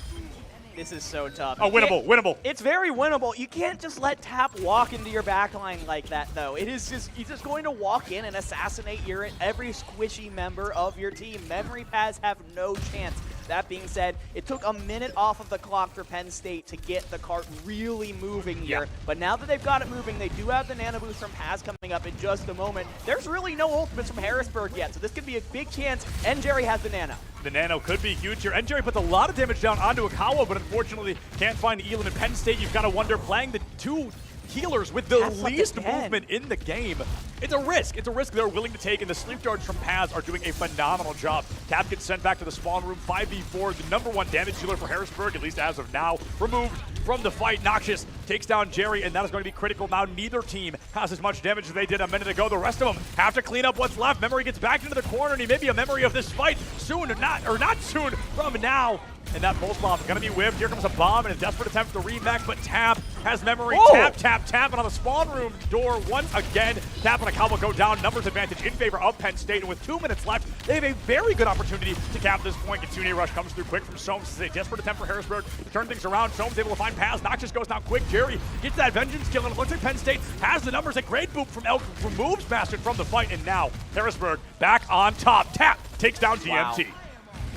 This is so tough. Oh, winnable. It's very winnable. You can't just let Tap walk into your backline like that, though. It is just, he's just going to walk in and assassinate every squishy member of your team. Memory pads have no chance. That being said, it took a minute off of the clock for Penn State to get the cart really moving here. Yeah. But now that they've got it moving, they do have the Nano Boost from Paz coming up in just a moment. There's really no ultimates from Harrisburg yet, so this could be a big chance. And Jerry has the Nano. The Nano could be huge here. And Jerry puts a lot of damage down onto Akawa, but unfortunately can't find Elam. In Penn State, you've got to wonder, playing the two healers with the least movement in the game. It's a risk. It's a risk they're willing to take, and the sleep charge from Paz are doing a phenomenal job. Tap gets sent back to the spawn room. 5v4, the #1 damage dealer for Harrisburg, at least as of now, removed from the fight. Noxious takes down Jerry, and that is going to be critical. Now neither team has as much damage as they did a minute ago. The rest of them have to clean up what's left. Memory gets back into the corner, and he may be a memory of this fight soon, or not soon, from now. And that pulse bomb is going to be whipped. Here comes a bomb in a desperate attempt to remax, but Tap has Memory. Whoa. Tap, and on the spawn room door once again. Tap and Akawa go down. Numbers advantage in favor of Penn State, and with 2 minutes left, they have a very good opportunity to cap this point. Kitsune Rush comes through quick from Soames. This is a desperate attempt for Harrisburg to turn things around. Soames able to find Paz. Noxious goes down quick. Jerry gets that Vengeance kill, and it looks like Penn State has the numbers. A great boop from Elk removes Bastion from the fight, and now Harrisburg back on top. Tap takes down GMT. Wow.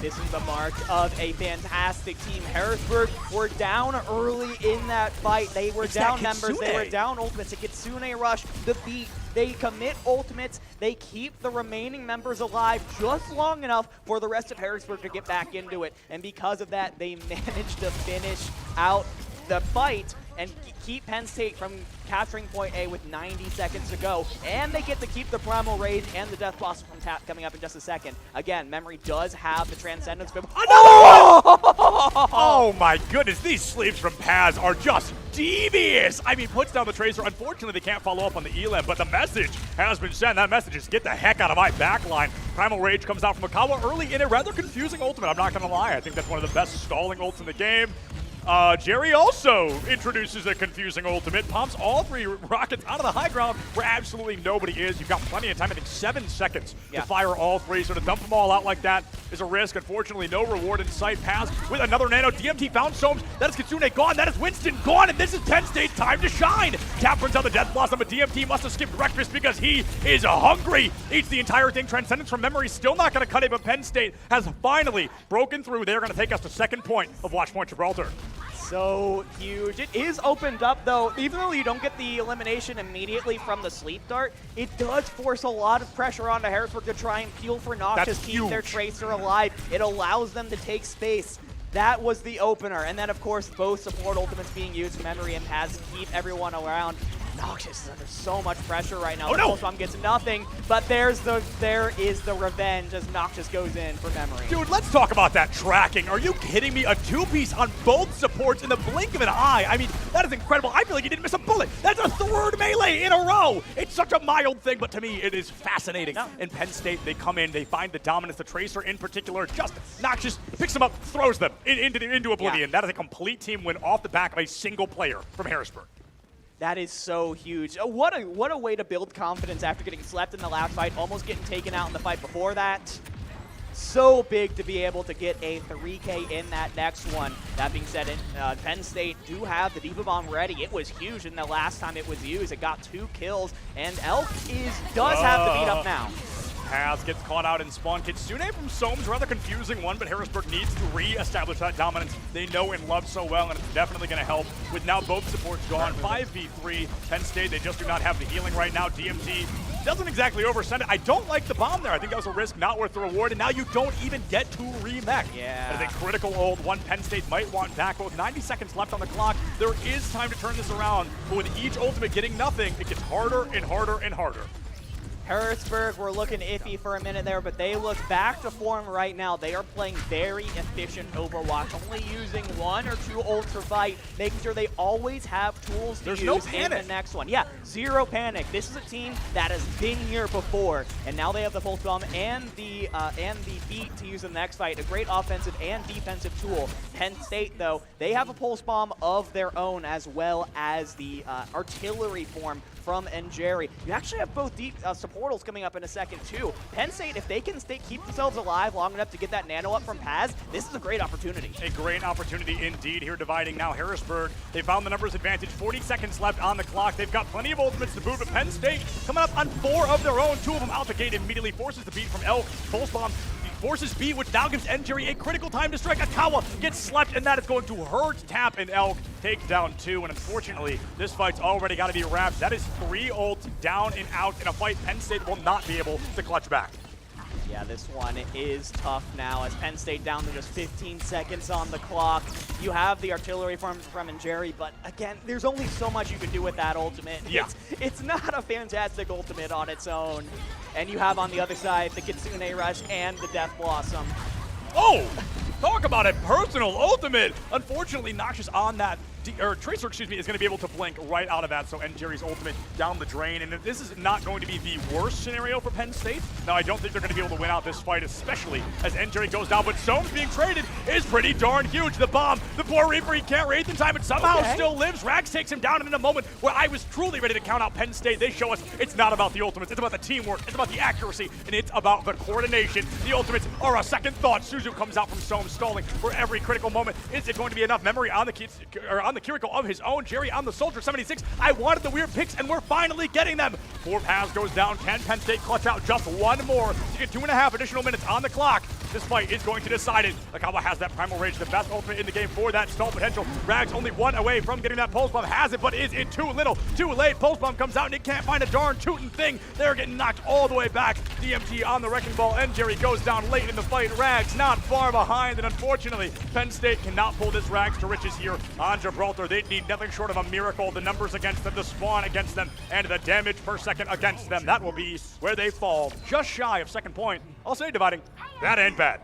This is the mark of a fantastic team. Harrisburg were down early in that fight. They were down members. They were down ultimates. A Kitsune Rush, the beat. They commit ultimates. They keep the remaining members alive just long enough for the rest of Harrisburg to get back into it. And because of that, they managed to finish out the fight and keep Penn State from capturing point A with 90 seconds to go. And they get to keep the Primal Rage and the Death Blossom from Tap coming up in just a second. Again, Memory does have the Transcendence. Another one! Oh my goodness, these sleeps from Paz are just devious. I mean, puts down the Tracer. Unfortunately, they can't follow up on the Elam, but the message has been sent. That message is, get the heck out of my backline. Primal Rage comes out from Akawa early in a rather confusing ultimate. I'm not going to lie. I think that's one of the best stalling ults in the game. Jerry also introduces a confusing ultimate, pumps all 3 rockets out of the high ground where absolutely nobody is. You've got plenty of time, I think 7 seconds to fire all 3, so to dump them all out like that is a risk. Unfortunately, no reward in sight. Paz with another Nano. DMT found Soames. That is Kitsune gone. That is Winston gone, and this is Penn State's time to shine. Tap brings out the Death Blossom, but DMT must have skipped breakfast because he is hungry. Eats the entire thing. Transcendence from Memory still not going to cut it, but Penn State has finally broken through. They're going to take us to second point of Watch Point Gibraltar. So huge. It is opened up, though. Even though you don't get the elimination immediately from the sleep dart, it does force a lot of pressure onto Harrisburg to try and peel for Noxious, keep their Tracer alive. It allows them to take space. That was the opener. And then, of course, both support ultimates being used, Memory and Paz, to keep everyone around. Noxious is under so much pressure right now. Oh, no! Pulse Bomb gets nothing, but there is the revenge as Noxious goes in for memory. Dude, let's talk about that tracking. Are you kidding me? A two-piece on both supports in the blink of an eye. I mean, that is incredible. I feel like he didn't miss a bullet. That's a third melee in a row. It's such a mild thing, but to me, it is fascinating. No. In Penn State, they come in, they find the dominance. The Tracer in particular, just Noxious picks them up, throws them into oblivion. Yeah. That is a complete team win off the back of a single player from Harrisburg. That is so huge. What a way to build confidence after getting slept in the last fight, almost getting taken out in the fight before that. So big to be able to get a 3K in that next one. That being said, Penn State do have the Diva Bomb ready. It was huge in the last time it was used. It got 2 kills, and Elk does have the beat up now. Paz gets caught out in spawn. Kitsune from Soames, rather confusing one, but Harrisburg needs to re-establish that dominance they know and love so well, and it's definitely going to help with now both supports gone. 5v3, Penn State, they just do not have the healing right now. DMG doesn't exactly oversend it. I don't like the bomb there. I think that was a risk not worth the reward, and now you don't even get to remech. Yeah. That is a critical ult. One Penn State might want back, but with 90 seconds left on the clock, there is time to turn this around, but with each ultimate getting nothing, it gets harder and harder and harder. Harrisburg were looking iffy for a minute there, but they look back to form right now. They are playing very efficient Overwatch, only using 1 or 2 ults fight, making sure they always have tools to use in the next one. Yeah, zero panic. This is a team that has been here before, and now they have the Pulse Bomb and the beat to use in the next fight. A great offensive and defensive tool. Penn State, though, they have a Pulse Bomb of their own, as well as the artillery form from Jerry. You actually have both deep supportals coming up in a second too. Penn State, if they can keep themselves alive long enough to get that nano up from Paz, this is a great opportunity. A great opportunity indeed here, dividing now Harrisburg. They found the numbers advantage, 40 seconds left on the clock. They've got plenty of ultimates to boot, but Penn State coming up on 4 of their own. 2 of them out the gate, immediately forces the beat from Elk. Pulse Bomb forces B, which now gives Jerry a critical time to strike. Akawa gets slept, and that is going to hurt Tap, and Elk takes down 2. And unfortunately, this fight's already got to be wrapped. That is 3 ults down and out in a fight Penn State will not be able to clutch back. Yeah, this one is tough now as Penn State down to just 15 seconds on the clock. You have the artillery from Jerry, but again, there's only so much you can do with that ultimate. Yeah. It's not a fantastic ultimate on its own. And you have on the other side the Kitsune Rush and the Death Blossom. Oh! Talk about a personal ultimate! Unfortunately, Noxious on that, Tracer, excuse me, is going to be able to blink right out of that, so Jerry's ultimate down the drain, and this is not going to be the worst scenario for Penn State. Now, I don't think they're going to be able to win out this fight, especially as Jerry goes down, but Soames being traded is pretty darn huge. The bomb, the poor Reaper, he can't wraith in time, and somehow still lives. Rags takes him down, and in a moment where I was truly ready to count out Penn State, they show us it's not about the ultimates, it's about the teamwork, it's about the accuracy, and it's about the coordination. The ultimates are a second thought. Suzu comes out from Soames, stalling for every critical moment. Is it going to be enough memory on the Kiriko of his own? Jerry on the Soldier 76. I wanted the weird picks, and we're finally getting them. 4 Paz goes down. Can Penn State clutch out just 1 more to get 2.5 additional minutes on the clock? This fight is going to decide it. Akawa has that Primal Rage, the best ultimate in the game for that stall potential. Rags only 1 away from getting that Pulse Bomb. Has it, but is it too little? Too late. Pulse Bomb comes out, and it can't find a darn tootin' thing. They're getting knocked all the way back. DMG on the Wrecking Ball, and Jerry goes down late in the fight. Rags not far behind, and unfortunately, Penn State cannot pull this rags to riches here on Gibraltar. They need nothing short of a miracle. The numbers against them, the spawn against them, and the damage per second against them. That will be where they fall. Just shy of second point. I'll say dividing. That ain't bad.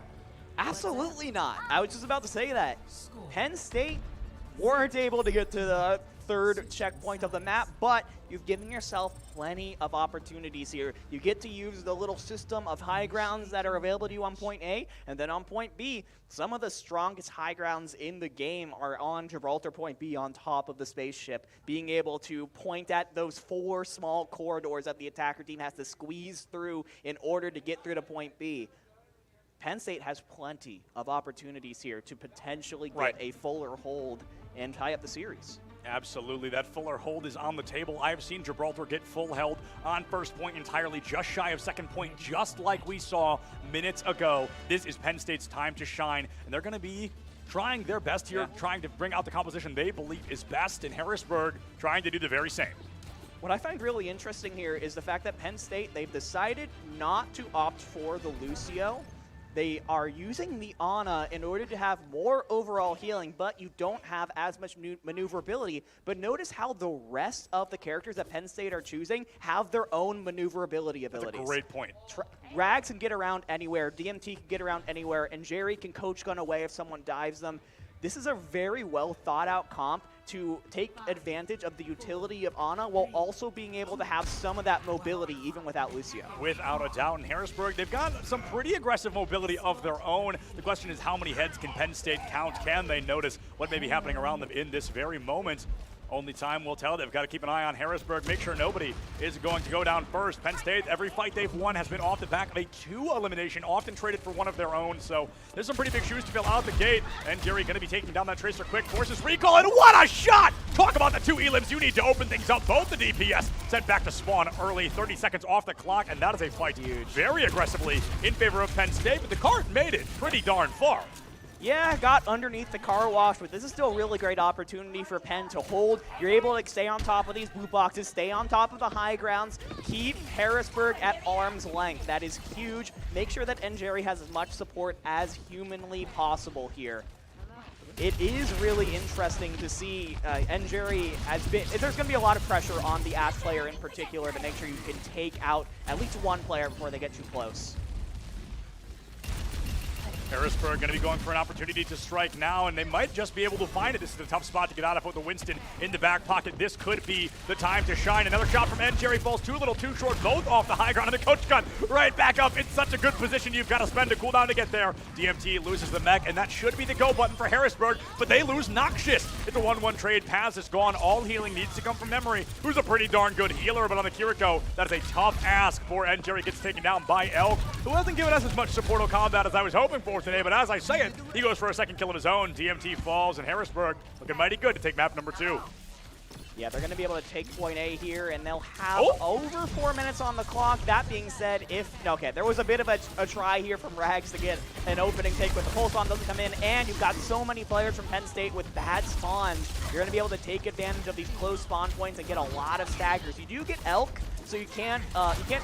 Absolutely not. I was just about to say that. Penn State weren't able to get to the 3rd checkpoint of the map, but you've given yourself plenty of opportunities here. You get to use the little system of high grounds that are available to you on point A, and then on point B, some of the strongest high grounds in the game are on Gibraltar point B on top of the spaceship. Being able to point at those 4 small corridors that the attacker team has to squeeze through in order to get through to point B. Penn State has plenty of opportunities here to potentially get a fuller hold and tie up the series. Absolutely. That fuller hold is on the table. I've seen Gibraltar get full held on first point entirely, just shy of second point, just like we saw minutes ago. This is Penn State's time to shine, and they're going to be trying their best here, trying to bring out the composition they believe is best, in Harrisburg trying to do the very same. What I find really interesting here is the fact that Penn State, they've decided not to opt for the Lucio. they are using the Ana in order to have more overall healing, but you don't have as much maneuverability. But notice how the rest of the characters that Penn State are choosing have their own maneuverability abilities. That's a great point. Rags can get around anywhere, DMT can get around anywhere, and Jerry can coach gun away if someone dives them. This is a very well thought out comp to take advantage of the utility of Ana while also being able to have some of that mobility even without Lucio. Without a doubt, in Harrisburg, they've got some pretty aggressive mobility of their own. The question is, how many heads can Penn State count? Can they notice what may be happening around them in this very moment? Only time will tell. They've got to keep an eye on Harrisburg, make sure nobody is going to go down first. Penn State, every fight they've won has been off the back of a 2 elimination, often traded for one of their own. So there's some pretty big shoes to fill out the gate. And Jerry going to be taking down that Tracer quick, forces recall, and what a shot! Talk about the 2 elims. You need to open things up. Both the DPS sent back to spawn early, 30 seconds off the clock, and that is a fight very aggressively in favor of Penn State, but the cart made it pretty darn far. Yeah, got underneath the car wash, but this is still a really great opportunity for Penn to hold. You're able to stay on top of these blue boxes, stay on top of the high grounds, keep Harrisburg at arm's length. That is huge. Make sure that Jerry has as much support as humanly possible here. It is really interesting to see Jerry has been. There's going to be a lot of pressure on the Ash player in particular to make sure you can take out at least one player before they get too close. Harrisburg going to be going for an opportunity to strike now, and they might just be able to find it. This is a tough spot to get out of with the Winston in the back pocket. This could be the time to shine. Another shot from Jerry falls too little, too short, both off the high ground, and the coach gun right back up. It's such a good position. You've got to spend a cooldown to get there. DMT loses the mech, and that should be the go button for Harrisburg, but they lose Noxious. It's a 1-1 trade. Paz is gone. All healing needs to come from Memory, who's a pretty darn good healer, but on the Kiriko, that is a tough ask for Jerry. Gets taken down by Elk, who hasn't given us as much supportal combat as I was hoping for today, but as I say it, he goes for a second kill of his own. DMT falls, and Harrisburg looking mighty good to take map number 2. Yeah, they're going to be able to take point A here, and they'll have over 4 minutes on the clock. That being said, there was a bit of a try here from Rags to get an opening take, but the pulse on doesn't come in, and you've got so many players from Penn State with bad spawns. You're going to be able to take advantage of these close spawn points and get a lot of staggers. You do get Elk, so you can't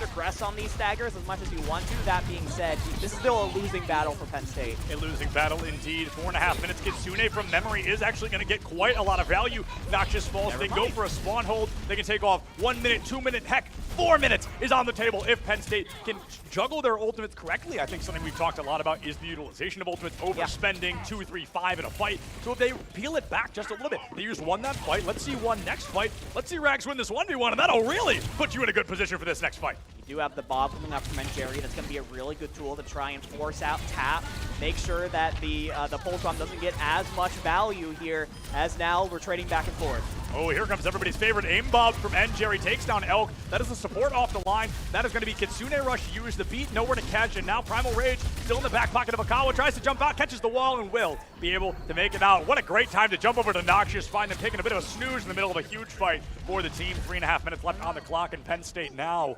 regress on these staggers as much as you want to. That being said, this is still a losing battle for Penn State. A losing battle indeed. 4.5 minutes. Kitsune from Memory is actually going to get quite a lot of value. Noxious falls. They go for a spawn hold. They can take off 1 minute, 2 minute, heck, 4 minutes is on the table if Penn State can juggle their ultimates correctly. I think something we've talked a lot about is the utilization of ultimates, overspending 2, 3, 5 in a fight. So if they peel it back just a little bit, they used one that fight. Let's see one next fight. Let's see Rags win this 1v1, and that'll really put you in a good position for this next fight. You do have the Bob coming up from Jerry. That's going to be a really good tool to try and force out tap. Make sure that the pulse bomb doesn't get as much value here, as now we're trading back and forth. Oh, here comes everybody's favorite aim bob from Jerry. Takes down Elk. That is the support off the line. That is going to be Kitsune Rush used. The beat nowhere to catch, and now Primal Rage still in the back pocket of Akawa. Tries to jump out, catches the wall, and will be able to make it out. What a great time to jump over to Noxious. Find them taking a bit of a snooze in the middle of a huge fight for the team. 3.5 minutes left on the clock, and Penn State now.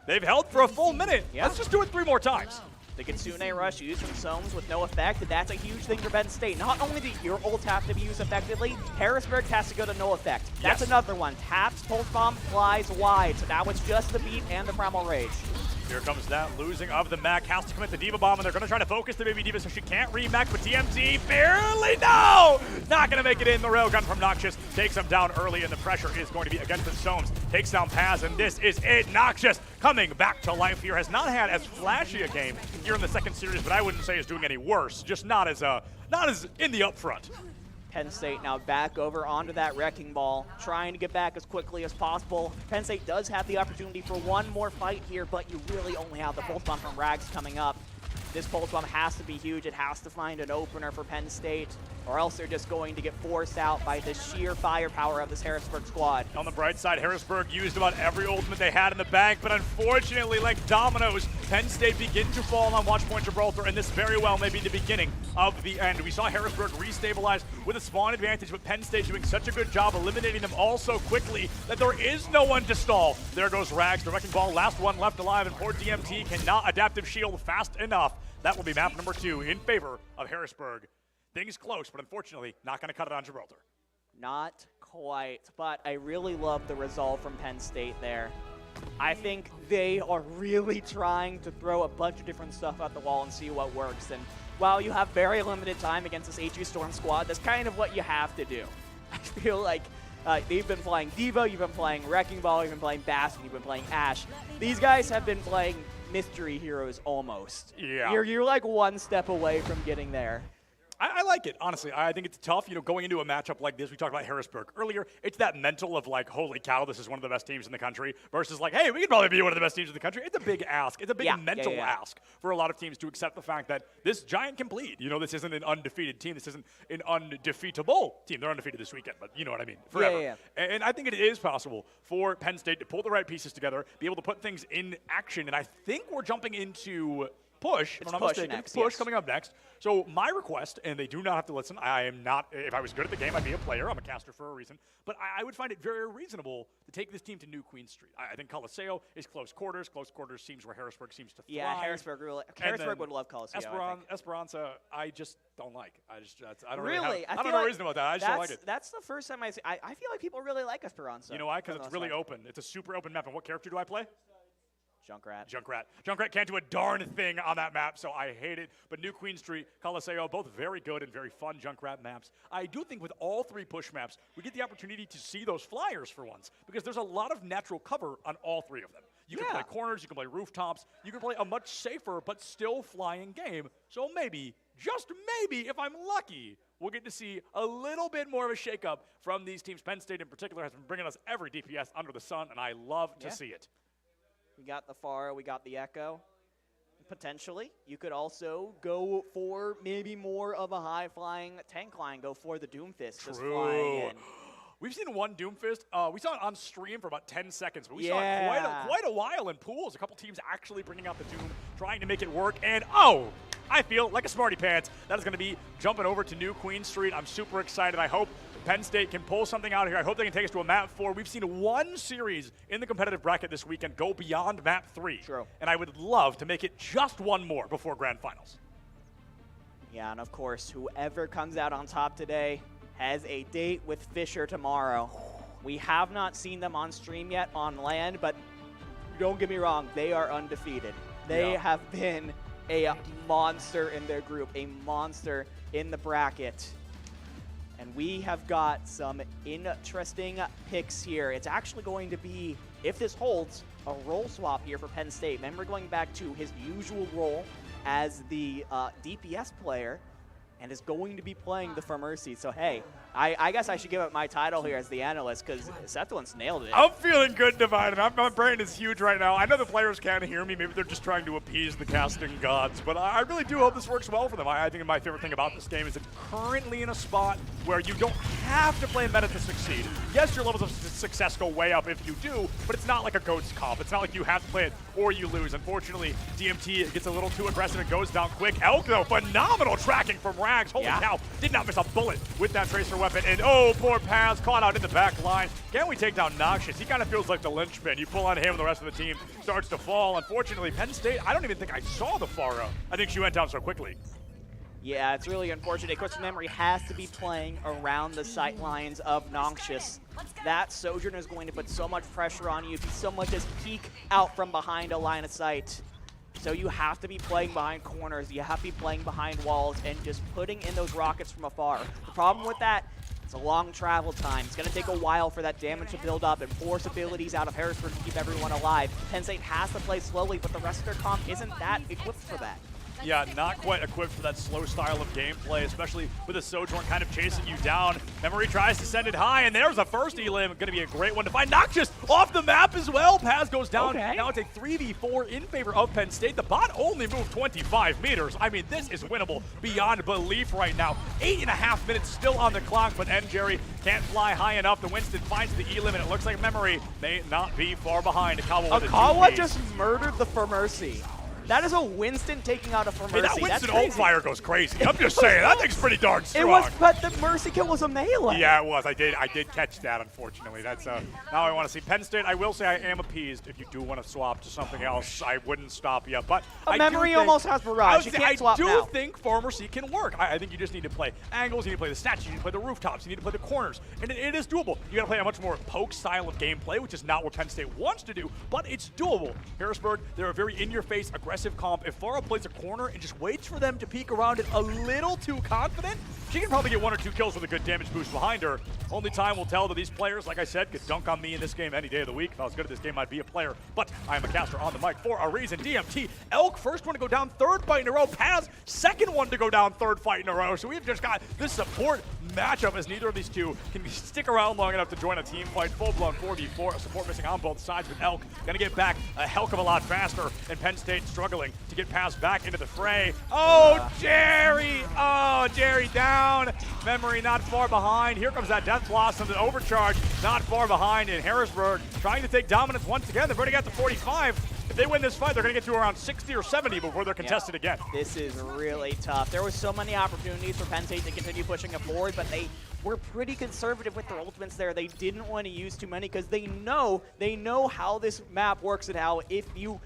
They've held for a full minute. Yeah. Let's just do it 3 more times. The Kitsune Rush used from Soames with no effect, and that's a huge thing for Penn State. Not only do your ult have to be used effectively, Harrisburg has to go to no effect. That's another one. Taps, pulse bomb, flies wide. So now it's just the beat and the Primal Rage. Here comes that losing of the mech. Has to commit the Diva Bomb, and they're going to try to focus the Baby Diva so she can't re-mech, but DMT barely, no! Not going to make it in. The railgun from Noxious takes him down early, and the pressure is going to be against the Soames. Takes down Paz, and this is it. Noxious coming back to life here. Has not had as flashy a game here in the second series, but I wouldn't say is doing any worse. Just not as in the upfront. Penn State now back over onto that wrecking ball, trying to get back as quickly as possible. Penn State does have the opportunity for one more fight here, but you really only have the pulse bomb from Rags coming up. This pulse bomb has to be huge. It has to find an opener for Penn State, or else they're just going to get forced out by the sheer firepower of this Harrisburg squad. On the bright side, Harrisburg used about every ultimate they had in the bank, but unfortunately, like dominoes, Penn State begin to fall on Watchpoint Gibraltar, and this very well may be the beginning of the end. We saw Harrisburg restabilize with a spawn advantage, but Penn State doing such a good job eliminating them all so quickly that there is no one to stall. There goes Rags, the wrecking ball, last one left alive, and poor DMT cannot adaptive shield fast enough. That will be map number 2 in favor of Harrisburg. Things close, but unfortunately not going to cut it on Gibraltar. Not quite, but I really love the resolve from Penn State there. I think they are really trying to throw a bunch of different stuff at the wall and see what works. And while you have very limited time against this HG Storm squad, that's kind of what you have to do. I feel like they've been playing Diva, you've been playing Wrecking Ball, you've been playing Bass, and you've been playing Ash. These guys have been playing mystery heroes almost. Yeah. You're like one step away from getting there. I like it, honestly. I think it's tough, going into a matchup like this. We talked about Harrisburg earlier. It's that mental of like, holy cow, this is one of the best teams in the country versus like, hey, we could probably be one of the best teams in the country. It's a big ask. It's a big mental ask for a lot of teams to accept the fact that this giant can bleed. This isn't an undefeated team. This isn't an undefeatable team. They're undefeated this weekend, but you know what I mean, forever. And I think it is possible for Penn State to pull the right pieces together, be able to put things in action. And I think we're jumping into Push, if I'm not mistaken. Push coming up next. So my request, and they do not have to listen, I am not, if I was good at the game, I'd be a player. I'm a caster for a reason. But I would find it very reasonable to take this team to New Queen Street. I think Coliseo is close quarters. Close quarters seems where Harrisburg seems to thrive. Yeah, Harrisburg would love Coliseo. Esperanza, I just don't like. I don't really I don't know reason about that. I just don't like it. That's the first time I see. I feel like people really like Esperanza. You know why? Because it's really open. It's a super open map. And what character do I play? Junkrat. Junkrat can't do a darn thing on that map, so I hate it. But New Queen Street, Coliseo, both very good and very fun Junkrat maps. I do think with all three push maps, we get the opportunity to see those flyers for once, because there's a lot of natural cover on all three of them. You can play corners, you can play rooftops, you can play a much safer but still flying game. So maybe, just maybe, if I'm lucky, we'll get to see a little bit more of a shakeup from these teams. Penn State in particular has been bringing us every DPS under the sun, and I love to see it. We got the Pharah, we got the Echo. Potentially, you could also go for maybe more of a high-flying tank line, go for the Doomfist. Just flying in. We've seen one Doomfist. We saw it on stream for about 10 seconds, but we saw it quite a while in pools. A couple teams actually bringing out the Doom, trying to make it work, and I feel like a smarty pants. That is going to be jumping over to New Queen Street. I'm super excited. I hope Penn State can pull something out here. I hope they can take us to a map 4. We've seen one series in the competitive bracket this weekend go beyond map 3. True. And I would love to make it just one more before grand finals. Yeah, and of course, whoever comes out on top today has a date with Fisher tomorrow. We have not seen them on stream yet on land, but don't get me wrong, they are undefeated. They have been a monster in their group, a monster in the bracket. And we have got some interesting picks here. It's actually going to be, if this holds, a role swap here for Penn State. Remember, going back to his usual role as the DPS player, and is going to be playing the For Mercy. So, hey, I guess I should give up my title here as the analyst, because Sethwin's nailed it. I'm feeling good, Divine. My brain is huge right now. I know the players can't hear me. Maybe they're just trying to appease the casting gods. But I really do hope this works well for them. I think my favorite thing about this game is it's currently in a spot where you don't have to play meta to succeed. Yes, your levels of success go way up if you do, but it's not like a GOATS comp. It's not like you have to play it or you lose. Unfortunately, DMT gets a little too aggressive and goes down quick. Elk, though, phenomenal tracking from Rags. Holy cow, did not miss a bullet with that Tracer weapon. And poor Paz caught out in the back line. Can we take down Noxious? He kind of feels like the linchpin. You pull on him and the rest of the team starts to fall. Unfortunately, Penn State, I don't even think I saw the Pharah. I think she went down so quickly. Yeah, it's really unfortunate. Of course, Memory has to be playing around the sight lines of Noxious. That Sojourner is going to put so much pressure on you if you so much as peek out from behind a line of sight. So you have to be playing behind corners, you have to be playing behind walls, and just putting in those rockets from afar. The problem with that, it's a long travel time. It's going to take a while for that damage to build up and force abilities out of Harrisburg to keep everyone alive. Penn State has to play slowly, but the rest of their comp isn't that equipped for that. Yeah, not quite equipped for that slow style of gameplay, especially with a Sojourn kind of chasing you down. Memory tries to send it high, and there's a first elim. Going to be a great one to find. Noxious off the map as well. Paz goes down. Now it's a 3v4 in favor of Penn State. The bot only moved 25 meters. I mean, this is winnable beyond belief right now. 8.5 minutes still on the clock, but Jerry can't fly high enough. The Winston finds the elim, and it looks like Memory may not be far behind. Akawa just murdered the For Mercy. That is a Winston taking out a for Mercy. Hey, that Winston That's old fire goes crazy. I'm just saying, that thing's pretty darn strong. It was, but the Mercy kill was a melee. Yeah, it was. I did catch that, unfortunately. That's now I want to see Penn State. I will say I am appeased. If you do want to swap to something else, I wouldn't stop you. But Memory almost has barrage. You can't swap now. I do think Pharmacy can work. I think you just need to play angles. You need to play the stats. You need to play the rooftops. You need to play the corners. And it is doable. You got to play a much more poke style of gameplay, which is not what Penn State wants to do, but it's doable. Harrisburg, they're a very in-your-face, aggressive comp. If Farah plays a corner and just waits for them to peek around it a little too confident, she can probably get 1 or 2 kills with a good damage boost behind her. Only time will tell that these players, like I said, could dunk on me in this game any day of the week. If I was good at this game, I'd be a player, but I am a caster on the mic for a reason. DMT, Elk, first one to go down, 3rd fight in a row. Paz, 2nd one to go down, 3rd fight in a row. So we've just got this support matchup as neither of these two can stick around long enough to join a team fight. Full-blown 4v4, support missing on both sides, but Elk gonna get back a hell of a lot faster, and Penn State struggling to get Paz back into the fray. Oh, Jerry! Oh, Jerry down. Memory not far behind. Here comes that Death Blossom, the overcharge not far behind in Harrisburg, trying to take dominance once again. They've already got to 45. If they win this fight, they're going to get to around 60 or 70 before they're contested again. This is really tough. There were so many opportunities for Penn State to continue pushing it forward, but they were pretty conservative with their ultimates there. They didn't want to use too many because they know how this map works and how if you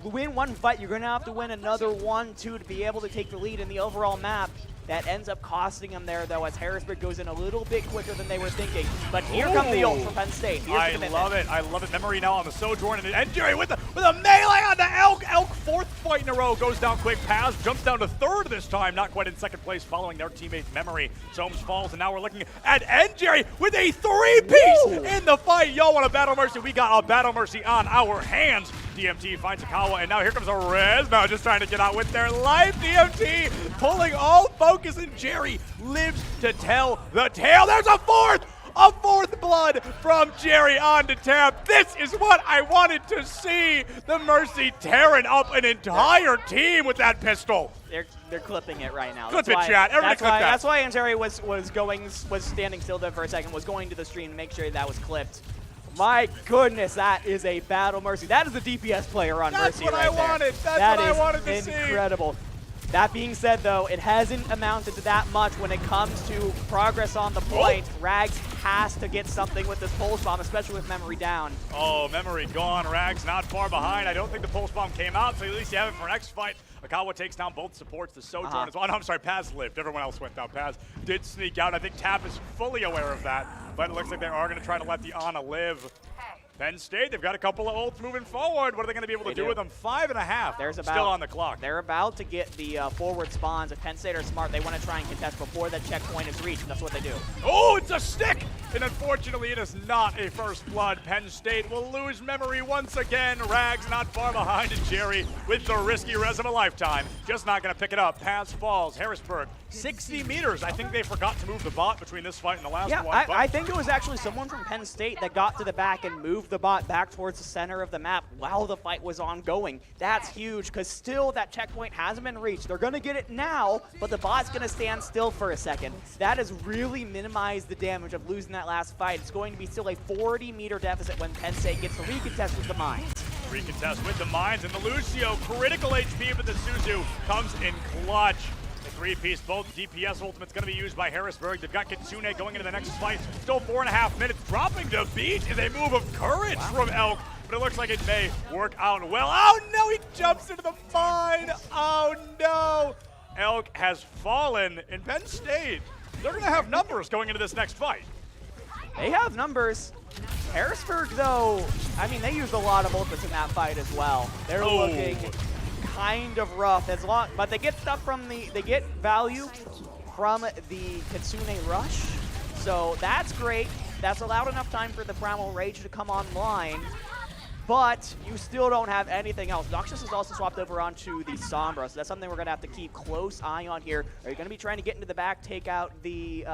win one fight, you're going to have to win another 1, 2 to be able to take the lead in the overall map. That ends up costing them there, though, as Harrisburg goes in a little bit quicker than they were thinking. But here comes the ult from Penn State. I love it. I love it. Memory now on the Sojourn, and Jerry with a melee on the Elk. Elk, 4th fight in a row, goes down quick. Paz jumps down to 3rd this time, not quite in 2nd place, following their teammate Memory. Soames falls, and now we're looking at Jerry with a 3-piece in the fight. Y'all want a Battle Mercy? We got a Battle Mercy on our hands. DMT finds Akawa, and now here comes a Res. Now just trying to get out with their life. DMT pulling all focus, and Jerry lives to tell the tale. There's a 4th! A 4th blood from Jerry on to tap. This is what I wanted to see. The Mercy tearing up an entire team with that pistol. They're clipping it right now. Clip it, chat. Everybody clip that. That's why Jerry was standing still there for a second, was going to the stream to make sure that was clipped. My goodness, that is a Battle Mercy. That is a DPS player on Mercy right there. That's what I wanted. That's what I wanted to see. Incredible. That being said, though, it hasn't amounted to that much when it comes to progress on the point. Rags has to get something with this Pulse Bomb, especially with Memory down. Oh, Memory gone. Rags not far behind. I don't think the Pulse Bomb came out, so at least you have it for next fight. Akawa takes down both supports. The Sojourn as well. No, I'm sorry, Paz lived. Everyone else went down. Paz did sneak out. I think Tap is fully aware of that, but it looks like they are going to try to let the Ana live. Penn State, they've got a couple of ults moving forward. What are they going to be able to do with them? 5.5. There's about, still on the clock. They're about to get the forward spawns. If Penn State are smart, they want to try and contest before that checkpoint is reached. That's what they do. Oh, it's a stick! And unfortunately, it is not a first blood. Penn State will lose Memory once again. Rags not far behind, and Jerry with the risky res of a lifetime. Just not going to pick it up. Paz falls. Harrisburg, 60 meters. I think they forgot to move the bot between this fight and the last one. Yeah, I think it was actually someone from Penn State that got to the back and moved the bot back towards the center of the map while the fight was ongoing. That's huge, because still that checkpoint hasn't been reached. They're going to get it now, but the bot's going to stand still for a second. That has really minimized the damage of losing that last fight. It's going to be still a 40-meter deficit when Penn State gets to recontest with the mines. Recontest with the mines, and the Lucio, critical HP, but the Suzu comes in clutch. The 3-piece, both DPS ultimates going to be used by Harrisburg. They've got Kitsune going into the next fight. Still 4.5 minutes. Dropping the beat is a move of courage from Elk, but it looks like it may work out well. Oh no, he jumps into the mine. Oh no. Elk has fallen in Penn State. They're going to have numbers going into this next fight. They have numbers. Harrisburg, though, I mean, they used a lot of ultimates in that fight as well. They're looking kind of rough, but they get stuff from they get value from the Kitsune Rush, so that's great. That's allowed enough time for the Primal Rage to come online, but you still don't have anything else. Noxious is also swapped over onto the Sombra, so that's something we're gonna have to keep close eye on here. Are you gonna be trying to get into the back, take out the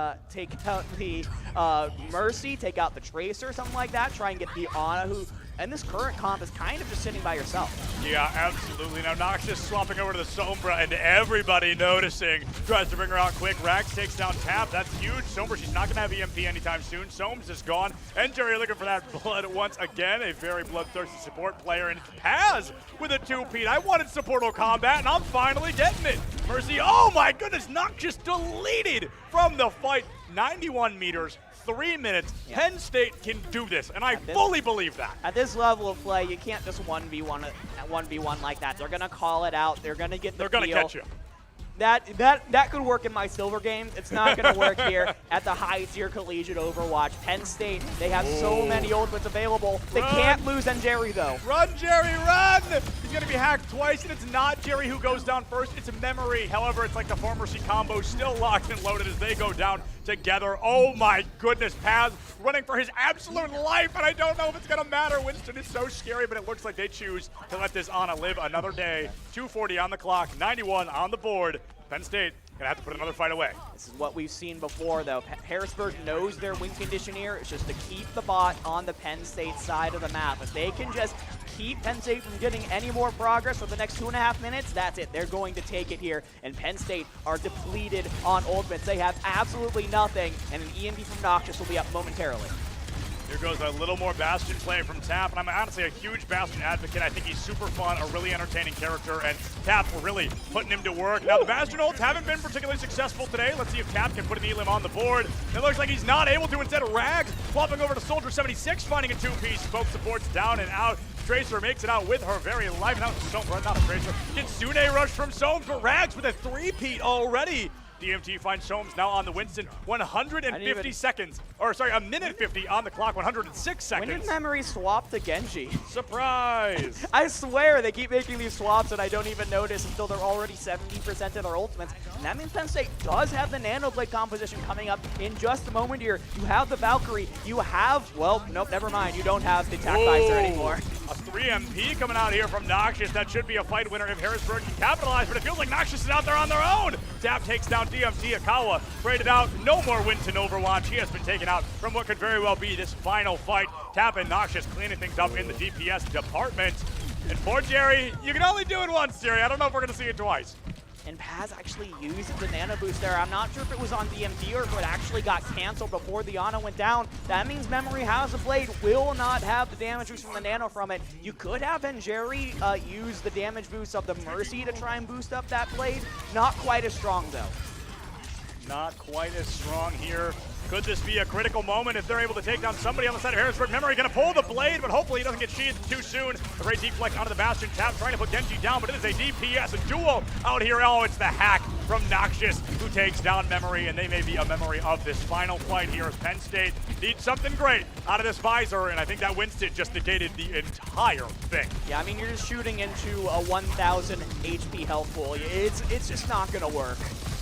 Mercy, take out the Tracer, something like that, try and get the Ana, who in this current comp is kind of just sitting by yourself. Yeah, absolutely. Now Noxious swapping over to the Sombra, and everybody noticing. Tries to bring her out quick. Rags takes down Tap. That's huge. Sombra, she's not going to have EMP anytime soon. Soames is gone. And Jerry looking for that blood once again. A very bloodthirsty support player. And Paz with a 2-peat. I wanted supportal combat, and I'm finally getting it. Mercy, oh my goodness, Noxious deleted from the fight. 91 meters. 3 minutes. Yeah. Penn State can do this, and I fully believe that. At this level of play, you can't just 1v1 like that. They're gonna call it out. They're gonna get the They're gonna feel. catch you. That could work in my silver games. It's not going to work here at the high-tier collegiate Overwatch. Penn State, they have so many ultimates available. They can't lose on Jerry, though. Run, Jerry, run! He's going to be hacked twice, and it's not Jerry who goes down first. It's Memory. However, it's like the Pharmacy combo still locked and loaded as they go down together. Oh, my goodness. Paz running for his absolute life, and I don't know if it's going to matter. Winston is so scary, but it looks like they choose to let this Ana live another day. 2:40 on the clock, 91 on the board. Penn State gonna have to put another fight away. This is what we've seen before, though. Harrisburg knows their win condition here. It's just to keep the bot on the Penn State side of the map. If they can just keep Penn State from getting any more progress for the next 2.5 minutes, that's it. They're going to take it here. And Penn State are depleted on ultimates. They have absolutely nothing, and an EMP from Noxious will be up momentarily. Here goes a little more Bastion play from Tap, and I'm honestly a huge Bastion advocate. I think he's super fun, a really entertaining character, and Tap really putting him to work. Now, the Bastion ults haven't been particularly successful today. Let's see if Tap can put an Elim on the board. It looks like he's not able to. Instead, Rags swapping over to Soldier 76, finding a 2-piece. Both supports down and out. Tracer makes it out with her very life. Now, not a Tracer. Kitsune rush from Soames, but Rags with a 3-peat already. DMT finds Soames now on the Winston. 150 seconds. Or, sorry, a minute 50 on the clock. 106 seconds. When did Memory swap to Genji? Surprise! I swear they keep making these swaps and I don't even notice until they're already 70% of their ultimates. And that means Penn State does have the Nano Blade composition coming up in just a moment here. You have the Valkyrie. You have, well, nope, never mind. You don't have the Tac Visor anymore. A 3MP coming out here from Noxious. That should be a fight winner if Harrisburg can capitalize, but it feels like Noxious is out there on their own. Tap takes down DMT. Akawa traded out. No more Winston Overwatch. He has been taken out from what could very well be this final fight. Tap and Noxious cleaning things up in the DPS department. And for Jerry, you can only do it once, Jerry. I don't know if we're going to see it twice. And Paz actually used the Nano Boost there. I'm not sure if it was on DMT or if it actually got canceled before the Ana went down. That means Memory has a blade, will not have the damage boost from the Nano from it. You could have Jerry use the damage boost of the Mercy to try and boost up that blade. Not quite as strong, though. Not quite as strong here. Could this be a critical moment if they're able to take down somebody on the side of Harrisburg? Memory going to pull the blade, but hopefully he doesn't get sheathed too soon. A great deflect onto the Bastion. Tap trying to put Genji down, but it is a DPS, a duo out here. Oh, it's the hack from Noxious who takes down Memory, and they may be a memory of this final fight here as Penn State needs something great out of this Visor, and I think that Winston just negated the entire thing. Yeah, I mean, you're just shooting into a 1,000 HP health pool. It's just not going to work.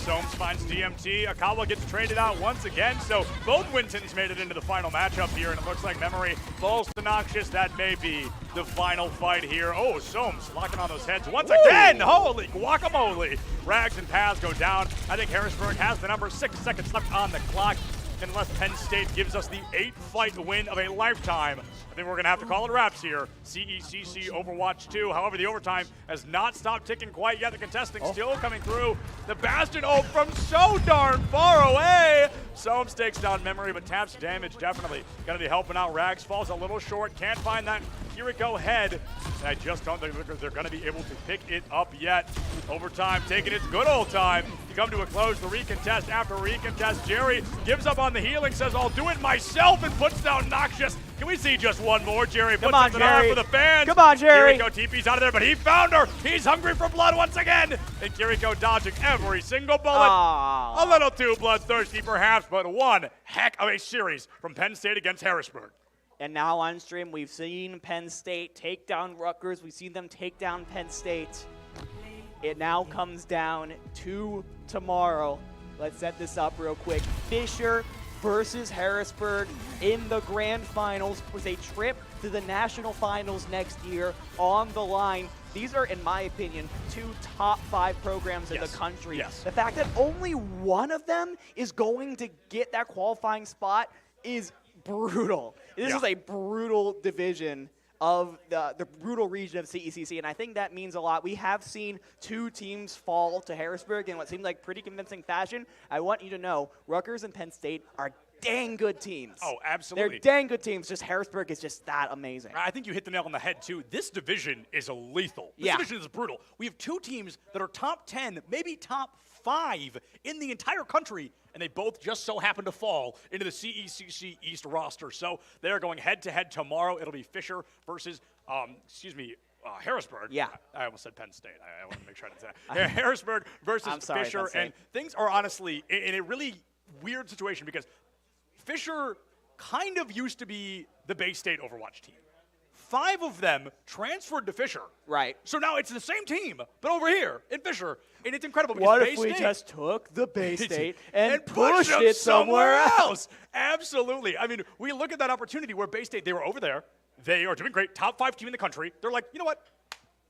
Soames finds DMT. Akawa gets traded out once again, so both Wintons made it into the final matchup here, and it looks like Memory falls to Noxious. That may be the final fight here. Oh, Soames locking on those heads once again. Holy guacamole. Rags and Paz go down. I think Harrisburg has the number. 6 seconds left on the clock. Unless Penn State gives us the 8th-fight win of a lifetime, I think we're going to have to call it wraps here. CECC Overwatch 2. However, the overtime has not stopped ticking quite yet. The contesting still coming through. The Bastion from so darn far away. Soames takes down Memory, but Tap's damage definitely going to be helping out. Rags falls a little short. Can't find that Kiriko head. And I just don't think they're going to be able to pick it up yet. Overtime taking its good old time to come to a close. The recontest after recontest. Jerry gives up on the healing, says, I'll do it myself, and puts down Noxious. Can we see just one more? Jerry puts something on for the fans. Come on, Jerry. Kiriko TP's out of there, but he found her. He's hungry for blood once again. And Kiriko dodging every single bullet. Aww. A little too bloodthirsty perhaps, but one heck of a series from Penn State against Harrisburg. And now on stream, we've seen Penn State take down Rutgers. We've seen them take down Penn State. It now comes down to tomorrow. Let's set this up real quick. Fisher versus Harrisburg in the grand finals with a trip to the national finals next year on the line. These are, in my opinion, 2 top 5 programs in the country. The fact that only one of them is going to get that qualifying spot is brutal. This is a brutal division. of the brutal region of CECC, and I think that means a lot. We have seen 2 teams fall to Harrisburg in what seemed like pretty convincing fashion. I want you to know, Rutgers and Penn State are dang good teams. Oh, absolutely. They're dang good teams. Just Harrisburg is just that amazing. I think you hit the nail on the head, too. This division is lethal. This Yeah. division is brutal. We have 2 teams that are top 10, maybe top 5 in the entire country, and they both just so happen to fall into the CECC East roster. So they're going head-to-head tomorrow. It'll be Fisher versus, Harrisburg. Yeah. I almost said Penn State. I want to make sure I didn't say that. Harrisburg versus I'm sorry, Fisher, Penn State. and things are honestly in a really weird situation because Fisher kind of used to be the Bay State Overwatch team. 5 of them transferred to Fisher. Right. So now it's the same team, but over here in Fisher, and it's incredible because What Bay if we State just took the Bay State and pushed pushed them it somewhere else? Absolutely. I mean, we look at that opportunity where Bay State, they were over there. They are doing great. Top 5 team in the country. They're like, you know what?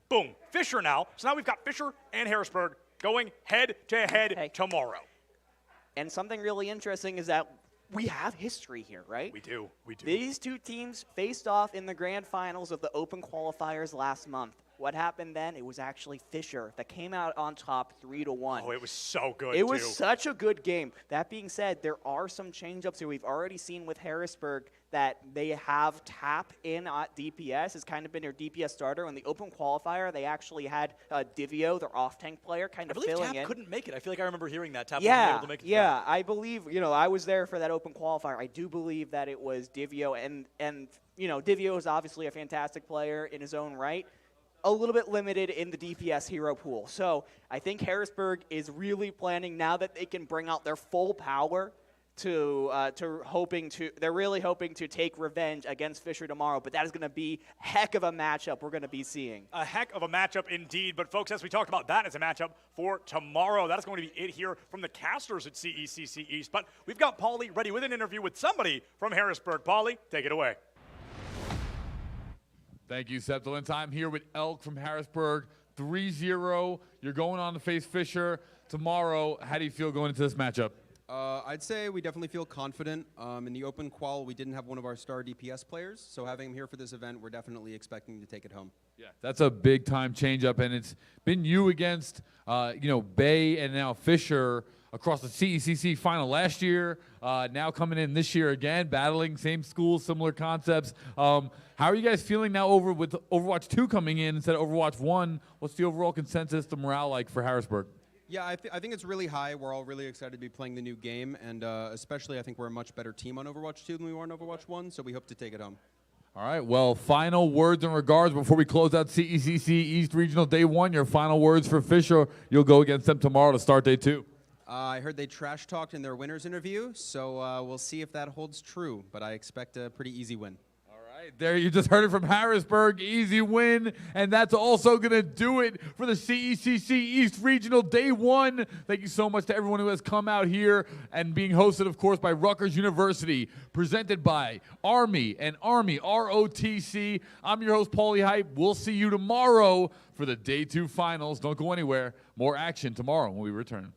Boom. Fisher now. So now we've got Fisher and Harrisburg going head-to-head tomorrow. And something really interesting is that we have history here, right? We do. We do. These 2 teams faced off in the grand finals of the Open Qualifiers last month. What happened then? It was actually Fisher that came out on top 3-1. Oh, it was so good, It was such a good game. That being said, there are some change-ups here. We've already seen with Harrisburg that they have Tap in at DPS. Has kind of been their DPS starter. In the Open Qualifier, they actually had Divio, their off-tank player, kind I of believe filling Tap in. couldn't make it. I feel like I remember hearing that. Tap wasn't Yeah, able to make it. yeah. I believe, I was there for that Open Qualifier. I do believe that it was Divio, and Divio is obviously a fantastic player in his own right. A little bit limited in the DPS hero pool. So I think Harrisburg is really planning now that they can bring out their full power they're really hoping to take revenge against Fisher tomorrow, but that is going to be heck of a matchup we're going to be seeing. A heck of a matchup indeed. But, folks, as we talked about, that is a matchup for tomorrow. That is going to be it here from the casters at CECC East. But we've got Paulie ready with an interview with somebody from Harrisburg. Paulie, take it away. Thank you, Septilence. I'm here with Elk from Harrisburg. 3-0. You're going on to face Fisher tomorrow. How do you feel going into this matchup? I'd say we definitely feel confident. In the open qual, we didn't have one of our star DPS players, so having him here for this event, we're definitely expecting to take it home. Yeah, that's a big-time change-up, and it's been you against, Bay and now Fisher across the CECC final last year, now coming in this year again, battling same schools, similar concepts. How are you guys feeling now with Overwatch 2 coming in instead of Overwatch 1? What's the overall consensus, the morale like for Harrisburg? Yeah, I think it's really high. We're all really excited to be playing the new game, and especially I think we're a much better team on Overwatch 2 than we were on Overwatch 1, so we hope to take it home. All right, well, final words and regards before we close out CECC East Regional Day 1. Your final words for Fisher. You'll go against them tomorrow to start Day 2. I heard they trash-talked in their winners interview, so we'll see if that holds true, but I expect a pretty easy win. There, you just heard it from Harrisburg. Easy win. And that's also going to do it for the CECC East Regional Day 1. Thank you so much to everyone who has come out here and being hosted, of course, by Rutgers University, presented by Army and Army, ROTC. I'm your host, Paulie Hype. We'll see you tomorrow for the Day 2 finals. Don't go anywhere. More action tomorrow when we return.